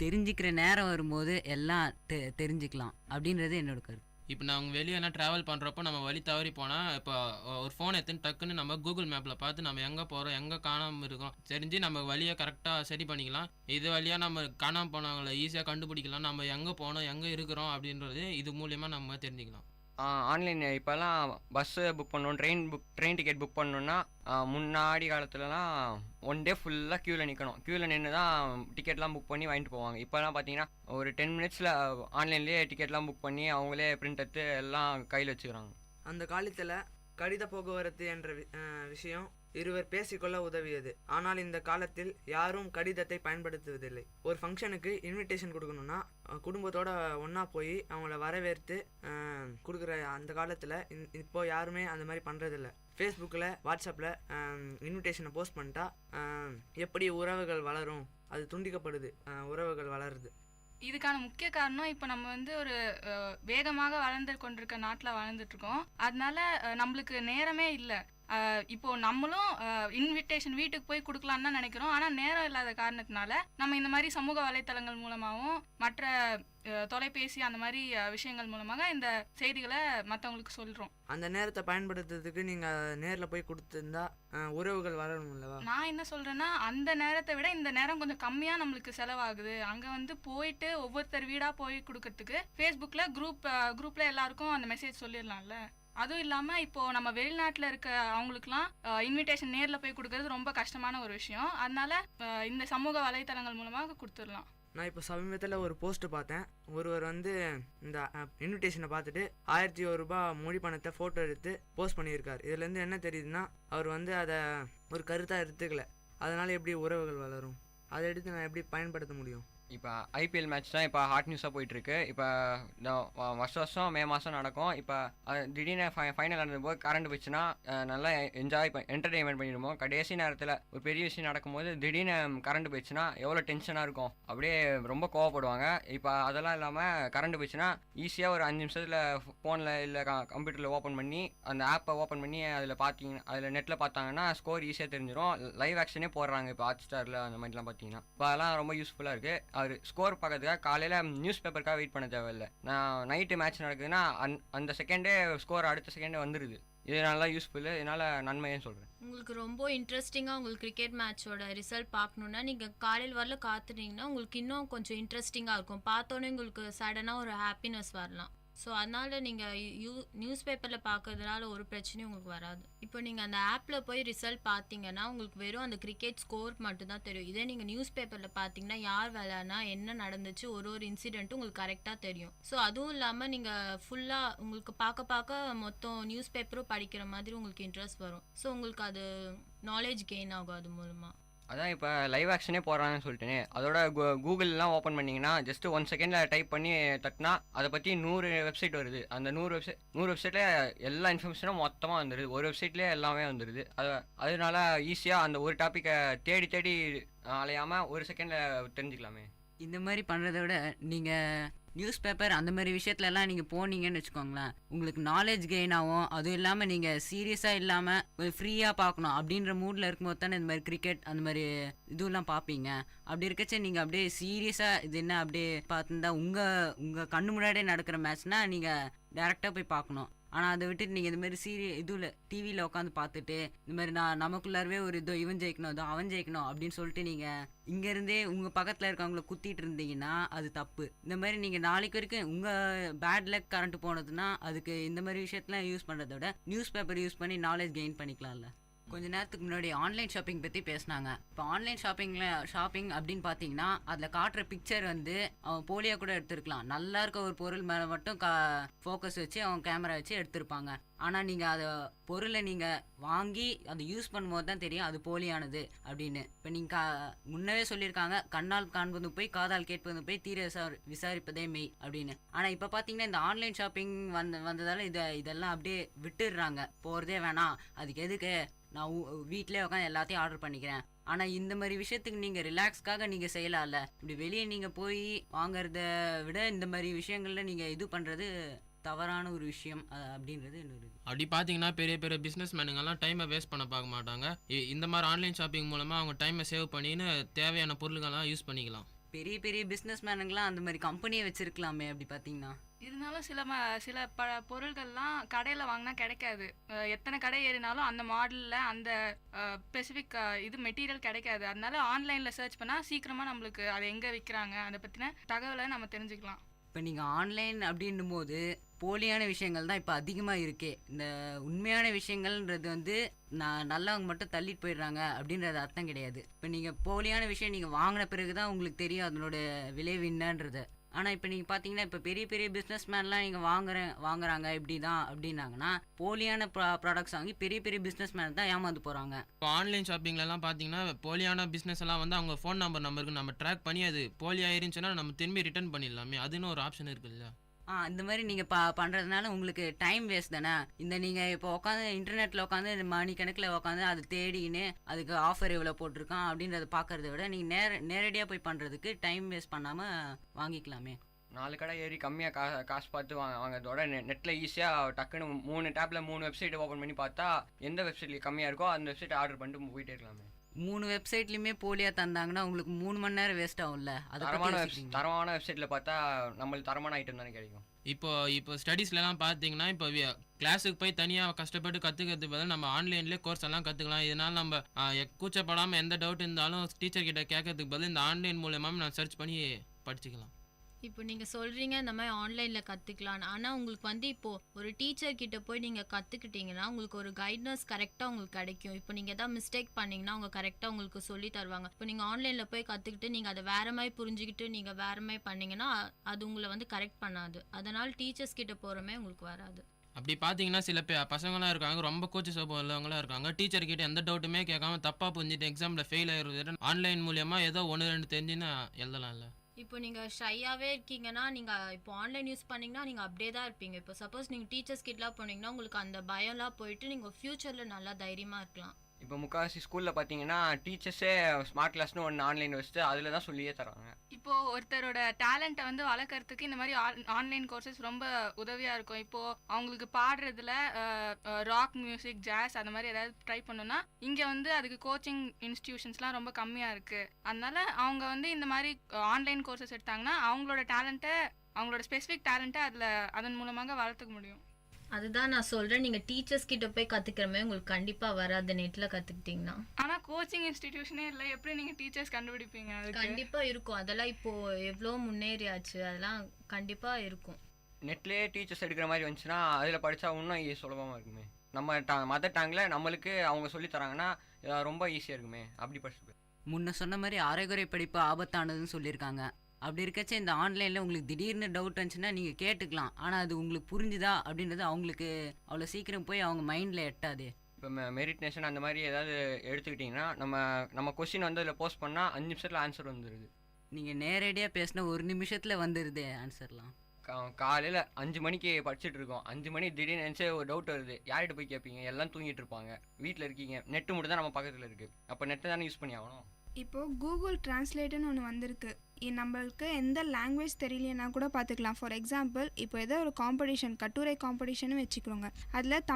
தெரிஞ்சுக்கிற நேரம் வரும்போது எல்லாம் தெரிஞ்சுக்கலாம் அப்படின்றது என்னோட கருத்து. இப்போ நாங்கள் வெளியே என்ன ட்ராவல் பண்ணுறப்போ நம்ம வழி தவறி போனால் இப்போ ஒரு ஃபோன் எடுத்துன்னு டக்குன்னு நம்ம கூகுள் மேப்பில் பார்த்து நம்ம எங்கே போகிறோம், எங்கே காணாமல் இருக்கோம் தெரிஞ்சு நம்ம வழியை கரெக்டாக சரி பண்ணிக்கலாம். இது வழியாக நம்ம காணாமல் போனவங்களை ஈஸியாக கண்டுபிடிக்கலாம். நம்ம எங்கே போனோம், எங்கே இருக்கிறோம் அப்படின்றது இது மூலியமாக நம்ம தெரிஞ்சுக்கலாம். ஆன்லைன் இப்போல்லாம் பஸ்ஸு புக் பண்ணணும், ட்ரெயின் டிக்கெட் புக் பண்ணணுன்னா முன்னாடி காலத்துலலாம் ஒன் டே ஃபுல்லாக க்யூவில் நிற்கணும். க்யூவில் நின்று தான் டிக்கெட்லாம் புக் பண்ணி வாங்கிட்டு போவாங்க. இப்போலாம் பார்த்தீங்கன்னா ஒரு 10 மினிட்ஸில் ஆன்லைன்லேயே டிக்கெட்லாம் புக் பண்ணி அவங்களே பிரிண்ட் எடுத்து எல்லாம் கையில் வச்சுக்கிறாங்க. அந்த காலத்தில் கடித போக்குவரத்து என்ற விஷயம் இருவர் பேசிக்கொள்ள உதவியது. ஆனால் இந்த காலத்தில் யாரும் கடிதத்தை பயன்படுத்துவதில்லை. ஒரு ஃபங்க்ஷனுக்கு இன்விடேஷன் கொடுக்கணும்னா குடும்பத்தோட ஒன்றா போய் அவங்கள வரவேற்று கொடுக்குற அந்த காலத்தில் இப்போ யாருமே அந்த மாதிரி பண்ணுறதில்ல. ஃபேஸ்புக்கில் வாட்ஸ்அப்பில் இன்விடேஷனை போஸ்ட் பண்ணிட்டா எப்படி உறவுகள் வளரும்? அது துண்டிக்கப்படுது, உறவுகள் வளருது. இதுக்கான முக்கிய காரணம் இப்போ நம்ம வந்து ஒரு வேகமாக வளர்ந்து கொண்டிருக்க நாட்டில் வாழ்ந்துட்டுருக்கோம். அதனால நம்மளுக்கு நேரமே இல்லை. இப்போ நம்மளும் இன்விடேஷன் வீட்டுக்கு போய் கொடுக்கலான்னு தான் நினைக்கிறோம். ஆனால் நேரம் இல்லாத காரணத்தினால நம்ம இந்த மாதிரி சமூக வலைத்தளங்கள் மூலமாகவும் மற்ற தொலைபேசி அந்த மாதிரி விஷயங்கள் மூலமாக இந்த செய்திகளை மற்றவங்களுக்கு சொல்கிறோம். அந்த நேரத்தை பயன்படுத்துறதுக்கு நீங்கள் நேரில் போய் கொடுத்துருந்தா உறவுகள் வளரணும் இல்லவா? நான் என்ன சொல்கிறேன்னா, அந்த நேரத்தை விட இந்த நேரம் கொஞ்சம் கம்மியாக நம்மளுக்கு செலவாகுது. அங்கே வந்து போயிட்டு ஒவ்வொருத்தர் வீடாக போய் கொடுக்கறதுக்கு ஃபேஸ்புக்கில் குரூப்பில் எல்லாருக்கும் அந்த மெசேஜ் சொல்லிடலாம்ல. அதுவும் இல்லாமல் இப்போது நம்ம வெளிநாட்டில் இருக்க அவங்களுக்குலாம் இன்விடேஷன் நேரில் போய் கொடுக்கறது ரொம்ப கஷ்டமான ஒரு விஷயம். அதனால இந்த சமூக வலைத்தளங்கள் மூலமாக கொடுத்துடலாம். நான் இப்போ சமீபத்தில் ஒரு போஸ்ட் பார்த்தேன். ஒருவர் வந்து இந்த இன்விடேஷனை பார்த்துட்டு 1001 ரூபாய் மொழி பணத்தை ஃபோட்டோ எடுத்து போஸ்ட் பண்ணியிருக்கார். இதுலேருந்து என்ன தெரியுதுன்னா, அவர் வந்து அதை ஒரு கருத்தாக எடுத்துக்கல. அதனால் எப்படி உறவுகள் வளரும்? அதை எடுத்து நான் எப்படி பயன்படுத்த முடியும்? இப்போ ஐபிஎல் மேட்ச் தான் இப்போ ஹாட் நியூஸாக போயிட்டுருக்கு. இப்போ வருஷம் மே மாதம் நடக்கும். இப்போ திடீர்னு ஃபைனல் நடந்தபோது கரண்ட் போச்சுன்னா நல்லா என்டர்டெயின்மெண்ட் பண்ணிடுவோம். கடைசி நேரத்தில் ஒரு பெரிய விஷயம் நடக்கும்போது திடீர்னு கரண்ட் போயிடுச்சுன்னா எவ்வளோ டென்ஷனாக இருக்கும், அப்படியே ரொம்ப கோவப்படுவாங்க. இப்போ அதெல்லாம் இல்லாமல் கரண்ட் போயிடுச்சுன்னா ஈஸியாக ஒரு 5 நிமிஷத்தில் ஃபோனில் இல்லை கம்ப்யூட்டரில் ஓப்பன் பண்ணி அந்த ஆப்பை ஓப்பன் பண்ணி அதில் நெட்டில் பார்த்தாங்கன்னா ஸ்கோர் ஈஸியாக தெரிஞ்சிடும். லைவ் ஆக்ஷனே போடுறாங்க இப்போ ஹாட் ஸ்டாரில் அந்த மாதிரிலாம் பார்த்தீங்கன்னா. இப்போ அதெல்லாம் ரொம்ப யூஸ்ஃபுல்லாக இருக்குது. அவர் ஸ்கோர் பார்க்கறதுக்காக காலையில் நியூஸ் பேப்பருக்காக வெயிட் பண்ண தேவையில்லை. நான் நைட்டு மேட்ச் நடக்குதுன்னா அந்த செகண்டே ஸ்கோர் அடுத்த செகண்டே வந்துடுது. இது நல்லா யூஸ்ஃபுல்லு, இதனால் நன்மைன்னு சொல்கிறேன். உங்களுக்கு ரொம்ப இன்ட்ரெஸ்டிங்காக உங்களுக்கு கிரிக்கெட் மேட்சோட ரிசல்ட் பார்க்கணுன்னா நீங்கள் காலையில் வரல காத்துனீங்கன்னா உங்களுக்கு இன்னும் கொஞ்சம் இன்ட்ரெஸ்டிங்காக இருக்கும். பார்த்தோன்னே உங்களுக்கு சடனாக ஒரு ஹாப்பினஸ் வரலாம். ஸோ அதனால் நீங்கள் நியூஸ் பேப்பரில் பார்க்கறதுனால ஒரு பிரச்சனையும் உங்களுக்கு வராது. இப்போ நீங்கள் அந்த ஆப்பில் போய் ரிசல்ட் பார்த்தீங்கன்னா உங்களுக்கு வெறும் அந்த கிரிக்கெட் ஸ்கோர் மட்டும்தான் தெரியும். இதே நீங்கள் நியூஸ் பேப்பரில் பார்த்தீங்கன்னா யார் விளையாடினா என்ன நடந்துச்சு ஒரு இன்சிடென்ட்டும் உங்களுக்கு கரெக்டாக தெரியும். ஸோ அதுவும் இல்லாமல் நீங்கள் ஃபுல்லாக உங்களுக்கு பார்க்க மொத்தம் நியூஸ் பேப்பரும் படிக்கிற மாதிரி உங்களுக்கு இன்ட்ரெஸ்ட் வரும். ஸோ உங்களுக்கு அது நாலேஜ் கெயின் ஆகும் அது மூலமாக. அதான் இப்போ லைவ் ஆக்ஷனே போடுறாங்கன்னு சொல்லிட்டேனே, அதோட கூகுள்லாம் ஓப்பன் பண்ணிங்கன்னா ஜஸ்ட் 1 செகண்டில் டைப் பண்ணி தட்டினா அதை பற்றி 100 வெப்சைட் வருது. அந்த 100 வெப்சைட்டில் எல்லா இன்ஃபர்மேஷனும் மொத்தமாக வந்துடுது. ஒரு வெப்சைட்லேயே எல்லாமே வந்துடுது. அதனால ஈஸியாக அந்த ஒரு டாப்பிக்கை தேடி அலையாமல் ஒரு செகண்டில் தெரிஞ்சுக்கலாமே. இந்த மாதிரி பண்ணுறத விட நீங்கள் நியூஸ் பேப்பர் அந்த மாதிரி விஷயத்துலலாம் நீங்கள் போனீங்கன்னு வச்சுக்கோங்களேன், உங்களுக்கு நாலேஜ் கெயின் ஆகும். அதுவும் இல்லாமல் நீங்கள் சீரியஸாக இல்லாமல் கொஞ்சம் ஃப்ரீயாக பார்க்கணும் அப்படின்ற மூடில் இருக்கும்போது தானே இந்த மாதிரி கிரிக்கெட் அந்த மாதிரி இதுவெல்லாம் பார்ப்பீங்க. அப்படி இருக்கச்சே நீங்கள் அப்படியே சீரியஸாக இது என்ன அப்படியே பார்த்துருந்தா உங்கள் கண்ணு முன்னாடியே நடக்கிற மேட்ச்னால் நீங்கள் டேரெக்டாக போய் பார்க்கணும். ஆனால் அதை விட்டுட்டு நீங்கள் இந்த மாதிரி இதுவில் டிவியில் உட்காந்து பார்த்துட்டு இந்த மாதிரி நமக்குள்ளாரவே ஒரு இவன் ஜெயிக்கணும் அவன் ஜெயிக்கணும் அப்படின்னு சொல்லிட்டு நீங்கள் இங்கேருந்தே உங்கள் பக்கத்தில் இருக்கவங்கள குத்திட்டு இருந்தீங்கன்னா அது தப்பு. இந்த மாதிரி நீங்கள் நாளைக்கு வரைக்கும் உங்கள் பேட் லக் கரண்ட் போனதுன்னா அதுக்கு இந்த மாதிரி விஷயத்தெலாம் யூஸ் பண்ணுறத விட நியூஸ் பேப்பர் யூஸ் பண்ணி நாலேஜ் கெயின் பண்ணிக்கலாம்ல. கொஞ்ச நேரத்துக்கு முன்னாடி ஆன்லைன் ஷாப்பிங் பற்றி பேசினாங்க. இப்போ ஆன்லைன் ஷாப்பிங் அப்படின்னு பார்த்தீங்கன்னா அதில் காட்டுற பிக்சர் வந்து அவன் போலியாக கூட எடுத்திருக்கலாம். நல்லா இருக்க ஒரு பொருள் மேலே மட்டும் ஃபோக்கஸ் வச்சு அவன் கேமரா வச்சு எடுத்திருப்பாங்க. ஆனால் நீங்கள் அதை பொருளை நீங்கள் வாங்கி அதை யூஸ் பண்ணும்போது தான் தெரியும் அது போலியானது அப்படின்னு. இப்போ நீங்கள் முன்னவே சொல்லியிருக்காங்க, கண்ணால் காண்பது போய் காதால் கேட்பது போய் தீர விசாரிப்பதே மெய் அப்படின்னு. ஆனால் இப்போ பார்த்தீங்கன்னா இந்த ஆன்லைன் ஷாப்பிங் வந்ததால் இதெல்லாம் அப்படியே விட்டுடுறாங்க. போகிறதே வேணாம், அதுக்கு எதுக்கு, நான் வீட்டிலே உட்காந்து எல்லாத்தையும் ஆர்டர் பண்ணிக்கிறேன். ஆனால் இந்த மாதிரி விஷயத்துக்கு நீங்கள் ரிலாக்ஸ்க்காக நீங்கள் செய்யலாம்ல. இப்படி வெளியே நீங்கள் போய் வாங்கிறத விட இந்த மாதிரி விஷயங்களில் நீங்கள் இது பண்ணுறது தவறான ஒரு விஷயம் அப்படின்றது என்னோட. அப்படி பார்த்தீங்கன்னா பெரிய பெரிய பிஸ்னஸ் மேனுங்கெல்லாம் டைமை வேஸ்ட் பண்ண பார்க்க மாட்டாங்க. இந்த மாதிரி ஆன்லைன் ஷாப்பிங் மூலமாக அவங்க டைமை சேவ் பண்ணின்னு தேவையான பொருள்கள்லாம் யூஸ் பண்ணிக்கலாம். பெரிய பெரிய பிஸ்னஸ் மேனுங்களாம் அந்த மாதிரி கம்பெனியை வச்சிருக்கலாமே. அப்படி பார்த்தீங்கன்னா இருந்தாலும் சில பொருள்கள்லாம் கடையில் வாங்கினா கிடைக்காது. எத்தனை கடை ஏறினாலும் அந்த மாடலில் அந்த ஸ்பெசிஃபிக் இது மெட்டீரியல் கிடைக்காது. அதனால ஆன்லைனில் சர்ச் பண்ணால் சீக்கிரமாக நம்மளுக்கு அதை எங்கே விற்கிறாங்க அதை பற்றின தகவலை நம்ம தெரிஞ்சுக்கலாம். இப்போ நீங்கள் ஆன்லைன் அப்படின்னும் போது போலியான விஷயங்கள் தான் இப்போ அதிகமாக இருக்கே. இந்த உண்மையான விஷயங்கள்ன்றது வந்து நல்லவங்க மட்டும் தள்ளிட்டு போயிடுறாங்க அப்படின்றது அர்த்தம் கிடையாது. இப்போ நீங்கள் போலியான விஷயம் நீங்கள் வாங்கின பிறகு தான் உங்களுக்கு தெரியும் அதனோட விளைவு என்னன்றது. ஆனால் இப்போ நீங்கள் பார்த்தீங்கன்னா இப்போ பெரிய பெரிய பிஸ்னஸ் மேன்லாம் நீங்கள் வாங்குறாங்க இப்படி தான் அப்படின்னாங்கன்னா போலியான ப்ராடக்ட்ஸ் வாங்கி பெரிய பெரிய பிஸ்னஸ் மேன் தான் ஏமாந்து போகிறாங்க. இப்போ ஆன்லைன் ஷாப்பிங்லலாம் பார்த்தீங்கன்னா போலியான பிஸ்னஸ் எல்லாம் வந்து அவங்க ஃபோன் நம்பருக்கு நம்ம ட்ராக் பண்ணி அது போலியாக இருந்துச்சுன்னா நம்ம திரும்பி ரிட்டர்ன் பண்ணிடலாமே, அதுன்னு ஒரு ஆப்ஷன் இருக்குல்ல. இந்த மாதிரி நீங்கள் பண்ணுறதுனால உங்களுக்கு டைம் வேஸ்ட் தானே. இந்த நீங்கள் இப்போ உட்காந்து இன்டர்நெட்டில் உட்காந்து மணிக்கணக்கில் உட்காந்து அது தேடின்னு அதுக்கு ஆஃபர் எவ்வளோ போட்டிருக்கான் அப்படின்றத பார்க்கறத விட நீங்கள் நேரடியாக போய் பண்ணுறதுக்கு டைம் வேஸ்ட் பண்ணாமல் வாங்கிக்கலாமே. 4 கடை ஏறி கம்மியாக காசு பார்த்து வாங்குறதோட நெட்டில் ஈஸியாக டக்குன்னு 3 டேப்பில் 3 வெப்சைட் ஓப்பன் பண்ணி பார்த்தா எந்த வெப்சைட்டில் கம்மியாக இருக்கோ அந்த வெப்சைட் ஆர்டர் பண்ணிட்டு போயிட்டே இருக்கலாமே. 3 வெப்சைட்லையுமே போலியாக தந்தாங்கன்னா உங்களுக்கு 3 மணி நேரம் வேஸ்ட் ஆகும்ல. தரமான வெப்சைட்டில் பார்த்தா நம்மளுக்கு தரமான ஐட்டம் தானே கிடைக்கும். இப்போ ஸ்டடீஸ்லாம் பார்த்தீங்கன்னா இப்போ கிளாஸுக்கு போய் தனியாக கஷ்டப்பட்டு கற்றுக்கிறதுக்கு பதில் நம்ம ஆன்லைன்லேயே கோர்ஸ் எல்லாம் கற்றுக்கலாம். இதனால் நம்ம கூச்சப்படாமல் எந்த டவுட் இருந்தாலும் டீச்சர் கிட்ட கேட்கறதுக்கு பதில் இந்த ஆன்லைன் மூலமாக நான் சர்ச் பண்ணி படிச்சுக்கலாம். இப்போ நீங்கள் சொல்கிறீங்க இந்த மாதிரி ஆன்லைனில் கற்றுக்கலான்னு. ஆனால் உங்களுக்கு வந்து இப்போது ஒரு டீச்சர் கிட்ட போய் நீங்கள் கற்றுக்கிட்டீங்கன்னா உங்களுக்கு ஒரு கைட்னஸ் கரெக்டாக உங்களுக்கு கிடைக்கும். இப்போ நீங்கள் எதாவது மிஸ்டேக் பண்ணிங்கன்னா அவங்க கரெக்டாக உங்களுக்கு சொல்லி தருவாங்க. இப்போ நீங்கள் ஆன்லைனில் போய் கற்றுக்கிட்டு நீங்கள் அதை வேறு மாதிரி புரிஞ்சுக்கிட்டு நீங்கள் வேறு மாதிரி பண்ணிங்கன்னா அது உங்களை வந்து கரெக்ட் பண்ணாது. அதனால் டீச்சர்ஸ் கிட்ட போகிறமே உங்களுக்கு வராது. அப்படி பார்த்தீங்கன்னா சில பசங்களாம் இருக்காங்க, ரொம்ப கோச்சு சப்போர்ட் உள்ளவங்களாம் இருக்காங்க. டீச்சர் கிட்ட எந்த டவுட்டுமே கேட்காம தப்பாக புரிஞ்சுட்டு எக்ஸாமில் ஃபெயில் ஆகிடுறது ஆன்லைன் மூலியமாக ஏதோ 1-2 தெரிஞ்சுன்னு எழுதலாம்ல. இப்போ நீங்கள் ஷையாகவே இருக்கீங்கன்னா நீங்கள் இப்போ ஆன்லைன் யூஸ் பண்ணிங்கன்னா நீங்கள் அப்படியே தான் இருப்பீங்க. இப்போ சப்போஸ் நீங்கள் டீச்சர்ஸ் கிட்டலாம் போனீங்கன்னா உங்களுக்கு அந்த பயம்லாம் போயிட்டு நீங்கள் ஃப்யூச்சரில் நல்லா தைரியமாக இருக்கலாம். இப்போ முக்கால்வாசி ஸ்கூலில் பார்த்தீங்கன்னா டீச்சர்ஸே ஸ்மார்ட் கிளாஸ்னு ஒன்று ஆன்லைன் வச்சுட்டு அதில் தான் சொல்லியே தராங்க. இப்போது ஒருத்தரோட டேலண்ட்டை வந்து வளர்க்குறதுக்கு இந்த மாதிரி ஆன்லைன் கோர்சஸ் ரொம்ப உதவியாக இருக்கும். இப்போது அவங்களுக்கு பாடுறதுல ராக் மியூசிக், ஜாஸ் அந்த மாதிரி ஏதாவது ட்ரை பண்ணணும்னா இங்கே வந்து அதுக்கு கோச்சிங் இன்ஸ்டிடியூஷன்ஸ்லாம் ரொம்ப கம்மியாக இருக்குது. அதனால அவங்க வந்து இந்த மாதிரி ஆன்லைன் கோர்சஸ் எடுத்தாங்கன்னா அவங்களோட டேலண்ட்டை, அவங்களோட ஸ்பெசிஃபிக் டேலண்ட்டை அதன் மூலமாக வளர்த்துக்க முடியும். அதுதான் நான் சொல்கிறேன், நீங்கள் டீச்சர்ஸ் கிட்ட போய் கற்றுக்கிற மாதிரி உங்களுக்கு கண்டிப்பாக வராது நெட்டில் கற்றுக்கிட்டிங்கன்னா. ஆனால் கோச்சிங் இன்ஸ்டிடியூஷனே இல்லை, எப்படி நீங்கள் டீச்சர்ஸ் கண்டுபிடிப்பீங்க? அது கண்டிப்பாக இருக்கும். அதெல்லாம் இப்போது எவ்வளோ முன்னேறியாச்சு, அதெல்லாம் கண்டிப்பாக இருக்கும். நெட்லேயே டீச்சர்ஸ் எடுக்கிற மாதிரி வந்துச்சுன்னா அதில் படித்தா இன்னும் சுலபமாக இருக்குமே. நம்ம மதர் டங்கில் நம்மளுக்கு அவங்க சொல்லி தராங்கன்னா ரொம்ப ஈஸியாக இருக்குமே. அப்படி படிச்சு முன்ன சொன்ன மாதிரி அரைகுறை படிப்பு ஆபத்தானதுன்னு சொல்லியிருக்காங்க. அப்படி இருக்கச்சே இந்த ஆன்லைனில் உங்களுக்கு திடீர்னு டவுட் இருந்துச்சுன்னா நீங்கள் கேட்டுக்கலாம். ஆனால் அது உங்களுக்கு புரிஞ்சுதா அப்படின்றது அவங்களுக்கு அவ்வளோ சீக்கிரம் போய் அவங்க மைண்டில் எட்டாது. இப்போ மெரிட்னேஷன் அந்த மாதிரி ஏதாவது எடுத்துக்கிட்டிங்கன்னா நம்ம கொஸ்டின் வந்து அதில் போஸ்ட் பண்ணால் 5 நிமிஷத்தில் ஆன்சர் வந்துடுது. நீங்கள் நேரடியாக பேசினா 1 நிமிஷத்தில் வந்துடுது ஆன்சர்லாம். காலையில் 5 மணிக்கு படிச்சுட்டு இருக்கோம், 5 மணி திடீர்னு நினச்சி ஒரு டவுட் வருது, யார்கிட்ட போய் கேட்பீங்க? எல்லாம் தூங்கிட்டு இருப்பாங்க, வீட்டில் இருக்கீங்க, நெட்டு மட்டும் தான் நம்ம பக்கத்தில் இருக்குது. அப்போ நெட்டை தானே யூஸ் பண்ணி ஆகணும். இப்போது கூகுள் டிரான்ஸ்லேட்டுன்னு ஒன்று வந்திருக்கு. நம்மளுக்கு எந்த லாங்குவேஜ் தெரியலனா கூட பார்த்துக்கலாம். ஃபார் எக்ஸாம்பிள் இப்போ ஏதோ ஒரு காம்படிஷன், கட்டுரை காம்படிஷன்னு வச்சுக்கிறோங்க. அதில்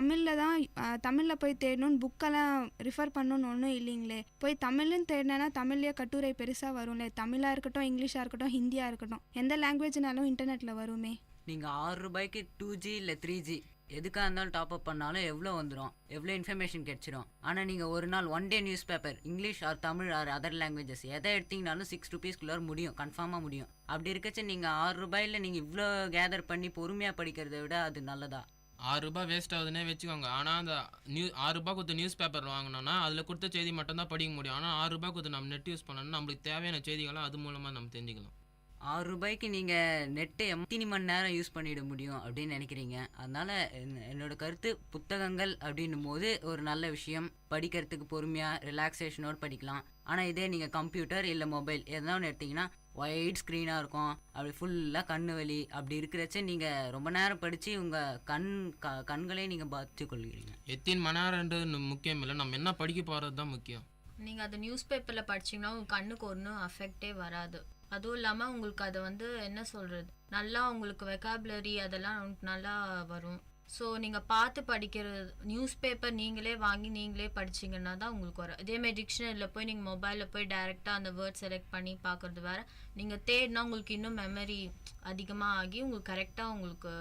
தமிழில் போய் தேடணும்னு புக்கெல்லாம் ரிஃபர் பண்ணணும்னு ஒன்றும் இல்லைங்களே. போய் தமிழ்னு தேடினா தமிழ்லேயே கட்டுரை பெருசாக வரும்ல. தமிழாக இருக்கட்டும், இங்கிலீஷாக இருக்கட்டும், ஹிந்தியாக இருக்கட்டும், எந்த லாங்குவேஜ்னாலும் இன்டர்நெட்டில் வருமே. நீங்கள் 6 ரூபாய்க்கு 2G இல்லை 3G எதுக்காக இருந்தாலும் டாப்அப் பண்ணாலும் எவ்வளோ வந்துடும், எவ்வளோ இன்ஃபர்மேஷன் கிடச்சிடும். ஆனால் நீங்கள் ஒரு நாள் 1 day news paper English or Tamil or other languages எதை எடுத்திங்கனாலும் 6 rupeesக்குள்ளே முடியும், கன்ஃபார்மாக முடியும். அப்படி இருக்கச்சு நீங்கள் 6 ரூபாயில் நீங்கள் இவ்வளோ கேதர் பண்ணி பொறுமையாக படிக்கிறத விட அது நல்லதா? ₹6 வேஸ்ட் ஆகுதுன்னே வச்சுக்கோங்க. ஆனால் அந்த ₹6 கொடுத்து நியூஸ் பேப்பர் வாங்கினோன்னா அதில் கொடுத்த செய்தி மட்டும்தான் படிக்க முடியும். ஆனால் ₹6 கொடுத்து நம்ம நெட் யூஸ் பண்ணோம்னா நம்மளுக்கு தேவையான செய்திகளாம் அது மூலமாக நம்ம தெரிஞ்சுக்கலாம். ₹6 நீங்கள் நெட்டை எத்தனை மணி நேரம் யூஸ் பண்ணிட முடியும் அப்படின்னு நினைக்கிறீங்க. அதனால் என்னோட கருத்து, புத்தகங்கள் அப்படின்னும் போது ஒரு நல்ல விஷயம், படிக்கிறதுக்கு பொறுமையாக ரிலாக்ஸேஷனோடு படிக்கலாம். ஆனால் இதே நீங்கள் கம்ப்யூட்டர் இல்லை மொபைல் எதனா ஒன்று எடுத்திங்கன்னா ஒயிட் ஸ்க்ரீனாக இருக்கும், அப்படி ஃபுல்லாக கண்ணு வலி, அப்படி இருக்கிறச்ச நீங்கள் ரொம்ப நேரம் படித்து உங்கள் கண்களே நீங்கள் பாதித்து கொள்கிறீங்க. எத்தனை மணி நேரம்ன்றது முக்கியம் இல்லை, நம்ம என்ன படிக்க போகிறது தான் முக்கியம். நீங்கள் அது நியூஸ் பேப்பரில் படிச்சிங்கன்னா உங்கள் கண்ணுக்கு ஒன்றும் அஃபெக்டே வராது. அதுவும் இல்லாமல் உங்களுக்கு அதை வந்து என்ன சொல்கிறது, நல்லா உங்களுக்கு வெக்காபுலரி அதெல்லாம் நல்லா வரும். ஸோ நீங்கள் பார்த்து படிக்கிறது, நியூஸ் பேப்பர் நீங்களே வாங்கி நீங்களே படிச்சிங்கன்னா தான் உங்களுக்கு வரும். இதேமாதிரி டிக்ஷனரியில் போய் நீங்கள் மொபைலில் போய் டைரெக்டாக அந்த வேர்ட் செலக்ட் பண்ணி பார்க்குறது வேறு, நீங்கள் தேடினா உங்களுக்கு இன்னும் மெமரி அதிகமாக ஆகி உங்களுக்கு கரெக்டாக உங்களுக்கு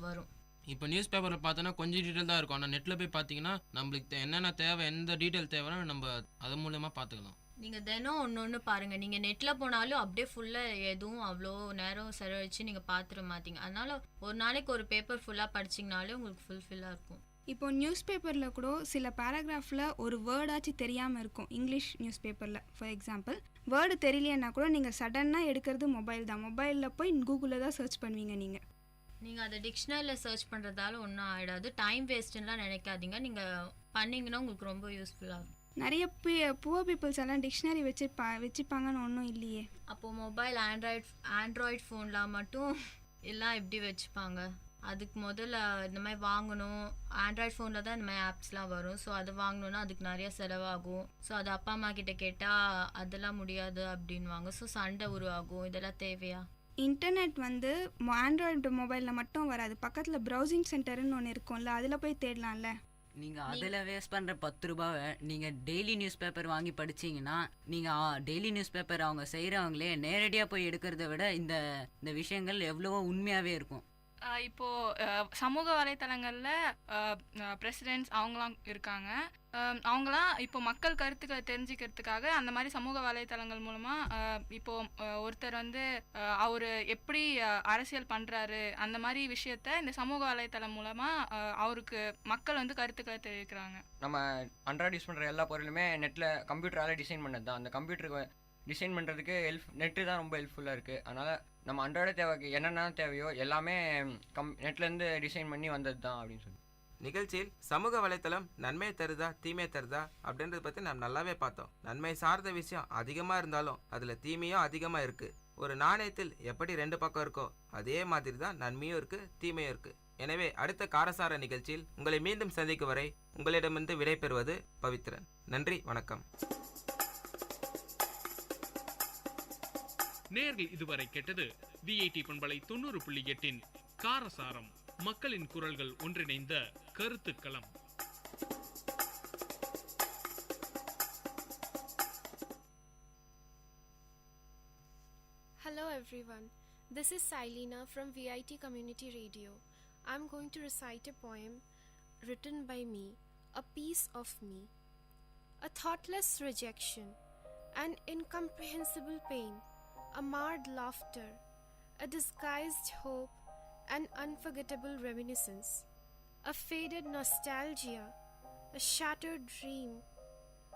வரும். இப்போ நியூஸ் பேப்பரில் பார்த்தோன்னா கொஞ்சம் டீட்டெயில் தான் இருக்கும். ஆனால் நெட்டில் போய் பார்த்தீங்கன்னா நம்மளுக்கு என்னென்ன தேவை, எந்த டீட்டெயில் தேவைன்னா நம்ம அது மூலமாக பார்த்துக்கலாம். நீங்கள் தினம் ஒன்று பாருங்கள். நீங்கள் நெட்டில் போனாலும் அப்படியே ஃபுல்லாக எதுவும் அவ்வளோ நேரம் செலவழித்து நீங்கள் பார்த்துட மாட்டீங்க. அதனால் ஒரு நாளைக்கு ஒரு பேப்பர் ஃபுல்லாக படிச்சிங்கனாலே உங்களுக்கு ஃபுல்ஃபில்லாக இருக்கும். இப்போ நியூஸ் பேப்பரில் கூட சில பேராகிராஃபில் ஒரு வேர்டாச்சும் தெரியாமல் இருக்கும். இங்கிலீஷ் நியூஸ் பேப்பரில் ஃபார் எக்ஸாம்பிள் வேர்டு தெரியலைன்னா கூட நீங்கள் சடனாக எடுக்கிறது மொபைல் தான். மொபைலில் போய் கூகுளில் தான் சர்ச் பண்ணுவீங்க. நீங்கள் அதை டிக்ஷனரியில் சர்ச் பண்ணுறதால ஒன்றும் ஆகிடாது, டைம் வேஸ்ட்டுலாம் நினைக்காதீங்க. நீங்கள் பண்ணிங்கன்னா உங்களுக்கு ரொம்ப யூஸ்ஃபுல்லாக இருக்கும். நிறைய புவர் பீப்புள்ஸ் எல்லாம் டிக்ஷனரி வச்சுப்பாங்கன்னு ஒன்றும் இல்லையே. அப்போது மொபைல் ஆண்ட்ராய்ட் ஃபோனில் மட்டும் எல்லாம் எப்படி வச்சுப்பாங்க? அதுக்கு முதல்ல இந்த மாதிரி வாங்கணும். ஆண்ட்ராய்ட் ஃபோனில் தான் இந்த மாதிரி ஆப்ஸ்லாம் வரும். ஸோ அது வாங்கணுன்னா அதுக்கு நிறைய செலவாகும். ஸோ அது அப்பா அம்மா கிட்ட கேட்டால் அதெல்லாம் முடியாது அப்படின்வாங்க. ஸோ சண்டை உருவாகும். இதெல்லாம் தேவையா? இன்டர்நெட் வந்து ஆண்ட்ராய்டு மொபைலில் மட்டும் வராது. பக்கத்தில் ப்ரௌசிங் சென்டர்னு ஒன்று இருக்கும்ல, அதில் போய் தேடலாம்ல. நீங்கள் அதில் வேஸ்ட் பண்ணுற ₹10 நீங்கள் டெய்லி நியூஸ் பேப்பர் வாங்கி படிச்சிங்கன்னா, நீங்கள் டெய்லி நியூஸ் பேப்பர் அவங்க செய்கிறவங்களே நேரடியாக போய் எடுக்கிறத விட இந்த விஷயங்கள் எவ்வளவோ உண்மையாகவே இருக்கும். இப்போது சமூக வலைத்தளங்களில் பிரசிடென்ட்ஸ் அவங்களாம் இருக்காங்க. அவங்களாம் இப்போ மக்கள் கருத்துக்களை தெரிஞ்சுக்கிறதுக்காக அந்த மாதிரி சமூக வலைத்தளங்கள் மூலமாக இப்போது ஒருத்தர் வந்து அவர் எப்படி அரசியல் பண்ணுறாரு அந்த மாதிரி விஷயத்த இந்த சமூக வலைத்தளம் மூலமாக அவருக்கு மக்கள் வந்து கருத்துக்களை தெரிவிக்கிறாங்க. நம்ம அன்றாட யூஸ் பண்ணுற எல்லா பொருளுமே நெட்டில் கம்ப்யூட்டரால் டிசைன் பண்ணது தான். அந்த கம்ப்யூட்டருக்கு டிசைன் பண்ணுறதுக்கு நெட்டு தான் ரொம்ப ஹெல்ப்ஃபுல்லாக இருக்குது. அதனால் நம்ம அன்றாட தேவைக்கு என்னென்ன தேவையோ எல்லாமே நெட்லேருந்து டிசைன் பண்ணி வந்தது தான் அப்படின்னு சொல்லி. நிகழ்ச்சியில் சமூக வலைத்தளம் நன்மை தருதா தீமை தருதா அப்படின்றத பற்றி நாம் நல்லாவே பார்த்தோம். நன்மை சார்ந்த விஷயம் அதிகமாக இருந்தாலும் அதில் தீமையும் அதிகமாக இருக்குது. ஒரு நாணயத்தில் எப்படி 2 பக்கம் இருக்கோ அதே மாதிரி தான் நன்மையும் இருக்குது தீமையும் இருக்குது. எனவே அடுத்த காரசார நிகழ்ச்சியில் உங்களை மீண்டும் சந்திக்கும் வரை உங்களிடமிருந்து விடைபெறுவது பவித்ரன். நன்றி, வணக்கம். நேர்கள் இதுவரை கேட்டது விஐடி பண்பலை 90.8 காரசாரம், மக்களின் குரல்கள் ஒன்றிணைந்த கருத்துக்களம். Hello everyone, this is Sailina from Vit Community Radio. I'm going to recite a poem written by me, A Piece of Me. A thoughtless rejection, an incomprehensible pain, a marred laughter, a disguised hope, an unforgettable reminiscence, a faded nostalgia, a shattered dream,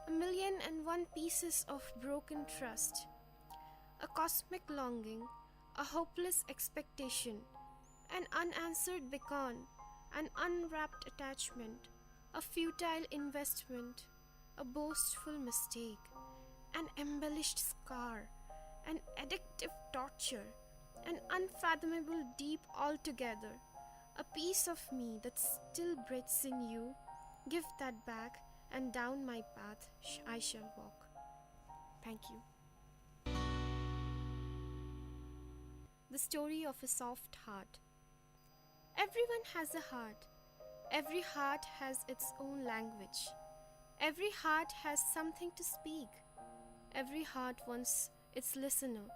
1,000,001 pieces of broken trust, a cosmic longing, a hopeless expectation, an unanswered beacon, an unwrapped attachment, a futile investment, a boastful mistake, an embellished scar, an addictive torture, an unfathomable deep altogether, a piece of me that still breathes in you. Give that back, and down my path I shall walk. Thank you. The story of a soft heart. Everyone has a heart. Every heart has its own language. Every heart has something to speak. Every heart wants its listener.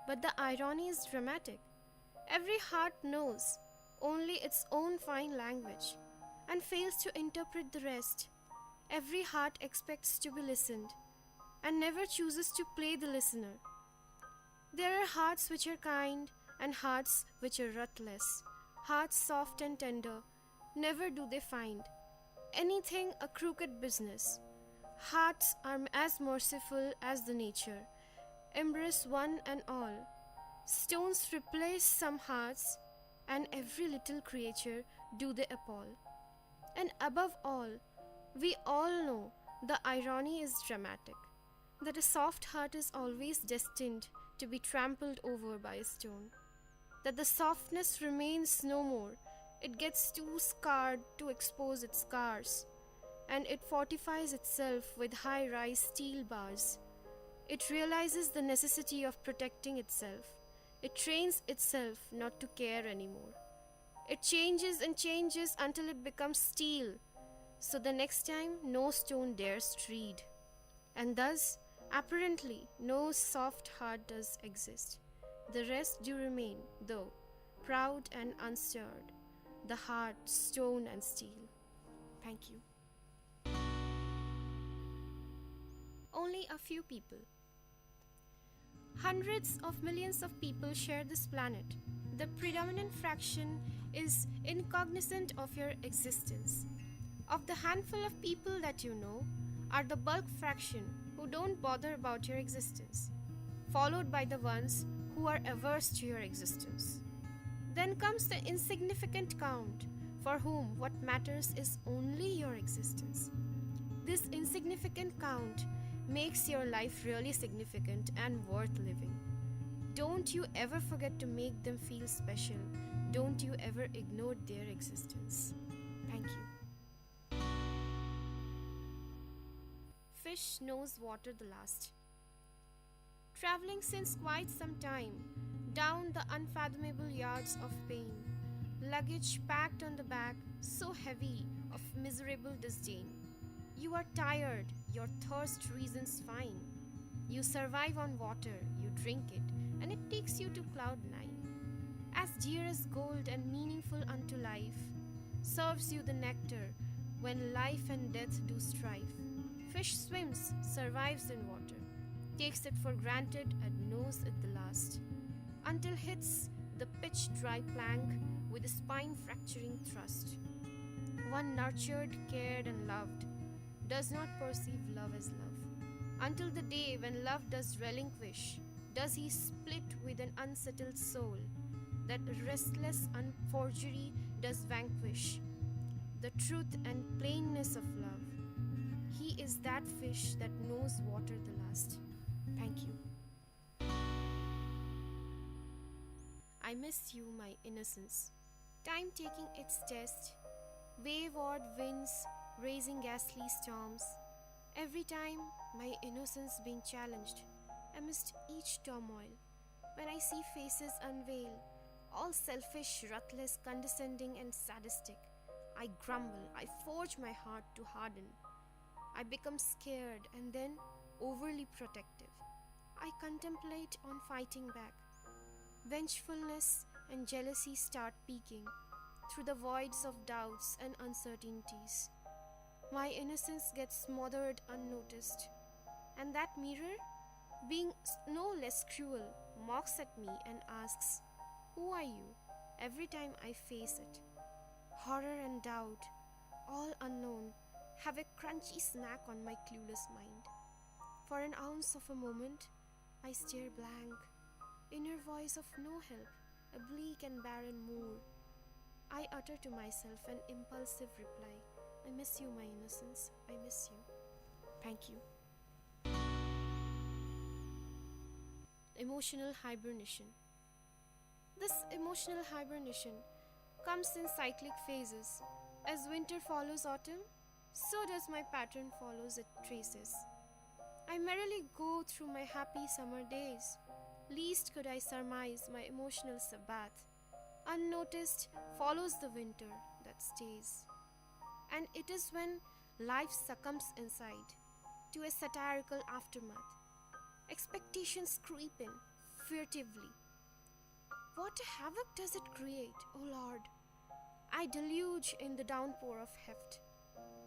But the irony is dramatic. Every heart knows only its own fine language and fails to interpret the rest. Every heart expects to be listened and never chooses to play the listener. There are hearts which are kind and hearts which are ruthless, hearts soft and tender never do they find anything a crooked business. Hearts are as merciful as the nature, embrace one and all. Stones replace some hearts, and every little creature do they appall. And above all, we all know the irony is dramatic, that a soft heart is always destined to be trampled over by a stone, that the softness remains no more, it gets too scarred to expose its scars, and it fortifies itself with high-rise steel bars. It realizes the necessity of protecting itself. It trains itself not to care anymore. It changes and changes until it becomes steel, so the next time no stone dares tread. And thus, apparently, no soft heart does exist. The rest do remain, though, proud and unstirred, the heart, stone and steel. Thank you. Only a few people. Hundreds of millions of people share this planet. The predominant fraction is incognizant of your existence. Of the handful of people that you know, are the bulk fraction who don't bother about your existence, followed by the ones who are averse to your existence. Then comes the insignificant count, for whom what matters is only your existence. This insignificant count makes your life really significant and worth living. Don't you ever forget to make them feel special. Don't you ever ignore their existence. Thank you. Fish knows water the last. Traveling since quite some time, down the unfathomable yards of pain, luggage packed on the back, so heavy of miserable disdain. You are tired, your thirst reasons fine. You survive on water, you drink it, and it takes you to cloud 9. As dear as gold and meaningful unto life, serves you the nectar when life and death do strive. Fish swims, survives in water, takes it for granted and knows it the last, until hits the pitch dry plank with a spine-fracturing thrust. One nurtured, cared and loved does not perceive love as love, until the day when love does relinquish, does he split with an unsettled soul, that restless unforgery does vanquish the truth and plainness of love. He is that fish that knows water the last. Thank you. I miss you, my innocence. Time taking its test, wayward winds raising ghastly storms. Every time my innocence being challenged amidst each turmoil. When I see faces unveil, all selfish, ruthless, condescending and sadistic, I grumble, I forge my heart to harden. I become scared and then overly protective. I contemplate on fighting back. Vengefulness and jealousy start peeking through the voids of doubts and uncertainties. My innocence gets smothered unnoticed, and that mirror, being no less cruel, mocks at me and asks, "Who are you?" every time I face it. Horror and doubt, all unknown, have a crunchy snack on my clueless mind. For an ounce of a moment, I stare blank, inner voice of no help, a bleak and barren moor. I utter to myself an impulsive reply, "I miss you, my innocence, I miss you." Thank you. Emotional hibernation. This emotional hibernation comes in cyclic phases. As winter follows autumn, so does my pattern follows its traces. I merrily go through my happy summer days. Least could I surmise my emotional Sabbath. Unnoticed follows the winter that stays. And it is when life succumbs inside to a satirical aftermath. Expectations creep in furtively. What havoc does it create, O Lord? I deluge in the downpour of heft,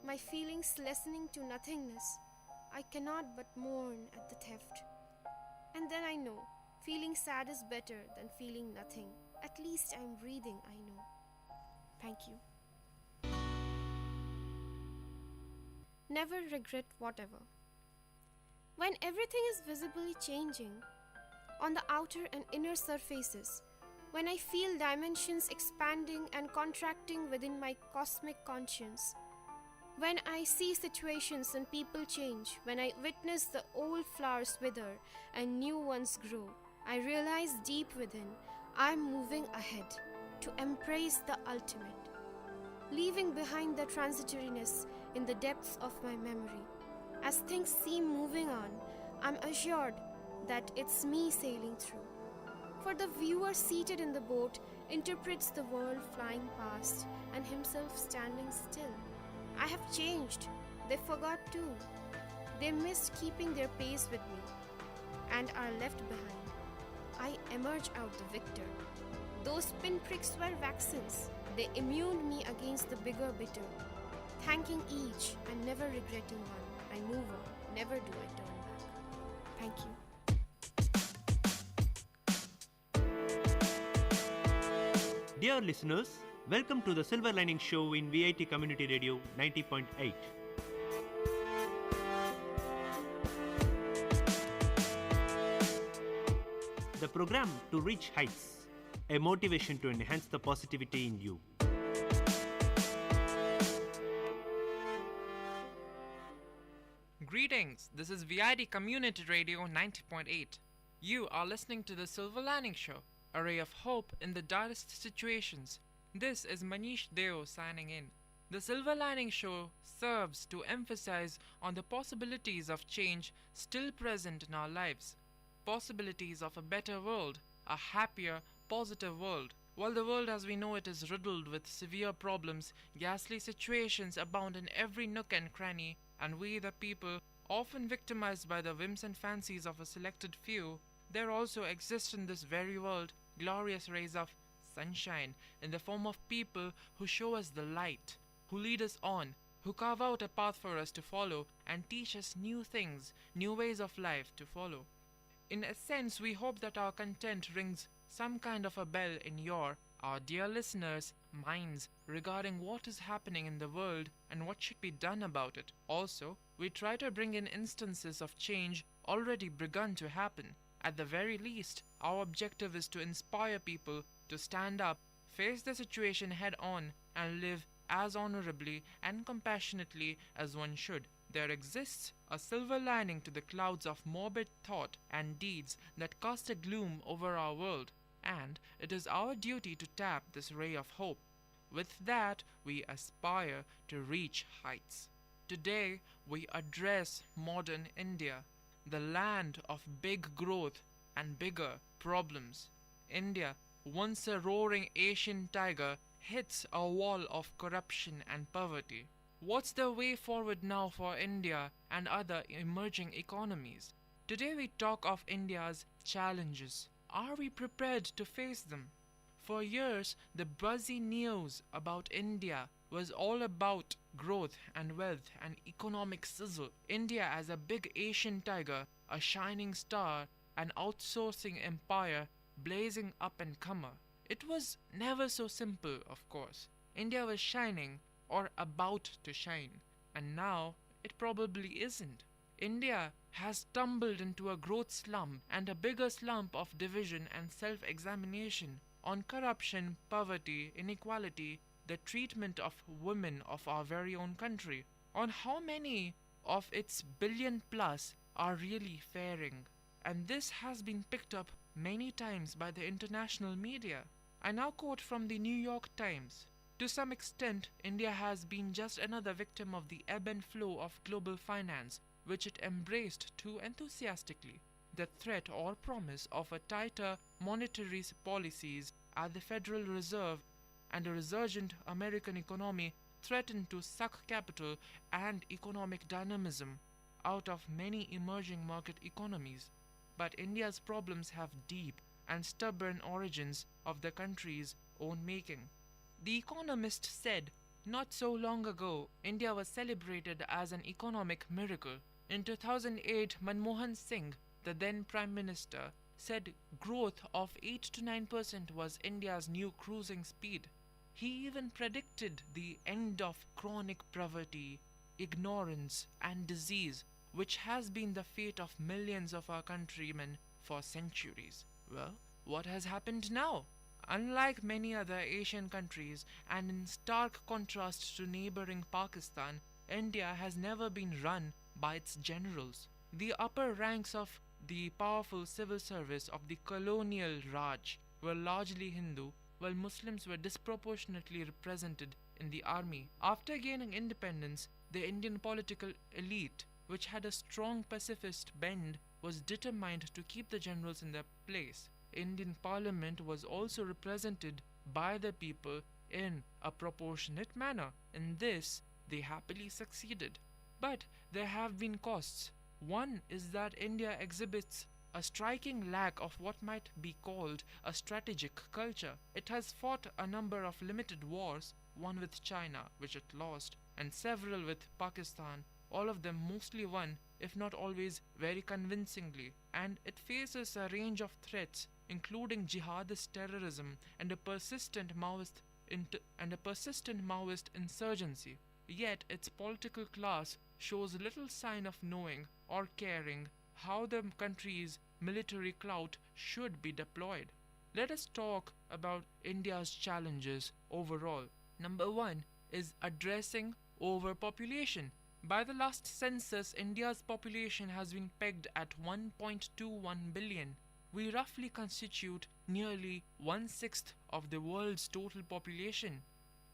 my feelings lessening to nothingness. I cannot but mourn at the theft. And then I know, feeling sad is better than feeling nothing. At least I'm breathing, I know. Thank you. never regret whatever. When everything is visibly changing on the outer and inner surfaces, when I feel dimensions expanding and contracting within my cosmic conscience, when I see situations and people change, when I witness the old flowers wither and new ones grow, I realize deep within I am moving ahead to embrace the ultimate, leaving behind the transitoriness in the depths of my memory. As things seem moving on, I'm assured that it's me sailing through. For the viewer seated in the boat interprets the world flying past and himself standing still. I have changed. They forgot too. They missed keeping their pace with me and are left behind. I emerge out the victor. Those pinpricks were vaccines. They immuned me against the bigger bitter. Thanking each and never regretting one, I move on. Never do I turn back. Thank you. Dear listeners, welcome to the Silver Lining Show in VIT Community Radio 90.8. The program to reach heights, a motivation to enhance the positivity in you. Greetings, this is VIT Community Radio 90.8. You are listening to the Silver Lining Show, a ray of hope in the direst situations. This is Manish Deo signing in. The Silver Lining Show serves to emphasize on the possibilities of change still present in our lives. Possibilities of a better world, a happier, positive world. While the world as we know it is riddled with severe problems, ghastly situations abound in every nook and cranny, and we the people, often victimized by the whims and fancies of a selected few, there also exist in this very world glorious rays of sunshine in the form of people who show us the light, who lead us on, who carve out a path for us to follow and teach us new things, new ways of life to follow. In a sense, we hope that our content rings some kind of a bell in your, our dear listeners' minds regarding what is happening in the world and what should be done about it. Also, we try to bring in instances of change already begun to happen. At the very least, our objective is to inspire people to stand up, face the situation head on, and live as honorably and compassionately as one should. There exists a silver lining to the clouds of morbid thought and deeds that cast a gloom over our world, and it is our duty to tap this ray of hope. With that, we aspire to reach heights. Today, we address modern India, the land of big growth and bigger problems. India, once a roaring Asian tiger, hits a wall of corruption and poverty. What's the way forward now for India and other emerging economies? Today we talk of India's challenges. Are we prepared to face them? For years, the buzzy news about India was all about growth and wealth and economic sizzle. India as a big Asian tiger, a shining star, an outsourcing empire, blazing up and comer. It was never so simple, of course. India was shining, or about to shine, and now it probably isn't. India has tumbled into a growth slump and a bigger slump of division and self-examination on corruption, poverty, inequality, the treatment of women of our very own country, on how many of its billion plus are really faring. And this has been picked up many times by the international media. I now quote from the New York Times. To some extent, India has been just another victim of the ebb and flow of global finance, which it embraced too enthusiastically. The threat or promise of a tighter monetary policies at the Federal Reserve and a resurgent American economy threatened to suck capital and economic dynamism out of many emerging market economies. But India's problems have deep and stubborn origins of the country's own making. The Economist said, not so long ago, India was celebrated as an economic miracle. In 2008, Manmohan Singh, the then Prime Minister, said growth of 8 to 9% was India's new cruising speed. He even predicted the end of chronic poverty ignorance, and disease, which has been the fate of millions of our countrymen for centuries. Well, what has happened now? Unlike many other Asian countries, and in stark contrast to neighboring Pakistan, India has never been run by its generals. The upper ranks of the powerful civil service of the colonial Raj were largely Hindu, while Muslims were disproportionately represented in the army. After gaining independence, the Indian political elite, which had a strong pacifist bend, was determined to keep the generals in their place. Indian Parliament was also represented by the people in a proportionate manner. In this, they happily succeeded. But there have been costs. One is that India exhibits a striking lack of what might be called a strategic culture. It has fought a number of limited wars, one with China, which it lost, and several with Pakistan, all of them mostly won, if not always very convincingly, and it faces a range of threats, including jihadist terrorism and a persistent Maoist insurgency. Yet its political class shows little sign of knowing or caring how the country's military clout should be deployed. Let us talk about India's challenges overall. Number one is addressing overpopulation. By the last census, India's population has been pegged at 1.21 billion. We roughly constitute nearly 1/6 of the world's total population.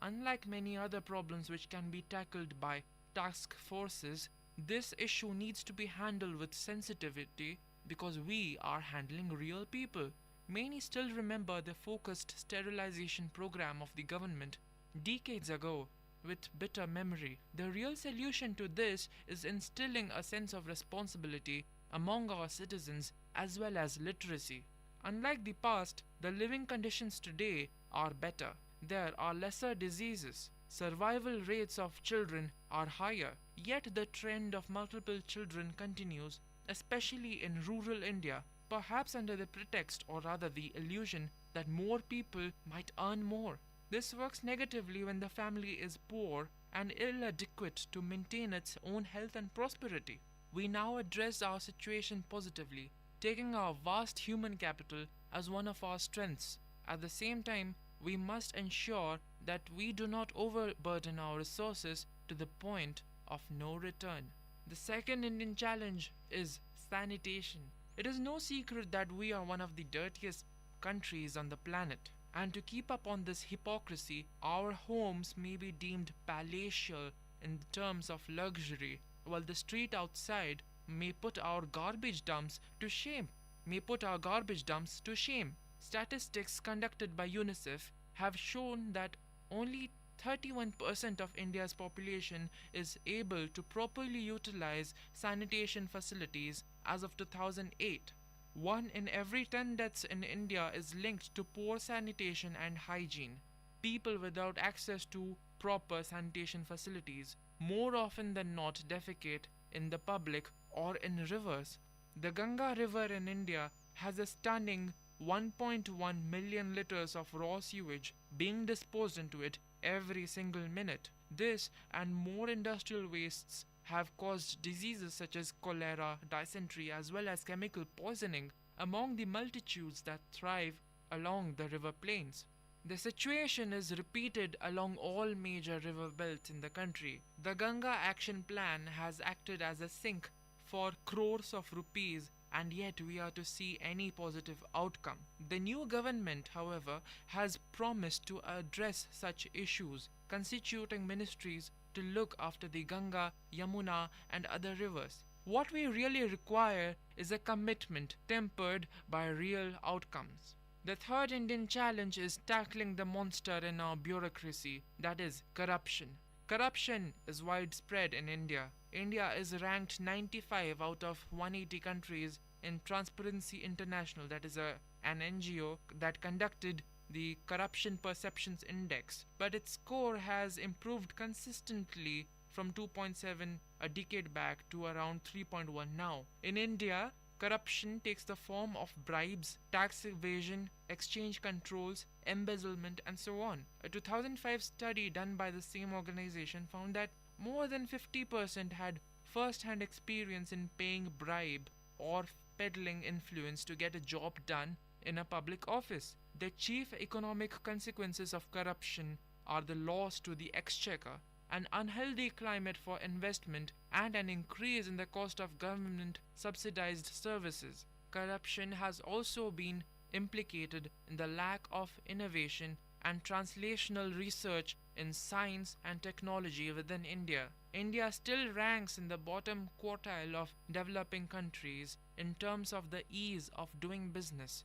Unlike many other problems which can be tackled by task forces, this issue needs to be handled with sensitivity because we are handling real people. Many still remember the focused sterilization program of the government decades ago with bitter memory. The real solution to this is instilling a sense of responsibility among our citizens as well as literacy. Unlike the past, the living conditions today are better. There are lesser diseases. Survival rates of children are higher. Yet the trend of multiple children continues, especially in rural India, perhaps under the pretext or rather the illusion that more people might earn more. This works negatively when the family is poor and ill-adequate to maintain its own health and prosperity. We now address our situation positively, taking our vast human capital as one of our strengths. At the same time, we must ensure that we do not overburden our resources to the point of no return. The second Indian challenge is sanitation. It is no secret that we are one of the dirtiest countries on the planet. And to keep up on this hypocrisy, our homes may be deemed palatial in terms of luxury, while the street outside may put our garbage dumps to shame. Statistics conducted by UNICEF have shown that only 31% of India's population is able to properly utilize sanitation facilities as of 2008. 1 in every 10 deaths in India is linked to poor sanitation and hygiene. People without access to proper sanitation facilities more often than not defecate in the public or in rivers. The Ganga River in India has a stunning 1.1 million liters of raw sewage being disposed into it every single minute. This and more industrial wastes have caused diseases such as cholera, dysentery, as well as chemical poisoning among the multitudes that thrive along the river plains. The situation is repeated along all major river belts in the country. The Ganga Action Plan has acted as a sink for crores of rupees, and yet we are to see any positive outcome. The new government, however, has promised to address such issues, constituting ministries to look after the Ganga, Yamuna, and other rivers. What we really require is a commitment tempered by real outcomes. The third Indian challenge is tackling the monster in our bureaucracy, that is, corruption. Corruption is widespread in India. India is ranked 95 out of 180 countries in Transparency International, that is an NGO that conducted the Corruption Perceptions Index, but its score has improved consistently from 2.7 a decade back to around 3.1 now. In India, corruption takes the form of bribes, tax evasion, exchange controls, embezzlement, and so on. A 2005 study done by the same organization found that more than 50% had first-hand experience in paying bribe or peddling influence to get a job done in a public office. The chief economic consequences of corruption are the loss to the exchequer, an unhealthy climate for investment, and an increase in the cost of government subsidized services. Corruption has also been implicated in the lack of innovation and translational research in science and technology within India. India still ranks in the bottom quartile of developing countries in terms of the ease of doing business.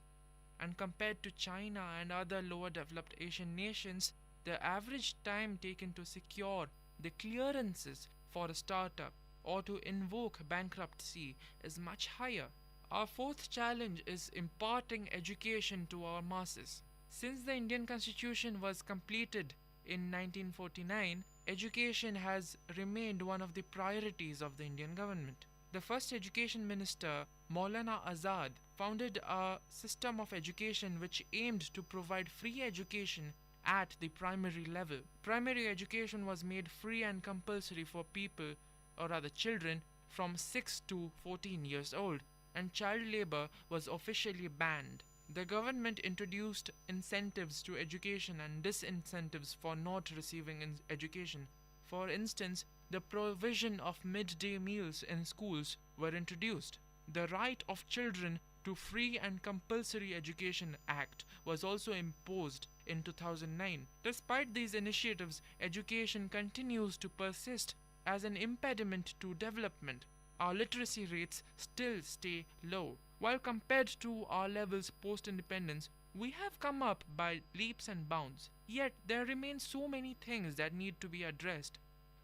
And compared to China and other lower developed Asian nations, the average time taken to secure the clearances for a startup or to invoke bankruptcy is much higher. Our fourth challenge is imparting education to our masses. Since the Indian Constitution was completed in 1949, education has remained one of the priorities of the Indian government. The first education minister, Maulana Azad, founded a system of education which aimed to provide free education at the primary level. Primary education was made free and compulsory for people, or rather children, from 6 to 14 years old, and child labor was officially banned. The government introduced incentives to education and disincentives for not receiving education. For instance, the provision of midday meals in schools were introduced. The Right of Children to Free and Compulsory Education Act was also imposed in 2009. Despite these initiatives, education continues to persist as an impediment to development. Our literacy rates still stay low. While compared to our levels post-independence, we have come up by leaps and bounds. Yet there remain so many things that need to be addressed.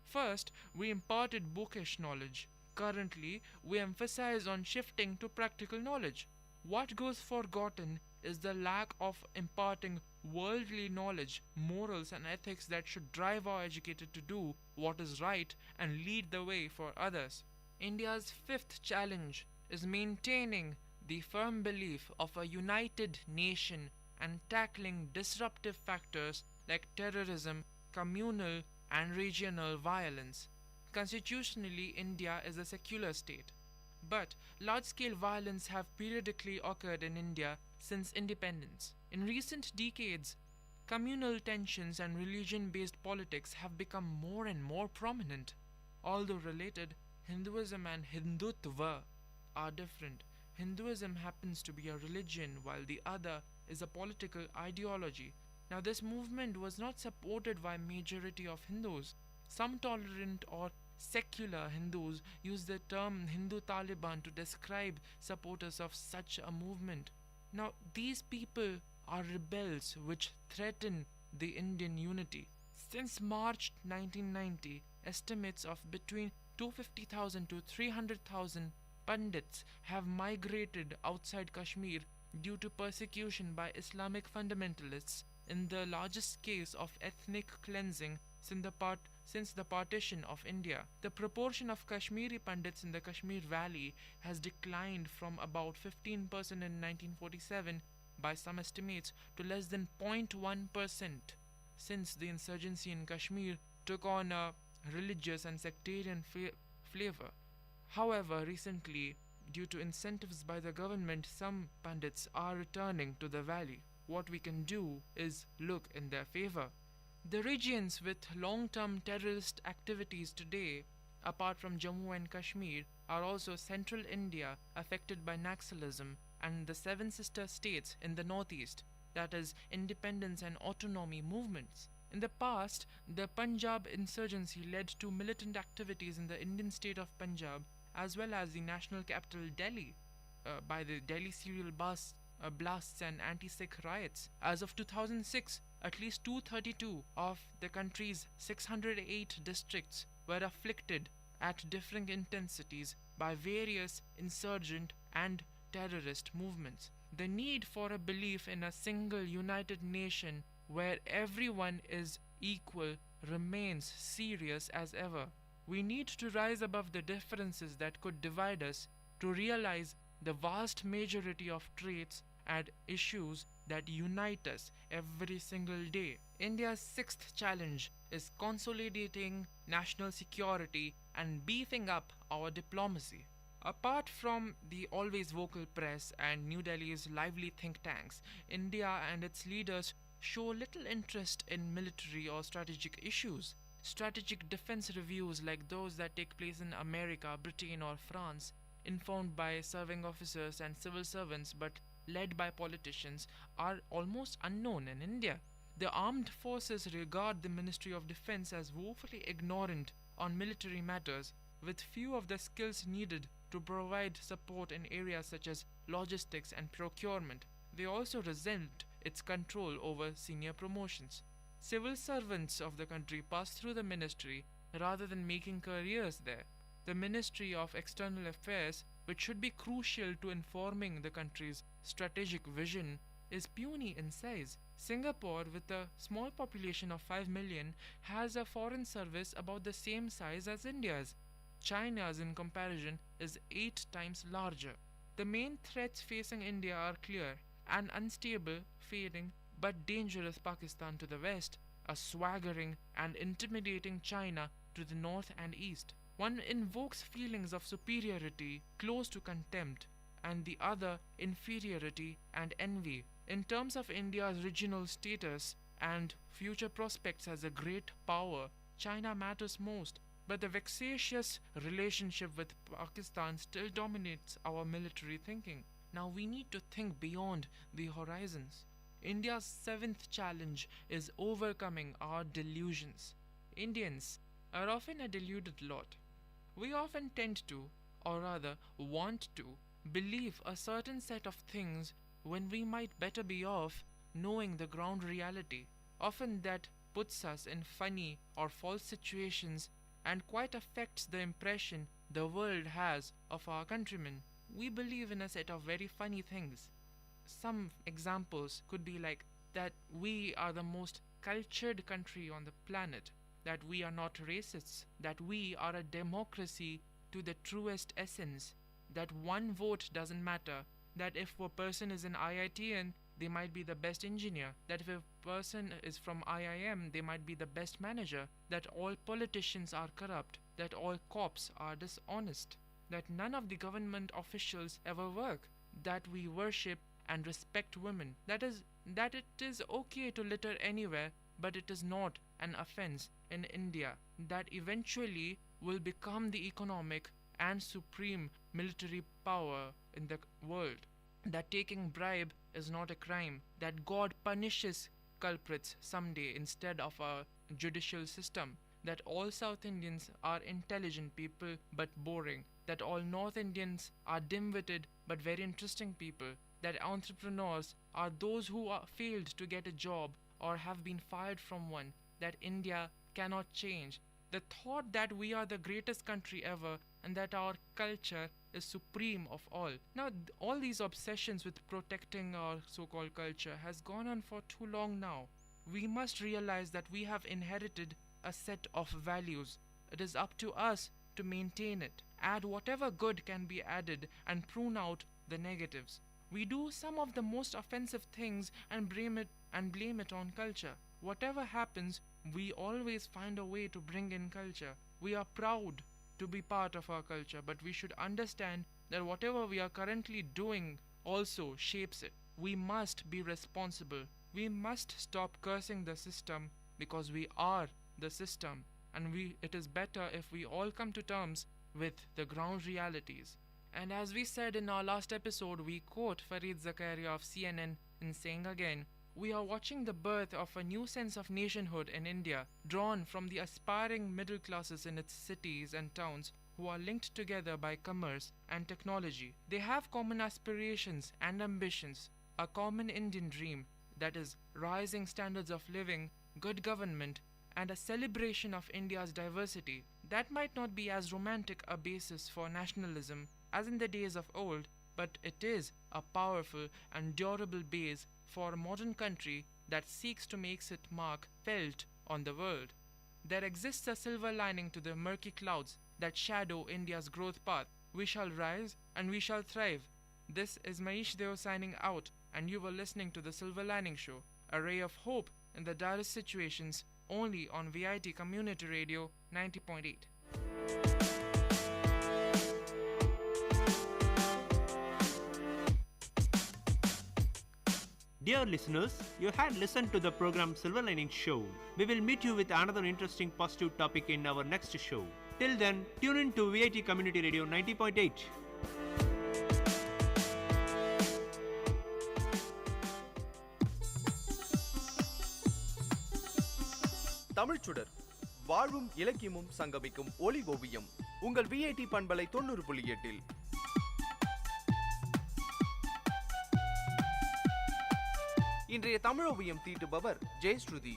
First, we imparted bookish knowledge. Currently, we emphasize on shifting to practical knowledge. What goes forgotten is the lack of imparting worldly knowledge, morals and ethics that should drive our educated to do what is right and lead the way for others. India's fifth challenge is maintaining the firm belief of a united nation and tackling disruptive factors like terrorism, communal and regional violence. Constitutionally, India is a secular state, but large-scale violence have periodically occurred in India since independence. In recent decades, communal tensions and religion-based politics have become more and more prominent. Although related, Hinduism and Hindutva are different. Hinduism happens to be a religion while the other is a political ideology. Now, this movement was not supported by majority of Hindus. Some tolerant or secular Hindus use the term Hindu Taliban to describe supporters of such a movement. Now, these people are rebels which threaten the Indian unity. Since March 1990, estimates of between 250,000 to 300,000 Pandits have migrated outside Kashmir due to persecution by Islamic fundamentalists in the largest case of ethnic cleansing since the partition of India. The proportion of Kashmiri Pandits in the Kashmir Valley has declined from about 15% in 1947 by some estimates to less than 0.1% since the insurgency in Kashmir took on a religious and sectarian flavor. However, recently, due to incentives by the government, some Pandits are returning to the valley. What we can do is look in their favor. The regions with long-term terrorist activities today, apart from Jammu and Kashmir, are also central India affected by Naxalism and the Seven Sister States in the northeast, that is, independence and autonomy movements. In the past, the Punjab insurgency led to militant activities in the Indian state of Punjab as well as the national capital Delhi by the Delhi serial blasts and anti-Sikh riots. As of 2006, at least 232 of the country's 608 districts were afflicted at differing intensities by various insurgent and terrorist movements. The need for a belief in a single united nation where everyone is equal remains serious as ever. We need to rise above the differences that could divide us to realize the vast majority of traits and issues that unite us every single day. India's sixth challenge is consolidating national security and beefing up our diplomacy. Apart from the always vocal press and New Delhi's lively think tanks, India and its leaders show little interest in military or strategic issues. Strategic defense reviews like those that take place in America, Britain, or France, informed by serving officers and civil servants but led by politicians, are almost unknown in India. The armed forces regard the Ministry of Defense as woefully ignorant on military matters, with few of the skills needed to provide support in areas such as logistics and procurement. They also resent its control over senior promotions. Civil servants of the country pass through the ministry rather than making careers there. The Ministry of External Affairs, which should be crucial to informing the country's strategic vision, is puny in size. Singapore, with a small population of 5 million, has a foreign service about the same size as India's. China's, in comparison, is 8 times larger. The main threats facing India are clear: an unstable, fading, but dangerous Pakistan to the west, a swaggering and intimidating China to the north and east. One invokes feelings of superiority close to contempt, and the other inferiority and envy. In terms of India's regional status and future prospects as a great power, China matters most, but the vexatious relationship with Pakistan still dominates our military thinking. Now we need to think beyond the horizons. India's seventh challenge is overcoming our delusions. Indians are often a deluded lot. We often tend to, or rather want to, believe a certain set of things when we might better be off knowing the ground reality. Often that puts us in funny or false situations and quite affects the impression the world has of our countrymen. We believe in a set of very funny things. Some examples could be like that we are the most cultured country on the planet, that we are not racists, that we are a democracy to the truest essence, that one vote doesn't matter, that if a person is an IITian, they might be the best engineer, that if a person is from IIM, they might be the best manager, that all politicians are corrupt, that all cops are dishonest, that none of the government officials ever work, that we worship and respect women, that it is okay to litter anywhere, but it is not an offense in India, that eventually will become the economic and supreme military power in the world, that taking bribe is not a crime, that God punishes culprits someday instead of a judicial system, that all South Indians are intelligent people but boring, that all North Indians are dim-witted but very interesting people, that entrepreneurs are those who are failed to get a job or have been fired from one, that India cannot change, the thought that we are the greatest country ever and that our culture is supreme of all. Now, all these obsessions with protecting our so-called culture has gone on for too long now. We must realize that we have inherited a set of values. It is up to us to maintain it, add whatever good can be added and prune out the negatives. We do some of the most offensive things and blame it on culture. Whatever happens, we always find a way to bring in culture. We are proud to be part of our culture, but we should understand that whatever we are currently doing also shapes it. We must be responsible. We must stop cursing the system because we are the system, and it is better if we all come to terms with the ground realities. And as we said in our last episode, we quote Fareed Zakaria of CNN in saying again, we are watching the birth of a new sense of nationhood in India, drawn from the aspiring middle classes in its cities and towns who are linked together by commerce and technology. They have common aspirations and ambitions, a common Indian dream, that is, rising standards of living, good government, and a celebration of India's diversity. That might not be as romantic a basis for nationalism as in the days of old, but it is a powerful and durable base for a modern country that seeks to make its mark felt on the world. There exists a silver lining to the murky clouds that shadow India's growth path. We shall rise and we shall thrive. This is Manish Deo signing out, and you were listening to the Silver Lining Show, a ray of hope in the direst situations, only on VIT Community Radio 90.8. Dear listeners, you had listened to the program Silver Lining Show. We will meet you with another interesting positive topic in our next show. Till then, tune in to VIT Community Radio 90.8. தமிழ்ச்சுடர் வாழும் இலக்கியமும் சங்கமிக்கும் ஒளி ஓவியம் உங்கள் VIT பண்பலை 90.8. இன்றைய தமிழ் ஓவியம் தீட்டுபவர் ஜெயஸ்ருதி.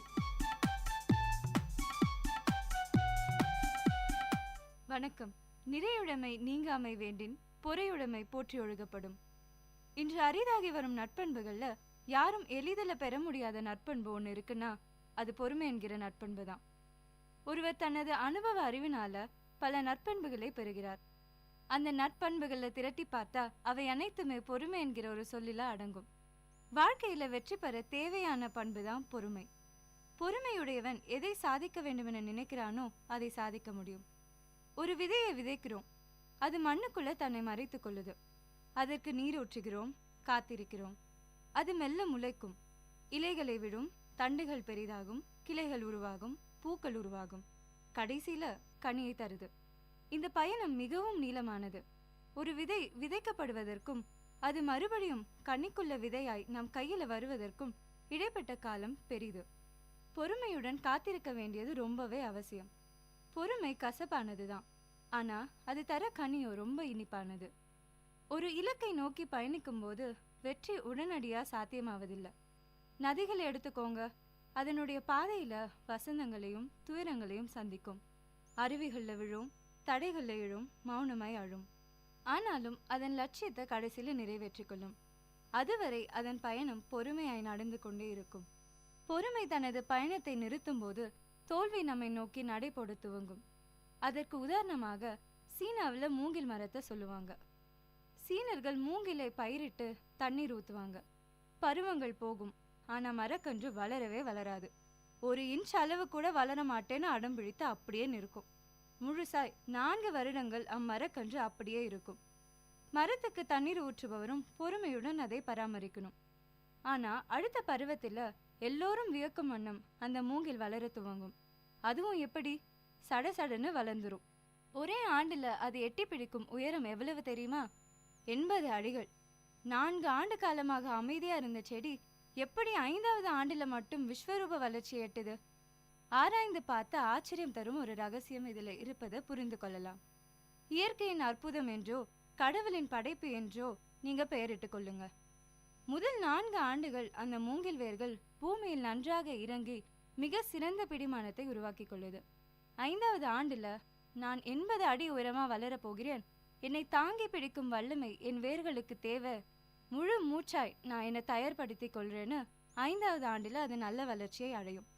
வணக்கம். நிறையுடைமை நீங்காமை வேண்டின் பொறையுடைமை போற்றி ஒழுகப்படும். இன்று அரிதாகி வரும் நட்பண்புகள்ல யாரும் எளிதில பெற முடியாத நட்பண்பு ஒன்று இருக்குன்னா அது பொறுமை என்கிற நட்பண்பு தான். ஒருவர் தனது அனுபவ அறிவினால பல நட்பண்புகளை பெறுகிறார். அந்த நட்பண்புகளை திரட்டி பார்த்தா அவை அனைத்துமே பொறுமை என்கிற ஒரு சொல்லில அடங்கும். வாழ்க்கையில வெற்றி பெற தேவையான பண்பு தான் பொறுமை. பொறுமையுடையவன் எதை சாதிக்க வேண்டும் என நினைக்கிறானோ அதை சாதிக்க முடியும். ஒரு விதையை விதைக்கிறோம், அது மண்ணுக்குள்ள தன்னை மறைத்துக் கொள்ளுது. அதற்கு நீர் ஊற்றுகிறோம், காத்திருக்கிறோம். அது மெல்ல முளைக்கும், இலைகளை விடும், தண்டுகள் பெரிதாகும், கிளைகள் உருவாகும், பூக்கள் உருவாகும், கடைசியில கனியை தருது. இந்த பயணம் மிகவும் நீளமானது. ஒரு விதை விதைக்கப்படுவதற்கும் அது மறுபடியும் கண்ணிக்குள்ள விதையாய் நம் கையில வருவதற்கும் இடைப்பட்ட காலம் பெரிது. பொறுமையுடன் காத்திருக்க வேண்டியது ரொம்பவே அவசியம். பொறுமை கசப்பானதுதான், ஆனா அது தர கனியோ ரொம்ப இனிப்பானது. ஒரு இலக்கை நோக்கி பயணிக்கும் போது வெற்றி உடனடியா சாத்தியமாவதில்லை. நதிகளை எடுத்துக்கோங்க, அதனுடைய பாதையில வசந்தங்களையும் துயரங்களையும் சந்திக்கும். அருவிகள்ல விழும், தடைகள்ல எழும், மௌனமாய் அழும். ஆனாலும் அதன் லட்சியத்தை கடைசியில நிறைவேற்றிக் கொள்ளும். அதுவரை அதன் பயணம் பொறுமையாய் நடந்து கொண்டே இருக்கும். பொறுமை தனது பயணத்தை நிறுத்தும் போது தோல்வி நம்மை நோக்கி நடை போட துவங்கும். அதற்கு உதாரணமாக சீனாவில் மூங்கில் மரத்தை சொல்லுவாங்க. சீனர்கள் மூங்கிலை பயிரிட்டு தண்ணீர் ஊத்துவாங்க. பருவங்கள் போகும், ஆனா மரக்கன்று வளரவே வளராது. 1 இன்ச் அளவு கூட வளர மாட்டேன்னு அடம் பிடித்து அப்படியே நிற்கும். முழுசாய் 4 வருடங்கள் அம்மரக்கன்று அப்படியே இருக்கும். மரத்துக்கு தண்ணீர் ஊற்றுபவரும் பொறுமையுடன் அதை பராமரிக்கணும். ஆனா அடுத்த பருவத்துல எல்லோரும் வியக்கும் வண்ணம் அந்த மூங்கில் வளர துவங்கும். அதுவும் எப்படி? சடசடன்னு வளர்ந்துரும். ஒரே ஆண்டுல அது எட்டி பிடிக்கும் உயரம் எவ்வளவு தெரியுமா? 80 அடிகள். 4 ஆண்டு காலமாக அமைதியா இருந்த செடி எப்படி 5வது ஆண்டுல மட்டும் விஸ்வரூப வளர்ச்சி எட்டுது? ஆராய்ந்து பார்த்த ஆச்சரியம் தரும் ஒரு ரகசியம் இதுல இருப்பதை புரிந்து கொள்ளலாம். இயற்கையின் அற்புதம் என்றோ கடவுளின் படைப்பு என்றோ நீங்க பெயரிட்டுக் கொள்ளுங்க. முதல் 4 ஆண்டுகள் அந்த மூங்கில் வேர்கள் பூமியில் நன்றாக இறங்கி மிக சிறந்த பிடிமானத்தை உருவாக்கி கொள்ளுது. 5வது ஆண்டுல நான் 80 அடி உயரமா வளர போகிறேன், என்னை தாங்கி பிடிக்கும் வல்லமை என் வேர்களுக்கு தேவை, முழு மூச்சாய் நான் என்னை தயார்படுத்திக் கொள்றேன்னு 5வது ஆண்டுல அது நல்ல வளர்ச்சியை அடையும்.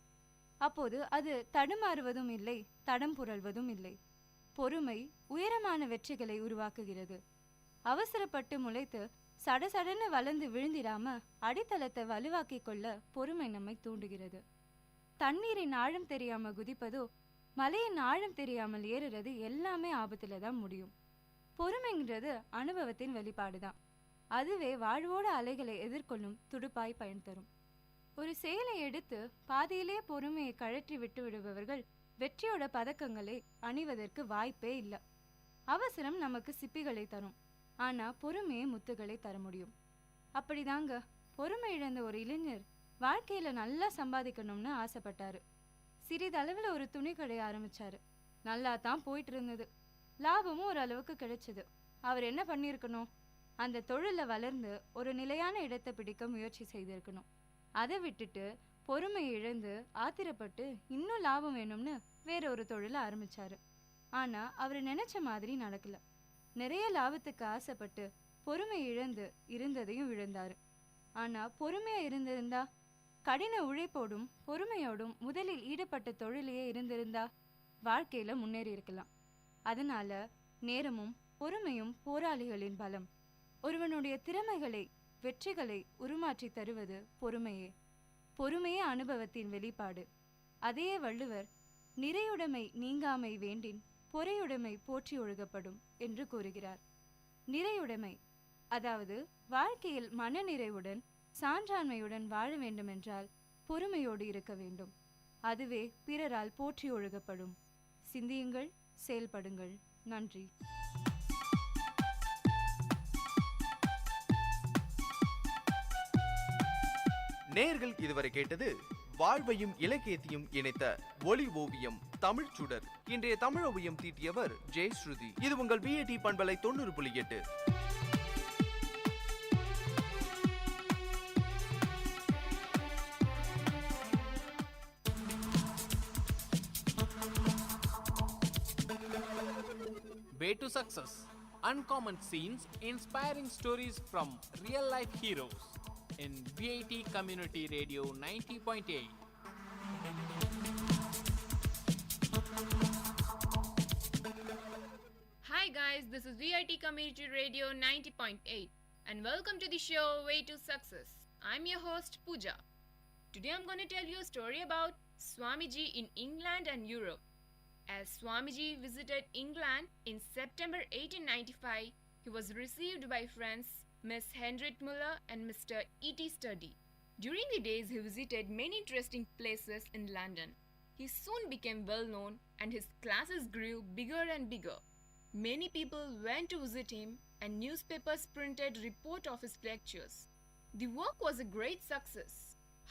அப்போது அது தடுமாறுவதும் இல்லை, தடம் புரள்வதும் இல்லை. பொறுமை உயரமான வெற்றிகளை உருவாக்குகிறது. அவசரப்பட்டு முளைத்து சடசடன்னு வளர்ந்து விழுந்திடாம அடித்தளத்தை வலுவாக்கி கொள்ள பொறுமை நம்மை தூண்டுகிறது. தண்ணீரின் ஆழம் தெரியாம குதிப்பதோ மலையின் ஆழம் தெரியாமல் ஏறுறது எல்லாமே ஆபத்துல தான் முடியும். பொறுமைங்கிறது அனுபவத்தின் வெளிப்பாடுதான். அதுவே வாழ்வோட அலைகளை எதிர்கொள்ளும் துடுப்பாய் பயன் தரும். ஒரு செயலை எடுத்து பாதியிலே பொறுமையை கழற்றி விட்டு விடுபவர்கள் வெற்றியோட பதக்கங்களை அணிவதற்கு வாய்ப்பே இல்லை. அவசரம் நமக்கு சிப்பிகளை தரும், ஆனா பொறுமையை முத்துகளை தர முடியும். அப்படிதாங்க பொறுமை இழந்த ஒரு இளைஞர் வாழ்க்கையில நல்லா சம்பாதிக்கணும்னு ஆசைப்பட்டாரு. சிறிதளவில் ஒரு துணி கடை ஆரம்பிச்சாரு. நல்லா தான் போயிட்டு இருந்தது, லாபமும் ஒரு அளவுக்கு கிடைச்சது. அவர் என்ன பண்ணியிருக்கணும்? அந்த தொழில வளர்ந்து ஒரு நிலையான இடத்தை பிடிக்க முயற்சி செய்திருக்கணும். அதை விட்டுட்டு பொறுமை இழந்து ஆத்திரப்பட்டு இன்னும் லாபம் வேணும்னு வேற ஒரு தொழில ஆரம்பிச்சாரு. ஆனா அவர் நினைச்ச மாதிரி நடக்கல. நிறைய லாபத்துக்கு ஆசைப்பட்டு பொறுமை இழந்து இருந்ததையும் இழந்தாரு. ஆனா பொறுமையா இருந்திருந்தா, கடின உழைப்போடும் பொறுமையோடும் முதலில் ஈடுபட்ட தொழிலையே இருந்திருந்தா வாழ்க்கையில முன்னேறி இருக்கலாம். அதனால நேரமும் பொறுமையும் போராளிகளின் பலம். ஒருவனுடைய திறமைகளை வெற்றிகளை உருமாற்றி தருவது பொறுமையே. பொறுமையே அனுபவத்தின் வெளிப்பாடு. அதே வள்ளுவர் நிறையுடைமை நீங்காமை வேண்டின் பொறையுடைமை போற்றி ஒழுகப்படும் என்று கூறுகிறார். நிறையுடைமை அதாவது வாழ்க்கையில் மனநிறைவுடன் சான்றாண்மையுடன் வாழ வேண்டுமென்றால் பொறுமையோடு இருக்க வேண்டும். அதுவே பிறரால் போற்றி ஒழுகப்படும். சிந்தியுங்கள், செயல்படுங்கள். நன்றி. நேர்கள் இதுவரை கேட்டது வாழ்வையும் இலக்கியத்தையும் இணைத்த ஒளி ஓவியம் தமிழ் சுடர். இன்றைய தமிழ் ஓவியம் தீட்டியவர் ஜெயஸ்ருதி. இது உங்கள் விஐடி பண்பலை 90.8. Way to success. Uncommon scenes, inspiring stories from real life heroes in VIT Community Radio 90.8. Hi guys, this is VIT Community Radio 90.8 and welcome to the show Way to Success. I'm your host Pooja. Today I'm going to tell you a story about Swamiji in England and Europe. As Swamiji visited England in September 1895, he was received by friends Miss Henriette Muller and Mr. E.T. Studdy. During the days, he visited many interesting places in London. He soon became well known and his classes grew bigger and bigger. Many people went to visit him and newspapers printed report of his lectures. The work was a great success.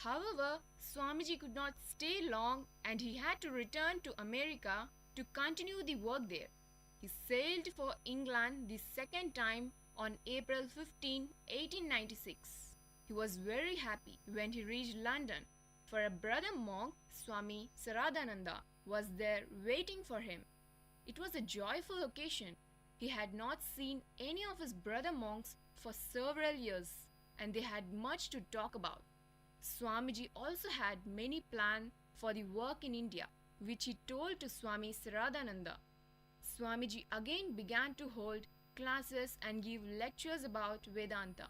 However, Swamiji could not stay long and he had to return to America to continue the work there. He sailed for England the second time on April 15, 1896. He was very happy when he reached London, for a brother monk, Swami Saradananda, was there waiting for him. It was a joyful occasion. He had not seen any of his brother monks for several years and they had much to talk about. Swamiji also had many plans for the work in India, which he told to Swami Saradananda. Swamiji again began to hold classes and give lectures about Vedanta.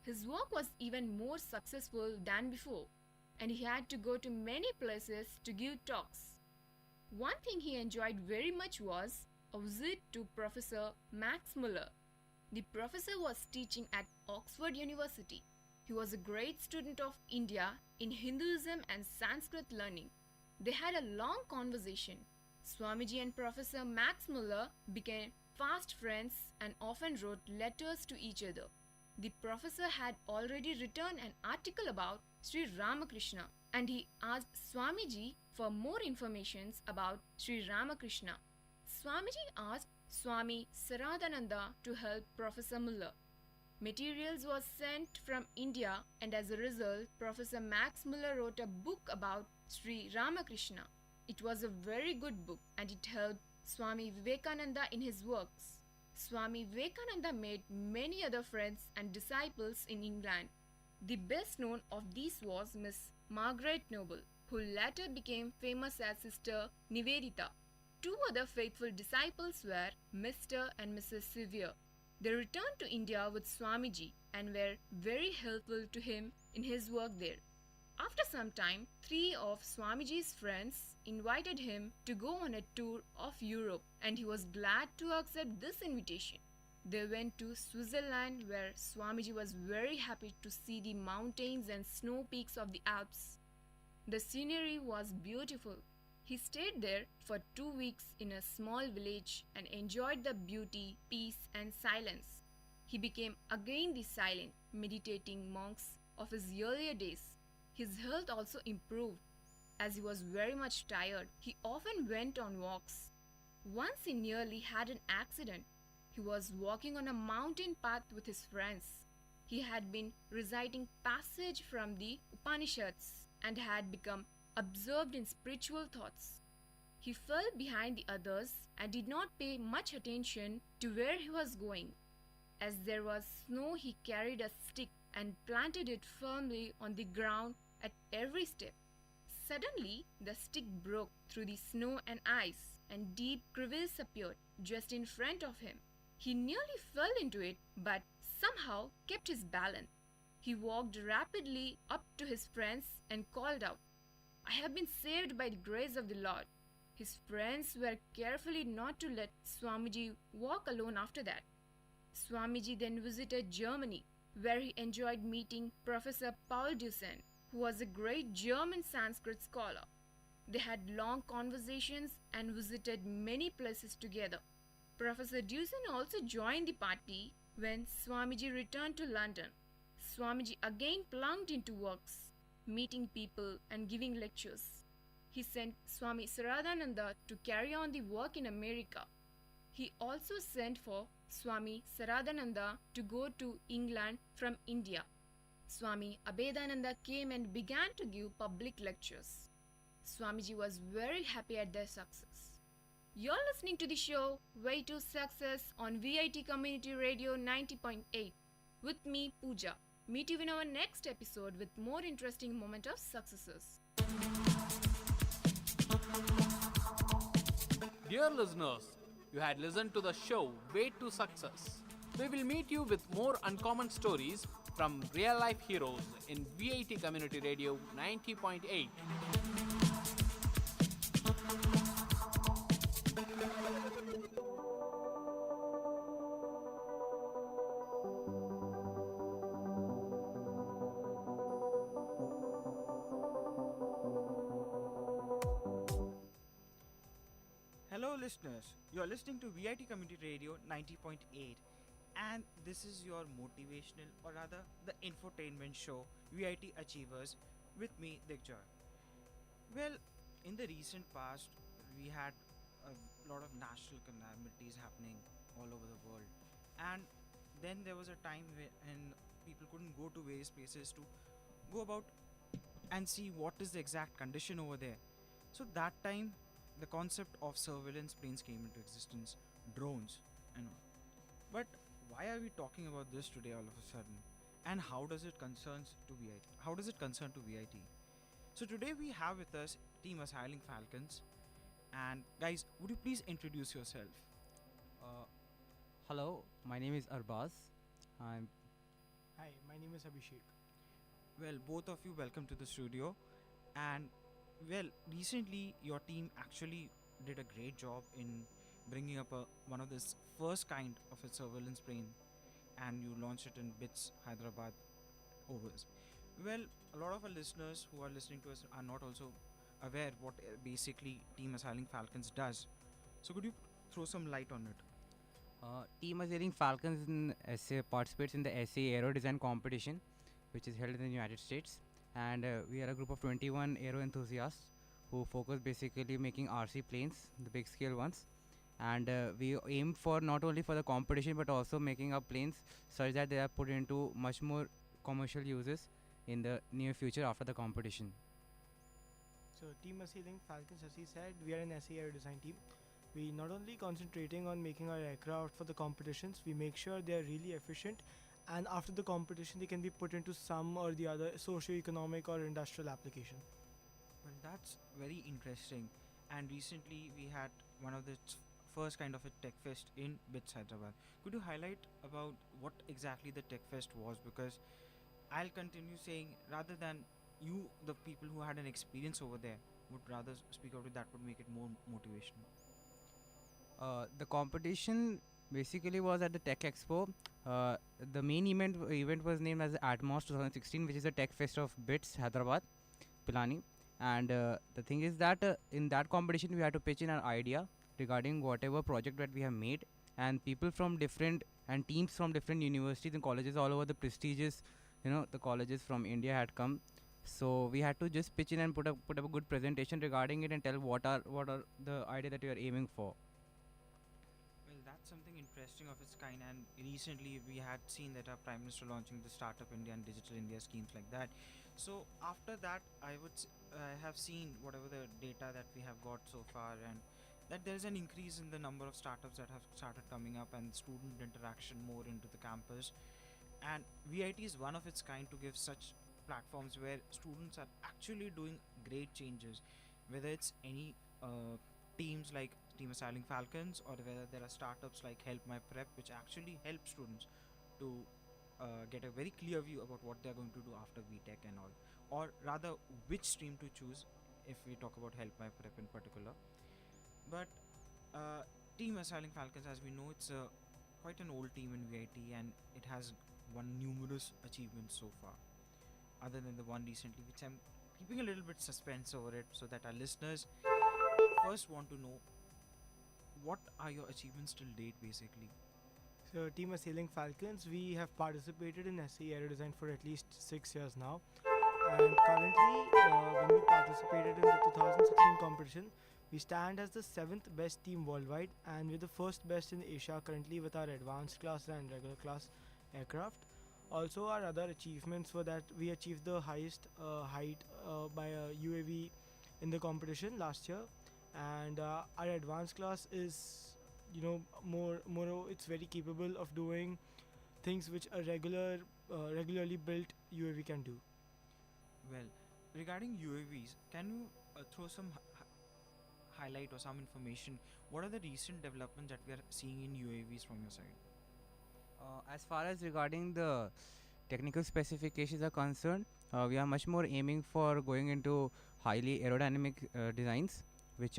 His work was even more successful than before, and he had to go to many places to give talks. One thing he enjoyed very much was a visit to Professor Max Muller. The professor was teaching at Oxford University. He was a great student of India in Hinduism and Sanskrit learning. They had a long conversation. Swamiji and Professor Max Muller became fast friends and often wrote letters to each other. The professor had already written an article about Sri Ramakrishna and he asked Swamiji for more information about Sri Ramakrishna. Swamiji asked Swami Saradananda to help Professor Muller. Materials was sent from India and as a result, Professor Max Muller wrote a book about Sri Ramakrishna. It was a very good book and it helped Swami Vivekananda in his works. Swami Vivekananda made many other friends and disciples in England. The best known of these was Miss Margaret Noble, who later became famous as Sister Nivedita. Two other faithful disciples were Mr. and Mrs. Sevier. They returned to India with Swamiji and were very helpful to him in his work there. After some time, 3 of Swamiji's friends invited him to go on a tour of Europe and he was glad to accept this invitation. They went to Switzerland where Swamiji was very happy to see the mountains and snow peaks of the Alps. The scenery was beautiful. He stayed there for 2 weeks in a small village and enjoyed the beauty, peace and silence. He became again the silent, meditating monks of his earlier days. His health also improved. As he was very much tired, he often went on walks. Once he nearly had an accident. He was walking on a mountain path with his friends. He had been reciting passage from the Upanishads and had become absorbed in spiritual thoughts. He fell behind the others and did not pay much attention to where he was going. As there was snow, he carried a stick and planted it firmly on the ground at every step. Suddenly, the stick broke through the snow and ice, and deep crevice appeared just in front of him. He nearly fell into it, but somehow kept his balance. He walked rapidly up to his friends and called out, "I have been saved by the grace of the Lord." His friends were carefully not to let Swamiji walk alone after that. Swamiji then visited Germany, where he enjoyed meeting Professor Paul Dusen, who was a great German Sanskrit scholar. They had long conversations and visited many places together. Professor Dusen also joined the party when Swamiji returned to London. Swamiji again plunged into works, meeting people and giving lectures. He sent Swami Saradananda to carry on the work in America. He also sent for Swami Saradananda to go to England from India. Swami Abhedananda came and began to give public lectures. Swamiji was very happy at their success. You're listening to the show Way to Success on VIT Community Radio 90.8 with me, Pooja. Meet you in our next episode with more interesting moment of successes. Dear listeners, you had listened to the show Way to Success. We will meet you with more uncommon stories from real life heroes in VIT Community Radio 90.8. Hello listeners, you are listening to VIT Community Radio 90.8 and this is your motivational or rather the infotainment show VIT Achievers with me Digjay. Well, in the recent past we had a lot of natural calamities happening all over the world, and then there was a time when people couldn't go to various places to go about and see what is the exact condition over there. So that time the concept of surveillance planes came into existence, drones and all. But why are we talking about this today all of a sudden, and how does it concern to VIT? So today we have with us Team Assailing Falcons, and guys, would you please introduce yourself? Hello, my name is Arbaz. Hi, my name is Abhishek. Well, both of you, welcome to the studio. And well, recently your team actually did a great job in bringing up one of this first kind of a surveillance plane, and you launched it in BITS Hyderabad overs. Well, a lot of our listeners who are listening to us are not also aware what basically Team Assailing Falcons does. So could you throw some light on it? Team Assailing Falcons participates in the SA Aero Design Competition, which is held in the United States. And we are a group of 21 aero enthusiasts who focus basically making RC planes, the big scale ones. And we aim for not only for the competition but also making our planes such that they are put into much more commercial uses in the near future after the competition. So Team Assailing Falcons, as he said, we are an SA Aero Design team. We not only concentrating on making our aircraft for the competitions, we make sure they are really efficient, and after the competition they can be put into some or the other socio-economic or industrial application. Well, that's very interesting. And recently we had one of the first kind of a tech fest in BITS Hyderabad. Could you highlight about what exactly the tech fest was? Because I'll continue saying, rather than you, the people who had an experience over there, would rather speak out it, that would make it more motivational. The competition basically was at the Tech Expo. The main event was named as Atmos 2016, which is a tech fest of BITS Hyderabad, Pilani. And the thing is that in that competition we had to pitch in an idea regarding whatever project that we have made, and people from different and teams from different universities and colleges all over the prestigious, the colleges from India had come. So we had to just pitch in and put up a good presentation regarding it and tell what are the idea that we are aiming for. Well, that's something interesting of its kind, and recently we had seen that our Prime Minister launching the Startup India and Digital India schemes like that. So after that, I have seen whatever the data that we have got so far, and that there is an increase in the number of startups that have started coming up and student interaction more into the campus. And VIT is one of its kind to give such platforms where students are actually doing great changes, whether it's any teams like Team Assailing Falcons, or whether there are startups like Help My Prep, which actually help students to get a very clear view about what they're going to do after VTech and all, or rather which stream to choose if we talk about Help My Prep in particular. But Team Asylum Falcons, as we know, it's quite an old team in VIT, and it has won numerous achievements so far, other than the one recently, which I'm keeping a little bit suspense over it, so that our listeners first want to know what are your achievements till date, basically. So, Team Assailing Falcons, we have participated in SE Aero Design for at least 6 years now. And currently, when we participated in the 2016 competition, we stand as the 7th best team worldwide, and we're the first best in Asia currently with our advanced class and regular class aircraft. Also, our other achievements were that we achieved the highest height by a UAV in the competition last year, and our advanced class is, more it's very capable of doing things which a regularly built UAV can do. Well, regarding UAVs, can you throw some highlight or some information? What are the recent developments that we are seeing in UAVs from your side? As far as regarding the technical specifications are concerned, we are much more aiming for going into highly aerodynamic designs, which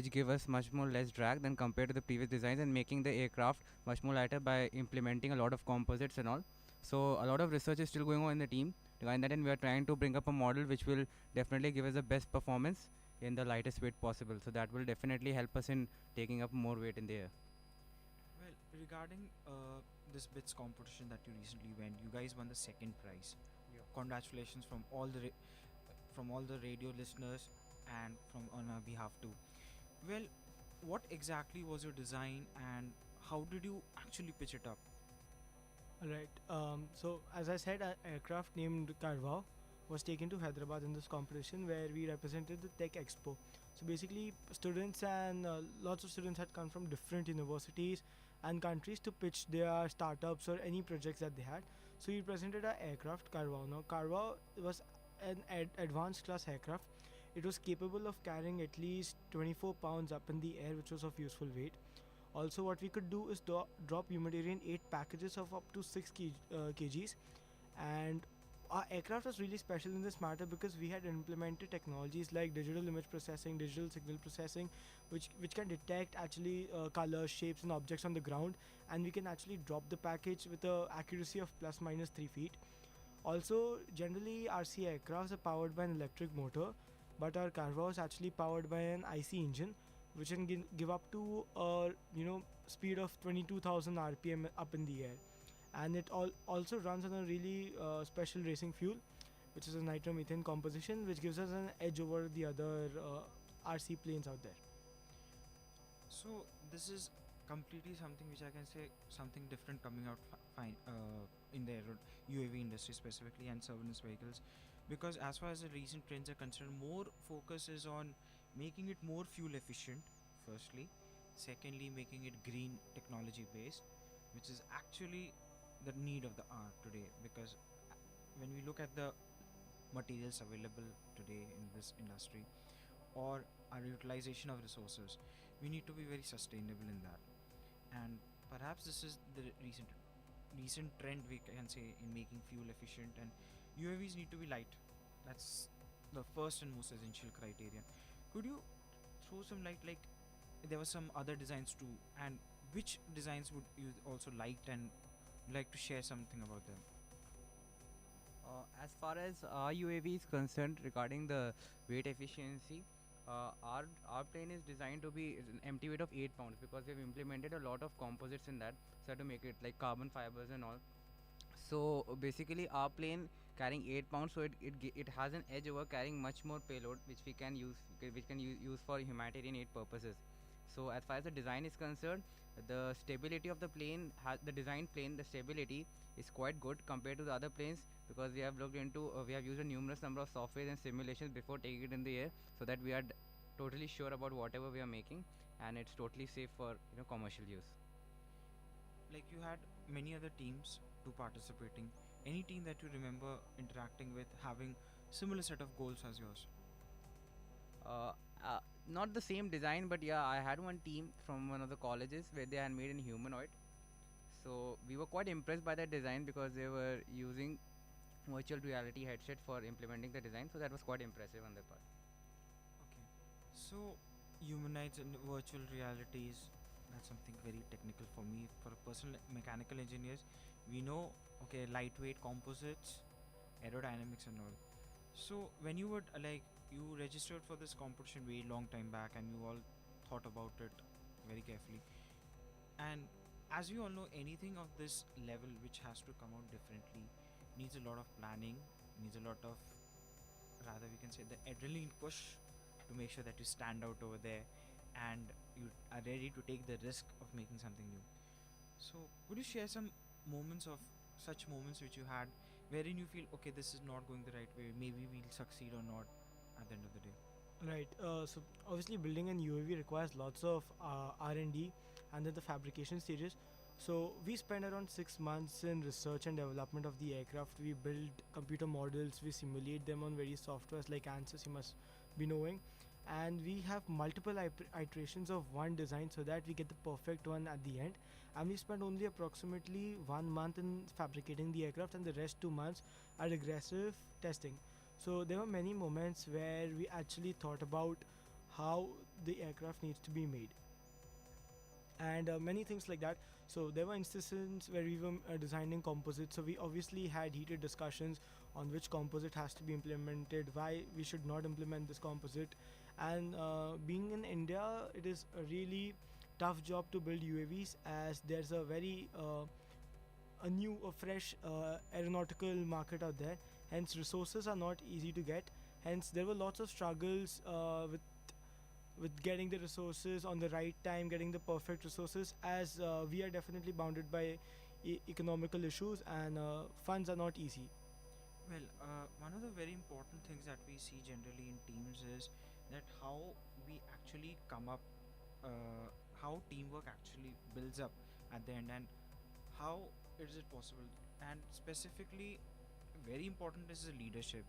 give us much more less drag than compared to the previous designs, and making the aircraft much more lighter by implementing a lot of composites and all. So a lot of research is still going on in the team regarding that, and we are trying to bring up a model which will definitely give us the best performance in the lightest weight possible. So that will definitely help us in taking up more weight in the air. Well, regarding this bits competition that you recently went, you guys won the second prize. Congratulations from all the radio listeners and from on our behalf too. Well, what exactly was your design, and how did you actually pitch it up? Alright, so as I said, an aircraft named Carvao was taken to Hyderabad in this competition where we represented the Tech Expo. So basically, students and lots of students had come from different universities and countries to pitch their startups or any projects that they had. So we presented our aircraft, Carvao. Now, Carvao was an advanced class aircraft. It was capable of carrying at least 24 pounds up in the air, which was of useful weight. Also, what we could do is drop humanitarian aid packages of up to 6 kgs, and our aircraft was really special in this matter because we had implemented technologies like digital image processing, digital signal processing, which can detect actually colors, shapes and objects on the ground, and we can actually drop the package with a accuracy of plus minus 3 feet. Also, generally RC aircrafts are powered by an electric motor, but our Carvao is actually powered by an IC engine, which can give up to speed of 22,000 RPM up in the air. And it also runs on a really special racing fuel, which is a nitromethane composition, which gives us an edge over the other RC planes out there. So this is completely something which I can say something different coming out in the UAV industry specifically, and surveillance vehicles, because as far as the recent trends are concerned, more focus is on making it more fuel efficient firstly, secondly making it green technology based, which is actually the need of the hour today, because when we look at the materials available today in this industry or our utilization of resources, we need to be very sustainable in that. And perhaps this is the recent trend we can say in making fuel efficient, and UAVs need to be light. That's the first and most essential criteria. Could you throw some light, like there were some other designs too, and which designs would you also liked and like to share something about them? As far as our UAV is concerned, regarding the weight efficiency, our plane is designed to be an empty weight of 8 pounds, because we've implemented a lot of composites in that, so to make it like carbon fibers and all. So basically our plane carrying 8 pounds, so it has an edge over carrying much more payload, which we can use for humanitarian aid purposes. So as far as the design is concerned, the stability of the plane, the design plane, the stability is quite good compared to the other planes, because we have used a numerous number of software and simulations before taking it in the air, so that we are totally sure about whatever we are making, and it's totally safe for commercial use. Like you had many other teams to participating. Any team that you remember interacting with having similar set of goals as yours? Not the same design, but yeah, I had one team from one of the colleges where they had made a humanoid. So we were quite impressed by that design because they were using virtual reality headset for implementing the design. So that was quite impressive on their part. Okay. So humanoids and virtual realities, that's something very technical for me. For a personal mechanical engineers, we know, okay, lightweight composites, aerodynamics and all. So when you would you registered for this competition way long time back, and you all thought about it very carefully. And as we all know, anything of this level which has to come out differently needs a lot of planning, needs a lot of, rather we can say, the adrenaline push to make sure that you stand out over there and you are ready to take the risk of making something new. So could you share some moments of such moments which you had wherein you feel, okay, this is not going the right way, maybe we'll succeed or not at the end of the day? Right. So obviously, building an UAV requires lots of R&D and then the fabrication stages. So we spent around 6 months in research and development of the aircraft. We build computer models. We simulate them on various softwares like ANSYS, you must be knowing. And we have multiple iterations of one design so that we get the perfect one at the end. And we spent only approximately 1 month in fabricating the aircraft, and the rest 2 months are aggressive testing. So there were many moments where we actually thought about how the aircraft needs to be made, and many things like that. So there were instances where we were designing composites. So we obviously had heated discussions on which composite has to be implemented, why we should not implement this composite. And being in India, it is a really tough job to build UAVs, as there's a very a fresh aeronautical market out there. Hence resources are not easy to get. Hence there were lots of struggles with getting the resources on the right time, getting the perfect resources, as we are definitely bounded by economical issues, and funds are not easy. Well, one of the very important things that we see generally in teams is that how we actually come up, how teamwork actually builds up at the end, and how is it possible. And specifically, very important is the leadership.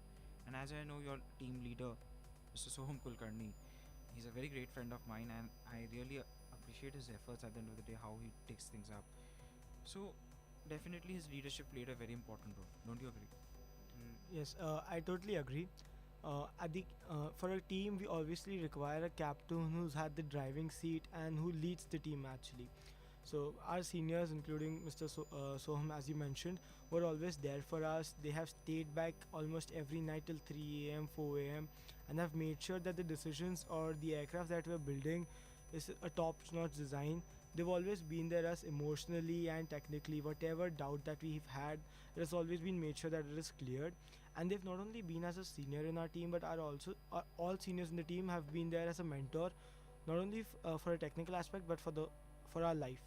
And as I know your team leader, Mr. Soham Kulkarni, he's a very great friend of mine, and I really appreciate his efforts at the end of the day, how he takes things up. So definitely his leadership played a very important role. Don't you agree? Yes, I totally agree. For a team, we obviously require a captain who's had the driving seat and who leads the team actually. So our seniors, including Mr. Soham, as you mentioned, were always there for us. They have stayed back almost every night till 3 a.m., 4 a.m., and have made sure that the decisions or the aircraft that we're building is a top-notch design. They've always been there as emotionally and technically. Whatever doubt that we've had, it has always been made sure that it is cleared. And they've not only been as a senior in our team, but are also all seniors in the team have been there as a mentor, not only for a technical aspect, but for our life.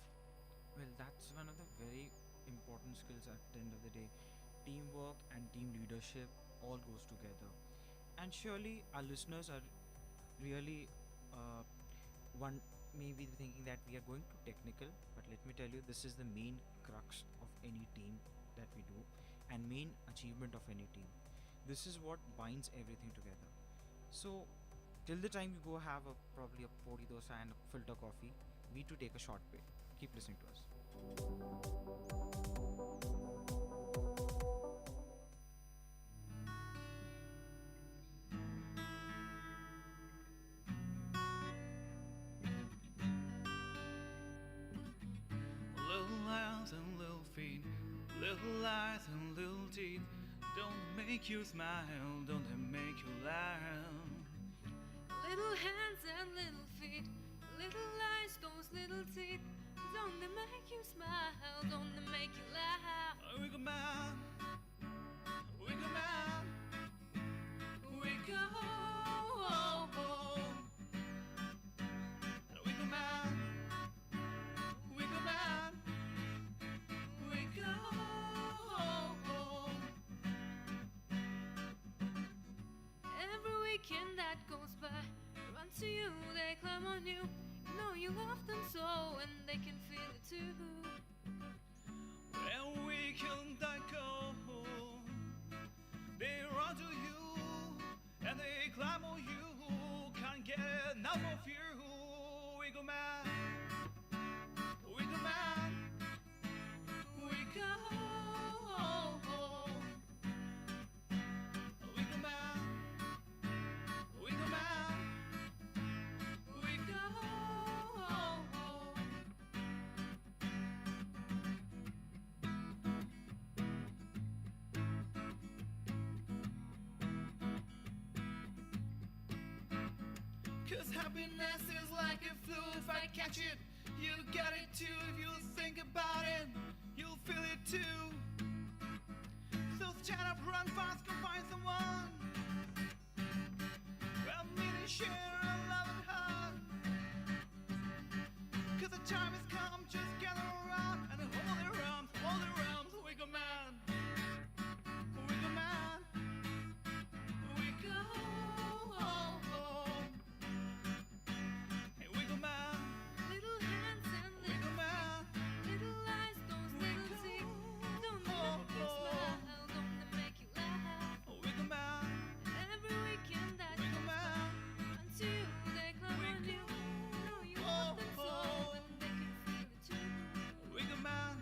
Well, that's one of the very important skills at the end of the day. Teamwork and team leadership all goes together. And surely our listeners are really one maybe thinking that we are going too technical, but let me tell you, this is the main crux of any team that we do, and main achievement of any team. This is what binds everything together. So till the time you go have probably a podi dosa and a filter coffee, we to take a short break. Keep listening to us. Little eyes and little feet, little eyes and little teeth, don't make you smile, don't they make you laugh? Little hands and little feet, little eyes, those little teeth, don't they make you smile, don't they make you laugh? Wiggle man, wiggle man, wiggle, oh, oh. Wiggle man, wiggle man, wiggle, oh, oh. Every weekend that goes by, run to you, they climb on you. You know you love them so, and they can feel it too. When weekend that go, they run to you, and they climb on you, can't get enough of you. Wiggle man, wiggle man, 'Cause happiness is like a flu. If I catch it, you get it too. If you think about it, you'll feel it too. So stand up, run fast, go find someone. Well, me to share a loving heart. 'Cause the time has come, just gather around and hold their arms, wiggle man. Wiggle man. Wiggle. Hey, wiggle man. Little hands and Wiggle little man. little eyes, those little teeth. Don't they make you smile? Don't they make you laugh? Wiggle man. Every weekend that Wiggle man. once you they climb on you. Know you want them so, and they can feel it too. Wiggle man.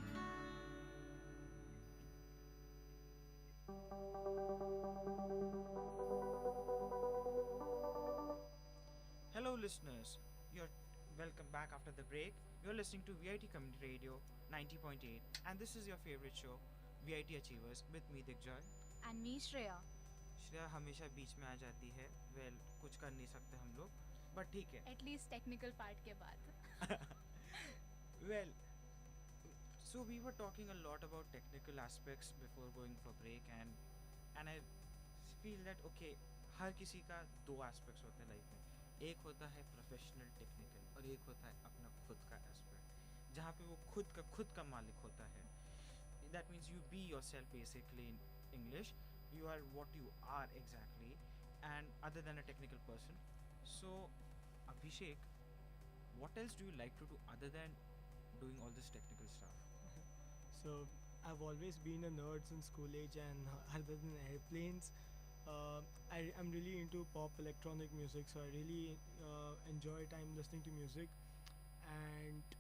Hello, listeners. You're welcome back after the break. You're listening to VIT Community Radio 90.8, and this is your favorite show, VIT Achievers, with me Digjay. And me, Shreya. Shreya हमेशा बीच में आ जाती है. Well, कुछ कर नहीं सकते हम लोग, बट ठीक है. At least technical part के बाद. Well, so we were talking a lot about technical aspects before going for break, and I feel that okay, हर किसी का दो aspects होते हैं लाइफ में. एक होता है प्रोफेशनल टेक्निकल और एक होता है अपना खुद का एस्पेक्ट, जहाँ पे वो खुद का मालिक होता है. That means you be yourself basically in English. You are what you are exactly, and other than a technical person. So, Abhishek, what else do you like to do other than doing all this technical stuff? So I've always been a nerd since school age, and other than airplanes, I'm really into pop electronic music. So I really enjoy time listening to music, and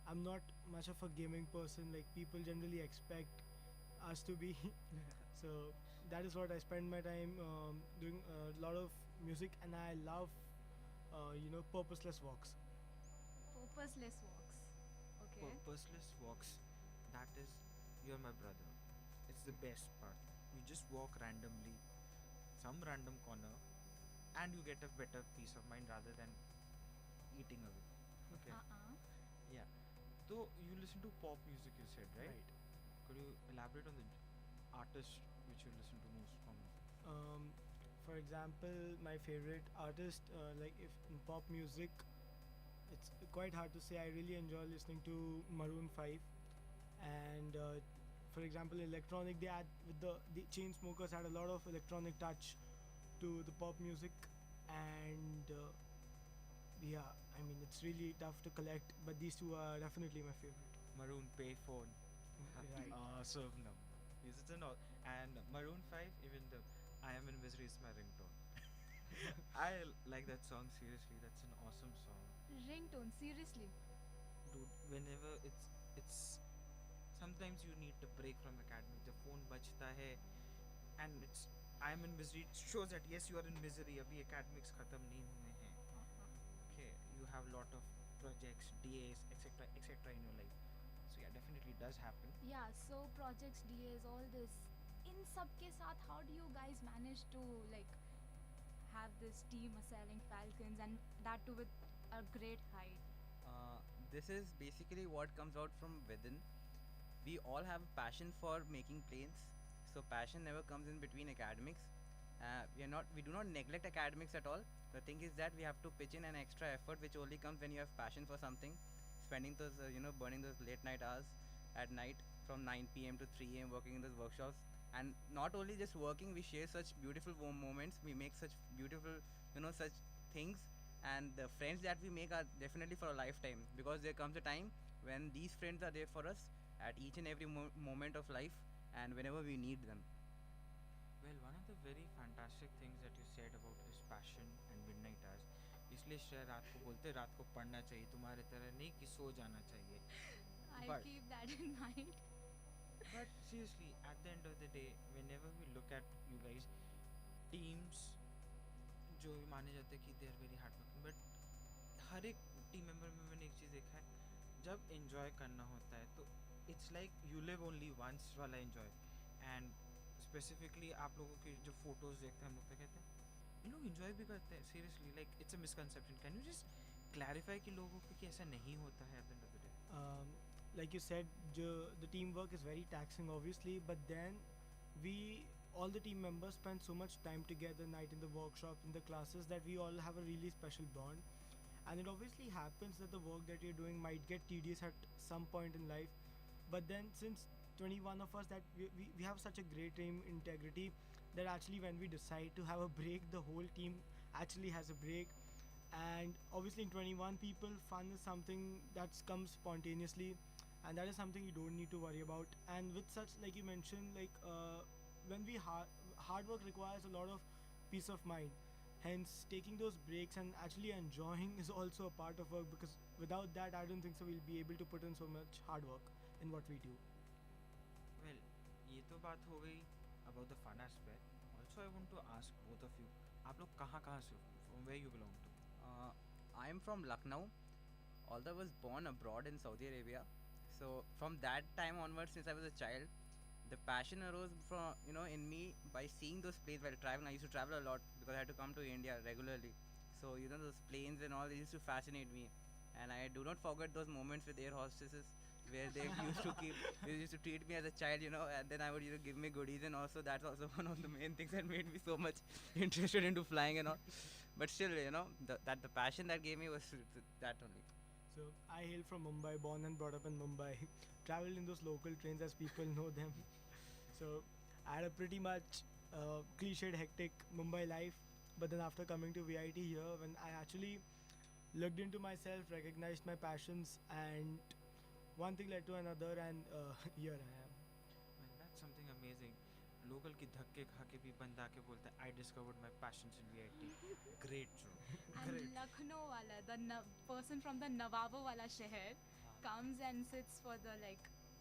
I'm not much of a gaming person like people generally expect us to be. So that is what I spend my time doing a lot of music, and I love purposeless walks. Purposeless walks. Okay. Purposeless walks. That is, you're my brother. It's the best part. You just walk randomly, some random corner, and you get a better peace of mind rather than eating away. Okay. Yeah. So you listen to pop music, you said, right? Could you elaborate on the artist which you listen to most from? For example, my favorite artist, like if in pop music, it's quite hard to say. I really enjoy listening to Maroon 5, and for example, electronic, they add with the Chainsmokers had a lot of electronic touch to the pop music, and yeah, I mean it's really tough to collect, but these two are definitely my favorite. Maroon Payphone. Right. Awesome number. Yes, it's an and Maroon 5, even the I Am in Misery is my ringtone. I like that song seriously. That's an awesome song. Ringtone, seriously. Dude, whenever it's sometimes you need to break from academic. The phone bajta hai, and it's I Am in Misery. It shows that yes, you are in misery. Abhi academics khatam nahi hue hain. Okay, you have lot of projects, DAs, etc., etc. in your life. So yeah, definitely does happen. Yeah, so projects, DAs, all this. In sab ke saath, how do you guys manage to like have this team assailing Falcons, and that too with a great height? This is basically what comes out from within. We all have a passion for making planes, so passion never comes in between academics. We do not neglect academics at all. The thing is that we have to pitch in an extra effort, which only comes when you have passion for something. Spending those, burning those late night hours at night from 9 p.m. to 3 a.m. working in those workshops, and not only just working, we share such beautiful moments. We make such beautiful, such things, and the friends that we make are definitely for a lifetime, because there comes a time when these friends are there for us at each and every moment of life, and whenever we need them. Well, one of the very fantastic things that you said about his passion and midnight hours, इसलिए श्रेया रात को बोलते रात को पढ़ना चाहिए, तुम्हारे तरह नहीं कि सो जाना चाहिए. I'll keep that in mind. But seriously, at the end of the day, whenever we look at you guys, teams जो माने जाते हैं कि they are very hardworking, but हर एक टीम मेंबर में मैंने एक चीज़ देखा है, जब enjoy करना होता है तो it's like you live only once वाला enjoy. And specifically आप लोगों की जो photos देखते हैं हम लोग तो कहते हैं ये लोग enjoy भी करते हैं seriously, like it's a misconception. Can you just clarify कि लोगों को कि ऐसा नहीं होता है at the end of the day? Like you said, the teamwork is very taxing, obviously, but then all the team members spend so much time together, night in the workshop, in the classes, that we all have a really special bond. And it obviously happens that the work that you're doing might get tedious at some point in life, but then since 21 of us, that we have such a great team integrity, that actually when we decide to have a break, the whole team actually has a break. And obviously in 21 people, fun is something that comes spontaneously, and that is something you don't need to worry about. And with such, like you mentioned, like when we hard work requires a lot of peace of mind, hence taking those breaks and actually enjoying is also a part of work, because without that I don't think so we'll be able to put in so much hard work in what we do. Well, ये तो बात हो गई about the fun aspect. Also, I want to ask both of you, आप लोग कहाँ से हो? From where you belong to? I am from Lucknow, although I was born abroad in Saudi Arabia. So from that time onwards, since I was a child, the passion arose from, in me by seeing those planes while traveling. I used to travel a lot because I had to come to India regularly. So those planes and all, they used to fascinate me. And I do not forget those moments with air hostesses where they used to treat me as a child, and then I would give me goodies, and also that's also one of the main things that made me so much interested into flying and all. But still, the passion that gave me was that only. So I hail from Mumbai, born and brought up in Mumbai, traveled in those local trains as people know them. So I had a pretty much cliched, hectic Mumbai life. But then after coming to VIT here, when I actually looked into myself, recognized my passions, and one thing led to another, and here I am. Well, that's something amazing. Local की धक्के खा के भी बंदा के बोलता है, I discovered my passions in VIT. Great, Joe. And Lucknow wala, person from the Nawabo wala sheher comes and sits for the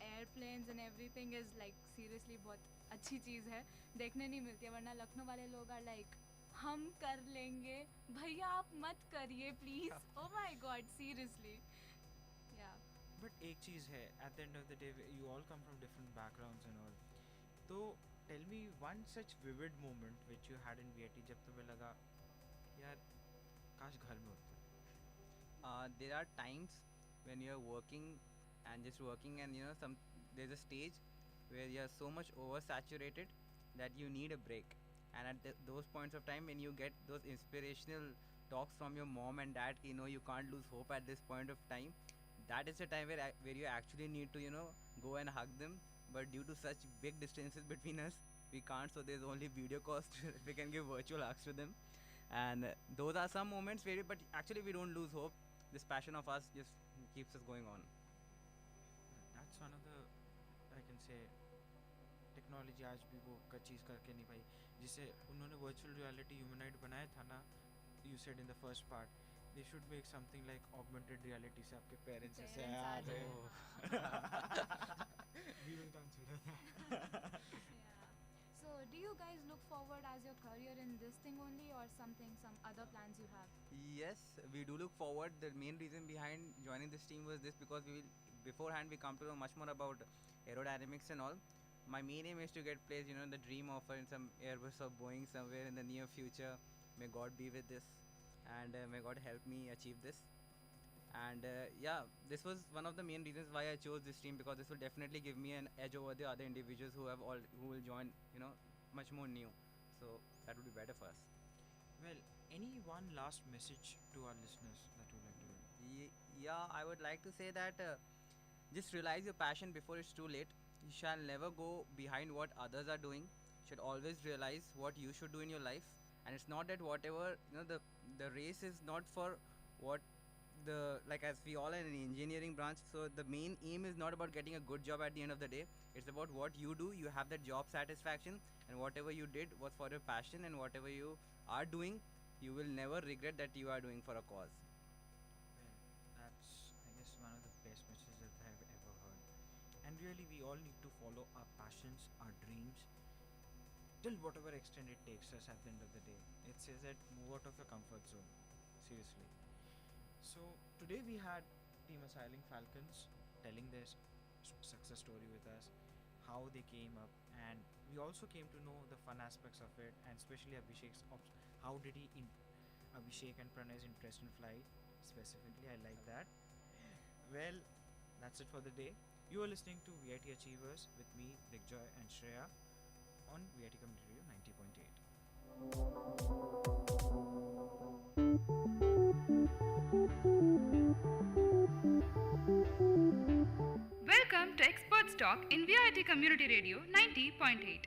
airplanes and everything is seriously बहुत अच्छी चीज़ है, देखने नहीं मिलती है. वरना लखनऊ वाले लोग are like, हम कर लेंगे भैया आप मत करिए please. Oh my god, seriously. Yeah. But एक चीज़ है, at the end of the day, you all come from different backgrounds and all. तो tell me one such vivid moment which you had in VIT जब तुम्हें लगा यार काश घर में होता. There are times when you're working and just working, and there's a stage where you're so much oversaturated that you need a break. And at those points of time, when you get those inspirational talks from your mom and dad, you can't lose hope at this point of time, that is the time where you actually need to go and hug them. But due to such big distances between us, we can't, so there's only video calls. We can give virtual hugs to them, and those are some moments but actually we don't lose hope. This passion of us just keeps us going on. That's one of the, I can say, technology आज भी वो चीज़ करके नहीं पाई जिसे उन्होंने virtual reality humanoid बनाया था ना. You said in the first part, they should make something like augmented reality से आपके पेरेंट्स ऐसे आ रहे हो. We will consider that. So do you guys look forward as your career in this thing only, or some other plans you have? Yes, we do look forward. The main reason behind joining this team was this, because beforehand we come to know much more about aerodynamics and all. My main aim is to get placed, in the dream offer in some Airbus or Boeing somewhere in the near future. May God be with this, and may God help me achieve this. And this was one of the main reasons why I chose this team, because this will definitely give me an edge over the other individuals who will join, much more new. So that would be better for us. Well, any one last message to our listeners that you would like to give? Yeah, I would like to say that just realize your passion before it's too late. You shall never go behind what others are doing. You should always realize what you should do in your life. And it's not that whatever, the race is not for what as we all are in the engineering branch, so the main aim is not about getting a good job at the end of the day. It's about what you do. You have that job satisfaction, and whatever you did was for your passion, and whatever you are doing, you will never regret that you are doing for a cause. Well, that's, I guess, one of the best messages that I've ever heard. And really, we all need to follow our passions, our dreams, till whatever extent it takes us at the end of the day. It says that move out of your comfort zone. Seriously. So today we had Team Assailing Falcons telling their success story with us, how they came up, and we also came to know the fun aspects of it, and especially Abhishek's how did Abhishek and Pranay's interest in flight specifically. I like that. Well, that's it for the day. You are listening to VIT Achievers with me, Digjoy and Shreya on VIT Community Radio 90.8. Welcome to Experts Talk in VIT Community Radio 90.8.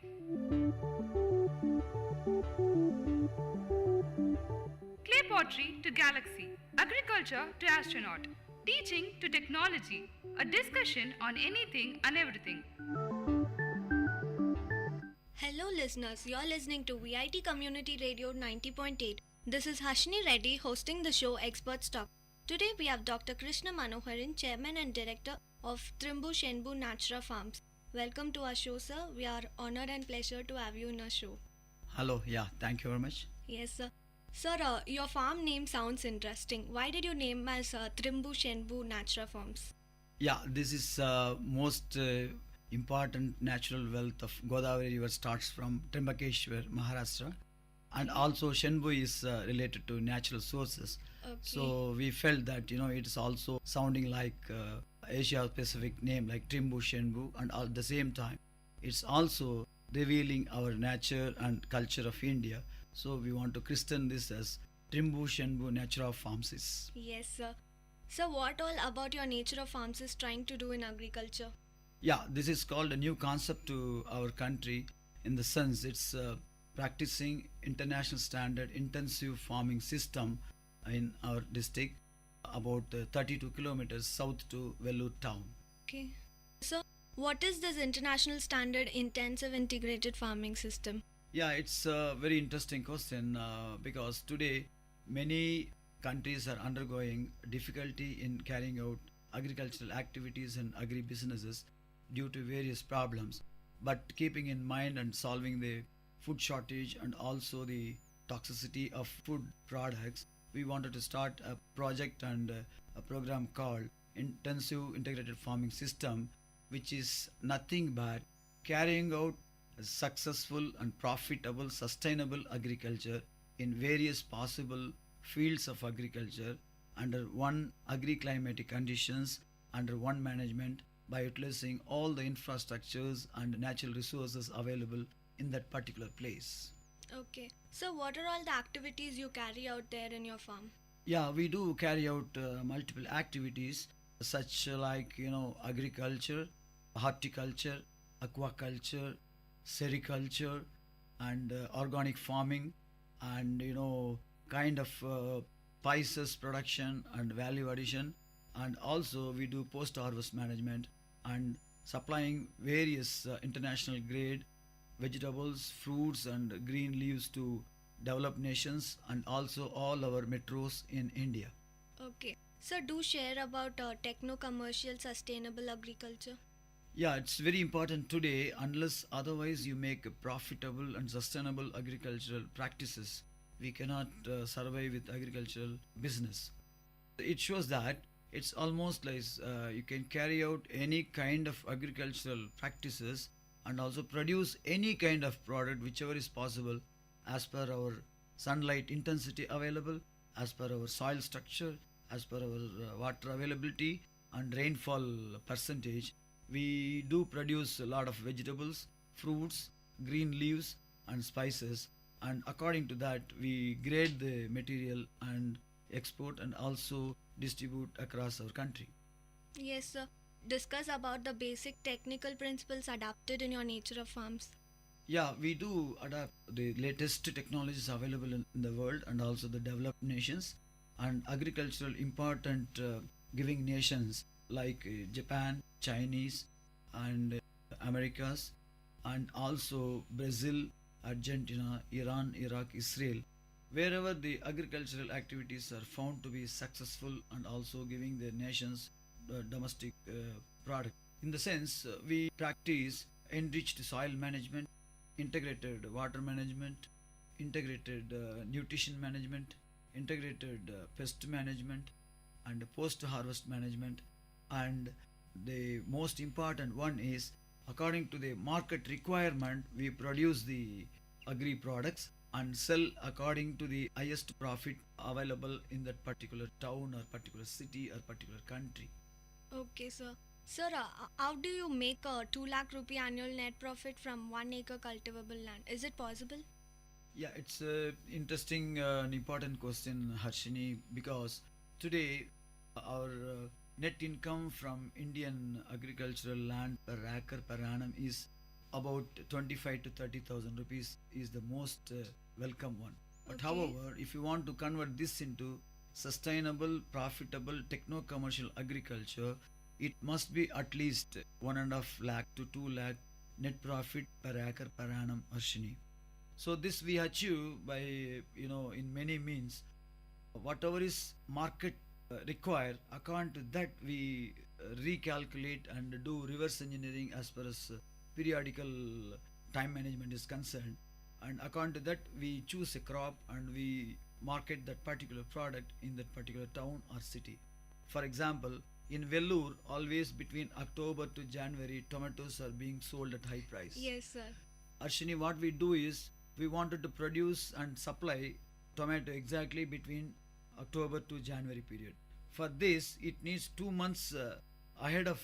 Clay pottery to galaxy, agriculture to astronaut, teaching to technology, a discussion on anything and everything. Hello listeners, you are listening to VIT Community Radio 90.8. This is Hashini Reddy hosting the show Experts Talk. Today we have Dr. Krishna Manoharan, Chairman and Director of Trimbu Shenbu Natura Farms. Welcome to our show, sir. We are honored and pleasure to have you in our show. Hello, yeah, thank you very much. Yes, sir. Sir, your farm name sounds interesting. Why did you name as Trimbu Shenbu Natura Farms? Yeah, this is most important natural wealth of Godavari River starts from Trimbakeshwar, Maharashtra, and also Shenbu is related to natural sources. Okay. So we felt that it is also sounding like Asia Pacific name like Trimbu Shenbu, and at the same time it's also revealing our nature and culture of India. So we want to christen this as Trimbu Shenbu Natura Farms. Yes, sir. So what all about your Natura Farms is trying to do in agriculture? Yeah, this is called a new concept to our country in the sense it's practicing international standard intensive farming system in our district about 32 kilometers south to Vellore town. Okay. So what is this international standard intensive integrated farming system? Yeah, it's a very interesting question because today many countries are undergoing difficulty in carrying out agricultural activities and agri-businesses due to various problems. But keeping in mind and solving the food shortage and also the toxicity of food products, we wanted to start a project and a program called Intensive Integrated Farming System, which is nothing but carrying out a successful and profitable sustainable agriculture in various possible fields of agriculture under one agri-climatic conditions under one management by utilizing all the infrastructures and natural resources available in that particular place. Okay. So what are all the activities you carry out there in your farm? Yeah, we do carry out multiple activities such like agriculture, horticulture, aquaculture, sericulture, and organic farming, and kind of spices production and value addition, and also we do post harvest management and supplying various international grade vegetables, fruits and green leaves to developed nations and also all our metros in India. Okay. So do share about techno-commercial sustainable agriculture. Yeah, it's very important today. Unless otherwise you make a profitable and sustainable agricultural practices, we cannot survive with agricultural business. It shows that it's almost like you can carry out any kind of agricultural practices and also produce any kind of product whichever is possible as per our sunlight intensity available, as per our soil structure, as per our water availability and rainfall percentage. We do produce a lot of vegetables, fruits, green leaves and spices, and according to that we grade the material and export and also distribute across our country. Yes, sir. Discuss about the basic technical principles adapted in your Natura Farms. Yeah, we do adapt the latest technologies available in the world and also the developed nations and agricultural important giving nations like Japan, Chinese and Americas, and also Brazil, Argentina, Iran, Iraq, Israel. Wherever the agricultural activities are found to be successful and also giving the nations domestic product. In the sense, we practice enriched soil management, integrated water management, integrated nutrition management, integrated pest management, and post-harvest management. And the most important one is, according to the market requirement, we produce the agri products and sell according to the highest profit available in that particular town or particular city or particular country. Okay, sir. Sir, how do you make a 2 lakh rupee annual net profit from 1 acre cultivable land? Is it possible? Yeah, it's a interesting and important question, Harshini, because today our net income from Indian agricultural land per acre per annum is about 25 to 30,000 rupees is the most welcome one. But Okay. however, if you want to convert this into sustainable, profitable, techno-commercial agriculture, it must be at least 1.5 lakh to 2 lakh net profit per acre per annum, Harshini. So this we achieve by, in many means, whatever is market require, according to that we recalculate and do reverse engineering as far as periodical time management is concerned, and according to that we choose a crop and we market that particular product in that particular town or city. For example, in Vellore, always between October to January, tomatoes are being sold at high price. Yes, sir. Arshini, what we do is we wanted to produce and supply tomato exactly between October to January period. For this, it needs 2 months ahead of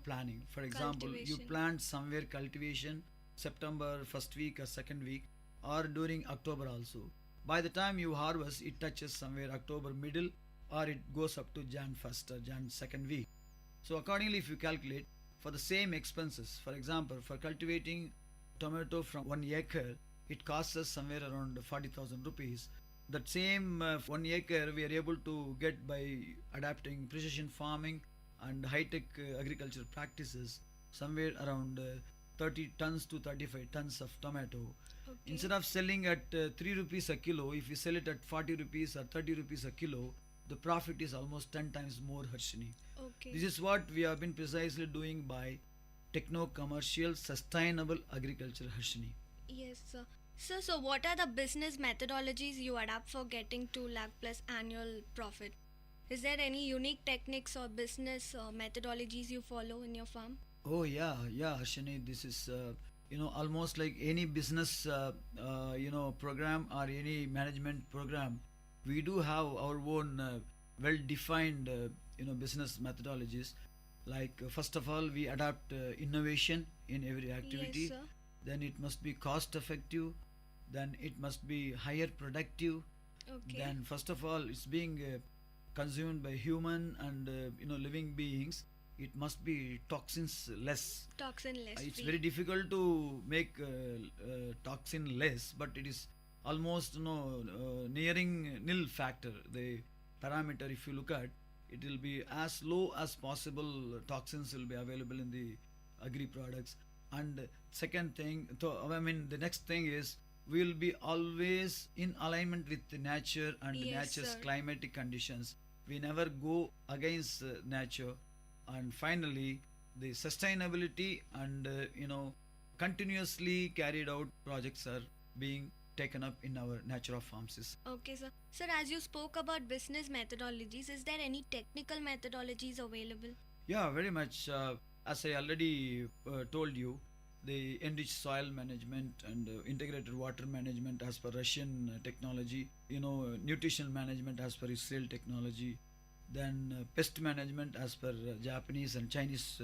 planning. For example, you Cultivation. plant somewhere cultivation September first week or second week, or during October also. By the time you harvest, it touches somewhere October middle, or it goes up to Jan 1st or Jan 2nd week. So accordingly, if you calculate for the same expenses, for example, for cultivating tomato from 1 acre, it costs us somewhere around 40,000 rupees. That same 1 acre we are able to get by adapting precision farming and high-tech agriculture practices, somewhere around 30 tons to 35 tons of tomato. Okay. Instead of selling at 3 rupees a kilo, if you sell it at 40 rupees or 30 rupees a kilo, the profit is almost 10 times more, Harshini. Okay. This is what we have been precisely doing by techno-commercial sustainable agriculture, Harshini. Yes, sir. Sir, so what are the business methodologies you adapt for getting 2 lakh plus annual profit? Is there any unique techniques or business methodologies you follow in your farm? Oh yeah, Harshini, this is almost like any business program or any management program. We do have our own well-defined business methodologies. Like first of all, we adapt innovation in every activity. Yes, sir. Then it must be cost effective. Then it must be higher productive. Okay. Then first of all, it's being consumed by human and living beings. It must be toxins less. Toxin-less. It's free. very difficult to make toxin less, but it is almost nearing nil factor. The parameter, if you look at, it will be as low as possible. Toxins will be available in the agri products. And second thing, the next thing is we will be always in alignment with the nature and Yes, nature's sir. climatic conditions. We never go against nature. And finally, the sustainability and continuously carried out projects are being taken up in our natural farms. Okay, sir. Sir, as you spoke about business methodologies, is there any technical methodologies available? Yeah, very much. As I already told you, the enriched soil management and integrated water management as per Russian technology, nutrition management as per Israel technology, then pest management as per Japanese and Chinese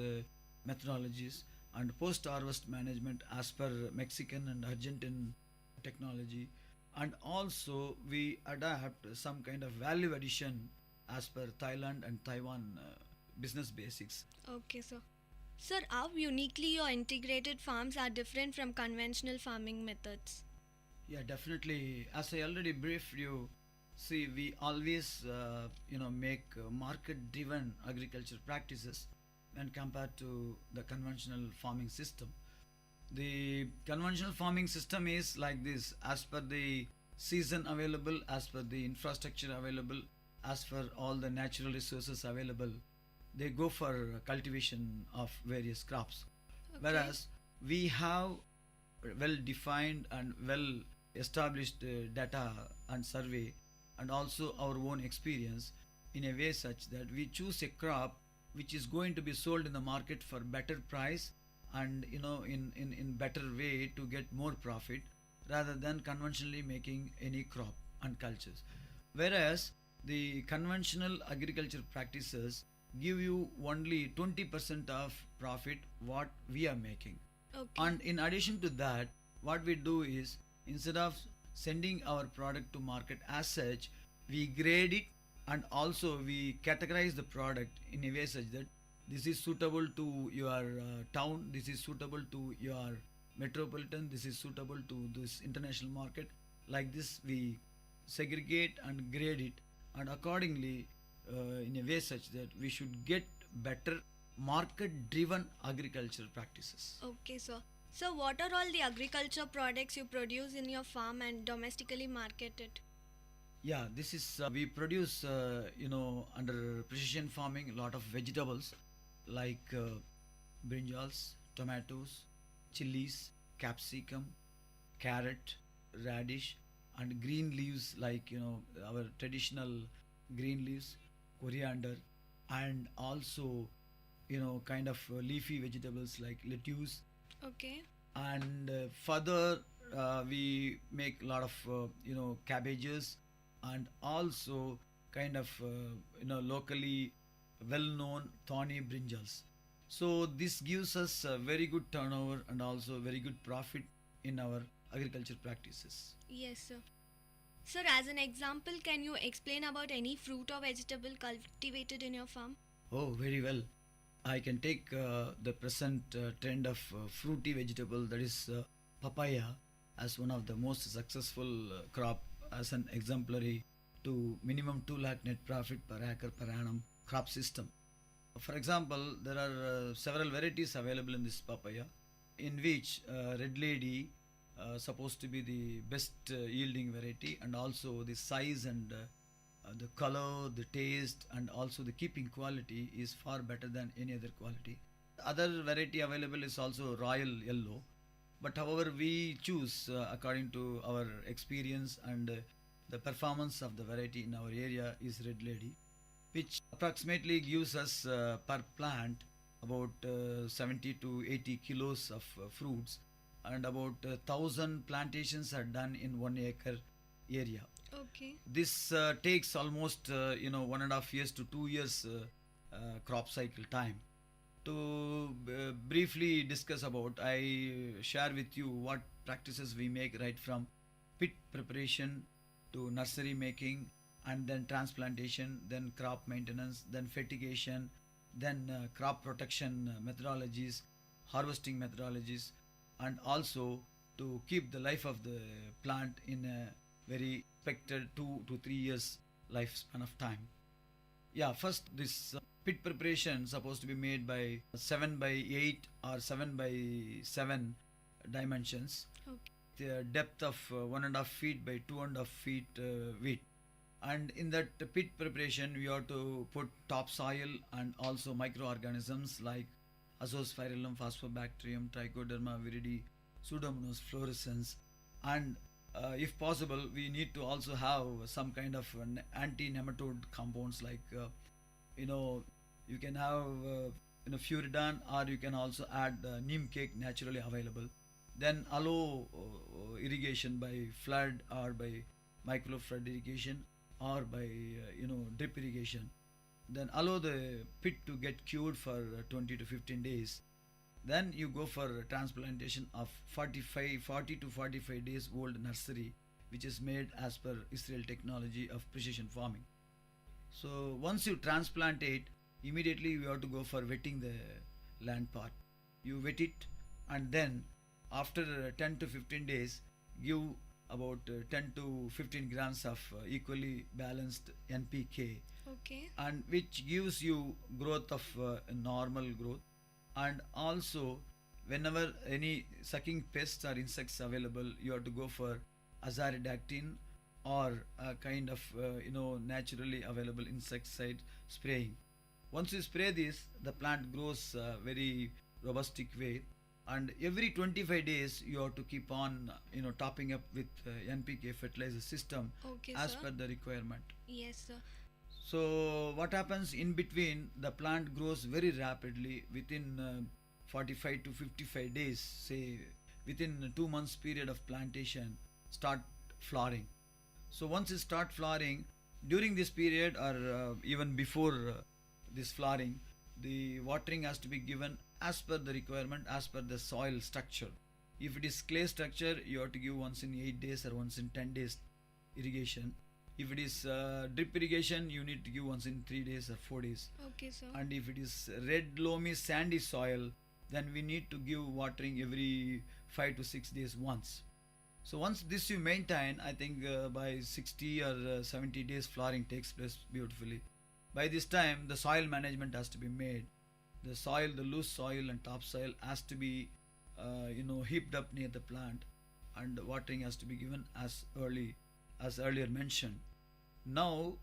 methodologies, and post-harvest management as per Mexican and Argentine technology. And also we adapt some kind of value addition as per Thailand and Taiwan business basics. Okay, sir. Sir, how uniquely your integrated farms are different from conventional farming methods? Yeah, definitely. As I already briefed you, see, we always, make market-driven agriculture practices when compared to the conventional farming system. The conventional farming system is like this: as per the season available, as per the infrastructure available, as per all the natural resources available, they go for cultivation of various crops. Okay. Whereas we have well-defined and well-established data and survey, and also our own experience, in a way such that we choose a crop which is going to be sold in the market for better price and in better way to get more profit, rather than conventionally making any crop and cultures. Whereas the conventional agriculture practices give you only 20% of profit what we are making. Okay. And in addition to that, what we do is instead of sending our product to market as such, we grade it and also we categorize the product in a way such that this is suitable to your town, this is suitable to your metropolitan, this is suitable to this international market. Like this, we segregate and grade it, and accordingly, in a way such that we should get better market-driven agricultural practices. Okay, sir. So, what are all the agriculture products you produce in your farm and domestically market it? Yeah, this is we produce under precision farming a lot of vegetables like brinjals, tomatoes, chilies, capsicum, carrot, radish, and green leaves like our traditional green leaves, coriander, and also kind of leafy vegetables like lettuce. Okay. And further we make a lot of cabbages and also kind of locally well-known thorny brinjals. So this gives us a very good turnover and also very good profit in our agriculture practices. Yes, sir. Sir, as an example, can you explain about any fruit or vegetable cultivated in your farm? Oh, very well. I can take the present trend of fruity vegetable, that is papaya, as one of the most successful crop as an exemplary to minimum 2 lakh net profit per acre per annum crop system. For example, there are several varieties available in this papaya, in which Red Lady supposed to be the best yielding variety, and also the size and the color, the taste, and also the keeping quality is far better than any other quality. The other variety available is also Royal Yellow, but however we choose according to our experience and the performance of the variety in our area is Red Lady, which approximately gives us per plant about 70 to 80 kilos of fruits, and about 1,000 plantations are done in 1 acre area. Okay. This takes almost 1.5 years to 2 years crop cycle time. To briefly discuss about, I share with you what practices we make right from pit preparation to nursery making, and then transplantation, then crop maintenance, then fertigation, then crop protection methodologies, harvesting methodologies, and also to keep the life of the plant in a very expected 2 to 3 years lifespan of time. Yeah, first this pit preparation supposed to be made by 7 by 8 or 7 by 7 dimensions. Okay. The depth of 1.5 feet by 2.5 feet width. And in that pit preparation, we have to put topsoil and also microorganisms like Azospirillum, Phosphobacterium, Trichoderma viridi, Pseudomonas fluorescens, and if possible, we need to also have some kind of anti-nematode compounds like you can have Furidan, or you can also add neem cake naturally available. Then allow irrigation by flood or by micro flood irrigation or by drip irrigation. Then allow the pit to get cured for 20 to 15 days. Then you go for transplantation of 40 to 45 days old nursery, which is made as per Israel technology of precision farming. So once you transplant it, immediately you have to go for wetting the land part. You wet it, and then after 10 to 15 days, give about 10 to 15 grams of equally balanced NPK, Okay. and which gives you growth of normal growth. And also, whenever any sucking pests or insects available, you have to go for azaridactin or a kind of naturally available insecticide spraying. Once you spray this, the plant grows very robustic way, and every 25 days you have to keep on topping up with NPK fertilizer system Okay, as sir. per the requirement. Yes, sir. So what happens in between, the plant grows very rapidly within 45 to 55 days, say within 2 months period of plantation start flowering. So once it start flowering, during this period or even before this flowering, the watering has to be given as per the requirement, as per the soil structure. If it is clay structure, you have to give once in 8 days or once in 10 days irrigation. If it is drip irrigation, you need to give once in 3 days or 4 days. Okay, sir. And if it is red, loamy, sandy soil, then we need to give watering every 5 to 6 days once. So once this you maintain, I think by 60 or 70 days flowering takes place beautifully. By this time, the soil management has to be made. The soil, the loose soil and topsoil has to be heaped up near the plant, and watering has to be given as earlier mentioned. Now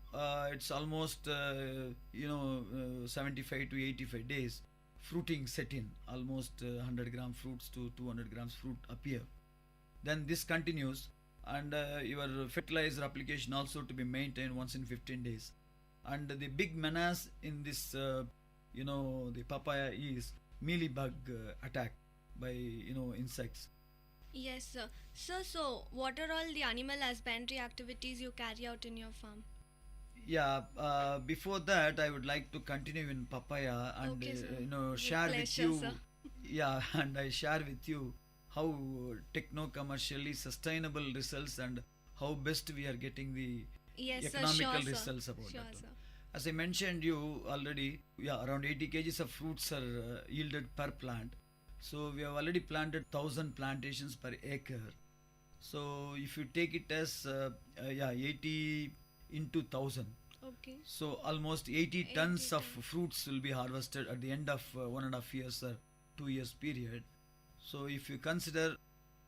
it's almost 75 to 85 days. Fruiting set in, almost 100 gram fruits to 200 grams fruit appear. Then this continues, and your fertilizer application also to be maintained once in 15 days. And the big menace in this the papaya is mealybug attack by insects. Yes, sir. Sir, so what are all the animal husbandry activities you carry out in your farm? Yeah, before that I would like to continue in papaya and Okay, sir. share with pleasure, you. sir. Yeah, and I share with you how techno-commercially sustainable results and how best we are getting the Yes, sir. economical Sure, sir. results about Sure, that. sir. As I mentioned you already, around 80 kgs of fruits are yielded per plant. So we have already planted 1,000 plantations per acre. So if you take it as 80 into 1,000. Okay. So almost 80 tons of fruits will be harvested at the end of 1.5 years or 2 years period. So if you consider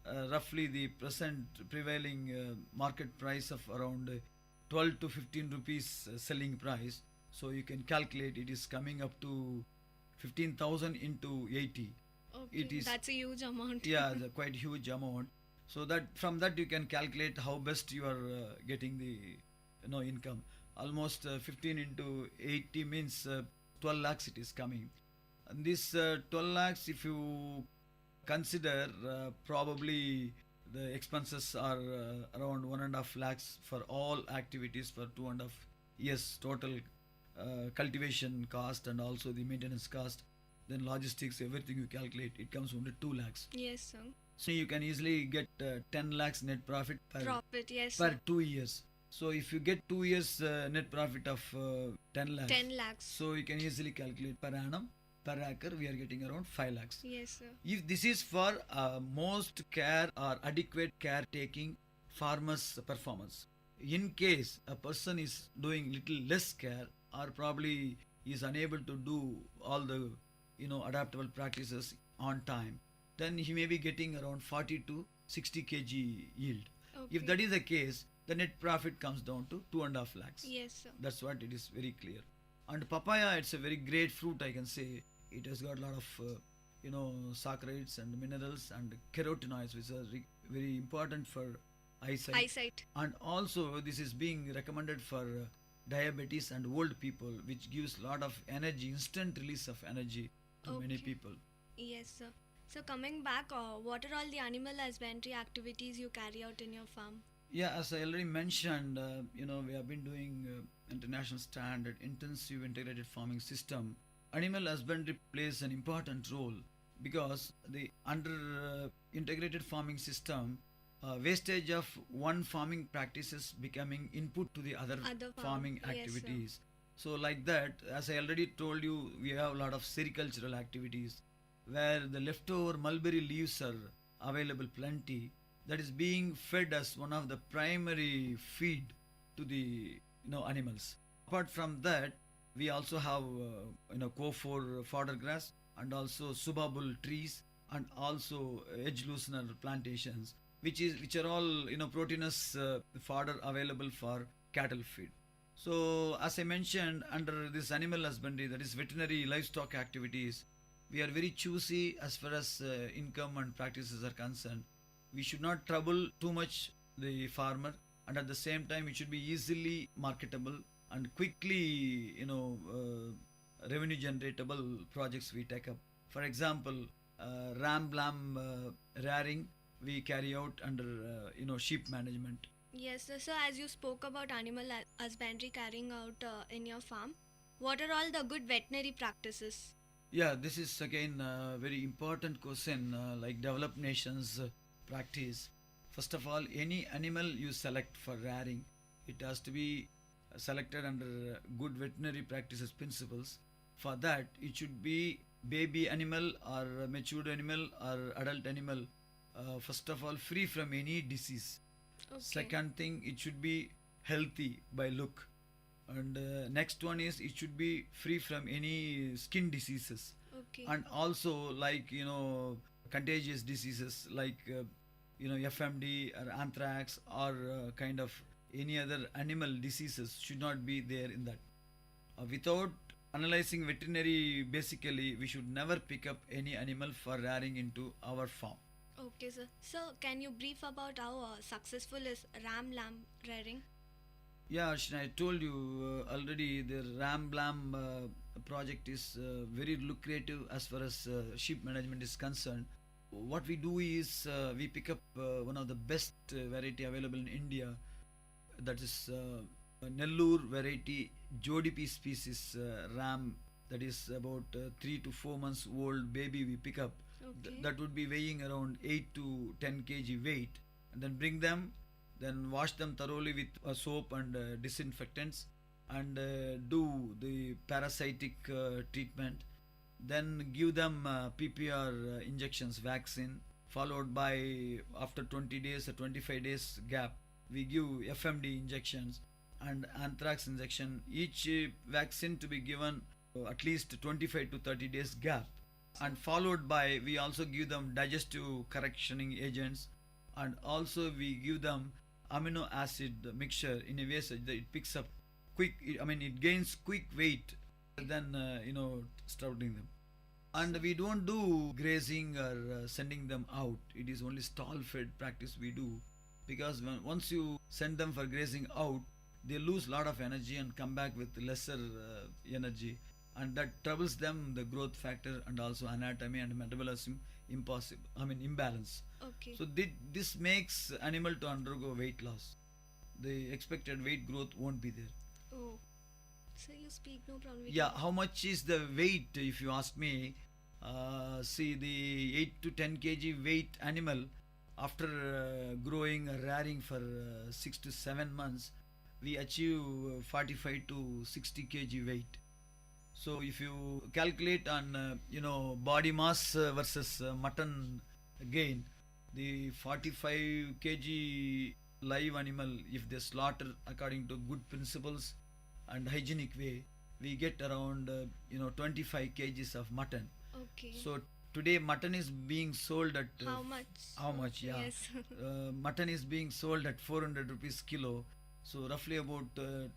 roughly the present prevailing market price of around 12 to 15 rupees selling price, so you can calculate it is coming up to 15,000 into 80. Okay, It is, that's a huge amount. yeah, the quite huge amount. So that from that you can calculate how best you are getting the income. Almost 15 into 80 means 12 lakhs it is coming. And this 12 lakhs, if you consider, probably the expenses are around 1.5 lakhs for all activities for 2.5 years total cultivation cost and also the maintenance cost, then logistics, everything you calculate, it comes under 2 lakhs. Yes, sir. So you can easily get 10 lakhs net profit Yes, per sir. 2 years. So if you get 2 years net profit of 10 lakhs, 10 lakhs. so you can easily calculate per annum, per acre we are getting around 5 lakhs. Yes, sir. If this is for most care or adequate care taking farmers' performance. In case a person is doing little less care or probably is unable to do all the adaptable practices on time, then he may be getting around 40 to 60 kg yield. If that is the case, the net profit comes down to 2.5 lakhs. Yes, sir. That's what it is very clear. And papaya, it's a very great fruit, I can say. It has got a lot of saccharides and minerals and carotenoids, which are very important for eyesight. And also this is being recommended for diabetes and old people, which gives a lot of energy, instant release of energy to many people. Yes, sir. So coming back, what are all the animal husbandry activities you carry out in your farm? Yeah, as I already mentioned, we have been doing international standard intensive integrated farming system. Animal husbandry plays an important role because the under integrated farming system, wastage of one farming practices becoming input to the other farming activities. So like that, as I already told you, we have a lot of sericultural activities where the leftover mulberry leaves are available plenty, that is being fed as one of the primary feed to the animals. Apart from that, we also have Kofor fodder grass and also subabul trees and also edge loosener plantations, which are all proteinous fodder available for cattle feed. So as I mentioned, under this animal husbandry, that is veterinary livestock activities, we are very choosy as far as income and practices are concerned. We should not trouble too much the farmer, and at the same time it should be easily marketable and quickly revenue generatable projects we take up. For example, ram lamb rearing we carry out under sheep management. Yes, sir. So as you spoke about animal husbandry carrying out in your farm, what are all the good veterinary practices? Yeah, this is again a very important question, like developed nations practice. First of all, any animal you select for rearing, it has to be selected under good veterinary practices principles. For that, it should be baby animal or matured animal or adult animal. First of all, free from any disease. Okay. Second thing, it should be healthy by look. And next one is it should be free from any skin diseases. Okay. And also like contagious diseases like FMD or anthrax or kind of any other animal diseases should not be there in that. Without analyzing veterinary, basically we should never pick up any animal for rearing into our farm. Okay, sir. So can you brief about how successful is ram lamb rearing? Yeah, Ashna, I told you already the ram lamb project is very lucrative as far as sheep management is concerned. What we do is we pick up one of the best variety available in India, that is Nellore variety Jodi P species ram, that is about 3 to 4 months old baby we pick up. Okay. That would be weighing around 8 to 10 kg weight, and then bring them, then wash them thoroughly with soap and disinfectants, and do the parasitic treatment, then give them PPR injections, vaccine, followed by after 20 days or 25 days gap we give FMD injections and anthrax injection, each vaccine to be given at least 25 to 30 days gap, and followed by we also give them digestive correctioning agents, and also we give them amino acid mixture in a way such that it picks up quick, it gains quick weight than sprouting them. And we don't do grazing or sending them out. It is only stall fed practice we do, because once you send them for grazing out, they lose a lot of energy and come back with lesser energy, and that troubles them the growth factor and also anatomy and metabolism imbalance. Okay. So this makes animal to undergo weight loss. The expected weight growth won't be there. Oh, so you speak, no problem. Yeah, how much is the weight if you ask me? See, the 8 to 10 kg weight animal after growing or rearing for 6 to 7 months, we achieve 45 to 60 kg weight. So if you calculate on body mass versus mutton gain, the 45 kg live animal, if they slaughter according to good principles and hygienic way, we get around 25 kgs of mutton. Okay. So today mutton is being sold at how much? How much? Yeah. Yes. Mutton is being sold at 400 rupees kilo. So roughly about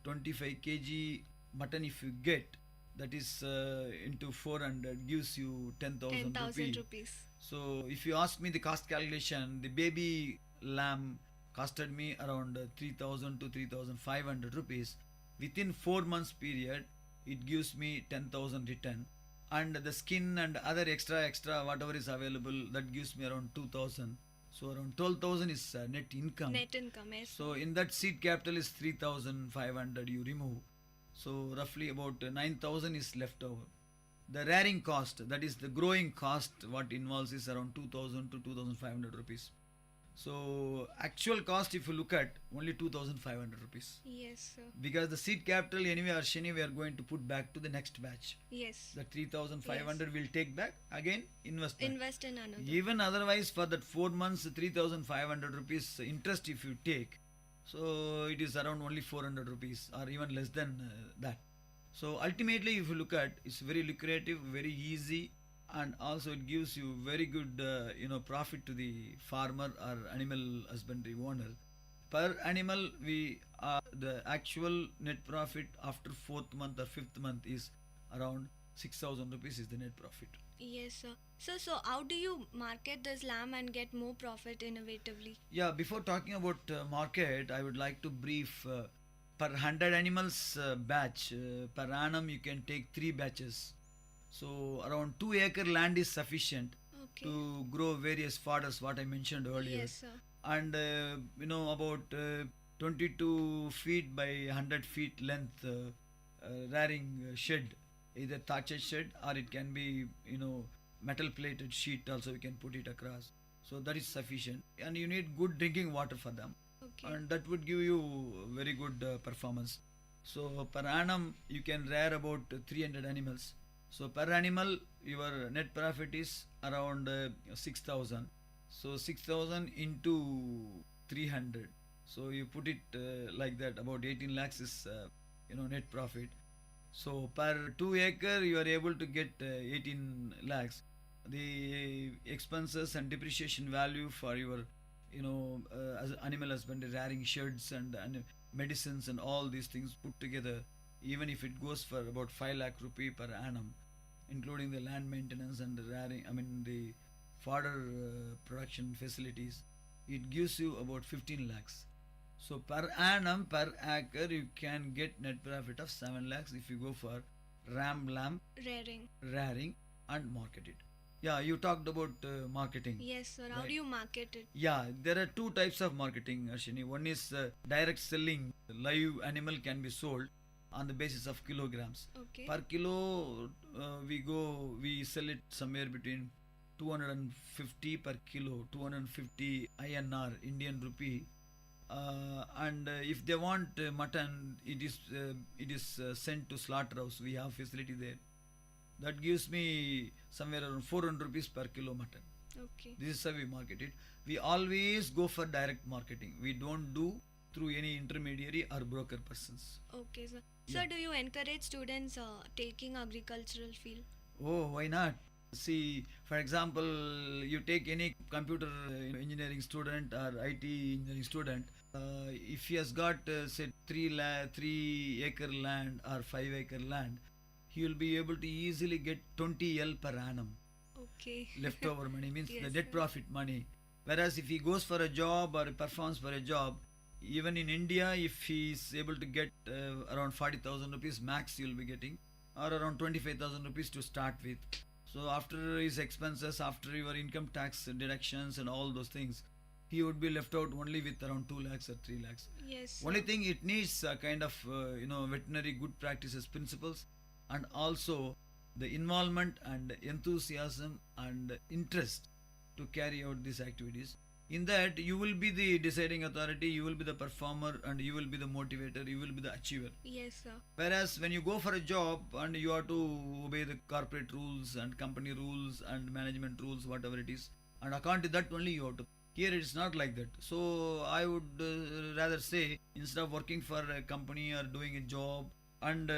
25 kg mutton if you get, that is into 400 gives you 10,000 rupees. So if you ask me the cost calculation, the baby lamb costed me around 3,000 to 3,500 rupees. Within 4 months period, it gives me 10,000 return. And the skin and other extra whatever is available, that gives me around 2,000. So around 12,000 is net income. Net income, yes. So in that seed capital is 3,500 you remove. So roughly about 9,000 is left over. The rearing cost, that is the growing cost, what involves is around 2,000 to 2,500 rupees. So actual cost if you look at, only 2,500 rupees. Yes, sir. Because the seed capital anyway or Shani we are going to put back to the next batch. Yes. The 3,500 will take back, again invest back. Invest in another. Even otherwise for that 4 months 3,500 rupees interest if you take, so it is around only 400 rupees or even less than that. So ultimately if you look at, it's very lucrative, very easy, and also it gives you very good profit to the farmer or animal husbandry owner. Per animal the actual net profit after 4th month or 5th month is around 6,000 rupees is the net profit. Yes, sir. So how do you market this lamb and get more profit innovatively? Yeah, before talking about market, I would like to brief per 100 animals batch, per annum you can take 3 batches. So around 2 acre land is sufficient. Okay. to grow various fodders, what I mentioned earlier. Yes, sir. And about 22 feet by 100 feet length rearing shed, either thatched shed or it can be metal plated sheet also, we can put it across. So that is sufficient, and you need good drinking water for them. Okay. And that would give you very good performance. So per annum you can rear about 300 animals. So per animal your net profit is around 6,000. So 6,000 into 300. So you put it like that, about 18 lakhs is net profit. So per 2 acre you are able to get 18 lakhs. The expenses and depreciation value for your as animal husbandry, rearing sheds and medicines and all these things put together, even if it goes for about 5 lakh rupee per annum, including the land maintenance and the rearing, the fodder production facilities, it gives you about 15 lakhs. So per annum, per acre, you can get net profit of 7 lakhs if you go for lamb rearing and market it. Yeah, you talked about marketing. Yes, sir. How Right. do you market it? Yeah, there are two types of marketing, Ashini. One is direct selling. Live animal can be sold on the basis of kilograms. Okay. Per kilo, we sell it somewhere between 250 per kilo, 250 INR, Indian rupee. And if they want mutton, it is sent to slaughterhouse. We have facility there. That gives me somewhere around 400 rupees per kilo mutton. Okay. This is how we market it. We always go for direct marketing. We don't do through any intermediary or broker persons. Okay, sir. Yeah. Sir, do you encourage students taking agricultural field? Oh, why not? See, for example, you take any computer engineering student or IT engineering student, if he has got say 3 acre land or 5 acre land, he will be able to easily get 20 L per annum. Okay. Leftover money means Yes, the net sir. profit money. Whereas if he goes for a job or performs for a job, even in India, if he is able to get around 40,000 rupees max, you will be getting, or around 25,000 rupees to start with. So after his expenses, after your income tax deductions and all those things, he would be left out only with around 2 lakhs or 3 lakhs. Yes. Only sir. thing, it needs a kind of veterinary good practices principles, and also the involvement and enthusiasm and interest to carry out these activities. In that, you will be the deciding authority, you will be the performer, and you will be the motivator, you will be the achiever. Yes, sir. Whereas when you go for a job and you have to obey the corporate rules and company rules and management rules, whatever it is, and according to that only you have to. Here it's not like that. So I would rather say, instead of working for a company or doing a job and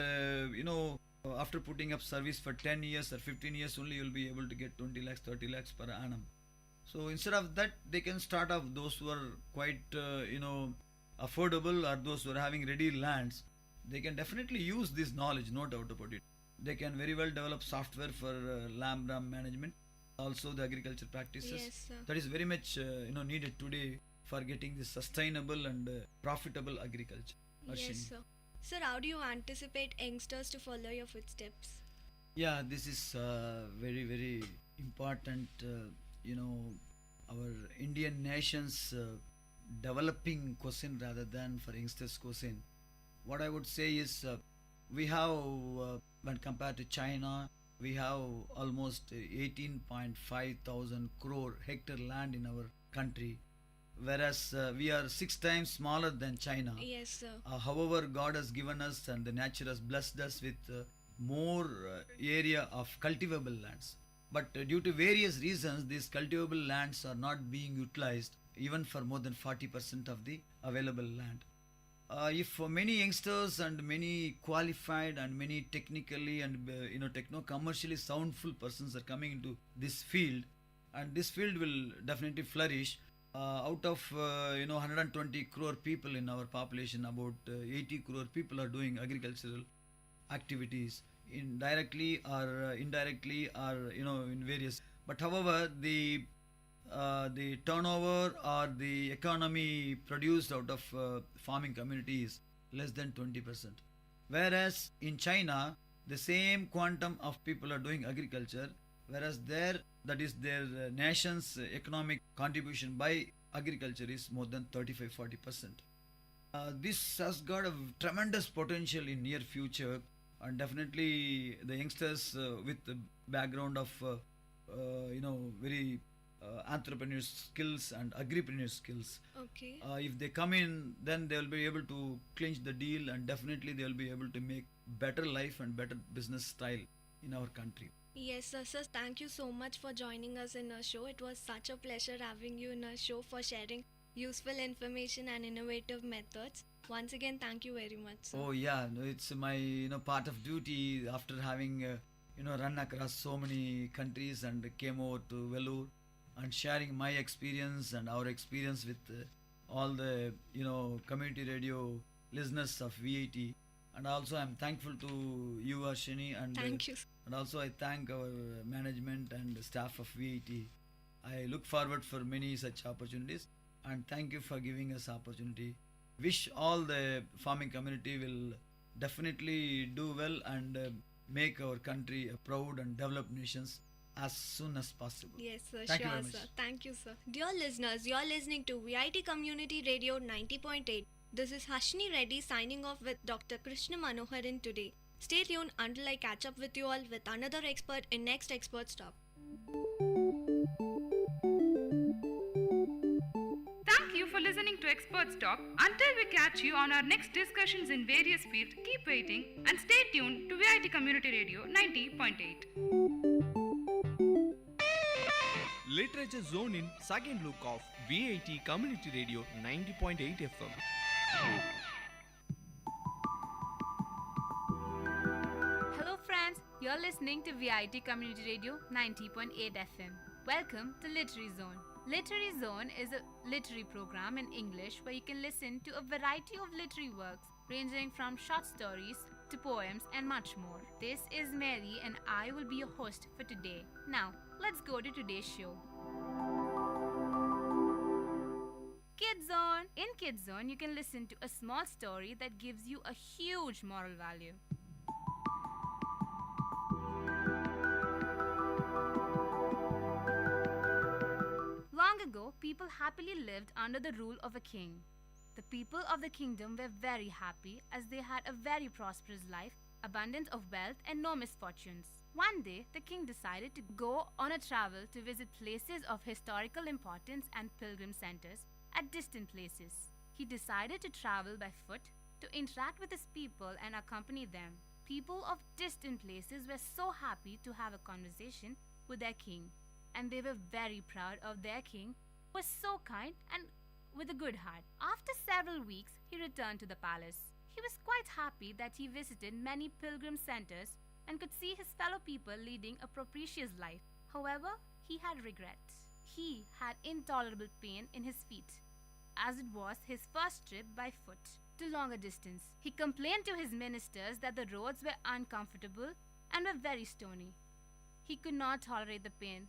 after putting up service for 10 years or 15 years only, you'll be able to get 20 lakhs, 30 lakhs per annum. So instead of that, they can start off, those who are quite affordable, or those who are having ready lands, they can definitely use this knowledge, no doubt about it. They can very well develop software for lamb management, also the agriculture practices. Yes, sir. That is very much needed today for getting this sustainable and profitable agriculture. Yes, Ashwini. sir. Sir, how do you anticipate youngsters to follow your footsteps? Yeah, this is very, very important. Our Indian nation's developing question rather than for youngsters question. What I would say is we have, when compared to China, we have almost 18.5 thousand crore hectare land in our country, whereas we are 6 times smaller than China. Yes, sir. However, God has given us and the nature has blessed us with more area of cultivable lands. But due to various reasons, these cultivable lands are not being utilized even for more than 40% of the available land. If many youngsters and many qualified and many technically and techno-commercially soundful persons are coming into this field, and this field will definitely flourish. Out of 120 crore people in our population, about 80 crore people are doing agricultural activities, indirectly or indirectly, or in various. But however, the turnover or the economy produced out of farming community is less than 20%. Whereas in China, the same quantum of people are doing agriculture, whereas there, that is their nation's economic contribution by agriculture is more than 35-40%. This has got a tremendous potential in near future, and definitely the youngsters with the background of very entrepreneur skills and agripreneur skills. Okay. If they come in, then they will be able to clinch the deal, and definitely they will be able to make better life and better business style in our country. Yes, sir. Thank you so much for joining us in our show. It was such a pleasure having you in our show for sharing useful information and innovative methods. Once again, thank you very much, sir. Oh yeah, no, it's my part of duty after having run across so many countries and came over to Vellore and sharing my experience and our experience with all the community radio listeners of VIT. And also I'm thankful to you, Ashini, and Thank you. and also I thank our management and staff of VIT. I look forward for many such opportunities, and thank you for giving us opportunity. Wish all the farming community will definitely do well and make our country a proud and developed nations as soon as possible. Yes, sir. Thank you Sure, very much. sir. Thank you, sir. Dear listeners, you're listening to VIT Community Radio 90.8. This is Hashni Reddy signing off with Dr. Krishna Manoharan today. Stay tuned until I catch up with you all with another expert in next Expert Stop. Thank you for listening to Experts Talk. Until we catch you on our next discussions in various fields, keep waiting and stay tuned to VIT Community Radio 90.8. Literature Zone in second look of VIT Community Radio 90.8 FM. Hello friends, you're listening to VIT Community Radio 90.8 FM. Welcome to Literary Zone. Literary Zone is a literary program in English where you can listen to a variety of literary works ranging from short stories to poems and much more. This is Mary and I will be your host for today. Now, let's go to today's show. Kids Zone. In Kids Zone, you can listen to a small story that gives you a huge moral value. Long ago, people happily lived under the rule of a king. The people of the kingdom were very happy as they had a very prosperous life, abundance of wealth and no misfortunes. One day, the king decided to go on a travel to visit places of historical importance and pilgrim centers at distant places. He decided to travel by foot to interact with his people and accompany them. People of distant places were so happy to have a conversation with their king, and they were very proud of their king, who was so kind and with a good heart. After several weeks, he returned to the palace. He was quite happy that he visited many pilgrim centers and could see his fellow people leading a propitious life. However, he had regrets. He had intolerable pain in his feet, as it was his first trip by foot to longer distance. He complained to his ministers that the roads were uncomfortable and were very stony. He could not tolerate the pain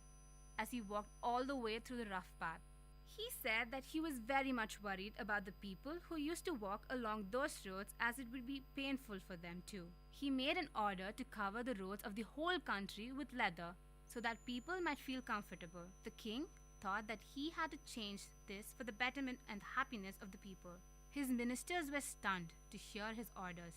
as he walked all the way through the rough path. He said that he was very much worried about the people who used to walk along those roads, as it would be painful for them too. He made an order to cover the roads of the whole country with leather so that people might feel comfortable. The king thought that he had to change this for the betterment and happiness of the people. His ministers were stunned to hear his orders,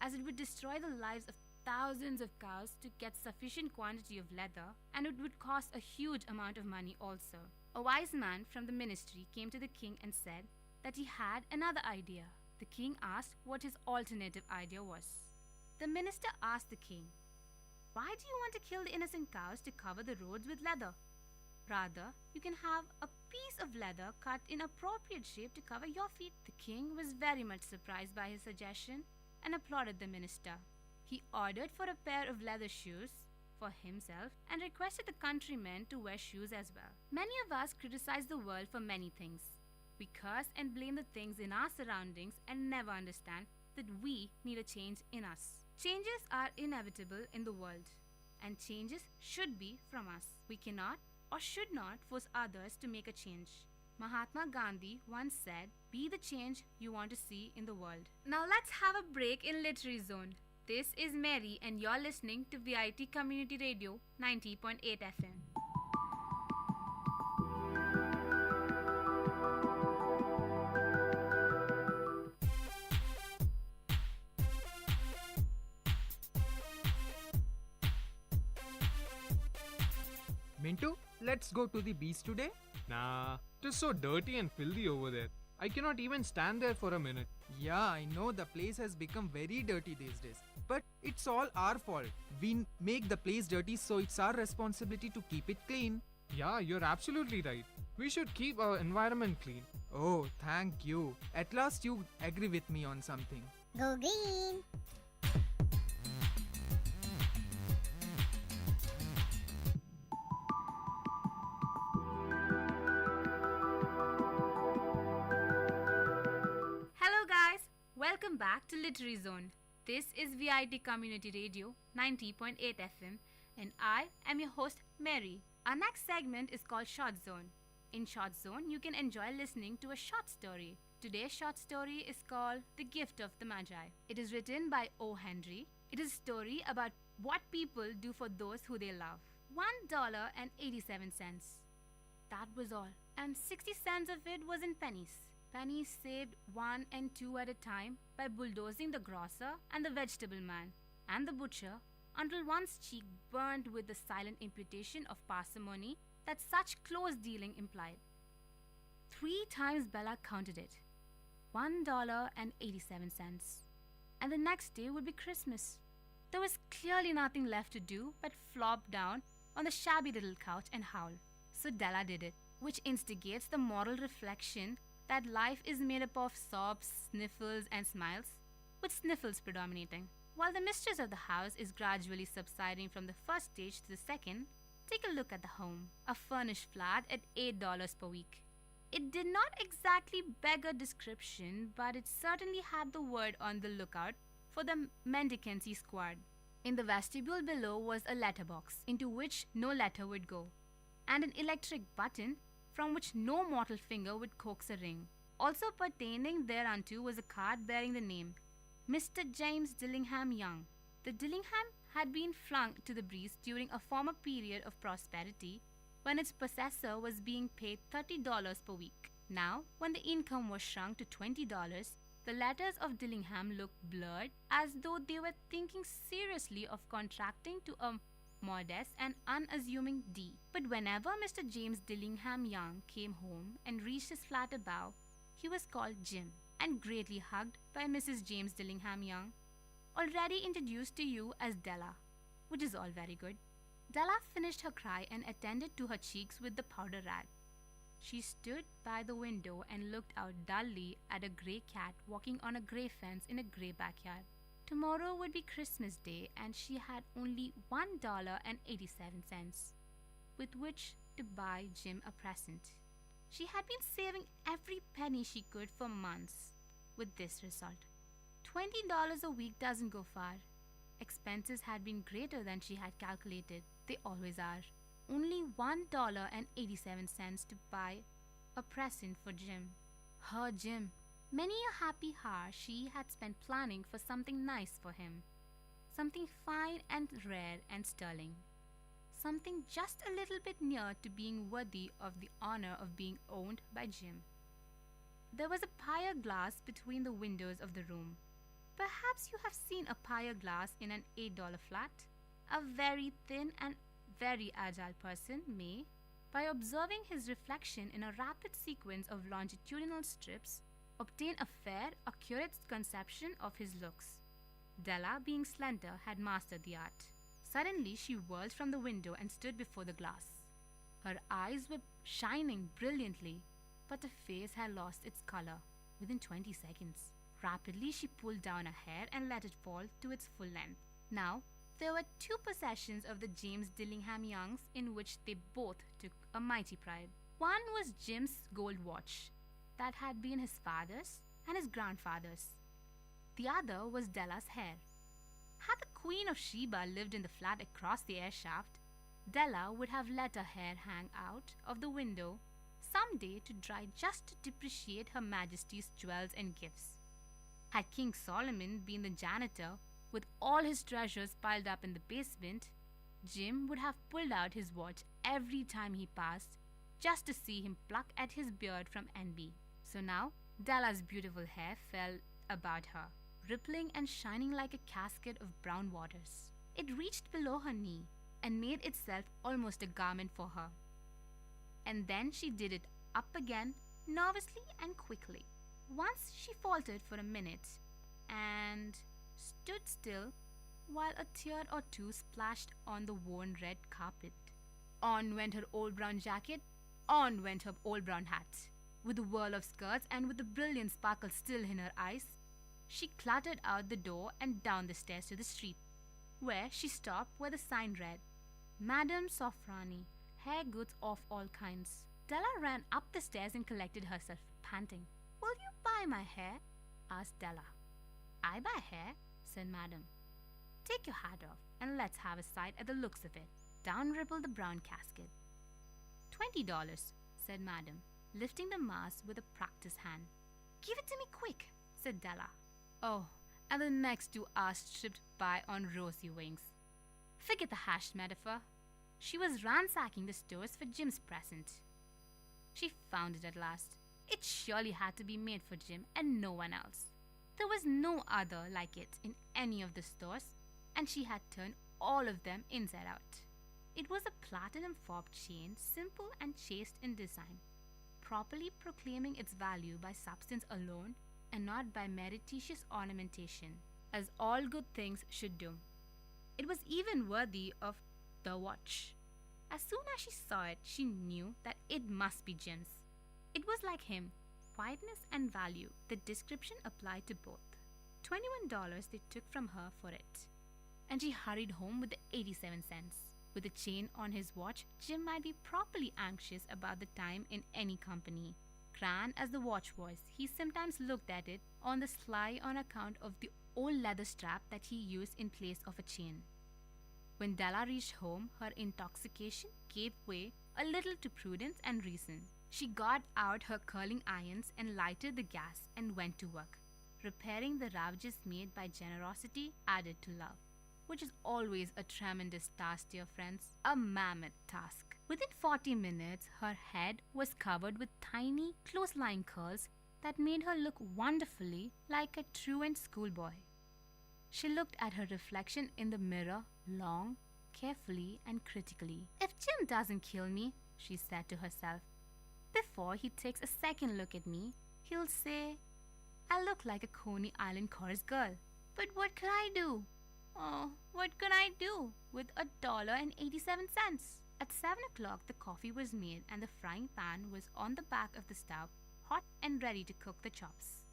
as it would destroy the lives of thousands of cows to get sufficient quantity of leather, and it would cost a huge amount of money also. A wise man from the ministry came to the king and said that he had another idea. The king asked what his alternative idea was. The minister asked the king, "Why do you want to kill the innocent cows to cover the roads with leather? Rather, you can have a piece of leather cut in appropriate shape to cover your feet." The king was very much surprised by his suggestion and applauded the minister. He ordered for a pair of leather shoes for himself and requested the countrymen to wear shoes as well. Many of us criticize the world for many things. We curse and blame the things in our surroundings and never understand that we need a change in us. Changes are inevitable in the world, and changes should be from us. We cannot or should not force others to make a change. Mahatma Gandhi once said, "Be the change you want to see in the world." Now let's have a break in Literary Zone. This is Mary, and you're listening to VIT Community Radio 90.8 FM. Mintu, let's go to the beach today? Nah, it is so dirty and filthy over there. I cannot even stand there for a minute. Yeah, I know the place has become very dirty these days. But it's all our fault. We make the place dirty, so it's our responsibility to keep it clean. Yeah, you're absolutely right. We should keep our environment clean. Oh, thank you. At last you agree with me on something. Go green! Hello guys, welcome back to Literary Zone. This is VIT Community Radio 90.8 FM and I am your host Mary. Our next segment is called Short Zone. In Short Zone, you can enjoy listening to a short story. Today's short story is called The Gift of the Magi. It is written by O. Henry. It is a story about what people do for those who they love. $1.87. That was all. And 60 cents of it was in pennies. Pennies saved 1 and 2 at a time by bulldozing the grocer and the vegetable man and the butcher until one's cheek burned with the silent imputation of parsimony that such close dealing implied. 3 times Bella counted it. $1.87. And the next day would be Christmas. There was clearly nothing left to do but flop down on the shabby little couch and howl. So Della did it, which instigates the moral reflection that life is made up of sobs, sniffles, and smiles, with sniffles predominating. While the mistress of the house is gradually subsiding from the first stage to the second, take a look at the home, a furnished flat at $8 per week. It did not exactly beg a description, but it certainly had the word on the lookout for the mendicancy squad. In the vestibule below was a letterbox, into which no letter would go, and an electric button from which no mortal finger would coax a ring. Also pertaining thereunto was a card bearing the name, Mr. James Dillingham Young. The Dillingham had been flung to the breeze during a former period of prosperity when its possessor was being paid $30 per week. Now, when the income was shrunk to $20, the letters of Dillingham looked blurred, as though they were thinking seriously of contracting to a modest and unassuming D. But whenever Mr. James Dillingham Young came home and reached his flat above, he was called Jim and greatly hugged by Mrs. James Dillingham Young, already introduced to you as Della, which is all very good. Della finished her cry and attended to her cheeks with the powder rag. She stood by the window and looked out dully at a grey cat walking on a grey fence in a grey backyard. Tomorrow would be Christmas Day and she had only $1.87 with which to buy Jim a present. She had been saving every penny she could for months, with this result. $20 a week doesn't go far. Expenses had been greater than she had calculated. They always are. Only $1.87 to buy a present for Jim. Her Jim. Many a happy hour she had spent planning for something nice for him. Something fine and rare and sterling. Something just a little bit near to being worthy of the honor of being owned by Jim. There was a pier glass between the windows of the room. Perhaps you have seen a pier glass in an $8 flat. A very thin and very agile person may, by observing his reflection in a rapid sequence of longitudinal strips, obtain a fair, accurate conception of his looks. Della, being slender, had mastered the art. Suddenly she whirled from the window and stood before the glass. Her eyes were shining brilliantly, but her face had lost its color within 20 seconds. Rapidly she pulled down a hair and let it fall to its full length. Now, there were 2 possessions of the James Dillingham Youngs in which they both took a mighty pride. One was Jim's gold watch, that had been his father's and his grandfather's. The other was Della's hair. Had the Queen of Sheba lived in the flat across the air shaft, Della would have let her hair hang out of the window some day to dry just to depreciate Her Majesty's jewels and gifts. Had King Solomon been the janitor with all his treasures piled up in the basement, Jim would have pulled out his watch every time he passed just to see him pluck at his beard from envy. So now, Della's beautiful hair fell about her, rippling and shining like a cascade of brown waters. It reached below her knee and made itself almost a garment for her. And then she did it up again, nervously and quickly. Once she faltered for a minute and stood still while a tear or two splashed on the worn red carpet. On went her old brown jacket, on went her old brown hat. With a whirl of skirts and with the brilliant sparkle still in her eyes, she clattered out the door and down the stairs to the street, where she stopped where the sign read, Madam Sofrani, hair goods of all kinds. Della ran up the stairs and collected herself, panting. Will you buy my hair? Asked Della. I buy hair, said Madam. Take your hat off and let's have a sight at the looks of it. Down rippled the brown casket. $20, said Madam, lifting the mass with a practiced hand. Give it to me quick, said Della. Oh, and the next 2 hours tripped by on rosy wings. Forget the hashed metaphor. She was ransacking the stores for Jim's present. She found it at last. It surely had to be made for Jim and no one else. There was no other like it in any of the stores, and she had turned all of them inside out. It was a platinum fob chain, simple and chaste in design, properly proclaiming its value by substance alone and not by meretricious ornamentation, as all good things should do. It was even worthy of the watch. As soon as she saw it, she knew that it must be Jim's. It was like him, quietness and value. The description applied to both. $21 they took from her for it, and she hurried home with the 87 cents. With a chain on his watch, Jim might be properly anxious about the time in any company. Grand as the watch was, he sometimes looked at it on the sly on account of the old leather strap that he used in place of a chain. When Della reached home, her intoxication gave way a little to prudence and reason. She got out her curling irons and lighted the gas and went to work, repairing the ravages made by generosity added to love, which is always a tremendous task, dear friends, a mammoth task. Within 40 minutes, her head was covered with tiny, close-lying curls that made her look wonderfully like a truant schoolboy. She looked at her reflection in the mirror long, carefully, and critically. If Jim doesn't kill me, she said to herself, before he takes a second look at me, he'll say, I look like a Coney Island chorus girl. But what could I do? Oh, what could I do with $1.87? At 7 o'clock, the coffee was made and the frying pan was on the back of the stove, hot and ready to cook the chops.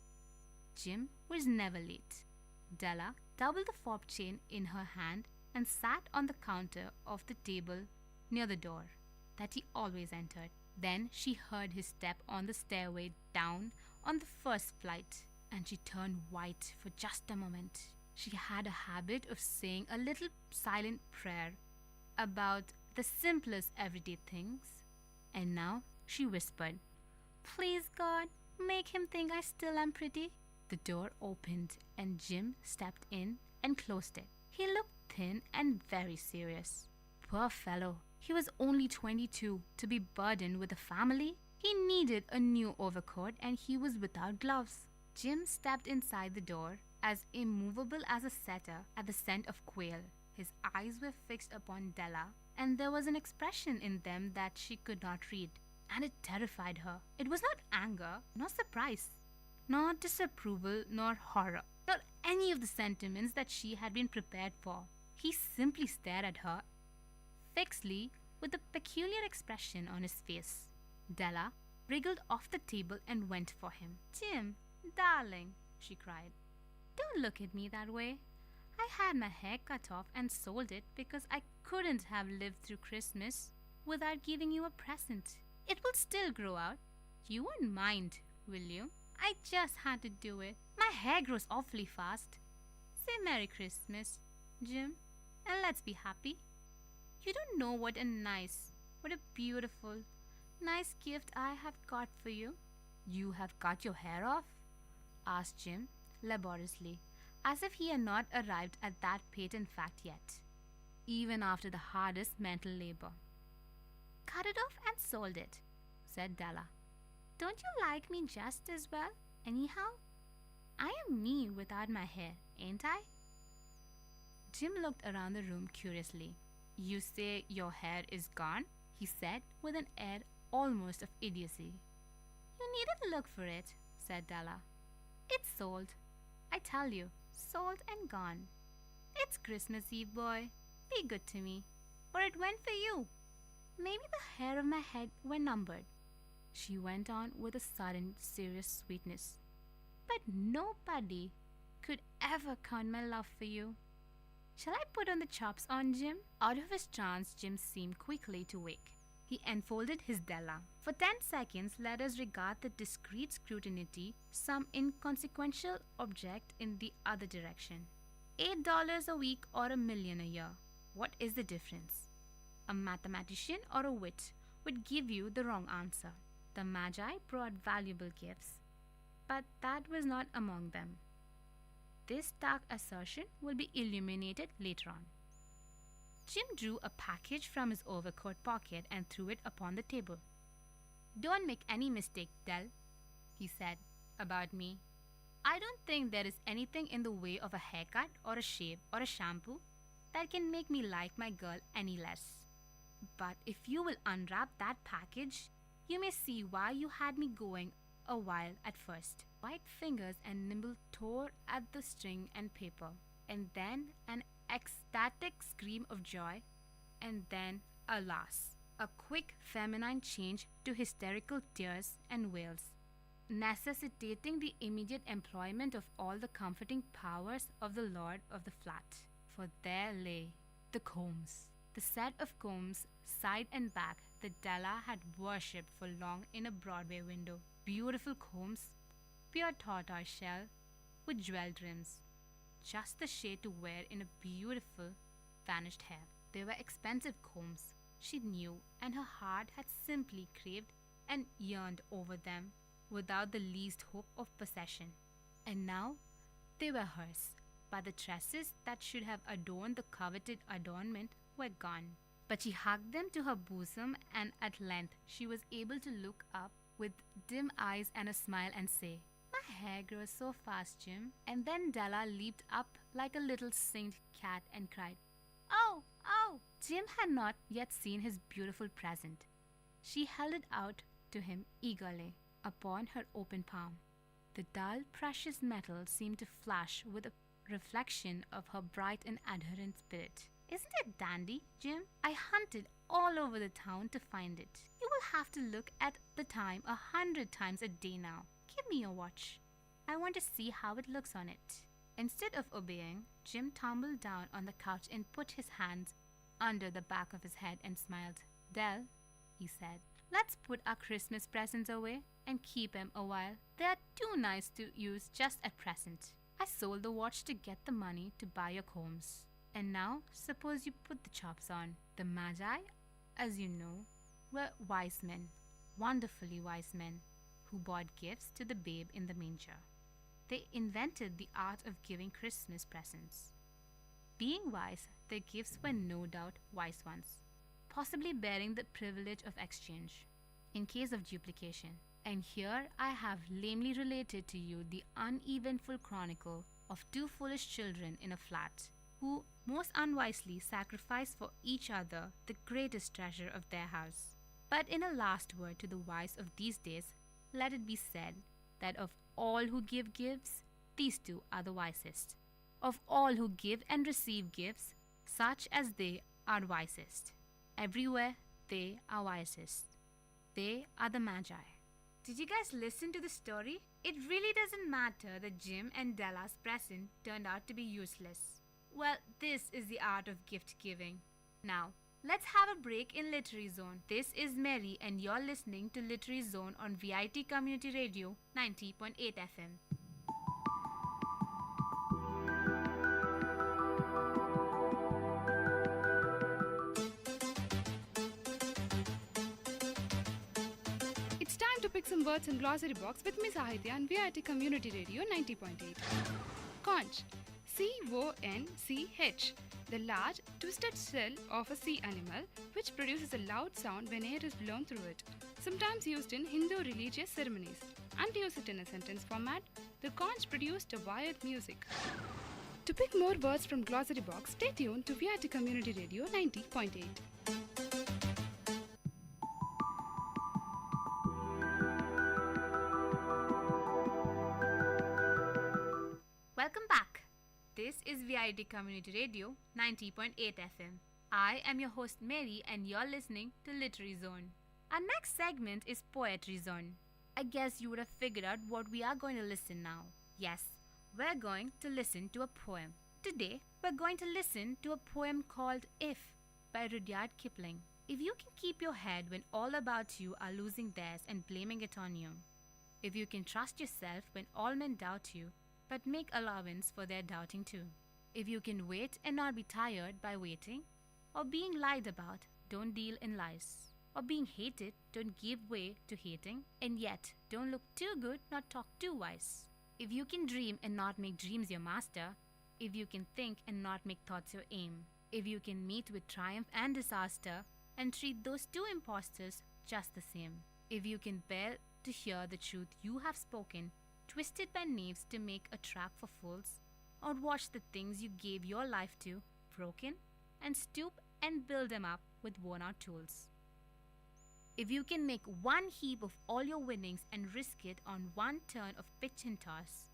Jim was never late. Della doubled the fob chain in her hand and sat on the counter of the table near the door that he always entered. Then she heard his step on the stairway down on the first flight, and she turned white for just a moment. She had a habit of saying a little silent prayer about the simplest everyday things, and now she whispered, Please God, make him think I still am pretty. The door opened and Jim stepped in and closed it. He looked thin and very serious. Poor fellow, he was only 22 to be burdened with a family. He needed a new overcoat and he was without gloves. Jim stepped inside the door, as immovable as a setter at the scent of quail. His eyes were fixed upon Della, and there was an expression in them that she could not read, and it terrified her. It was not anger, nor surprise, nor disapproval, nor horror, nor any of the sentiments that she had been prepared for. He simply stared at her fixedly with a peculiar expression on his face. Della wriggled off the table and went for him. Jim, darling, she cried, don't look at me that way. I had my hair cut off and sold it because I couldn't have lived through Christmas without giving you a present. It will still grow out. You won't mind, will you? I just had to do it. My hair grows awfully fast. Say Merry Christmas, Jim, and let's be happy. You don't know what a beautiful, nice gift I have got for you. You have cut your hair off? Asked Jim laboriously, as if he had not arrived at that patent fact yet, even after the hardest mental labor. "Cut it off and sold it," said Della. "Don't you like me just as well, anyhow? I am me without my hair, ain't I?" Jim looked around the room curiously. "You say your hair is gone?" he said with an air almost of idiocy. "You needn't look for it," said Della. "It's sold. I tell you, sold and gone. It's Christmas Eve, boy. Be good to me, or it went for you. Maybe the hair of my head were numbered," she went on with a sudden serious sweetness. "But nobody could ever count my love for you. Shall I put on the chops on Jim?" Out of his trance, Jim seemed quickly to wake. He enfolded his Della. "For 10 seconds, let us regard the discreet scrutiny some inconsequential object in the other direction. $8 a week or $1 million a year. What is the difference? A mathematician or a wit would give you the wrong answer. The Magi brought valuable gifts, but that was not among them. This dark assertion will be illuminated later on." Jim drew a package from his overcoat pocket and threw it upon the table. "Don't make any mistake, Dell," he said, "about me. I don't think there is anything in the way of a haircut or a shave or a shampoo that can make me like my girl any less. But if you will unwrap that package, you may see why you had me going a while at first." White fingers and nimble tore at the string and paper, and then an ecstatic scream of joy, and then, alas, a quick feminine change to hysterical tears and wails, necessitating the immediate employment of all the comforting powers of the lord of the flat. For there lay the combs, the set of combs, side and back, that Della had worshipped for long in a Broadway window. Beautiful combs, pure tortoise shell, with jeweled rims, just the shade to wear in a beautiful vanished hair. They were expensive combs, she knew, and her heart had simply craved and yearned over them without the least hope of possession. And now they were hers, but the tresses that should have adorned the coveted adornment were gone. But she hugged them to her bosom, and at length she was able to look up with dim eyes and a smile and say, "My hair grows so fast, Jim." And then Della leaped up like a little saint cat and cried, "Oh, oh!" Jim had not yet seen his beautiful present. She held it out to him eagerly upon her open palm. The dull, precious metal seemed to flash with a reflection of her bright and adherent spirit. "Isn't it dandy, Jim? I hunted all over the town to find it. You will have to look at the time 100 times a day now. Give me your watch. I want to see how it looks on it." Instead of obeying, Jim tumbled down on the couch and put his hands under the back of his head and smiled. "Dell," he said, "let's put our Christmas presents away and keep 'em a while. They are too nice to use just at present. I sold the watch to get the money to buy your combs. And now, suppose you put the chops on." The Magi, as you know, were wise men, wonderfully wise men, who bought gifts to the babe in the manger. They invented the art of giving Christmas presents. Being wise, their gifts were no doubt wise ones, possibly bearing the privilege of exchange, in case of duplication. And here I have lamely related to you the uneventful chronicle of 2 foolish children in a flat, who most unwisely sacrificed for each other the greatest treasure of their house. But in a last word to the wise of these days, let it be said that of all who give gifts, these 2 are the wisest. Of all who give and receive gifts, such as they are wisest. Everywhere they are wisest. They are the Magi. Did you guys listen to the story? It really doesn't matter that Jim and Della's present turned out to be useless. Well, this is the art of gift giving. Now, let's have a break in Literary Zone. This is Mary and you're listening to Literary Zone on VIT Community Radio 90.8 FM. It's time to pick some words in glossary box with Miss Ahitya on VIT Community Radio 90.8. conch. C-O-N-C-H, the large twisted shell of a sea animal which produces a loud sound when air is blown through it, sometimes used in Hindu religious ceremonies. And to use it in a sentence format, the conch produced a wired music. To pick more words from Glossary Box, stay tuned to VIT Community Radio 90.8. Welcome back. This is VIT Community Radio 90.8 FM. I am your host Mary and you're listening to Literary Zone. Our next segment is Poetry Zone. I guess you would have figured out what we are going to listen now. Yes, we're going to listen to a poem. Today, we're going to listen to a poem called If by Rudyard Kipling. If you can keep your head when all about you are losing theirs and blaming it on you. If you can trust yourself when all men doubt you, but make allowance for their doubting too. If you can wait and not be tired by waiting, or being lied about, don't deal in lies. Or being hated, don't give way to hating, and yet don't look too good, not talk too wise. If you can dream and not make dreams your master, if you can think and not make thoughts your aim, if you can meet with triumph and disaster and treat those two impostors just the same, if you can bear to hear the truth you have spoken, twisted by knaves to make a trap for fools, or watch the things you gave your life to broken, and stoop and build them up with worn-out tools. If you can make one heap of all your winnings and risk it on one turn of pitch and toss,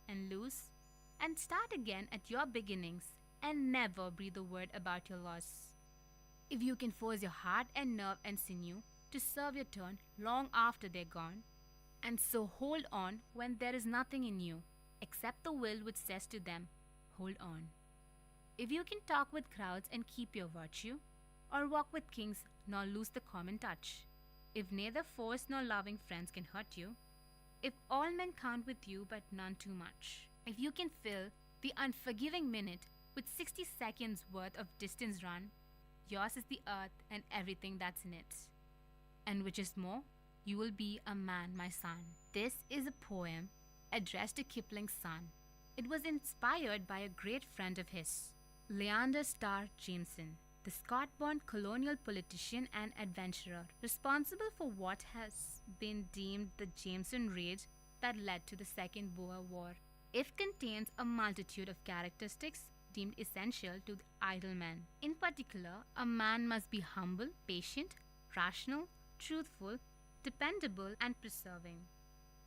and lose, and start again at your beginnings, and never breathe a word about your loss. If you can force your heart and nerve and sinew to serve your turn long after they're gone, and so hold on when there is nothing in you, except the will which says to them, hold on. If you can talk with crowds and keep your virtue, or walk with kings nor lose the common touch, if neither force nor loving friends can hurt you, if all men count with you but none too much, if you can fill the unforgiving minute with 60 seconds worth of distance run, yours is the earth and everything that's in it. And which is more, you will be a man, my son. This is a poem addressed to Kipling's son. It was inspired by a great friend of his, Leander Starr Jameson, the Scot-born colonial politician and adventurer, responsible for what has been deemed the Jameson Rage that led to the Second Boer War. It contains a multitude of characteristics deemed essential to the idle man. In particular, a man must be humble, patient, rational, truthful, dependable, and persevering.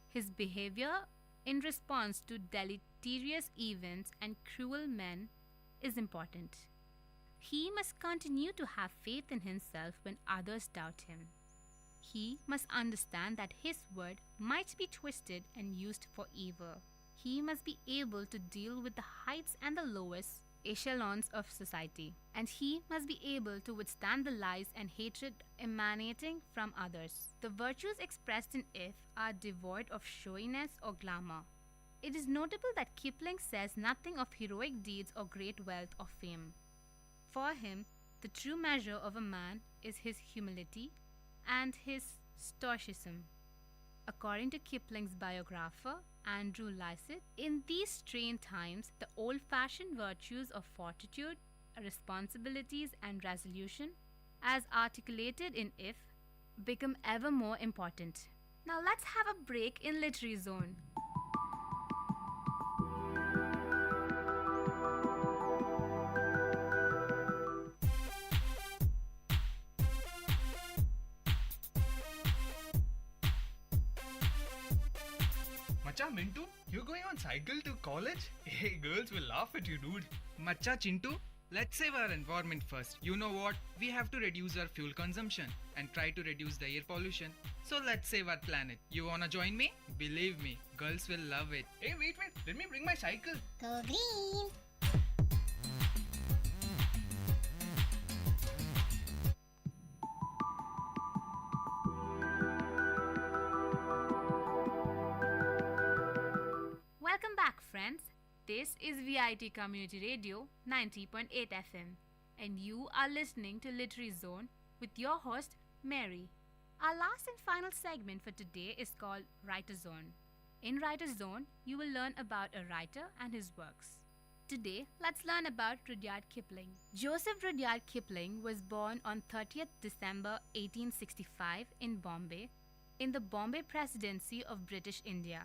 His behavior in response to deleterious events and cruel men is important. He must continue to have faith in himself when others doubt him. He must understand that his word might be twisted and used for evil. He must be able to deal with the heights and the lowest echelons of society, and he must be able to withstand the lies and hatred emanating from others. The virtues expressed in If are devoid of showiness or glamour. It is notable that Kipling says nothing of heroic deeds or great wealth or fame. For him, the true measure of a man is his humility and his stoicism. According to Kipling's biographer, Andrew Lycett, in these strained times, the old-fashioned virtues of fortitude, responsibilities, and resolution, as articulated in If, become ever more important. Now let's have a break in Literary Zone. Macha Mintu, you're going on cycle to college? Hey, girls will laugh at you, dude. Macha Chintu, let's save our environment first. You know what? We have to reduce our fuel consumption and try to reduce the air pollution. So let's save our planet. You wanna join me? Believe me, girls will love it. Hey, wait, let me bring my cycle. Go green! Welcome back, friends. This is VIT Community Radio 90.8 FM, and you are listening to Literary Zone with your host, Mary. Our last and final segment for today is called Writer Zone. In Writer's Zone, you will learn about a writer and his works. Today, let's learn about Rudyard Kipling. Joseph Rudyard Kipling was born on 30th December 1865 in Bombay, in the Bombay Presidency of British India.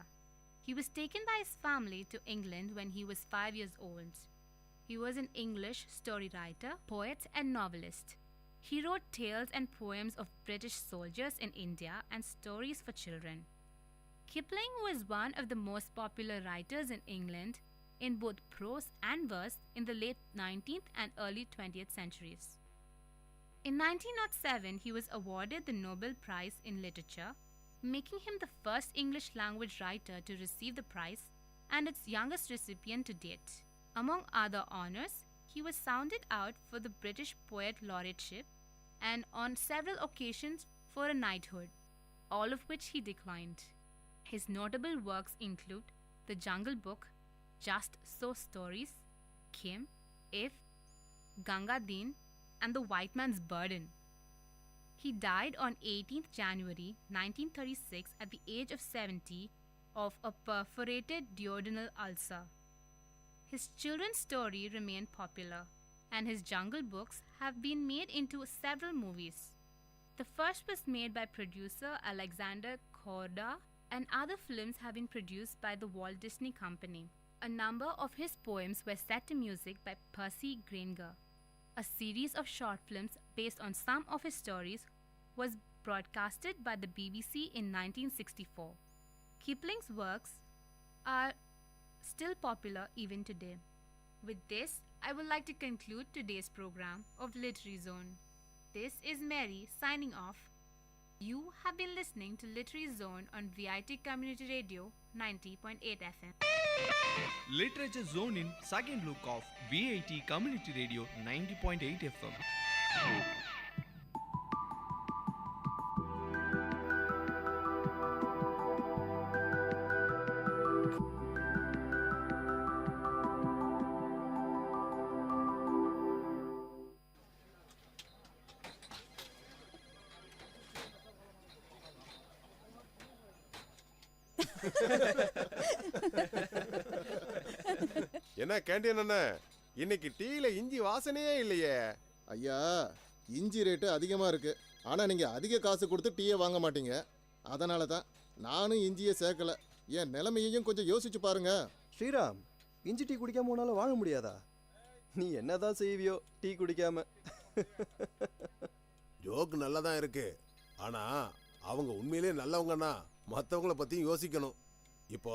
He was taken by his family to England when he was 5 years old. He was an English story writer, poet, and novelist. He wrote tales and poems of British soldiers in India and stories for children. Kipling was one of the most popular writers in England in both prose and verse in the late 19th and early 20th centuries. In 1907, he was awarded the Nobel Prize in Literature, making him the first English language writer to receive the prize and its youngest recipient to date. Among other honors, he was sounded out for the British Poet Laureateship and on several occasions for a knighthood, all of which he declined. His notable works include The Jungle Book, Just So Stories, Kim, If, Ganga Din, and The White Man's Burden. He died on 18th January 1936 at the age of 70 of a perforated duodenal ulcer. His children's story remained popular, and his Jungle Books have been made into several movies. The first was made by producer Alexander Korda, and other films have been produced by the Walt Disney Company. A number of his poems were set to music by Percy Grainger. A series of short films based on some of his stories was broadcasted by the BBC in 1964. Kipling's works are still popular even today. With this, I would like to conclude today's program of Literary Zone. This is Mary signing off. You have been listening to Literary Zone on VIT Community Radio 90.8 FM. Literature Zone in second look of VIT Community Radio 90.8 FM. என்ன canteen அண்ணா, இன்னைக்கு டீல இஞ்சி வாசனையே இல்லையே. ஐயா, இஞ்சி rate அதிகமாக இருக்கு. ஆனால் நீங்கள் அதிக காசு கொடுத்து டீயை வாங்க மாட்டீங்க. அதனால தான் நானும் இஞ்சியை சேர்க்கல. என் நிலைமையையும் கொஞ்சம் யோசிச்சு பாருங்க. ஸ்ரீராம், இஞ்சி டீ குடிக்காம உன்னால வாழ முடியாதா? நீ என்னதான் செய்வியோ டீ குடிக்காம? ஜோக் நல்லா தான் இருக்கு, ஆனா அவங்க உண்மையிலே நல்லவங்கன்னா மற்றவங்கள பத்தியும் யோசிக்கணும். இப்போ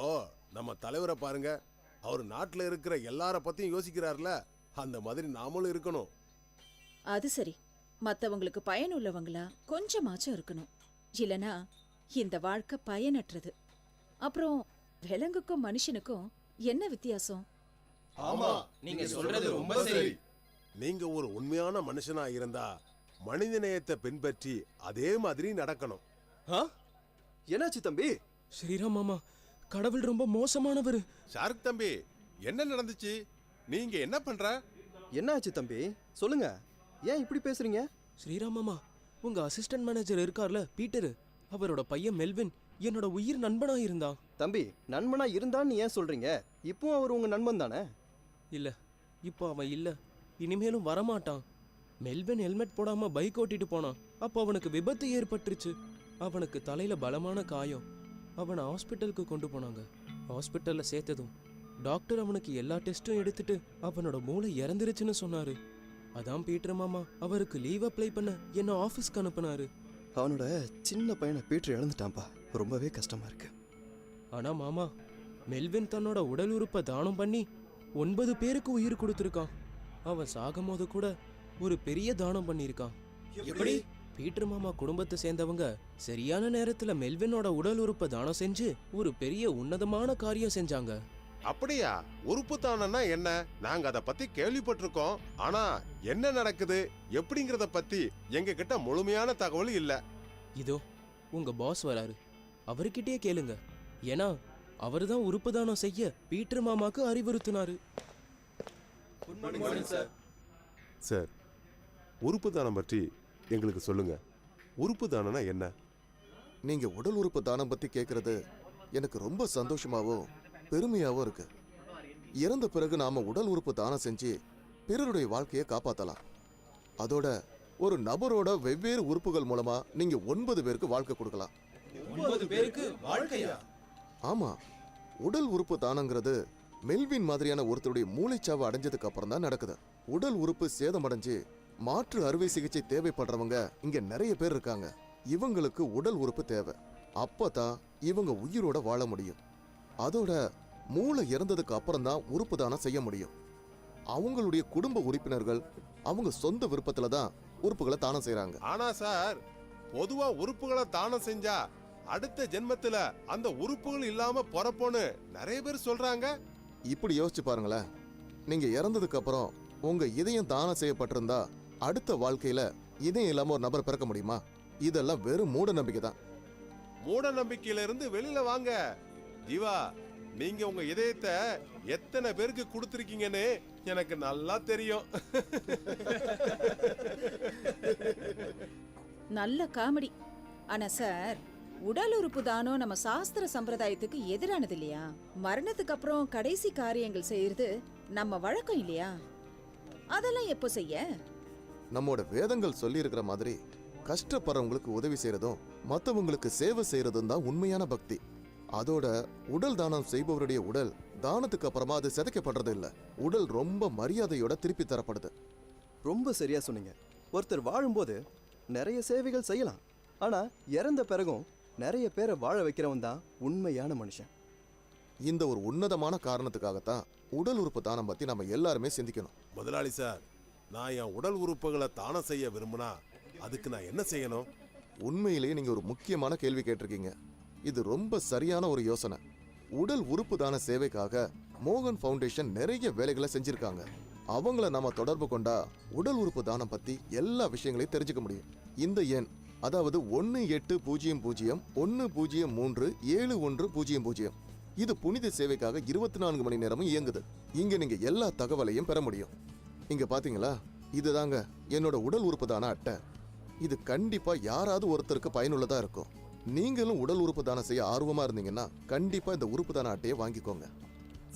நம்ம தலைவரை பாருங்க, அவர் நாட்டில் இருக்கிற எல்லார பத்தியும் யோசிக்கிறார்ல, அந்த மாதிரி நாமளும் இருக்கணும். அது சரி, மற்றவங்களுக்கு பயனுள்ளவங்களா கொஞ்சமாச்சும் இருக்கணும். இல்லனா இந்த வாழ்க்கை பயனற்றது. அப்புறம் விலங்குக்கும் மனுஷனுக்கும் என்ன வித்தியாசம்? ஆமா, நீங்க சொல்றது ரொம்ப சரி. நீங்க ஒரு உண்மையான மனுஷனா இருந்தா மனித நேயத்தை பின்பற்றி அதே மாதிரி நடக்கணும். என்னாச்சு தம்பி? ஸ்ரீராம் மாமா, கடவுள் ரொம்ப மோசமானவர். ஷாருக் தம்பி, என்ன நடந்துச்சு? நீங்க என்ன பண்ற? என்னாச்சு தம்பி, சொல்லுங்க. ஏன் இப்படி பேசுறீங்க? ஸ்ரீராம் மாமா, உங்க அசிஸ்டன்ட் மேனேஜர் இருக்கார்ல பீட்டர், அவரோட பையன் மெல்வின் என்னோட உயிர் நண்பனா இருந்தான். தம்பி, நண்பனா இருந்தான்னு ஏன் சொல்றீங்க? இப்போ அவர் உங்க நண்பன் தானே? இல்ல, இப்போ அவன் இல்ல, இனிமேலும் வரமாட்டான். மெல்வின் ஹெல்மெட் போடாம பைக் ஓட்டிட்டு போனான். அப்போ அவனுக்கு விபத்து ஏற்பட்டுருச்சு. அவனுக்கு தலையில பலமான காயம். அவனை ஹாஸ்பிட்டலுக்கு கொண்டு போனாங்க. ஹாஸ்பிட்டல்ல சேர்த்ததும் டாக்டர் அவனுக்கு எல்லா டெஸ்ட்டும் எடுத்துட்டு அவனோட மூளை இறந்துருச்சுன்னு சொன்னாரு. அதான் பீட்டர் மாமா அவருக்கு லீவ் அப்ளை பண்ண என்ன ஆஃபீஸ்க்கு அனுப்புனாரு. அவனோட சின்ன பையனை பீட்டர் இழந்துட்டான்பா. ரொம்பவே கஷ்டமா இருக்கு. ஆனா மாமா, மெல்வின் தன்னோட உடல் உறுப்பை தானம் பண்ணி 9 பேருக்கு உயிர் கொடுத்துருக்கான். அவன் சாகும் போது கூட ஒரு பெரிய தானம் பண்ணியிருக்கான். எப்படி? பீட்டர் மாமா குடும்பத்தை சேர்ந்தவங்க சரியான நேரத்துல மெல்வினோட உடல் உறுப்பை தானம் செஞ்சு ஒரு பெரிய உன்னதமான காரியம் செஞ்சாங்க. அப்படியா? உறுப்பு தானம்னா என்ன? நாங்க அத பத்தி கேள்விப்பட்டிருக்கோம், ஆனா என்ன நடக்குது எப்படிங்கறத பத்தி எங்க கிட்ட முழுமையான தகவல் இல்ல. இதோ உங்க பாஸ் வராரு, அவர்கிட்டயே கேளுங்க. ஏன்னா அவர்தான் உறுப்பு தானம் செய்ய பீட்டர் மாமாக்கு அறிவுறுத்தினாரு. சார், உறுப்பு தானம் பற்றி எங்களுக்கு சொல்லுங்க. உறுப்பு தானம்னா என்ன? நீங்க உடல் உறுப்பு தானம் பத்தி கேட்கறது எனக்கு ரொம்ப சந்தோஷமாவும் பெருமையாவும் இருக்கு. இறந்த பிறகு நாம உடல் உறுப்பு தானம் செஞ்சு பிறருடைய வாழ்க்கையை காப்பாத்தலாம். அதோட ஒரு நபரோட வெவ்வேறு உறுப்புகள் மூலமா நீங்க 9 பேருக்கு வாழ்க்கை கொடுக்கலாம். 9 பேருக்கு வாழ்க்கையா? ஆமா, உடல் உறுப்பு தானங்கிறது மெல்வின் மாதிரியான ஒருத்தருடைய மூளைச்சாவு அடைஞ்சதுக்கு அப்புறம் தான் நடக்குது. உடல் உறுப்பு சேதமடைஞ்சு மாற்று அறுவை சிகிச்சை தேவைப்படுறவங்க இங்க நிறைய பேர் இருக்காங்க. இவங்களுக்கு உடல் உறுப்பு தேவை. அப்பதான் இவங்க உயிரோட வாழ முடியும். அதோட மூளை இறந்ததுக்கு அப்புறம் தான் உறுப்பு தானம் செய்ய முடியும். அவங்களுடைய குடும்ப உறுப்பினர்கள் அவங்க சொந்த விருப்பத்துல தான் உறுப்புகளை தானம் செய்யறாங்க. ஆனா சார், பொதுவா உறுப்புகளை தானம் செஞ்சா அடுத்த ஜென்மத்துல அந்த உறுப்புகள் இல்லாம பிறப்போன்னு நிறைய பேர் சொல்றாங்க. இப்படி யோசிச்சு பாருங்களேன். நீங்க இறந்ததுக்கு அப்புறம் உங்க இதயம் தானம் செய்யப்பட்டிருந்தா அடுத்த வாழ்க்கையில இதயம் இல்லாம ஒரு நபர் பிறக்க முடியுமா? இதெல்லாம் வெறும் மூட நம்பிக்கை தான். மூட நம்பிக்கையில இருந்து வெளியில வாங்க. ஜீவா, நீங்க உங்க இதயத்தை எத்தனை பேருக்கு கொடுத்திருக்கீங்கன்னு எனக்கு நல்லா தெரியும். நல்ல காமெடி. ஆனா சார், உடல் உறுப்பு தானம் நம்ம சாஸ்திர சம்பிரதாயத்துக்கு எதிரானது இல்லையா? மரணத்துக்கு அப்புறம் கடைசி காரியங்கள் செய்யறது நம்ம வழக்கம் இல்லையா? அதெல்லாம் எப்போ செய்ய? நம்மோட வேதங்கள் சொல்லி இருக்கிற மாதிரி கஷ்டப்படுறவங்களுக்கு உதவி செய்யறதும் மற்றவங்களுக்கு சேவை செய்யறதும் தான் உண்மையான பக்தி. அதோட உடல் தானம் செய்பவருடைய உடல் தானத்துக்கு அப்புறமா அது சிதைக்கப்படுறது இல்ல, உடல் ரொம்ப மரியாதையோட திருப்பி தரப்படுது. ரொம்ப சரியா சொன்னீங்க. ஒருத்தர் வாழும்போது நிறைய சேவைகள் செய்யலாம், ஆனா இறந்த பிறகும் நிறைய பேரை வாழ வைக்கிறவன் தான் உண்மையான மனுஷன். இந்த ஒரு உன்னதமான காரணத்துக்காகத்தான் உடல் உறுப்பு தானம் பத்தி நம்ம எல்லாருமே சிந்திக்கணும். முதலாளி சார், நான் என் உடல் உறுப்புகளை தானம் செய்ய விரும்பினா அதுக்கு நான் என்ன செய்யணும்? உண்மையிலேயே நீங்க ஒரு முக்கியமான கேள்வி கேட்டிருக்கீங்க. இது ரொம்ப சரியான ஒரு யோசனை. உடல் உறுப்பு தான சேவைக்காக மோகன் ஃபவுண்டேஷன் நிறைய வேலைகளை செஞ்சிருக்காங்க. அவங்கள நாம தொடர்பு கொண்டா உடல் உறுப்பு தானம் பத்தி எல்லா விஷயங்களையும் தெரிஞ்சுக்க முடியும். இந்த எண், அதாவது 180010371000. இது புனித சேவைக்காக 24 மணி நேரமும் இயங்குது. இங்க நீங்க எல்லா தகவலையும் பெற முடியும். இங்க பாத்தீங்களா, இதுதாங்க என்னோட உடல் உறுப்பு தான அட்டை. இது கண்டிப்பா யாராவது ஒருத்தருக்கு பயனுள்ளதா இருக்கும். நீங்களும் உடல் உறுப்பு தானம் செய்ய ஆர்வமா இருந்தீங்கன்னா கண்டிப்பா இந்த உறுப்பு தான அட்டையை வாங்கிக்கோங்க.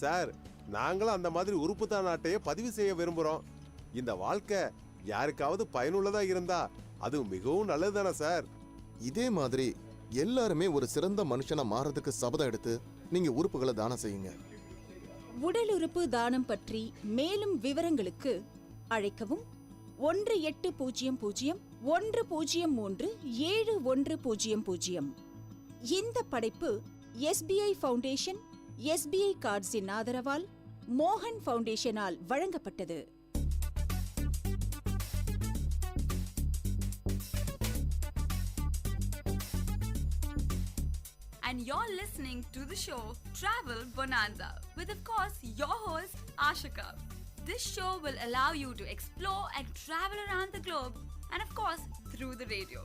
சார், நாங்களும் அந்த மாதிரி உறுப்பு தான அட்டையை பதிவு செய்ய விரும்புறோம். இந்த வாழ்க்கை யாருக்காவது பயனுள்ளதா இருந்தா அது மிகவும் நல்லதுதானே சார்? இதே மாதிரி எல்லாருமே ஒரு சிறந்த மனுஷனா மாறதுக்கு சபதம் எடுத்து நீங்க உறுப்புகளை தானம் செய்யுங்க. உடல் உறுப்பு தானம் பற்றி மேலும் விவரங்களுக்கு அழைக்கவும் 180010371000. இந்த படைப்பு SBI ஃபவுண்டேஷன், SBI கார்ட்ஸின் ஆதரவால் மோகன் ஃபவுண்டேஷனால் வழங்கப்பட்டது. And you're listening to the show Travel Bonanza with, of course, your host Ashika. This show will allow you to explore and travel around the globe, and of course through the radio.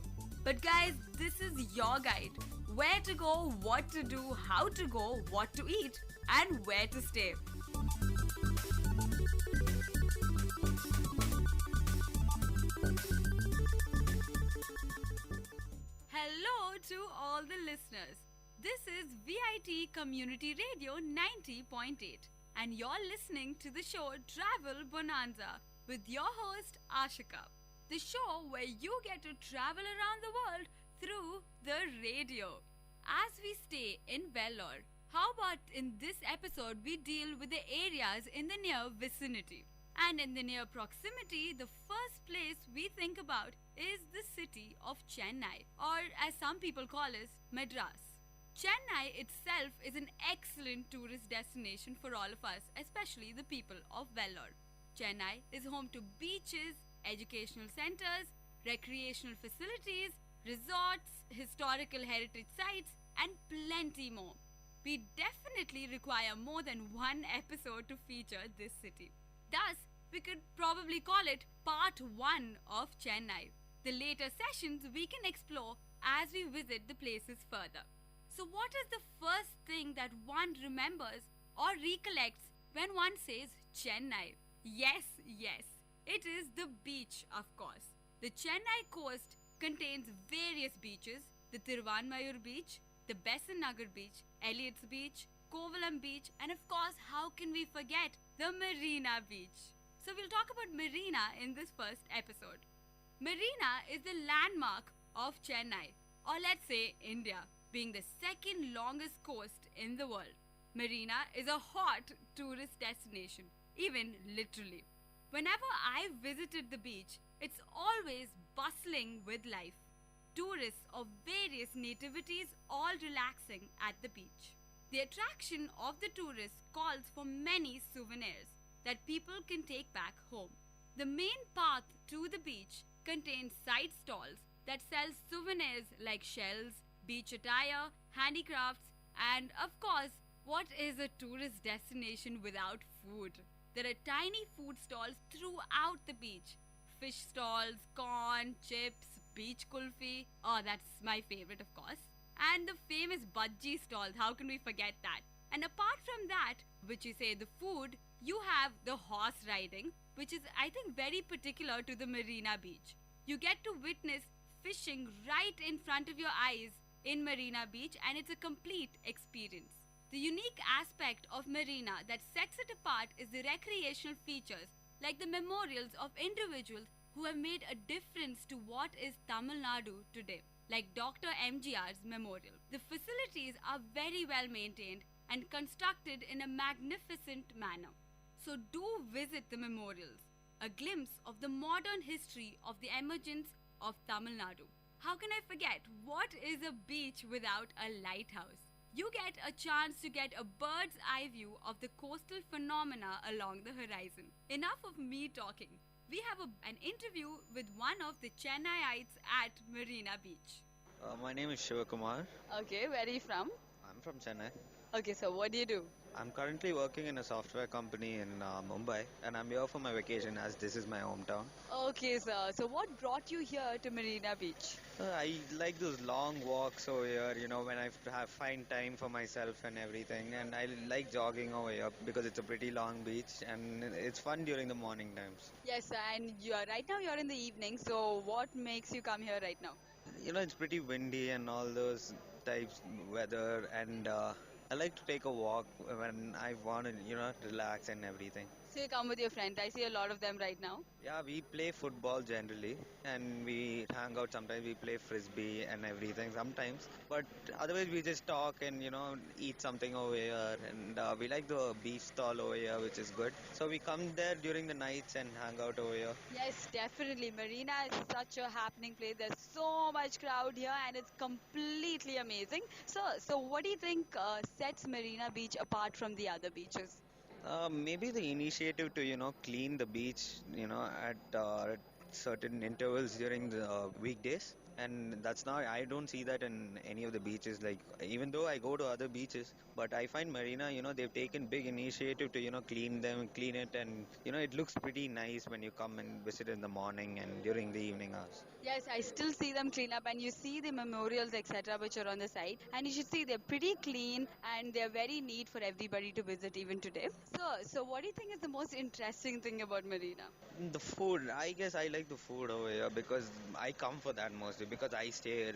But guys, this is your guide. Where to go, what to do, how to go, what to eat, and where to stay. Hello to all the listeners. This is Vit Community Radio 90.8, and you're listening to the show Travel Bonanza with your host Ashika. The show where you get to travel around the world through the radio. As we stay in Vellore, how about in this episode we deal with the areas in the near vicinity? And in the near proximity, the first place we think about is the city of Chennai, or as some people call it, Madras. Chennai itself is an excellent tourist destination for all of us, especially the people of Vellore. Chennai is home to beaches, educational centers, recreational facilities, resorts, historical heritage sites, and plenty more. We definitely require more than one episode to feature this city. Thus, we could probably call it Part 1 of Chennai. The later sessions we can explore as we visit the places further. So what is the first thing that one remembers or recollects when one says Chennai? Yes, it is the beach, of course. The Chennai coast contains various beaches: the Thiruvanmayur beach, The Besant Nagar Beach, Elliot's Beach, Kovalam Beach, and of course, how can we forget the Marina Beach? So we'll talk about Marina in this first episode. Marina is the landmark of Chennai, or let's say India, being the second longest coast in the world. Marina is a hot tourist destination, even literally. Whenever I visited the beach, it's always bustling with life. Tourists of various nativities all relaxing at the beach. The attraction of the tourists calls for many souvenirs that people can take back home. The main path to the beach contains side stalls that sell souvenirs like shells, beach attire, handicrafts, and of course, what is a tourist destination without food? There are tiny food stalls throughout the beach. Fish stalls, corn, chips, beach kulfi. Oh, that's my favorite, of course. And the famous bhaji stalls. How can we forget that? And apart from that, which you say the food, you have the horse riding, which is, I think, very particular to the Marina Beach. You get to witness fishing right in front of your eyes in Marina Beach, and it's a complete experience. The unique aspect of Marina that sets it apart is the recreational features, like the memorials of individuals who have made a difference to what is Tamil Nadu today, like Dr. MGR's memorial. The facilities are very well maintained and constructed in a magnificent manner. So do visit the memorials, a glimpse of the modern history of the emergence of Tamil Nadu. How can I forget, what is a beach without a lighthouse? You get a chance to get a bird's eye view of the coastal phenomena along the horizon. Enough of me talking. We have an interview with one of the Chennaiites at Marina Beach. My name is Shivakumar. Okay, where are you from? I'm from Chennai. Okay, so what do you do? I'm currently working in a software company in Mumbai, and I'm here for my vacation as this is my hometown. Okay, sir. So what brought you here to Marina Beach? I like those long walks over here, when I find time for myself and everything, and I like jogging over here because it's a pretty long beach and it's fun during the morning times. Yes, sir. And right now you're in the evening, so what makes you come here right now? It's pretty windy and all those types weather, and I like to take a walk when I want to, relax and everything. So you come with your friend. I see a lot of them right now. Yeah, we play football generally, and we hang out sometimes. We play frisbee and everything sometimes. But otherwise, we just talk and, eat something over here. And we like the beef stall over here, which is good. So we come there during the nights and hang out over here. Yes, definitely. Marina is such a happening place. There's so much crowd here, and it's completely amazing. So what do you think sets Marina Beach apart from the other beaches? Maybe the initiative to, clean the beach, at certain intervals during the weekdays. And that's not, I don't see that in any of the beaches. Like, even though I go to other beaches, but I find Marina, they've taken big initiative to, clean it. And, it looks pretty nice when you come and visit in the morning and during the evening hours. Yes, I still see them clean up, and you see the memorials, etc., which are on the side. And you should see they're pretty clean and they're very neat for everybody to visit even today. So what do you think is the most interesting thing about Marina? The food. I guess I like the food over here because I come for that mostly because I stay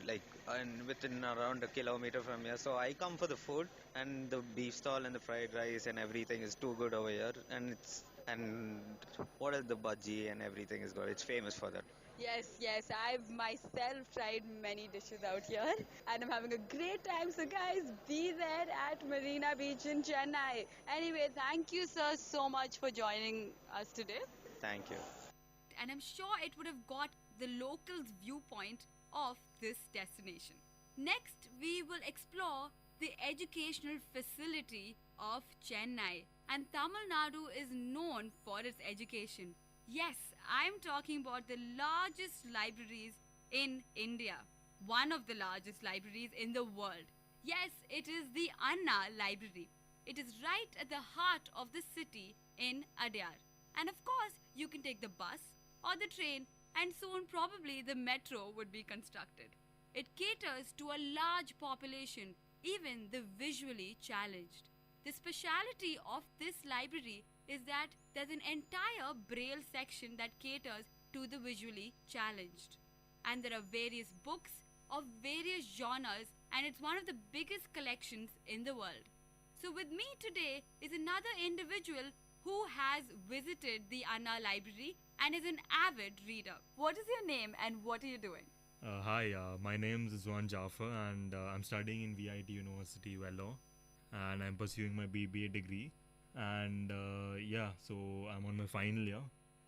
within around a kilometer from here. So I come for the food, and the beef stall and the fried rice and everything is too good over here. And what else, the bhaji and everything is good. It's famous for that. Yes, I've myself tried many dishes out here and I'm having a great time. So guys, be there at Marina Beach in Chennai. Anyway, thank you, sir, so much for joining us today. Thank you. And I'm sure it would have got the locals' viewpoint of this destination. Next, we will explore the educational facility of Chennai. And Tamil Nadu is known for its education. Yes, I'm talking about the largest libraries in India. One of the largest libraries in the world. Yes, it is the Anna Library. It is right at the heart of the city in Adyar. And of course, you can take the bus or the train, and soon probably the metro would be constructed. It caters to a large population, even the visually challenged. The speciality of this library is that there's an entire braille section that caters to the visually challenged. And there are various books of various genres, and it's one of the biggest collections in the world. So with me today is another individual who has visited the Anna Library and is an avid reader. What is your name and what are you doing? Hi, my name is Zwan Jaffer and I'm studying in VIT University, Vellore, and I'm pursuing my BBA degree. And so I'm on my final year.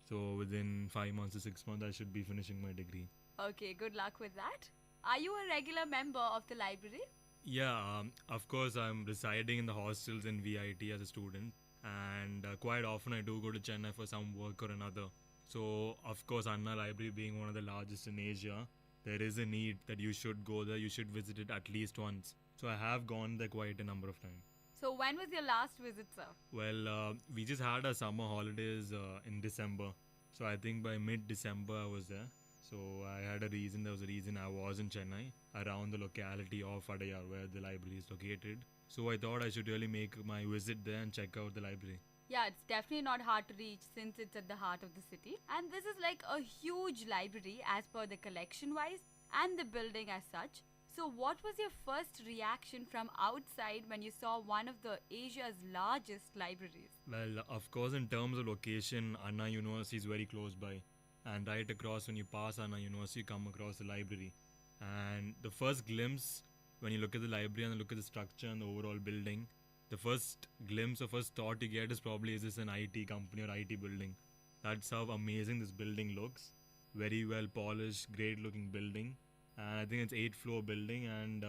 So within 5 months to 6 months, I should be finishing my degree. Okay, good luck with that. Are you a regular member of the library? Yeah, of course, I'm residing in the hostels in VIT as a student. And quite often I do go to Chennai for some work or another. So, of course, Anna Library being one of the largest in Asia, there is a need that you should go there, you should visit it at least once. So I have gone there quite a number of times. So when was your last visit, sir? Well, we just had our summer holidays in December. So I think by mid-December I was there. So there was a reason I was in Chennai, around the locality of Adayar where the library is located. So I thought I should really make my visit there and check out the library. Yeah, it's definitely not hard to reach since it's at the heart of the city. And this is like a huge library as per the collection wise and the building as such. So what was your first reaction from outside when you saw one of the Asia's largest libraries? Well, of course, in terms of location, Anna University is very close by. And right across, when you pass Anna University, you come across the library. And the first glimpse, when you look at the library and look at the structure and the overall building, the first glimpse or first thought you get is probably, is this an IT company or IT building? That's how amazing this building looks. Very well polished, great looking building. And I think it's 8-floor building. And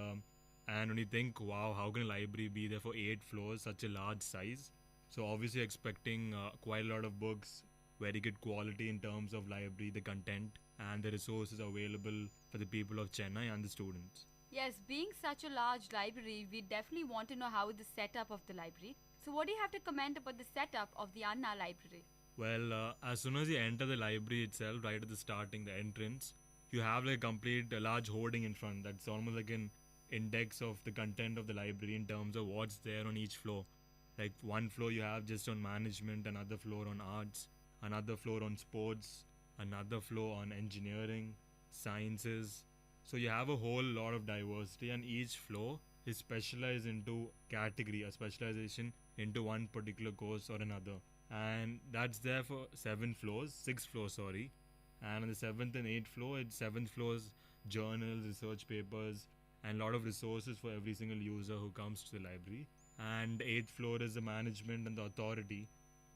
when you think, wow, how can a library be there for 8 floors, such a large size? So obviously expecting quite a lot of books, very good quality in terms of library, the content and the resources available for the people of Chennai and the students. Yes, being such a large library, we definitely want to know how is the setup of the library. So what do you have to comment about the setup of the Anna Library? Well, as soon as you enter the library itself, right at the starting, the entrance, you have like a large hoarding in front. That's almost like an index of the content of the library in terms of what's there on each floor. Like one floor you have just on management, another floor on arts, another floor on sports, another floor on engineering, sciences. So you have a whole lot of diversity, and each floor is specialized into category, a specialization into one particular course or another. And that's there for 6 floors, sorry. And on the 7th and 8th floor, it's 7th floor's journals, research papers, and a lot of resources for every single user who comes to the library. And 8th floor is the management and the authority,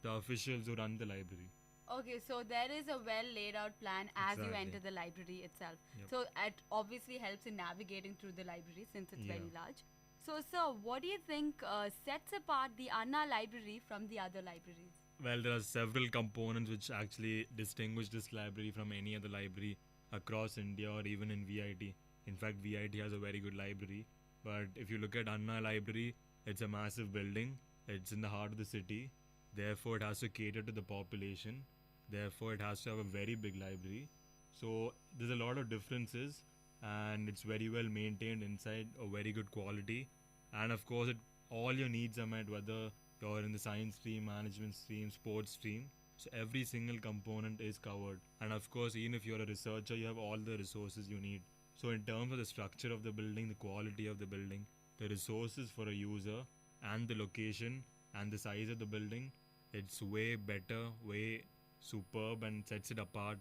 the officials who run the library. Okay, so there is a well laid out plan as you Exactly. enter the library itself. Yep. So it obviously helps in navigating through the library since it's very Yeah. large. So sir, what do you think sets apart the Anna Library from the other libraries? Well, there are several components which actually distinguish this library from any other library across India or even in VIT. In fact, VIT has a very good library. But if you look at Anna Library, it's a massive building. It's in the heart of the city. Therefore, it has to cater to the population. Therefore, it has to have a very big library. So, there's a lot of differences, and it's very well maintained inside, a very good quality. And of course, all your needs are met, whether you're in the science stream, management stream, sports stream. So every single component is covered. And of course, even if you're a researcher, you have all the resources you need. So in terms of the structure of the building, the quality of the building, the resources for a user, and the location and the size of the building, it's way better, way superb, and sets it apart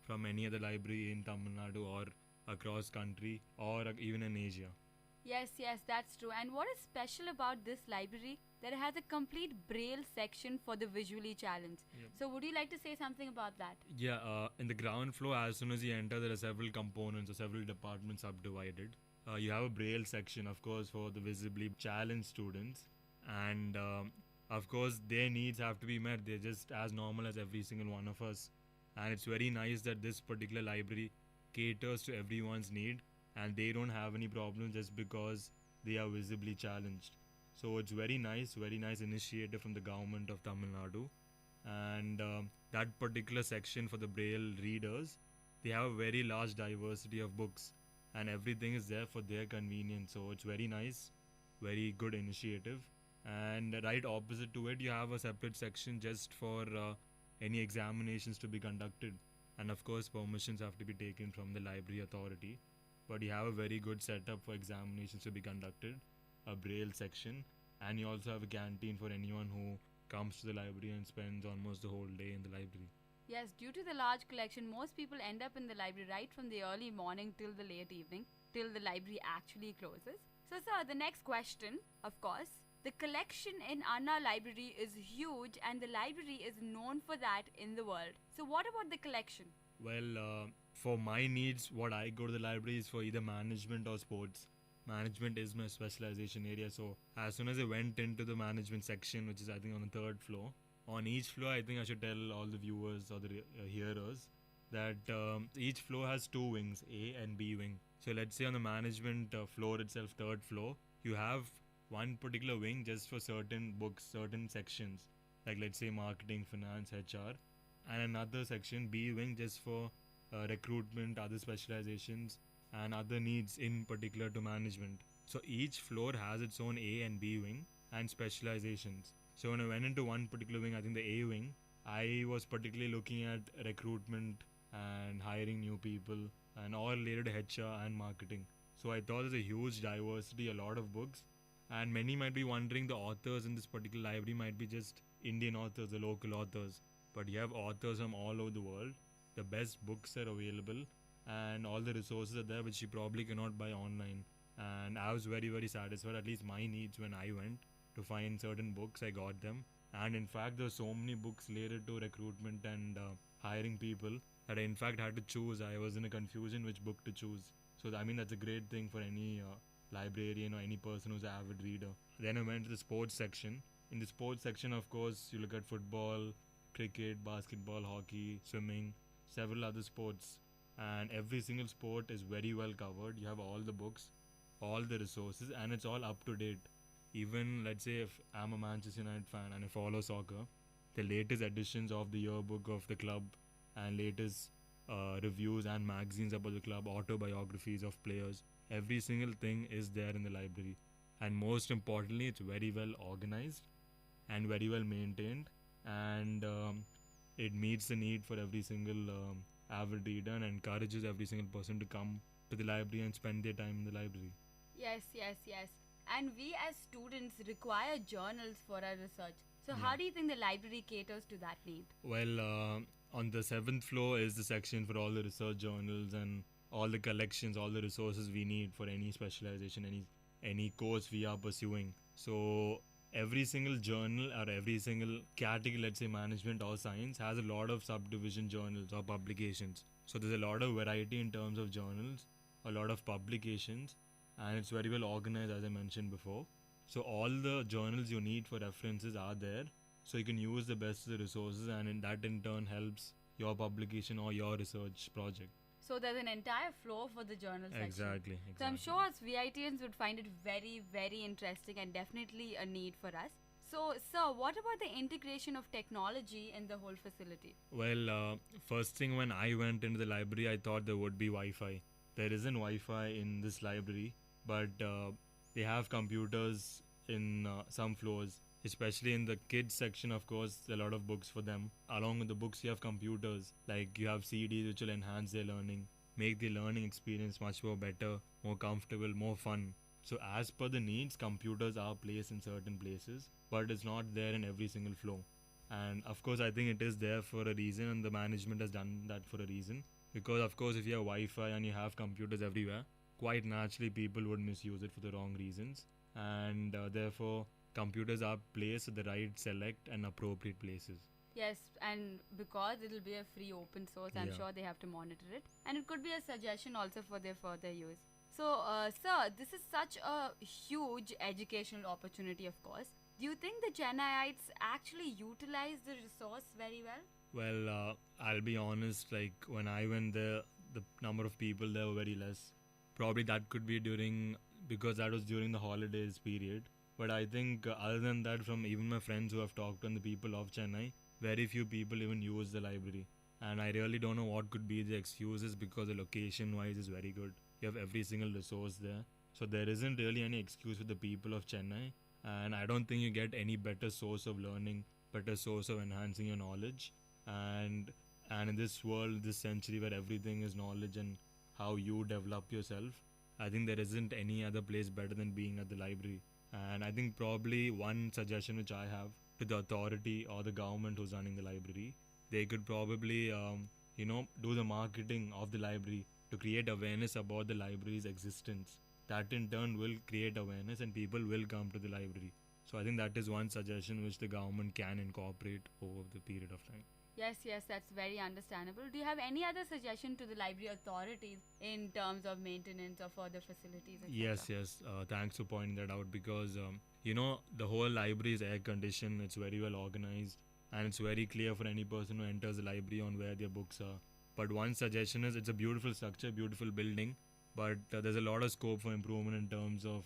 from any other library in Tamil Nadu or across country or even in Asia. Yes, that's true. And what is special about this library? That it has a complete braille section for the visually challenged. Yep. So would you like to say something about that? Yeah, in the ground floor, as soon as you enter, there are several components or several departments subdivided. You have a braille section, of course, for the visibly challenged students. And of course, their needs have to be met. They're just as normal as every single one of us. And it's very nice that this particular library caters to everyone's need, and they don't have any problem just because they are visibly challenged. So it's very nice initiative from the government of Tamil Nadu. And that particular section for the braille readers, they have a very large diversity of books, and everything is there for their convenience. So it's very nice, very good initiative. And right opposite to it, you have a separate section just for any examinations to be conducted. And of course, permissions have to be taken from the library authority. but you have a very good setup for examinations to be conducted, a braille section, and you also have a canteen for anyone who comes to the library and spends almost the whole day in the library. Yes, due to the large collection, most people end up in the library right from the early morning till the late evening, till the library actually closes. So, sir, the next question, of course, the collection in Anna Library is huge and the library is known for that in the world. So, what about the collection? Well, for my needs, what I go to the library is for either management or sports. Management is my specialization area, so as soon as I went into the management section, which is I think on the third floor, on each floor I think I should tell all the viewers or the hearers that each floor has two wings, A and B wing. So let's say on the management floor itself, third floor, you have one particular wing just for certain books, certain sections, like let's say marketing, finance, HR, and another section, B wing, just for recruitment, other specializations, and other needs in particular to management. So each floor has its own A and B wing and specializations. So when I went into one particular wing, I think the A wing, I was particularly looking at recruitment and hiring new people and all related to HR and marketing. So I thought there's a huge diversity, a lot of books, and many might be wondering the authors in this particular library might be just Indian authors, the local authors, but you have authors from all over the world. The best books are available and all the resources are there which you probably cannot buy online. And I was very, very satisfied, at least my needs when I went to find certain books, I got them. And in fact, there were so many books related to recruitment and hiring people that I in fact had to choose. I was in a confusion which book to choose. So I mean, that's a great thing for any librarian or any person who's an avid reader. Then I went to the sports section. In the sports section, of course, you look at football, cricket, basketball, hockey, swimming, several other sports. And every single sport is very well covered. You have all the books, all the resources, and it's all up to date. Even let's say if I'm a Manchester United fan and I follow soccer, the latest editions of the yearbook of the club and latest reviews and magazines about the club, autobiographies of players, every single thing is there in the library. And most importantly, it's very well organized and very well maintained, and it meets the need for every single avid reader and encourages every single person to come to the library and spend their time in the library. Yes. And we as students require journals for our research. So Yeah. how do you think the library caters to that need? Well, on the 7th floor is the section for all the research journals and all the collections, all the resources we need for any specialization, any course we are pursuing. So every single journal or every single category, let's say management or science, has a lot of subdivision journals or publications. So there's a lot of variety in terms of journals, a lot of publications, and it's very well organized, as I mentioned before. So all the journals you need for references are there, so you can use the best of the resources, and that in turn helps your publication or your research project. So there's an entire floor for the journal section. Exactly. So I'm sure us VITians would find it very, very interesting and definitely a need for us. So, sir, what about the integration of technology in the whole facility? Well, first thing when I went into the library, I thought there would be Wi-Fi. There isn't Wi-Fi in this library, but they have computers in some floors, especially in the kids section. Of course, a lot of books for them. Along with the books, you have computers, like you have CDs which will enhance their learning, make the learning experience much more better, more comfortable, more fun. So as per the needs, computers are placed in certain places, but it's not there in every single floor. And of course, I think it is there for a reason, and the management has done that for a reason. Because of course, if you have Wi-Fi and you have computers everywhere, quite naturally people would misuse it for the wrong reasons. And therefore, computers are placed at the right, select and appropriate places. Yes, and because it'll be a free open source, I'm Yeah. sure they have to monitor it. And it could be a suggestion also for their further use. So, sir, this is such a huge educational opportunity, of course. Do you think the Chennaiites actually utilize the resource very well? Well, I'll be honest, like when I went there, the number of people there were very less. Probably that could be because that was during the holidays period. But I think other than that, from even my friends who have talked to and the people of Chennai, very few people even use the library. And I really don't know what could be the excuses, because the location wise is very good. You have every single resource there. So there isn't really any excuse for the people of Chennai. And I don't think you get any better source of learning, better source of enhancing your knowledge. And in this world, this century where everything is knowledge and how you develop yourself. I think there isn't any other place better than being at the library. And I think probably one suggestion which I have to the authority or the government who's running the library, they could probably, do the marketing of the library to create awareness about the library's existence. That in turn will create awareness and people will come to the library. So I think that is one suggestion which the government can incorporate over the period of time. Yes, that's very understandable. Do you have any other suggestion to the library authorities in terms of maintenance or further facilities, etc.? Yes. Thanks for pointing that out because, the whole library is air conditioned, it's very well organized, and it's very clear for any person who enters the library on where their books are. But one suggestion is it's a beautiful structure, beautiful building, but there's a lot of scope for improvement in terms of,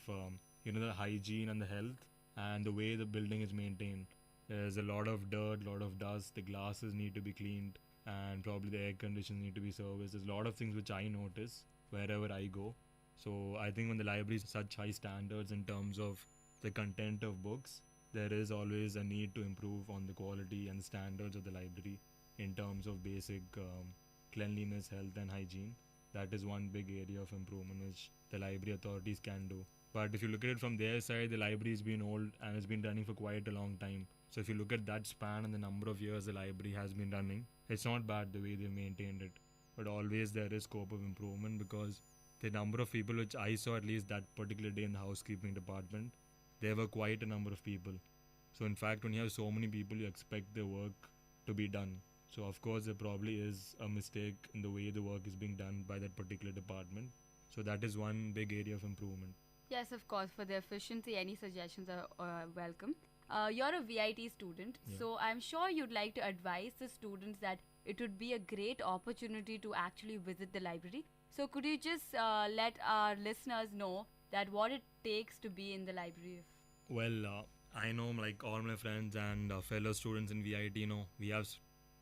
the hygiene and the health and the way the building is maintained. There's a lot of dirt, a lot of dust, the glasses need to be cleaned, and probably the air conditions need to be serviced. There's a lot of things which I notice wherever I go. So I think when the library is such high standards in terms of the content of books, there is always a need to improve on the quality and the standards of the library in terms of basic cleanliness, health and hygiene. That is one big area of improvement which the library authorities can do. But if you look at it from their side, the library has been old and has been running for quite a long time. So if you look at that span and the number of years the library has been running, it's not bad the way they've maintained it. But always there is scope of improvement because the number of people which I saw at least that particular day in the housekeeping department, there were quite a number of people. So in fact, when you have so many people, you expect the work to be done. So of course there probably is a mistake in the way the work is being done by that particular department. So that is one big area of improvement. Yes, of course. For the efficiency, any suggestions are welcome. You're a VIT student, so I'm sure you'd like to advise the students that it would be a great opportunity to actually visit the library. So could you just let our listeners know that what it takes to be in the library? Well, I know like all my friends and fellow students in VIT, we have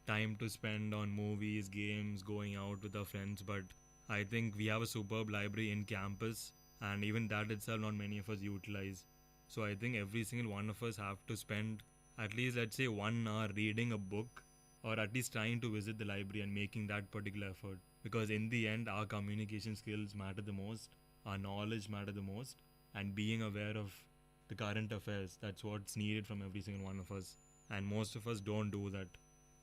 time to spend on movies, games, going out with our friends, but I think we have a superb library in campus, and even that itself not many of us utilize. So I think every single one of us have to spend at least, let's say, 1 hour reading a book, or at least trying to visit the library and making that particular effort. Because in the end, our communication skills matter the most, our knowledge matter the most, and being aware of the current affairs, that's what's needed from every single one of us. And most of us don't do that,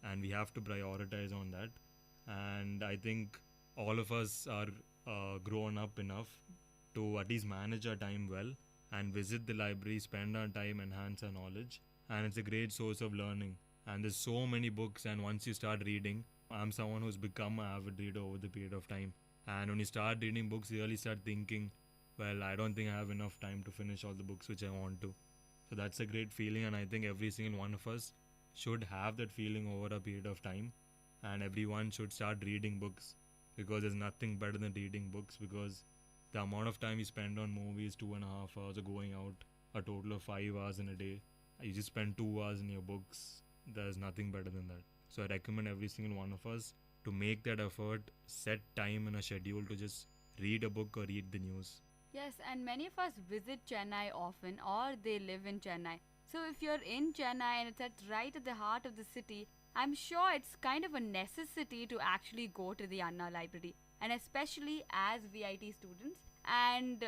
and we have to prioritize on that. And I think all of us are grown up enough to at least manage our time well and visit the library, spend our time, enhance our knowledge. And it's a great source of learning. And there's so many books, and once you start reading, I'm someone who's become an avid reader over the period of time. And when you start reading books, you really start thinking, well, I don't think I have enough time to finish all the books which I want to. So that's a great feeling, and I think every single one of us should have that feeling over a period of time. And everyone should start reading books, because there's nothing better than reading books, because the amount of time you spend on movies, 2.5 hours, or going out a total of 5 hours in a day, you just spend 2 hours in your books. There's nothing better than that. So I recommend every single one of us to make that effort, set time in a schedule to just read a book or read the news. Yes, and many of us visit Chennai often, or they live in Chennai. So if you're in Chennai and it's right at the heart of the city, I'm sure it's kind of a necessity to actually go to the Anna Library, and especially as VIT students. And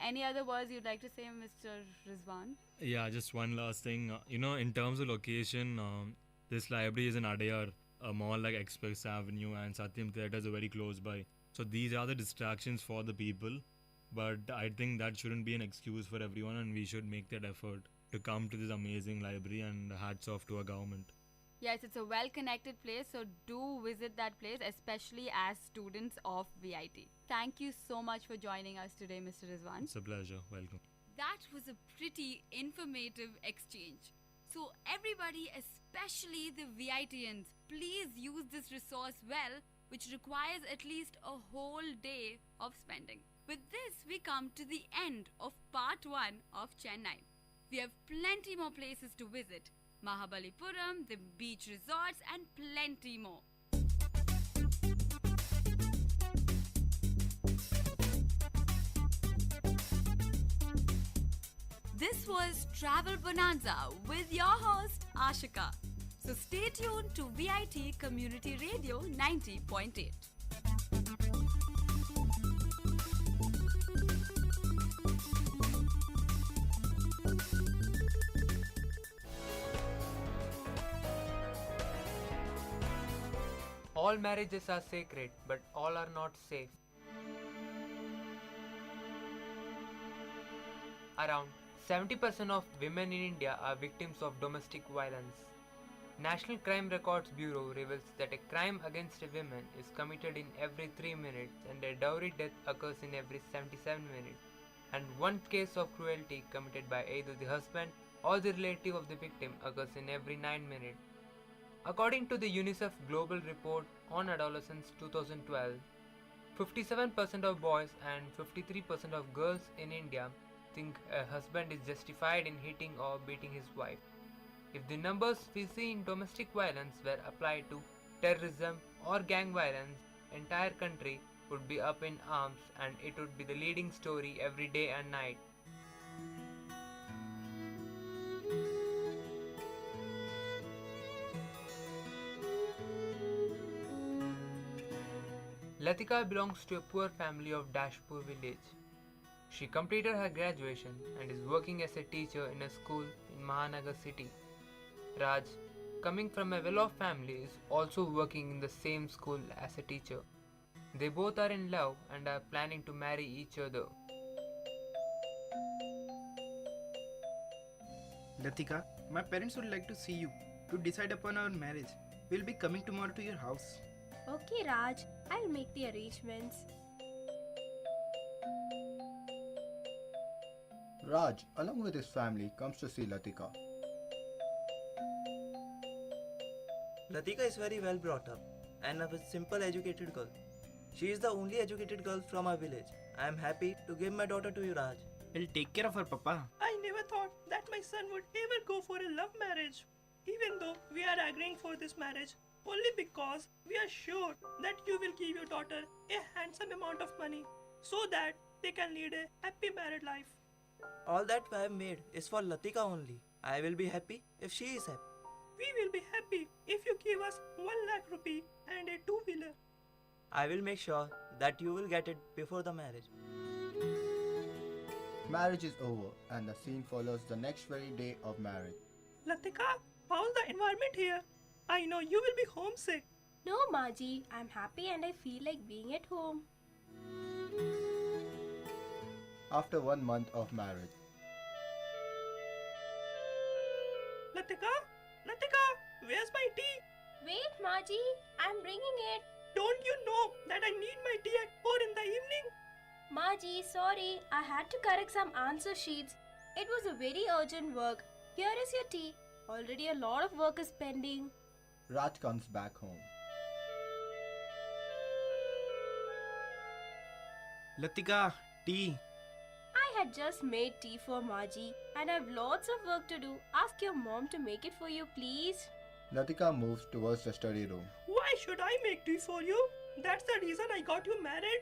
any other words you'd like to say, Mr. Rizwan? Yeah, just one last thing. In terms of location, this library is in Adyar, a mall like Express Avenue and Satyam Theatres are very close by. So these are the distractions for the people. But I think that shouldn't be an excuse for everyone, and we should make that effort to come to this amazing library, and hats off to our government. Yes, it's a well-connected place, so do visit that place, especially as students of VIT. Thank you so much for joining us today, Mr. Rizwan. It's a pleasure. Welcome. That was a pretty informative exchange. So everybody, especially the VITians, please use this resource well, which requires at least a whole day of spending. With this, we come to the end of part 1 of Chennai. We have plenty more places to visit. Mahabalipuram, the beach resorts, and plenty more. This was Travel Bonanza with your host, Ashika. So stay tuned to VIT Community Radio 90.8. All marriages are sacred, but all are not safe. Around 70% of women in India are victims of domestic violence. National Crime Records Bureau reveals that a crime against a woman is committed in every 3 minutes and a dowry death occurs in every 77 minutes. And one case of cruelty committed by either the husband or the relative of the victim occurs in every 9 minutes. According to the UNICEF Global Report on Adolescence 2012, 57% of boys and 53% of girls in India think a husband is justified in hitting or beating his wife. If the numbers we see in domestic violence were applied to terrorism or gang violence, entire country would be up in arms and it would be the leading story every day and night. Latika belongs to a poor family of Dashpur village. She completed her graduation and is working as a teacher in a school in Mahanagar city. Raj, coming from a well-off family, is also working in the same school as a teacher. They both are in love and are planning to marry each other. Latika, my parents would like to see you to decide upon our marriage. We'll be coming tomorrow to your house. Okay, Raj, I'll make the arrangements. Raj, along with his family, comes to see Latika. Latika is very well brought up and a simple educated girl. She is the only educated girl from our village. I am happy to give my daughter to you, Raj. We'll take care of her, Papa. I never thought that my son would ever go for a love marriage. Even though we are agreeing for this marriage, only because we are sure that you will give your daughter a handsome amount of money so that they can lead a happy married life. All that I have made is for Latika only. I will be happy if she is happy. We will be happy if you give us 1 lakh rupee and a two-wheeler. I will make sure that you will get it before the marriage. Marriage is over and the scene follows the next very day of marriage. Latika, how's the environment here? I know you will be homesick. No, Maji, I'm happy and I feel like being at home. After 1 month of marriage. Latika, where's my tea? Wait, Maji, I'm bringing it. Don't you know that I need my tea at 4 in the evening? Maji, sorry, I had to correct some answer sheets. It was a very urgent work. Here is your tea. Already a lot of work is pending. Raj comes back home. Latika, tea. I had just made tea for Maji and I have lots of work to do. Ask your mom to make it for you, please. Latika moves towards the study room. Why should I make tea for you? That's the reason I got you married.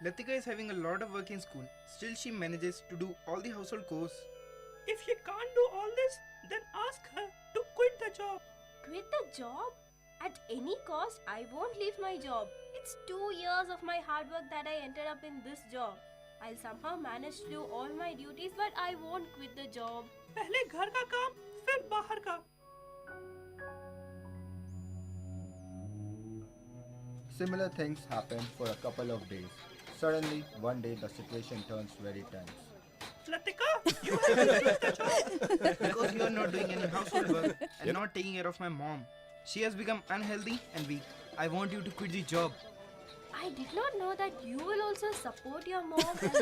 Latika is having a lot of work in school. Still, she manages to do all the household chores. If she can't do all this, then ask her to quit the job. Quit the job? At any cost, I won't leave my job. It's 2 years of my hard work that I ended up in this job. I'll somehow manage to do all my duties, but I won't quit the job. पहले घर का काम, फिर बाहर का. Similar things happen for a couple of days. Suddenly, one day the situation turns very tense. Latika, you have to leave the job. Because you are not doing any household work and not taking care of my mom. She has become unhealthy and weak. I want you to quit the job. I did not know that you will also support your mom and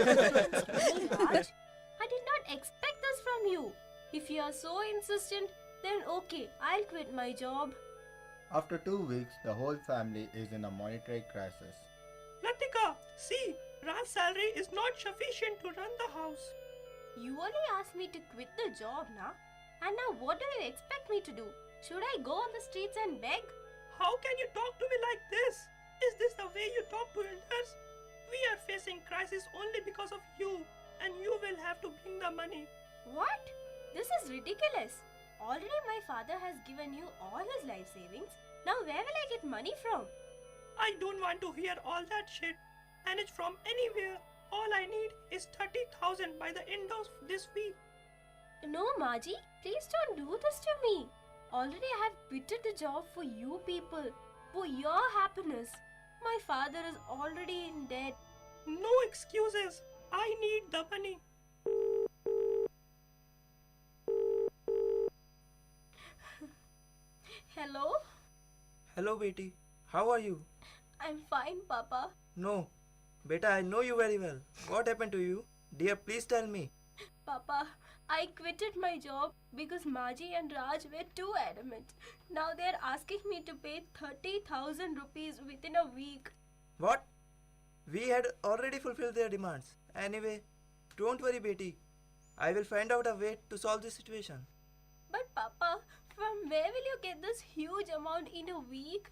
Raj. I did not expect this from you. If you are so insistent, then okay, I'll quit my job. After 2 weeks, the whole family is in a monetary crisis. Latika, see, Raj's salary is not sufficient to run the house. You only asked me to quit the job, na? And now what do you expect me to do? Should I go on the streets and beg? How can you talk to me like this? Is this the way you talk to elders? We are facing crisis only because of you, and you will have to bring the money. What? This is ridiculous. Already my father has given you all his life savings. Now where will I get money from? I don't want to hear all that shit. And it's from anywhere. All I need is 30,000 by the end of this week. No, Maji, please don't do this to me. Already I have quitted the job for you people. for your happiness. My father is already in debt. No excuses. I need the money. Hello? Hello, Betty. How are you? I'm fine, Papa. No. Beta, I know you very well. What happened to you? Dear, please tell me. Papa, I quitted my job because Maji and Raj were too adamant. Now they're asking me to pay 30,000 rupees within a week. What? We had already fulfilled their demands. Anyway, don't worry, Betty. I will find out a way to solve this situation. But Papa, from where will you get this huge amount in a week?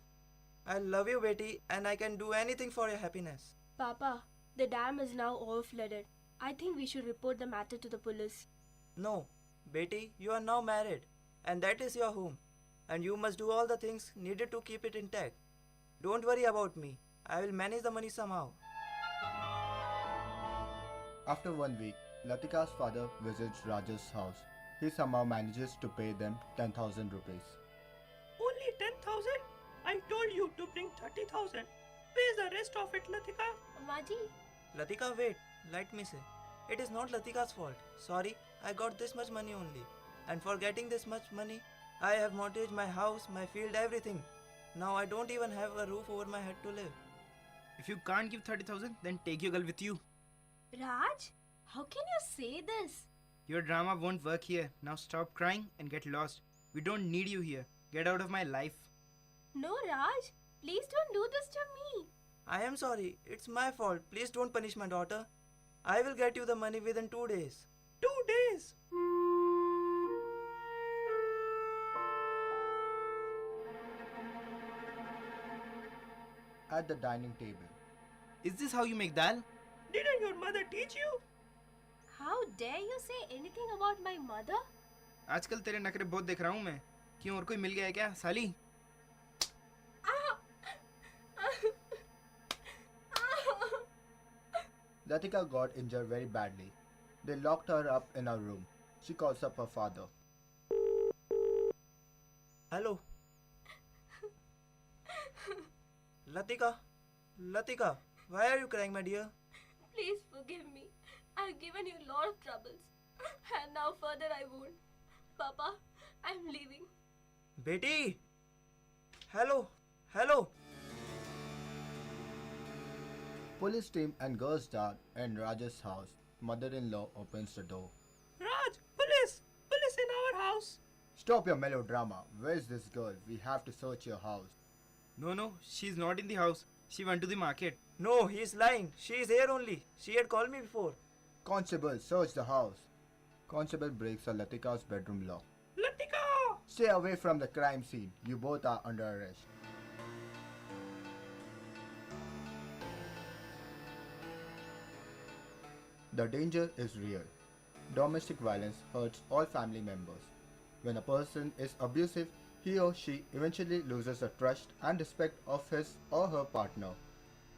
I love you, Betty, and I can do anything for your happiness. Papa, the dam is now overflooded. I think we should report the matter to the police. No, Betty, you are now married, and that is your home, and you must do all the things needed to keep it intact. Don't worry about me. I will manage the money somehow. After 1 week, Latika's father visits Raj's house. He somehow manages to pay them 10,000 rupees. Only 10,000? I told you to bring 30,000. Where's the rest of it, Latika? Maji? Latika, wait. Let me say. It is not Latika's fault. Sorry, I got this much money only. And for getting this much money, I have mortgaged my house, my field, everything. Now I don't even have a roof over my head to live. If you can't give 30,000, then take your girl with you. Raj, how can you say this? Your drama won't work here. Now stop crying and get lost. We don't need you here. Get out of my life. No, Raj. Please don't do this to me. I am sorry. It's my fault. Please don't punish my daughter. I will get you the money within 2 days. 2 days? At the dining table. Is this how you make dal? Didn't your mother teach you? How dare you say anything about my mother? आजकल तेरे नखरे बहुत देख रहा हूँ मैं. क्यों और कोई मिल गया है क्या साली? Latika got injured very badly. They locked her up in her room. She calls up her father. Hello. Latika. Latika, why are you crying, my dear? Please forgive me. I've given you a lot of troubles. And now further I won't. Papa, I'm leaving. Betty! Hello! Hello! Police team and girls dart in Raj's house. Mother-in-law opens the door. Raj, police! Police in our house! Stop your melodrama. Where's this girl? We have to search your house. No, she's not in the house. She went to the market. No, he is lying. She is here only. She had called me before. Constable, search the house. Constable breaks Latika's bedroom lock. Latika! Stay away from the crime scene. You both are under arrest. The danger is real. Domestic violence hurts all family members. When a person is abusive, he or she eventually loses the trust and respect of his or her partner.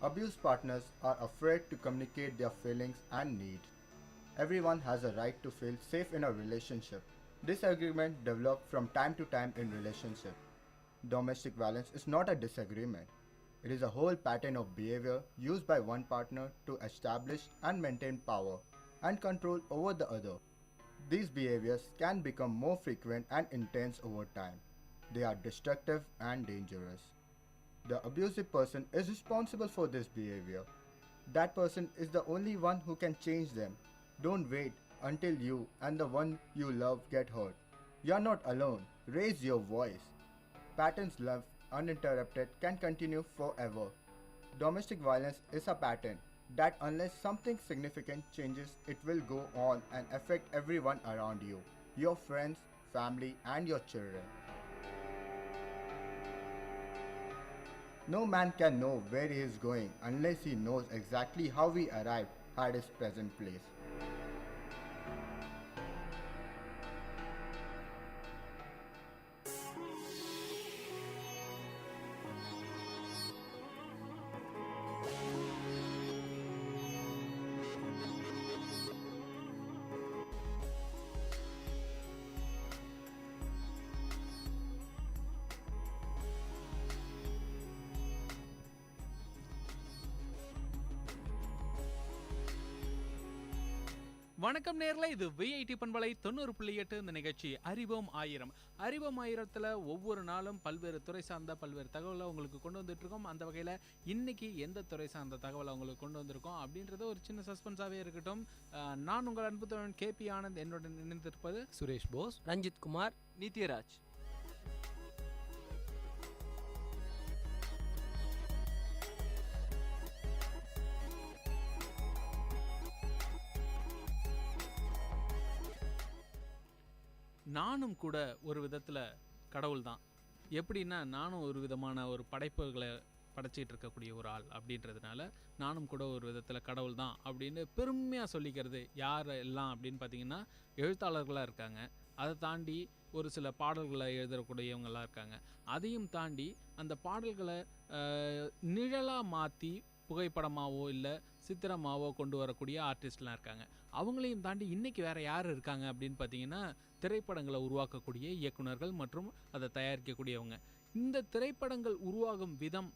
Abused partners are afraid to communicate their feelings and needs. Everyone has a right to feel safe in a relationship. Disagreement develop from time to time in relationship. Domestic violence is not a disagreement. It is a whole pattern of behavior used by one partner to establish and maintain power and control over the other. These behaviors can become more frequent and intense over time. They are destructive and dangerous. The abusive person is responsible for this behavior. That person is the only one who can change them. Don't wait until you and the one you love get hurt. You are not alone. Raise your voice. Patterns left uninterrupted can continue forever. Domestic violence is a pattern that unless something significant changes, it will go on and affect everyone around you, your friends, family, and your children. No man can know where he is going unless he knows exactly how he arrived at his present place. வணக்கம் நேர்ல, இது VIT பண்பலை 90.8. இந்த நிகழ்ச்சி அறிவோம் ஆயிரம். அறிவோம் ஆயிரத்தில் ஒவ்வொரு நாளும் பல்வேறு துறை சார்ந்த பல்வேறு தகவலை உங்களுக்கு கொண்டு வந்துட்டு இருக்கோம். அந்த வகையில் இன்னைக்கு எந்த துறை சார்ந்த தகவலை உங்களுக்கு கொண்டு வந்திருக்கோம் அப்படின்றது ஒரு சின்ன சஸ்பென்ஸாகவே இருக்கட்டும். நான் உங்கள் அன்பு தோழன் கேபி ஆனந்த், என்னுடன் இணைந்திருப்பது சுரேஷ் போஸ், ரஞ்சித் குமார், நித்யராஜ். நானும் கூட ஒரு விதத்தில் கடவுள் தான். எப்படின்னா, நானும் ஒரு விதமான ஒரு படைப்புகளை படைச்சிட்டு இருக்கக்கூடிய ஒரு ஆள் அப்படின்றதுனால நானும் கூட ஒரு விதத்தில் கடவுள் தான் அப்படின்னு பெருமையாக சொல்லிக்கிறது யார் எல்லாம் அப்படின்னு பார்த்தீங்கன்னா, எழுத்தாளர்களாக இருக்காங்க. அதை தாண்டி ஒரு சில பாடல்களை எழுதக்கூடியவங்களாம் இருக்காங்க. அதையும் தாண்டி அந்த பாடல்களை நிழலாக மாற்றி புகைப்படமாவோ இல்லை சித்திரமாவோ கொண்டு வரக்கூடிய ஆர்டிஸ்ட்லாம் இருக்காங்க. அவங்களையும் தாண்டி இன்றைக்கி வேறு யார் இருக்காங்க அப்படின்னு பார்த்தீங்கன்னா, திரைப்படங்களை உருவாக்கக்கூடிய இயக்குனர்கள் மற்றும் அதை தயாரிக்கக்கூடியவங்க. இந்த திரைப்படங்கள் உருவாகும் விதம்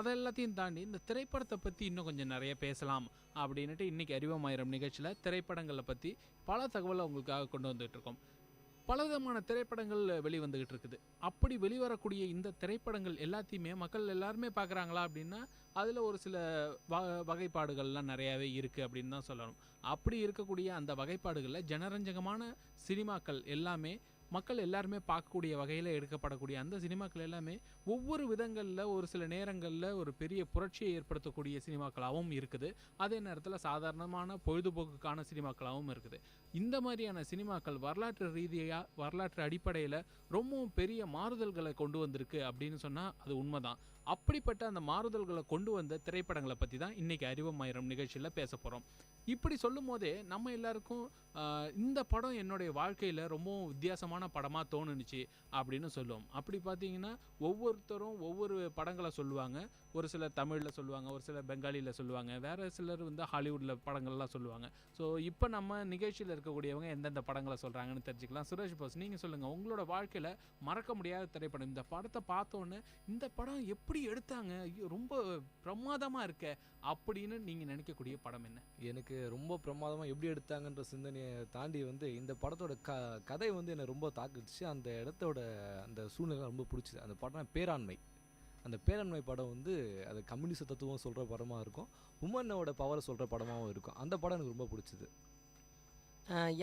அதெல்லாத்தையும் தாண்டி இந்த திரைப்படத்தை பற்றி இன்னும் கொஞ்சம் நிறைய பேசலாம் அப்படின்ட்டு இன்றைக்கி அறிவோமாயிரம் நிகழ்ச்சியில் திரைப்படங்களை பற்றி பல தகவலை உங்களுக்காக கொண்டு வந்துகிட்ருக்கோம். பலவிதமான திரைப்படங்கள் வெளிவந்துக்கிட்டு இருக்குது. அப்படி வெளிவரக்கூடிய இந்த திரைப்படங்கள் எல்லாத்தையுமே மக்கள் எல்லாருமே பார்க்குறாங்களா அப்படின்னா, அதில் ஒரு சில வகைப்பாடுகள்லாம் நிறையாவே இருக்குது அப்படின்னு தான் சொல்லணும். அப்படி இருக்கக்கூடிய அந்த வகைப்பாடுகளில் ஜனரஞ்சகமான சினிமாக்கள் எல்லாமே மக்கள் எல்லாருமே பார்க்கக்கூடிய வகையில் எடுக்கப்படக்கூடிய அந்த சினிமாக்கள் எல்லாமே ஒவ்வொரு விதங்களில் ஒரு சில நேரங்களில் ஒரு பெரிய புரட்சியை ஏற்படுத்தக்கூடிய சினிமாக்களாகவும் இருக்குது. அதே நேரத்தில் சாதாரணமான பொழுதுபோக்குக்கான சினிமாக்களாகவும் இருக்குது. இந்த மாதிரியான சினிமாக்கள் வரலாற்று ரீதியாக வரலாற்று அடிப்படையில் ரொம்பவும் பெரிய மாறுதல்களை கொண்டு வந்திருக்கு அப்படின்னு சொன்னால் அது உண்மைதான். அப்படிப்பட்ட அந்த மாறுதல்களை கொண்டு வந்த திரைப்படங்களை பற்றி தான் இன்றைக்கி அறிவோமாயிரம் நிகழ்ச்சியில் பேச போகிறோம். இப்படி சொல்லும் போதே நம்ம எல்லாருக்கும் இந்த படம் என்னுடைய வாழ்க்கையில் ரொம்பவும் வித்தியாசமான படமாக தோணுனுச்சு அப்படின்னு சொல்லுவோம். அப்படி பார்த்தீங்கன்னா ஒவ்வொருத்தரும் ஒவ்வொரு படங்களை சொல்லுவாங்க. ஒரு சிலர் தமிழில் சொல்லுவாங்க, ஒரு சிலர் பெங்காலியில் சொல்லுவாங்க, வேறு சிலர் ஹாலிவுட்டில் படங்கள்லாம் சொல்லுவாங்க. ஸோ இப்போ நம்ம நிகழ்ச்சியில் இருக்கக்கூடியவங்க எந்தெந்த படங்களை சொல்கிறாங்கன்னு தெரிஞ்சுக்கலாம். சுரேஷ் போஸ், நீங்கள் சொல்லுங்கள், உங்களோட வாழ்க்கையில் மறக்க முடியாத திரைப்படம், இந்த படத்தை பார்த்தோன்னே இந்த படம் எப்படி எடுத்தாங்க, ரொம்ப பிரமாதமாக இருக்க அப்படின்னு நீங்கள் நினைக்கக்கூடிய படம் என்ன? எனக்கு ரொம்ப பிரமாதமாக எப்படி எடுத்தாங்கன்ற சிந்தனையை தாண்டி இந்த படத்தோட கதை என்னை ரொம்ப தாக்குச்சு. அந்த இடத்தோட அந்த சூழ்நிலை ரொம்ப பிடிச்சிது. அந்த படம் பேராண்மை. அந்த பேராண்மை படம் அது கம்யூனிஸ்ட் தத்துவம் சொல்கிற படமாக இருக்கும், உமனோட பவரை சொல்கிற படமாகவும் இருக்கும். அந்த படம் எனக்கு ரொம்ப பிடிச்சிது.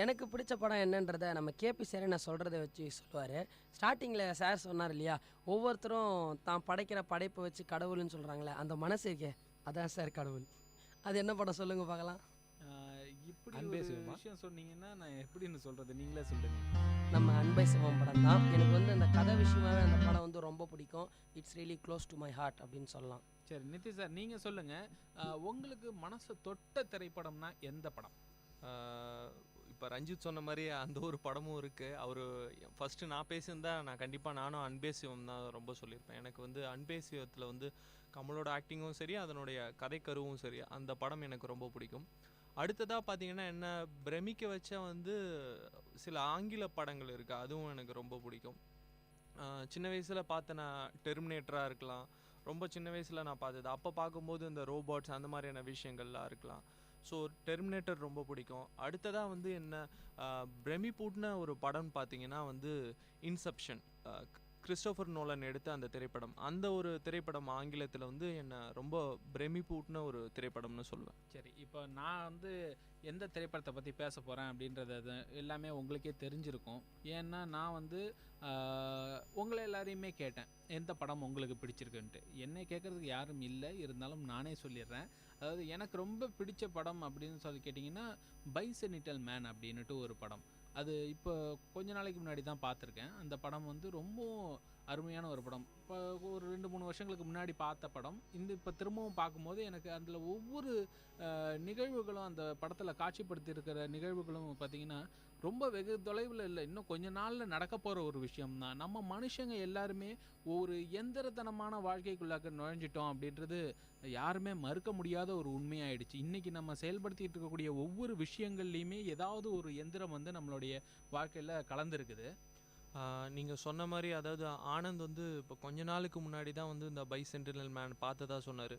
எனக்கு பிடிச்ச படம் என்னன்றதை நம்ம கேபி சார் நான் சொல்கிறத வச்சு சொல்லுவார். ஸ்டார்டிங்கில் சார் சொன்னார் இல்லையா, ஒவ்வொருத்தரும் தான் படைக்கிற படைப்பை வச்சு கடவுள்னு சொல்கிறாங்களே, அந்த மனசு இருக்கே அதான் சார் கடவுள். அது என்ன படம் சொல்லுங்கள் பார்க்கலாம். இப்படி ஒரு விஷயம் சொன்னீங்கன்னா நான் எப்படின்னு சொல்கிறது, நீங்களே சொல்லுங்க. நம்ம அன்பை சிவம் படம் தான். எனக்கு அந்த கதை விஷயமாகவே அந்த படம் ரொம்ப பிடிக்கும். It's really close to my heart அப்படின்னு சொல்லலாம். சரி நித்தி சார், நீங்கள் சொல்லுங்கள், உங்களுக்கு மனசை தொட்ட திரைப்படம்னா எந்த படம்? இப்போ ரஞ்சித் சொன்ன மாதிரி அந்த ஒரு படமும் இருக்குது. அவர் ஃபஸ்ட்டு நான் பேசியிருந்தா நான் கண்டிப்பாக நானும் அன்பே சிவம் தான் ரொம்ப சொல்லியிருப்பேன். எனக்கு அன்பே சிவத்தில் கமலோட ஆக்டிங்கும் சரி, அதனுடைய கதைக்கருவும் சரி, அந்த படம் எனக்கு ரொம்ப பிடிக்கும். அடுத்ததாக பார்த்தீங்கன்னா என்ன பிரமிக்க வச்ச சில ஆங்கில படங்கள் இருக்குது, அதுவும் எனக்கு ரொம்ப பிடிக்கும். சின்ன வயசில் பார்த்த நான் டெர்மினேட்டராக இருக்கலாம், ரொம்ப சின்ன வயசில் நான் பார்த்தது. அப்போ பார்க்கும்போது இந்த ரோபோட்ஸ் அந்த மாதிரியான விஷயங்கள்லாம் இருக்கலாம். ஸோ டெர்மினேட்டர் ரொம்ப பிடிக்கும். அடுத்ததாக என்ன பிரமிப்பூட்டின ஒரு படம்னு பார்த்தீங்கன்னா இன்செப்ஷன், கிறிஸ்டோஃபர் நோலன் எடுத்த அந்த திரைப்படம். அந்த ஒரு திரைப்படம் ஆங்கிலத்தில் என்னை ரொம்ப பிரமிப்பூட்டின ஒரு திரைப்படம்னு சொல்லுவேன். சரி, இப்போ நான் எந்த திரைப்படத்தை பற்றி பேச போகிறேன் அப்படின்றது எல்லாமே உங்களுக்கே தெரிஞ்சிருக்கும். ஏன்னா நான் உங்களை எல்லாரையுமே கேட்டேன் எந்த படம் உங்களுக்கு பிடிச்சிருக்குன்ட்டு. என்னை கேட்குறதுக்கு யாரும் இல்லை, இருந்தாலும் நானே சொல்லிடுறேன். அதாவது எனக்கு ரொம்ப பிடிச்ச படம் அப்படின்னு சொல்லி கேட்டிங்கன்னா பைசெனிட்டல் மேன் அப்படின்ட்டு ஒரு படம். அது இப்போ கொஞ்ச நாளைக்கு முன்னாடி தான் பார்த்துருக்கேன். அந்த படம் ரொம்ப அருமையான ஒரு படம். இப்போ ஒரு 2-3 வருஷங்களுக்கு முன்னாடி பார்த்த படம். இப்போ திரும்பவும் பார்க்கும்போது எனக்கு அதில் ஒவ்வொரு நிகழ்வுகளும், அந்த படத்தில் காட்சிப்படுத்தி இருக்கிற நிகழ்வுகளும் பார்த்திங்கன்னா ரொம்ப வெகு தொலைவில் இல்லை, இன்னும் கொஞ்ச நாளில் நடக்க போகிற ஒரு விஷயம்தான். நம்ம மனுஷங்க எல்லாருமே ஒரு எந்திரத்தனமான வாழ்க்கைக்குள்ளாக்க நுழைஞ்சிட்டோம் அப்படின்றது யாருமே மறுக்க முடியாத ஒரு உண்மையாயிடுச்சு. இன்றைக்கி நம்ம செயல்படுத்திகிட்டு இருக்கக்கூடிய ஒவ்வொரு விஷயங்கள்லையுமே ஏதாவது ஒரு எந்திரம் நம்மளுடைய வாழ்க்கையில் கலந்துருக்குது. நீங்கள் சொன்ன மாதிரி, அதாவது ஆனந்த் இப்போ கொஞ்ச நாளுக்கு முன்னாடி தான் இந்த பைசென்டினல் மேன் பார்த்ததா சொன்னார்.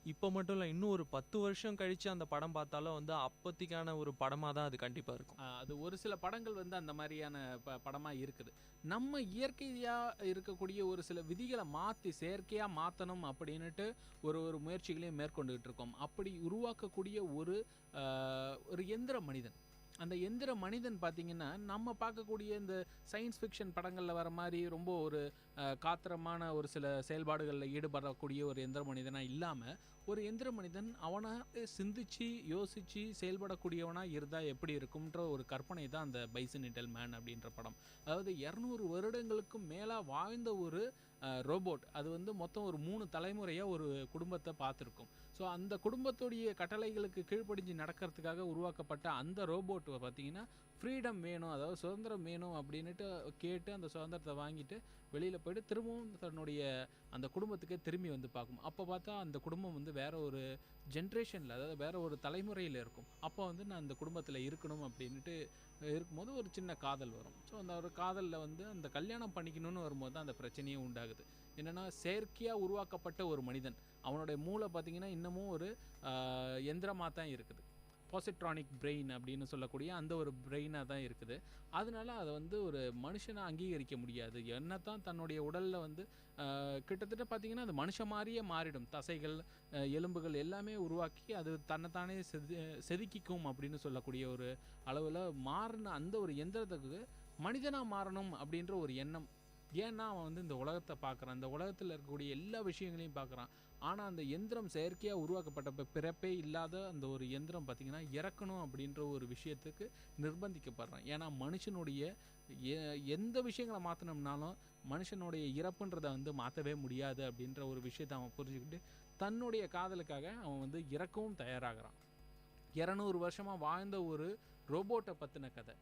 இப்போ மட்டும் இல்லை, இன்னும் ஒரு 10 வருஷம் கழித்து அந்த படம் பார்த்தாலும் வந்து அப்போதைக்கான ஒரு படமாக தான் அது கண்டிப்பாக இருக்கும். அது ஒரு சில படங்கள் வந்து அந்த மாதிரியான படமாக இருக்குது. நம்ம இயற்கையாக இருக்கக்கூடிய ஒரு சில விதிகளை மாற்றி செயற்கையாக மாற்றணும் அப்படின்ட்டு ஒரு முயற்சிகளையும் மேற்கொண்டுகிட்டு இருக்கோம். அப்படி உருவாக்கக்கூடிய ஒரு எந்திர மனிதன், அந்த எந்திர மனிதன் பார்த்திங்கன்னா நம்ம பார்க்கக்கூடிய இந்த சயின்ஸ் ஃபிக்ஷன் படங்களில் வர மாதிரி ரொம்ப ஒரு காத்திரமான ஒரு சில செயல்பாடுகளில் ஈடுபடக்கூடிய ஒரு எந்திர மனிதனாக இல்லாமல், ஒரு எந்திர மனிதன் அவனாக சிந்திச்சு யோசித்து செயல்படக்கூடியவனாக இருந்தால் எப்படி இருக்கும்ன்ற ஒரு கற்பனை தான் அந்த பைசனிட்டல் மேன் அப்படின்ற படம். அதாவது 200 வருடங்களுக்கும் மேலாக வாழ்ந்த ஒரு ரோபோட். அது வந்து மொத்தம் ஒரு 3 தலைமுறையாக ஒரு குடும்பத்தை பார்த்துருக்கும். ஸோ அந்த குடும்பத்துடைய கட்டளைகளுக்கு கீழ்ப்படிஞ்சு நடக்கிறதுக்காக உருவாக்கப்பட்ட அந்த ரோபோட் பார்த்திங்கன்னா ஃப்ரீடம் வேணும், அதாவது சுதந்திரம் வேணும் அப்படின்ட்டு கேட்டு அந்த சுதந்திரத்தை வாங்கிட்டு வெளியில் போய்ட்டு திரும்பவும் தன்னுடைய அந்த குடும்பத்துக்கே திரும்பி வந்து பார்க்கும். அப்போ பார்த்தா அந்த குடும்பம் வந்து வேறு ஒரு ஜென்ரேஷனில், அதாவது வேறு ஒரு தலைமுறையில் இருக்கும். அப்போ வந்து நான் அந்த குடும்பத்தில் இருக்கணும் அப்படின்ட்டு இருக்கும்போது ஒரு சின்ன காதல் வரும். ஸோ அந்த ஒரு காதலில் வந்து அந்த கல்யாணம் பண்ணிக்கணும்னு வரும்போது தான் அந்த பிரச்சனையே உண்டாகுது. என்னென்னா செயற்கையாக உருவாக்கப்பட்ட ஒரு மனிதன், அவனுடைய மூளை பார்த்திங்கன்னா இன்னமும் ஒரு எந்திரமாக தான் இருக்குது. பாசிட்ரானிக் பிரெயின் அப்படின்னு சொல்லக்கூடிய அந்த ஒரு பிரெயினாக தான் இருக்குது. அதனால அதை வந்து ஒரு மனுஷனை அங்கீகரிக்க முடியாது. என்ன தான் தன்னுடைய உடலில் வந்து கிட்டத்தட்ட பார்த்திங்கன்னா அது மனுஷன் மாதிரியே மாறிடும். தசைகள், எலும்புகள் எல்லாமே உருவாக்கி அது தன்னைத்தானே செதுக்கிக்கும் அப்படின்னு சொல்லக்கூடிய ஒரு அளவில் மாறின அந்த ஒரு எந்திரத்துக்கு மனிதனாக மாறணும் அப்படின்ற ஒரு எண்ணம். ஏன்னா அவன் வந்து இந்த உலகத்தை பார்க்குறான், இந்த உலகத்தில் இருக்கக்கூடிய எல்லா விஷயங்களையும் பார்க்குறான். ஆனால் அந்த எந்திரம் செயற்கையாக உருவாக்கப்பட்ட பிறப்பே இல்லாத அந்த ஒரு எந்திரம் பார்த்திங்கன்னா இறக்கணும் அப்படின்ற ஒரு விஷயத்துக்கு நிர்பந்திக்கப்படுறான். ஏன்னா மனுஷனுடைய எந்த விஷயங்களை மாற்றினோம்னாலும் மனுஷனுடைய இறப்புன்றதை வந்து மாற்றவே முடியாது அப்படின்ற ஒரு விஷயத்தை அவன் புரிஞ்சுக்கிட்டு தன்னுடைய காதலுக்காக அவன் வந்து இறக்கவும் தயாராகிறான். 200 வருஷமாக வாழ்ந்த ஒரு ரோபோட்டை பற்றின கதை.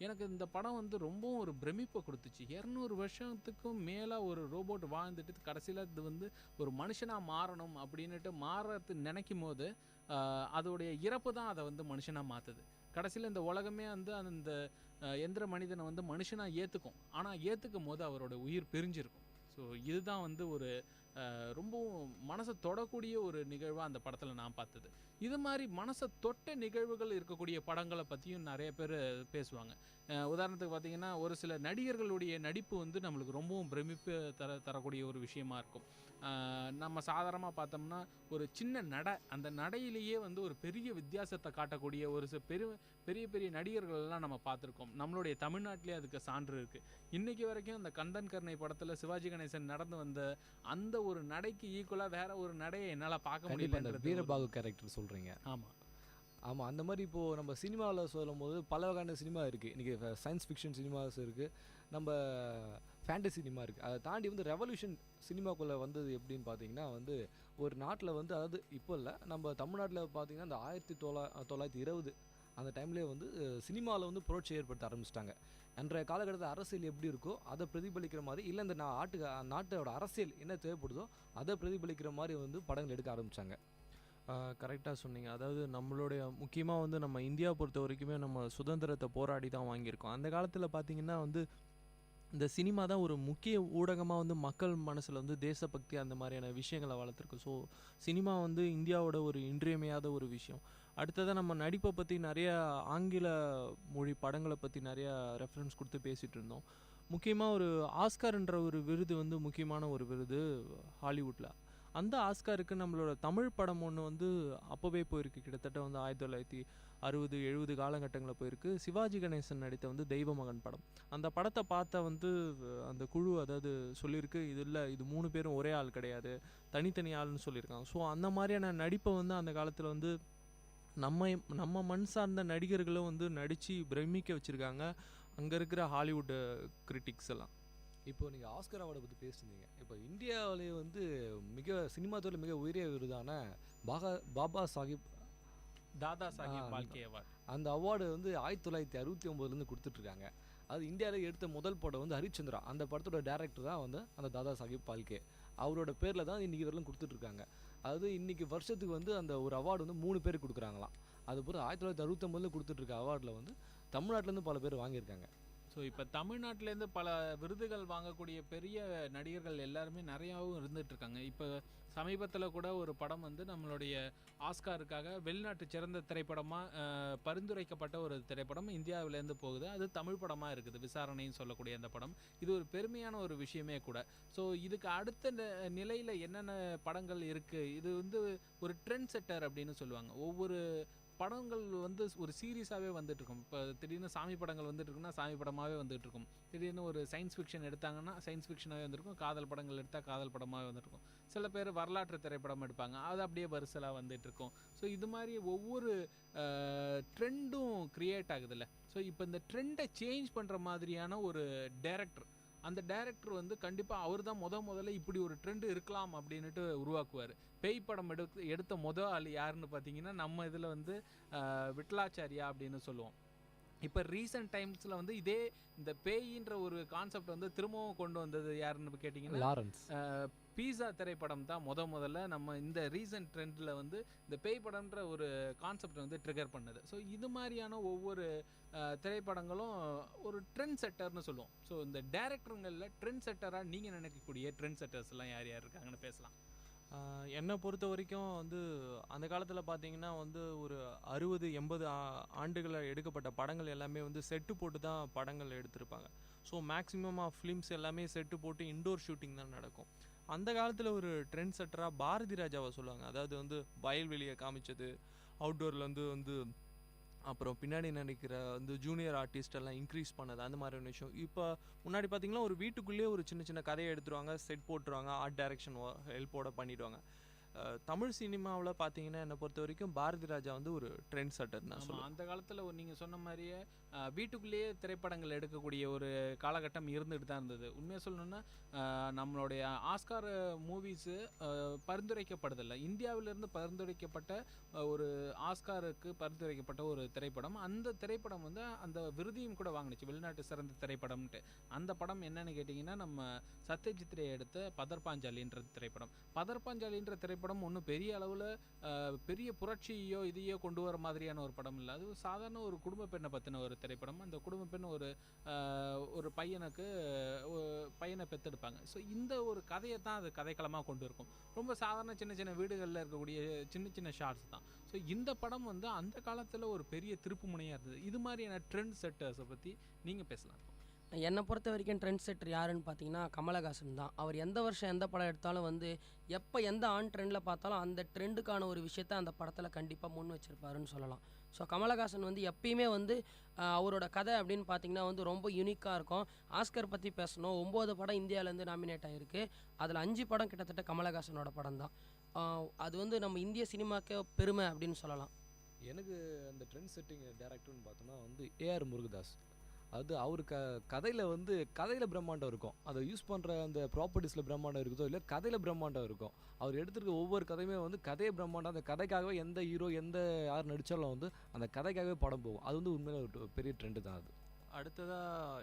எனக்கு இந்த படம் வந்து ரொம்பவும் ஒரு பிரமிப்பை கொடுத்துச்சு. 200 வருஷத்துக்கும் மேலே ஒரு ரோபோட் வாழ்ந்துட்டு கடைசியில் இது வந்து ஒரு மனுஷனாக மாறணும் அப்படின்ட்டு மாறத்து நினைக்கும் போது அதோடைய இறப்பு தான் அதை வந்து மனுஷனாக மாற்றுது. கடைசியில் இந்த உலகமே வந்து அந்த எந்திர மனிதனை வந்து மனுஷனாக ஏற்றுக்கும். ஆனால் ஏற்றுக்கும் போது அவரோட உயிர் பிரிஞ்சிருக்கும். ஸோ இதுதான் வந்து ஒரு ரொம்பவும் மனசை தொடக்கூடிய ஒரு நிகழ்வாக அந்த படத்தில் நான் பார்த்தது. இது மாதிரி மனசை தொட்ட நிகழ்வுகள் இருக்கக்கூடிய படங்களை பற்றியும் நிறைய பேர் பேசுவாங்க. உதாரணத்துக்கு பார்த்திங்கன்னா ஒரு சில நடிகர்களுடைய நடிப்பு வந்து நம்மளுக்கு ரொம்பவும் பிரமிப்பு தரக்கூடிய ஒரு விஷயமா இருக்கும். நம்ம சாதாரணமாக பார்த்தோம்னா ஒரு சின்ன நடை, அந்த நடையிலேயே வந்து ஒரு பெரிய வித்தியாசத்தை காட்டக்கூடிய ஒரு பெரிய பெரிய நடிகர்கள்லாம் நம்ம பார்த்துருக்கோம். நம்மளுடைய தமிழ்நாட்டிலே அதுக்கு சான்று இருக்குது. இன்றைக்கி வரைக்கும் அந்த கந்தன் கருணை படத்தில் சிவாஜி கணேசன் நடந்து வந்த அந்த ஒரு நடைக்கு ஈக்குவலாக வேற ஒரு நடையை என்னால் பார்க்க முடியல. வீரபாகு கேரக்டர் சொல்கிறீங்க? ஆமாம். அந்த மாதிரி இப்போது நம்ம சினிமாவில் சொல்லும் போது பல வகையான சினிமா இருக்குது. இன்றைக்கி சயின்ஸ் ஃபிக்ஷன் சினிமாஸ் இருக்குது, நம்ம ஃபேண்டசி சினிமா இருக்குது. அதை தாண்டி வந்து ரெவல்யூஷன் சினிமாக்குள்ளே வந்தது எப்படின்னு பார்த்தீங்கன்னா வந்து ஒரு நாட்டில் வந்து, அதாவது இப்போ இல்லை, நம்ம தமிழ்நாட்டில் பார்த்தீங்கன்னா இந்த 1920 அந்த டைம்லேயே வந்து சினிமாவில் வந்து புரட்சி ஏற்படுத்த ஆரம்பிச்சிட்டாங்க. அன்றைய காலகட்டத்தில் அரசியல் எப்படி இருக்கோ அதை பிரதிபலிக்கிற மாதிரி, இல்லை இந்த நாட்டோட அரசியல் என்ன தேவைப்படுதோ அதை பிரதிபலிக்கிற மாதிரி வந்து படங்கள் எடுக்க ஆரம்பித்தாங்க. கரெக்டாக சொன்னீங்க. அதாவது நம்மளுடைய முக்கியமாக வந்து நம்ம இந்தியா பொறுத்த வரைக்குமே நம்ம சுதந்திரத்தை போராடி தான் வாங்கியிருக்கோம். அந்த காலத்தில் பார்த்திங்கன்னா வந்து இந்த சினிமா தான் ஒரு முக்கிய ஊடகமாக வந்து மக்கள் மனசில் வந்து தேசபக்தி அந்த மாதிரியான விஷயங்களை வளர்த்துருக்கு. ஸோ சினிமா வந்து இந்தியாவோட ஒரு இன்றியமையாத ஒரு விஷயம். அடுத்ததாக நம்ம நடிப்பை பற்றி நிறைய ஆங்கில மொழி படங்களை பற்றி நிறையா ரெஃபரன்ஸ் கொடுத்து பேசிகிட்டு இருந்தோம். முக்கியமாக ஒரு ஆஸ்கார்ன்ற ஒரு விருது வந்து முக்கியமான ஒரு விருது ஹாலிவுட்டில். அந்த ஆஸ்காருக்கு நம்மளோட தமிழ் படம் ஒன்று வந்து அப்போவே போயிருக்கு. கிட்டத்தட்ட வந்து 1960-70 காலகட்டங்களில் போயிருக்கு. சிவாஜி கணேசன் நடித்த வந்து தெய்வ மகன் படம். அந்த படத்தை பார்த்த வந்து அந்த குழு அதாவது சொல்லியிருக்கு, இது இல்லை, இது 3 பேரும் ஒரே ஆள் கிடையாது, தனித்தனி ஆள்னு சொல்லியிருக்காங்க. ஸோ அந்த மாதிரியான நடிப்பை வந்து அந்த காலத்தில் வந்து நம்ம மண் சார்ந்த நடிகர்களும் வந்து நடித்து பிரமிக்க வச்சுருக்காங்க அங்கே இருக்கிற ஹாலிவுட் கிரிட்டிக்ஸ் எல்லாம். இப்போ நீங்கள் ஆஸ்கர் அவார்டை பற்றி பேசியிருந்தீங்க. இப்போ இந்தியாவிலே வந்து சினிமா துறையில் மிக உயரிய விருதான தாதா சாஹிப் பால்கே அவார்டு, அந்த அவார்டு வந்து 1969 கொடுத்துட்ருக்காங்க. அது இந்தியாவில் எடுத்த முதல் படம் வந்து ஹரிச்சந்திரா, அந்த படத்தோட டேரக்டர் தான் வந்து அந்த தாதா சாஹிப் பால்கே, அவரோட பேரில் தான் இன்றைக்கி வரலும் கொடுத்துட்ருக்காங்க. அது இன்றைக்கி வருஷத்துக்கு வந்து அந்த ஒரு அவார்டு வந்து 3 பேர் கொடுக்குறாங்களாம். அது பிறகு 1969 கொடுத்துட்ருக்க அவார்டில் வந்து தமிழ்நாட்டிலேருந்து பல பேர் வாங்கியிருக்காங்க. ஸோ இப்போ தமிழ்நாட்டிலேருந்து பல விருதுகள் வாங்கக்கூடிய பெரிய நடிகர்கள் எல்லாருமே நிறையாவும் இருந்துகிட்ருக்காங்க. இப்போ சமீபத்தில் கூட ஒரு படம் வந்து நம்மளுடைய ஆஸ்காருக்காக வெளிநாட்டு சிறந்த திரைப்படமாக பரிந்துரைக்கப்பட்ட ஒரு திரைப்படம் இந்தியாவிலேருந்து போகுது. அது தமிழ் படமாக இருக்குது, விசாரணைன்னு சொல்லக்கூடிய அந்த படம். இது ஒரு பெருமையான ஒரு விஷயமே கூட. ஸோ இதுக்கு அடுத்த நிலையில் என்னென்ன படங்கள் இருக்குது, இது வந்து ஒரு ட்ரெண்ட் செட்டர் அப்படின்னு சொல்லுவாங்க. ஒவ்வொரு படங்கள் வந்து ஒரு சீரியஸாகவே வந்துட்டுருக்கும். இப்போ திடீர்னு சாமி படங்கள் வந்துட்டுருக்குன்னா சாமி படமாகவே வந்துட்டுருக்கும். திடீர்னு ஒரு சயின்ஸ் ஃபிக்ஷன் எடுத்தாங்கன்னா சயின்ஸ் ஃபிக்ஷனாகவே வந்திருக்கும். காதல் படங்கள் எடுத்தால் காதல் படமாகவே வந்துருக்கும். சில பேர் வரலாற்று திரைப்படம் எடுப்பாங்க, அது அப்படியே வரிசலாக வந்துட்டுருக்கும். ஸோ இது மாதிரி ஒவ்வொரு ட்ரெண்டும் க்ரியேட் ஆகுதுல்ல. ஸோ இப்போ இந்த ட்ரெண்டை சேஞ்ச் பண்ணுற மாதிரியான ஒரு டைரக்டர், அந்த டைரக்டர் வந்து கண்டிப்பாக அவர் தான் முதல்ல இப்படி ஒரு ட்ரெண்ட் இருக்கலாம் அப்படின்ட்டு உருவாக்குவார். பேய் படம் எடுத்த ஆள் யாருன்னு பார்த்தீங்கன்னா நம்ம இதில் வந்து விட்லாச்சாரியா அப்படின்னு சொல்லுவோம். இப்போ ரீசெண்ட் டைம்ஸில் வந்து இதே இந்த பேயின்ற ஒரு கான்செப்ட் வந்து திரும்பவும் கொண்டு வந்தது யாருன்னு கேட்டிங்கன்னா லாரன்ஸ். பீஸா திரைப்படம் தான் முதல்ல நம்ம இந்த ரீசெண்ட் ட்ரெண்டில் வந்து இந்த பேய் படம்ன்ற ஒரு கான்செப்ட் வந்து ட்ரிகர் பண்ணுது. ஸோ இது மாதிரியான ஒவ்வொரு திரைப்படங்களும் ஒரு ட்ரெண்ட் செட்டர்னு சொல்லுவோம். ஸோ இந்த டைரக்டருங்களில் ட்ரெண்ட் செட்டராக நீங்கள் நினைக்கக்கூடிய ட்ரெண்ட் செட்டர்ஸ்லாம் யார் யார் இருக்காங்கன்னு பேசலாம். என்னை பொறுத்த வரைக்கும் வந்து அந்த காலத்தில் பார்த்தீங்கன்னா வந்து ஒரு 60-80 ஆண்டுகளை எடுக்கப்பட்ட படங்கள் எல்லாமே வந்து செட்டு போட்டு தான் படங்கள் எடுத்திருப்பாங்க. ஸோ மேக்ஸிமம் ஆஃப் ஃபிலிம்ஸ் எல்லாமே செட்டு போட்டு இன்டோர் ஷூட்டிங் தான் நடக்கும். அந்த காலத்தில் ஒரு ட்ரெண்ட் செட்டராக பாரதி ராஜாவை சொல்லுவாங்க. அதாவது வந்து வயல்வெளியை காமிச்சது, அவுட்டோரில் வந்து அப்புறம் பின்னாடி நினைக்கிற வந்து ஜூனியர் ஆர்டிஸ்ட் எல்லாம் இன்க்ரீஸ் பண்ணது, அந்த மாதிரி ஒரு விஷயம். இப்போ முன்னாடி பார்த்தீங்கன்னா ஒரு வீட்டுக்குள்ளேயே ஒரு சின்ன சின்ன கதையை எடுத்துருவாங்க, செட் போட்டுருவாங்க, ஆர்ட் டைரக்ஷன் ஹெல்ப்போட பண்ணிவிடுவாங்க. தமிழ் சினிமாவில் பார்த்தீங்கன்னா என்னை பொறுத்த வரைக்கும் பாரதி ராஜா வந்து ஒரு ட்ரெண்ட் செட்டர் தான் சொல்லுவேன். அந்த காலத்தில் நீங்கள் சொன்ன மாதிரியே வீட்டுக்குள்ளேயே திரைப்படங்கள் எடுக்கக்கூடிய ஒரு காலகட்டம் இருந்துகிட்டு தான் இருந்தது. உண்மையாக சொல்லணுன்னா நம்மளுடைய ஆஸ்கார் மூவிஸு பரிந்துரைக்கப்படுதில்லை. இந்தியாவிலேருந்து பரிந்துரைக்கப்பட்ட ஒரு ஆஸ்காருக்கு பரிந்துரைக்கப்பட்ட ஒரு திரைப்படம், அந்த திரைப்படம் வந்து அந்த விருதையும் கூட வாங்கினுச்சு, வெளிநாட்டு சிறந்த திரைப்படம்ன்ட்டு. அந்த படம் என்னன்னு கேட்டிங்கன்னா நம்ம சத்யஜித் ரே எடுத்த பதர்பாஞ்சாலின்ற திரைப்படம். பதர்பாஞ்சாலின்ற திரைப்படம் ஒன்றும் பெரிய அளவில் பெரிய புரட்சியோ இதையோ கொண்டு வர மாதிரியான ஒரு படம் இல்லை. அது சாதாரண ஒரு குடும்ப பெண்ணை பற்றின ஒரு திரைப்படம். அந்த குடும்ப பெண் ஒரு பையனை பெற்றெடுப்பாங்க. ஸோ இந்த ஒரு கதையை தான் அது கதைக்களமாக கொண்டு இருக்கும். ரொம்ப சாதாரண சின்ன சின்ன வீடுகளில் இருக்கக்கூடிய சின்ன சின்ன ஷார்ட்ஸ் தான். ஸோ இந்த படம் வந்து அந்த காலத்தில் ஒரு பெரிய திருப்பு முனையாக இருந்தது. இது மாதிரியான ட்ரெண்ட் செட்டர்ஸை பற்றி நீங்கள் பேசலாம். என்னை பொறுத்த வரைக்கும் ட்ரெண்ட் செட்டர் யாருன்னு பார்த்தீங்கன்னா கமலஹாசன் தான். அவர் எந்த வருஷம் எந்த படம் எடுத்தாலும் வந்து எப்போ எந்த ஆன் ட்ரெண்டில் பார்த்தாலும் அந்த ட்ரெண்டுக்கான ஒரு விஷயத்த அந்த படத்தில் கண்டிப்பாக முன் வச்சுருப்பாருன்னு சொல்லலாம். ஸோ கமலஹாசன் வந்து எப்பயுமே வந்து அவரோட கதை அப்படின்னு பார்த்தீங்கன்னா வந்து ரொம்ப யூனிக்காக இருக்கும். ஆஸ்கர் பற்றி பேசணும், 9 படம் இந்தியாவிலேருந்து நாமினேட் ஆகிருக்கு. அதில் 5 படம் கிட்டத்தட்ட கமலஹாசனோட படம் தான். அது வந்து நம்ம இந்திய சினிமாக்கே பெருமை அப்படின்னு சொல்லலாம். எனக்கு அந்த ட்ரெண்ட் செட்டிங் டேரக்டர்னு பார்த்தோன்னா வந்து ஏஆர் முருகதாஸ். அது அவர் கதையில் பிரம்மாண்டம் இருக்கும். அதை யூஸ் பண்ணுற அந்த ப்ராப்பர்ட்டிஸில் பிரம்மாண்டம் இருக்குதோ இல்லை கதையில் பிரம்மாண்டம் இருக்கும். அவர் எடுத்துருக்க ஒவ்வொரு கதையுமே வந்து கதையை பிரம்மாண்டம், அந்த கதைக்காகவே எந்த ஹீரோ யார் நடித்தாலும் வந்து அந்த கதைக்காகவே படம் போகும். அது வந்து உண்மையில ஒரு பெரிய ட்ரெண்டு தான். அது அடுத்ததாக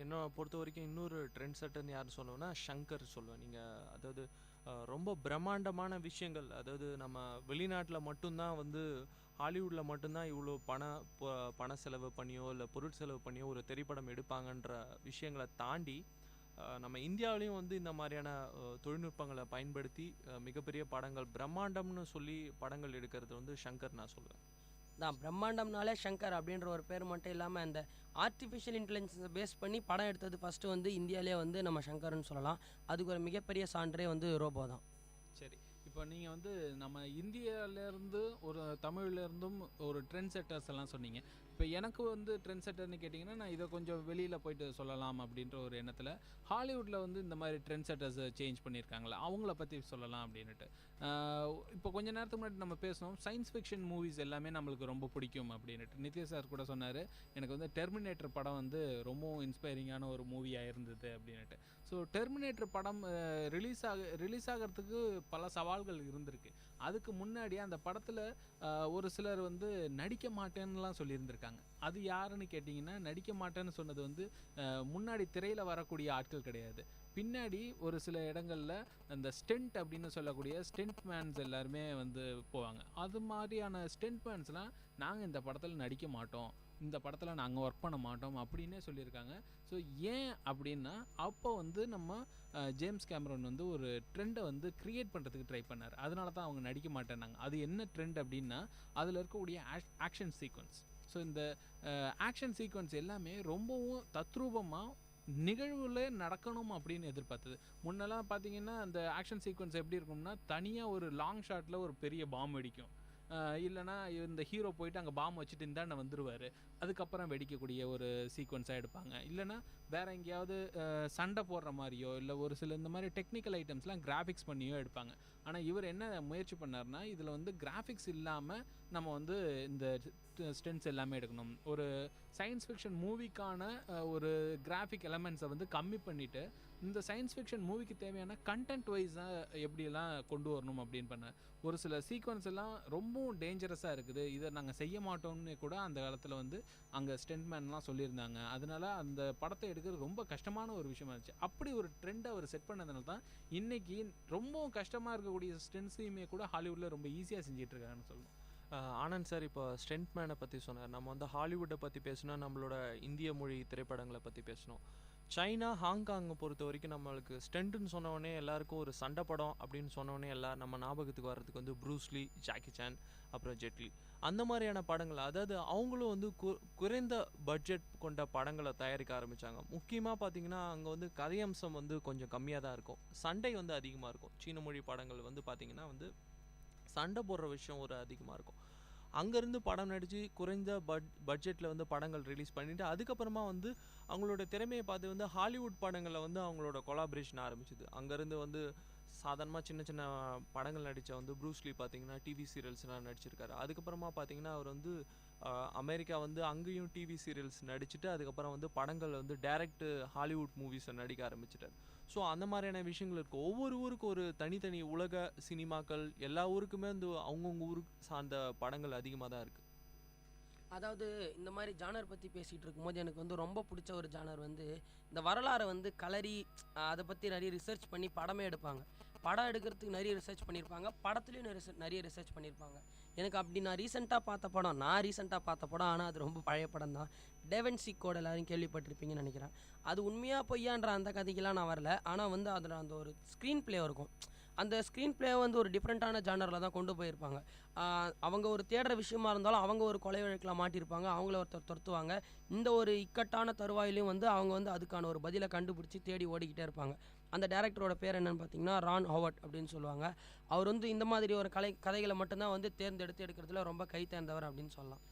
என்னை பொறுத்த வரைக்கும் இன்னொரு ட்ரெண்ட் செட்டர்னு யார் சொல்லுவேன்னா சங்கர் சொல்லுவேன். நீங்கள் அதாவது ரொம்ப பிரம்மாண்டமான விஷயங்கள், அதாவது நம்ம வெளிநாட்டில் மட்டும்தான் வந்து ஹாலிவுட்டில் மட்டும்தான் இவ்வளோ பண செலவு பண்ணியோ இல்லை பொருள் செலவு பண்ணியோ ஒரு திரைப்படம் எடுப்பாங்கன்ற விஷயங்களை தாண்டி நம்ம இந்தியாவிலையும் வந்து இந்த மாதிரியான தொழில்நுட்பங்களை பயன்படுத்தி மிகப்பெரிய படங்கள் பிரம்மாண்டம்னு சொல்லி படங்கள் எடுக்கிறது வந்து சங்கர் நான் சொல்லுவேன். தான் பிரம்மாண்டம்னாலே சங்கர் அப்படின்ற ஒரு பேர் மட்டும் இல்லாமல் அந்த ஆர்டிஃபிஷியல் இன்டெலிஜென்ஸை பேஸ் பண்ணி படம் எடுத்தது ஃபஸ்ட்டு வந்து இந்தியாவிலே வந்து நம்ம சங்கர்னு சொல்லலாம். அதுக்கு ஒரு மிகப்பெரிய சான்றே வந்து ரோபோ தான். சரி, இப்போ நீங்கள் வந்து நம்ம இந்தியாவிலேருந்து ஒரு தமிழ்லேருந்தும் ஒரு ட்ரெண்ட் செட்டர்ஸ் எல்லாம் சொன்னீங்க. இப்போ எனக்கு வந்து ட்ரெண்ட் செட்டர்னு கேட்டிங்கன்னா நான் இதை கொஞ்சம் வெளியில் போயிட்டு சொல்லலாம் அப்படின்ற ஒரு எண்ணத்தில் ஹாலிவுட்டில் வந்து இந்த மாதிரி ட்ரெண்ட் செட்டர்ஸை சேஞ்ச் பண்ணியிருக்காங்களே அவங்கள பற்றி சொல்லலாம் அப்படின்ட்டு. இப்போ கொஞ்ச நேரத்துக்கு முன்னாடி நம்ம பேசணும் சயின்ஸ் ஃபிக்ஷன் மூவிஸ் எல்லாமே நம்மளுக்கு ரொம்ப பிடிக்கும் அப்படின்ட்டு. நித்யேஷ் சார் கூட சொன்னார் எனக்கு வந்து டெர்மினேட்டர் படம் வந்து ரொம்பவும் இன்ஸ்பைரிங்கான ஒரு மூவியாக இருந்தது அப்படின்ட்டு. ஸோ டெர்மினேட்டர் படம் ரிலீஸ் ஆகிறதுக்கு பல சவால்கள் இருந்திருக்கு. அதுக்கு முன்னாடி அந்த படத்தில் ஒரு சிலர் வந்து நடிக்க மாட்டேன்னுலாம் சொல்லியிருந்திருக்காங்க. அது யாருன்னு கேட்டிங்கன்னா, நடிக்க மாட்டேன்னு சொன்னது வந்து முன்னாடி திரையில் வரக்கூடிய ஆட்கள் கிடையாது. பின்னாடி ஒரு சில இடங்களில் அந்த ஸ்டெண்ட் அப்படின்னு சொல்லக்கூடிய ஸ்டெண்ட் மேன்ஸ் எல்லாருமே வந்து போவாங்க. அது மாதிரியான ஸ்டெண்ட் மேன்ஸ்லாம் நாங்கள் இந்த படத்தில் நடிக்க மாட்டோம், இந்த படத்தில் நாங்கள் ஒர்க் பண்ண மாட்டோம் அப்படின்னே சொல்லியிருக்காங்க. ஸோ ஏன் அப்படின்னா, அப்போ வந்து நம்ம ஜேம்ஸ் கேமரன் வந்து ஒரு ட்ரெண்டை வந்து க்ரியேட் பண்ணுறதுக்கு ட்ரை பண்ணார். அதனால தான் அவங்க நடிக்க மாட்டேன்னாங்க. அது என்ன ட்ரெண்ட் அப்படின்னா, அதில் இருக்கக்கூடிய ஆக்ஷன் சீக்வன்ஸ். ஸோ இந்த ஆக்ஷன் சீக்வன்ஸ் எல்லாமே ரொம்பவும் தத்ரூபமாக நிகழ்வில் நடக்கணும் அப்படின்னு எதிர்பார்த்தது. முன்னெல்லாம் பார்த்தீங்கன்னா அந்த ஆக்ஷன் சீக்வன்ஸ் எப்படி இருக்கும்னா, தனியாக ஒரு லாங் ஷாட்டில் ஒரு பெரிய பாம் வெடிக்கும், இல்லைனா இந்த ஹீரோ போயிட்டு அங்கே பாம் வச்சுட்டு இந்தாண்ட வந்துடுவார், அதுக்கப்புறம் வெடிக்கக்கூடிய ஒரு சீக்வன்ஸாக எடுப்பாங்க. இல்லைனா வேறு எங்கேயாவது சண்டை போடுற மாதிரியோ இல்லை ஒரு சில இந்த மாதிரி டெக்னிக்கல் ஐட்டம்ஸ்லாம் கிராஃபிக்ஸ் பண்ணியோ எடுப்பாங்க. ஆனால் இவர் என்ன முயற்சி பண்ணார்னா, இதில் வந்து கிராஃபிக்ஸ் இல்லாமல் நம்ம வந்து இந்த ஸ்டென்ட்ஸ் எல்லாமே எடுக்கணும். ஒரு சயின்ஸ் ஃபிக்ஷன் மூவிக்கான ஒரு கிராஃபிக் எலமெண்ட்ஸை வந்து கம்மி பண்ணிவிட்டு இந்த சயின்ஸ் ஃபிக்ஷன் மூவிக்கு தேவையான கண்டென்ட் வைஸாக எப்படியெல்லாம் கொண்டு வரணும் அப்படின்னு பண்ண ஒரு சில சீக்வன்ஸ் எல்லாம் ரொம்பவும் டேஞ்சரஸாக இருக்குது, இதை நாங்கள் செய்ய மாட்டோம்னு கூட அந்த காலத்தில் வந்து அங்கே ஸ்டென்ட்மேன்லாம் சொல்லியிருந்தாங்க. அதனால அந்த படத்தை எடுக்கிறது ரொம்ப கஷ்டமான ஒரு விஷயமா இருந்துச்சு. அப்படி ஒரு ட்ரெண்டை அவர் செட் பண்ணதுனால தான் இன்றைக்கி ரொம்பவும் கஷ்டமாக இருக்கக்கூடிய ஸ்டென்ட்ஸையுமே கூட ஹாலிவுட்டில் ரொம்ப ஈஸியாக செஞ்சிட்ருக்காங்கன்னு சொல்லணும். ஆனந்த் சார் இப்போ ஸ்டென்ட் மேனை பற்றி சொன்னார். நம்ம வந்து ஹாலிவுட்டை பற்றி பேசணும், நம்மளோட இந்திய மொழி திரைப்படங்களை பற்றி பேசணும். சைனா, ஹாங்காங்கை பொறுத்த வரைக்கும் நம்மளுக்கு ஸ்டெண்ட்டுன்னு சொன்னோடனே எல்லாருக்கும் ஒரு சண்டை படம் அப்படின்னு சொன்னோடனே எல்லாம் நம்ம ஞாபகத்துக்கு வர்றதுக்கு வந்து ப்ரூஸ்லி, ஜாக்கி சான், அப்புறம் ஜெட்லி, அந்த மாதிரியான படங்கள். அதாவது அவங்களும் வந்து குறைந்த பட்ஜெட் கொண்ட படங்களை தயாரிக்க ஆரம்பித்தாங்க. முக்கியமாக பார்த்திங்கன்னா அங்கே வந்து கதையம்சம் வந்து கொஞ்சம் கம்மியாக தான் இருக்கும், சண்டை வந்து அதிகமாக இருக்கும். சீன மொழி படங்கள் வந்து பார்த்திங்கன்னா வந்து சண்டை போடுற விஷயம் ஒரு அதிகமாக இருக்கும். அங்கேருந்து படம் நடித்து குறைந்த பட்ஜெட்டில் வந்து படங்கள் ரிலீஸ் பண்ணிவிட்டு அதுக்கப்புறமா வந்து அவங்களோட திறமையை பார்த்து வந்து ஹாலிவுட் படங்களில் வந்து அவங்களோட கொலாபரேஷன் ஆரம்பிச்சிது. அங்கேருந்து வந்து சாதாரணமாக சின்ன சின்ன படங்கள் நடித்த வந்து ப்ரூஸ்லி பார்த்திங்கன்னா டிவி சீரியல்ஸ்லாம் நடிச்சிருக்காரு. அதுக்கப்புறமா பார்த்திங்கன்னா அவர் வந்து அமெரிக்கா வந்து அங்கேயும் டிவி சீரியல்ஸ் நடிச்சுட்டு அதுக்கப்புறம் வந்து படங்கள் வந்து டைரக்ட் ஹாலிவுட் மூவிஸை நடிக்க ஆரம்பிச்சிட்டார். ஸோ அந்த மாதிரியான விஷயங்கள் இருக்குது. ஒவ்வொரு ஊருக்கும் ஒரு தனித்தனி உலக சினிமாக்கள், எல்லா ஊருக்குமே வந்து அவங்கவுங்க ஊருக்கு சார்ந்த படங்கள் அதிகமாக தான் இருக்குது. அதாவது இந்த மாதிரி ஜானர் பற்றி பேசிகிட்டு இருக்கும்போது எனக்கு வந்து ரொம்ப பிடிச்ச ஒரு ஜானர் வந்து இந்த வரலாறை வந்து கலரி அதை பற்றி நிறைய ரிசர்ச் பண்ணி படமே எடுப்பாங்க. படம் எடுக்கிறதுக்கு நிறைய ரிசர்ச் பண்ணியிருப்பாங்க, படத்துலேயும் நிறைய ரிசர்ச் பண்ணியிருப்பாங்க. எனக்கு அப்படி நான் ரீசெண்டாக பார்த்த படம் ஆனால் அது ரொம்ப பழைய படம் தான். டேவன்சி கோட் எல்லாரும் கேள்விப்பட்டிருப்பீங்கன்னு நினைக்கிறேன். அது உண்மையாக பொய்யான்ற அந்த கதைக்கெல்லாம் நான் வரல. ஆனால் வந்து அதில் அந்த ஒரு ஸ்க்ரீன் பிளே இருக்கும், அந்த ஸ்க்ரீன் பிளே வந்து ஒரு டிஃப்ரெண்ட்டான ஜானரில் தான் கொண்டு போயிருப்பாங்க. அவங்க ஒரு தேடுற விஷயமா இருந்தாலும் அவங்க ஒரு கொலை வழக்கில் மாட்டியிருப்பாங்க, அவங்கள ஒருத்தர் துரத்துவாங்க. இந்த ஒரு இக்கட்டான தருவாயிலையும் வந்து அவங்க வந்து அதுக்கான ஒரு பதிலை கண்டுபிடிச்சி தேடி ஓடிக்கிட்டே இருப்பாங்க. அந்த டேரக்டரோட பேர் என்னென்னு பார்த்தீங்கன்னா ரான் ஹோவர்ட் அப்படின்னு சொல்லுவாங்க. அவர் வந்து இந்த மாதிரி ஒரு கதைகளை மட்டும்தான் வந்து தேர்ந்தெடுத்து எடுக்கிறதுல ரொம்ப கை தேர்ந்தவர் அப்படின்னு சொல்லலாம்.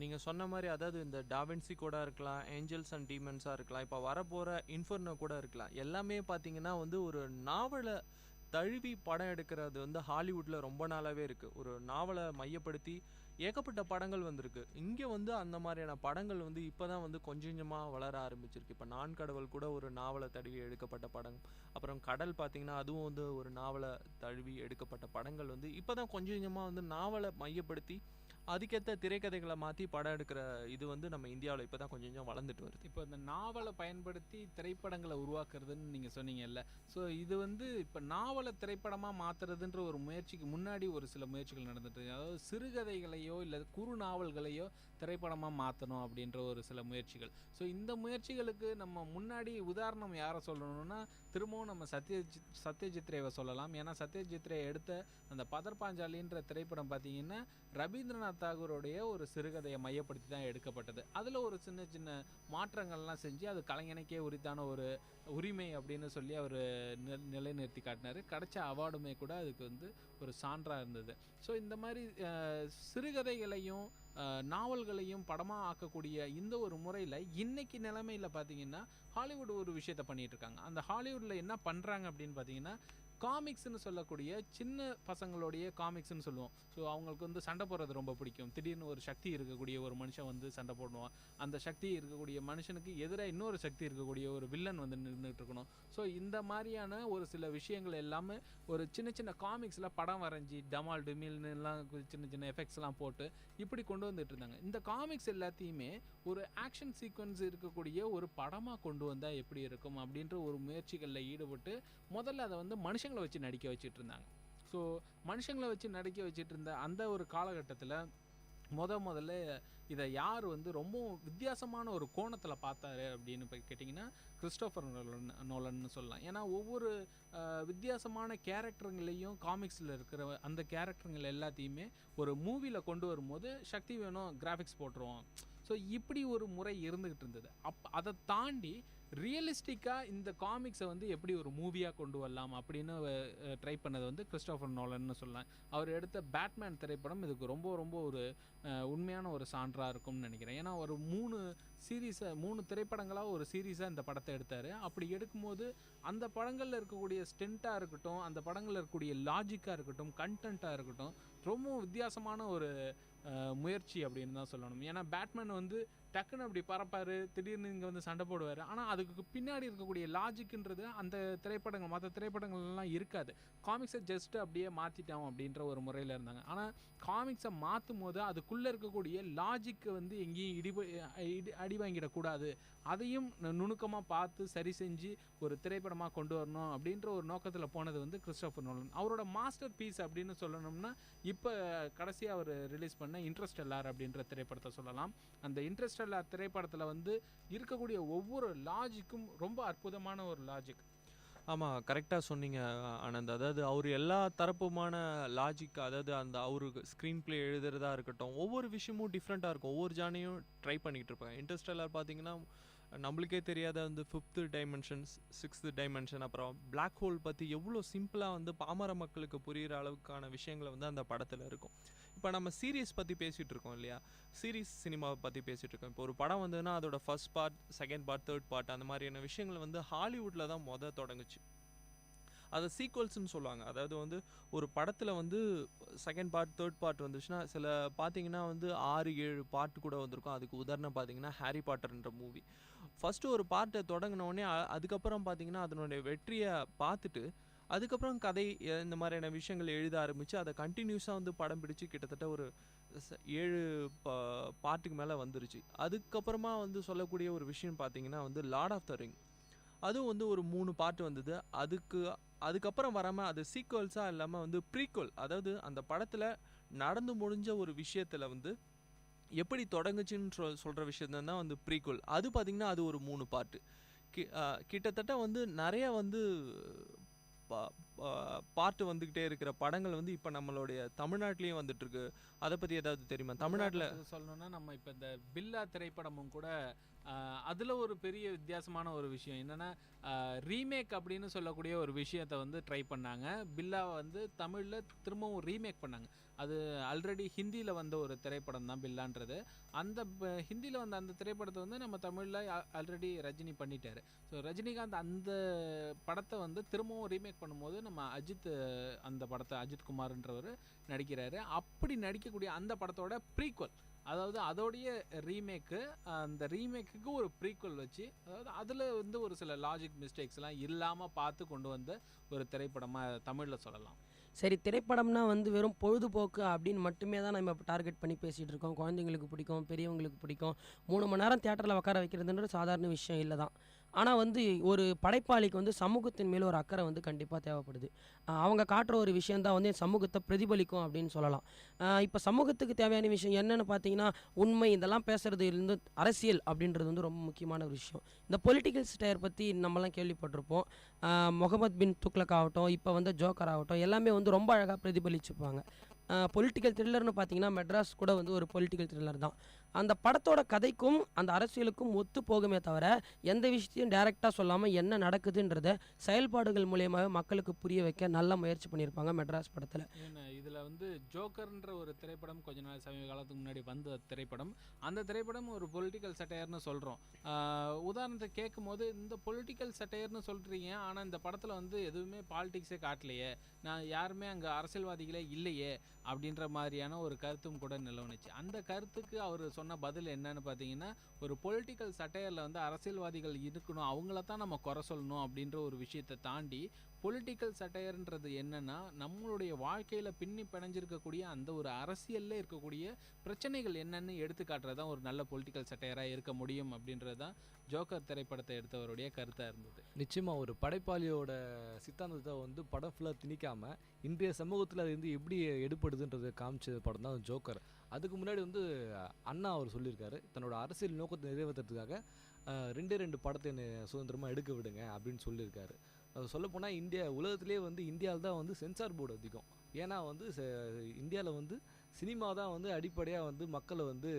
நீங்கள் சொன்ன மாதிரி அதாவது இந்த டாவின்சி கூட இருக்கலாம், ஏஞ்சல்ஸ் அண்ட் டீமன்ஸாக இருக்கலாம், இப்போ வரப்போகிற இன்ஃபர்னோ கூட இருக்கலாம். எல்லாமே பார்த்தீங்கன்னா வந்து ஒரு நாவலை தழுவி படம் எடுக்கிறது வந்து ஹாலிவுட்டில் ரொம்ப நாளாகவே இருக்குது. ஒரு நாவலை மையப்படுத்தி ஏகப்பட்ட படங்கள் வந்திருக்கு. இங்கே வந்து அந்த மாதிரியான படங்கள் வந்து இப்போ தான் வந்து கொஞ்சம் கொஞ்சமாக வளர ஆரம்பிச்சிருக்கு. இப்போ நான் கடவுள் கூட ஒரு நாவலை தழுவி எடுக்கப்பட்ட படம். அப்புறம் கடல் பார்த்திங்கன்னா அதுவும் வந்து ஒரு நாவலை தழுவி எடுக்கப்பட்ட படங்கள் வந்து இப்போ தான் கொஞ்சம் கொஞ்சமாக வந்து நாவலை மையப்படுத்தி அதுக்கேற்ற திரைக்கதைகளை மாற்றி படம் எடுக்கிற இது வந்து நம்ம இந்தியாவில் இப்போ தான் கொஞ்சம் கொஞ்சம் வளர்ந்துட்டு வருது. இப்போ இந்த நாவலை பயன்படுத்தி திரைப்படங்களை உருவாக்குறதுன்னு நீங்கள் சொன்னீங்கல்ல, ஸோ இது வந்து இப்போ நாவலை திரைப்படமாக மாற்றுறதுன்ற ஒரு முயற்சிக்கு முன்னாடி ஒரு சில முயற்சிகள் நடந்துட்டு, அதாவது சிறுகதைகளையோ இல்லை குறு நாவல்களையோ திரைப்படமாக மாற்றணும் அப்படின்ற ஒரு சில முயற்சிகள். ஸோ இந்த முயற்சிகளுக்கு நம்ம முன்னாடி உதாரணம் யாரை சொல்லணும்னா திரும்பவும் நம்ம சத்யஜித் ரேவை சொல்லலாம். ஏன்னா சத்யஜித் ரே எடுத்த அந்த பதர் பாஞ்சாலின்ற திரைப்படம் பார்த்தீங்கன்னா ரவீந்திரநாத் தாகூருடைய ஒரு சிறுகதையை மையப்படுத்தி தான் எடுக்கப்பட்டது. அதில் ஒரு சின்ன சின்ன மாற்றங்கள்லாம் செஞ்சு அது கலைஞனுக்கே உரித்தான ஒரு உரிமை அப்படின்னு சொல்லி அவர் நிலைநிறுத்தி காட்டினார். கிடைச்ச அவார்டுமே கூட அதுக்கு வந்து ஒரு சான்றாக இருந்தது. ஸோ இந்த மாதிரி சிறுகதைகளையும் நாவல்களையும் படமாக ஆக்கக்கூடிய இந்த ஒரு முறையில் இன்றைக்கி நிலைமையில் பார்த்திங்கன்னா ஹாலிவுட் ஒரு விஷயத்தை பண்ணிகிட்டு இருக்காங்க. அந்த ஹாலிவுட்டில் என்ன பண்ணுறாங்க அப்படின்னு பார்த்தீங்கன்னா காமிக்ஸ்னு சொல்லக்கூடிய சின்ன பசங்களுடைய காமிக்ஸ்னு சொல்லுவோம். ஸோ அவங்களுக்கு வந்து சண்டை போடுறது ரொம்ப பிடிக்கும். திடீர்னு ஒரு சக்தி இருக்கக்கூடிய ஒரு மனுஷன் வந்து சண்டை போடுவான். அந்த சக்தி இருக்கக்கூடிய மனுஷனுக்கு எதிராக இன்னொரு சக்தி இருக்கக்கூடிய ஒரு வில்லன் வந்து நின்றுட்டு இருக்கணும். ஸோ இந்த மாதிரியான ஒரு சில விஷயங்கள் எல்லாமே ஒரு சின்ன சின்ன காமிக்ஸில் படம் வரைஞ்சி டமால் டுமில்னு எல்லாம் சின்ன சின்ன எஃபெக்ட்ஸ்லாம் போட்டு இப்படி கொண்டு வந்துட்டு இருந்தாங்க. இந்த காமிக்ஸ் எல்லாத்தையுமே ஒரு ஆக்ஷன் சீக்வன்ஸ் இருக்கக்கூடிய ஒரு படமாக கொண்டு வந்தால் எப்படி இருக்கும் அப்படின்ற ஒரு முயற்சிகளில் ஈடுபட்டு முதல்ல அதை வந்து மனுஷங்களை வச்சு நடிக்க வச்சுட்டு இருந்தாங்க. ஸோ மனுஷங்களை வச்சு நடிக்க வச்சுட்டு இருந்த அந்த ஒரு காலகட்டத்தில் முதல்ல இதை யார் வந்து ரொம்ப வித்தியாசமான ஒரு கோணத்தில் பார்த்தாரு அப்படின்னு போய் கேட்டிங்கன்னா கிறிஸ்டோஃபர் நோலன்னு சொல்லலாம். ஏன்னா ஒவ்வொரு வித்தியாசமான கேரக்டருங்களையும் காமிக்ஸில் இருக்கிற அந்த கேரக்டருங்கள் எல்லாத்தையுமே ஒரு மூவியில் கொண்டு வரும்போது சக்தி வேணும் கிராஃபிக்ஸ் போட்டுருவோம். ஸோ இப்படி ஒரு முறை இருந்துக்கிட்டு இருந்தது. அதை தாண்டி ரியலிஸ்டிக்காக இந்த காமிக்ஸை வந்து எப்படி ஒரு மூவியாக கொண்டு வரலாம் அப்படின்னு ட்ரை பண்ணது வந்து கிறிஸ்டோஃபர் நோலன்னு சொல்லலாம். அவர் எடுத்த பேட்மேன் திரைப்படம் இதுக்கு ரொம்ப ரொம்ப ஒரு உண்மையான ஒரு சான்றாக இருக்கும்னு நினைக்கிறேன். ஏன்னா ஒரு 3 திரைப்படங்களாக ஒரு சீரீஸாக இந்த படத்தை எடுத்தார். அப்படி எடுக்கும்போது அந்த படங்களில் இருக்கக்கூடிய ஸ்டென்ட்டாக இருக்கட்டும், அந்த படங்களில் இருக்கக்கூடிய லாஜிக்காக இருக்கட்டும், கண்டென்ட்டாக இருக்கட்டும், ரொம்ப வித்தியாசமான ஒரு முயற்சி அப்படின்னு தான் சொல்லணும். ஏன்னா பேட்மேன் வந்து டக்குன்னு அப்படி பறப்பார், திடீர்னு இங்கே வந்து சண்டை போடுவார். ஆனால் அதுக்கு பின்னாடி இருக்கக்கூடிய லாஜிக்ன்றது அந்த திரைப்படங்கள் மற்ற திரைப்படங்கள்லாம் இருக்காது. காமிக்ஸை ஜஸ்ட்டு அப்படியே மாற்றிட்டோம் அப்படின்ற ஒரு முறையில் இருந்தாங்க. ஆனால் காமிக்ஸை மாற்றும் போது அதுக்குள்ளே இருக்கக்கூடிய லாஜிக்கை வந்து எங்கேயும் அடி வாங்கிடக்கூடாது, அதையும் நுணுக்கமாக பார்த்து சரி செஞ்சு ஒரு திரைப்படமாக கொண்டு வரணும் அப்படின்ற ஒரு நோக்கத்தில் போனது வந்து கிறிஸ்டோஃபர் நோலன். அவரோட மாஸ்டர் பீஸ் அப்படின்னு சொல்லணும்னா இப்போ கடைசியாக அவர் ரிலீஸ் பண்ண இன்டர்ஸ்டெல்லார் அப்படின்ற திரைப்படத்தை சொல்லலாம். அந்த இன்டர்ஸ்டெல்லார் திரைப்படத்தில் வந்து இருக்கக்கூடிய ஒவ்வொரு லாஜிக்கும் ரொம்ப அற்புதமான ஒரு லாஜிக். ஆமாம், கரெக்டாக சொன்னீங்க ஆனந்த். அதாவது அவர் எல்லா தரப்புமான லாஜிக், அதாவது அந்த அவருக்கு ஸ்க்ரீன் ப்ளே எழுதுறதா இருக்கட்டும், ஒவ்வொரு விஷயமும் டிஃப்ரெண்ட்டாக இருக்கும். ஒவ்வொரு ஜானையும் ட்ரை பண்ணிகிட்டு இருப்பாங்க. இன்டர்ஸ்டெல்லார் பார்த்தீங்கன்னா நம்மளுக்கே தெரியாத வந்து 5th டைமென்ஷன்ஸ், 6th டைமென்ஷன், அப்புறம் பிளாக் ஹோல் பற்றி எவ்வளோ சிம்பிளாக வந்து பாமர மக்களுக்கு புரிகிற அளவுக்கான விஷயங்களை வந்து அந்த படத்தில் இருக்கும். இப்போ நம்ம சீரீஸ் பற்றி பேசிகிட்டு இருக்கோம் இல்லையா, சீரீஸ் சினிமாவை பற்றி பேசிகிட்டு இருக்கோம். இப்போ ஒரு படம் வந்ததுன்னா அதோட first part, second part, third part அந்த மாதிரியான விஷயங்கள் வந்து ஹாலிவுட்டில் தான் தொடங்குச்சு. அதை சீக்வல்ஸ்னு சொல்லுவாங்க. அதாவது வந்து ஒரு படத்தில் வந்து செகண்ட் பார்ட், தேர்ட் பார்ட் வந்துச்சுன்னா சில பார்த்தீங்கன்னா வந்து 6-7 பார்ட் கூட வந்திருக்கும். அதுக்கு உதாரணம் பார்த்தீங்கன்னா ஹாரி பாட்டர்ன்ற மூவி. ஃபஸ்ட்டு ஒரு பார்ட்டை தொடங்கினோடனே அதுக்கப்புறம் பார்த்தீங்கன்னா அதனுடைய வெற்றியை பார்த்துட்டு அதுக்கப்புறம் கதை இந்த மாதிரியான விஷயங்கள் எழுத ஆரம்பித்து அதை கண்டினியூஸாக வந்து படம் பிடிச்சி கிட்டத்தட்ட ஒரு 7 பார்ட்டுக்கு மேலே வந்துருச்சு. அதுக்கப்புறமா வந்து சொல்லக்கூடிய ஒரு விஷயம் பார்த்தீங்கன்னா வந்து லார்ட் ஆஃப் த ரிங், அதுவும் வந்து ஒரு 3 பார்ட் வந்தது. அதுக்கப்புறம் வராமல் அது சீக்வல்ஸாக இல்லாமல் வந்து ப்ரீக்வல், அதாவது அந்த படத்தில் நடந்து முடிஞ்ச ஒரு விஷயத்தில் வந்து எப்படி தொடங்குச்சுன்னு சொல்கிற விஷயம் தான் வந்து ப்ரீக்வல். அது பார்த்திங்கன்னா அது ஒரு 3 பார்ட்டு. கிட்டத்தட்ட வந்து நிறைய வந்து பார்ட்டு வந்துக்கிட்டே இருக்கிற படங்கள் வந்து இப்போ நம்மளுடைய தமிழ்நாட்டிலையும் வந்துட்டுருக்கு. அதை பற்றி ஏதாவது தெரியுமா? தமிழ்நாட்டில் சொல்லணும்னா நம்ம இப்போ இந்த பில்லா திரைப்படமும் கூட அதில் ஒரு பெரிய வித்தியாசமான ஒரு விஷயம் என்னென்னா ரீமேக் அப்படின்னு சொல்லக்கூடிய ஒரு விஷயத்தை வந்து ட்ரை பண்ணாங்க. பில்லாவை வந்து தமிழில் திரும்பவும் ரீமேக் பண்ணாங்க. அது ஆல்ரெடி ஹிந்தியில் வந்த ஒரு திரைப்படம் தான் பில்லான்றது. அந்த ஹிந்தியில் வந்த அந்த திரைப்படத்தை வந்து நம்ம தமிழில் ஆல்ரெடி ரஜினி பண்ணிட்டார். ஸோ ரஜினிகாந்த் அந்த படத்தை வந்து திரும்பவும் ரீமேக் பண்ணும்போது நம்ம அந்த படத்தை அஜித் குமார்ன்றவர் நடிக்கிறாரு. அப்படி நடிக்கக்கூடிய அந்த படத்தோட ப்ரீக்வல், அதாவது அதோடைய ரீமேக்கு, அந்த ரீமேக்குக்கு ஒரு ப்ரீக்வல் வச்சு, அதாவது அதில் வந்து ஒரு சில லாஜிக் மிஸ்டேக்ஸ்லாம் இல்லாமல் பார்த்து கொண்டு வந்த ஒரு திரைப்படமாக தமிழில் சொல்லலாம். சரி, திரைப்படம்னா வந்து வெறும் பொழுதுபோக்கு அப்படின்னு மட்டுமே தான் நம்ம இப்போ டார்கெட் பண்ணி பேசிகிட்டு இருக்கோம். குழந்தைங்களுக்கு பிடிக்கும், பெரியவங்களுக்கு பிடிக்கும். 3 மணி நேரம் தியேட்டரில் உட்கார வைக்கிறதுன்றது சாதாரண விஷயம் இல்லை தான். ஆனால் வந்து ஒரு படைப்பாளிக்கு வந்து சமூகத்தின் மேலே ஒரு அக்கறை வந்து கண்டிப்பாக தேவைப்படுது. அவங்க காட்டுற ஒரு விஷயந்தான் வந்து சமூகத்தை பிரதிபலிக்கும் அப்படின்னு சொல்லலாம். இப்போ சமூகத்துக்கு தேவையான விஷயம் என்னென்னு பார்த்தீங்கன்னா உண்மை, இதெல்லாம் பேசுகிறது இருந்து அரசியல் அப்படின்றது வந்து ரொம்ப முக்கியமான ஒரு விஷயம். இந்த பொலிட்டிக்கல் ஸ்டேர் பற்றி நம்மலாம் கேள்விப்பட்டிருப்போம். முகமது பின் துக்ளக் ஆகட்டும், இப்போ வந்து ஜோக்கர் ஆகட்டும், எல்லாமே வந்து ரொம்ப அழகாக பிரதிபலிச்சுப்பாங்க. பொலிட்டிக்கல் த்ரில்லர்னு பார்த்தீங்கன்னா மெட்ராஸ் கூட வந்து ஒரு பொலிட்டிக்கல் த்ரில்லர் தான். அந்த படத்தோட கதைக்கும் அந்த அரசியலுக்கும் ஒத்து போகுமே தவிர எந்த விஷயத்தையும் டைரெக்டாக சொல்லாமல் என்ன நடக்குதுன்றத செயல்பாடுகள் மூலியமாகவே மக்களுக்கு புரிய வைக்க நல்ல முயற்சி பண்ணியிருப்பாங்க மெட்ராஸ் படத்தில். இதில் வந்து ஜோக்கர்ன்ற ஒரு திரைப்படம் கொஞ்ச நாள் சமீப காலத்துக்கு முன்னாடி வந்த திரைப்படம். அந்த திரைப்படம் ஒரு பொலிட்டிக்கல் சட்டையர்னு சொல்கிறோம். உதாரணத்தை கேட்கும் போது இந்த பொலிட்டிக்கல் சட்டையர்னு சொல்கிறீங்க, ஆனால் இந்த படத்தில் வந்து எதுவுமே பாலிடிக்ஸே காட்டலையே, நான் யாருமே அங்கே அரசியல்வாதிகளே இல்லையே அப்படின்ற மாதிரியான ஒரு கருத்தும் கூட நிலவுனுச்சு. அந்த கருத்துக்கு அவர் சொன்ன பதில் என்னன்னு பார்த்தீங்கன்னா, ஒரு பொலிட்டிக்கல் சட்டையரில் வந்து அரசியல்வாதிகள் இருக்கணும், அவங்கள தான் நம்ம குறை சொல்லணும் அப்படின்ற ஒரு விஷயத்தை தாண்டி பொலிட்டிக்கல் சட்டையர்ன்றது என்னன்னா, நம்மளுடைய வாழ்க்கையில் பின்னி பிணைஞ்சிருக்கக்கூடிய அந்த ஒரு அரசியலில் இருக்கக்கூடிய பிரச்சனைகள் என்னன்னு எடுத்து காட்டுறது தான் ஒரு நல்ல பொலிட்டிக்கல் சட்டையராக இருக்க முடியும் அப்படின்றது தான் ஜோக்கர் திரைப்படத்தை எடுத்தவருடைய கருத்தாக இருந்தது. நிச்சயமாக ஒரு படைப்பாளியோட சித்தாந்தத்தை வந்து படம் ஃபுல்லாக திணிக்காமல் இன்றைய சமூகத்தில் அது வந்து எப்படி எடுப்படுதுன்றதை காமிச்ச படம் தான் ஜோக்கர். அதுக்கு முன்னாடி வந்து அண்ணா அவர் சொல்லியிருக்காரு, தன்னோட அரசியல் நோக்கத்தை நிறைவேற்றுறதுக்காக 2 படத்தை என்னை சுதந்திரமாக எடுக்க விடுங்க அப்படின்னு சொல்லியிருக்காரு. சொல்லப்போனால் உலகத்திலே வந்து இந்தியாவில் தான் வந்து சென்சார் போர்டு அதிகம். ஏன்னா வந்து இந்தியாவில் வந்து சினிமா தான் வந்து அடிப்படையாக வந்து மக்களை வந்து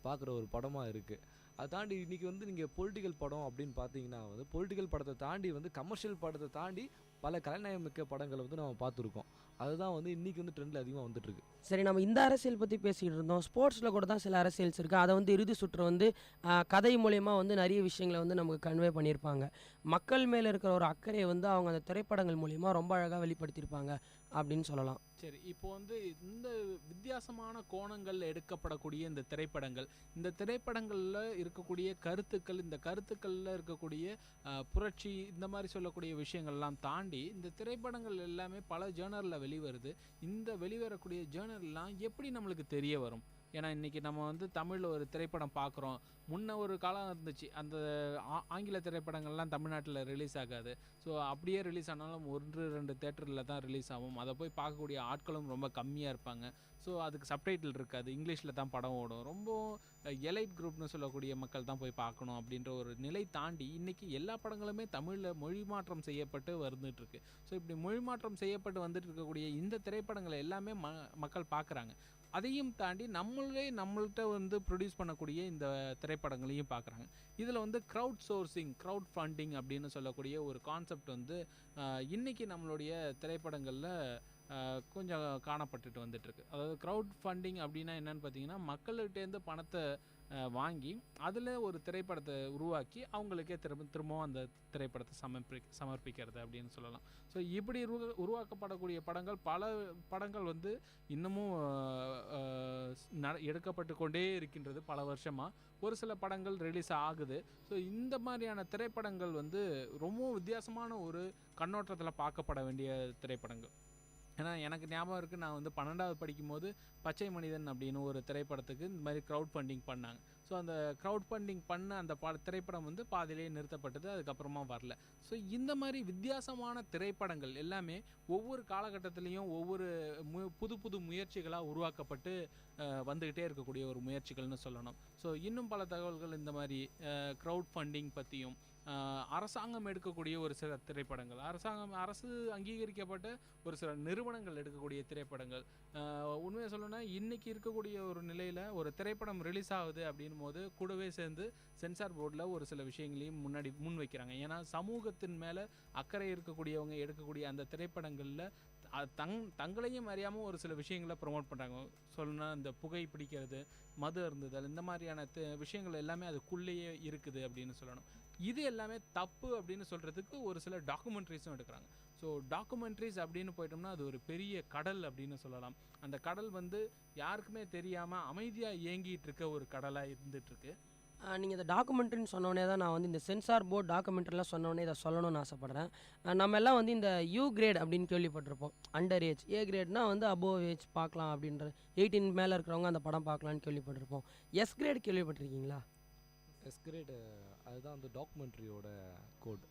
பார்க்குற ஒரு படமாக இருக்குது. அதை தாண்டி இன்றைக்கி வந்து நீங்கள் பொலிட்டிக்கல் படம் அப்படின்னு பார்த்தீங்கன்னா வந்து பொலிட்டிக்கல் படத்தை தாண்டி வந்து கமர்ஷியல் படத்தை தாண்டி பல கலைநயமிக்க படங்களை வந்து நம்ம பார்த்துருக்கோம். அதுதான் வந்து இன்றைக்கி வந்து ட்ரெண்டில் அதிகமாக வந்துட்டுருக்கு. சரி, நம்ம இந்த அரசியல் பற்றி பேசிக்கிட்டு இருந்தோம். ஸ்போர்ட்ஸில் கூட தான் சில அரசியல்ஸ் இருக்குது. அதை வந்து இறுதி சுற்று வந்து கதை மூலயமா வந்து நிறைய விஷயங்களை வந்து நமக்கு கன்வே பண்ணியிருப்பாங்க. மக்கள் மேலே இருக்கிற ஒரு அக்கறையை வந்து அவங்க அந்த திரைப்படங்கள் மூலயமா ரொம்ப அழகாக வெளிப்படுத்தியிருப்பாங்க அப்படின்னு சொல்லலாம். சரி, இப்போ வந்து இந்த வித்தியாசமான கோணங்களில் எடுக்கப்படக்கூடிய இந்த திரைப்படங்களில் இருக்கக்கூடிய கருத்துக்கள், இந்த கருத்துக்களில் இருக்கக்கூடிய புரட்சி, இந்த மாதிரி சொல்லக்கூடிய விஷயங்கள்லாம் தாண்டி இந்த திரைப்படங்கள் எல்லாமே பல ஜேர்னலில் வெளிவருது. இந்த வெளிவரக்கூடிய ஜேர்னல்லாம் எப்படி நம்மளுக்கு தெரிய வரும்? ஏன்னா இன்றைக்கி நம்ம வந்து தமிழில் ஒரு திரைப்படம் பார்க்குறோம். முன்ன ஒரு காலம் இருந்துச்சு, அந்த ஆங்கில திரைப்படங்கள்லாம் தமிழ்நாட்டில் ரிலீஸ் ஆகாது. ஸோ அப்படியே ரிலீஸ் ஆனாலும் 1-2 தேட்டரில் தான் ரிலீஸ் ஆகும். அதை போய் பார்க்கக்கூடிய ஆட்களும் ரொம்ப கம்மியாக இருப்பாங்க. ஸோ அதுக்கு சப்டைட்டில் இருக்காது, இங்கிலீஷில் தான் படம் ஓடும். ரொம்ப எலைட் குரூப்னு சொல்லக்கூடிய மக்கள் தான் போய் பார்க்கணும் அப்படின்ற ஒரு நிலை தாண்டி இன்றைக்கி எல்லா படங்களுமே தமிழில் மொழி மாற்றம் செய்யப்பட்டு வந்துட்டுருக்கு. ஸோ இப்படி மொழி மாற்றம் செய்யப்பட்டு வந்துட்டு இருக்கக்கூடிய இந்த திரைப்படங்களை எல்லாமே மக்கள் பார்க்குறாங்க. அதையும் தாண்டி நம்மள்கிட்ட வந்து ப்ரொடியூஸ் பண்ணக்கூடிய இந்த திரைப்படங்களையும் பார்க்குறாங்க. இதில் வந்து க்ரௌட் ஃபண்டிங் அப்படின்னு சொல்லக்கூடிய ஒரு கான்செப்ட் வந்து இன்றைக்கி நம்மளுடைய திரைப்படங்களில் கொஞ்சம் காணப்பட்டுட்டு வந்துட்டுருக்கு. அதாவது க்ரௌட் ஃபண்டிங் அப்படின்னா என்னென்னு பார்த்தீங்கன்னா, மக்கள்கிட்டேருந்து பணத்தை வாங்கி அதில் ஒரு திரைப்படத்தை உருவாக்கி அவங்களுக்கே திரும்பவும் அந்த திரைப்படத்தை சமர்ப்பிக்கிறது அப்படின்னு சொல்லலாம். ஸோ இப்படி உருவாக்கப்படக்கூடிய பல படங்கள் வந்து இன்னமும் எடுக்கப்பட்டு கொண்டே இருக்கின்றது பல வருஷமாக. ஒரு சில படங்கள் ரிலீஸ் ஆகுது. ஸோ இந்த மாதிரியான திரைப்படங்கள் வந்து ரொம்ப வித்தியாசமான ஒரு கண்ணோட்டத்தில் பார்க்கப்பட வேண்டிய திரைப்படங்கள். ஏன்னா எனக்கு ஞாபகம் இருக்குது, நான் வந்து 12வது படிக்கும்போது பச்சை மனிதன் அப்படின்னு ஒரு திரைப்படத்துக்கு இந்த மாதிரி க்ரௌட் ஃபண்டிங் பண்ணாங்க. ஸோ அந்த க்ரௌட் ஃபண்டிங் பண்ண அந்த திரைப்படம் வந்து பாதியிலே நிறுத்தப்பட்டது, அதுக்கப்புறமா வரல. ஸோ இந்த மாதிரி வித்தியாசமான திரைப்படங்கள் எல்லாமே ஒவ்வொரு காலகட்டத்திலையும் ஒவ்வொரு புது முயற்சிகளாக உருவாக்கப்பட்டு வந்துக்கிட்டே இருக்கக்கூடிய ஒரு முயற்சிகள்னு சொல்லணும். ஸோ இன்னும் பல தகவல்கள் இந்த மாதிரி க்ரௌட் ஃபண்டிங் பற்றியும், அரசாங்கம் எடுக்கக்கூடிய ஒரு சில திரைப்படங்கள், அரசு அங்கீகரிக்கப்பட்ட ஒரு சில நிறுவனங்கள் எடுக்கக்கூடிய திரைப்படங்கள், உண்மையை சொல்லணும்னா இன்றைக்கி இருக்கக்கூடிய ஒரு நிலையில் ஒரு திரைப்படம் ரிலீஸ் ஆகுது அப்படின்னும் போது கூடவே சேர்ந்து சென்சார் போர்டில் ஒரு சில விஷயங்களையும் முன் வைக்கிறாங்க. ஏன்னா சமூகத்தின் மேலே அக்கறை இருக்கக்கூடியவங்க எடுக்கக்கூடிய அந்த திரைப்படங்களில் தங்களையும் அறியாமல் ஒரு சில விஷயங்களை ப்ரொமோட் பண்ணுறாங்க. சொல்லணும்னா இந்த புகை பிடிக்கிறது, மது அருந்துதல், இந்த மாதிரியான விஷயங்கள் எல்லாமே அதுக்குள்ளேயே இருக்குது அப்படின்னு சொல்லணும். இது எல்லாமே தப்பு அப்படின்னு சொல்கிறதுக்கு ஒரு சில டாக்குமெண்ட்ரிஸும் எடுக்கிறாங்க. ஸோ டாக்குமெண்ட்ரிஸ் அப்படின்னு போயிட்டோம்னா அது ஒரு பெரிய கடல் அப்படின்னு சொல்லலாம். அந்த கடல் வந்து யாருக்குமே தெரியாமல் அமைதியாக இயங்கிட்டு இருக்க ஒரு கடலாக இருந்துகிட்ருக்கு. நீங்கள் இந்த டாக்குமெண்ட்ரின்னு சொன்னோடனே தான் நான் வந்து இந்த சென்சார் போர்டு டாக்குமெண்ட்ரிலாம் சொன்னோடனே இதை சொல்லணும்னு ஆசைப்பட்றேன். நம்ம எல்லாம் வந்து இந்த யூ கிரேட் அப்படின்னு கேள்விப்பட்டிருப்போம், அண்டர் ஏஜ். ஏ கிரேட்னா வந்து அபோவ் ஏஜ் பார்க்கலாம் அப்படின்ற 18 மேலே இருக்கிறவங்க அந்த படம் பார்க்கலான்னு கேள்விப்பட்டிருப்போம். எஸ் கிரேட் கேள்விப்பட்டிருக்கீங்களா? எஸ் கிரேட் அதுதான் அந்த டாக்குமெண்ட்ரியோட கோட்.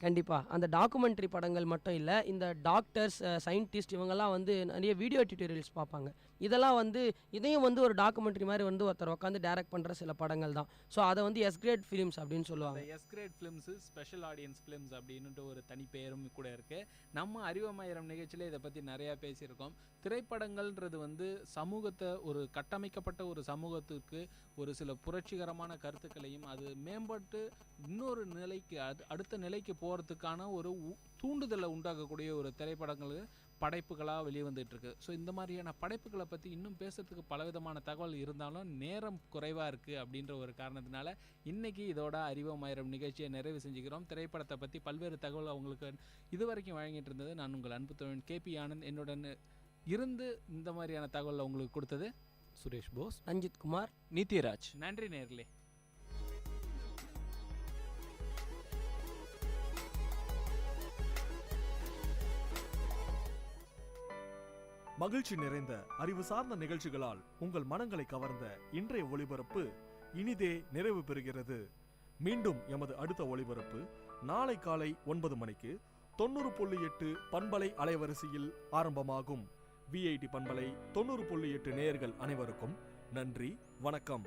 கண்டிப்பாக அந்த டாக்குமெண்ட்ரி படங்கள் மட்டும் இல்லை, இந்த டாக்டர்ஸ் சயின்டிஸ்ட் இவங்கெல்லாம் வந்து நிறைய வீடியோ டியூட்டோரியல்ஸ் பார்ப்பாங்க. இதெல்லாம் வந்து இதையும் வந்து ஒரு டாக்குமெண்ட்ரி மாதிரி வந்து ஒருத்தர் உட்காந்து டைரக்ட் பண்ணுற சில படங்கள் தான். ஸோ அதை வந்து எஸ் கிரேட் ஃபிலிம்ஸ் அப்படின்னு சொல்லுவாங்க. Yes great films special audience films அப்படின்ட்டு ஒரு தனி பெயரும் கூட இருக்குது. நம்ம அறிவமாயிரம் நிகழ்ச்சியில் இதை பற்றி நிறையா பேசியிருக்கோம். திரைப்படங்கள்ன்றது வந்து சமூகத்தை, ஒரு கட்டமைக்கப்பட்ட ஒரு சமூகத்துக்கு ஒரு சில புரட்சிகரமான கருத்துக்களையும் அது மேம்பட்டு இன்னொரு நிலைக்கு அடுத்த நிலைக்கு போகிறதுக்கான ஒரு தூண்டுதலை உண்டாக்கக்கூடிய ஒரு திரைப்படங்கள் படைப்புகளாக வெளிவந்துட்டுருக்கு. ஸோ இந்த மாதிரியான படைப்புகளை பற்றி இன்னும் பேசுறதுக்கு பலவிதமான தகவல் இருந்தாலும் நேரம் குறைவாக இருக்குது அப்படின்ற ஒரு காரணத்தினால இன்றைக்கி இதோட அறிவமாயிரம் நிகழ்ச்சியை நிறைவு செஞ்சுக்கிறோம். திரைப்படத்தை பற்றி பல்வேறு தகவல் அவங்களுக்கு இதுவரைக்கும் வழங்கிட்டு இருந்தது நான் உங்கள் அன்பு தோழன் KP ஆனந்த். என்னுடன் இருந்து இந்த மாதிரியான தகவல் உங்களுக்கு கொடுத்தது சுரேஷ் போஸ், ரஞ்சித் குமார், நித்யராஜ். நன்றி நேர்களே. மகிழ்ச்சி நிறைந்த அறிவு சார்ந்த நிகழ்ச்சிகளால் உங்கள் மனங்களை கவர்ந்த இன்றைய ஒளிபரப்பு இனிதே நிறைவு பெறுகிறது. மீண்டும் எமது அடுத்த ஒளிபரப்பு நாளை காலை 9 மணிக்கு 90.8 பண்பலை அலைவரிசையில் ஆரம்பமாகும். VIT பண்பலை 90.8 நேயர்கள் அனைவருக்கும் நன்றி, வணக்கம்.